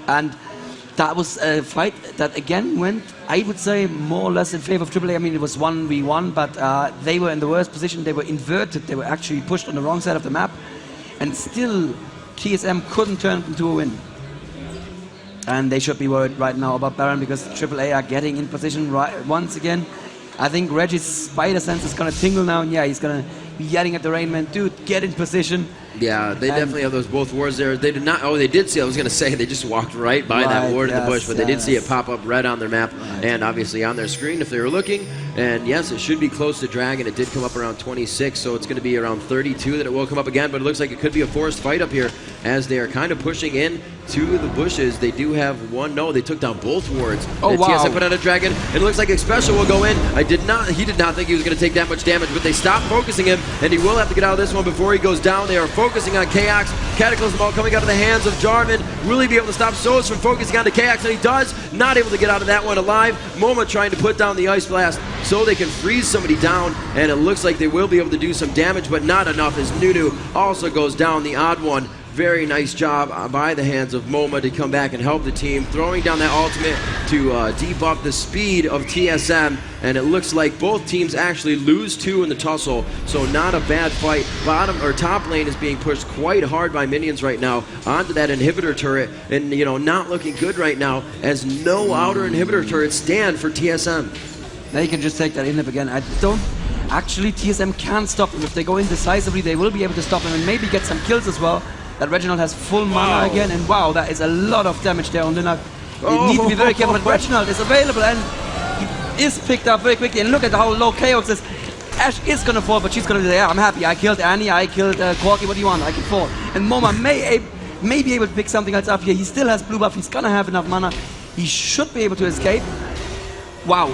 Speaker 14: and that was a fight that again went, I would say, more or less in favor of AAA. I mean, it was 1v1, but they were in the worst position. They were inverted. They were actually pushed on the wrong side of the map. And still, TSM couldn't turn it into a win. And they should be worried right now about Baron, because AAA are getting in position once again. I think Reggie's spider sense is going to tingle now, and yeah, he's going to be yelling at the Rainman, dude, get in position.
Speaker 7: Yeah, they definitely have those both wards there. They did not, they did see, I was going to say, they just walked right by that ward in the bush, but they did see it pop up red on their map and obviously on their screen if they were looking. And yes, it should be close to Dragon. It did come up around 26, so it's going to be around 32 that it will come up again, but it looks like it could be a forced fight up here as they are kind of pushing in to the bushes. They do have one, no, they took down both wards. TSM put out a Dragon. It looks like Xpecial will go in. He did not think he was going to take that much damage, but they stopped focusing him, and he will have to get out of this one before he goes down. They are focusing on Kayax. Cataclysm Ball coming out of the hands of Jarvan. Really be able to stop Soos from focusing on the Kayax, and he does. Not able to get out of that one alive. Moma trying to put down the Ice Blast so they can freeze somebody down, and it looks like they will be able to do some damage, but not enough as Nunu also goes down. The Odd One. Very nice job by the hands of Moma to come back and help the team, throwing down that ultimate to debuff the speed of TSM, and it looks like both teams actually lose 2 in the tussle, so not a bad fight. Bottom or top lane is being pushed quite hard by minions right now onto that inhibitor turret, and you know, not looking good right now as no outer inhibitor turrets stand for TSM.
Speaker 14: They can just take that inhib again. Actually, TSM can stop them. If they go in decisively, they will be able to stop them and maybe get some kills as well. That Reginald has full mana again, and wow, that is a lot of damage there on Linak. You need to be very careful, but Reginald is available, and he is picked up very quickly. And look at how low Chaos is. Ashe is going to fall, but she's going to say, yeah, I'm happy. I killed Annie, I killed Corki, what do you want? I can fall. And Moma may be able to pick something else up here. He still has blue buff, he's going to have enough mana. He should be able to escape. Wow.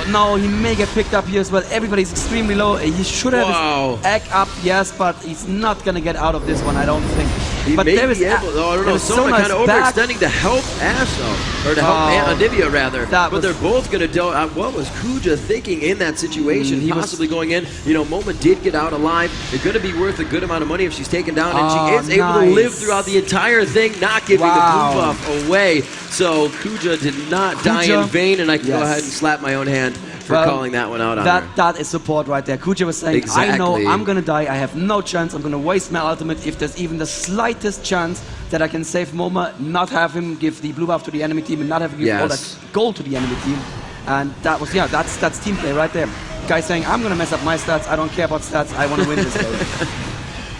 Speaker 14: No, he may get picked up here as well. Everybody's extremely low. He should have his egg up, yes, but he's not going to get out of this one, I don't think.
Speaker 7: He
Speaker 14: but
Speaker 7: may
Speaker 14: there is
Speaker 7: be able, I don't know, Soma
Speaker 14: nice
Speaker 7: kind of
Speaker 14: back.
Speaker 7: overextending to help Ash, though, or to help Anivia, rather. But they're both going to do. What was Kuja thinking in that situation? Possibly going in. You know, Moma did get out alive. It's going to be worth a good amount of money if she's taken down, and she is able to live throughout the entire thing, not giving the blue buff away. So Kuja did not die in vain, and I can go ahead and slap my own hand for calling that one out on her.
Speaker 14: That is support right there. Kuja was saying, I know I'm going to die. I have no chance. I'm going to waste my ultimate if there's even the slightest chance that I can save Moma, not have him give the blue buff to the enemy team, and not have him give all that gold to the enemy team. And that was, that's team play right there. Guy saying, I'm going to mess up my stats. I don't care about stats. I want to win this game.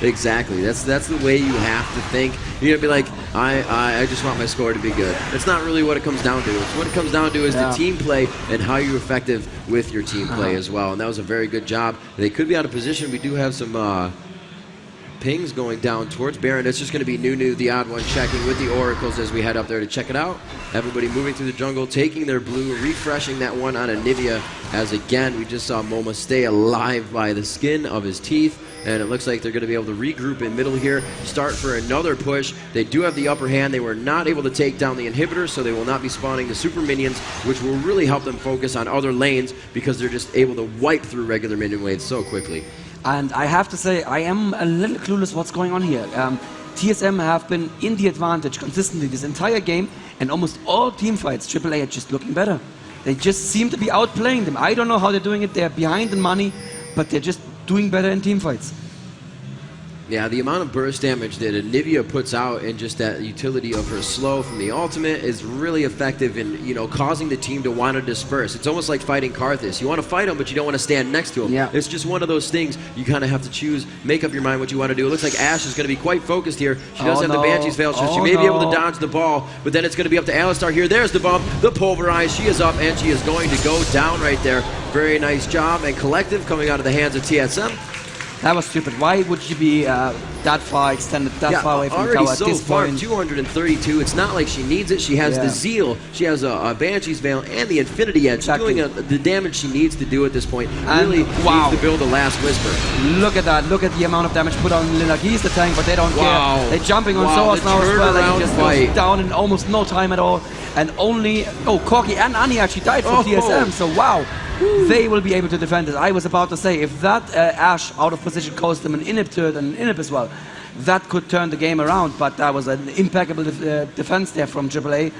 Speaker 7: Exactly. That's the way you have to think. You're gonna be like, I just want my score to be good. That's not really what it comes down to. It's what it comes down to is the team play and how you're effective with your team play as well. And that was a very good job. They could be out of position. We do have some pings going down towards Baron. It's just going to be Nunu, the odd one, checking with the Oracles as we head up there to check it out. Everybody moving through the jungle, taking their blue, refreshing that one on Anivia, as again, we just saw Moma stay alive by the skin of his teeth. And it looks like they're going to be able to regroup in middle here, start for another push. They do have the upper hand. They were not able to take down the inhibitor, so they will not be spawning the super minions, which will really help them focus on other lanes because they're just able to wipe through regular minion waves so quickly.
Speaker 14: And I have to say, I am a little clueless what's going on here. TSM have been in the advantage consistently this entire game, and almost all team fights, AAA are just looking better. They just seem to be outplaying them. I don't know how they're doing it. They're behind in money, but they're just doing better in team fights.
Speaker 7: Yeah, the amount of burst damage that Anivia puts out and just that utility of her slow from the ultimate is really effective in, you know, causing the team to want to disperse. It's almost like fighting Karthus. You want to fight him, but you don't want to stand next to him. Yeah. It's just one of those things you kind of have to choose, make up your mind what you want to do. It looks like Ashe is going to be quite focused here. She does have the Banshee's Veil, so she may be able to dodge the ball, but then it's going to be up to Alistar here. There's the bump, the pulverize. She is up, and she is going to go down right there. Very nice job, and Collective coming out of the hands of TSM.
Speaker 14: That was stupid. Why would you be that far extended, that far away from the tower at this point?
Speaker 7: 232. It's not like she needs it. She has the Zeal. She has a Banshee's Veil and the Infinity Edge. Doing the damage she needs to do at this point. Really needs to build the last Whisper.
Speaker 14: Look at that. Look at the amount of damage put on Lina. He's the tank, but they don't care. They're jumping on Soas now as well. And he just goes down in almost no time at all. And only... Oh, Corki and Annie actually died for TSM. So, wow. They will be able to defend it. I was about to say, if that Ashe out of position cost them an inhib turret and an inhib as well, that could turn the game around, but that was an impeccable defense there from AAA.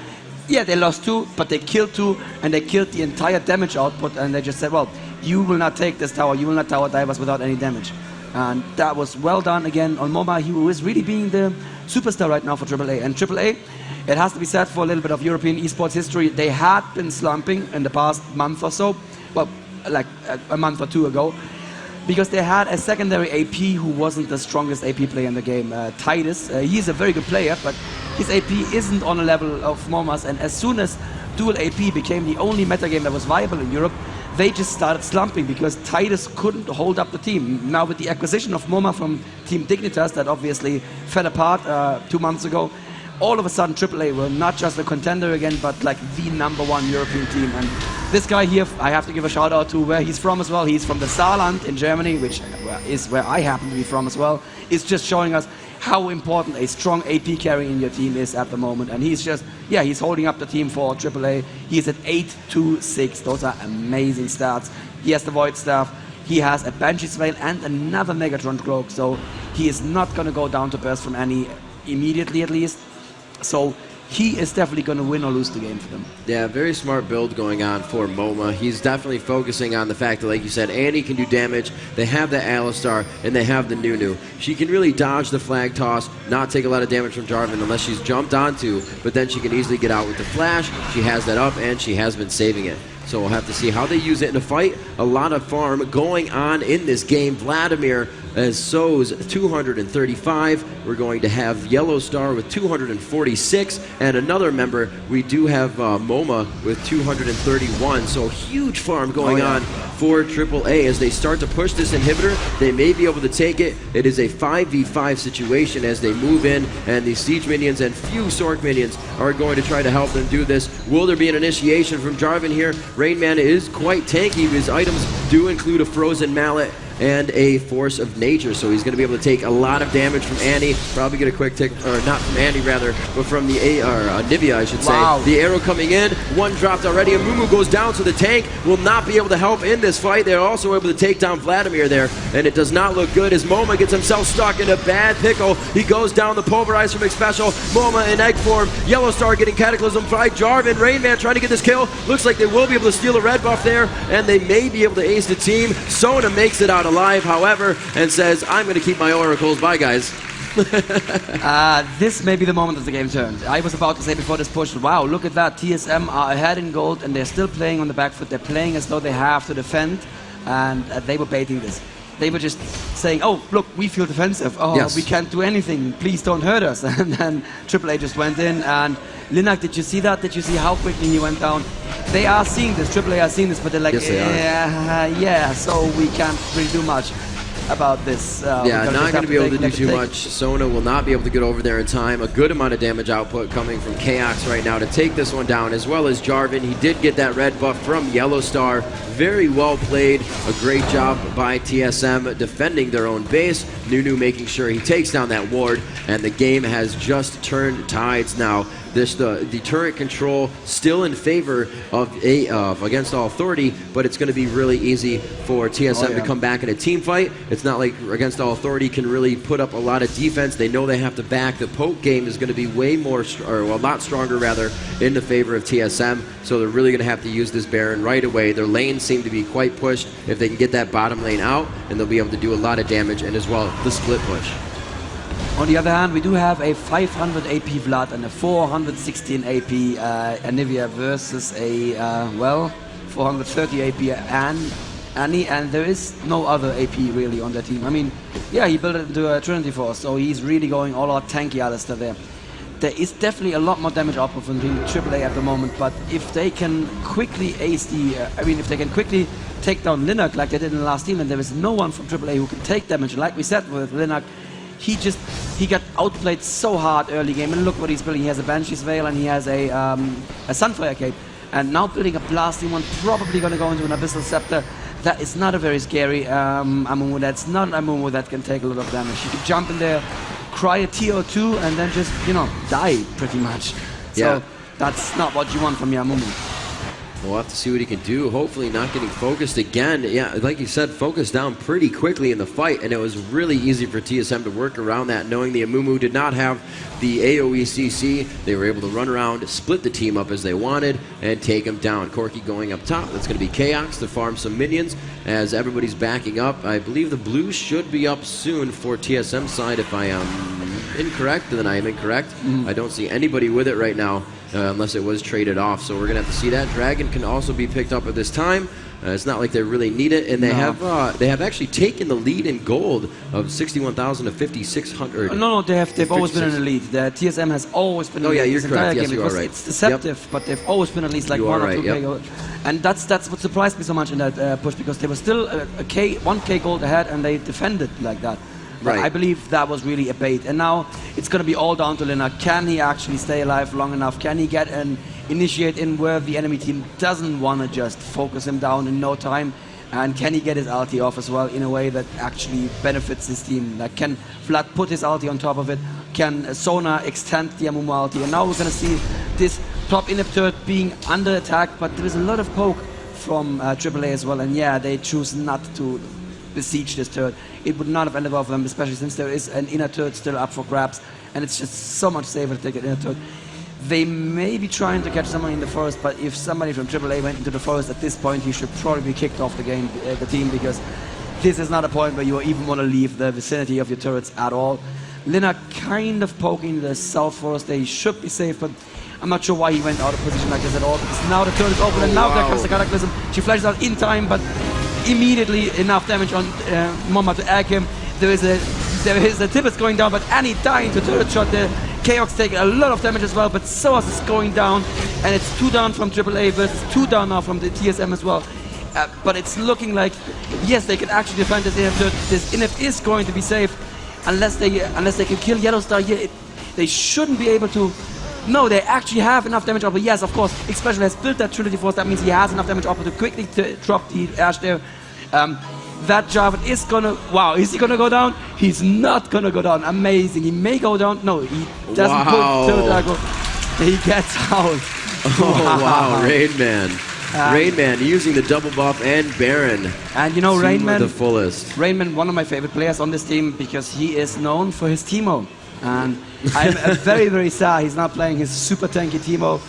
Speaker 14: Yeah, they lost 2, but they killed 2, and they killed the entire damage output, and they just said, well, you will not take this tower, you will not tower dive us without any damage. And that was well done again on Moma, who is really being the superstar right now for AAA. And AAA, it has to be said, for a little bit of European esports history, they had been slumping in the past month or so. Well, like a month or 2 ago, because they had a secondary AP who wasn't the strongest AP player in the game, Titus. He's a very good player, but his AP isn't on a level of Moma's, and as soon as dual AP became the only metagame that was viable in Europe, they just started slumping because Titus couldn't hold up the team. Now with the acquisition of Moma from Team Dignitas, that obviously fell apart 2 months ago, all of a sudden AAA were not just a contender again, but like the #1 European team. And this guy here, I have to give a shout out to where he's from as well. He's from the Saarland in Germany, which is where I happen to be from as well. It's just showing us how important a strong AP carry in your team is at the moment. And he's just, yeah, he's holding up the team for AAA. He's at 8-2-6. Those are amazing stats. He has the Void Staff. He has a Banshee's Veil and another Megatron Cloak. So he is not going to go down to burst from any immediately, at least. So he is definitely going to win or lose the game for them.
Speaker 7: Yeah, very smart build going on for Moma. He's definitely focusing on the fact that, like you said, Annie can do damage. They have the Alistar, and they have the Nunu. She can really dodge the flag toss, not take a lot of damage from Jarvan unless she's jumped onto, but then she can easily get out with the flash. She has that up, and she has been saving it. So we'll have to see how they use it in a fight. A lot of farm going on in this game. Vladimir as sows 235. We're going to have Yellow Star with 246, and another member, we do have MoMA with 231. So huge farm going on for AAA as they start to push this inhibitor. They may be able to take it. It is a 5v5 situation as they move in, and the Siege minions and few Sork minions are going to try to help them do this. Will there be an initiation from Jarvan here? Rainman is quite tanky. His items do include a Frozen Mallet and a Force of Nature, so he's going to be able to take a lot of damage from Annie. Probably get a quick tick, or not from Annie rather, but from the Nivea, I should say. The arrow coming in, one dropped already. Amumu goes down, so the tank will not be able to help in this fight. They're also able to take down Vladimir there, and it does not look good as MoMA gets himself stuck in a bad pickle. He goes down the Pulverize from Special. MoMA in egg form. Yellow Star getting Cataclysm by Jarvan. Rainman trying to get this kill. Looks like they will be able to steal a red buff there, and they may be able to ace the team. Sona makes it out alive, however, and says, I'm going to keep my oracles. Bye, guys.
Speaker 14: This may be the moment that the game turned. I was about to say before this push, wow, look at that. TSM are ahead in gold, and they're still playing on the back foot. They're playing as though they have to defend, and they were baiting this. They were just saying, oh, look, we feel defensive. Oh, we can't do anything. Please don't hurt us. And then AAA just went in, and Linak, did you see that? Did you see how quickly he went down? They are seeing this, AAA are seeing this, but they're like, yeah, so we can't really do much about this.
Speaker 7: Yeah, not going to be able to do too much. Sona will not be able to get over there in time. A good amount of damage output coming from Chaos right now to take this one down, as well as Jarvan. He did get that red buff from Yellow Star. Very well played. A great job by TSM defending their own base. Nunu making sure he takes down that ward, and the game has just turned tides now. The turret control still in favor of Against All Authority, but it's going to be really easy for TSM to come back in a team fight. It's not like Against All Authority can really put up a lot of defense. They know they have to back. The poke game is going to be way more, or well, a lot stronger rather, in the favor of TSM. So they're really going to have to use this Baron right away. Their lanes seem to be quite pushed. If they can get that bottom lane out, and they'll be able to do a lot of damage, and as well the split push.
Speaker 14: On the other hand, we do have a 500 AP Vlad and a 416 AP Anivia versus a, 430 AP Annie, and there is no other AP really on their team. I mean, yeah, he built it into a Trinity Force, so he's really going all out tanky Alistair there. There is definitely a lot more damage output from the AAA at the moment, but if they can quickly ace the, if they can quickly take down Linak like they did in the last team, and there is no one from AAA who can take damage, like we said with Linak, he got outplayed so hard early game, and look what he's building. He has a Banshee's Veil and he has a Sunfire Cape, and now building a blasting one, probably going to go into an Abyssal Scepter. That is not a very scary Amumu. That's not an Amumu that can take a lot of damage. You can jump in there, cry a TO2, and then just, die pretty much. So that's not what you want from your Amumu.
Speaker 7: We'll have to see what he can do. Hopefully not getting focused again. Yeah, like you said, focused down pretty quickly in the fight, and it was really easy for TSM to work around that, knowing the Amumu did not have the AoE CC. They were able to run around, split the team up as they wanted, and take him down. Corky going up top. That's going to be Chaos to farm some minions as everybody's backing up. I believe the Blues should be up soon for TSM side. If I am incorrect, then I am incorrect. I don't see anybody with it right now. Unless it was traded off, so we're gonna have to see that. Dragon can also be picked up at this time. It's not like they really need it, and they have actually taken the lead in gold of 61,000 to 5,600.
Speaker 14: No, they've always been in the lead. The TSM has always been in the lead.
Speaker 7: Oh yeah, you're correct. Yes, you are right.
Speaker 14: It's deceptive, but they've always been at least like one or two K gold. And that's what surprised me so much in that push, because they were still 1K gold ahead, and they defended like that. But I believe that was really a bait. And now it's going to be all down to Linak. Can he actually stay alive long enough? Can he get an initiate in where the enemy team doesn't want to just focus him down in no time? And can he get his ulti off as well in a way that actually benefits his team? Like, can Vlad put his ulti on top of it? Can Sona extend the Amumu ulti? And now we're going to see this top inhib turret being under attack, but there is a lot of poke from AAA as well. And yeah, they choose not to besiege this turret. It would not have ended well for them, especially since there is an inner turret still up for grabs, and it's just so much safer to take an inner turret. They may be trying to catch someone in the forest, but if somebody from AAA went into the forest at this point, he should probably be kicked off the team, because this is not a point where you even want to leave the vicinity of your turrets at all. Linak kind of poking the south forest there. He should be safe, but I'm not sure why he went out of position like this at all, because now the turret is open, and now there comes the Cataclysm. She flashes out in time, but immediately enough damage on Moma to egg him. There is a Tibbetts going down, but Annie dying to turret shot there. Chaos taking a lot of damage as well, but Soas is going down, and it's 2 down from AAA versus 2 down now from the TSM as well. But it's looking like, yes, they can actually defend this INF turret. This INF is going to be safe, unless they can kill Yellowstar here. They shouldn't be able to. No, they actually have enough damage output. Yes, of course, Especially has built that Trinity Force. That means he has enough damage output to quickly drop the Ash there. That Jarvan is gonna... Wow, is he gonna go down? He's not gonna go down. Amazing. He may go down. No, he doesn't pull Turtle. He gets out.
Speaker 7: Oh, wow. Rainman. Rainman using the double buff and Baron.
Speaker 14: And you know, Rainman...
Speaker 7: the fullest.
Speaker 14: Rainman, one of my favorite players on this team, because he is known for his Teemo. And I'm very, very sad he's not playing his super tanky Teemo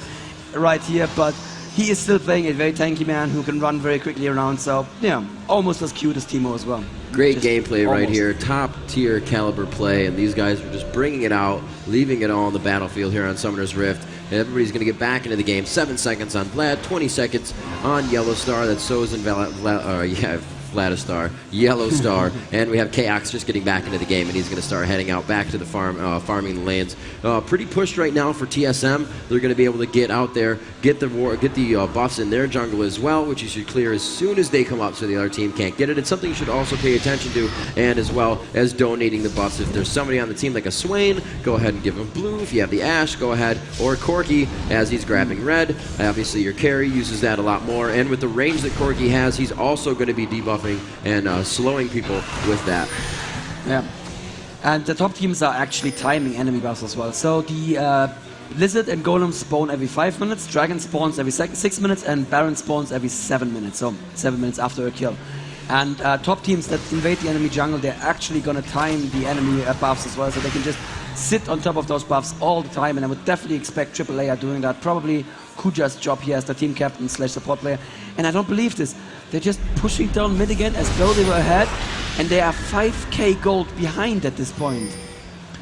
Speaker 14: right here, but he is still playing a very tanky man who can run very quickly around, so yeah, almost as cute as Teemo as well.
Speaker 7: Great gameplay right here, top tier caliber play, and these guys were just bringing it out, leaving it all on the battlefield here on Summoner's Rift. And everybody's going to get back into the game. 7 seconds on Vlad, 20 seconds on Yellowstar. That's So's and Vladistar, Yellowstar, and we have Chaos just getting back into the game, and he's going to start heading out back to the farm, farming the lanes. Pretty pushed right now for TSM. They're going to be able to get out there, get the buffs in their jungle as well, which you should clear as soon as they come up, so the other team can't get it. It's something you should also pay attention to, and as well as donating the buffs. If there's somebody on the team like a Swain, go ahead and give him blue. If you have the Ashe, go ahead, or Corki as he's grabbing red. Obviously, your carry uses that a lot more, and with the range that Corki has, he's also going to be debuffing and slowing people with that.
Speaker 14: Yeah, and the top teams are actually timing enemy buffs as well. So the Lizard and Golem spawn every 5 minutes, Dragon spawns every 6 minutes, and Baron spawns every 7 minutes, so 7 minutes after a kill. And top teams that invade the enemy jungle, they're actually going to time the enemy buffs as well, so they can just sit on top of those buffs all the time, and I would definitely expect AAA are doing that. Probably Kuja's job here as the team captain / support player, and I don't believe this. They're just pushing down mid again as though they were ahead, and they are 5k gold behind at this point.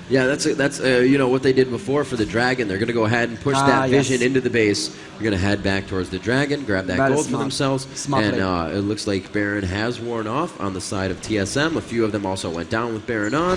Speaker 7: Yeah, that's you know what they did before for the Dragon. They're going to go ahead and push that vision into the base. They're going to head back towards the Dragon, grab that gold for themselves, and it looks like Baron has worn off on the side of TSM. A few of them also went down with Baron on.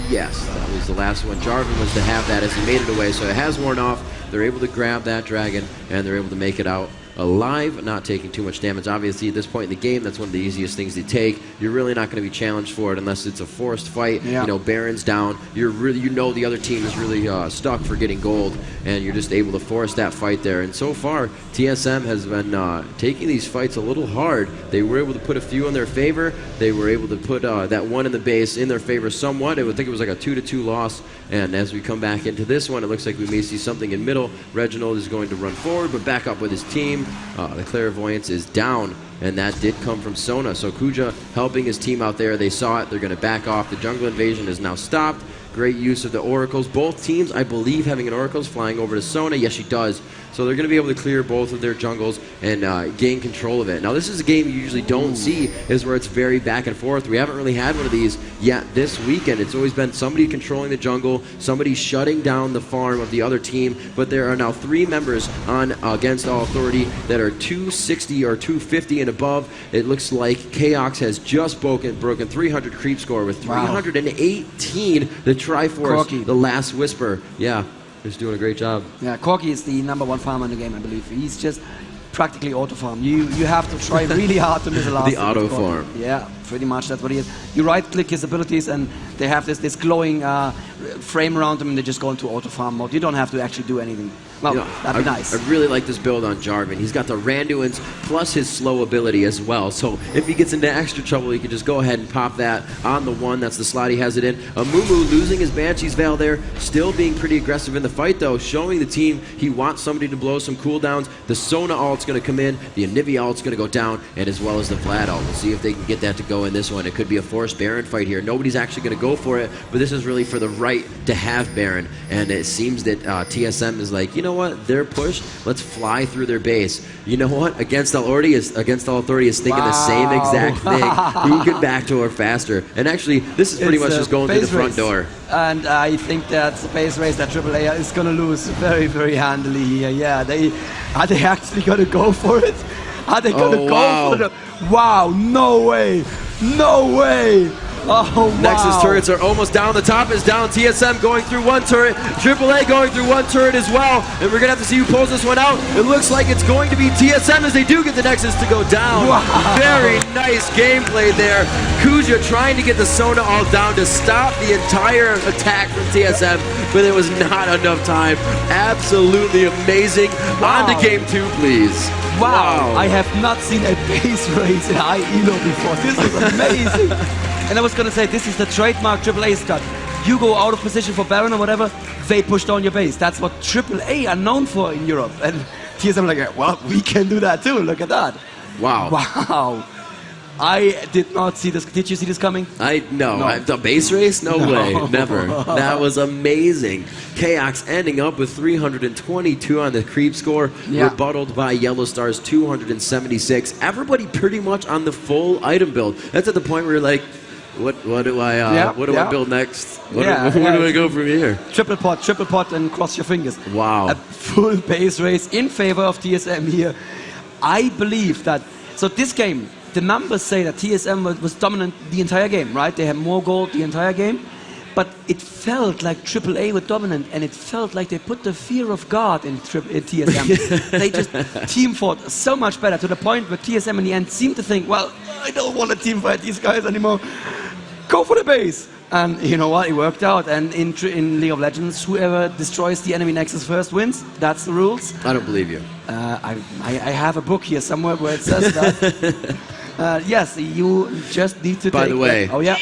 Speaker 7: Yes, that was the last one. Jarvan was to have that as he made it away, so it has worn off. They're able to grab that Dragon, and they're able to make it out alive, not taking too much damage. Obviously, at this point in the game, that's one of the easiest things to take. You're really not going to be challenged for it unless it's a forced fight. Yeah. You know, Baron's down. You're really, you know, the other team is really stuck for getting gold, and you're just able to force that fight there. And so far, TSM has been taking these fights a little hard. They were able to put a few in their favor. They were able to put that one in the base in their favor somewhat. I would think it was like a 2-2 loss. And as we come back into this one, it looks like we may see something in middle. Reginald is going to run forward, but back up with his team. The Clairvoyance is down, and that did come from Sona. So Kuja helping his team out there. They saw it. They're going to back off. The jungle invasion is now stopped. Great use of the oracles. Both teams, I believe, having an oracles flying over to Sona. Yes, she does. So they're going to be able to clear both of their jungles and gain control of it. Now, this is a game you usually don't see, is where it's very back and forth. We haven't really had one of these yet this weekend. It's always been somebody controlling the jungle, somebody shutting down the farm of the other team. But there are now 3 members on Against All Authority that are 260 or 250 and above. It looks like Chaos has just broken 300 creep score with 318. The Triforce,
Speaker 14: Corki.
Speaker 7: the last Whisper. Yeah. He's doing a great job.
Speaker 14: Yeah, Corki is the #1 farmer in the game, I believe. He's just practically auto farm. You have to try really hard to miss a last.
Speaker 7: The auto farm.
Speaker 14: Yeah, pretty much that's what he is. You right click his abilities, and they have this glowing frame around them, and they just go into auto farm mode. You don't have to actually do anything. Well, you know, that'd be nice.
Speaker 7: I really like this build on Jarvan. He's got the Randuin's plus his slow ability as well. So if he gets into extra trouble, he can just go ahead and pop that on the one. That's the slot he has it in. Amumu losing his Banshee's Veil there. Still being pretty aggressive in the fight, though. Showing the team he wants somebody to blow some cooldowns. The Sona ult's going to come in. The Anivia ult's going to go down. And as well as the Vlad ult. We'll see if they can get that to go in this one. It could be a forced Baron fight here. Nobody's actually going to go for it. But this is really for the right to have Baron. And it seems that TSM is like, you know know what? They're pushed. Let's fly through their base. You know what? Against All Authority is thinking the same exact thing. Who could backdoor faster? And actually, this is pretty much just going through the front door.
Speaker 14: And I think that's the base race that AAA is going to lose very, very handily here. Yeah, are they actually going to go for it? Are they going to go for it? Wow, no way. No way. Oh, wow.
Speaker 7: Nexus turrets are almost down. The top is down. TSM going through one turret. AAA going through one turret as well. And we're going to have to see who pulls this one out. It looks like it's going to be TSM as they do get the Nexus to go down.
Speaker 14: Wow.
Speaker 7: Very nice gameplay there. Kuja trying to get the Sona all down to stop the entire attack from TSM, but it was not enough time. Absolutely amazing.
Speaker 14: Wow.
Speaker 7: On to game 2, please.
Speaker 14: Wow. I have not seen a base race in high elo before. This was amazing. And I was going to say, this is the trademark AAA's got. You go out of position for Baron or whatever, they push down your base. That's what AAA are known for in Europe. And TSM like, well, we can do that too. Look at that.
Speaker 7: Wow.
Speaker 14: Wow. I did not see this. Did you see this coming?
Speaker 7: No. The base race? No way. Never. That was amazing. Chaos ending up with 322 on the creep score, rebutted by Yellow Star's 276. Everybody pretty much on the full item build. That's at the point where you're like, what do I build next? Where do I go from here?
Speaker 14: Triple pot, and cross your fingers.
Speaker 7: Wow.
Speaker 14: A full base race in favor of TSM here. I believe that. So this game, the numbers say that TSM was dominant the entire game, right? They had more gold the entire game. But it felt like AAA were dominant, and it felt like they put the fear of God in TSM. They just team fought so much better, to the point where TSM in the end seemed to think, well, I don't want to team fight these guys anymore. Go for the base. And you know what? It worked out. And in League of Legends, whoever destroys the enemy nexus first wins. That's the rules.
Speaker 7: I don't believe you.
Speaker 14: I have a book here somewhere where it says that. Yes, you just need to
Speaker 7: By the way.
Speaker 14: Oh, yeah.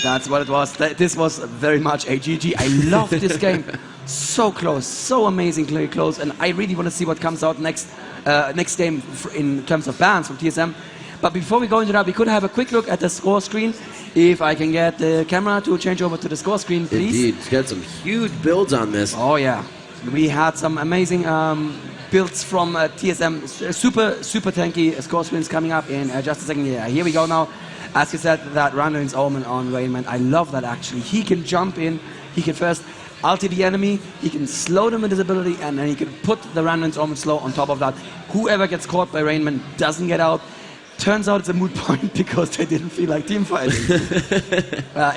Speaker 14: That's what it was. This was very much a GG. I love this game. So close. So amazingly close. And I really want to see what comes out next game in terms of bans from TSM. But before we go into that, we could have a quick look at the score screen. If I can get the camera to change over to the score screen, please.
Speaker 7: Indeed. It's got some huge builds on this.
Speaker 14: Oh, yeah. We had some amazing builds from TSM. Super tanky score screens coming up in just a second. Yeah, here we go now. As you said, that Randuin's Omen on Rainman. I love that, actually. He can jump in. He can first ulti the enemy. He can slow them with his ability. And then he can put the Randuin's Omen slow on top of that. Whoever gets caught by Rainman doesn't get out. Turns out it's a moot point because they didn't feel like team fighting.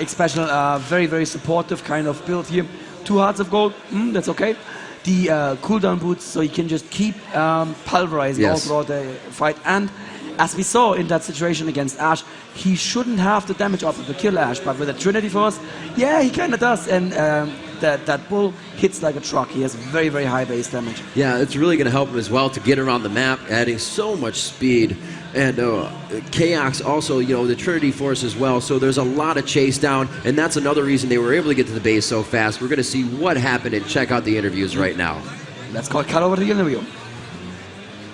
Speaker 14: Special, very, very supportive kind of build here. 2 hearts of gold, that's okay. The cooldown boots, so you can just keep pulverizing all throughout the fight. And as we saw in that situation against Ashe, he shouldn't have the damage off to kill Ashe, but with a Trinity Force, yeah, he kind of does. And that bull hits like a truck. He has very, very high base damage.
Speaker 7: Yeah, it's really going to help him as well to get around the map, adding so much speed. And Chaos also, you know, the Trinity Force as well, so there's a lot of chase down, and that's another reason they were able to get to the base so fast. We're going to see what happened and check out the interviews right now.
Speaker 14: Let's cut over to the interview.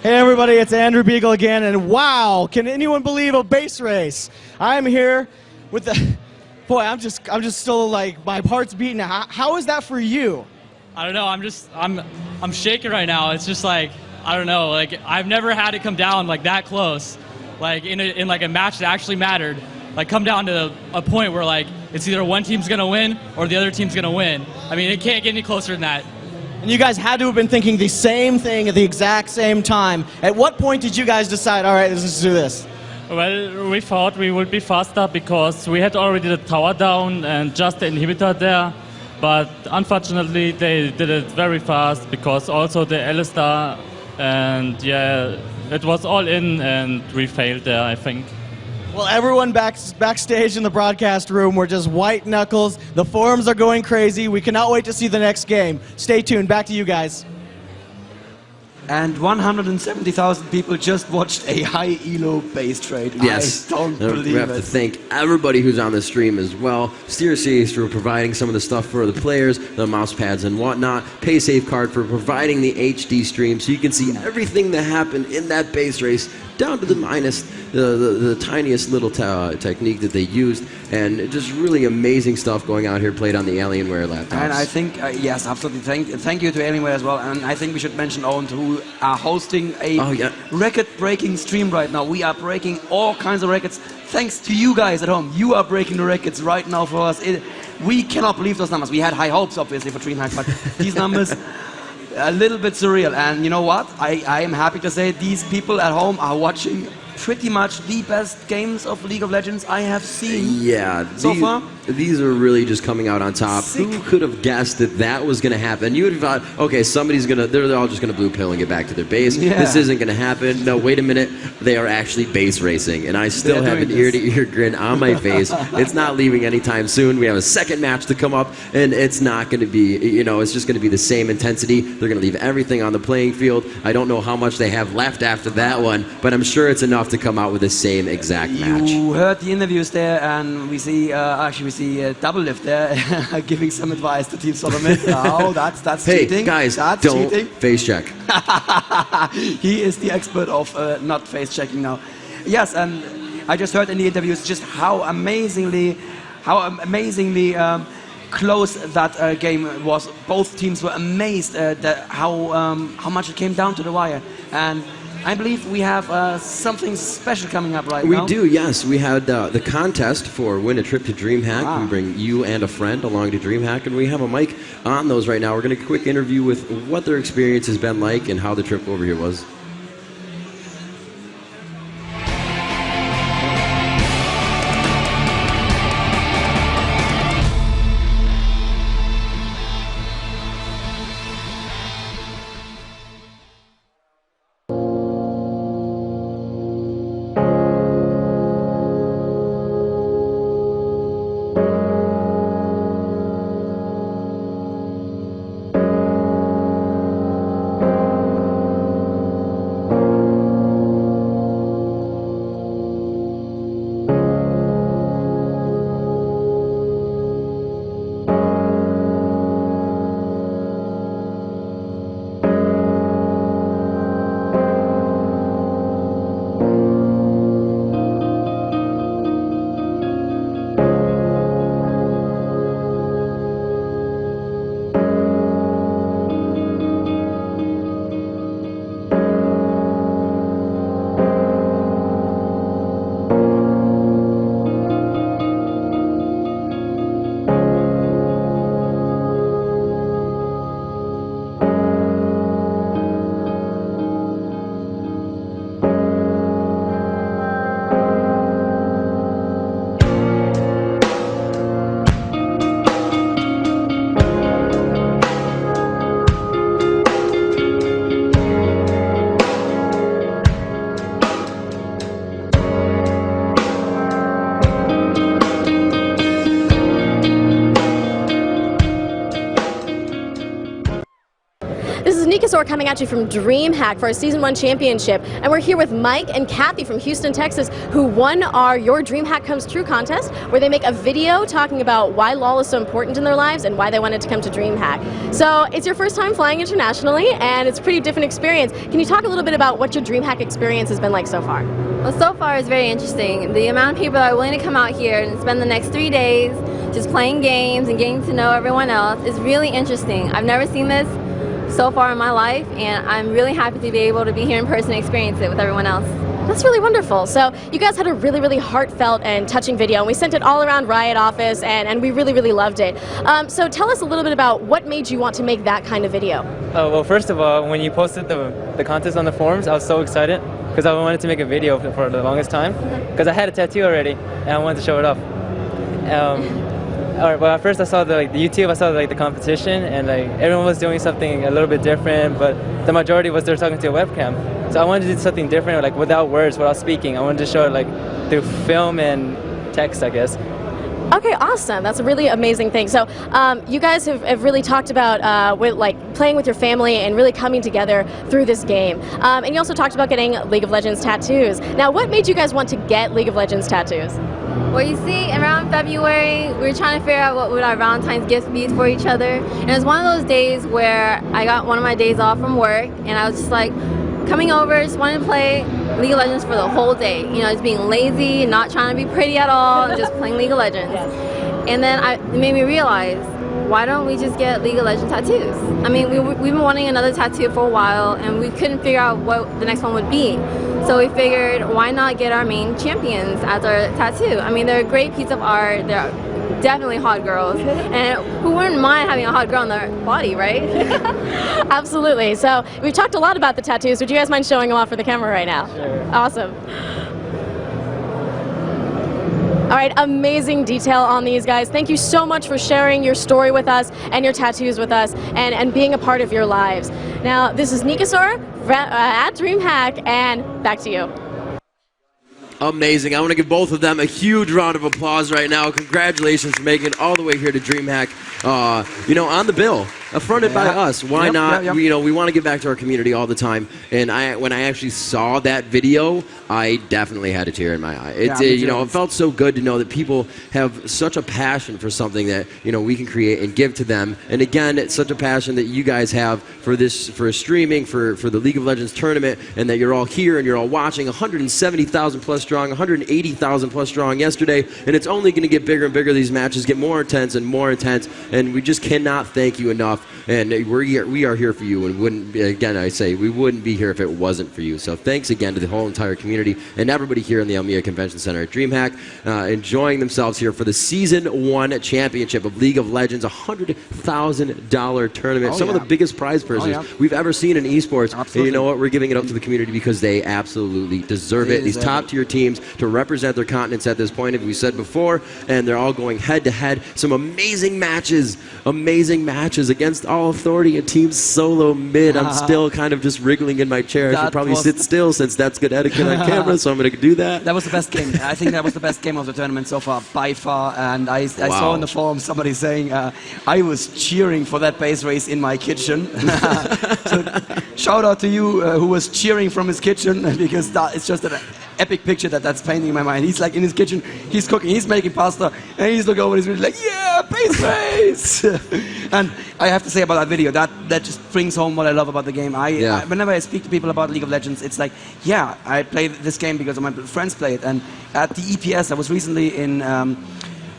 Speaker 13: Hey everybody, it's Andrew Beagle again, and wow, can anyone believe a base race? I'm here with the... Boy, I'm just still like, my heart's beating. How is that for you?
Speaker 1: I don't know, I'm shaking right now. It's just like, I don't know, like I've never had it come down like that close, like in like a match that actually mattered, like come down to a point where like it's either one team's gonna win or the other team's gonna win. I mean, it can't get any closer than that.
Speaker 13: And you guys had to have been thinking the same thing at the exact same time. At what point did you guys decide, all right, let's do this?
Speaker 1: Well, we thought we would be faster because we had already the tower down and just the inhibitor there. But unfortunately, they did it very fast because also the Alistar, and yeah, it was all in and we failed there, I think.
Speaker 13: Well, everyone backstage in the broadcast room were just white knuckles. The forums are going crazy. We cannot wait to see the next game. Stay tuned. Back to you guys.
Speaker 14: And 170,000 people just watched a high elo base trade.
Speaker 7: Yes.
Speaker 14: I don't believe it.
Speaker 7: We have to thank everybody who's on the stream as well. Steer Series for providing some of the stuff for the players, the mouse pads and whatnot. PaySafeCard for providing the HD stream so you can see everything that happened in that base race down to the minus. the tiniest little technique that they used, and just really amazing stuff going on here played on the Alienware laptops.
Speaker 14: And I think, yes, absolutely. Thank you to Alienware as well. And I think we should mention Owen, who are hosting a record-breaking stream right now. We are breaking all kinds of records. Thanks to you guys at home. You are breaking the records right now for us. We cannot believe those numbers. We had high hopes, obviously, for DreamHack, but these numbers, a little bit surreal. And you know what? I am happy to say these people at home are watching pretty much the best games of League of Legends I have seen so far.
Speaker 7: These are really just coming out on top. Sick. Who could have guessed that was going to happen? You would have thought, okay, they're all just going to blue pill and get back to their base. Yeah. This isn't going to happen. No, wait a minute. They are actually base racing, and I still have an ear-to-ear grin on my face. It's not leaving anytime soon. We have a second match to come up, and it's not going to be, it's just going to be the same intensity. They're going to leave everything on the playing field. I don't know how much they have left after that one, but I'm sure it's enough to come out with the same exact match.
Speaker 14: You heard the interviews there, and we see, we see Double Lift there giving some advice to Team Solomid. Oh, that's
Speaker 7: hey,
Speaker 14: cheating.
Speaker 7: Guys, don't face check.
Speaker 14: He is the expert of not face checking now. Yes, and I just heard in the interviews just how amazingly close that game was. Both teams were amazed at how much it came down to the wire. And I believe we have something special coming up right now.
Speaker 7: We do, yes. We had the contest for Win a Trip to DreamHack. We bring you and a friend along to DreamHack, and we have a mic on those right now. We're going to quick interview with what their experience has been like and how the trip over here was.
Speaker 3: Coming at you from DreamHack for our Season 1 Championship. And we're here with Mike and Kathy from Houston, Texas, who won our Your DreamHack Comes True contest, where they make a video talking about why LOL is so important in their lives and why they wanted to come to DreamHack. So it's your first time flying internationally, and it's a pretty different experience. Can you talk a little bit about what your DreamHack experience has been like so far?
Speaker 16: Well, so far it's very interesting. The amount of people that are willing to come out here and spend the next 3 days just playing games and getting to know everyone else is really interesting. I've never seen this so far in my life, and I'm really happy to be able to be here in person and experience it with everyone else.
Speaker 3: That's really wonderful. So you guys had a really, really heartfelt and touching video, and we sent it all around Riot office, and we really, really loved it. So tell us a little bit about what made you want to make that kind of video.
Speaker 18: Oh, well, first of all, when you posted the contest on the forums, I was so excited because I wanted to make a video for the longest time because I had a tattoo already and I wanted to show it off. Alright, well, at first I saw the YouTube, I saw the competition, and everyone was doing something a little bit different, but the majority was they're talking to a webcam. So I wanted to do something different, without words, without speaking. I wanted to show it through film and text, I guess.
Speaker 3: Okay, awesome. That's a really amazing thing. So you guys have really talked about playing with your family and really coming together through this game. And you also talked about getting League of Legends tattoos. Now, what made you guys want to get League of Legends tattoos?
Speaker 16: Well, you see, around February, we were trying to figure out what would our Valentine's gifts be for each other. And it was one of those days where I got one of my days off from work, and I was just like, coming over, just wanted to play League of Legends for the whole day. You know, just being lazy, not trying to be pretty at all, just playing League of Legends. And then it made me realize, why don't we just get League of Legends tattoos? I mean, we've been wanting another tattoo for a while, and we couldn't figure out what the next one would be. So we figured, why not get our main champions as our tattoo? I mean, they're a great piece of art. They're definitely hot girls, and who wouldn't mind having a hot girl on their body, right?
Speaker 5: Absolutely. So we've talked a lot about the tattoos. Would you guys mind showing them off for the camera right now?
Speaker 16: Sure.
Speaker 5: Awesome. All right, amazing detail on these guys. Thank you so much for sharing your story with us and your tattoos with us and being a part of your lives. Now, this is Nikasor at DreamHack, and back to you.
Speaker 7: Amazing. I want to give both of them a huge round of applause right now. Congratulations for making it all the way here to DreamHack. You know, on the bill, affronted by us. Why not? You know, we want to give back to our community all the time. And when I actually saw that video, I definitely had a tear in my eye. You know, it felt so good to know that people have such a passion for something that, you know, we can create and give to them. And again, it's such a passion that you guys have for this, for streaming, for the League of Legends tournament, and that you're all here and you're all watching. 170,000 plus strong, 180,000 plus strong yesterday, and it's only going to get bigger and bigger. These matches get more intense and more intense, and we just cannot thank you enough. And we are here for you, and wouldn't, again, I say, we wouldn't be here if it wasn't for you. So thanks again to the whole entire community and everybody here in the Elmia Convention Center at DreamHack, enjoying themselves here for the Season 1 Championship of League of Legends, $100,000 tournament, some of the biggest prize purses we've ever seen in esports. Absolutely. And you know what? We're giving it up to the community because they absolutely deserve it. These top-tier teams to represent their continents at this point, as we said before, and they're all going head-to-head. Some amazing matches against All Authority and Team Solo Mid. I'm still kind of just wriggling in my chair. I should probably sit still since that's good etiquette on camera, so I'm going to do that.
Speaker 14: That was the best game. I think that was the best game of the tournament so far, by far. And I saw in the forum somebody saying, I was cheering for that base race in my kitchen. So shout out to you who was cheering from his kitchen, because it's just an epic picture that's painting in my mind. He's like in his kitchen, he's cooking, he's making pasta, and he's looking over and he's really like, yeah, base race! And I have to say about that video, that just brings home what I love about the game. Whenever I speak to people about League of Legends, it's like, yeah, I play this game because my friends play it. And at the EPS, I was recently in,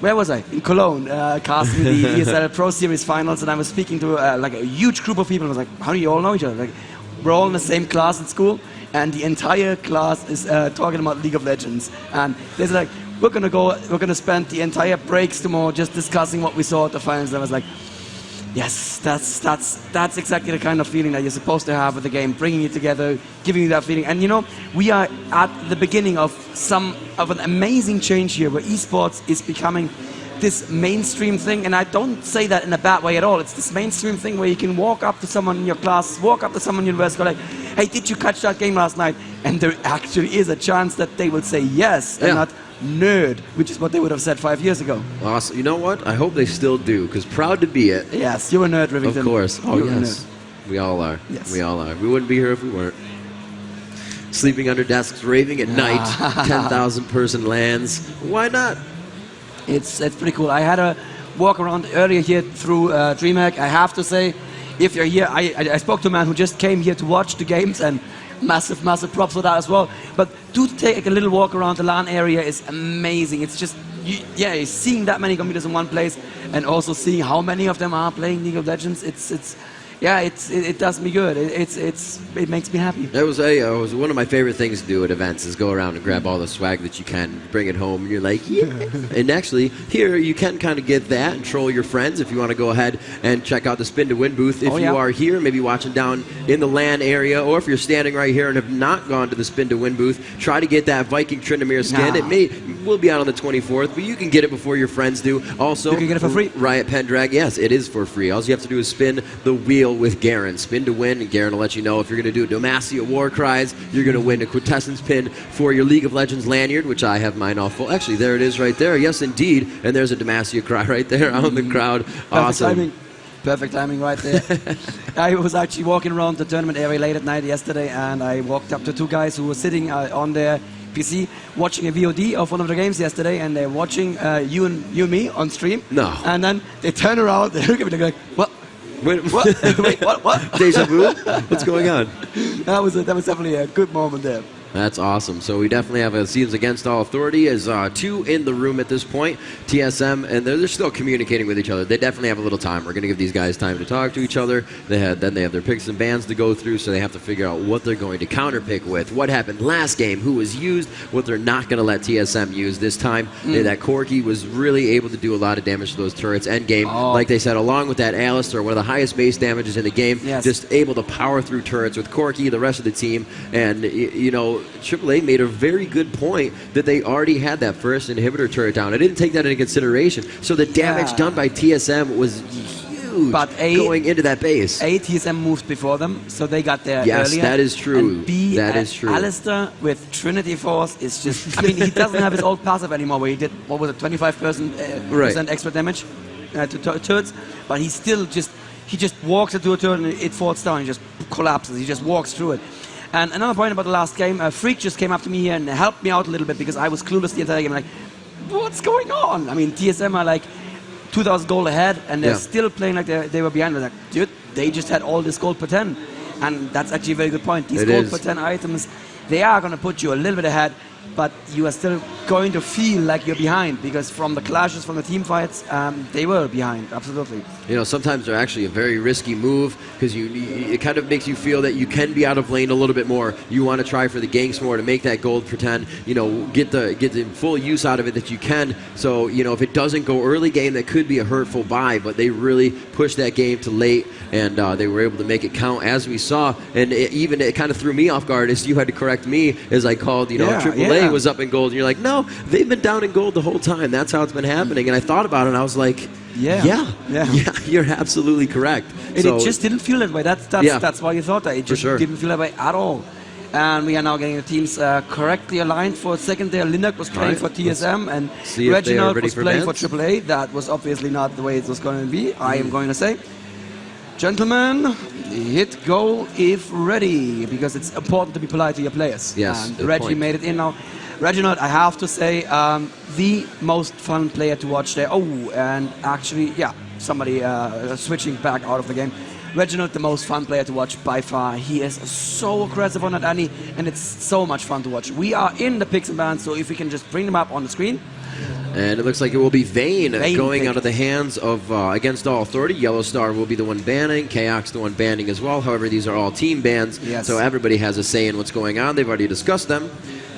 Speaker 14: where was I? In Cologne, casting the ESL Pro Series finals, and I was speaking to like a huge group of people. I was like, how do you all know each other? Like, we're all in the same class at school, and the entire class is talking about League of Legends. And they're like, we're gonna spend the entire breaks tomorrow just discussing what we saw at the finals. And I was like, yes, that's exactly the kind of feeling that you're supposed to have with the game, bringing it together, giving you that feeling. And you know, we are at the beginning of an amazing change here, where esports is becoming this mainstream thing, and I don't say that in a bad way at all. It's this mainstream thing where you can walk up to someone in your class, walk up to someone in university, go like, hey, did you catch that game last night? And there actually is a chance that they will say yes, and not nerd, which is what they would have said 5 years ago.
Speaker 7: Awesome. You know what? I hope they still do, because proud to be it.
Speaker 14: Yes, you're a nerd, Rivington.
Speaker 7: Of course. Oh,
Speaker 14: you're
Speaker 7: yes. We all are.
Speaker 14: Yes.
Speaker 7: We all are. We wouldn't be here if we weren't. Sleeping under desks, raving at night, 10,000 person lands. Why not?
Speaker 14: It's pretty cool. I had a walk around earlier here through DreamHack. I have to say, if you're here, I spoke to a man who just came here to watch the games, and massive props for that as well. But do take a little walk around the LAN area is amazing. It's just, seeing that many computers in one place, and also seeing how many of them are playing League of Legends. It does me good. It makes me happy.
Speaker 7: That was one of my favorite things to do at events, is go around and grab all the swag that you can, bring it home, and you're like, yeah. And actually, here you can kind of get that and troll your friends if you want to go ahead and check out the Spin to Win booth. If you are here, maybe watching down in the LAN area, or if you're standing right here and have not gone to the Spin to Win booth, try to get that Viking Tryndamere skin. It will be out on the 24th, but you can get it before your friends do. Also,
Speaker 14: you can get it for free.
Speaker 7: Riot Pendrag, yes, it is for free. All you have to do is spin the wheel with Garen. Spin to win, and Garen will let you know if you're going to do Demacia War Cries, you're going to win a Quintessence pin for your League of Legends lanyard, which I have mine all full. Actually, there it is right there. Yes, indeed. And there's a Demacia cry right there out in the crowd. Awesome.
Speaker 14: Perfect timing right there. I was actually walking around the tournament area late at night yesterday, and I walked up to two guys who were sitting on their PC watching a VOD of one of the games yesterday, and they're watching you and me on stream.
Speaker 7: No.
Speaker 14: And then they turn around, they look at me, they're like, what?
Speaker 7: Wait,
Speaker 14: what?
Speaker 7: Deja vu? What's going on?
Speaker 14: That was definitely a good moment there.
Speaker 7: That's awesome. So we definitely have a Seasons Against All Authority as 2 in the room at this point. TSM, and they're still communicating with each other. They definitely have a little time. We're going to give these guys time to talk to each other. Then they have their picks and bans to go through, so they have to figure out what they're going to counterpick with. What happened last game, who was used, what they're not going to let TSM use this time. That Corky was really able to do a lot of damage to those turrets. End game, like they said, along with that Alistair, one of the highest base damages in the game, just able to power through turrets with Corky, the rest of the team, and, you know, AAA made a very good point that they already had that first inhibitor turret down. I didn't take that into consideration. So the damage done by TSM was huge going into that base.
Speaker 14: TSM moved before them, so they got there
Speaker 7: yes,
Speaker 14: earlier.
Speaker 7: That is true.
Speaker 14: And B,
Speaker 7: that is true.
Speaker 14: Alistair with Trinity Force is just... I mean, he doesn't have his old passive anymore where he did, what was it, 25% extra damage to turrets, but he still just... He just walks into a turret and it falls down. He just collapses. He just walks through it. And another point about the last game, Freak just came up to me here and helped me out a little bit because I was clueless the entire game. Like, what's going on? I mean, TSM are like 2,000 gold ahead and they're still playing like they were behind. I was like, dude, they just had all this gold per 10. And that's actually a very good point. These gold per 10 items, they are going to put you a little bit ahead, but you are still going to feel like you're behind because from the clashes, from the team fights, they were behind, absolutely.
Speaker 7: You know, sometimes they're actually a very risky move because it kind of makes you feel that you can be out of lane a little bit more. You want to try for the ganks more to make that gold pretend, you know, get the full use out of it that you can. So, you know, if it doesn't go early game, that could be a hurtful buy, but they really pushed that game to late and they were able to make it count as we saw. And it kind of threw me off guard as you had to correct me as I called, you know, AAA was up in gold. And you're like, no, they've been down in gold the whole time. That's how it's been happening. And I thought about it and I was like, yeah, you're absolutely correct.
Speaker 14: And it just didn't feel that way. That's why you thought that. It just didn't feel that way at all. And we are now getting the teams correctly aligned for a second there. Linux was playing for TSM and Reginald was playing for AAA. That was obviously not the way it was going to be, I am going to say. Gentlemen, hit go if ready, because it's important to be polite to your players.
Speaker 7: Yes,
Speaker 14: and Reggie made it in now. Reginald, I have to say, the most fun player to watch there. Oh, and actually, somebody switching back out of the game. Reginald, the most fun player to watch by far. He is so aggressive on that Annie, and it's so much fun to watch. We are in the picks and bans, so if we can just bring them up on the screen.
Speaker 7: And it looks like it will be Vayne going out of the hands of Against All Authority. Yellow Star will be the one banning. Chaos the one banning as well. However, these are all team bans, so everybody has a say in what's going on. They've already discussed them,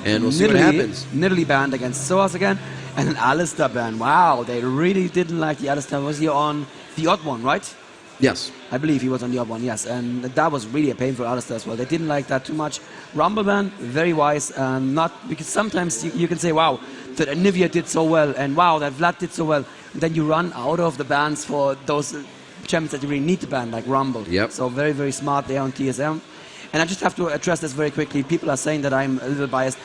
Speaker 7: and we'll see what happens.
Speaker 14: Nidalee banned against SOAS again, and an Alistair ban. Wow, they really didn't like the Alistair. Was he on the odd one, right?
Speaker 7: Yes.
Speaker 14: I believe he was on the odd one, yes. And that was really a pain for Alistair as well. They didn't like that too much. Rumble ban, very wise. Not because sometimes you can say, wow, that Anivia did so well, and wow, that Vlad did so well. And then you run out of the bans for those champions that you really need to ban, like Rumble. So very, very smart there on TSM. And I just have to address this very quickly. People are saying that I'm a little biased.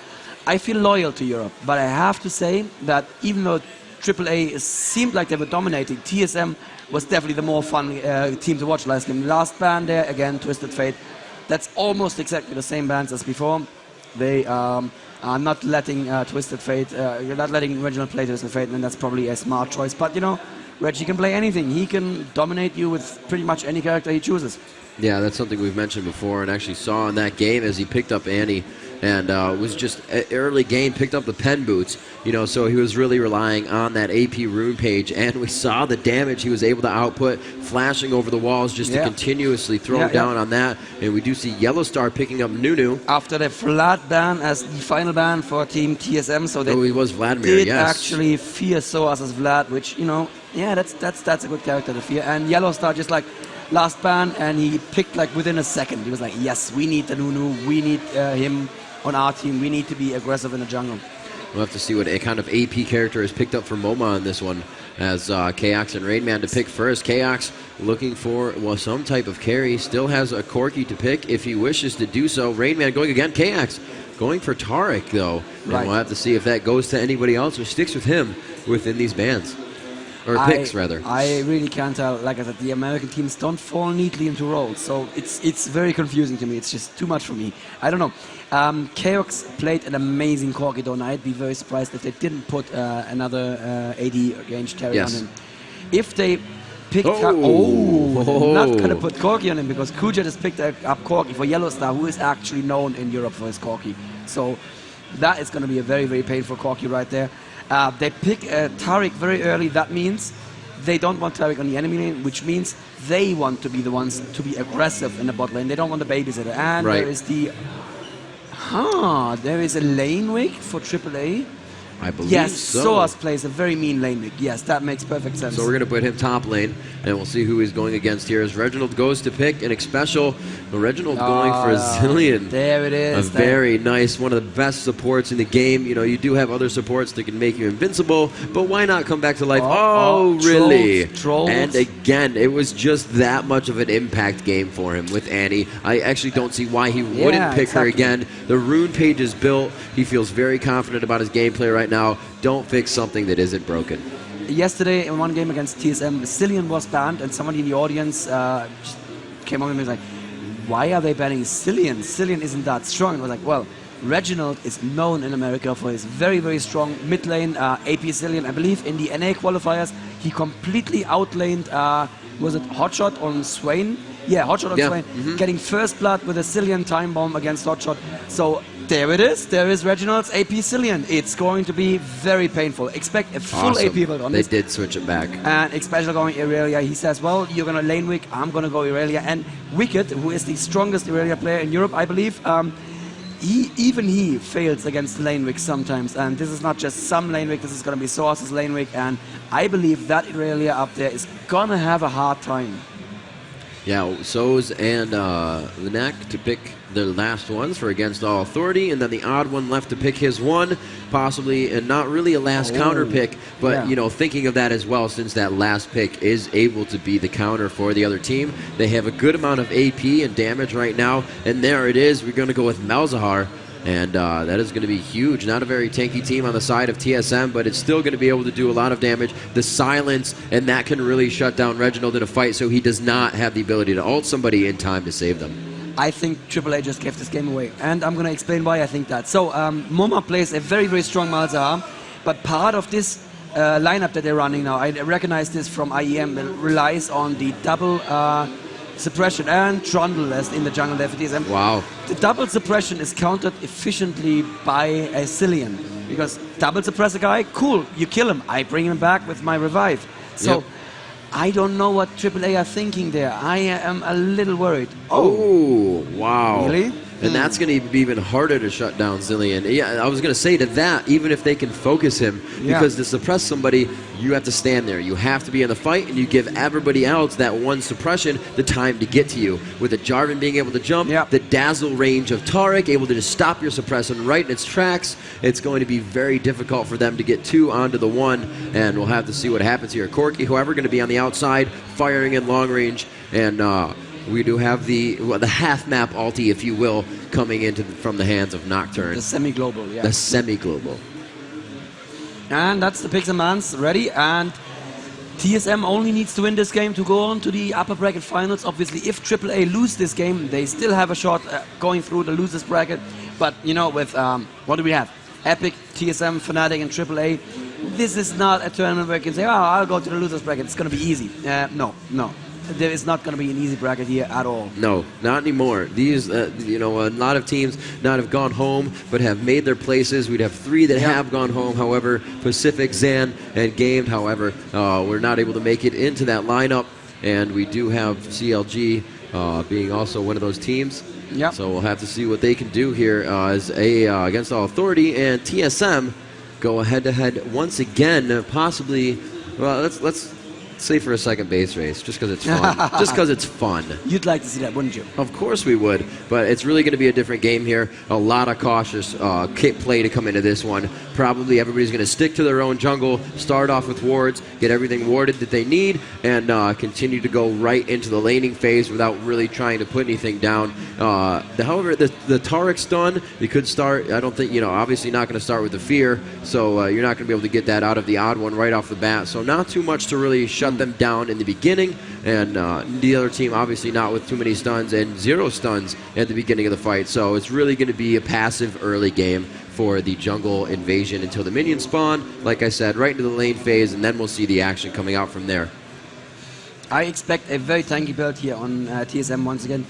Speaker 14: I feel loyal to Europe, but I have to say that even though AAA seemed like they were dominating, TSM was definitely the more fun team to watch last game. Last ban there, again, Twisted Fate. That's almost exactly the same bans as before. They are not letting Twisted Fate, you're not letting Reginald play Twisted Fate, and that's probably a smart choice. But, you know, Reggie can play anything. He can dominate you with pretty much any character he chooses.
Speaker 7: Yeah, that's something we've mentioned before and actually saw in that game as he picked up Annie and was just early game, picked up the pen boots, you know, so he was really relying on that AP rune page, and we saw the damage he was able to output, flashing over the walls just to continuously throw down on that, and we do see Yellow Star picking up Nunu.
Speaker 14: After the Vlad ban as the final ban for Team TSM, so they
Speaker 7: he was Vladimir,
Speaker 14: did actually fear SOAS as Vlad, which, you know, that's a good character to fear, and Yellow Star just like last ban, and he picked like within a second. He was like, yes, we need the Nunu, we need him on our team, we need to be aggressive in the jungle.
Speaker 7: We'll have to see what a kind of AP character is picked up for MoMA on this one, as Kaox and Rainman to pick first. Kaox looking for, well, some type of carry, still has a Corky to pick if he wishes to do so. Rainman going again, Kaox going for Tarek though, and we'll have to see if that goes to anybody else or sticks with him within these bans. Or picks, rather.
Speaker 14: I really can't tell. Like I said, the American teams don't fall neatly into roles, so it's very confusing to me. It's just too much for me. I don't know. Chaos played an amazing Corky, though, and I'd be very surprised if they didn't put another AD range carry on him. If they picked up. Not gonna put Corki on him because Kuja just picked up Corki for Yellow Star, who is actually known in Europe for his Corki. So that is gonna be a very, very painful Corki right there. They pick Tariq very early. That means they don't want Tariq on the enemy lane, which means they want to be the ones to be aggressive in the bot lane. They don't want the babysitter. And there is there is a lane wake for AAA.
Speaker 7: I believe
Speaker 14: yes,
Speaker 7: so.
Speaker 14: Soas plays a very mean lane wake. Yes, that makes perfect sense.
Speaker 7: So we're going to put him top lane, and we'll see who he's going against here. As Reginald goes to pick an special, Reginald going for a Zillion.
Speaker 14: There it is.
Speaker 7: A very nice, one of the best supports in the game. You know, you do have other supports that can make you invincible, but why not come back to life? Really?
Speaker 14: Trolls.
Speaker 7: And again, it was just that much of an impact game for him with Annie. I actually don't see why he wouldn't pick her again. The rune page is built. He feels very confident about his gameplay right now. Don't fix something that isn't broken.
Speaker 14: Yesterday, in one game against TSM, Cillian was banned, and somebody in the audience just came on and was like, why are they banning Cillian? Cillian isn't that strong. And I was like, well, Reginald is known in America for his very, very strong mid lane AP Cillian. I believe in the NA qualifiers, he completely outlaned, was it Hotshot on Swain? Yeah, Hotshot on Swain, getting first blood with a Cillian time bomb against Hotshot. So there it is. There is Reginald's AP Cillian. It's going to be very painful. Expect a full AP build on this.
Speaker 7: They did switch it back.
Speaker 14: And especially going Irelia. He says, well, you're going to lane Wick. I'm going to go Irelia. And Wicked, who is the strongest Irelia player in Europe, I believe, even he fails against lane Wick sometimes. And this is not just some lane Wick. This is going to be Source's lane Wick. And I believe that Irelia up there is going to have a hard time.
Speaker 7: Yeah, Soz and Linak to pick their last ones for Against All Authority, and then the odd one left to pick his one, possibly, and not really a last counter pick, but you know, thinking of that as well, since that last pick is able to be the counter for the other team. They have a good amount of AP and damage right now, and there it is. We're going to go with Malzahar. And that is going to be huge. Not a very tanky team on the side of TSM, but it's still going to be able to do a lot of damage. The silence, and that can really shut down Reginald in a fight, so he does not have the ability to ult somebody in time to save them.
Speaker 14: I think AAA just gave this game away, and I'm going to explain why I think that. So, Moma plays a very, very strong Malzahar, but part of this lineup that they're running now, I recognize this from IEM, that relies on the double suppression and Trundle as in the jungle there for TSM.
Speaker 7: Wow.
Speaker 14: The double suppression is countered efficiently by a Cillian, because double suppress a guy, cool, you kill him, I bring him back with my revive. So I don't know what AAA are thinking there. I am a little worried.
Speaker 7: Oh, wow.
Speaker 14: Really?
Speaker 7: And that's going to be even harder to shut down Zillion. Yeah, I was going to say to that, even if they can focus him, because to suppress somebody, you have to stand there. You have to be in the fight, and you give everybody else that one suppression the time to get to you. With the Jarvan being able to jump, the dazzle range of Tariq, able to just stop your suppression right in its tracks, it's going to be very difficult for them to get two onto the one, and we'll have to see what happens here. Corki, however, going to be on the outside, firing in long range, and we do have the half-map ulti, if you will, coming into from the hands of Nocturne.
Speaker 14: The semi-global,
Speaker 7: The semi-global.
Speaker 14: And that's the picks and bans ready, and TSM only needs to win this game to go on to the upper bracket finals. Obviously, if AAA lose this game, they still have a shot going through the losers bracket. But, you know, with, what do we have? Epic, TSM, Fnatic, and AAA. This is not a tournament where you can say, oh, I'll go to the losers bracket. It's going to be easy. No. There is not going to be an easy bracket here at all.
Speaker 7: No, not anymore. These, you know, a lot of teams not have gone home, but have made their places. We'd have three that have gone home. However, Pacific, Zan, and Gamed, however, we're not able to make it into that lineup. And we do have CLG being also one of those teams. So we'll have to see what they can do here as Against All Authority, and TSM go head-to-head once again, possibly. Well, let's say for a second base race, just because it's fun. Just because it's fun.
Speaker 14: You'd like to see that, wouldn't you?
Speaker 7: Of course we would, but it's really going to be a different game here. A lot of cautious kit play to come into this one. Probably everybody's going to stick to their own jungle, start off with wards, get everything warded that they need, and continue to go right into the laning phase without really trying to put anything down. However, the Tariq stun, you could start, I don't think, you know, obviously not going to start with the fear, so you're not going to be able to get that out of the odd one right off the bat. So not too much to really shut them down in the beginning, and the other team obviously not with too many stuns and 0 stuns at the beginning of the fight. So it's really going to be a passive early game for the jungle invasion until the minions spawn, like I said, right into the lane phase, and then we'll see the action coming out from there.
Speaker 14: I expect a very tanky build here on TSM once again.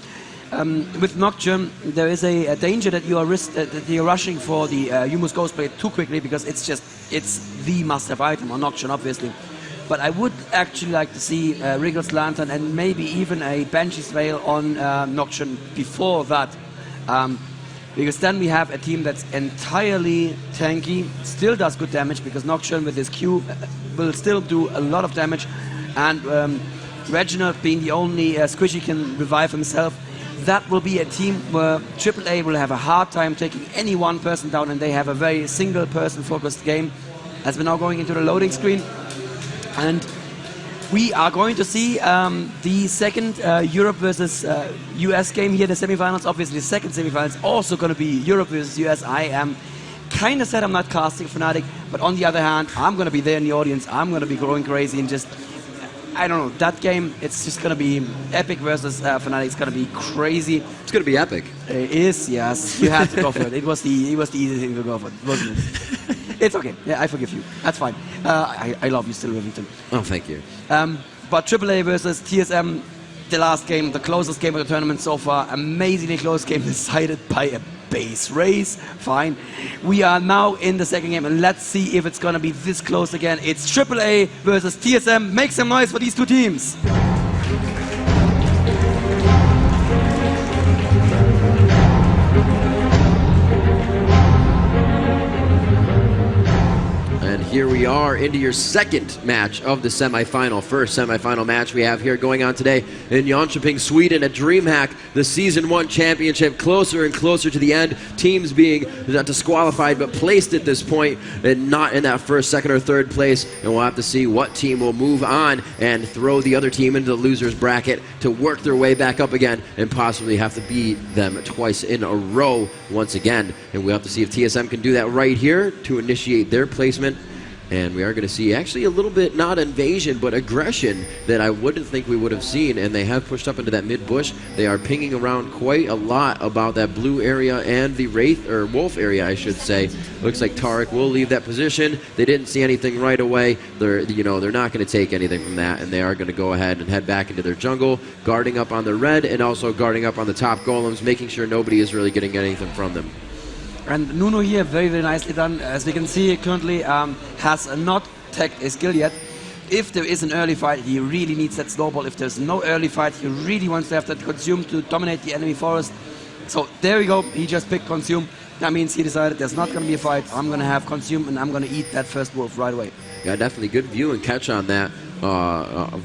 Speaker 14: With Nocturne, there is a danger that you are that you're rushing for the Humus Ghostblade too quickly, because it's the must-have item on Nocturne, obviously. But I would actually like to see Wriggle's Lantern and maybe even a Banshee's Veil on Nocturne before that. Because then we have a team that's entirely tanky, still does good damage, because Nocturne with his Q will still do a lot of damage. And Reginald being the only Squishy can revive himself. That will be a team where AAA will have a hard time taking any one person down, and they have a very single person focused game. As we're now going into the loading screen, and we are going to see the second Europe versus US game here, the semifinals. Obviously the second semifinals also going to be Europe versus US. I am kind of sad I'm not casting Fnatic, but on the other hand, I'm going to be there in the audience. I'm going to be going crazy and just, I don't know, that game, it's just going to be Epic versus Fnatic. It's going to be crazy.
Speaker 7: It's going to be epic.
Speaker 14: It is, yes. You had to go for it. It was the easy thing to go for, wasn't it? It's okay. Yeah, I forgive you. That's fine. I love you still, Rivington.
Speaker 7: Oh, thank you.
Speaker 14: But AAA versus TSM, the last game, the closest game of the tournament so far. Amazingly close game decided by a base race. Fine. We are now in the second game, and let's see if it's going to be this close again. It's AAA versus TSM. Make some noise for these two teams.
Speaker 7: Here we are into your second match of the semifinal. First semifinal match we have here going on today in Jönköping, Sweden at DreamHack. The Season 1 championship closer and closer to the end. Teams being not disqualified but placed at this point and not in that first, second, or third place. And we'll have to see what team will move on and throw the other team into the loser's bracket to work their way back up again and possibly have to beat them twice in a row once again. And we'll have to see if TSM can do that right here to initiate their placement. And we are going to see actually a little bit, not invasion, but aggression that I wouldn't think we would have seen. And they have pushed up into that mid-bush. They are pinging around quite a lot about that blue area and the Wraith, or Wolf area, I should say. Looks like Tarek will leave that position. They didn't see anything right away. They're not going to take anything from that. And they are going to go ahead and head back into their jungle, guarding up on the red and also guarding up on the top golems, making sure nobody is really getting anything from them.
Speaker 14: And Nuno here, very, very nicely done. As we can see, currently has not tagged a skill yet. If there is an early fight, he really needs that snowball. If there's no early fight, he really wants to have that consume to dominate the enemy forest. So there we go. He just picked consume. That means he decided there's not going to be a fight. I'm going to have consume, and I'm going to eat that first wolf right away.
Speaker 7: Yeah, definitely good view and catch on that. A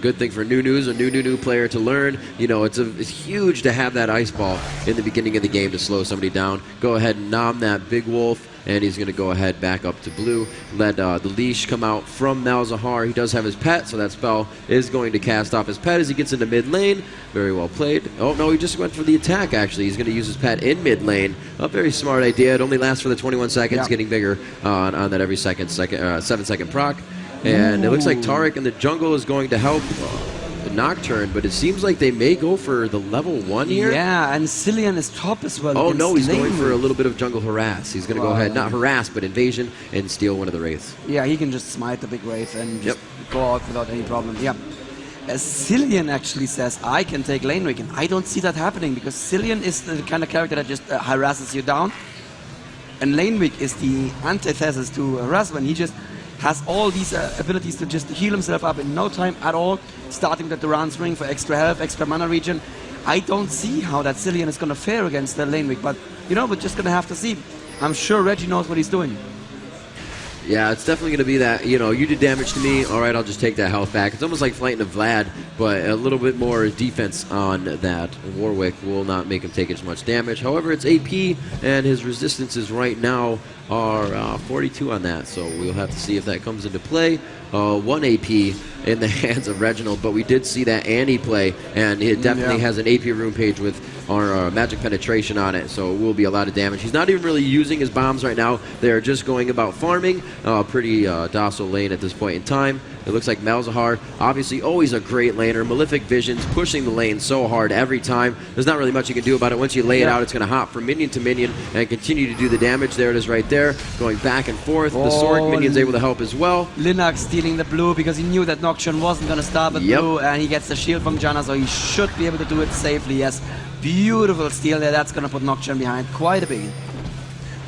Speaker 7: good thing for Nunu's, a new player to learn. You know, it's huge to have that ice ball in the beginning of the game to slow somebody down. Go ahead and nom that big wolf, and he's going to go ahead back up to blue. Let the leash come out from Malzahar. He does have his pet, so that spell is going to cast off his pet as he gets into mid lane. Very well played. Oh no, he just went for the attack. Actually, he's going to use his pet in mid lane. A very smart idea. It only lasts for the 21 seconds, getting bigger on that every 7 second proc. And it looks like Tarek in the jungle is going to help the Nocturne, but it seems like they may go for the level 1 here.
Speaker 14: Yeah, and Cillian is top as well.
Speaker 7: Oh no, he's going for a little bit of jungle harass. He's going to go ahead, not harass, but invasion, and steal one of the Wraiths.
Speaker 14: Yeah, he can just smite the big Wraith and just go out without any problem. Yeah. As Cillian actually says, I can take lane Rick, and I don't see that happening, because Cillian is the kind of character that just harasses you down. And lane Rick is the antithesis to harassment. He just has all these abilities to just heal himself up in no time at all, starting with the Duran's Ring for extra health, extra mana regen. I don't see how that Cillian is going to fare against the lane Rick, but you know, we're just going to have to see. I'm sure Reggie knows what he's doing.
Speaker 7: Yeah, it's definitely going to be that, you know, you did damage to me, all right, I'll just take that health back. It's almost like fighting a Vlad, but a little bit more defense on that. Warwick will not make him take as much damage. However, it's AP, and his resistances right now are 42 on that, so we'll have to see if that comes into play. 1 AP in the hands of Reginald, but we did see that Annie play, and it definitely has an AP rune page with our magic penetration on it, so it will be a lot of damage. He's not even really using his bombs right now. They're just going about farming. Pretty docile lane at this point in time, It looks like Malzahar, obviously always a great laner. Malefic Visions pushing the lane so hard every time. There's not really much you can do about it. Once you lay it out, it's going to hop from minion to minion and continue to do the damage. There it is right there, going back and forth. The Sork minion's able to help as well.
Speaker 14: Linux stealing the blue because he knew that Nocturne wasn't going to start with blue, and he gets the shield from Janna, so he should be able to do it safely. Yes, beautiful steal there. That's going to put Nocturne behind quite a bit.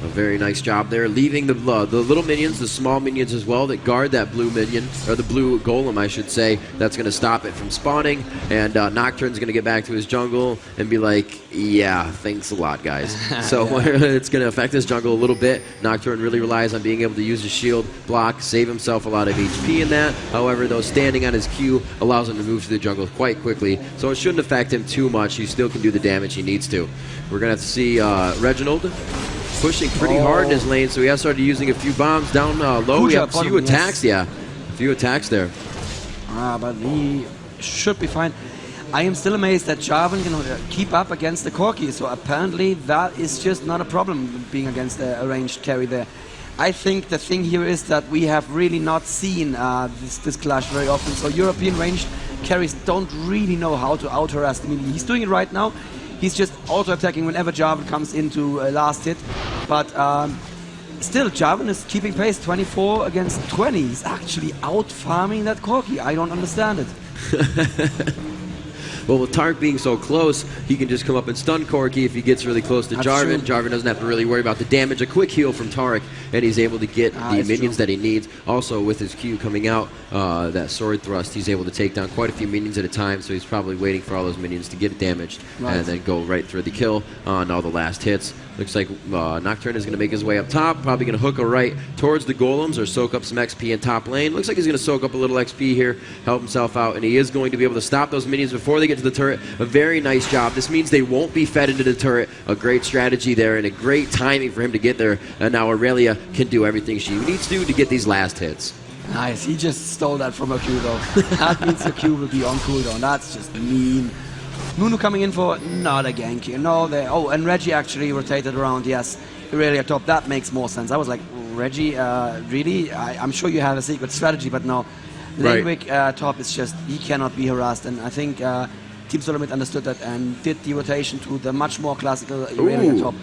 Speaker 7: A very nice job there, leaving the little minions, the small minions as well, that guard that blue minion, or the blue golem, I should say. That's going to stop it from spawning, and Nocturne's going to get back to his jungle and be like, yeah, thanks a lot, guys. So it's going to affect his jungle a little bit. Nocturne really relies on being able to use his shield block, save himself a lot of HP in that. However, though, standing on his Q allows him to move through the jungle quite quickly, so it shouldn't affect him too much. He still can do the damage he needs to. We're going to have to see Reginald pushing pretty hard in his lane, so he has started using a few bombs down low. We have a few attacks, a few attacks there.
Speaker 14: But he should be fine. I am still amazed that Jarvan can keep up against the Corki, so apparently that is just not a problem being against a ranged carry there. I think the thing here is that we have really not seen this clash very often, so European ranged carries don't really know how to out-harass the melee. He's doing it right now. He's just auto-attacking whenever Jarvan comes into a last hit. But still, Jarvan is keeping pace, 24 against 20. He's actually out-farming that Corki. I don't understand it.
Speaker 7: Well, with Tark being so close, he can just come up and stun Corki if he gets really close to Jarvan. Jarvan doesn't have to really worry about the damage. A quick heal from Tarek, and he's able to get the minions that he needs. Also, with his Q coming out, that sword thrust, he's able to take down quite a few minions at a time, so he's probably waiting for all those minions to get damaged and then go right through the kill on all the last hits. Looks like Nocturne is going to make his way up top, probably going to hook a right towards the golems or soak up some XP in top lane. Looks like he's going to soak up a little XP here, help himself out, and he is going to be able to stop those minions before they get to the turret. A very nice job. This means they won't be fed into the turret. A great strategy there and a great timing for him to get there. And now Aurelia can do everything she needs to get these last hits.
Speaker 14: Nice. He just stole that from her Q though. That means her Q will be on cooldown. That's just mean. Nunu coming in for not a gank here. No, and Reggie actually rotated around. Yes, Aurelia top. That makes more sense. I was like, Reggie, really? I'm sure you have a secret strategy, but no. Lenwick top is just, he cannot be harassed. And I think Team Solomid understood that and did the rotation to the much more classical Aurelia top.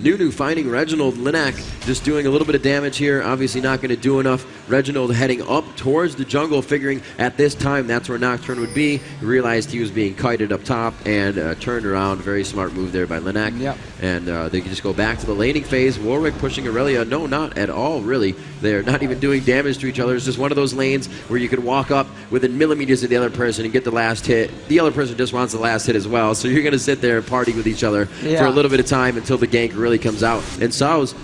Speaker 7: Nunu finding Reginald. Linak just doing a little bit of damage here. Obviously not going to do enough. Reginald heading up towards the jungle, figuring at this time that's where Nocturne would be. Realized he was being kited up top and turned around. Very smart move there by Linak.
Speaker 14: Yep.
Speaker 7: And they can just go back to the laning phase. Warwick pushing Aurelia. No, not at all, really. They're not even doing damage to each other. It's just one of those lanes where you can walk up within millimeters of the other person and get the last hit. The other person just wants the last hit as well. So you're going to sit there and party with each other for a little bit of time until the gank really comes out. And So's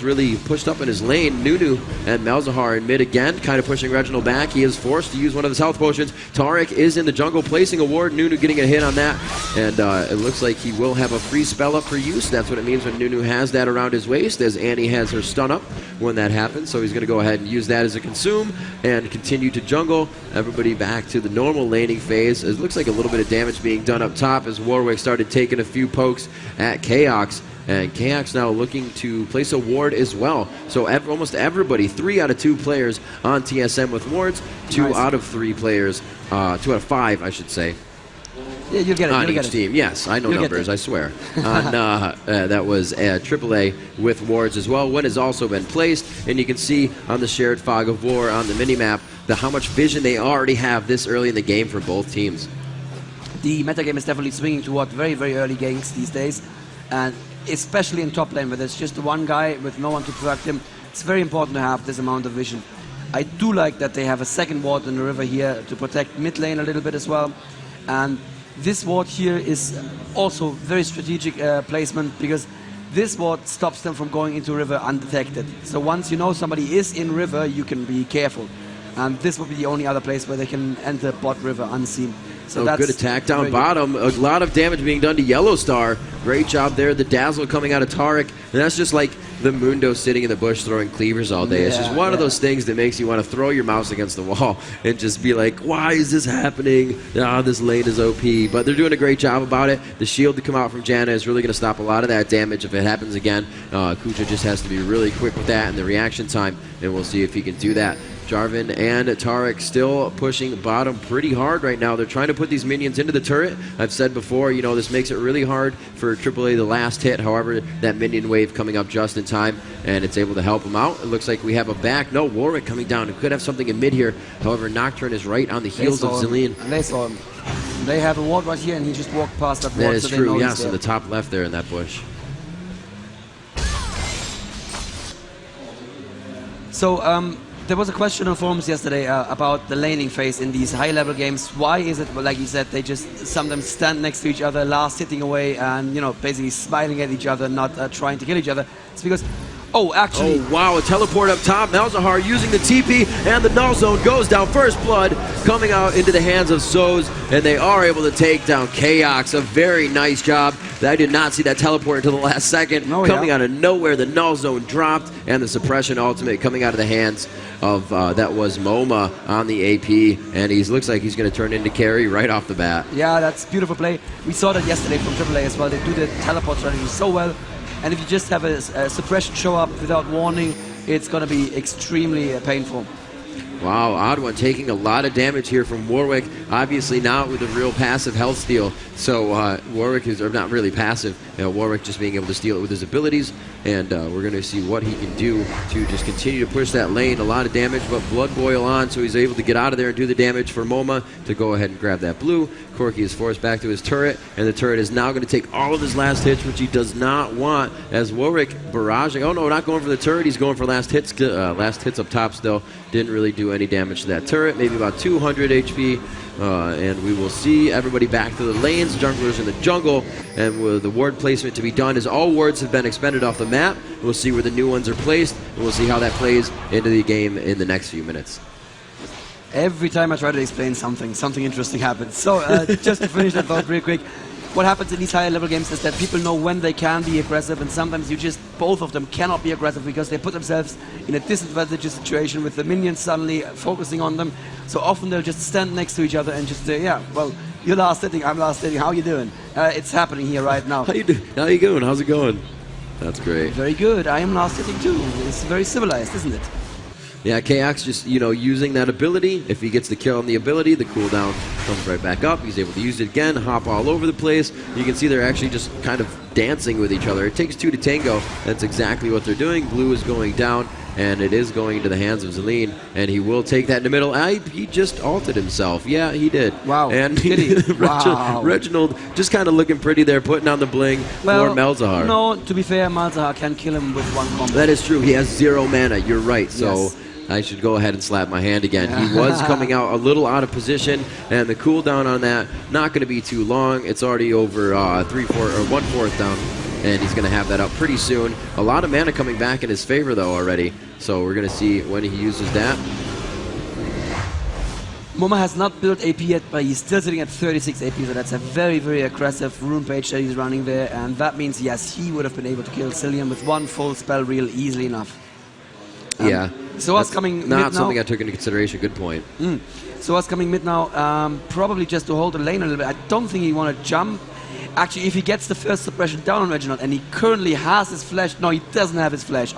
Speaker 7: really pushed up in his lane. Nunu and Malzahar in mid again, kind of pushing Reginald back. He is forced to use one of his health potions. Tarek is in the jungle, placing a ward. Nunu getting a hit on that. And it looks like he will have a free spell up for use. That's what it means when Nunu has that around his waist, as Annie has her stun up when that happens. So he's going to go ahead and use that as a consume and continue to jungle. Everybody back to the normal laning phase. It looks like a little bit of damage being done up top as Warwick started taking a few pokes at Chaos. And Chaos now looking to place a ward as well. So almost everybody, 3 out of 2 players on TSM with wards, 2 out of 3 players, 2 out of 5, I should say.
Speaker 14: Yeah, you'll get it.
Speaker 7: On each team, yes, I know numbers, I swear. That was AAA with wards as well. One has also been placed, and you can see on the shared fog of war on the minimap how much vision they already have this early in the game for both teams.
Speaker 14: The metagame is definitely swinging toward very, very early ganks these days, and especially in top lane where there's just one guy with no one to protect him. It's very important to have this amount of vision. I do like that they have a second ward in the river here to protect mid lane a little bit as well. And this ward here is also very strategic placement, because this ward stops them from going into river undetected. So once you know somebody is in river, you can be careful. And this would be the only other place where they can enter bot river unseen. So that's
Speaker 7: good attack down bottom. A lot of damage being done to Yellow Star. Great job there. The dazzle coming out of Tarek. And that's just like the Mundo sitting in the bush throwing cleavers all day. It's just one of those things that makes you want to throw your mouse against the wall and just be like, why is this happening? Ah, this lane is OP. But they're doing a great job about it. The shield to come out from Janna is really going to stop a lot of that damage if it happens again. Kuja just has to be really quick with that and the reaction time, and we'll see if he can do that. Jarvan and Tarek still pushing bottom pretty hard right now. They're trying to put these minions into the turret. I've said before, you know, this makes it really hard for AAA the last hit. However, that minion wave coming up just in time, and it's able to help them out. It looks like we have a back. No, Warwick coming down. It could have something in mid here. However, Nocturne is right on the heels of Zilean.
Speaker 14: They saw him. They have a ward right here, and he just walked past that ward.
Speaker 7: That is
Speaker 14: so
Speaker 7: true, yes, in the top left there in that bush.
Speaker 14: So, there was a question on forums yesterday about the laning phase in these high-level games. Why is it, well, like you said, they just sometimes stand next to each other, last hitting away, and, you know, basically smiling at each other, not trying to kill each other? It's because, actually...
Speaker 7: Oh, wow, a teleport up top. Malzahar using the TP, and the null zone goes down. First blood coming out into the hands of Zoz, and they are able to take down Kaox. A very nice job. I did not see that teleport until the last second. Coming out of nowhere, the null zone dropped, and the suppression ultimate coming out of the hands of, that was MoMA on the AP, and he looks like he's going to turn into carry right off the bat.
Speaker 14: Yeah, that's beautiful play. We saw that yesterday from AAA as well. They do the teleport strategy so well, and if you just have a suppression show up without warning, it's going to be extremely painful.
Speaker 7: Wow, Odd1 taking a lot of damage here from Warwick. Obviously not with a real passive health steal. So Warwick is, or not really passive, Warwick just being able to steal it with his abilities. And we're going to see what he can do to just continue to push that lane. A lot of damage, but Blood Boil on, so he's able to get out of there and do the damage for MoMA to go ahead and grab that blue. Corki is forced back to his turret, and the turret is now going to take all of his last hits, which he does not want, as Warwick barraging. Oh no, not going for the turret, he's going for last hits up top still. Didn't really do any damage to that turret, maybe about 200 HP. And we will see everybody back to the lanes, junglers in the jungle, and with the ward placement to be done as all wards have been expended off the map. We'll see where the new ones are placed, and we'll see how that plays into the game in the next few minutes.
Speaker 14: Every time I try to explain something interesting happens. So just to finish that thought real quick, what happens in these higher level games is that people know when they can be aggressive, and sometimes both of them cannot be aggressive because they put themselves in a disadvantageous situation with the minions suddenly focusing on them. So often they'll just stand next to each other and just say, yeah, well, you're last hitting, I'm last hitting, how you doing? It's happening here right now.
Speaker 7: How you doing? How's it going? That's great.
Speaker 14: Very good. I am last hitting too. It's very civilized, isn't it?
Speaker 7: Yeah, Kaox just, using that ability. If he gets the kill on the ability, the cooldown comes right back up. He's able to use it again, hop all over the place. You can see they're actually just kind of dancing with each other. It takes two to tango. That's exactly what they're doing. Blue is going down, and it is going into the hands of Zilean, and he will take that in the middle. He just ulted himself. Yeah, he did.
Speaker 14: Wow.
Speaker 7: And
Speaker 14: did he? Wow.
Speaker 7: Reginald just kind of looking pretty there, putting on the bling for Malzahar.
Speaker 14: No, to be fair, Malzahar can kill him with one combo.
Speaker 7: That is true. He has 0 mana. You're right. So. Yes. I should go ahead and slap my hand again. He was coming out a little out of position, and the cooldown on that, not going to be too long. It's already over 1/4 down, and he's going to have that up pretty soon. A lot of mana coming back in his favor, though, already. So we're going to see when he uses that.
Speaker 14: MoMA has not built AP yet, but he's still sitting at 36 AP, so that's a very, very aggressive rune page that he's running there, and that means, yes, he would have been able to kill Zilean with one full spell reel easily enough.
Speaker 7: Yeah.
Speaker 14: So what's coming
Speaker 7: not
Speaker 14: mid
Speaker 7: something
Speaker 14: now?
Speaker 7: I took into consideration. Good point.
Speaker 14: So what's coming mid now? Probably just to hold the lane a little bit. I don't think he want to jump. Actually, if he gets the first suppression down on Reginald, and he currently has his flash. No, he doesn't have his flash.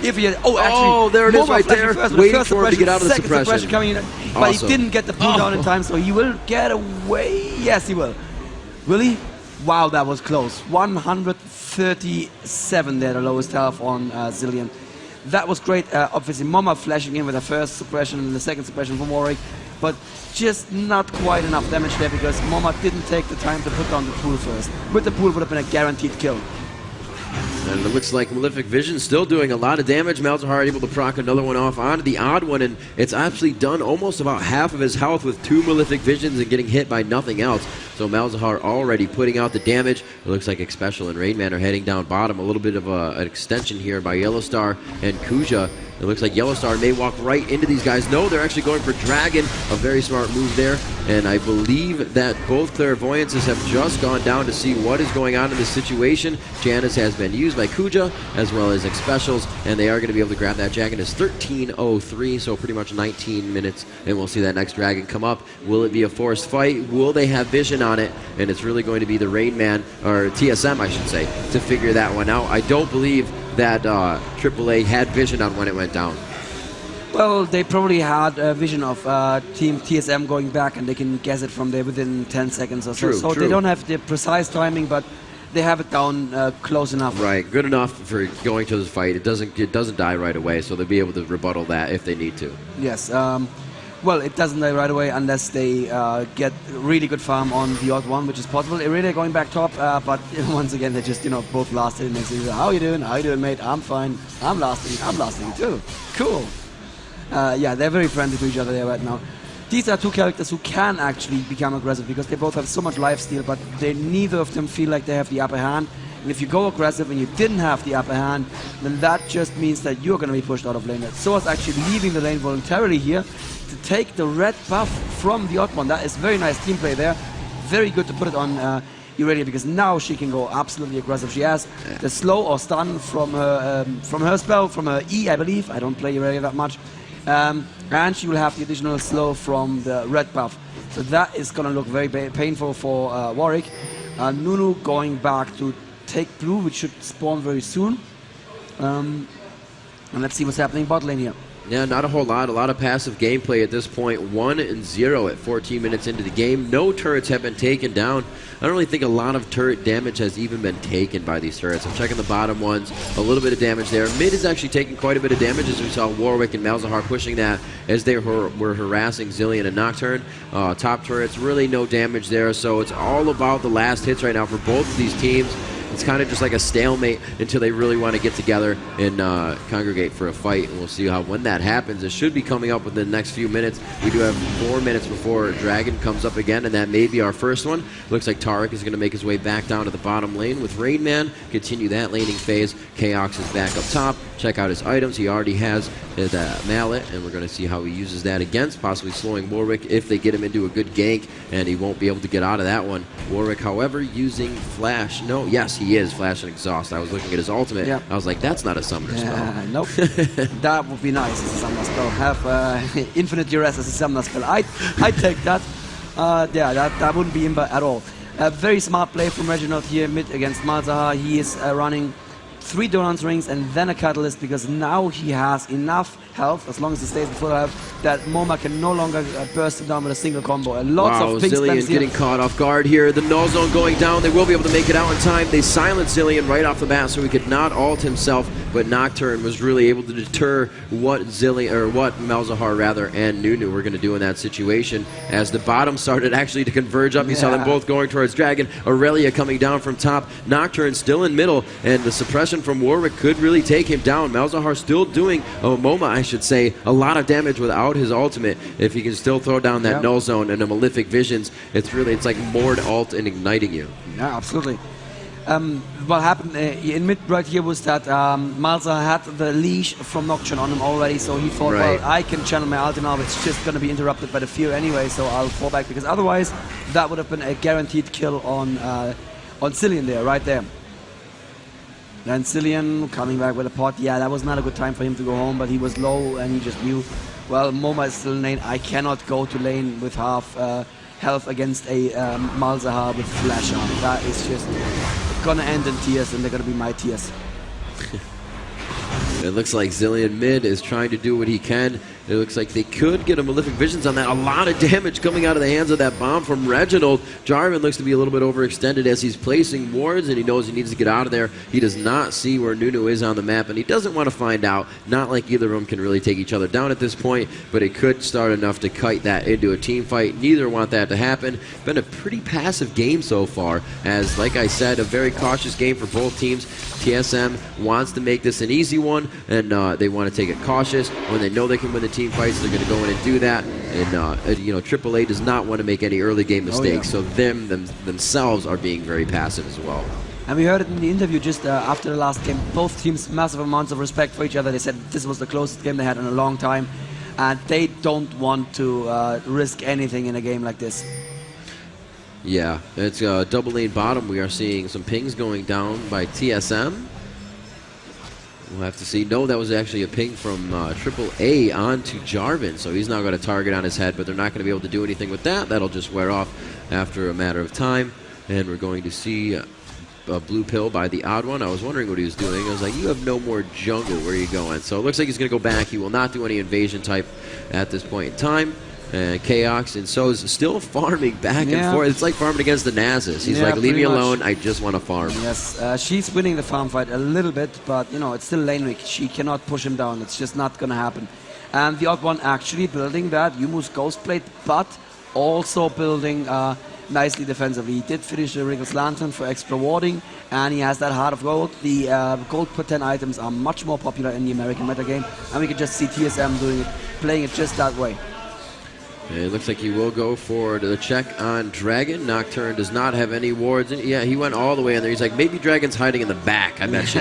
Speaker 14: If he had, actually,
Speaker 7: there it is right there. Waiting for him to get out of the
Speaker 14: suppression coming in, but he didn't get the pull down in time, so he will get away. Yes, he will. Will he? Wow, that was close. 137 there, the lowest health on Zilean. That was great. Obviously, MoMA flashing in with the first suppression and the second suppression from Warwick, but just not quite enough damage there because MoMA didn't take the time to put down the pool first. With the pool would have been a guaranteed kill.
Speaker 7: And it looks like Malefic Vision still doing a lot of damage. Malzahar able to proc another one off onto the odd one, and it's actually done almost about half of his health with 2 Malefic Visions and getting hit by nothing else. So Malzahar already putting out the damage. It looks like Xpecial and Rainman are heading down bottom. A little bit of an extension here by Yellowstar and Kuja. It looks like Yellow Star may walk right into these guys. No, they're actually going for Dragon. A very smart move there. And I believe that both Clairvoyances have just gone down to see what is going on in this situation. Janice has been used by Kuja as well as X-Specials, and they are going to be able to grab that Dragon. It's 13:03, so pretty much 19 minutes, and we'll see that next Dragon come up. Will it be a forced fight? Will they have vision on it? And it's really going to be the Rain Man, or TSM I should say, to figure that one out. I don't believe that AAA had vision on when it went down.
Speaker 14: Well, they probably had a vision of Team TSM going back, and they can guess it from there within 10 seconds or so.
Speaker 7: True,
Speaker 14: So
Speaker 7: true.
Speaker 14: they don't have the precise timing, but they have it down close enough.
Speaker 7: Right, good enough for going to this fight. It doesn't die right away, so they'll be able to rebuttal that if they need to.
Speaker 14: Yes. Well, it doesn't die right away unless they get really good farm on the odd one, which is possible. Irelia going back top, but once again, they just, both lasted. And they say, how you doing? How you doing, mate? I'm fine. I'm lasting too. Cool. Yeah, they're very friendly to each other there right now. These are two characters who can actually become aggressive because they both have so much lifesteal, but neither of them feel like they have the upper hand. And if you go aggressive and you didn't have the upper hand, then that just means that you're going to be pushed out of lane. Soa's actually leaving the lane voluntarily here to take the red buff from the odd one. That is very nice team play there. Very good to put it on Irelia, because now she can go absolutely aggressive. She has the slow or stun from her spell, from her E, I believe. I don't play Irelia that much. And she will have the additional slow from the red buff. So that is going to look very painful for Warwick. Nunu going back to take blue, which should spawn very soon. And let's see what's happening bot lane here.
Speaker 7: Yeah, not a whole lot. A lot of passive gameplay at this point. 1-0 at 14 minutes into the game. No turrets have been taken down. I don't really think a lot of turret damage has even been taken by these turrets. I'm checking the bottom ones. A little bit of damage there. Mid is actually taking quite a bit of damage, as we saw Warwick and Malzahar pushing that as they were harassing Zilean and Nocturne. Top turrets, really no damage there. So it's all about the last hits right now for both of these teams. It's kind of just like a stalemate until they really want to get together and congregate for a fight. And we'll see how when that happens. It should be coming up within the next few minutes. We do have 4 minutes before Dragon comes up again, and that may be our first one. Looks like Tarek is going to make his way back down to the bottom lane with Rain Man. Continue that laning phase. Chaos is back up top. Check out his items. He already has his mallet, and we're going to see how he uses that against, possibly slowing Warwick if they get him into a good gank, and he won't be able to get out of that one. Warwick, however, using Flash. No, yes, he is Flash and Exhaust. I was looking at his ultimate.
Speaker 14: Yeah.
Speaker 7: I was like, that's not a summoner spell.
Speaker 14: Nope. That would be nice as a summoner spell. Have infinite duress as a summoner spell. I'd take that. Yeah, that wouldn't be imba at all. A very smart play from Reginald here mid against Malzahar. He is running 3 Donut Rings and then a Catalyst, because now he has enough health, as long as he stays in full health, that Moma can no longer burst him down with a single combo. And lots of pink
Speaker 7: Zilean getting caught off guard here. The null zone going down. They will be able to make it out in time. They silence Zilean right off the bat, so he could not ult himself, but Nocturne was really able to deter what Malzahar rather and Nunu were going to do in that situation. As the bottom started actually to converge up, you saw them both going towards Dragon. Aurelia coming down from top. Nocturne still in middle, and the suppression from Warwick could really take him down. Malzahar still doing, Moma I should say, a lot of damage without his ultimate. If he can still throw down that null zone and a Malefic Visions, it's like Mord ult and igniting you.
Speaker 14: Yeah, absolutely. What happened in mid right here was that Malzahar had the leash from Nocturne on him already, so he thought, well, I can channel my ulti now, but it's just going to be interrupted by the fear anyway, so I'll fall back, because otherwise that would have been a guaranteed kill on Zilean there, right there. And Zilean coming back with a pot. Yeah, that was not a good time for him to go home, but he was low and he just knew, well, Moma is still in lane. I cannot go to lane with half health against a Malzahar with flash on. That is just gonna end in tears, and they're gonna be my tears.
Speaker 7: It looks like Zilean mid is trying to do what he can. It looks like they could get a Malefic Visions on that. A lot of damage coming out of the hands of that bomb from Reginald. Jarvan looks to be a little bit overextended as he's placing wards, and he knows he needs to get out of there. He does not see where Nunu is on the map, and he doesn't want to find out. Not like either of them can really take each other down at this point, but it could start enough to kite that into a team fight. Neither want that to happen. Been a pretty passive game so far, as, like I said, a very cautious game for both teams. TSM wants to make this an easy one, and they want to take it cautious. When they know they can win the team fights, they're going to go in and do that. And AAA does not want to make any early game mistakes, so themselves are being very passive as well.
Speaker 14: And we heard it in the interview just after the last game. Both teams, massive amounts of respect for each other. They said this was the closest game they had in a long time. And they don't want to risk anything in a game like this.
Speaker 7: Yeah, it's double lane bottom. We are seeing some pings going down by TSM. We'll have to see. No, that was actually a ping from AAA onto Jarvan, so he's now got a target on his head, but they're not going to be able to do anything with that. That'll just wear off after a matter of time, and we're going to see a blue pill by the odd one. I was wondering what he was doing. I was like, you have no more jungle. Where are you going? So it looks like he's going to go back. He will not do any invasion type at this point in time. And Chaos and so is still farming back and forth. It's like farming against the Nazis. He's like, leave me alone. I just want to farm.
Speaker 14: Yes, she's winning the farm fight a little bit, but you know, it's still lane weak. She cannot push him down. It's just not going to happen. And the odd one actually building that Yumu's Ghostblade, but also building nicely defensively. He did finish the Wriggles Lantern for extra warding, and he has that Heart of Gold. The gold per 10 items are much more popular in the American metagame, and we can just see TSM doing it, playing it just that way.
Speaker 7: It looks like he will go for the check on Dragon. Nocturne does not have any wards. Yeah, he went all the way in there. He's like, maybe Dragon's hiding in the back, I bet you.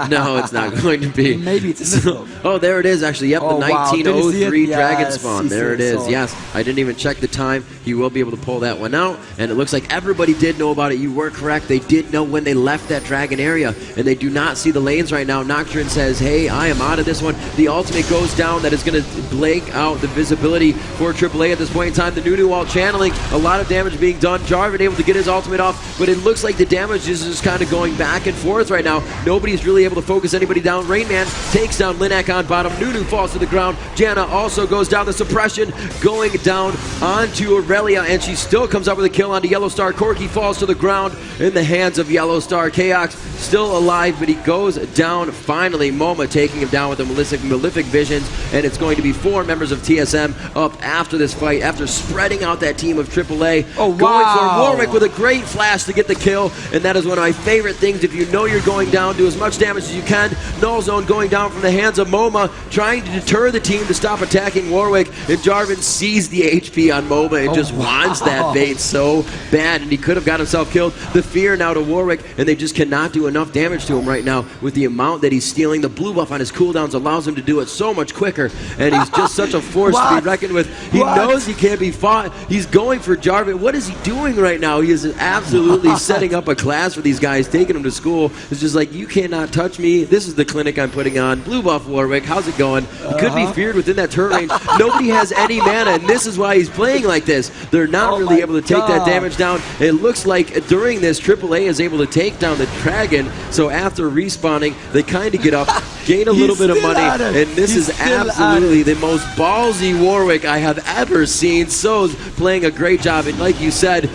Speaker 7: No, it's not going to be.
Speaker 14: Maybe it's in the
Speaker 7: Oh, there it is, actually. Yep, the 1903 Dragon
Speaker 14: Yes,
Speaker 7: spawn. There it is. Yes, I didn't even check the time. He will be able to pull that one out. And it looks like everybody did know about it. You were correct. They did know when they left that Dragon area. And they do not see the lanes right now. Nocturne says, hey, I am out of this one. The ultimate goes down. That is going to blank out the visibility for AAA at this point in time. The Nunu wall channeling, a lot of damage being done. Jarvan able to get his ultimate off, but it looks like the damage is just kind of going back and forth right now. Nobody's really able to focus anybody down. Rainman takes down Linak on bottom. Nunu falls to the ground. Janna also goes down. The suppression going down onto Aurelia, and she still comes up with a kill onto Yellowstar. Corki falls to the ground in the hands of Yellowstar. Chaos still alive, but he goes down finally. MoMA taking him down with the Malefic Visions, and it's going to be 4 members of TSM up after this fight, after spreading out that team of AAA.
Speaker 14: Oh,
Speaker 7: going for Warwick with a great flash to get the kill, and that is one of my favorite things. If you know you're going down, do as much damage as you can. Null Zone going down from the hands of MoMA, trying to deter the team to stop attacking Warwick, and Jarvan sees the HP on MoMA and just wants that bait so bad, and he could have got himself killed. The fear now to Warwick, and they just cannot do enough damage to him right now with the amount that he's stealing. The blue buff on his cooldowns allows him to do it so much quicker, and he's just such a force to be reckoned with. He knows he can't be fought. He's going for Jarvan. What is he doing right now? He is absolutely setting up a class for these guys, taking them to school. It's just like, you cannot touch me. This is the clinic I'm putting on. Blue buff Warwick, how's it going? He could be feared within that turret range. Nobody has any mana, and this is why he's playing like this. They're not really able to take that damage down. It looks like during this, AAA is able to take down the Dragon, so after respawning, they kind of get up, gain a little bit of money, and this is absolutely the most ballsy Warwick I have ever seen. So's playing a great job, and like you said,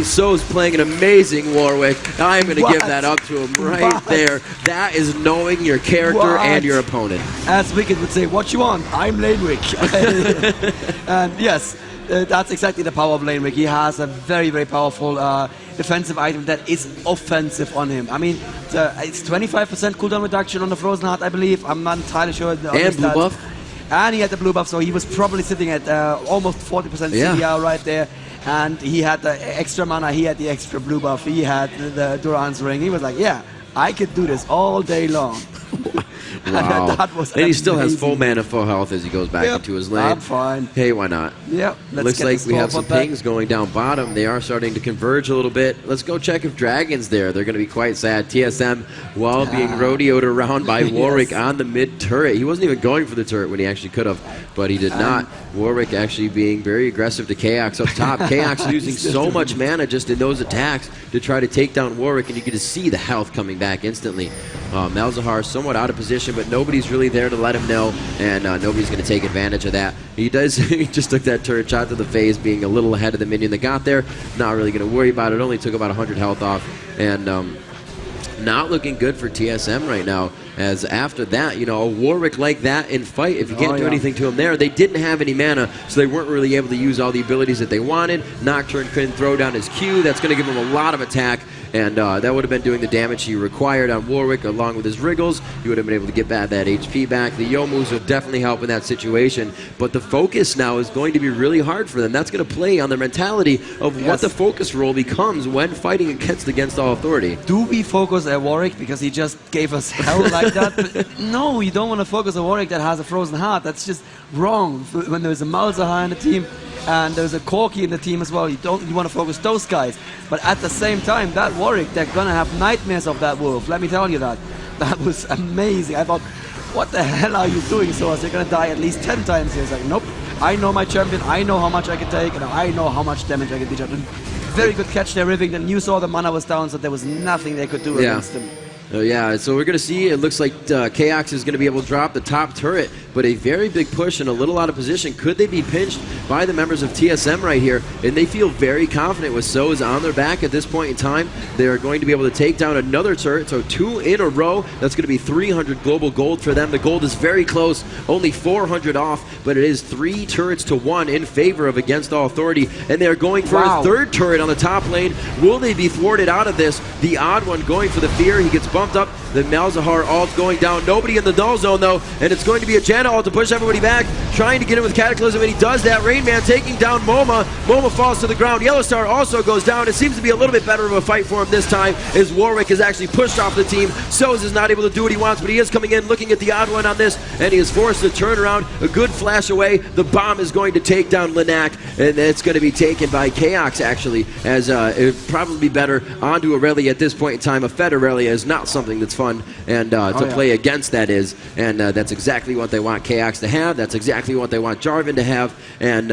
Speaker 7: So's playing an amazing Warwick. I'm going to give that up to him right there. That is knowing your character and your opponent.
Speaker 14: As Wicked would say, what you want? I'm Lane Wick. And yes, that's exactly the power of Lane Wick. He has a very, very powerful defensive item that is offensive on him. I mean, it's 25% cooldown reduction on the Frozen Heart, I believe. I'm not entirely sure.
Speaker 7: And blue buff.
Speaker 14: And he had the blue buff, so he was probably sitting at almost 40% CDR right there. And he had the extra mana, he had the extra blue buff, he had the Duran's ring. He was like, yeah, I could do this all day long.
Speaker 7: Wow.
Speaker 14: That was
Speaker 7: and he still has full mana, full health as he goes back into his lane.
Speaker 14: I'm fine.
Speaker 7: Hey, why not?
Speaker 14: Yep.
Speaker 7: Looks like we have some pings going down bottom. They are starting to converge a little bit. Let's go check if Dragon's there. They're going to be quite sad. TSM, while being rodeoed around by Warwick on the mid turret. He wasn't even going for the turret when he actually could have, but he did not. Warwick actually being very aggressive to Chaos up top. Chaos losing so much mana just in those attacks to try to take down Warwick, and you can just see the health coming back instantly. Malzahar somewhat out of position, but nobody's really there to let him know, and nobody's going to take advantage of that. He does. He just took that turret shot to the face, being a little ahead of the minion that got there. Not really going to worry about it. Only took about 100 health off, and not looking good for TSM right now. As after that, you know, a Warwick like that in fight, if you can't do anything to him there, they didn't have any mana, so they weren't really able to use all the abilities that they wanted. Nocturne couldn't throw down his Q. That's going to give him a lot of attack, and that would have been doing the damage he required on Warwick along with his wriggles. He would have been able to get that HP back. The Yo moves will definitely help in that situation, but the focus now is going to be really hard for them. That's going to play on their mentality of what the focus role becomes when fighting against all authority.
Speaker 14: Do we focus at Warwick because he just gave us hell like that? But no, you don't want to focus on Warwick that has a frozen heart. That's just wrong. When there's a Malzahar in the team and there's a Corki in the team as well, you want to focus those guys. But at the same time, that Warwick, they're gonna have nightmares of that wolf. Let me tell you that. That was amazing. I thought, what the hell are you doing, Soas? You're gonna die at least 10 times here. It's like, nope. I know my champion. I know how much I can take, and I know how much damage I can dish out. Very good catch there, Riving. Then you saw the mana was down, so there was nothing they could do against him.
Speaker 7: Yeah, so we're going to see, it looks like Chaos is going to be able to drop the top turret, but a very big push and a little out of position. Could they be pinched by the members of TSM right here? And they feel very confident with Soz on their back at this point in time. They're going to be able to take down another turret, so 2 in a row. That's going to be 300 global gold for them. The gold is very close, only 400 off, but it is 3 turrets to 1 in favor of Against All Authority, and they're going for a third turret on the top lane. Will they be thwarted out of this? The odd one going for the fear. He gets bumped up. The Malzahar ult going down. Nobody in the null zone though, and it's going to be a Janna ult to push everybody back, trying to get him with Cataclysm, and he does that. Rain Man taking down Moma. Moma falls to the ground. Yellowstar also goes down. It seems to be a little bit better of a fight for him this time, as Warwick is actually pushed off the team. Soz is not able to do what he wants, but he is coming in, looking at the odd one on this, and he is forced to turn around. A good flash away. The bomb is going to take down Linac, and it's going to be taken by Chaos actually, as it would probably be better onto Aurelia at this point in time. A Fed Aurelia is not something that's fun and to play against, that is, and that's exactly what they want Chaos to have. That's exactly what they want Jarvan to have, and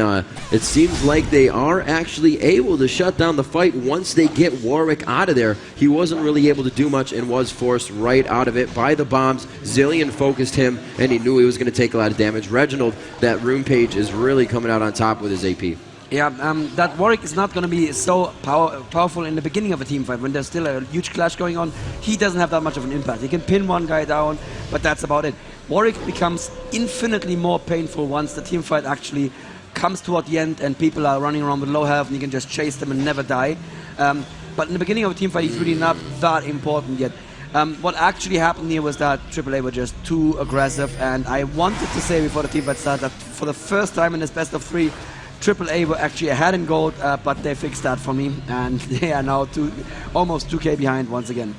Speaker 7: it seems like they are actually able to shut down the fight once they get Warwick out of there. He wasn't really able to do much and was forced right out of it by the bombs. Zillion focused him, and he knew he was going to take a lot of damage. Reginald, that rune page, is really coming out on top with his AP.
Speaker 14: Yeah, that Warwick is not going to be so powerful in the beginning of a team fight when there's still a huge clash going on. He doesn't have that much of an impact. He can pin one guy down, but that's about it. Warwick becomes infinitely more painful once the team fight actually comes toward the end and people are running around with low health and you can just chase them and never die. But in the beginning of a team fight, he's really not that important yet. What actually happened here was that AAA were just too aggressive, and I wanted to say before the team fight started that for the first time in this best of 3, AAA were actually ahead in gold, but they fixed that for me, and they are now almost 2k behind once again.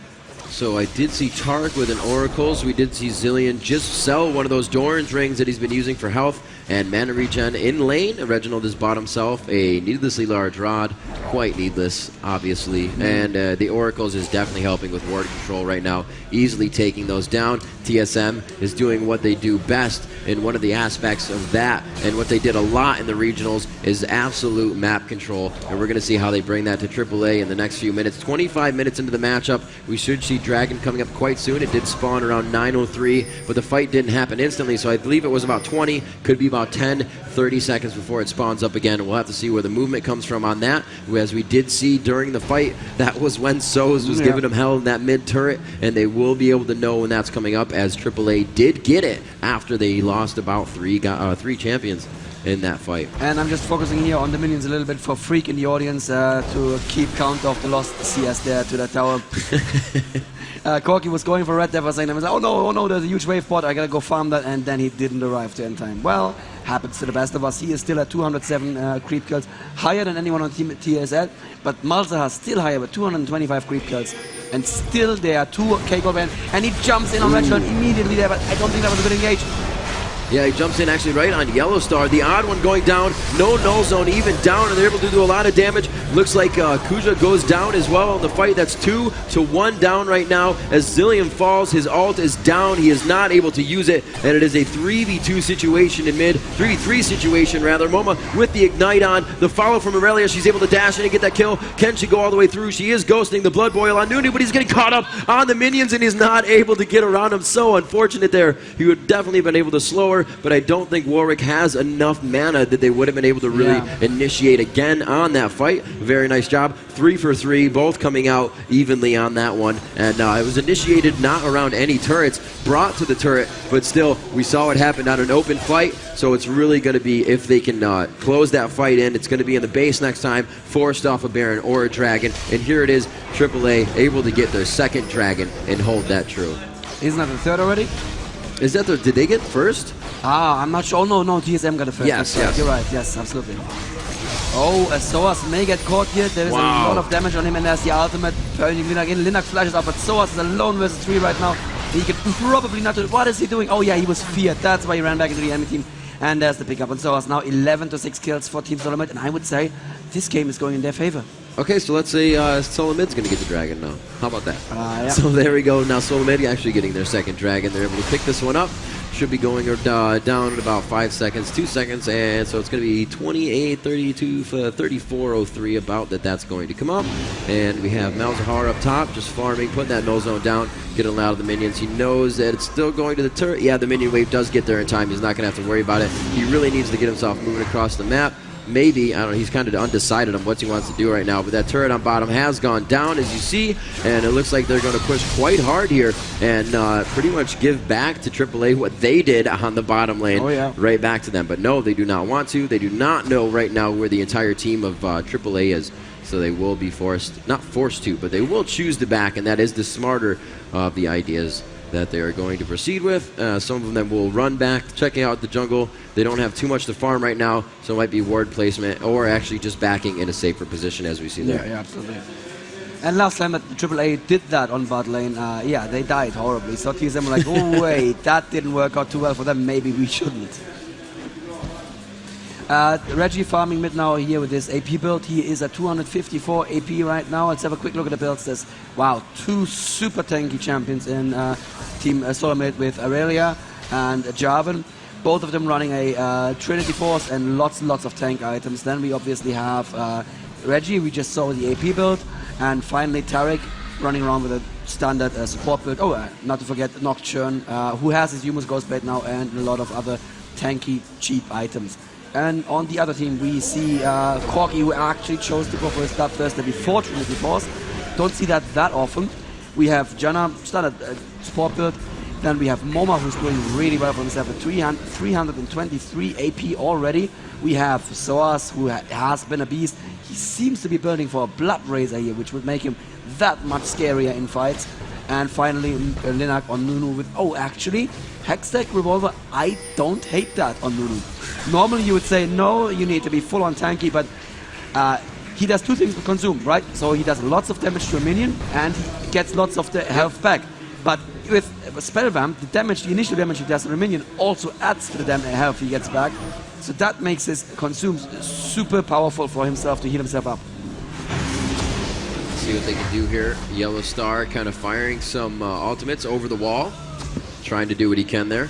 Speaker 7: So I did see Tarek with an Oracles. We did see Zillion just sell one of those Doran's rings that he's been using for health and mana regen in lane. Reginald has bought himself a needlessly large rod. Quite needless, obviously. And the Oracles is definitely helping with ward control right now, easily taking those down. TSM is doing what they do best, and one of the aspects of that, and what they did a lot in the regionals, is absolute map control. And we're going to see how they bring that to AAA in the next few minutes. 25 minutes into the matchup, we should see Dragon coming up quite soon. It did spawn around 9:03, but the fight didn't happen instantly, so I believe it was about 20, could be about 10, 30 seconds before it spawns up again. And we'll have to see where the movement comes from on that. As we did see during the fight, that was when Soz was giving them hell in that mid turret, and they will be able to know when that's coming up, as AAA did get it after they lost about three champions in that fight.
Speaker 14: And I'm just focusing here on the minions a little bit for Freak in the audience to keep count of the lost CS there to that tower. Corki was going for Red Death, saying, I was like, oh no, there's a huge wave pot, I gotta go farm that, and then he didn't arrive to end time. Well, happens to the best of us. He is still at 207 creep kills, higher than anyone on Team TSL, but Malzahar still higher with 225 creep kills. And still there are 2k gold bans, and he jumps in on Reginald immediately there, but I don't think that was a good engage.
Speaker 7: Yeah, he jumps in actually right on Yellowstar. The odd one going down, no null zone even down, and they're able to do a lot of damage. Looks like Kuja goes down as well in the fight. That's 2-1 down right now as Zillion falls. His ult is down. He is not able to use it, and it is a 3v2 situation in mid. 3v3 situation rather. Moma with the ignite on. The follow from Aurelia. She's able to dash in and get that kill. Can she go all the way through? She is ghosting the Blood Boil on Nunu, but he's getting caught up on the minions, and he's not able to get around him. So unfortunate there. He would definitely have been able to slow her tower, but I don't think Warwick has enough mana that they would have been able to really initiate again on that fight. Very nice job. 3 for 3, both coming out evenly on that one. And it was initiated not around any turrets, brought to the turret, but still, we saw it happen on an open fight. So it's really going to be, if they can close that fight in, it's going to be in the base next time, forced off a Baron or a Dragon. And here it is, AAA able to get their second Dragon and hold that true.
Speaker 14: Isn't that the third already?
Speaker 7: Is that the, did they get first?
Speaker 14: I'm not sure. Oh, no, TSM got the first.
Speaker 7: Yes, yes.
Speaker 14: You're right, yes, absolutely. Oh, Soas may get caught here. There is a lot of damage on him, and there's the ultimate turning Linak in. Linak flashes out, but Soas is alone versus 3 right now. He can probably not do it. What is he doing? Oh yeah, he was feared. That's why he ran back into the enemy team. And there's the pickup on Soas. Now 11 to 6 kills for Team Solomid, and I would say this game is going in their favor.
Speaker 7: Okay, so let's say Solomid's going to get the Dragon now. How about that?
Speaker 14: Yeah.
Speaker 7: So there we go. Now Solomid actually getting their second Dragon. They're able to pick this one up. Should be going down in about 5 seconds, 2 seconds, and so it's going to be 28, 32, 34.03 about that's going to come up. And we have Malzahar up top, just farming, putting that null zone down, getting a lot of the minions. He knows that it's still going to the turret. Yeah, the minion wave does get there in time. He's not going to have to worry about it. He really needs to get himself moving across the map. Maybe, I don't know, he's kind of undecided on what he wants to do right now, but that turret on bottom has gone down, as you see, and it looks like they're going to push quite hard here and pretty much give back to AAA what they did on the bottom lane, right back to them. But no, they do not want to. They do not know right now where the entire team of AAA is, so they will be forced, not forced to, but they will choose to back, and that is the smarter of the ideas that they are going to proceed with. Some of them will run back, checking out the jungle. They don't have too much to farm right now, so it might be ward placement or actually just backing in a safer position, as we see there.
Speaker 14: Yeah, absolutely. And last time that AAA did that on bot lane, yeah, they died horribly. So TSM were like, oh wait, that didn't work out too well for them. Maybe we shouldn't. Reggie farming mid now here with this AP build. He is at 254 AP right now. Let's have a quick look at the builds. There's, wow, 2 super tanky champions in Team Solomid with Aurelia and Jarvan. Both of them running a Trinity Force and lots of tank items. Then we obviously have Reggie, we just saw the AP build. And finally Tarek running around with a standard support build. Oh, not to forget Nocturne, who has his Humus Ghostblade now and a lot of other tanky, cheap items. And on the other team, we see Corky, who actually chose to go for his start first before Trinity Force. Don't see that often. We have Janna, standard support build. Then we have Moma, who's doing really well for himself at 323 AP already. We have Soas, who has been a beast. He seems to be building for a Blood Razor here, which would make him that much scarier in fights. And finally, Linak on Nunu with, oh, actually, Hextech Revolver, I don't hate that on Nunu. Normally you would say, no, you need to be full on tanky, but he does 2 things to consume, right? So he does lots of damage to a minion, and he gets lots of the health back. But with Spellvamp, the initial damage he does to the minion also adds to the health he gets back. So that makes his consumes super powerful for himself to heal himself up.
Speaker 7: See what they can do here. Yellow Star kind of firing some ultimates over the wall, trying to do what he can there.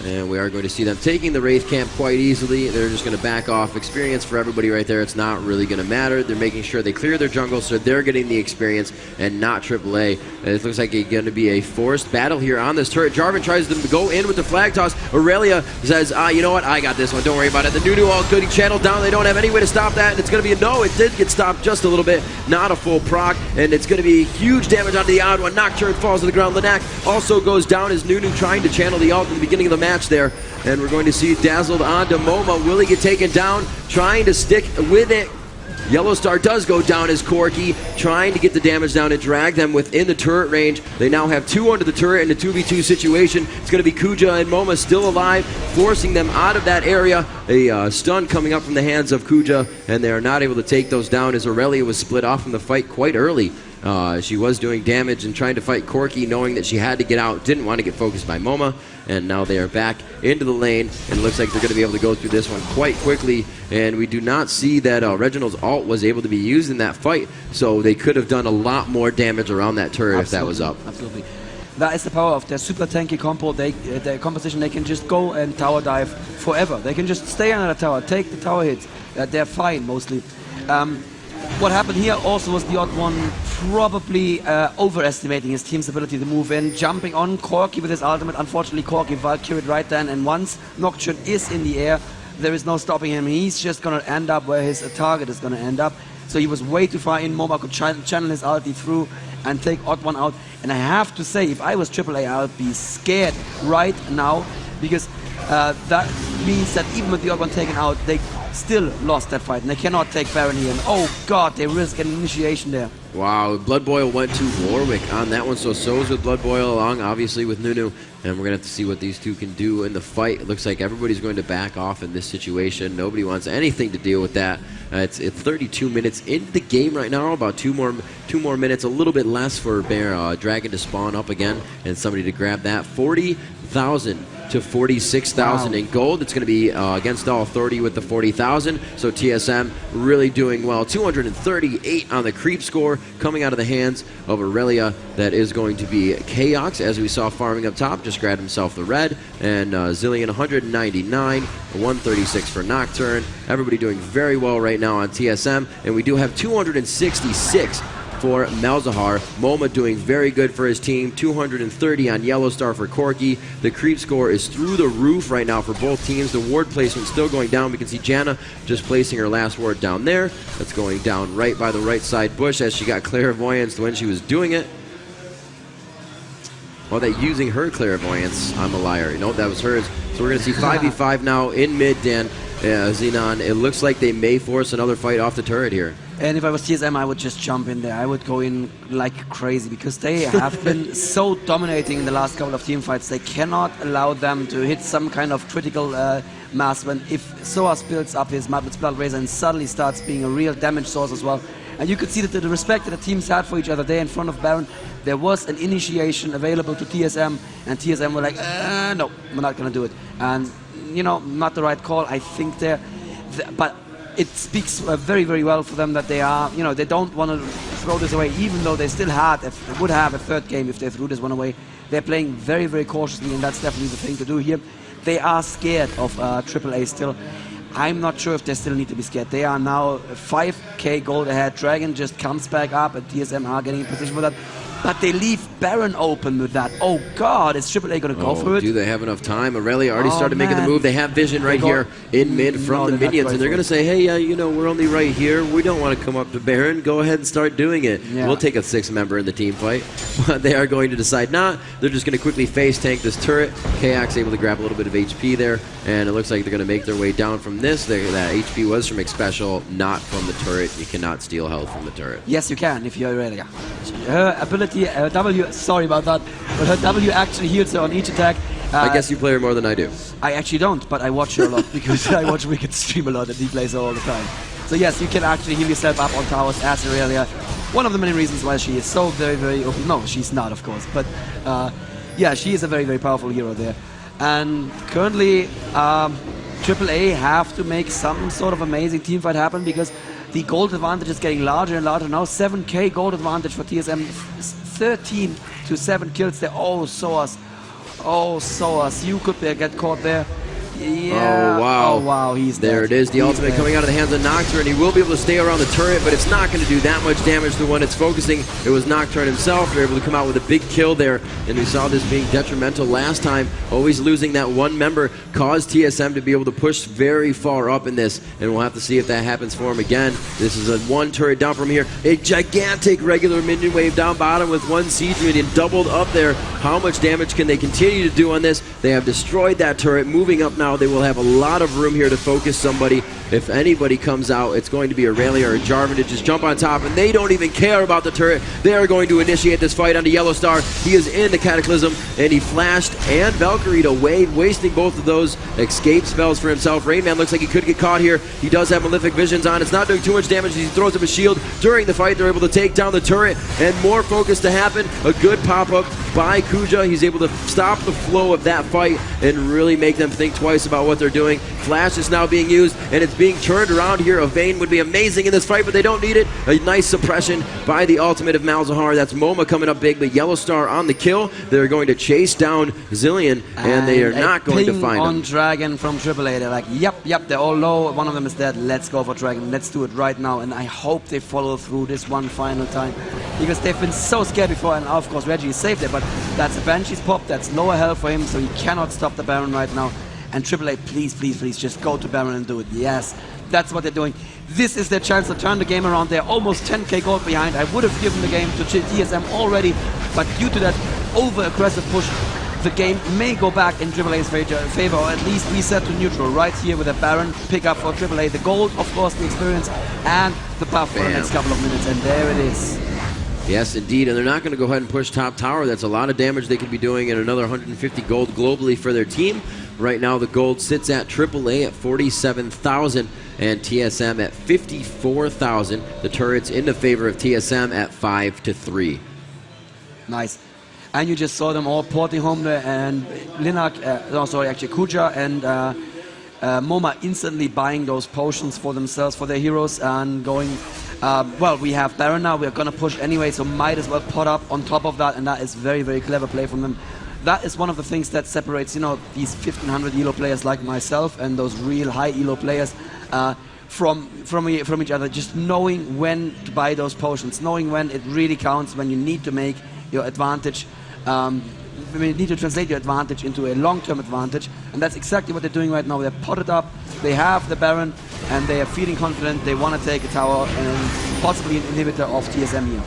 Speaker 7: And we are going to see them taking the Wraith camp quite easily. They're just going to back off. Experience for everybody right there. It's not really going to matter. They're making sure they clear their jungle so they're getting the experience and not AAA. It looks like it's going to be a forced battle here on this turret. Jarvan tries to go in with the flag toss. Aurelia says, you know what? I got this one. Don't worry about it. The Nunu all good. He channeled down. They don't have any way to stop that. And it's going to be a no. It did get stopped just a little bit. Not a full proc. And it's going to be huge damage onto the odd one. Nocturne falls to the ground. Linak also goes down as Nunu trying to channel the ult at the beginning of the match there. And we're going to see Dazzled onto Moma. Will he get taken down? Trying to stick with it. Yellow Star does go down as Corky, trying to get the damage down and drag them within the turret range. They now have 2 under the turret in a 2v2 situation. It's going to be Kuja and Moma still alive, forcing them out of that area. A stun coming up from the hands of Kuja, and they are not able to take those down as Aurelia was split off from the fight quite early. She was doing damage and trying to fight Corky, knowing that she had to get out, didn't want to get focused by Moma, and now they are back into the lane, and it looks like they're going to be able to go through this one quite quickly, and we do not see that Reginald's ult was able to be used in that fight, so they could have done a lot more damage around that turret if that was up.
Speaker 14: Absolutely. That is the power of their super tanky compo. Their composition, they can just go and tower dive forever. They can just stay under the tower, take the tower hits. They're fine, mostly. what happened here also was the odd one probably overestimating his team's ability to move in, jumping on Corki with his ultimate. Unfortunately, Corki Valkyried right then, and once Nocturne is in the air, there is no stopping him. He's just going to end up where his target is going to end up. So he was way too far in. Moba could channel his ulti through and take odd one out. And I have to say, if I was AAA, I would be scared right now, because that means that even with the odd one taken out, they still lost that fight, and they cannot take Baron here. And oh god, they risk an initiation there.
Speaker 7: Wow, Blood Boil went to Warwick on that one, so is with Blood Boil along, obviously with Nunu, and we're going to have to see what these two can do in the fight. It looks like everybody's going to back off in this situation. Nobody wants anything to deal with that. It's 32 minutes into the game right now, about two more minutes, a little bit less for Dragon to spawn up again, and somebody to grab that. 40,000 to 46,000 in gold. It's going to be against all authority with the 40,000. So TSM really doing well. 238 on the creep score coming out of the hands of Aurelia. That is going to be Chaos, as we saw farming up top. Just grabbed himself the red. And Zillion 199, 136 for Nocturne. Everybody doing very well right now on TSM. And we do have 266 for Malzahar. MoMA doing very good for his team. 230 on Yellow Star for Corki. The creep score is through the roof right now for both teams. The ward placement still going down. We can see Janna just placing her last ward down there. That's going down right by the right side bush as she got clairvoyance when she was doing it. Well, they're using her clairvoyance. I'm a liar. Nope, that was hers. So we're going to see 5v5 now in mid, Dan. Xenon, it looks like they may force another fight off the turret here.
Speaker 14: And if I was TSM, I would just jump in there. I would go in like crazy, because they have been so dominating in the last couple of team fights. They cannot allow them to hit some kind of critical mass when if Soas builds up his Madness Blood Razor and suddenly starts being a real damage source as well. And you could see that the respect that the teams had for each other there in front of Baron. There was an initiation available to TSM, and TSM were like, no, we're not going to do it. And, you know, not the right call, I think there. But it speaks very, very well for them that they are, you know, they don't want to throw this away, even though they still would have a third game if they threw this one away. They're playing very, very cautiously, and that's definitely the thing to do here. They are scared of AAA still. I'm not sure if they still need to be scared. They are now 5k gold ahead. Dragon just comes back up, and TSM are getting in position for that. But they leave Baron open with that. Oh god, is AAA going to go for it?
Speaker 7: Do they have enough time? Aurelia already started making the move. They have vision right here in mid from the minions, and they're going to say, hey, you know, we're only right here. We don't want to come up to Baron. Go ahead and start doing it. Yeah. We'll take a 6th member in the team fight. But they are going to decide not. They're just going to quickly face tank this turret. Kaak's able to grab a little bit of HP there, and it looks like they're going to make their way down from this. That HP was from X-Special, not from the turret. You cannot steal health from the turret.
Speaker 14: Yes, you can if you're Aurelia. Her ability, W, sorry about that, but her W actually heals her on each attack.
Speaker 7: I guess you play her more than I do.
Speaker 14: I actually don't, but I watch her a lot because I watch Wicked stream a lot and he plays her all the time. So yes, you can actually heal yourself up on towers as Aurelia. One of the many reasons why she is so very, very OP. No, she's not, of course, but yeah, she is a very, very powerful hero there. And currently, AAA have to make some sort of amazing team fight happen, because the gold advantage is getting larger and larger. Now 7k gold advantage for TSM, 13 to 7 kills there. Oh, Soas. Oh, Soas. You could get caught there. Yeah.
Speaker 7: Oh, wow.
Speaker 14: Oh, wow. He's
Speaker 7: there.
Speaker 14: Dead.
Speaker 7: It is. The ultimate coming out of the hands of Nocturne. He will be able to stay around the turret, but it's not going to do that much damage to the one it's focusing. It was Nocturne himself. They're able to come out with a big kill there, and we saw this being detrimental last time. Always losing that one member caused TSM to be able to push very far up in this, and we'll have to see if that happens for him again. This is a one turret down from here. A gigantic regular minion wave down bottom with one siege minion doubled up there. How much damage can they continue to do on this? They have destroyed that turret. Moving up now, they will have a lot of room here to focus somebody. If anybody comes out, it's going to be Aurelia or Jarvan to just jump on top, and they don't even care about the turret. They are going to initiate this fight onto Yellow Star. He is in the Cataclysm, and he flashed and Valkyried away, wasting both of those escape spells for himself. Rainman looks like he could get caught here. He does have Malefic Visions on. It's not doing too much damage as he throws up a shield. During the fight, they're able to take down the turret, and more focus to happen. A good pop-up by Kuja. He's able to stop the flow of that fight and really make them think twice about what they're doing. Flash is now being used, and it's being turned around here. A Vayne would be amazing in this fight, but they don't need it. A nice suppression by the ultimate of Malzahar. That's MoMA coming up big, but Yellow Star on the kill. They're going to chase down Zillion, and they are not going to find
Speaker 14: on
Speaker 7: him.
Speaker 14: Dragon from AAA. They're like, yep, they're all low. One of them is dead. Let's go for Dragon. Let's do it right now. And I hope they follow through this one final time, because they've been so scared before. And of course, Reggie is safe there, but that's a Banshee's pop. That's lower health for him, so he cannot stop the Baron right now. And AAA, please, please, please, just go to Baron and do it. Yes, that's what they're doing. This is their chance to turn the game around. They're almost 10k gold behind. I would have given the game to TSM already, but due to that over-aggressive push, the game may go back in AAA's favor, or at least reset to neutral right here with a Baron pick up for AAA. The gold, of course, the experience, and the buff for the next couple of minutes, and there it is.
Speaker 7: Yes, indeed, and they're not going to go ahead and push top tower. That's a lot of damage they could be doing, and another 150 gold globally for their team. Right now, the gold sits at AAA at 47,000 and TSM at 54,000. The turrets in the favor of TSM at 5-3.
Speaker 14: Nice. And you just saw them all porting home there, and Kuja and MoMA instantly buying those potions for themselves, for their heroes, and going, well, we have Baron now, we're going to push anyway, so might as well pot up on top of that, and that is very, very clever play from them. That is one of the things that separates, you know, these 1500 elo players like myself and those real high elo players from each other. Just knowing when to buy those potions, knowing when it really counts, when you need to make your advantage, you need to translate your advantage into a long-term advantage, and that's exactly what they're doing right now. They're potted up, they have the Baron, and they are feeling confident. They want to take a tower and possibly an inhibitor of TSM here.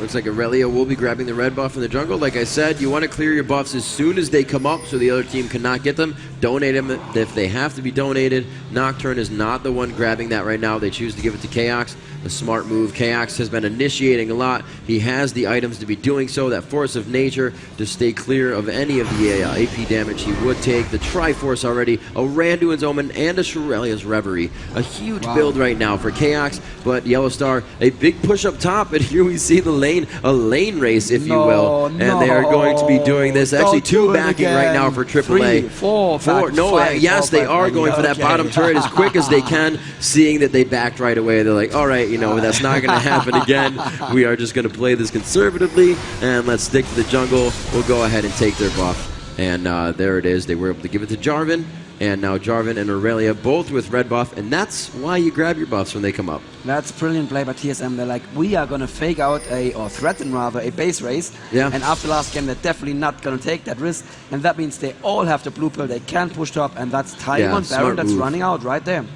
Speaker 7: Looks like Aurelia will be grabbing the red buff in the jungle. Like I said, you want to clear your buffs as soon as they come up so the other team cannot get them. Donate them if they have to be donated. Nocturne is not the one grabbing that right now. They choose to give it to Chaos. A smart move. Chaos has been initiating a lot. He has the items to be doing so. That Force of Nature to stay clear of any of the AP damage he would take. The Triforce already. A Randuin's Omen and a Shurelia's Reverie. A huge build right now for Chaos, but Yellow Star, a big push up top, and here we see the lane, a lane race, if you will. And they are going to be doing this. Actually, two backing right now for AAA.
Speaker 14: 3, 4, 5,
Speaker 7: no,
Speaker 14: 5,
Speaker 7: yes, they are going for that
Speaker 14: okay.
Speaker 7: bottom turret as quick as they can, seeing that they backed right away. They're like, all right, you know, that's not going to happen again. We are just going to play this conservatively, and let's stick to the jungle. We'll go ahead and take their buff. And there it is. They were able to give it to Jarvan, and now Jarvan and Aurelia both with red buff, and that's why you grab your buffs when they come up.
Speaker 14: That's brilliant play by TSM. They're like, we are going to fake out or threaten rather, a base race.
Speaker 7: Yeah.
Speaker 14: And after last game, they're definitely not going to take that risk. And that means they all have the blue pill. They can push top, and that's Taiwan Baron that's running out right there.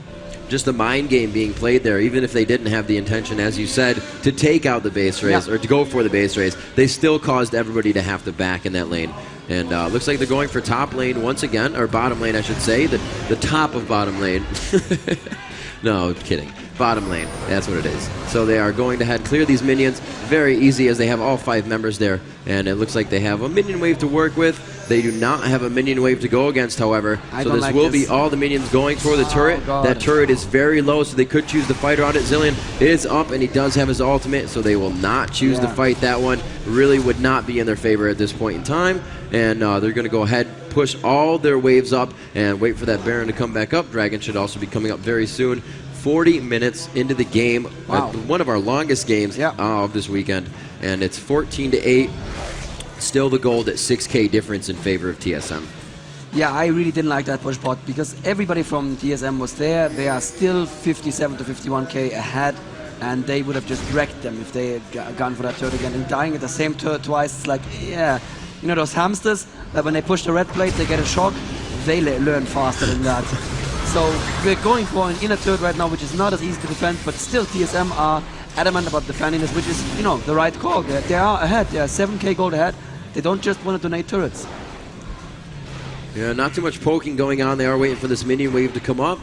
Speaker 7: Just a mind game being played there, even if they didn't have the intention, as you said, to take out the base race or to go for the base race. They still caused everybody to have to back in that lane. And looks like they're going for top lane once again, or bottom lane, I should say, the top of bottom lane. No, kidding. Bottom lane, that's what it is. So they are going to head clear these minions very easy, as they have all 5 members there, and it looks like they have a minion wave to work with. They do not have a minion wave to go against, however, so this will be all the minions going for the turret. That turret is very low, so they could choose to fight around it. Zillion is up, and he does have his ultimate, so they will not choose to fight that one. Really would not be in their favor at this point in time, and they're going to go ahead, push all their waves up, and wait for that Baron to come back up. Dragon should also be coming up very soon. 40 minutes into the game, one of our longest games of this weekend, and it's 14-8. Still the gold at 6k difference in favor of TSM.
Speaker 14: Yeah, I really didn't like that push pot because everybody from TSM was there. They are still 57 to 51k ahead, and they would have just wrecked them if they had gone for that turret again. And dying at the same turret twice, it's like, yeah, you know those hamsters that when they push the red plate, they get a shock. They learn faster than that. So we're going for an inner turret right now, which is not as easy to defend, but still TSM are adamant about defending this, which is, you know, the right call. They are ahead. They are 7k gold ahead. They don't just want to donate turrets.
Speaker 7: Yeah, not too much poking going on. They are waiting for this minion wave to come up.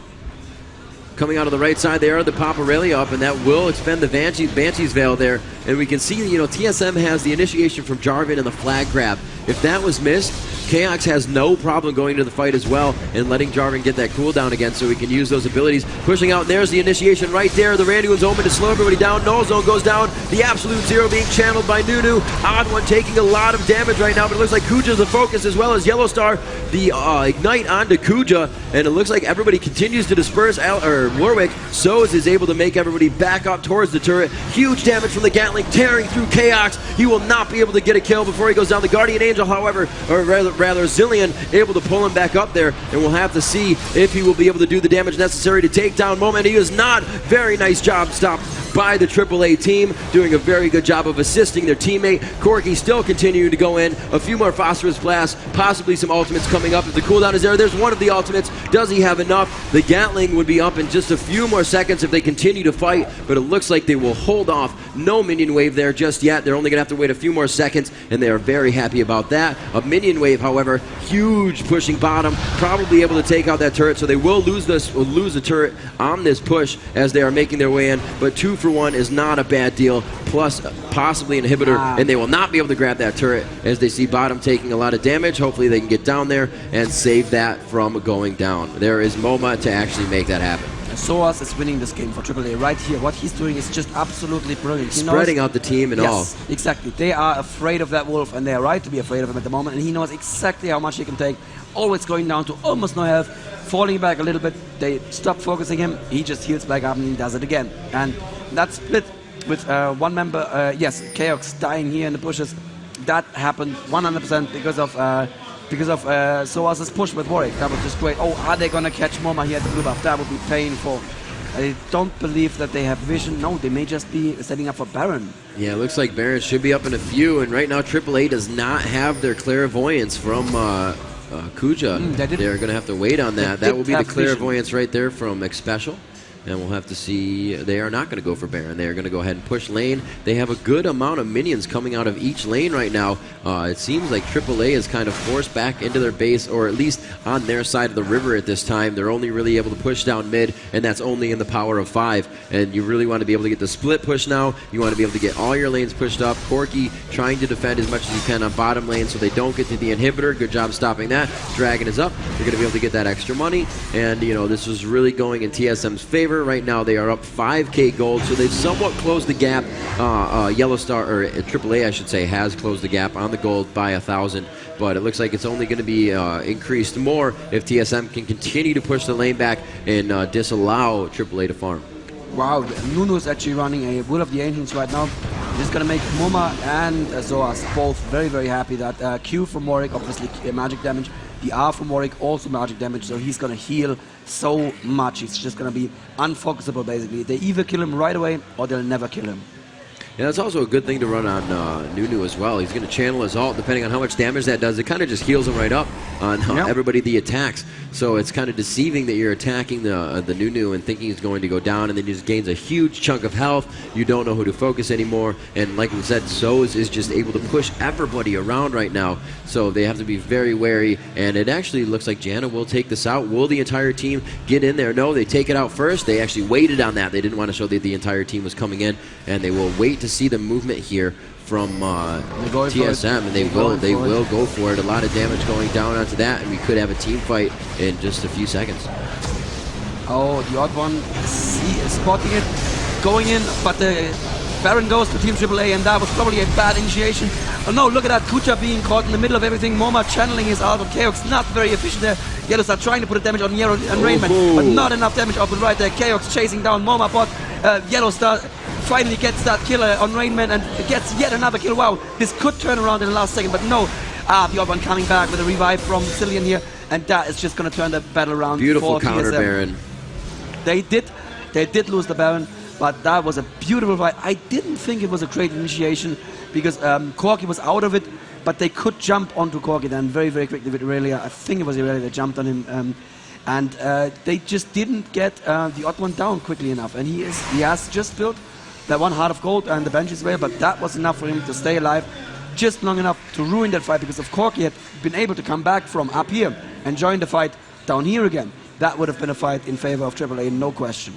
Speaker 7: Coming out of the right side, they are the pop Aurelia up, and that will expend the Banshee's Veil there. And we can see, you know, TSM has the initiation from Jarvan and the flag grab. If that was missed, Chaos has no problem going to the fight as well and letting Jarvan get that cooldown again so he can use those abilities. Pushing out, and there's the initiation right there. The Randuin's Omen to slow everybody down. Null Zone goes down. The Absolute Zero being channeled by Nunu. Odd One taking a lot of damage right now, but it looks like Kuja's the focus as well as Yellow Star. The Ignite onto Kuja, and it looks like everybody continues to disperse. Warwick Soz is able to make everybody back up towards the turret. Huge damage from the Gatling tearing through Chaos. He will not be able to get a kill before he goes down. The Guardian Angel, however, or rather Zillion, able to pull him back up there, and we'll have to see if he will be able to do the damage necessary to take down Moment. He is not. Very nice job stopped by the AAA team, doing a very good job of assisting their teammate. Corki still continuing to go in. A few more Phosphorus Blasts, possibly some ultimates coming up. If the cooldown is there, there's one of the ultimates. Does he have enough? The Gatling would be up in just a few more seconds if they continue to fight, but it looks like they will hold off. No minion wave there just yet. They're only going to have to wait a few more seconds, and they are very happy about that. A minion wave, however, huge pushing bottom, probably able to take out that turret, so they will lose the turret on this push as they are making their way in, but 2 for 1 is not a bad deal, plus possibly an inhibitor, and they will not be able to grab that turret as they see bottom taking a lot of damage. Hopefully they can get down there and save that from going down. There is MoMA to actually make that happen.
Speaker 14: Soaz is winning this game for AAA right here. What he's doing is just absolutely brilliant.
Speaker 7: Spreading out the team and all.
Speaker 14: Yes, exactly. They are afraid of that wolf, and they are right to be afraid of him at the moment, and he knows exactly how much he can take. Always going down to almost no health, falling back a little bit. They stop focusing him. He just heals back up and he does it again. And that split with one member, yes, Chaos dying here in the bushes, that happened 100% because of Soaz's push with Warwick. That was just great. Oh, are they gonna catch Moma here at the blue buff? That would be painful. I don't believe that they have vision. No, they may just be setting up for Baron.
Speaker 7: Yeah, it looks like Baron should be up in a few, and right now AAA does not have their clairvoyance from Kuja. They're going to have to wait on that. That will be the clairvoyance right there from Xpecial. And we'll have to see. They are not going to go for Baron. They are going to go ahead and push lane. They have a good amount of minions coming out of each lane right now. It seems like AAA is kind of forced back into their base, or at least on their side of the river at this time. They're only really able to push down mid, and that's only in the power of 5. And you really want to be able to get the split push now. You want to be able to get all your lanes pushed up. Corki trying to defend as much as you can on bottom lane so they don't get to the inhibitor. Good job stopping that. Dragon is up. You're going to be able to get that extra money. And, you know, this was really going in TSM's favor. Right now they are up 5k gold, so they've somewhat closed the gap. Yellow Star, or AAA I should say, has closed the gap on the gold by 1,000, but it looks like it's only going to be increased more if TSM can continue to push the lane back and disallow AAA to farm.
Speaker 14: Wow, Nunu is actually running a Will of the Ancients right now. This is going to make Moma and Zoas both very, very happy. That Q from Warwick, obviously magic damage. The R from Warwick, also magic damage, so he's going to heal so much. He's just going to be unfocusable, basically. They either kill him right away, or they'll never kill him.
Speaker 7: Yeah, that's also a good thing to run on Nunu as well. He's going to channel his ult, depending on how much damage that does. It kind of just heals him right up on everybody the attacks. So it's kind of deceiving that you're attacking the Nunu and thinking he's going to go down, and then he just gains a huge chunk of health. You don't know who to focus anymore. And like we said, Soz is just able to push everybody around right now. So they have to be very wary. And it actually looks like Janna will take this out. Will the entire team get in there? No, they take it out first. They actually waited on that. They didn't want to show that the entire team was coming in, and they will wait to see the movement here from TSM, and they will go for it. A lot of damage going down onto that, and we could have a team fight in just a few seconds.
Speaker 14: Oh, the odd one spotting it, going in, but the Baron goes to Team AAA, and that was probably a bad initiation. Oh no, look at that, Kuja being caught in the middle of everything. Moma channeling his ult on Chaos, not very efficient there. Yellow Star trying to put a damage on Nero and Rainman, but not enough damage up and right there. Chaos chasing down Moma, but Yellow Star finally gets that killer on Rainman and gets yet another kill. Wow, this could turn around in the last second, but no. The odd one coming back with a revive from Cillian here, and that is just going to turn the battle around.
Speaker 7: Beautiful counter, TSM. Baron.
Speaker 14: They did lose the Baron, but that was a beautiful fight. I didn't think it was a great initiation because Corki was out of it, but they could jump onto Corki then very, very quickly with Aurelia. I think it was Aurelia that jumped on him, and they just didn't get the odd one down quickly enough. And he has just built that one Heart of Gold and the bench as well, but that was enough for him to stay alive just long enough to ruin that fight, because if Corki had been able to come back from up here and join the fight down here again, that would have been a fight in favor of AAA, no question.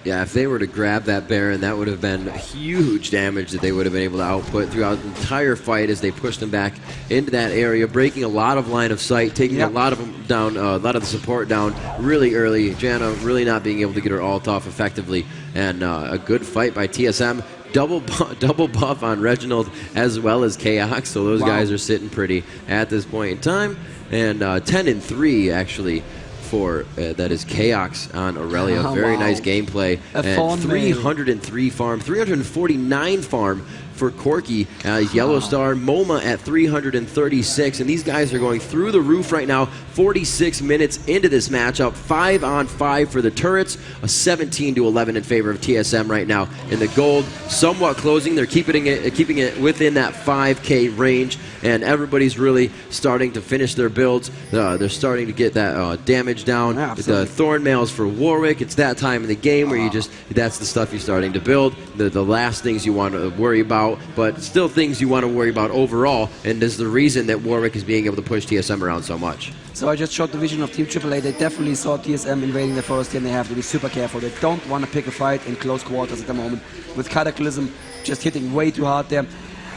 Speaker 7: Yeah, if they were to grab that Baron, that would have been huge damage that they would have been able to output throughout the entire fight as they pushed them back into that area, breaking a lot of line of sight, taking a lot of them down, a lot of the support down really early. Janna really not being able to get her ult off effectively, and a good fight by TSM. Double buff on Reginald as well as Chaos, so those guys are sitting pretty at this point in time. And 10-3 actually for that is Chaos on Aurelia. Very nice gameplay. And 303 farm, 349 farm for Corki. Yellow Star, MoMA at 336, and these guys are going through the roof right now. 46 minutes into this matchup, 5-on-5 for the turrets, a 17-11 in favor of TSM right now. In the gold, somewhat closing. They're keeping it within that 5K range, and everybody's really starting to finish their builds. They're starting to get that damage down. The Thorn Mails for Warwick. It's that time in the game where that's the stuff you're starting to build. The last things you want to worry about, but still things you want to worry about overall, and is the reason that Warwick is being able to push TSM around so much.
Speaker 14: So I just showed the vision of Team AAA. They definitely saw TSM invading the forest here, and they have to be super careful. They don't want to pick a fight in close quarters at the moment, with Cataclysm just hitting way too hard there.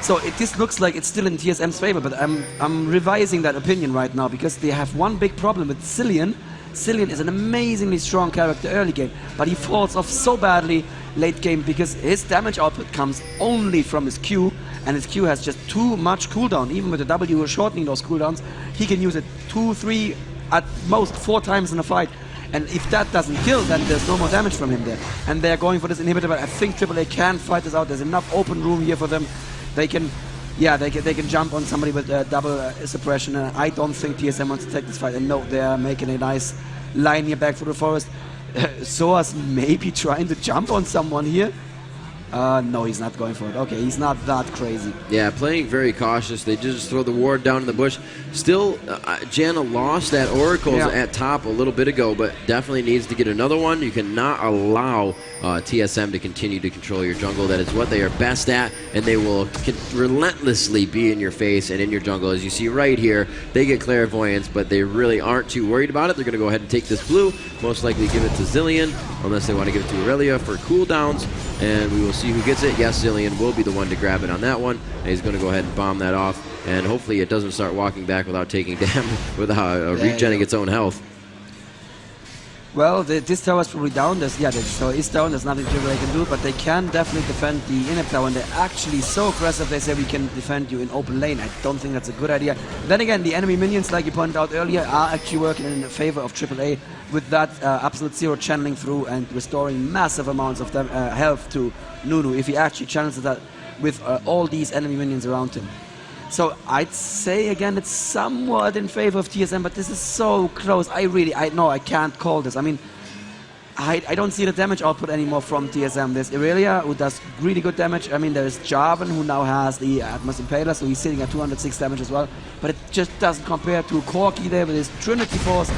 Speaker 14: So this looks like it's still in TSM's favor, but I'm revising that opinion right now, because they have one big problem with Cillian. Cillian is an amazingly strong character early game, but he falls off so badly late game because his damage output comes only from his Q, and his Q has just too much cooldown. Even with the W shortening those cooldowns, he can use it 2, 3, at most 4 times in a fight. And if that doesn't kill, then there's no more damage from him there. And they're going for this inhibitor, but I think AAA can fight this out. There's enough open room here for them. They can, yeah, they can jump on somebody with double suppression. And I don't think TSM wants to take this fight. And no, they're making a nice line here back for the forest. Soa's maybe trying to jump on someone here. No, he's not going for it. Okay, he's not that crazy.
Speaker 7: Yeah, playing very cautious. They just throw the ward down in the bush. Still, Janna lost that Oracles at top a little bit ago, but definitely needs to get another one. You cannot allow TSM to continue to control your jungle. That is what they are best at, and they will relentlessly be in your face and in your jungle. As you see right here, they get Clairvoyance, but they really aren't too worried about it. They're going to go ahead and take this blue, most likely give it to Zilean, unless they want to give it to Aurelia for cooldowns, and we will see who gets it. Yes, Zilean will be the one to grab it on that one, and he's going to go ahead and bomb that off, and hopefully it doesn't start walking back without taking damage, without regenerating its own health.
Speaker 14: Well, this tower is probably down. The tower is down. There's nothing they can do, but they can definitely defend the inhib tower, and they're actually so aggressive. They say we can defend you in open lane. I don't think that's a good idea. Then again, the enemy minions, like you pointed out earlier, are actually working in favor of AAA with that absolute zero channeling through and restoring massive amounts of health to Nunu if he actually channels that with all these enemy minions around him. So I'd say again it's somewhat in favor of TSM, but this is so close. I know I can't call this. I mean, I don't see the damage output anymore from TSM. There's Aurelia, who does really good damage. I mean, there's Jarvan, who now has the Atmos Impaler, so he's sitting at 206 damage as well. But it just doesn't compare to Corki there with his Trinity Force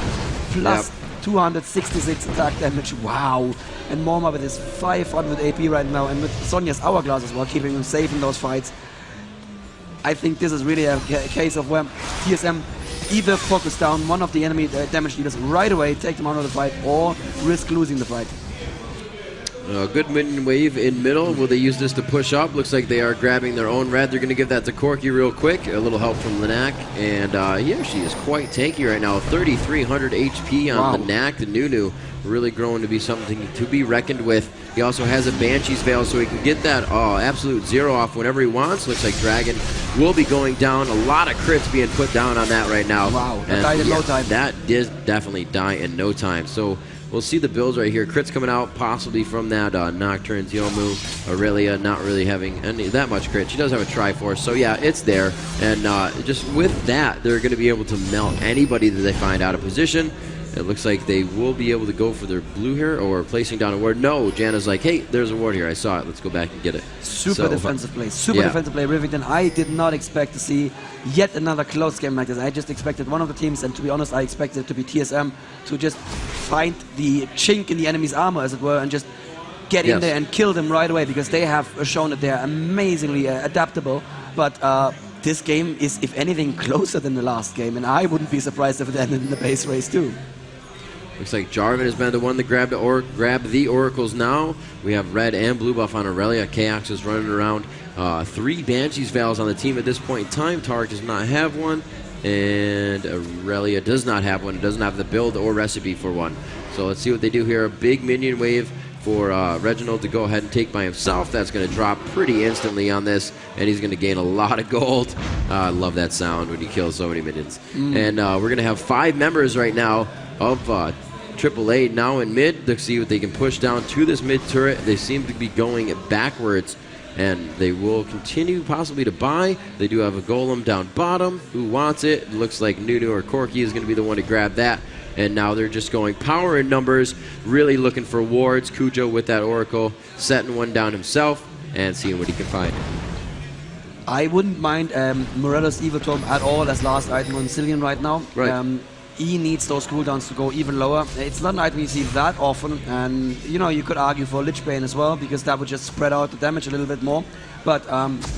Speaker 14: plus 266 attack damage. Wow. And Morma with his 500 AP right now, and with Sonya's Hourglass as well, keeping him safe in those fights. I think this is really a case of where TSM either focus down one of the enemy damage dealers right away, take them out of the fight, or risk losing the fight.
Speaker 7: Good minion wave in middle. Will they use this to push up? Looks like they are grabbing their own red. They're going to give that to Corki real quick. A little help from Linac. And yeah, she is quite tanky right now. 3,300 HP on Linac. The Nunu really growing to be something to be reckoned with. He also has a Banshee's Veil, so he can get that absolute zero off whenever he wants. Looks like Dragon will be going down. A lot of crits being put down on that right now.
Speaker 14: Wow, that died in no time.
Speaker 7: That did definitely die in no time. So we'll see the builds right here. Crits coming out possibly from that Nocturne, Yomu, Aurelia not really having that much crit. She does have a Triforce, so yeah, it's there. And just with that, they're going to be able to melt anybody that they find out of position. It looks like they will be able to go for their blue here, or placing down a ward. No, Janna's like, hey, there's a ward here. I saw it. Let's go back and get it.
Speaker 14: Super defensive play. Super defensive play. Rivington, I did not expect to see yet another close game like this. I just expected one of the teams, and to be honest, I expected it to be TSM, to just find the chink in the enemy's armor, as it were, and just get in there and kill them right away, because they have shown that they're amazingly adaptable. But this game is, if anything, closer than the last game, and I wouldn't be surprised if it ended in the base race too.
Speaker 7: Looks like Jarvan has been the one to grab the Oracles now. We have red and blue buff on Aurelia. Chaos is running around. 3 Banshees Vals on the team at this point in time. Tark does not have one, and Aurelia does not have one. It doesn't have the build or recipe for one. So let's see what they do here. A big minion wave for Reginald to go ahead and take by himself. That's going to drop pretty instantly on this, and he's going to gain a lot of gold. I love that sound when you kill so many minions. And we're going to have 5 members right now of AAA now in mid to see what they can push down to this mid turret. They seem to be going backwards, and they will continue possibly to buy. They do have a golem down bottom. Who wants it? It looks like Nunu or Corky is going to be the one to grab that. And now they're just going power in numbers, really looking for wards. Cujo with that Oracle, setting one down himself and seeing what he can find.
Speaker 14: I wouldn't mind Morella's Evil Tome at all as last item on Zillion right now.
Speaker 7: Right.
Speaker 14: He needs those cooldowns to go even lower. It's not an item you see that often, and you know, you could argue for Lich Bane as well, because that would just spread out the damage a little bit more. But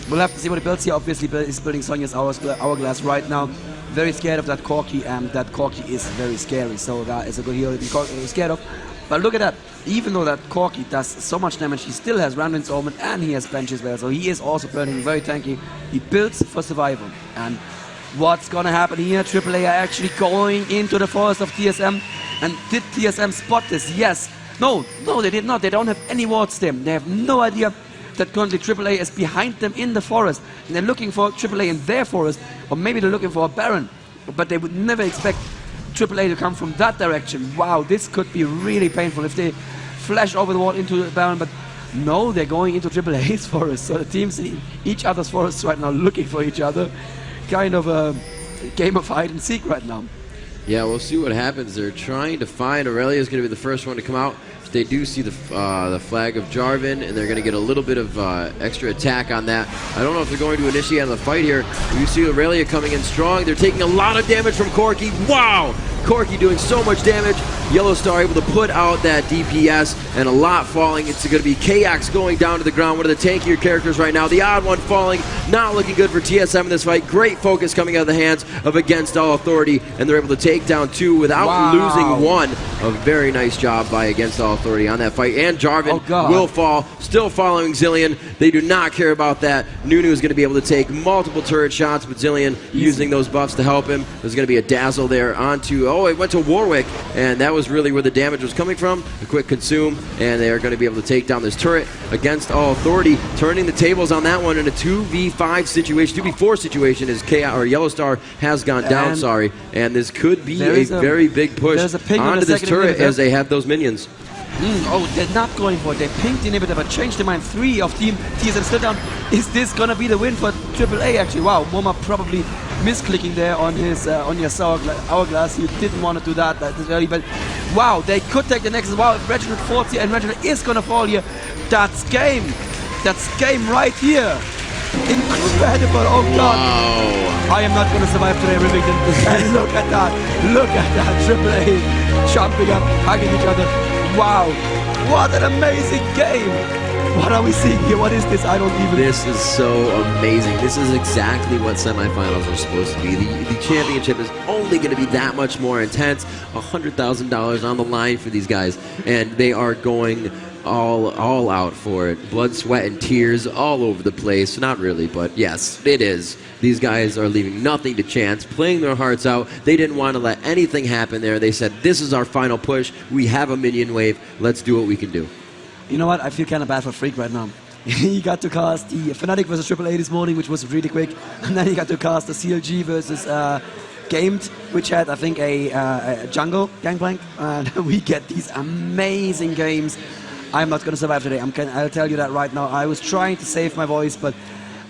Speaker 14: we'll have to see what he builds here. Obviously, he's building Sonya's Hourglass right now. Very scared of that Corky, and that Corky is very scary, so that is a good hero to be scared of. But look at that. Even though that Corky does so much damage, he still has Ramlin's Omen, and he has Bench as well, so he is also burning very tanky. He builds for survival. And what's gonna happen here? AAA are actually going into the forest of TSM. And did TSM spot this? Yes. No, they did not. They don't have any wards there. They have no idea that currently AAA is behind them in the forest. And they're looking for AAA in their forest, or maybe they're looking for a Baron. But they would never expect AAA to come from that direction. Wow, this could be really painful if they flash over the wall into the Baron. But no, they're going into AAA's forest. So the teams in each other's forests right now looking for each other. Kind of a game of hide and seek right now.
Speaker 7: Yeah, we'll see what happens. They're trying to find. Aurelia is going to be the first one to come out. They do see the flag of Jarvan, and they're going to get a little bit of extra attack on that. I don't know if they're going to initiate on the fight here. You see Aurelia coming in strong. They're taking a lot of damage from Corky. Wow! Corky doing so much damage. Yellow Star able to put out that DPS, and a lot falling. It's going to be KX going down to the ground, one of the tankier characters right now. The odd one falling, not looking good for TSM in this fight. Great focus coming out of the hands of Against All Authority, and they're able to take down 2 without losing 1. A very nice job by Against All Authority on that fight. And Jarvan will fall, still following Zillion. They do not care about that. Nunu is going to be able to take multiple turret shots, but Zillion using those buffs to help him. There's going to be a dazzle there onto, it went to Warwick, and that was really where the damage was coming from. A quick consume, and they are going to be able to take down this turret. Against All Authority, turning the tables on that one in a 2v5 situation, 2v4 situation, as Yellow Star has gone down, and this could be a very big push onto this turret as they have those minions.
Speaker 14: They're not going for it. They pinged the inhibitor, but changed their mind. 3 of Team TSM still down. Is this gonna be the win for AAA? Actually, wow, Moma probably misclicking there on his your Hourglass. You didn't want to do that early, but wow, they could take the next. Wow, if Reginald falls here, and Reginald is gonna fall here. That's game. That's game right here. Incredible! Oh God! Wow. I am not gonna survive today, Rivington. Look at that! Look at that! AAA jumping up, hugging each other. Wow, what an amazing game! What are we seeing here? What is this? I don't even...
Speaker 7: This is so amazing. This is exactly what semifinals are supposed to be. The championship is only going to be that much more intense. $100,000 on the line for these guys, and they are going all out for it. Blood, sweat, and tears all over the place. Not really, but yes, it is. These guys are leaving nothing to chance, playing their hearts out. They didn't want to let anything happen there. They said, this is our final push. We have a minion wave. Let's do what we can do.
Speaker 14: You know what? I feel kind of bad for Freak right now. He got to cast the Fnatic versus AAA this morning, which was really quick. And then he got to cast the CLG versus Gamed, which had, I think, a jungle gangplank. And we get these amazing games. I'm not going to survive today. I'll tell you that right now. I was trying to save my voice, but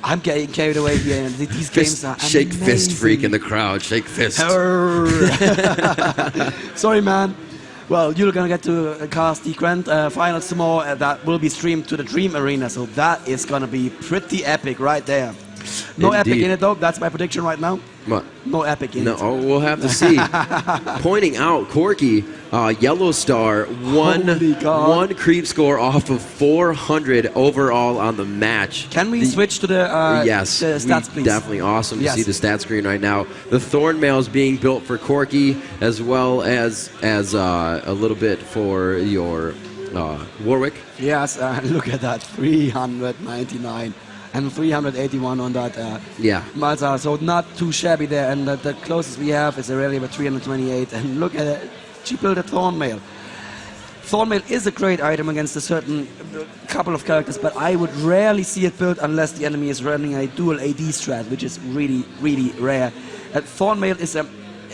Speaker 14: I'm getting carried away here. And these games are amazing.
Speaker 7: Shake fist freak in the crowd. Shake fist.
Speaker 14: Sorry, man. Well, you're going to get to cast the Grand Finals tomorrow. That will be streamed to the Dream Arena. So that is going to be pretty epic right there. No
Speaker 7: Indeed.
Speaker 14: epic in it, though. That's my prediction right now.
Speaker 7: What?
Speaker 14: No epic in
Speaker 7: No,
Speaker 14: it.
Speaker 7: we'll have to see. Pointing out, Corky, Yellow Star, one creep score off of 400 overall on the match.
Speaker 14: Can we switch to the
Speaker 7: yes,
Speaker 14: the stats, please?
Speaker 7: Definitely awesome to
Speaker 14: Yes.
Speaker 7: see the stat screen right now. The Thornmail is being built for Corky, as well as a little bit for your Warwick.
Speaker 14: Yes, look at that, 399 and 381 on that
Speaker 7: Yeah.
Speaker 14: Malta, so not too shabby there, and the closest we have is Aurelia with 328, and look at it, she built a Thornmail. Thornmail is a great item against a certain couple of characters, but I would rarely see it built unless the enemy is running a dual AD strat, which is really, really rare. Thornmail is an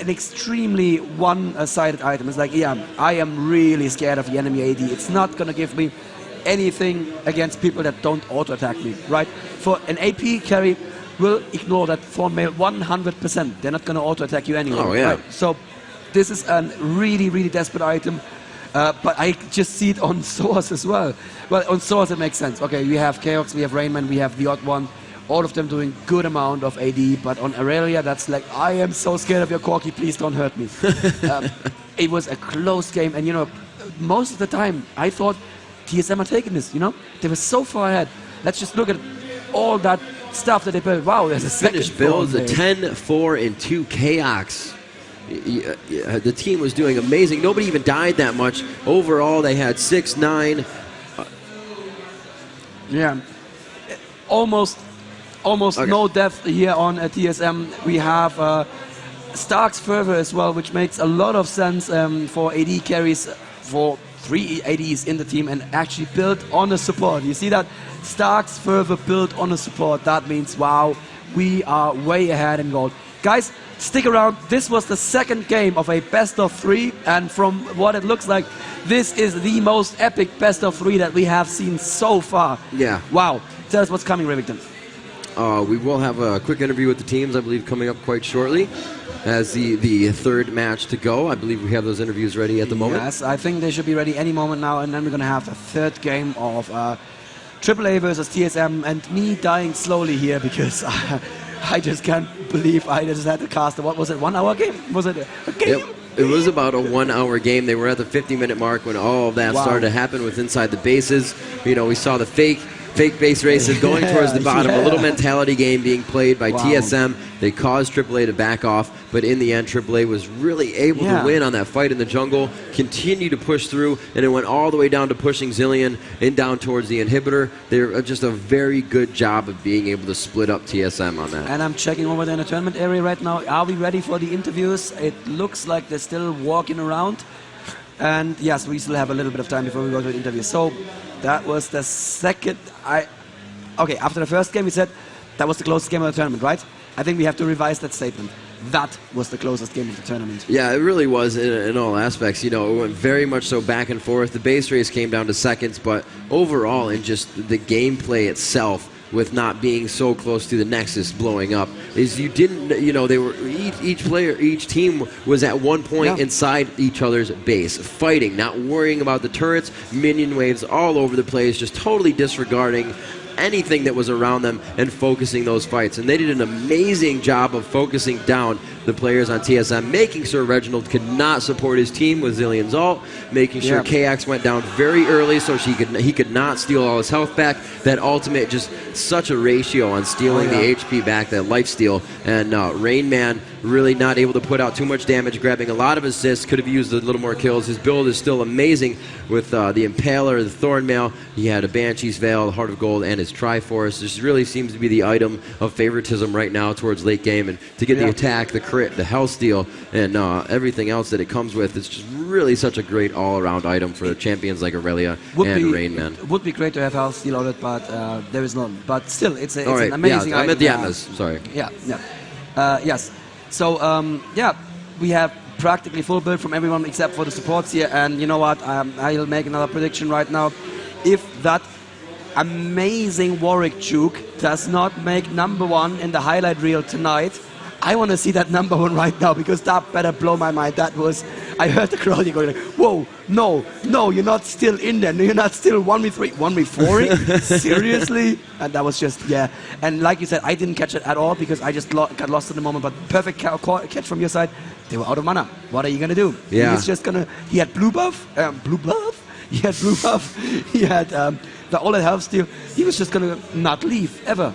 Speaker 14: extremely one-sided item. It's like, yeah, I am really scared of the enemy AD. It's not going to give me anything against people that don't auto-attack me, right? For an AP carry, will ignore that Thornmail 100%. They're not going to auto-attack you anyway.
Speaker 7: Oh, yeah.
Speaker 14: Right? So this is a really, really desperate item. But I just see it on Source as well. Well, on Source it makes sense. Okay, we have Chaos, we have Rainman, we have the Odd One. All of them doing good amount of AD. But on Aurelia, that's like, I am so scared of your Corky, please don't hurt me. It was a close game. And, you know, most of the time, I thought TSM are taking this, you know? They were so far ahead. Let's just look at all that stuff that they built. Wow, there's a
Speaker 7: Finished builds, a 10, 4, and 2 Chaos. The team was doing amazing. Nobody even died that much. Overall, they had 6, 9.
Speaker 14: Yeah, almost
Speaker 7: Okay.
Speaker 14: no death here on TSM. We have Stark's Fervor as well, which makes a lot of sense for AD carries, for 3 ADs in the team, and actually built on a support. You see that? Stark's Fervor built on a support. That means, wow, we are way ahead in gold. Guys, stick around. This was the second game of a best of 3, and from what it looks like, this is the most epic best of 3 that we have seen so far.
Speaker 7: Yeah.
Speaker 14: Wow. Tell us what's coming, Remington.
Speaker 7: We will have a quick interview with the teams, I believe, coming up quite shortly as the third match to go. I believe we have those interviews ready at the moment.
Speaker 14: Yes, I think they should be ready any moment now, and then we're going to have the third game of AAA versus TSM, and me dying slowly here because I just can't believe I just had to cast what was it, 1 hour game? Was it a game?
Speaker 7: It was about a 1 hour game. They were at the 50-minute mark when all of that started to happen with inside the bases. You know, we saw the fake base races going towards the bottom. A little mentality game being played by TSM. They caused AAA to back off, but in the end, AAA was really able to win on that fight in the jungle, continue to push through, and it went all the way down to pushing Zillion and down towards the inhibitor. They're just a very good job of being able to split up TSM on that.
Speaker 14: And I'm checking over there in the tournament area right now. Are we ready for the interviews? It looks like they're still walking around. And yes, we still have a little bit of time before we go to the interview. So that was the second. Okay, after the first game, we said that was the closest game of the tournament, right? I think we have to revise that statement. That was the closest game of the tournament.
Speaker 7: Yeah, it really was in all aspects. You know, it went very much so back and forth. The base race came down to seconds, but overall, in just the gameplay itself, with not being so close to the Nexus blowing up, is you didn't, you know, they were each team was at one point inside each other's base, fighting, not worrying about the turrets, minion waves all over the place, just totally disregarding anything that was around them and focusing those fights. And they did an amazing job of focusing down the players on TSM, making sure Reginald could not support his team with Zillion's ult, making sure KX went down very early so he could not steal all his health back. That ultimate, just such a ratio on stealing the HP back, that life steal. And Rain Man really not able to put out too much damage, grabbing a lot of assists, could have used a little more kills. His build is still amazing with the Impaler, the Thornmail. He had a Banshee's Veil, the Heart of Gold, and his Triforce. This really seems to be the item of favoritism right now towards late game, and to get the attack, the crit, the Hellsteel, and everything else that it comes with, it's just really such a great all-around item for champions like Aurelia and Rain Man.
Speaker 14: It would be great to have Hellsteel on it, but there is none. But still, it's an
Speaker 7: Right.
Speaker 14: amazing item.
Speaker 7: I'm at the Atmos, sorry.
Speaker 14: Yes. So, we have practically full build from everyone except for the supports here, and you know what, I'll make another prediction right now. If that amazing Warwick juke does not make #1 in the highlight reel tonight, I want to see that number one right now because that better blow my mind. That was, I heard the crowd going like, whoa, no, you're not still in there. No, you're not still 1v3, 1v4? Seriously? And that was just, yeah. And like you said, I didn't catch it at all because I just got lost in the moment. But perfect catch from your side. They were out of mana. What are you going to do?
Speaker 7: Yeah.
Speaker 14: He's just going to, he had blue buff. He had blue buff. He had the all that health steal. He was just going to not leave, ever.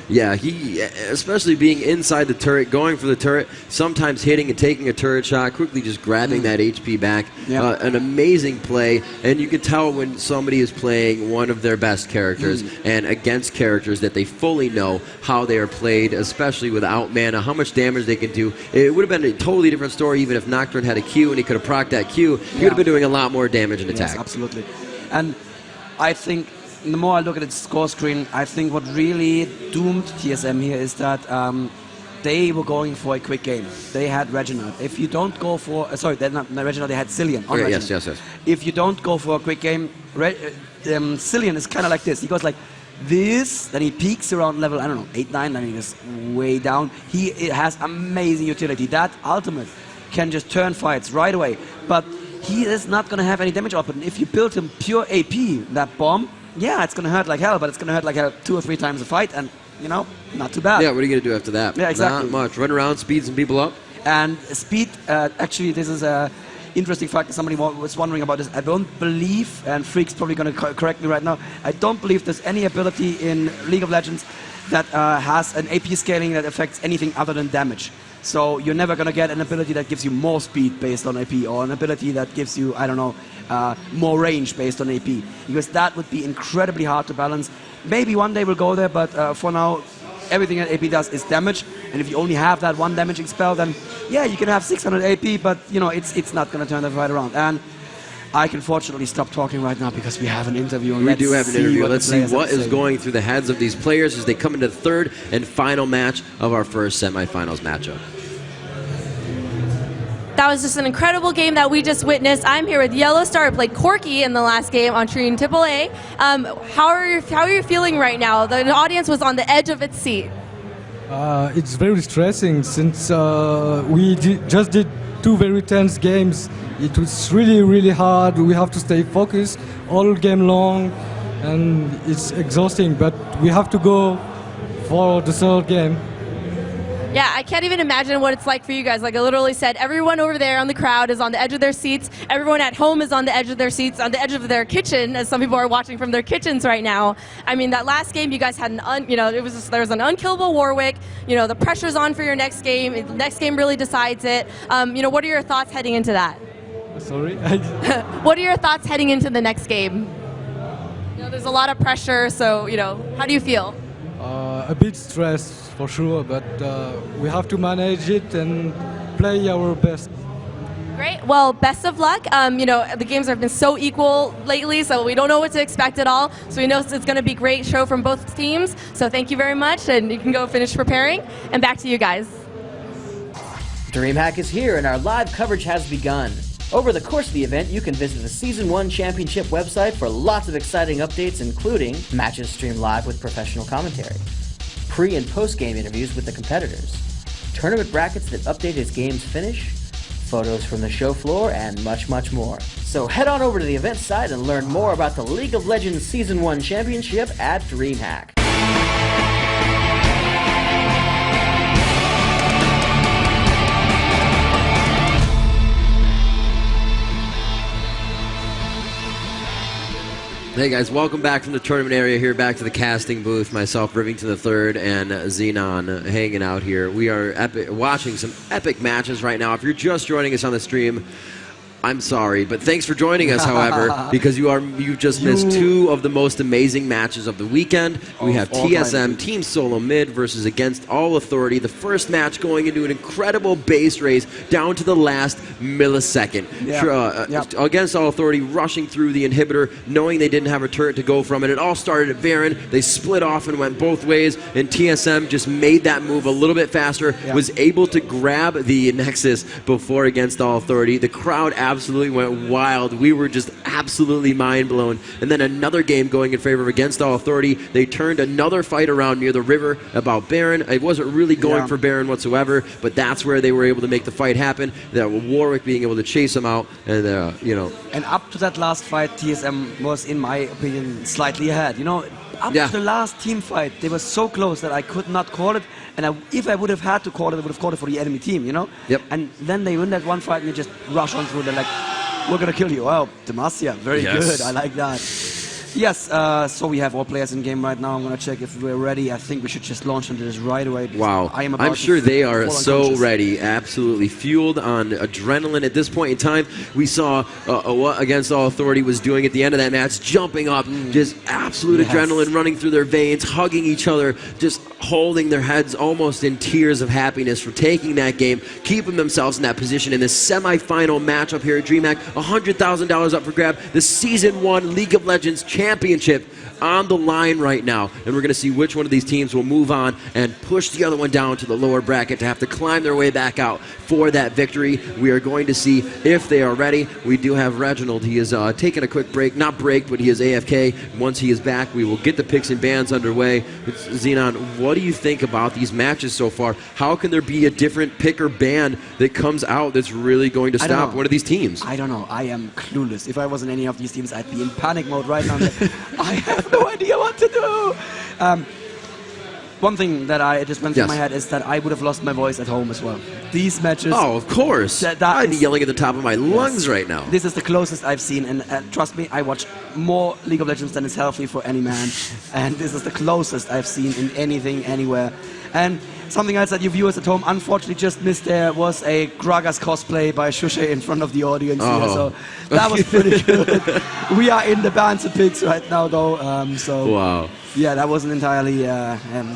Speaker 7: Yeah, he, especially being inside the turret, going for the turret, sometimes hitting and taking a turret shot, quickly just grabbing that HP back.
Speaker 14: Yeah.
Speaker 7: An amazing play, and you can tell when somebody is playing one of their best characters and against characters that they fully know how they are played, especially without mana, how much damage they can do. It would have been a totally different story even if Nocturne had a Q and he could have procced that Q. He would have been doing a lot more damage and attack.
Speaker 14: Yes, absolutely. And I think the more I look at its score screen, I think what really doomed TSM here is that they were going for a quick game. They had Reginald. If you don't go for... sorry, they're not Reginald, they had Cillian.
Speaker 7: Okay, yes.
Speaker 14: If you don't go for a quick game, Cillian is kind of like this. He goes like this, then he peaks around level, I don't know, 8, 9, then he goes way down. It has amazing utility. That ultimate can just turn fights right away. But he is not going to have any damage output. And if you build him pure AP, that bomb, yeah, it's going to hurt like hell, but it's going to hurt like hell 2 or 3 times a fight, and, you know, not too bad.
Speaker 7: Yeah, what are you going to do after that?
Speaker 14: Yeah, exactly.
Speaker 7: Not much. Run around, speed some people up.
Speaker 14: And speed, actually, this is a interesting fact that somebody was wondering about this. I don't believe, and Freak's probably going to correct me right now, I don't believe there's any ability in League of Legends that has an AP scaling that affects anything other than damage. So you're never going to get an ability that gives you more speed based on AP, or an ability that gives you, I don't know, more range based on AP, because that would be incredibly hard to balance. Maybe one day we'll go there, but for now, everything that AP does is damage, and if you only have that one damaging spell, then yeah, you can have 600 AP, but you know, it's not going to turn the fight around. And I can fortunately stop talking right now because we have an interview.
Speaker 7: We do have an interview. Let's see what is going through the heads of these players as they come into the third and final match of our first semifinals matchup.
Speaker 3: That was just an incredible game that we just witnessed. I'm here with Yellow Star, who played Corky in the last game on Trine AAA. How are you feeling right now? The audience was on the edge of its seat.
Speaker 6: It's very stressing since we just did 2 very tense games. It was really, really hard. We have to stay focused all game long, and it's exhausting, but we have to go for the third game.
Speaker 3: Yeah, I can't even imagine what it's like for you guys. Like I literally said, everyone over there on the crowd is on the edge of their seats. Everyone at home is on the edge of their seats, on the edge of their kitchen, as some people are watching from their kitchens right now. I mean, that last game, you guys had there was an unkillable Warwick. You know, the pressure's on for your next game. The next game really decides it. What are your thoughts heading into that?
Speaker 6: Sorry?
Speaker 3: What are your thoughts heading into the next game? You know, there's a lot of pressure, so, you know, how do you feel?
Speaker 6: A bit stressed for sure, but we have to manage it and play our best.
Speaker 3: Great. Well, best of luck. The games have been so equal lately, so we don't know what to expect at all. So we know it's going to be a great show from both teams. So thank you very much, and you can go finish preparing. And back to you guys.
Speaker 11: DreamHack is here, and our live coverage has begun. Over the course of the event, you can visit the Season 1 Championship website for lots of exciting updates, including matches streamed live with professional commentary, pre- and post-game interviews with the competitors, tournament brackets that update as games finish, photos from the show floor, and much, much more. So head on over to the event site and learn more about the League of Legends Season 1 Championship at DreamHack.
Speaker 7: Hey guys, welcome back from the tournament area here, back to the casting booth. Myself, Rivington III, and Xenon hanging out here. We are watching some epic matches right now. If you're just joining us on the stream, I'm sorry, but thanks for joining us, however, because you just missed 2 of the most amazing matches of the weekend. We have TSM, Team Solo Mid versus Against All Authority. The first match going into an incredible base race down to the last millisecond. Against All Authority rushing through the inhibitor, knowing they didn't have a turret to go from it. It all started at Baron. They split off and went both ways, and TSM just made that move a little bit faster, was able to grab the Nexus before Against All Authority. The crowd absolutely went wild. We were just absolutely mind blown. And then another game going in favor of Against All Authority. They turned another fight around near the river about Baron. It wasn't really going for Baron whatsoever, but that's where they were able to make the fight happen. That Warwick being able to chase him out, and
Speaker 14: And up to that last fight, TSM was, in my opinion, slightly ahead. Up to the last team fight, they were so close that I could not call it. And if I would have had to call it, I would have called it for the enemy team,
Speaker 7: Yep.
Speaker 14: And then they win that one fight and they just rush on through. They're like, we're going to kill you. Wow, Demacia, very good. I like that. Yes, so we have all players in game right now. I'm going to check if we're ready. I think we should just launch into this right away.
Speaker 7: Wow, I'm sure they are so ready, absolutely fueled on adrenaline at this point in time. We saw what Against All Authority was doing at the end of that match, jumping up, just absolute adrenaline running through their veins, hugging each other, just holding their heads almost in tears of happiness for taking that game, keeping themselves in that position in this semifinal matchup here at DreamHack. $100,000 up for grab. The Season 1 League of Legends Championship on the line right now, and we're going to see which one of these teams will move on and push the other one down to the lower bracket to have to climb their way back out for that victory. We are going to see if they are ready. We do have Reginald. He is taking a quick break, not break, but he is AFK. Once he is back, we will get the picks and bans underway. Xenon, what do you think about these matches so far? How can there be a different pick or ban that comes out that's really going to stop one of these teams?
Speaker 14: I don't know. I am clueless. If I was in any of these teams, I'd be in panic mode right now. I have no idea what to do. One thing that I just went through my head is that I would have lost my voice at home as well. These matches...
Speaker 7: Oh, of course. I'd be yelling at the top of my lungs right now.
Speaker 14: This is the closest I've seen, and trust me, I watch more League of Legends than is healthy for any man, and this is the closest I've seen in anything, anywhere. And something else that you viewers at home unfortunately just missed there was a Gragas cosplay by Shushe in front of the audience here, so that was pretty good. We are in the bans and picks right now, though,
Speaker 7: wow.
Speaker 14: Yeah, that wasn't entirely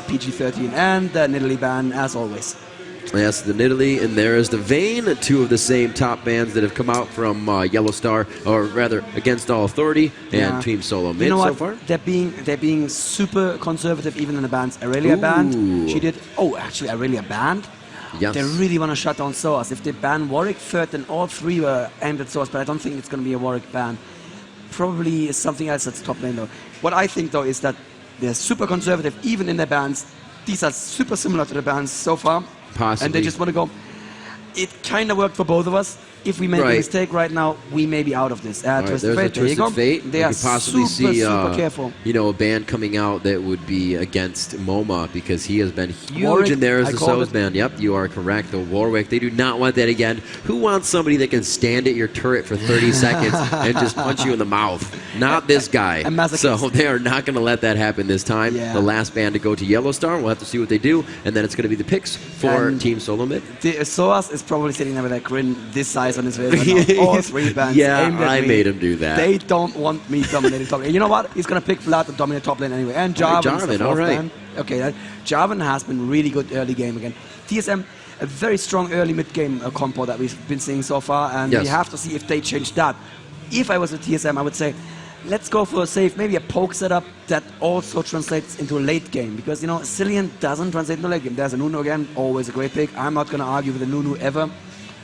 Speaker 14: PG-13, and the Nidalee ban, as always.
Speaker 7: Yes, the Nidalee, and there is the Vayne, two of the same top bands that have come out from Yellow Star, or rather Against All Authority and Team Solo Mid so far.
Speaker 14: They're being super conservative even in the bans. Aurelia banned. She did. Oh, actually, Aurelia banned.
Speaker 7: Yes.
Speaker 14: They really want to shut down Soas. If they ban Warwick third, then all three were aimed at Soas, but I don't think it's going to be a Warwick ban. Probably something else that's top lane though. What I think though is that they're super conservative even in their bans. These are super similar to the bans so far.
Speaker 7: Possibly.
Speaker 14: And they just want to go. It kind of worked for both of us. If we make a mistake right now, we may be out of this. Twisted Fate, there you go. They are
Speaker 7: possibly
Speaker 14: super careful.
Speaker 7: A band coming out that would be against MoMA because he has been huge
Speaker 14: Warwick,
Speaker 7: in there as
Speaker 14: I
Speaker 7: the
Speaker 14: called
Speaker 7: So's band. Yep, you are correct. The Warwick, they do not want that again. Who wants somebody that can stand at your turret for 30 seconds and just punch you in the mouth? Not this guy. So they are not going to let that happen this time. The last band to go to Yellow Star, we'll have to see what they do, and then it's going to be the picks for Team Solo Mid.
Speaker 14: Soas is probably sitting there with a grin this size on his face right now. All three bands aimed at
Speaker 7: I
Speaker 14: me.
Speaker 7: made him do that.
Speaker 14: They don't want me dominating top lane. You know what? He's going to pick Vlad to dominate top lane anyway. And Jarvan.
Speaker 7: All right.
Speaker 14: Okay, Jarvan has been really good early game again. TSM, a very strong early mid-game compo that we've been seeing so far, and we have to see if they change that. If I was a TSM, I would say, let's go for a safe, maybe a poke setup that also translates into a late game. Because, Cillian doesn't translate into late game. There's a Nunu again, always a great pick. I'm not going to argue with a Nunu ever.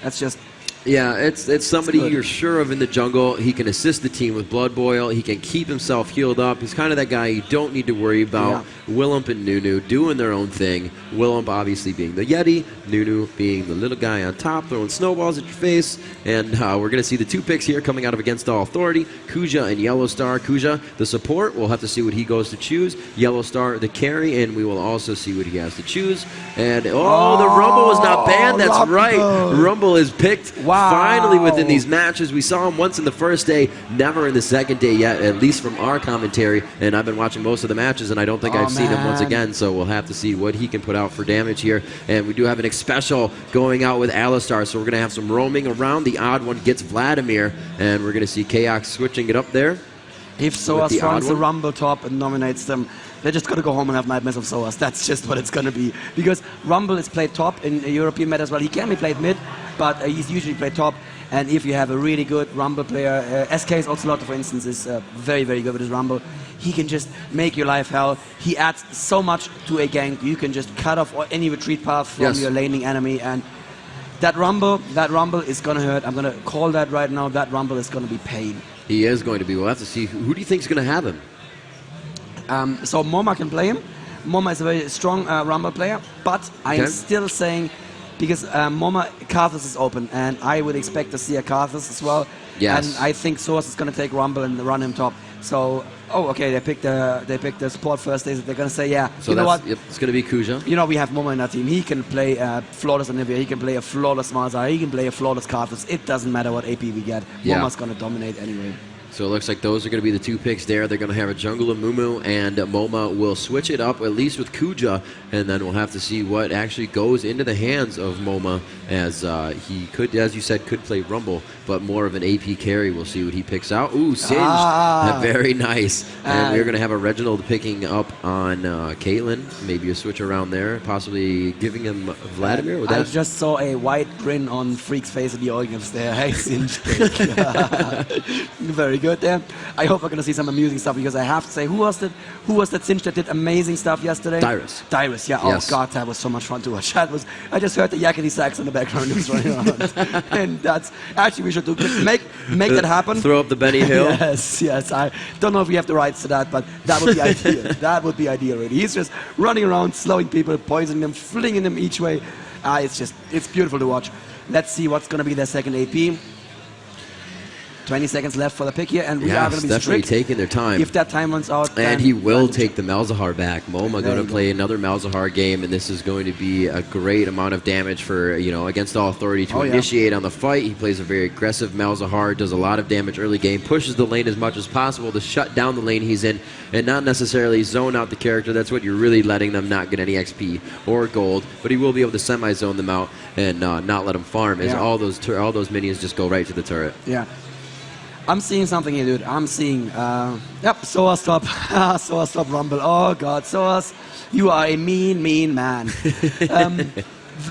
Speaker 14: That's just...
Speaker 7: Yeah, it's somebody you're sure of in the jungle. He can assist the team with Blood Boil. He can keep himself healed up. He's kind of that guy you don't need to worry about. Willump and Nunu doing their own thing. Willump obviously being the Yeti, Nunu being the little guy on top, throwing snowballs at your face. And we're going to see the two picks here coming out of Against All Authority, Kuja and Yellow Star. Kuja, the support, we'll have to see what he goes to choose. Yellow Star, the carry, and we will also see what he has to choose. And, the Rumble was not banned. That's right. Rumble is picked. Finally within these matches. We saw him once in the first day, never in the second day yet, at least from our commentary. And I've been watching most of the matches, and I don't think I've seen him once again. So we'll have to see what he can put out for damage here. And we do have an special going out with Alistar, so we're going to have some roaming around. The odd one gets Vladimir, and we're going to see Chaos switching it up there.
Speaker 14: If Soas finds the Rumble top and nominates them, they're just going to go home and have nightmares of Soas. That's just what it's going to be. Because Rumble is played top in a European meta as well. He can be played mid, but he's usually played top. And if you have a really good Rumble player, SK's Ocelot, for instance, is very, very good with his Rumble. He can just make your life hell. He adds so much to a gank. You can just cut off any retreat path from your laning enemy. And That rumble is going to hurt. I'm going to call that right now. That rumble is going to be pain.
Speaker 7: He is going to be. We'll have to see. Who do you think is going to have him?
Speaker 14: So Moma can play him. Moma is a very strong rumble player, but I am still saying, because Moma, Karthus is open, and I would expect to see a Karthus as well.
Speaker 7: Yes.
Speaker 14: And I think Source is going to take rumble and run him top. So, okay, they picked the support first. They're going to say, yeah,
Speaker 7: So
Speaker 14: you know what?
Speaker 7: Yep, it's going to be Kuja.
Speaker 14: You know, we have Moma in our team. He can play flawless Olivia. He can play a flawless Malzahar. He can play a flawless Karthus. It doesn't matter what AP we get.
Speaker 7: Yeah.
Speaker 14: Moma's going to dominate anyway.
Speaker 7: So it looks like those are going to be the two picks there. They're going to have a jungle of Mumu, and Moma will switch it up, at least with Kuja, and then we'll have to see what actually goes into the hands of Moma, as he could, as you said, could play Rumble, but more of an AP carry. We'll see what he picks out. Ooh, Singed. Very nice. And we're going to have a Reginald picking up on Caitlyn. Maybe a switch around there, possibly giving him Vladimir.
Speaker 14: I just saw a white grin on Freak's face in the audience there. Hey, Singed. Very good there. I hope we're going to see some amusing stuff, because I have to say, who was that Singed that did amazing stuff yesterday? Dyrus, yeah.
Speaker 7: Yes.
Speaker 14: Oh God, that was so much fun to watch. I just heard the yakety sax in the background. It was running around. And that's actually, we should do make that happen.
Speaker 7: Throw up the Benny Hill.
Speaker 14: Yes. I don't know if we have the rights to that, but that would be ideal. That would be ideal, really. He's just running around, slowing people, poisoning them, flinging them each way. It's beautiful to watch. Let's see what's going to be their second AP. 20 seconds left for the pick here, and we are going to be
Speaker 7: definitely
Speaker 14: strict.
Speaker 7: taking their time.
Speaker 14: If that time runs out,
Speaker 7: and he will take the Malzahar back. Moma going to play another Malzahar game, and this is going to be a great amount of damage for, against all authority to initiate on the fight. He plays a very aggressive Malzahar, does a lot of damage early game, pushes the lane as much as possible to shut down the lane he's in, and not necessarily zone out the character. That's what you're really letting them not get any XP or gold, but he will be able to semi-zone them out and not let them farm, as all those minions just go right to the turret.
Speaker 14: Yeah. I'm seeing something here, dude. I'm seeing, Soas top. Soas top Rumble. Oh, God. Soas, you are a mean man.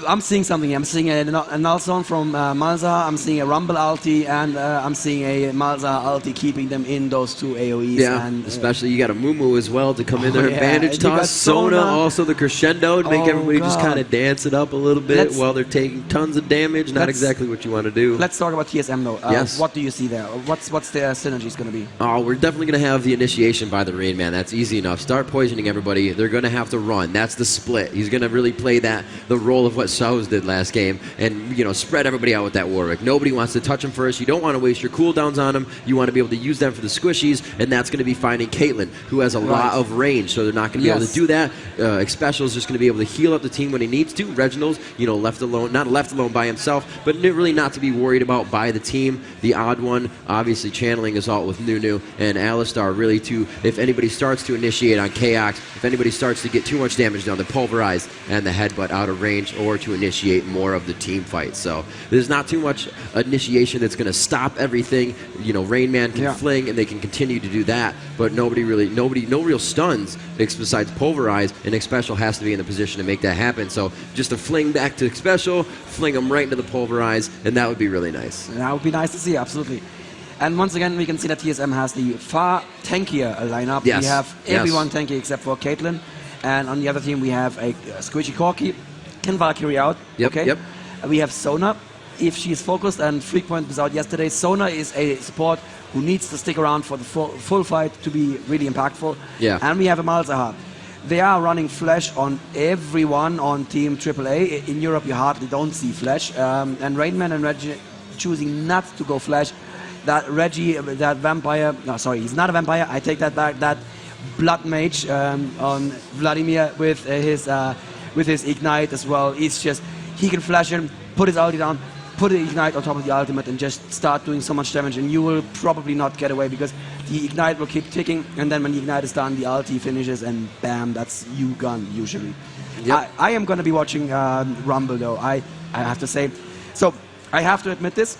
Speaker 14: I'm seeing something here. I'm seeing a null zone from Malzahar. I'm seeing a Rumble ulti, and I'm seeing a Malzahar ulti keeping them in those two AoEs.
Speaker 7: Yeah, and, especially you got a Mumu as well to come in there. Bandage toss. Sona, also the crescendo to make everybody just kind of dance it up a little bit while they're taking tons of damage. Not exactly what you want to do.
Speaker 14: Let's talk about TSM, though.
Speaker 7: Yes.
Speaker 14: What do you see there? What's their synergies going to be?
Speaker 7: Oh, we're definitely going to have the initiation by the Rain Man. That's easy enough. Start poisoning everybody. They're going to have to run. That's the split. He's going to really play the role of what Sauz did last game, and spread everybody out with that Warwick. Nobody wants to touch him first. You don't want to waste your cooldowns on him. You want to be able to use them for the squishies, and that's going to be finding Caitlyn, who has a lot of range, so they're not going to be able to do that. Xpecial is just going to be able to heal up the team when he needs to. Reginald's, left alone, not left alone by himself, but really not to be worried about by the team. The odd one, obviously channeling Assault with Nunu, and Alistar really if anybody starts to initiate on Chaos, if anybody starts to get too much damage down, the Pulverize and the Headbutt out of range, or to initiate more of the team fight. So there's not too much initiation that's going to stop everything. Rain Man can fling, and they can continue to do that, but no real stuns besides Pulverize, and Xpecial has to be in the position to make that happen. So just a fling back to Xpecial, fling them right into the Pulverize, and that would be really nice.
Speaker 14: And that would be nice to see, absolutely. And once again, we can see that TSM has the far tankier lineup.
Speaker 7: Yes.
Speaker 14: We have everyone tanky except for Caitlyn, and on the other team we have a Squishy Corki, can Valkyrie out.
Speaker 7: Yep.
Speaker 14: We have Sona. If she is focused, and Freakpoint was out yesterday, Sona is a support who needs to stick around for the full fight to be really impactful.
Speaker 7: Yeah.
Speaker 14: And we have a Malzahar. They are running Flash on everyone on Team AAA. In Europe, you hardly don't see Flash. And Rainman and Reggie choosing not to go Flash. That Reggie, that vampire, no, sorry, he's not a vampire. I take that back. That Blood Mage on Vladimir with his Ignite as well. It's just, he can flash him, put his ulti down, put the Ignite on top of the ultimate, and just start doing so much damage, and you will probably not get away, because the Ignite will keep ticking, and then when the Ignite is done, the ulti finishes, and bam, that's you gone, usually. Yep. I am going to be watching Rumble, though, I have to say. So, I have to admit this.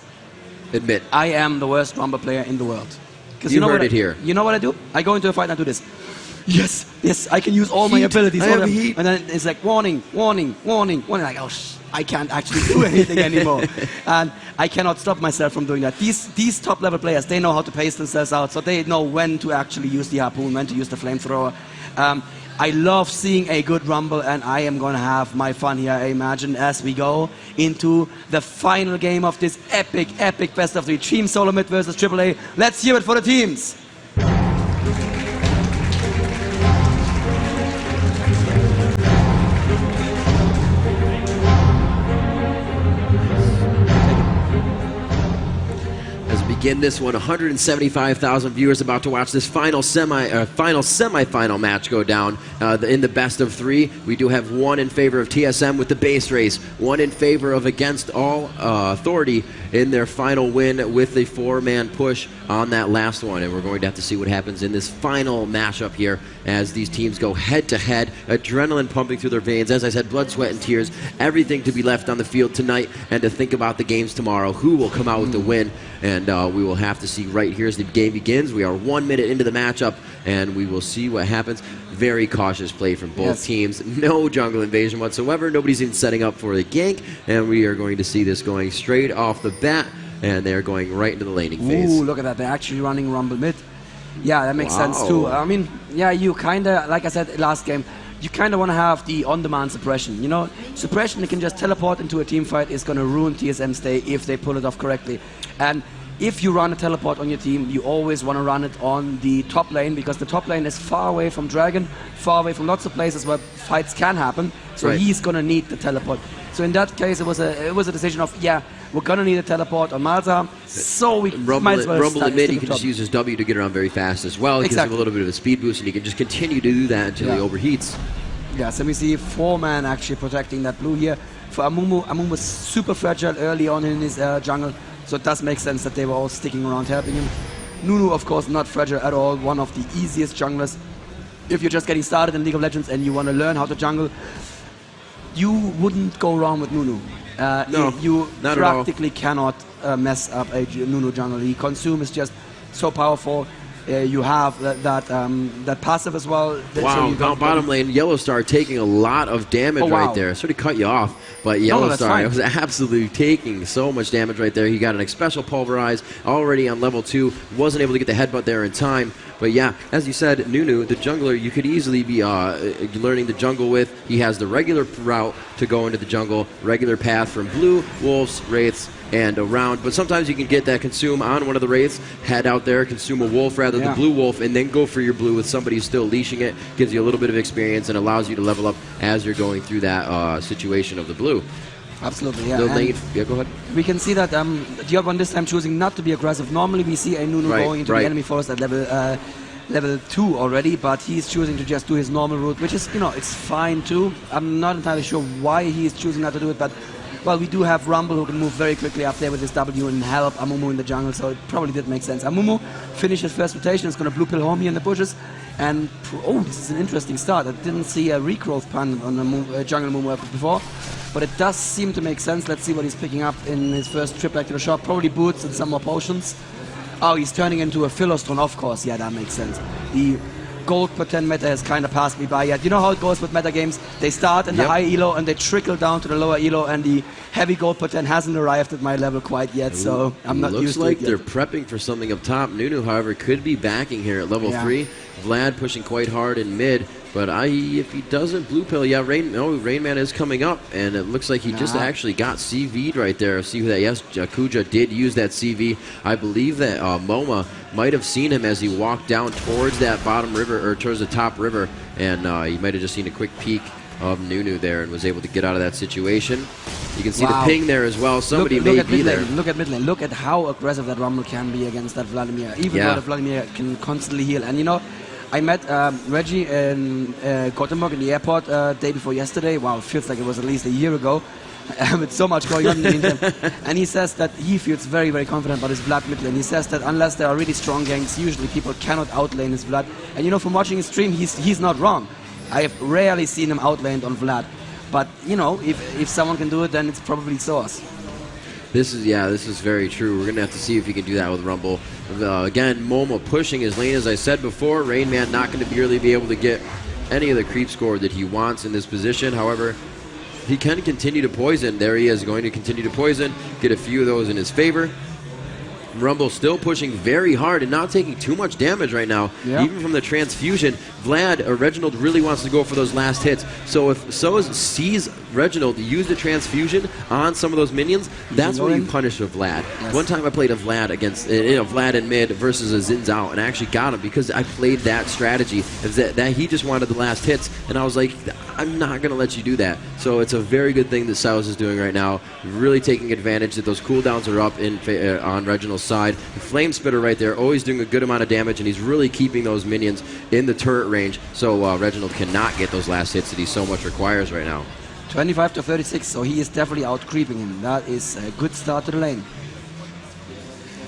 Speaker 14: I am the worst Rumble player in the world.
Speaker 7: You heard it here.
Speaker 14: You know what I do? I go into a fight and I do this. Yes, I can use all my abilities.
Speaker 7: I have heat.
Speaker 14: And then it's like, warning. Like, oh, I can't actually do anything anymore. And I cannot stop myself from doing that. These top level players, they know how to pace themselves out, so they know when to actually use the harpoon, when to use the flamethrower. I love seeing a good Rumble, and I am going to have my fun here, I imagine, as we go into the final game of this epic, epic best of 3. Team Solo Mid versus AAA. Let's hear it for the teams.
Speaker 7: Begin this one, 175,000 viewers about to watch this final semifinal match go down in the best of 3. We do have one in favor of TSM with the base race, one in favor of Against All Authority in their final win with the 4-man push on that last one. And we're going to have to see what happens in this final matchup here as these teams go head-to-head, adrenaline pumping through their veins. As I said, blood, sweat, and tears, everything to be left on the field tonight and to think about the games tomorrow. Who will come out with the win? And we will have to see right here as the game begins. We are 1 minute into the matchup, and we will see what happens. Very cautious play from both teams. No jungle invasion whatsoever. Nobody's even setting up for the gank, and we are going to see this going straight off the bat, and they're going right into the laning phase.
Speaker 14: Ooh, look at that. They're actually running Rumble mid. Yeah, that makes sense too. I mean, yeah, you kind of, like I said last game, you kind of want to have the on-demand suppression. You know, suppression that can just teleport into a team fight is going to ruin TSM's day if they pull it off correctly. And if you run a teleport on your team, you always want to run it on the top lane, because the top lane is far away from Dragon, far away from lots of places where fights can happen. So he's going to need the teleport. So in that case, it was a decision of, yeah, we're going to need a teleport on Malta, so we might as well
Speaker 7: Rumble in mid, he can just use his W to get around very fast as well. It gives him a little bit of a speed boost, and he can just continue to do that until he overheats.
Speaker 14: Yeah, so we see 4-man actually protecting that blue here. For Amumu, Amumu was super fragile early on in his jungle, so it does make sense that they were all sticking around helping him. Nunu, of course, not fragile at all, one of the easiest junglers. If you're just getting started in League of Legends and you want to learn how to jungle, you wouldn't go wrong with Nunu.
Speaker 7: No,
Speaker 14: you
Speaker 7: not
Speaker 14: practically cannot mess up a Nunu jungle. The consume is just so powerful. You have that passive as well.
Speaker 7: Wow, so down bottom lane, Yellow Star taking a lot of damage right there. Sort of cut you off, but Yellow Star was absolutely taking so much damage right there. He got an special pulverize already on level 2. Wasn't able to get the headbutt there in time. But yeah, as you said, Nunu, the jungler, you could easily be learning the jungle with. He has the regular route to go into the jungle, regular path from blue, wolves, wraiths, and around. But sometimes you can get that consume on one of the wraiths, head out there, consume a wolf rather than blue wolf, and then go for your blue with somebody who's still leashing it. Gives you a little bit of experience and allows you to level up as you're going through that situation of the blue.
Speaker 14: Absolutely, yeah.
Speaker 7: Yeah, go ahead.
Speaker 14: We can see that Diop this time choosing not to be aggressive. Normally we see a Nunu going into the enemy forest at level 2 already, but he's choosing to just do his normal route, which is, you know, it's fine too. I'm not entirely sure why he's choosing not to do it, but well, we do have Rumble who can move very quickly up there with his W and help Amumu in the jungle, so it probably did make sense. Amumu finishes first rotation, is going to blue pill home here in the bushes, and oh, this is an interesting start. I didn't see a regrowth pun on the jungle Mumu before, but it does seem to make sense. Let's see what he's picking up in his first trip back to the shop. Probably boots and some more potions. Oh, he's turning into a Philostron, of course. Yeah, that makes sense. The gold per 10 meta has kind of passed me by yet. You know how it goes with meta games? They start in the high elo and they trickle down to the lower elo, and the heavy gold per 10 hasn't arrived at my level quite yet, so I'm not used to it yet.
Speaker 7: Looks like they're prepping for something up top. Nunu, however, could be backing here at level 3. Vlad pushing quite hard in mid, but if he doesn't blue pill, Rainman is coming up, and it looks like he just actually got CV'd right there. See who that? Yes, Kuja did use that CV. I believe that MoMA might have seen him as he walked down towards that bottom river, or towards the top river, and he might have just seen a quick peek of Nunu there and was able to get out of that situation. You can see the ping there as well. Somebody may be there.
Speaker 14: Look at mid lane. Look at how aggressive that Rumble can be against that Vladimir. Even though the Vladimir can constantly heal. And you know, I met Reggie in Gothenburg in the airport day before yesterday. Wow, it feels like it was at least a year ago. With so much going on in the meantime. And he says that he feels very, very confident about his Vlad mid lane. He says that unless there are really strong ganks, usually people cannot outlane his Vlad. And you know, from watching his stream, he's not wrong. I have rarely seen him outlaned on Vlad. But, you know, if someone can do it, then it's probably Source.
Speaker 7: This is very true. We're going to have to see if he can do that with Rumble. Again, Momo pushing his lane, as I said before. Rainman not going to really be able to get any of the creep score that he wants in this position. However, he can continue to poison. There he is, going to continue to poison, get a few of those in his favor. Rumble still pushing very hard and not taking too much damage right now, even from the transfusion. Reginald really wants to go for those last hits. So if sees Reginald use the transfusion on some of those minions, that's where you punish a Vlad.
Speaker 14: Yes.
Speaker 7: One time I played a Vlad against Vlad in mid versus a Xin Zhao, and I actually got him because I played that strategy. That he just wanted the last hits, and I was like, I'm not going to let you do that. So it's a very good thing that Silas is doing right now, really taking advantage that those cooldowns are up on Reginald's side. The Flame Spitter right there, always doing a good amount of damage, and he's really keeping those minions in the turret range, so Reginald cannot get those last hits that he so much requires right now.
Speaker 14: 25 to 36, so he is definitely out creeping him. That is a good start to the lane.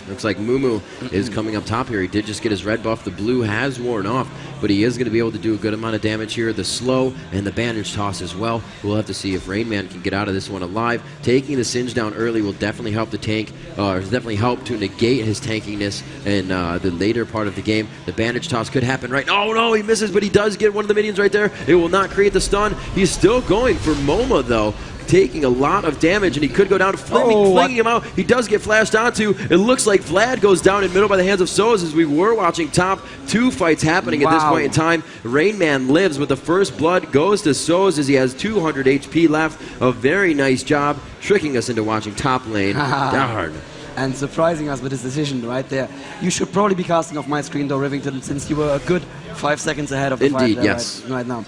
Speaker 7: Looks like Mumu is coming up top here. He did just get his red buff. The blue has worn off, but he is going to be able to do a good amount of damage here. The slow and the bandage toss as well. We'll have to see if Rainman can get out of this one alive. Taking the Singe down early will definitely help the tank, or definitely help to negate his tankiness in the later part of the game. The bandage toss could happen right. Oh no, he misses, but he does get one of the minions right there. It will not create the stun. He's still going for Moma though, taking a lot of damage, and he could go down, flinging him out. He does get flashed onto. It looks like Vlad goes down in middle by the hands of Soz, as we were watching top two fights happening at this point in time. Rainman lives, but the first blood goes to Soz as he has 200 HP left. A very nice job tricking us into watching top lane. Darn.
Speaker 14: And surprising us with his decision right there. You should probably be casting off my screen though, Rivington, since you were a good 5 seconds ahead of the fight there,
Speaker 7: yes.
Speaker 14: right now.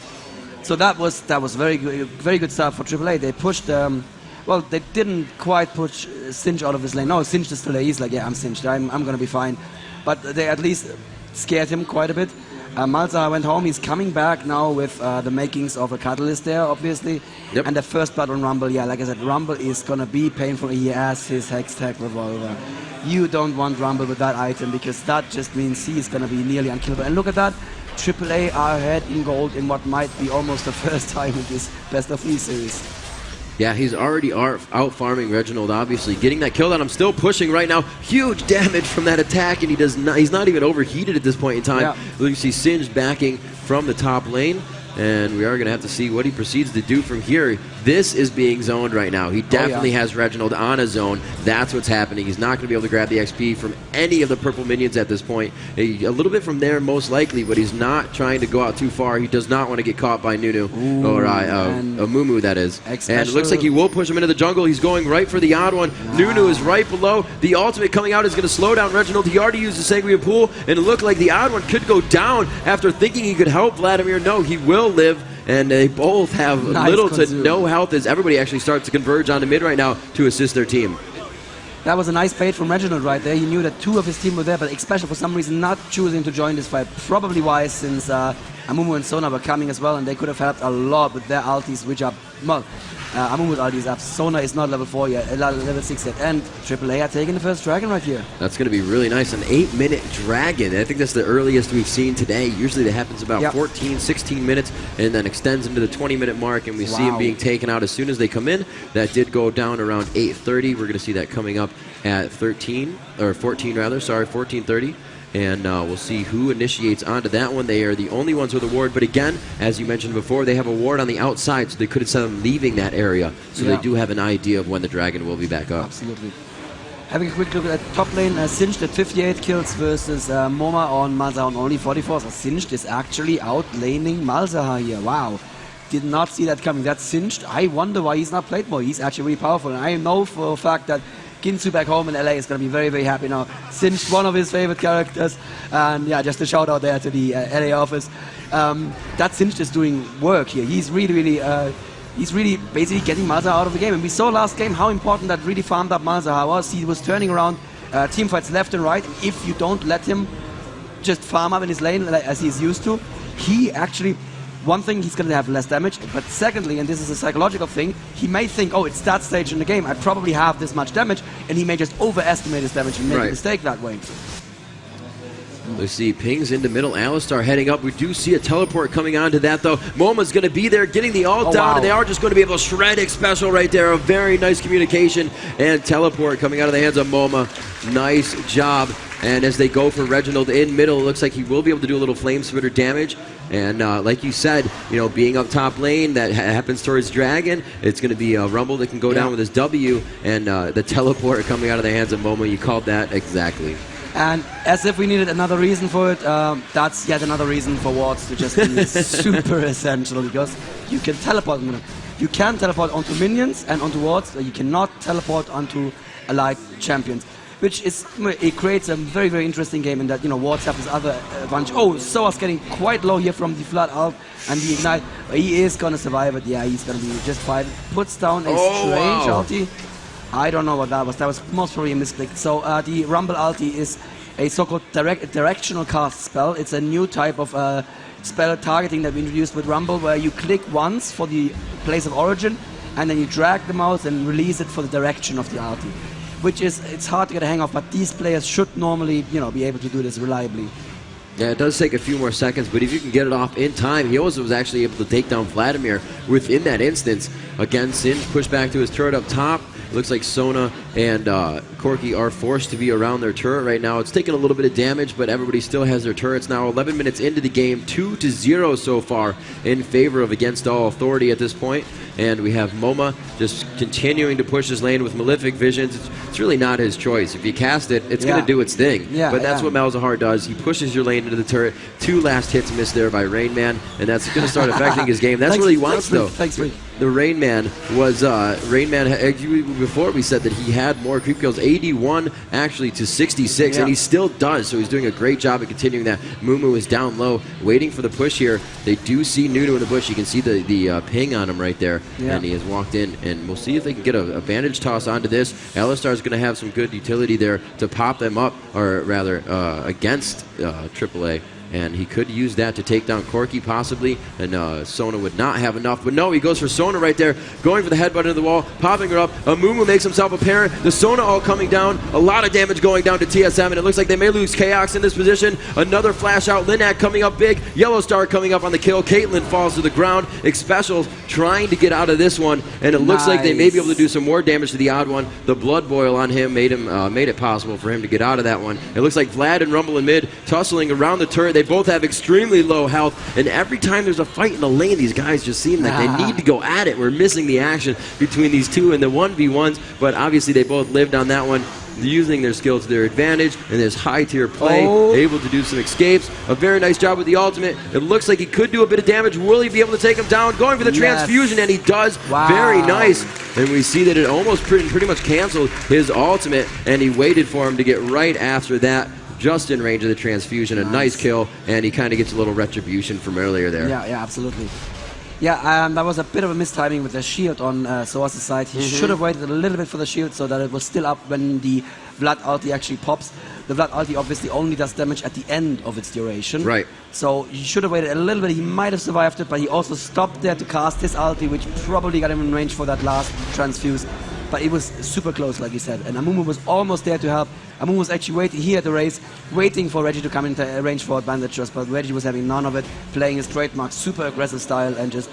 Speaker 14: So that was very good start for AAA. They pushed, well, they didn't quite push Singe out of his lane. No, Singe is still there. He's like, yeah, I'm Singed. I'm going to be fine. But they at least scared him quite a bit. Malzahar went home. He's coming back now with the makings of a Catalyst there, obviously.
Speaker 7: Yep.
Speaker 14: And the first blood on Rumble, yeah, like I said, Rumble is going to be painful. He has his Hextech revolver. You don't want Rumble with that item, because that just means he is going to be nearly unkillable. And look at that. AAA are ahead in gold in what might be almost the first time in this Best of 3 series.
Speaker 7: Yeah, he's already out farming Reginald, obviously. Getting that kill down. I'm still pushing right now. Huge damage from that attack, and he's not even overheated at this point in time. Yeah. You see Singe backing from the top lane, and we are going to have to see what he proceeds to do from here. This is being zoned right now. He definitely has Reginald on a zone. That's what's happening. He's not going to be able to grab the XP from any of the purple minions at this point. A little bit from there, most likely, but he's not trying to go out too far. He does not want to get caught by Nunu, or Mumu, that is. And it looks like he will push him into the jungle. He's going right for the odd one. Wow. Nunu is right below. The ultimate coming out is going to slow down Reginald. He already used the Sanguine Pool, and it looked like the odd one could go down after thinking he could help Vladimir. No, he will live. And they both have little to no health as everybody actually starts to converge onto mid right now to assist their team.
Speaker 14: That was a nice bait from Reginald right there. He knew that two of his team were there, but especially for some reason not choosing to join this fight. Probably wise, since Amumu and Sona were coming as well, and they could have helped a lot with their ultis, which are, well, Amumu's ulti is up. Sona is not level 4 yet, level 6 yet, and AAA are taking the first dragon right here.
Speaker 7: That's going to be really nice. An 8-minute dragon. I think that's the earliest we've seen today. Usually that happens about 14, 16 minutes, and then extends into the 20-minute mark, and we see him being taken out as soon as they come in. That did go down around 8:30. We're going to see that coming up at 14 rather, sorry, 14:30. And we'll see who initiates onto that one. They are the only ones with a ward, but again, as you mentioned before, they have a ward on the outside, so they could have said them leaving that area, so they do have an idea of when the dragon will be back up.
Speaker 14: Absolutely. Having a quick look at top lane, Singed at 58 kills versus Moma on Malzahar on only 44, so Singed is actually outlaning Malzahar here. Wow. Did not see that coming. That's Singed. I wonder why he's not played more. He's actually really powerful, and I know for a fact that Ginsu back home in LA is going to be very, very happy now. Singed, one of his favorite characters. And yeah, just a shout out there to the LA office. That Singed is doing work here. He's really basically getting Malzahar out of the game. And we saw last game how important that really farmed up Malzahar was. He was turning around team fights left and right. If you don't let him just farm up in his lane as he's used to, he actually... One thing, he's going to have less damage, but secondly, and this is a psychological thing, he may think, oh, it's that stage in the game, I probably have this much damage, and he may just overestimate his damage and make a mistake that way.
Speaker 7: Let's see, pings into middle. Alistar heading up. We do see a teleport coming onto that, though. Moma's going to be there, getting the ult down, and they are just going to be able to shred it special right there. A very nice communication and teleport coming out of the hands of Moma. Nice job. And as they go for Reginald in middle, it looks like he will be able to do a little flame spitter damage. And like you said, you know, being up top lane, that happens towards Dragon. It's going to be a Rumble that can go down with his W, and the teleport coming out of the hands of Momo. You called that exactly.
Speaker 14: And as if we needed another reason for it, that's yet another reason for wards to just be super essential, because you can teleport. You can teleport onto minions and onto wards, but you cannot teleport onto allied champions. Which is, it creates a very, very interesting game in that, you know, wards have this other advantage. Oh, Soa's getting quite low here from the Flood ult and the Ignite. He is going to survive it. Yeah, he's going to be just fine. Puts down a strange ulti. I don't know what that was. That was most probably a misclick. So the Rumble ulti is a so-called directional cast spell. It's a new type of spell targeting that we introduced with Rumble, where you click once for the place of origin, and then you drag the mouse and release it for the direction of the ulti. Which is, it's hard to get a hang of, but these players should normally, you know, be able to do this reliably.
Speaker 7: Yeah, it does take a few more seconds, but if you can get it off in time, he also was actually able to take down Vladimir within that instance. Again, Singe pushed back to his turret up top. Looks like Sona and Corki are forced to be around their turret right now. It's taken a little bit of damage, but everybody still has their turrets now. 11 minutes into the game, 2-0 so far in favor of Against All Authority at this point. And we have Moma just continuing to push his lane with Malefic Visions. It's really not his choice. If you cast it, it's going to do its thing. But that's what Malzahar does. He pushes your lane into the turret. 2 last hits missed there by Rain Man, and that's going to start affecting his game. That's what he wants, though. The Rain Man was before we said that he had more creep kills, 81 actually to 66, and he still does, so he's doing a great job at continuing that. Mumu is down low, waiting for the push here. They do see Nunu in the bush. You can see the ping on him right there, and he has walked in, and we'll see if they can get a bandage toss onto this. Alistar is going to have some good utility there to pop them up, or rather against AAA. And he could use that to take down Corki possibly, and Sona would not have enough. But no, he goes for Sona right there, going for the headbutt into the wall, popping her up. Amumu makes himself apparent. The Sona all coming down. A lot of damage going down to TSM, and it looks like they may lose Chaos in this position. Another flash out. Linak coming up big. Yellow Star coming up on the kill. Caitlyn falls to the ground. Xpecial trying to get out of this one, and it looks like they may be able to do some more damage to the odd one. The blood boil on him made it possible for him to get out of that one. It looks like Vlad and Rumble in mid tussling around the turret. They both have extremely low health, and every time there's a fight in the lane, these guys just seem like they need to go at it. We're missing the action between these two in the 1v1s, but obviously they both lived on that one, using their skill to their advantage, and there's high tier play, able to do some escapes. A very nice job with the ultimate. It looks like he could do a bit of damage. Will he be able to take him down? Going for the transfusion, and he does. Very nice. And we see that it almost pretty much canceled his ultimate, and he waited for him to get right after that, just in range of the transfusion. A nice kill, and he kind of gets a little retribution from earlier there.
Speaker 14: Yeah, absolutely. Yeah, that was a bit of a mistiming with the shield on Soa's side. He should have waited a little bit for the shield so that it was still up when the Vlad ulti actually pops. The Vlad ulti obviously only does damage at the end of its duration.
Speaker 7: Right.
Speaker 14: So he should have waited a little bit. He might have survived it, but he also stopped there to cast his ulti, which probably got him in range for that last transfuse. But it was super close, like you said. And Amumu was almost there to help. Amumu was actually waiting here at the race, waiting for Reggie to come into range for bandage shots, but Reggie was having none of it, playing his trademark super aggressive style and just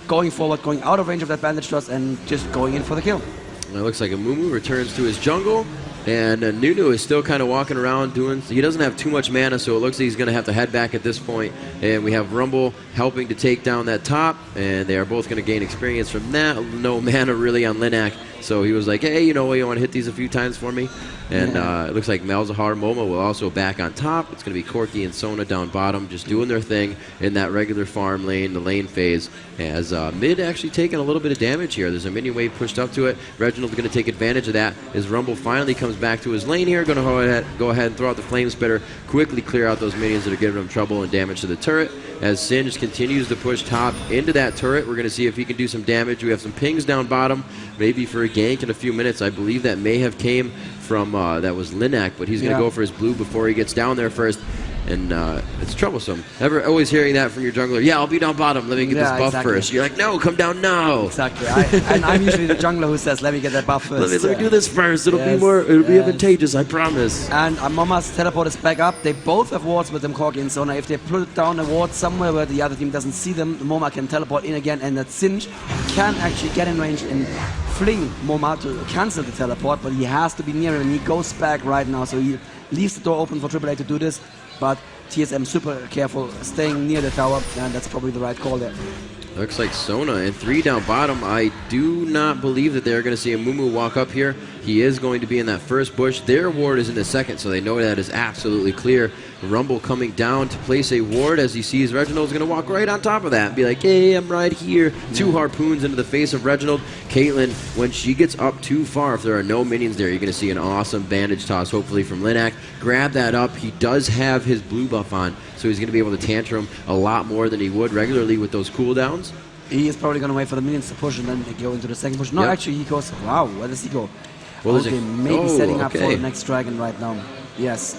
Speaker 14: going forward, going out of range of that bandage shots and just going in for the kill.
Speaker 7: It looks like Amumu returns to his jungle, and Nunu is still kind of walking around doing. He doesn't have too much mana, so it looks like he's going to have to head back at this point. And we have Rumble helping to take down that top, and they are both going to gain experience from that. No mana really on Linak, so he was like, hey, you know what, you want to hit these a few times for me? And it looks like Malzahar, Momo will also back on top. It's going to be Corki and Sona down bottom, just doing their thing in that regular farm lane, the lane phase. As mid actually taking a little bit of damage here. There's a minion wave pushed up to it. Reginald's going to take advantage of that as Rumble finally comes back to his lane here. Going to go ahead and throw out the Flame Spitter, quickly clear out those minions that are giving him trouble and damage to the turret. As Singe continues to push top into that turret, we're going to see if he can do some damage. We have some pings down bottom, maybe for a gank in a few minutes. I believe that may have came from, that was Linak, but he's going to go for his blue before he gets down there first. and it's troublesome. Always hearing that from your jungler. Yeah, I'll be down bottom. Let me get this buff first. You're like, no, come down now.
Speaker 14: Exactly. And I'm usually the jungler who says, let me get that buff first.
Speaker 7: Let me do this first. It'll be advantageous, I promise.
Speaker 14: And Moma's teleport is back up. They both have wards with them, Corki and Sona. If they put down a ward somewhere where the other team doesn't see them, Moma can teleport in again, and that Sinj can actually get in range and fling Moma to cancel the teleport, but he has to be near him, and he goes back right now, so he leaves the door open for AAA to do this, but TSM super careful, staying near the tower, and that's probably the right call there.
Speaker 7: Looks like Sona and 3 down bottom. I do not believe that they're going to see a Mumu walk up here. He is going to be in that first bush. Their ward is in the second, so they know that is absolutely clear. Rumble coming down to place a ward as he sees Reginald's going to walk right on top of that and be like, hey, I'm right here. 2 harpoons into the face of Reginald. Caitlyn, when she gets up too far, if there are no minions there, you're going to see an awesome bandage toss, hopefully from Linak. Grab that up. He does have his blue buff on, so he's going to be able to tantrum a lot more than he would regularly with those cooldowns.
Speaker 14: He is probably going to wait for the minions to push and then go into the second push. No, actually, he goes, wow, where does he go?
Speaker 7: Well,
Speaker 14: okay, maybe setting up for the next dragon right now. Yes.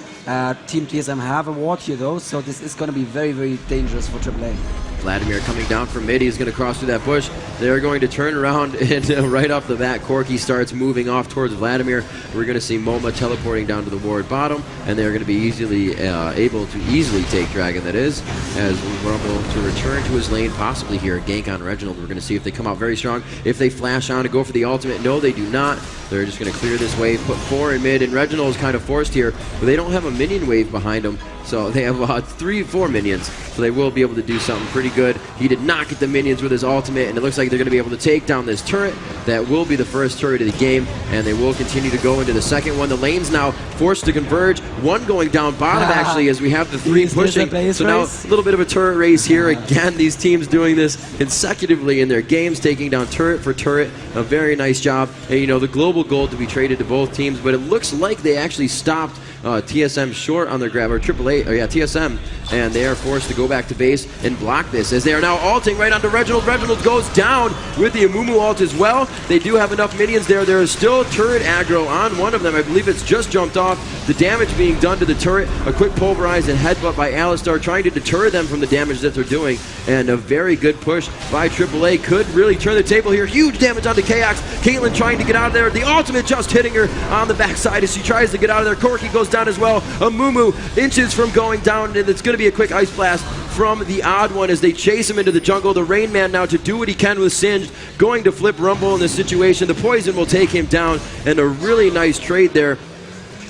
Speaker 14: Team TSM have a ward here though, so this is going to be very, very dangerous for AAA.
Speaker 7: Vladimir coming down from mid. He's going to cross through that bush. They're going to turn around, and right off the bat, Corki starts moving off towards Vladimir. We're going to see Moma teleporting down to the ward bottom, and they're going to be easily able to easily take Dragon, that is, as we rumble to return to his lane, possibly here, gank on Reginald. We're going to see if they come out very strong. If they flash on to go for the ultimate, no, they do not. They're just going to clear this wave, put 4 in mid, and Reginald is kind of forced here, but they don't have a minion wave behind them, so they have 4 minions, so they will be able to do something pretty good. He did not get the minions with his ultimate, and it looks like they're going to be able to take down this turret. That will be the first turret of the game, and they will continue to go into the second one. The lane's now forced to converge. 1 going down bottom, actually, as we have the 3 pushing. So now a little bit of a turret race here. Again, these teams doing this consecutively in their games, taking down turret for turret. A very nice job. And, you know, the global gold to be traded to both teams, but it looks like they actually stopped TSM short on their grab, or TSM, and they are forced to go back to base and block this as they are now ulting right onto Reginald. Reginald goes down with the Amumu ult as well. They do have enough minions there. There is still turret aggro on one of them. I believe it's just jumped off. The damage being done to the turret. A quick pulverize and headbutt by Alistar, trying to deter them from the damage that they're doing, and a very good push by AAA could really turn the table here. Huge damage onto Chaos. Caitlyn trying to get out of there. The ultimate just hitting her on the backside as she tries to get out of there. Corki goes down as well. Amumu inches from going down, and it's going to be a quick ice blast from the odd one as they chase him into the jungle. The Rain Man now to do what he can with Singed, going to flip Rumble in this situation. The poison will take him down, and a really nice trade there.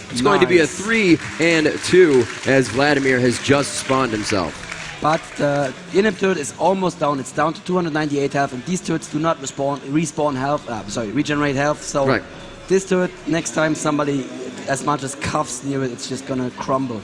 Speaker 7: It's going to be a 3-2 as Vladimir has just spawned himself.
Speaker 14: But the inhib turret is almost down. It's down to 298 health, and these turrets do not respawn health. Regenerate health. So this turret, next time somebody as much as cuffs near it, it's just gonna crumble.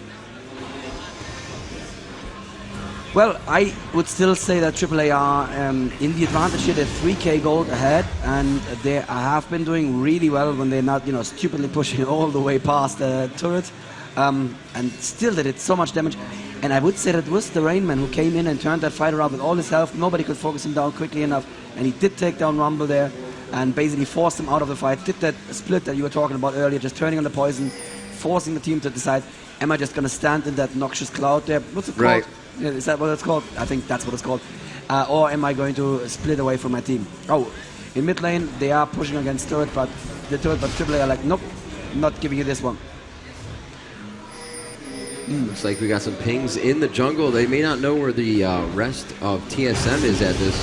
Speaker 14: Well, I would still say that AAA are in the advantage here. They're 3k gold ahead, and they have been doing really well when they're not, you know, stupidly pushing all the way past the turret. And still they did so much damage. And I would say that it was the Rain Man who came in and turned that fight around with all his health. Nobody could focus him down quickly enough, and he did take down Rumble there and basically forced him out of the fight. Did that split that you were talking about earlier, just turning on the poison, forcing the team to decide, am I just going to stand in that noxious cloud there? What's it called?
Speaker 7: Right.
Speaker 14: Yeah, is that what it's called? I think that's what it's called. Or am I going to split away from my team? Oh, in mid lane, they are pushing against turret, but AAA are like, nope, not giving you this one.
Speaker 7: Looks like we got some pings in the jungle. They may not know where the rest of TSM is at this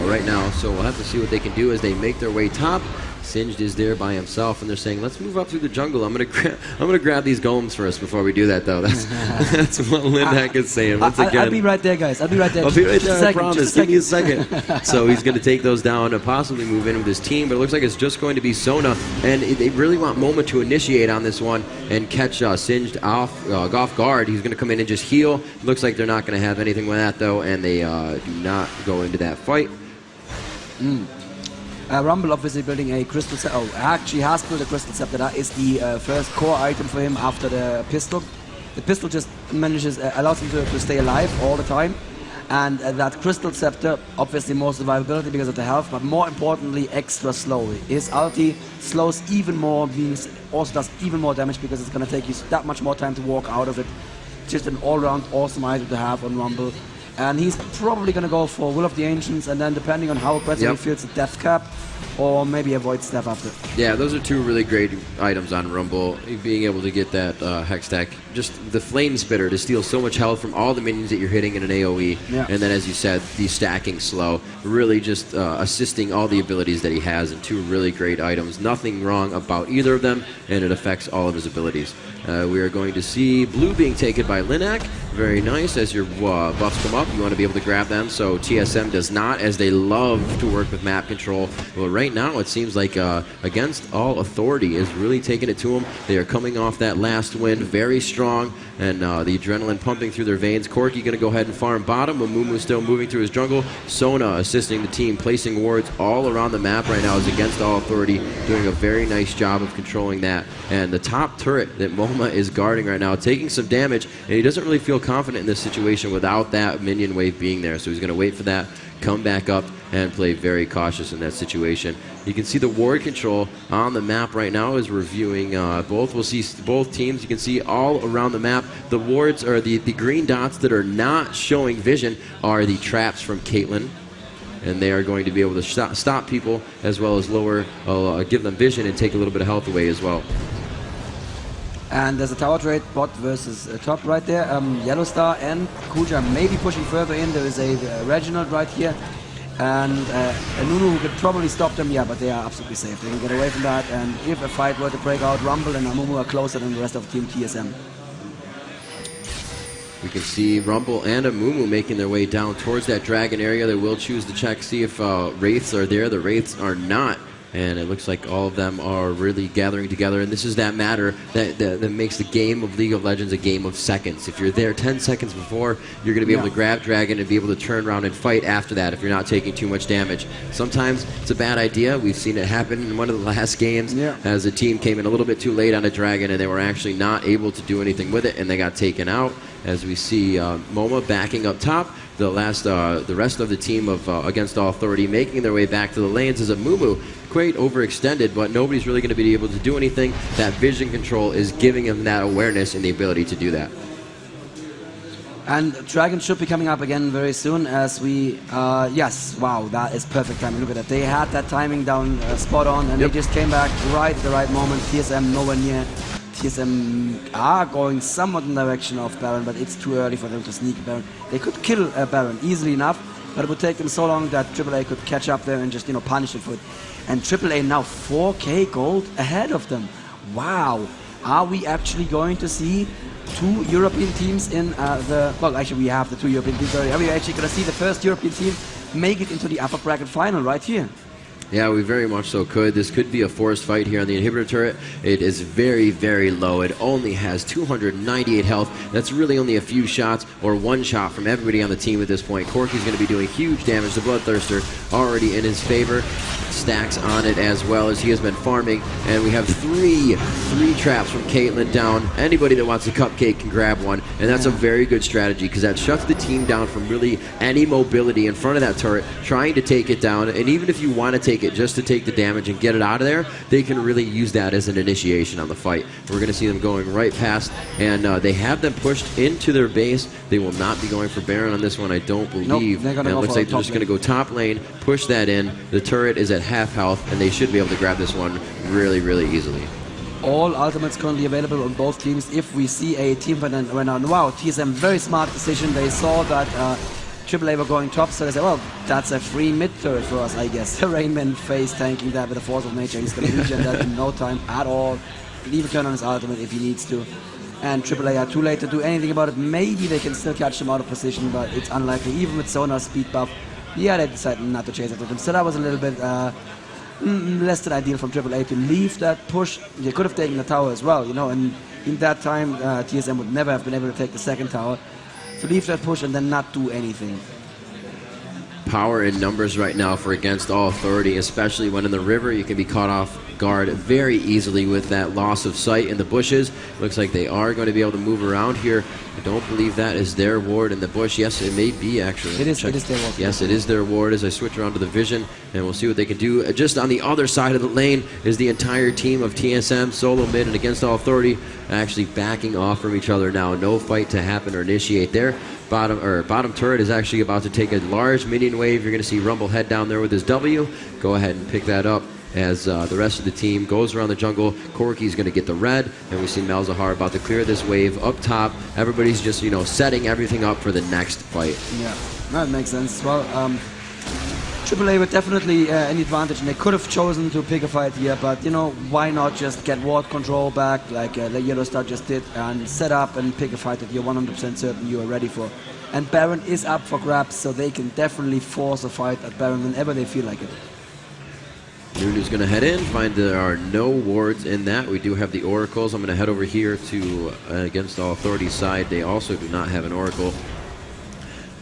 Speaker 7: right now, so we'll have to see what they can do as they make their way top. Singed is there by himself, and they're saying, let's move up through the jungle. I'm gonna grab these golems for us before we do that, though. That's what Lindhack is saying. Once again,
Speaker 14: I'll be right there, guys. I'll be right there.
Speaker 7: I'll be right there, I promise. Give me a second. So he's going to take those down and possibly move in with his team, but it looks like it's just going to be Sona, and they really want Moma to initiate on this one and catch Singed off guard. He's going to come in and just heal. Looks like they're not going to have anything with that, though, and they do not go into that fight.
Speaker 14: Rumble obviously building a crystal scepter. Oh, actually has built a crystal scepter. That is the first core item for him after the pistol. The pistol just allows him to stay alive all the time. And that crystal scepter, obviously more survivability because of the health, but more importantly, extra slow. His ulti slows even more, means also does even more damage because it's going to take you that much more time to walk out of it just an all-round awesome item to have on Rumble. And he's probably going to go for Will of the Ancients, and then depending on how aggressive he feels, a Death Cap, or maybe avoid Step after.
Speaker 7: Yeah, those are two really great items on Rumble. Being able to get that Hex Stack, just the Flame Spitter to steal so much health from all the minions that you're hitting in an AoE.
Speaker 14: Yeah.
Speaker 7: And then, as you said, the stacking slow, really just assisting all the abilities that he has, and two really great items. Nothing wrong about either of them, and it affects all of his abilities. We are going to see blue being taken by Linak. Very nice. As your buffs come up, you want to be able to grab them. So TSM does not, as they love to work with map control. Well, right now it seems like Against All Authority is really taking it to them. They are coming off that last win very strong, and the adrenaline pumping through their veins. Corky going to go ahead and farm bottom. Amumu still moving through his jungle. Sona assisting the team, placing wards all around the map right now as Against All Authority doing a very nice job of controlling that. And the top turret that MoMA is guarding right now, taking some damage, and he doesn't really feel confident in this situation without that minion wave being there. So he's going to wait for that, come back up, and play very cautious in that situation. You can see the ward control on the map right now is reviewing both. We'll see both teams. You can see all around the map. The wards, or the green dots that are not showing vision, are the traps from Caitlyn. And they are going to be able to stop people, as well as lower, give them vision and take a little bit of health away as well.
Speaker 14: And there's a tower trade, bot versus top right there. Yellow Star and Kuja may be pushing further in. There is a Reginald right here. And a Nunu who could probably stop them, yeah, but they are absolutely safe. They can get away from that. And if a fight were to break out, Rumble and Amumu are closer than the rest of Team TSM.
Speaker 7: We can see Rumble and Amumu making their way down towards that dragon area. They will choose to check, see if Wraiths are there. The Wraiths are not. And it looks like all of them are really gathering together. And this is that matter that makes the game of League of Legends a game of seconds. If you're there 10 seconds before, you're going to be able to grab Dragon and be able to turn around and fight after that if you're not taking too much damage. Sometimes it's a bad idea. We've seen it happen in one of the last games as a team came in a little bit too late on a Dragon, and they were actually not able to do anything with it, and they got taken out. As we see MoMA backing up top. The rest of the team of Against All Authority making their way back to the lanes is Amumu. Quite overextended, but nobody's really going to be able to do anything. That vision control is giving him that awareness and the ability to do that.
Speaker 14: And Dragon should be coming up again very soon as we, yes, wow, that is perfect timing. Look at that. They had that timing down spot on, and they just came back right at the right moment. TSM nowhere near. TSM are going somewhat in the direction of Baron, but it's too early for them to sneak Baron. They could kill Baron easily enough, but it would take them so long that AAA could catch up there and just, punish it for it. And AAA now 4K gold ahead of them. Wow. Are we actually going to see two European teams in well, actually we have the two European teams already. Are we actually going to see the first European team make it into the upper bracket final right here?
Speaker 7: Yeah, we very much so could. This could be a forced fight here on the inhibitor turret. It is very, very low. It only has 298 health. That's really only a few shots, or one shot from everybody on the team at this point. Corky's going to be doing huge damage. The Bloodthirster already in his favor. Stacks on it as well as he has been farming. And we have three traps from Caitlyn down. Anybody that wants a cupcake can grab one. And that's a very good strategy because that shuts the team down from really any mobility in front of that turret, trying to take it down. And even if you want to take it just to take the damage and get it out of there, they can really use that as an initiation on the fight. We're going to see them going right past, and they have them pushed into their base. They will not be going for Baron on this one, I don't believe.
Speaker 14: Nope,
Speaker 7: and it looks like they're just going to go top lane, push that in. The turret is at half health, and they should be able to grab this one really, really easily.
Speaker 14: All ultimates currently available on both teams. If we see a team fight, and wow, TSM, very smart decision. They saw that AAA were going top, so they said, well, that's a free mid turret for us, I guess. Rainman face tanking that with the force of nature. He's going to regen that in no time at all. Can even turn on his ultimate if he needs to. And AAA are too late to do anything about it. Maybe they can still catch him out of position, but it's unlikely. Even with Sona's speed buff, yeah, they decided not to chase after him. So that was a little bit less than ideal from AAA to leave that push. They could have taken the tower as well, and in that time, TSM would never have been able to take the second tower. To leave that push and then not do anything.
Speaker 7: Power in numbers right now for Against All Authority, especially when in the river you can be caught off guard very easily with that loss of sight in the bushes. Looks like they are going to be able to move around here. I don't believe that is their ward in the bush. Yes, it may be actually.
Speaker 14: It is their ward.
Speaker 7: Yes, it is their ward as I switch around to the vision, and we'll see what they can do. Just on the other side of the lane is the entire team of TSM, solo mid, and Against All Authority actually backing off from each other now. No fight to happen or initiate there. Bottom turret is actually about to take a large minion wave. You're going to see Rumble head down there with his W. Go ahead and pick that up as the rest of the team goes around the jungle. Corki's going to get the red, and we see Malzahar about to clear this wave up top. Everybody's just, setting everything up for the next fight.
Speaker 14: Yeah, that makes sense. Well, AAA were definitely an advantage, and they could have chosen to pick a fight here, but, why not just get ward control back, like the Yellow Star just did, and set up and pick a fight that you're 100% certain you are ready for. And Baron is up for grabs, so they can definitely force a fight at Baron whenever they feel like it.
Speaker 7: Nunu's going to head in, find there are no wards in that. We do have the oracles. I'm going to head over here to Against All Authority's side. They also do not have an oracle.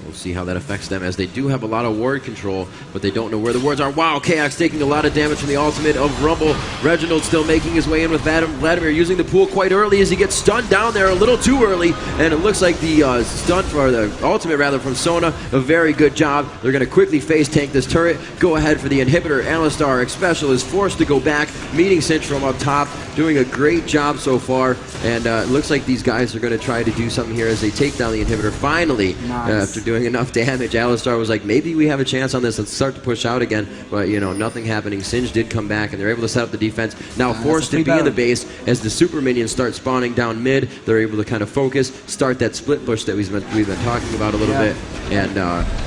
Speaker 7: We'll see how that affects them, as they do have a lot of ward control, but they don't know where the wards are. Wow, Kaox taking a lot of damage from the ultimate of Rumble. Reginald still making his way in with Vladimir using the pool quite early as he gets stunned down there a little too early, and it looks like the stun, or the ultimate rather, from Sona, a very good job. They're going to quickly face tank this turret, go ahead for the inhibitor. Alistar X-Special is forced to go back, meeting Cinch from up top, doing a great job so far, and it looks like these guys are going to try to do something here as they take down the inhibitor finally.
Speaker 14: Nice.
Speaker 7: After doing enough damage. Alistar was like, maybe we have a chance on this. Let's start to push out again. But, nothing happening. Singe did come back, and they're able to set up the defense. Now forced to be in the base as the super minions start spawning down mid. They're able to kind of focus, start that split push that we've been talking about a little bit. And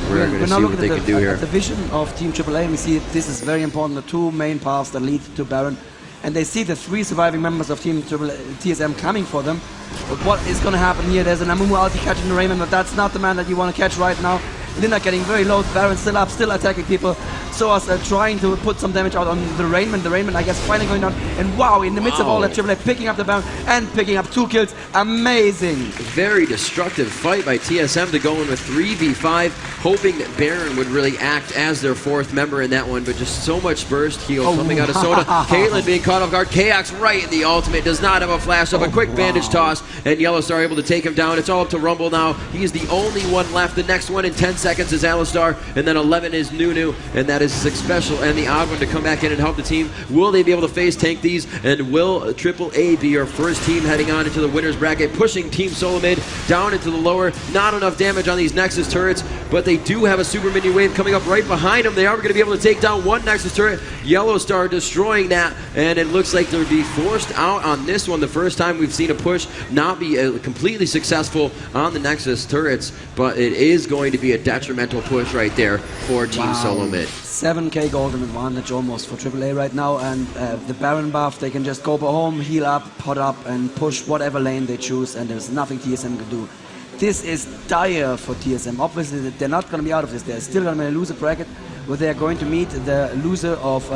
Speaker 7: we're going to see what they can do here.
Speaker 14: The vision of Team AAA, and we see this is very important. The two main paths that lead to Baron. And they see the three surviving members of Team TSM coming for them. But what is going to happen here? There's an Amumu ulti catching the Raymond, but that's not the man that you want to catch right now. Lina getting very low, Baron still up, still attacking people. Soas trying to put some damage out on the Raymond. The Raymond, I guess, finally going down. And wow, in the midst of all that, AAA picking up the Baron and picking up 2 kills. Amazing.
Speaker 7: Very destructive fight by TSM to go in with 3v5, hoping that Baron would really act as their 4th member in that one, but just so much burst heal coming out of Soda. Caitlyn being caught off guard. Kaox right in the ultimate, does not have a flash up, a quick bandage toss, and Yellowstar able to take him down. It's all up to Rumble now. He is the only one left. The next one in 10 seconds is Alistar, and then 11 is Nunu, and that is X-Special and the odd one to come back in and help the team. Will they be able to face tank these, and will AAA be your first team heading on into the winner's bracket, pushing Team Solo Mid down into the lower? Not enough damage on these Nexus turrets, but they do have a super minion wave coming up right behind them. They are going to be able to take down one Nexus turret. Yellowstar destroying that, and it looks like they'll be forced out on this one. The first time we've seen a push not be completely successful on the Nexus turrets, but it is going to be a detrimental push right there for Team Solo Mid.
Speaker 14: 7k golden advantage almost for AAA right now, and the Baron buff, they can just go home, heal up, pot up, and push whatever lane they choose, and there's nothing TSM can do. This is dire for TSM. Obviously, they're not going to be out of this. They're still going to lose a bracket where they're going to meet the loser of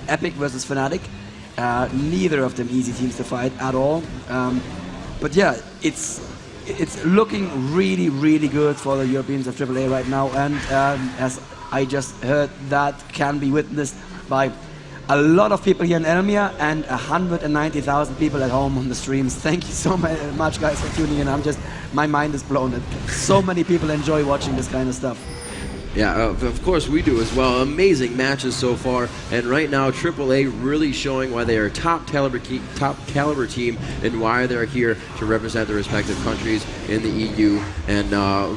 Speaker 14: Epic versus Fnatic. Neither of them easy teams to fight at all. But yeah, it's looking really, really good for the Europeans of AAA right now, and as I just heard, that can be witnessed by a lot of people here in Elmia and 190,000 people at home on the streams. Thank you so much, guys, for tuning in. My mind is blown. So many people enjoy watching this kind of stuff.
Speaker 7: Yeah, of course we do as well. Amazing matches so far, and right now AAA really showing why they are a top caliber team and why they're here to represent their respective countries in the EU and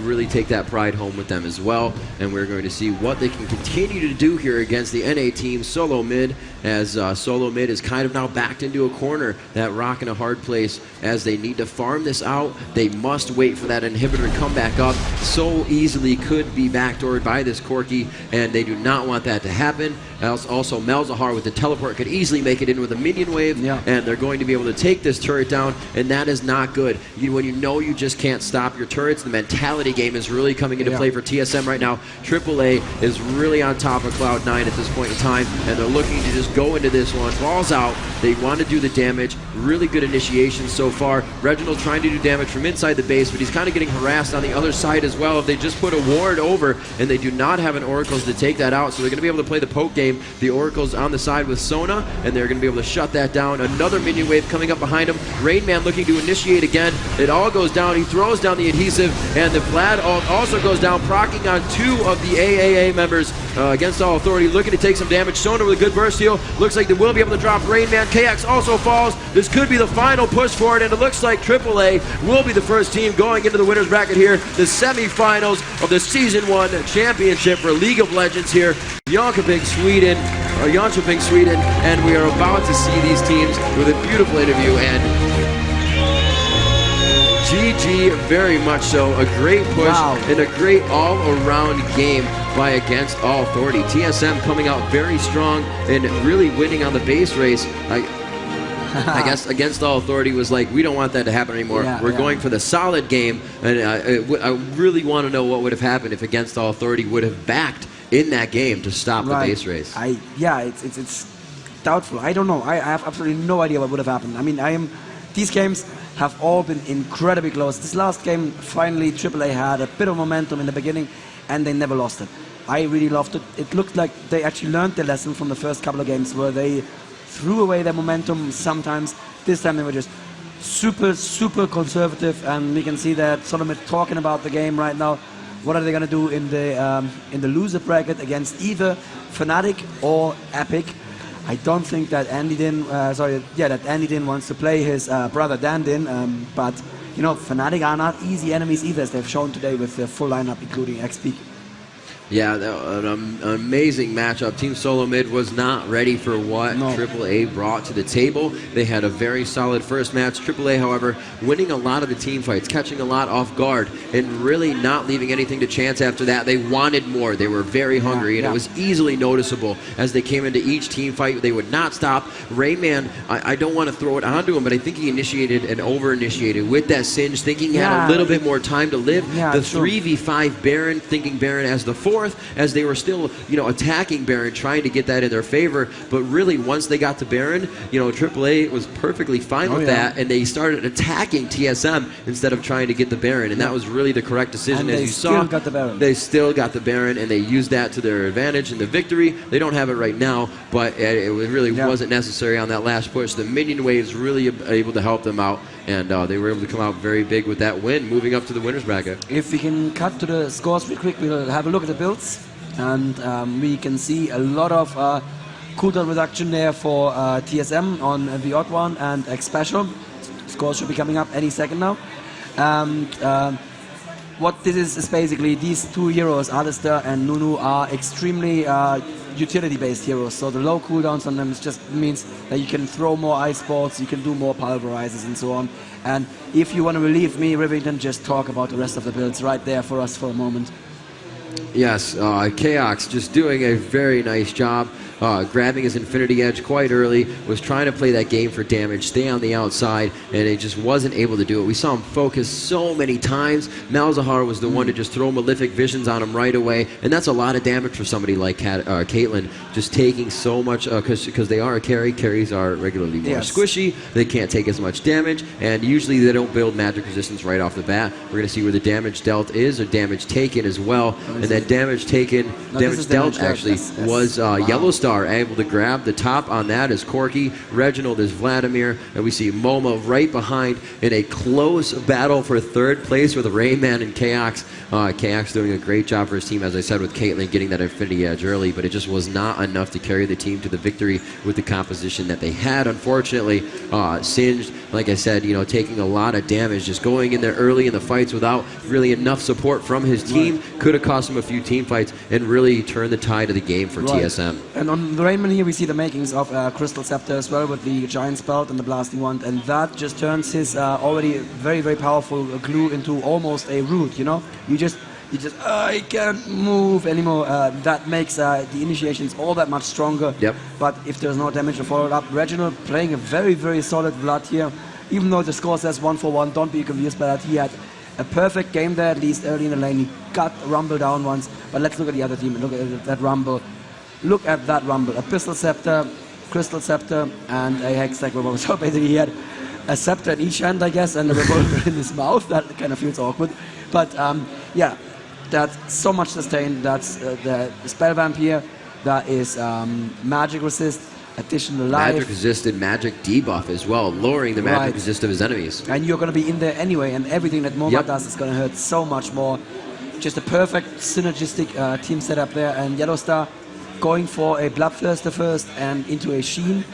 Speaker 7: really take that pride home with them as well. And we're going to see what they can continue to do here against the NA team Solo Mid, as Solo Mid is kind of now backed into a corner, that rock in a hard place, as they need to farm this out. They must wait for that inhibitor to come back up. So easily could be backdoored by this Corki, and they do not want that to happen. Also, Malzahar with the teleport could easily make it in with a minion wave, and they're going to be able to take this turret down, and that is not good. When you know you just can't stop your turrets, the mentality game is really coming into play for TSM right now. AAA is really on top of Cloud9 at this point in time, and they're looking to just go into this one. Balls out. They want to do the damage. Really good initiation so far. Reginald trying to do damage from inside the base, but he's kind of getting harassed on the other side as well. If they just put a ward over and they They do not have an Oracles to take that out, so they're going to be able to play the poke game. The Oracles on the side with Sona, and they're going to be able to shut that down. Another minion wave coming up behind him. Rain Man looking to initiate again. It all goes down. He throws down the adhesive, and the Vlad also goes down, proccing on 2 of the AAA members against all authority, looking to take some damage. Sona with a good burst heal. Looks like they will be able to drop Rain Man. KX also falls. This could be the final push for it, and it looks like AAA will be the first team going into the winner's bracket here. The semifinals of the Season 1 Championship for League of Legends here. Jönköping, Sweden, and we are about to see these teams with a beautiful interview, and GG, very much so. A great push and a great all-around game by Against All Authority. TSM coming out very strong and really winning on the base race. I guess Against All Authority was like, we don't want that to happen anymore. We're going for the solid game, and I really want to know what would have happened if Against All Authority would have backed in that game to stop the base race.
Speaker 14: It's doubtful. I don't know. I have absolutely no idea what would have happened. I mean, these games have all been incredibly close. This last game, finally, AAA had a bit of momentum in the beginning, and they never lost it. I really loved it. It looked like they actually learned their lesson from the first couple of games, where they threw away their momentum sometimes. This time they were just super conservative, and we can see that Solomid talking about the game right now. What are they going to do in the loser bracket against either Fnatic or Epic? I don't think that Andy Din wants to play his brother Dan Din, but you know, Fnatic are not easy enemies either, as they've shown today with their full lineup, including XP.
Speaker 7: Yeah, an amazing matchup. Team Solo Mid was not ready for what AAA brought to the table. They had a very solid first match. AAA, however, winning a lot of the team fights, catching a lot off guard, and really not leaving anything to chance after that. They wanted more. They were very hungry, and it was easily noticeable as they came into each team fight. They would not stop. Rayman, I don't want to throw it onto him, but I think he initiated and over-initiated with that Singe, thinking he had a little bit more time to live. The 3v5 Baron, thinking Baron as the 4th, as they were still, attacking Baron, trying to get that in their favor. But really, once they got to Baron, AAA was perfectly fine with that, and they started attacking TSM instead of trying to get the Baron, and that was really the correct decision. As you saw, they still got the Baron, and they used that to their advantage in the victory. They don't have it right now, but it really wasn't necessary on that last push. The minion waves really able to help them out, and they were able to come out very big with that win, moving up to the winner's bracket.
Speaker 14: If we can cut to the scores real quick, we'll have a look at the builds, and we can see a lot of cooldown reduction there for TSM on the Odd One and X Special. Scores should be coming up any second now. What this is basically, these two heroes, Alistair and Nunu, are extremely utility-based heroes, so the low cooldowns on them just means that you can throw more ice bolts, you can do more pulverizers and so on. And if you want to relieve me, Rivington, just talk about the rest of the builds right there for us for a moment.
Speaker 7: Yes, Chaos just doing a very nice job. Grabbing his Infinity Edge quite early, was trying to play that game for damage, stay on the outside, and he just wasn't able to do it. We saw him focus so many times. Malzahar was the one to just throw Malefic Visions on him right away, and that's a lot of damage for somebody like Caitlyn, just taking so much, because they are a carry. Carries are regularly more squishy, they can't take as much damage, and usually they don't build magic resistance right off the bat. We're going to see where the damage dealt is, or damage taken as well, and that damage taken, damage dealt actually was Yellowstar able to grab the top on that is Corky, Reginald is Vladimir, and we see Momo right behind in a close battle for third place with Rayman and Chaos. Chaos doing a great job for his team, as I said, with Caitlyn getting that Infinity Edge early, but it just was not enough to carry the team to the victory with the composition that they had. Unfortunately, Singed, like I said, taking a lot of damage, just going in there early in the fights without really enough support from his team, could have cost him a few team fights and really turned the tide of the game for TSM.
Speaker 14: And on the Raymond here, we see the makings of Crystal Scepter as well, with the Giant's Belt and the Blasting Wand, and that just turns his already very powerful glue into almost a root. You just I can't move anymore. That makes the initiations all that much stronger. But if there's no damage to follow it up, Reginald playing a very solid Vlad here. Even though the score says 1-for-1, don't be confused by that. He had a perfect game there, at least early in the lane. He got Rumble down once, but let's look at the other team and look at that Rumble. Look at that Rumble. A Pistol Scepter, Crystal Scepter, and a Hextech Revolver. So basically he had a scepter in each hand, I guess, and a revolver in his mouth. That kind of feels awkward. But yeah, That's so much sustain. That's the spell vampire. That is magic resist, additional life.
Speaker 7: Magic resist and magic debuff as well, lowering the magic resist of his enemies.
Speaker 14: And you're going to be in there anyway, and everything that Moma does is going to hurt so much more. Just a perfect synergistic team setup there, and Yellowstar going for a Bloodthirster first and into a Sheen.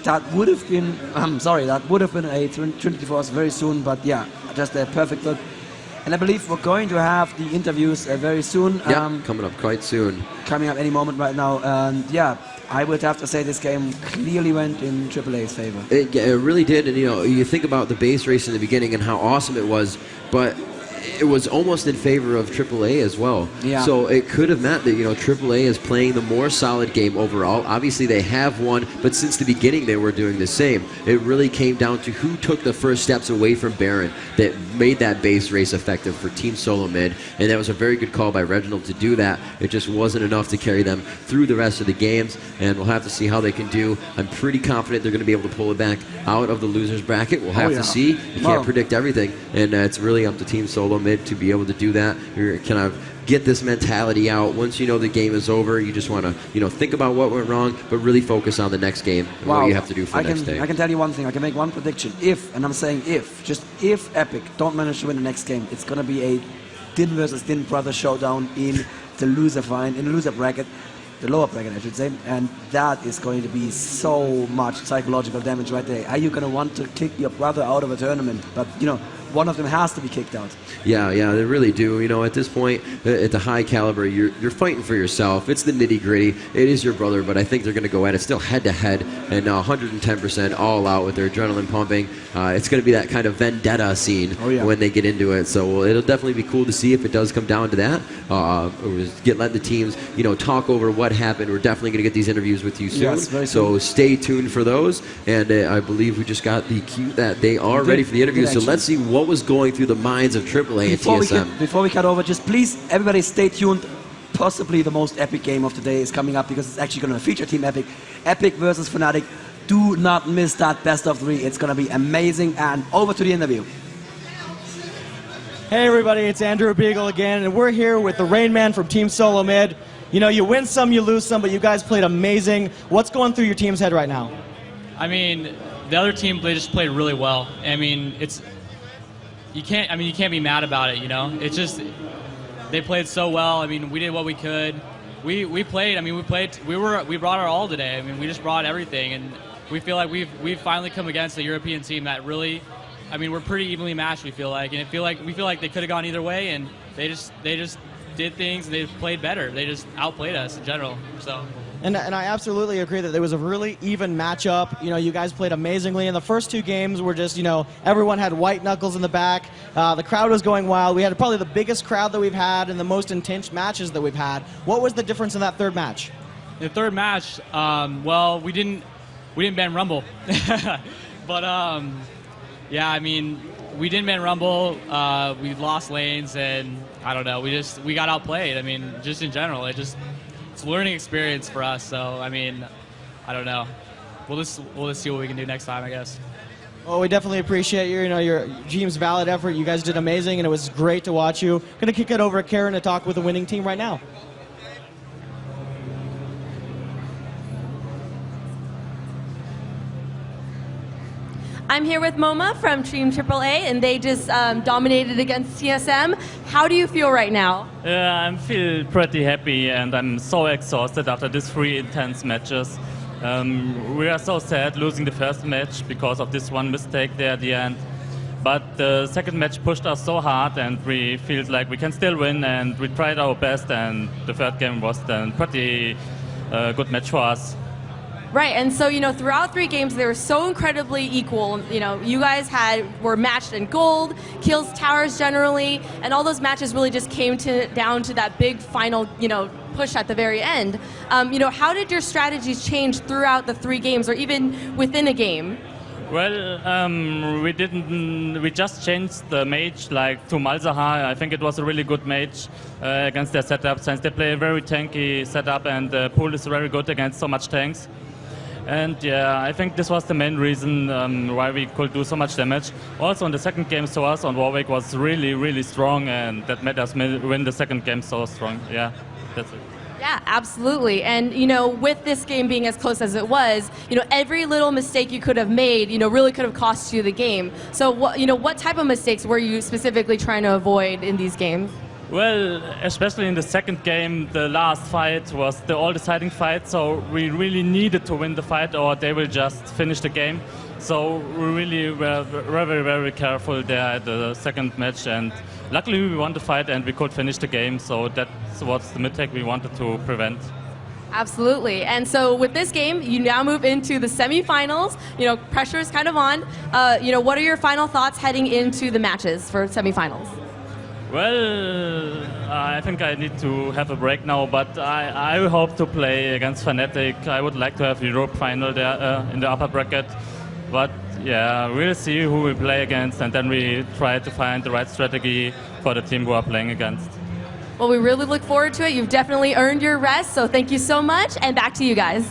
Speaker 14: That would have been, that would have been a Trinity Force very soon, but yeah, just a perfect look. And I believe we're going to have the interviews very soon.
Speaker 7: Coming up quite soon.
Speaker 14: Coming up any moment right now. And yeah, I would have to say this game clearly went in AAA's favor.
Speaker 7: It really did. And you think about the base race in the beginning and how awesome it was, but it was almost in favor of AAA as well.
Speaker 14: Yeah.
Speaker 7: So it could have meant that AAA is playing the more solid game overall. Obviously they have won, but since the beginning they were doing the same. It really came down to who took the first steps away from Baron that made that base race effective for Team Solo Mid, and that was a very good call by Reginald to do that. It just wasn't enough to carry them through the rest of the games, and we'll have to see how they can do. I'm pretty confident they're going to be able to pull it back out of the losers bracket. We'll have to see. You can't predict everything, and it's really up to Team Solo Mid to be able to do that. You're kind of get this mentality out. Once you know the game is over, you just want to think about what went wrong, but really focus on the next game and what you have to do for the next day.
Speaker 14: I can tell you one thing. I can make one prediction. If, and I'm saying if, just if Epic don't manage to win the next game, it's going to be a Din versus Din brother showdown in the loser bracket, the lower bracket I should say, and that is going to be so much psychological damage right there. Are you going to want to kick your brother out of a tournament? But one of them has to be kicked out.
Speaker 7: Yeah, they really do. At this point, at the high caliber, you're fighting for yourself. It's the nitty-gritty. It is your brother, but I think they're going to go at it still head-to-head and 110% all out with their adrenaline pumping. It's going to be that kind of vendetta scene when they get into it. So it'll definitely be cool to see if it does come down to that. Let the teams, talk over what happened. We're definitely going to get these interviews with you soon.
Speaker 14: Yes, very
Speaker 7: so
Speaker 14: soon.
Speaker 7: stay tuned for those. And I believe we just got the cue that they are ready for the interviews. So let's see what was going through the minds of AAA and TSM.
Speaker 14: Before we cut over, just please, everybody stay tuned. Possibly the most epic game of the day is coming up because it's actually going to feature Team Epic. Epic versus Fnatic. Do not miss that best of 3. It's going to be amazing. And over to the interview.
Speaker 13: Hey everybody, it's Andrew Beagle again, and we're here with the Rain Man from Team Solo Mid. You win some, you lose some, but you guys played amazing. What's going through your team's head right now?
Speaker 4: I mean, the other team, they just played really well. I mean, you can't be mad about it, It's just, they played so well. I mean, we did what we could. We played, we brought our all today. I mean, we just brought everything, and we feel like we've finally come against a European team that really, we're pretty evenly matched, we feel like, and we feel like they could have gone either way, and they just did things, and they played better. They just outplayed us in general, so.
Speaker 13: And I absolutely agree that there was a really even matchup. You guys played amazingly. In the first 2 games were just, everyone had white knuckles in the back. The crowd was going wild. We had probably the biggest crowd that we've had and the most intense matches that we've had. What was the difference in that third match?
Speaker 4: The third match, well, we didn't ban Rumble. But, yeah, we didn't ban Rumble. We lost lanes, and I don't know. We got outplayed. Just in general, it's a learning experience for us. So, I don't know. We'll just see what we can do next time, I guess.
Speaker 13: Well, we definitely appreciate your team's valid effort. You guys did amazing, and it was great to watch you. Going to kick it over to Karen to talk with the winning team right now.
Speaker 3: I'm here with Moma from Team AAA, and they just dominated against TSM. How do you feel right now?
Speaker 1: I feel pretty happy, and I'm so exhausted after these 3 intense matches. We are so sad losing the first match because of this one mistake there at the end. But the second match pushed us so hard, and we feel like we can still win, and we tried our best, and the third game was then pretty good match for us.
Speaker 3: Right, and so, throughout 3 games, they were so incredibly equal. You guys were matched in gold, kills, towers generally, and all those matches really just came down to that big final, push at the very end. How did your strategies change throughout the 3 games, or even within a game?
Speaker 1: Well, we just changed the mage to Malzahar. I think it was a really good mage against their setup, since they play a very tanky setup, and the pool is very good against so much tanks. And yeah, I think this was the main reason why we could do so much damage. Also in the second game, Soaz on Warwick was really, really strong, and that made us win the second game so strong. Yeah, that's it.
Speaker 3: Yeah, absolutely. And, you know, with this game being as close as it was, you know, every little mistake you could have made, you know, really could have cost you the game. So, what type of mistakes were you specifically trying to avoid in these games?
Speaker 1: Well, especially in the second game, the last fight was the all-deciding fight, so we really needed to win the fight or they will just finish the game. So we really were very, very careful there at the second match, and luckily we won the fight and we could finish the game, so that's what's the mistake we wanted to prevent.
Speaker 3: Absolutely. And so with this game, you now move into the semifinals. You know, pressure is kind of on. You know, what are your final thoughts heading into the matches for semifinals?
Speaker 1: Well, I think I need to have a break now, but I hope to play against Fnatic. I would like to have Europe final there in the upper bracket. But yeah, we'll see who we play against, and then we try to find the right strategy for the team who are playing against.
Speaker 3: Well, we really look forward to it. You've definitely earned your rest, so thank you so much, and back to you guys.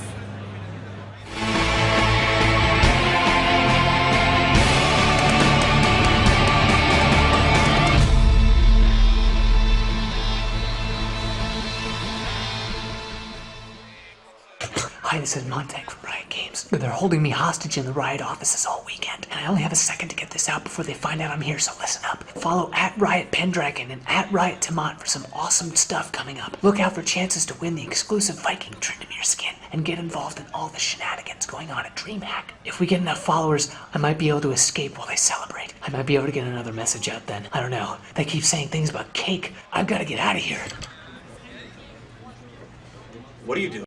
Speaker 12: Hi, this is Montek from Riot Games. They're holding me hostage in the Riot offices all weekend, and I only have a second to get this out before they find out I'm here, so listen up. Follow @RiotPendragon and @RiotTimot for some awesome stuff coming up. Look out for chances to win the exclusive Viking Tryndamere skin and get involved in all the shenanigans going on at DreamHack. If we get enough followers, I might be able to escape while they celebrate. I might be able to get another message out then. I don't know. They keep saying things about cake. I've got to get out of here.
Speaker 17: What are you doing?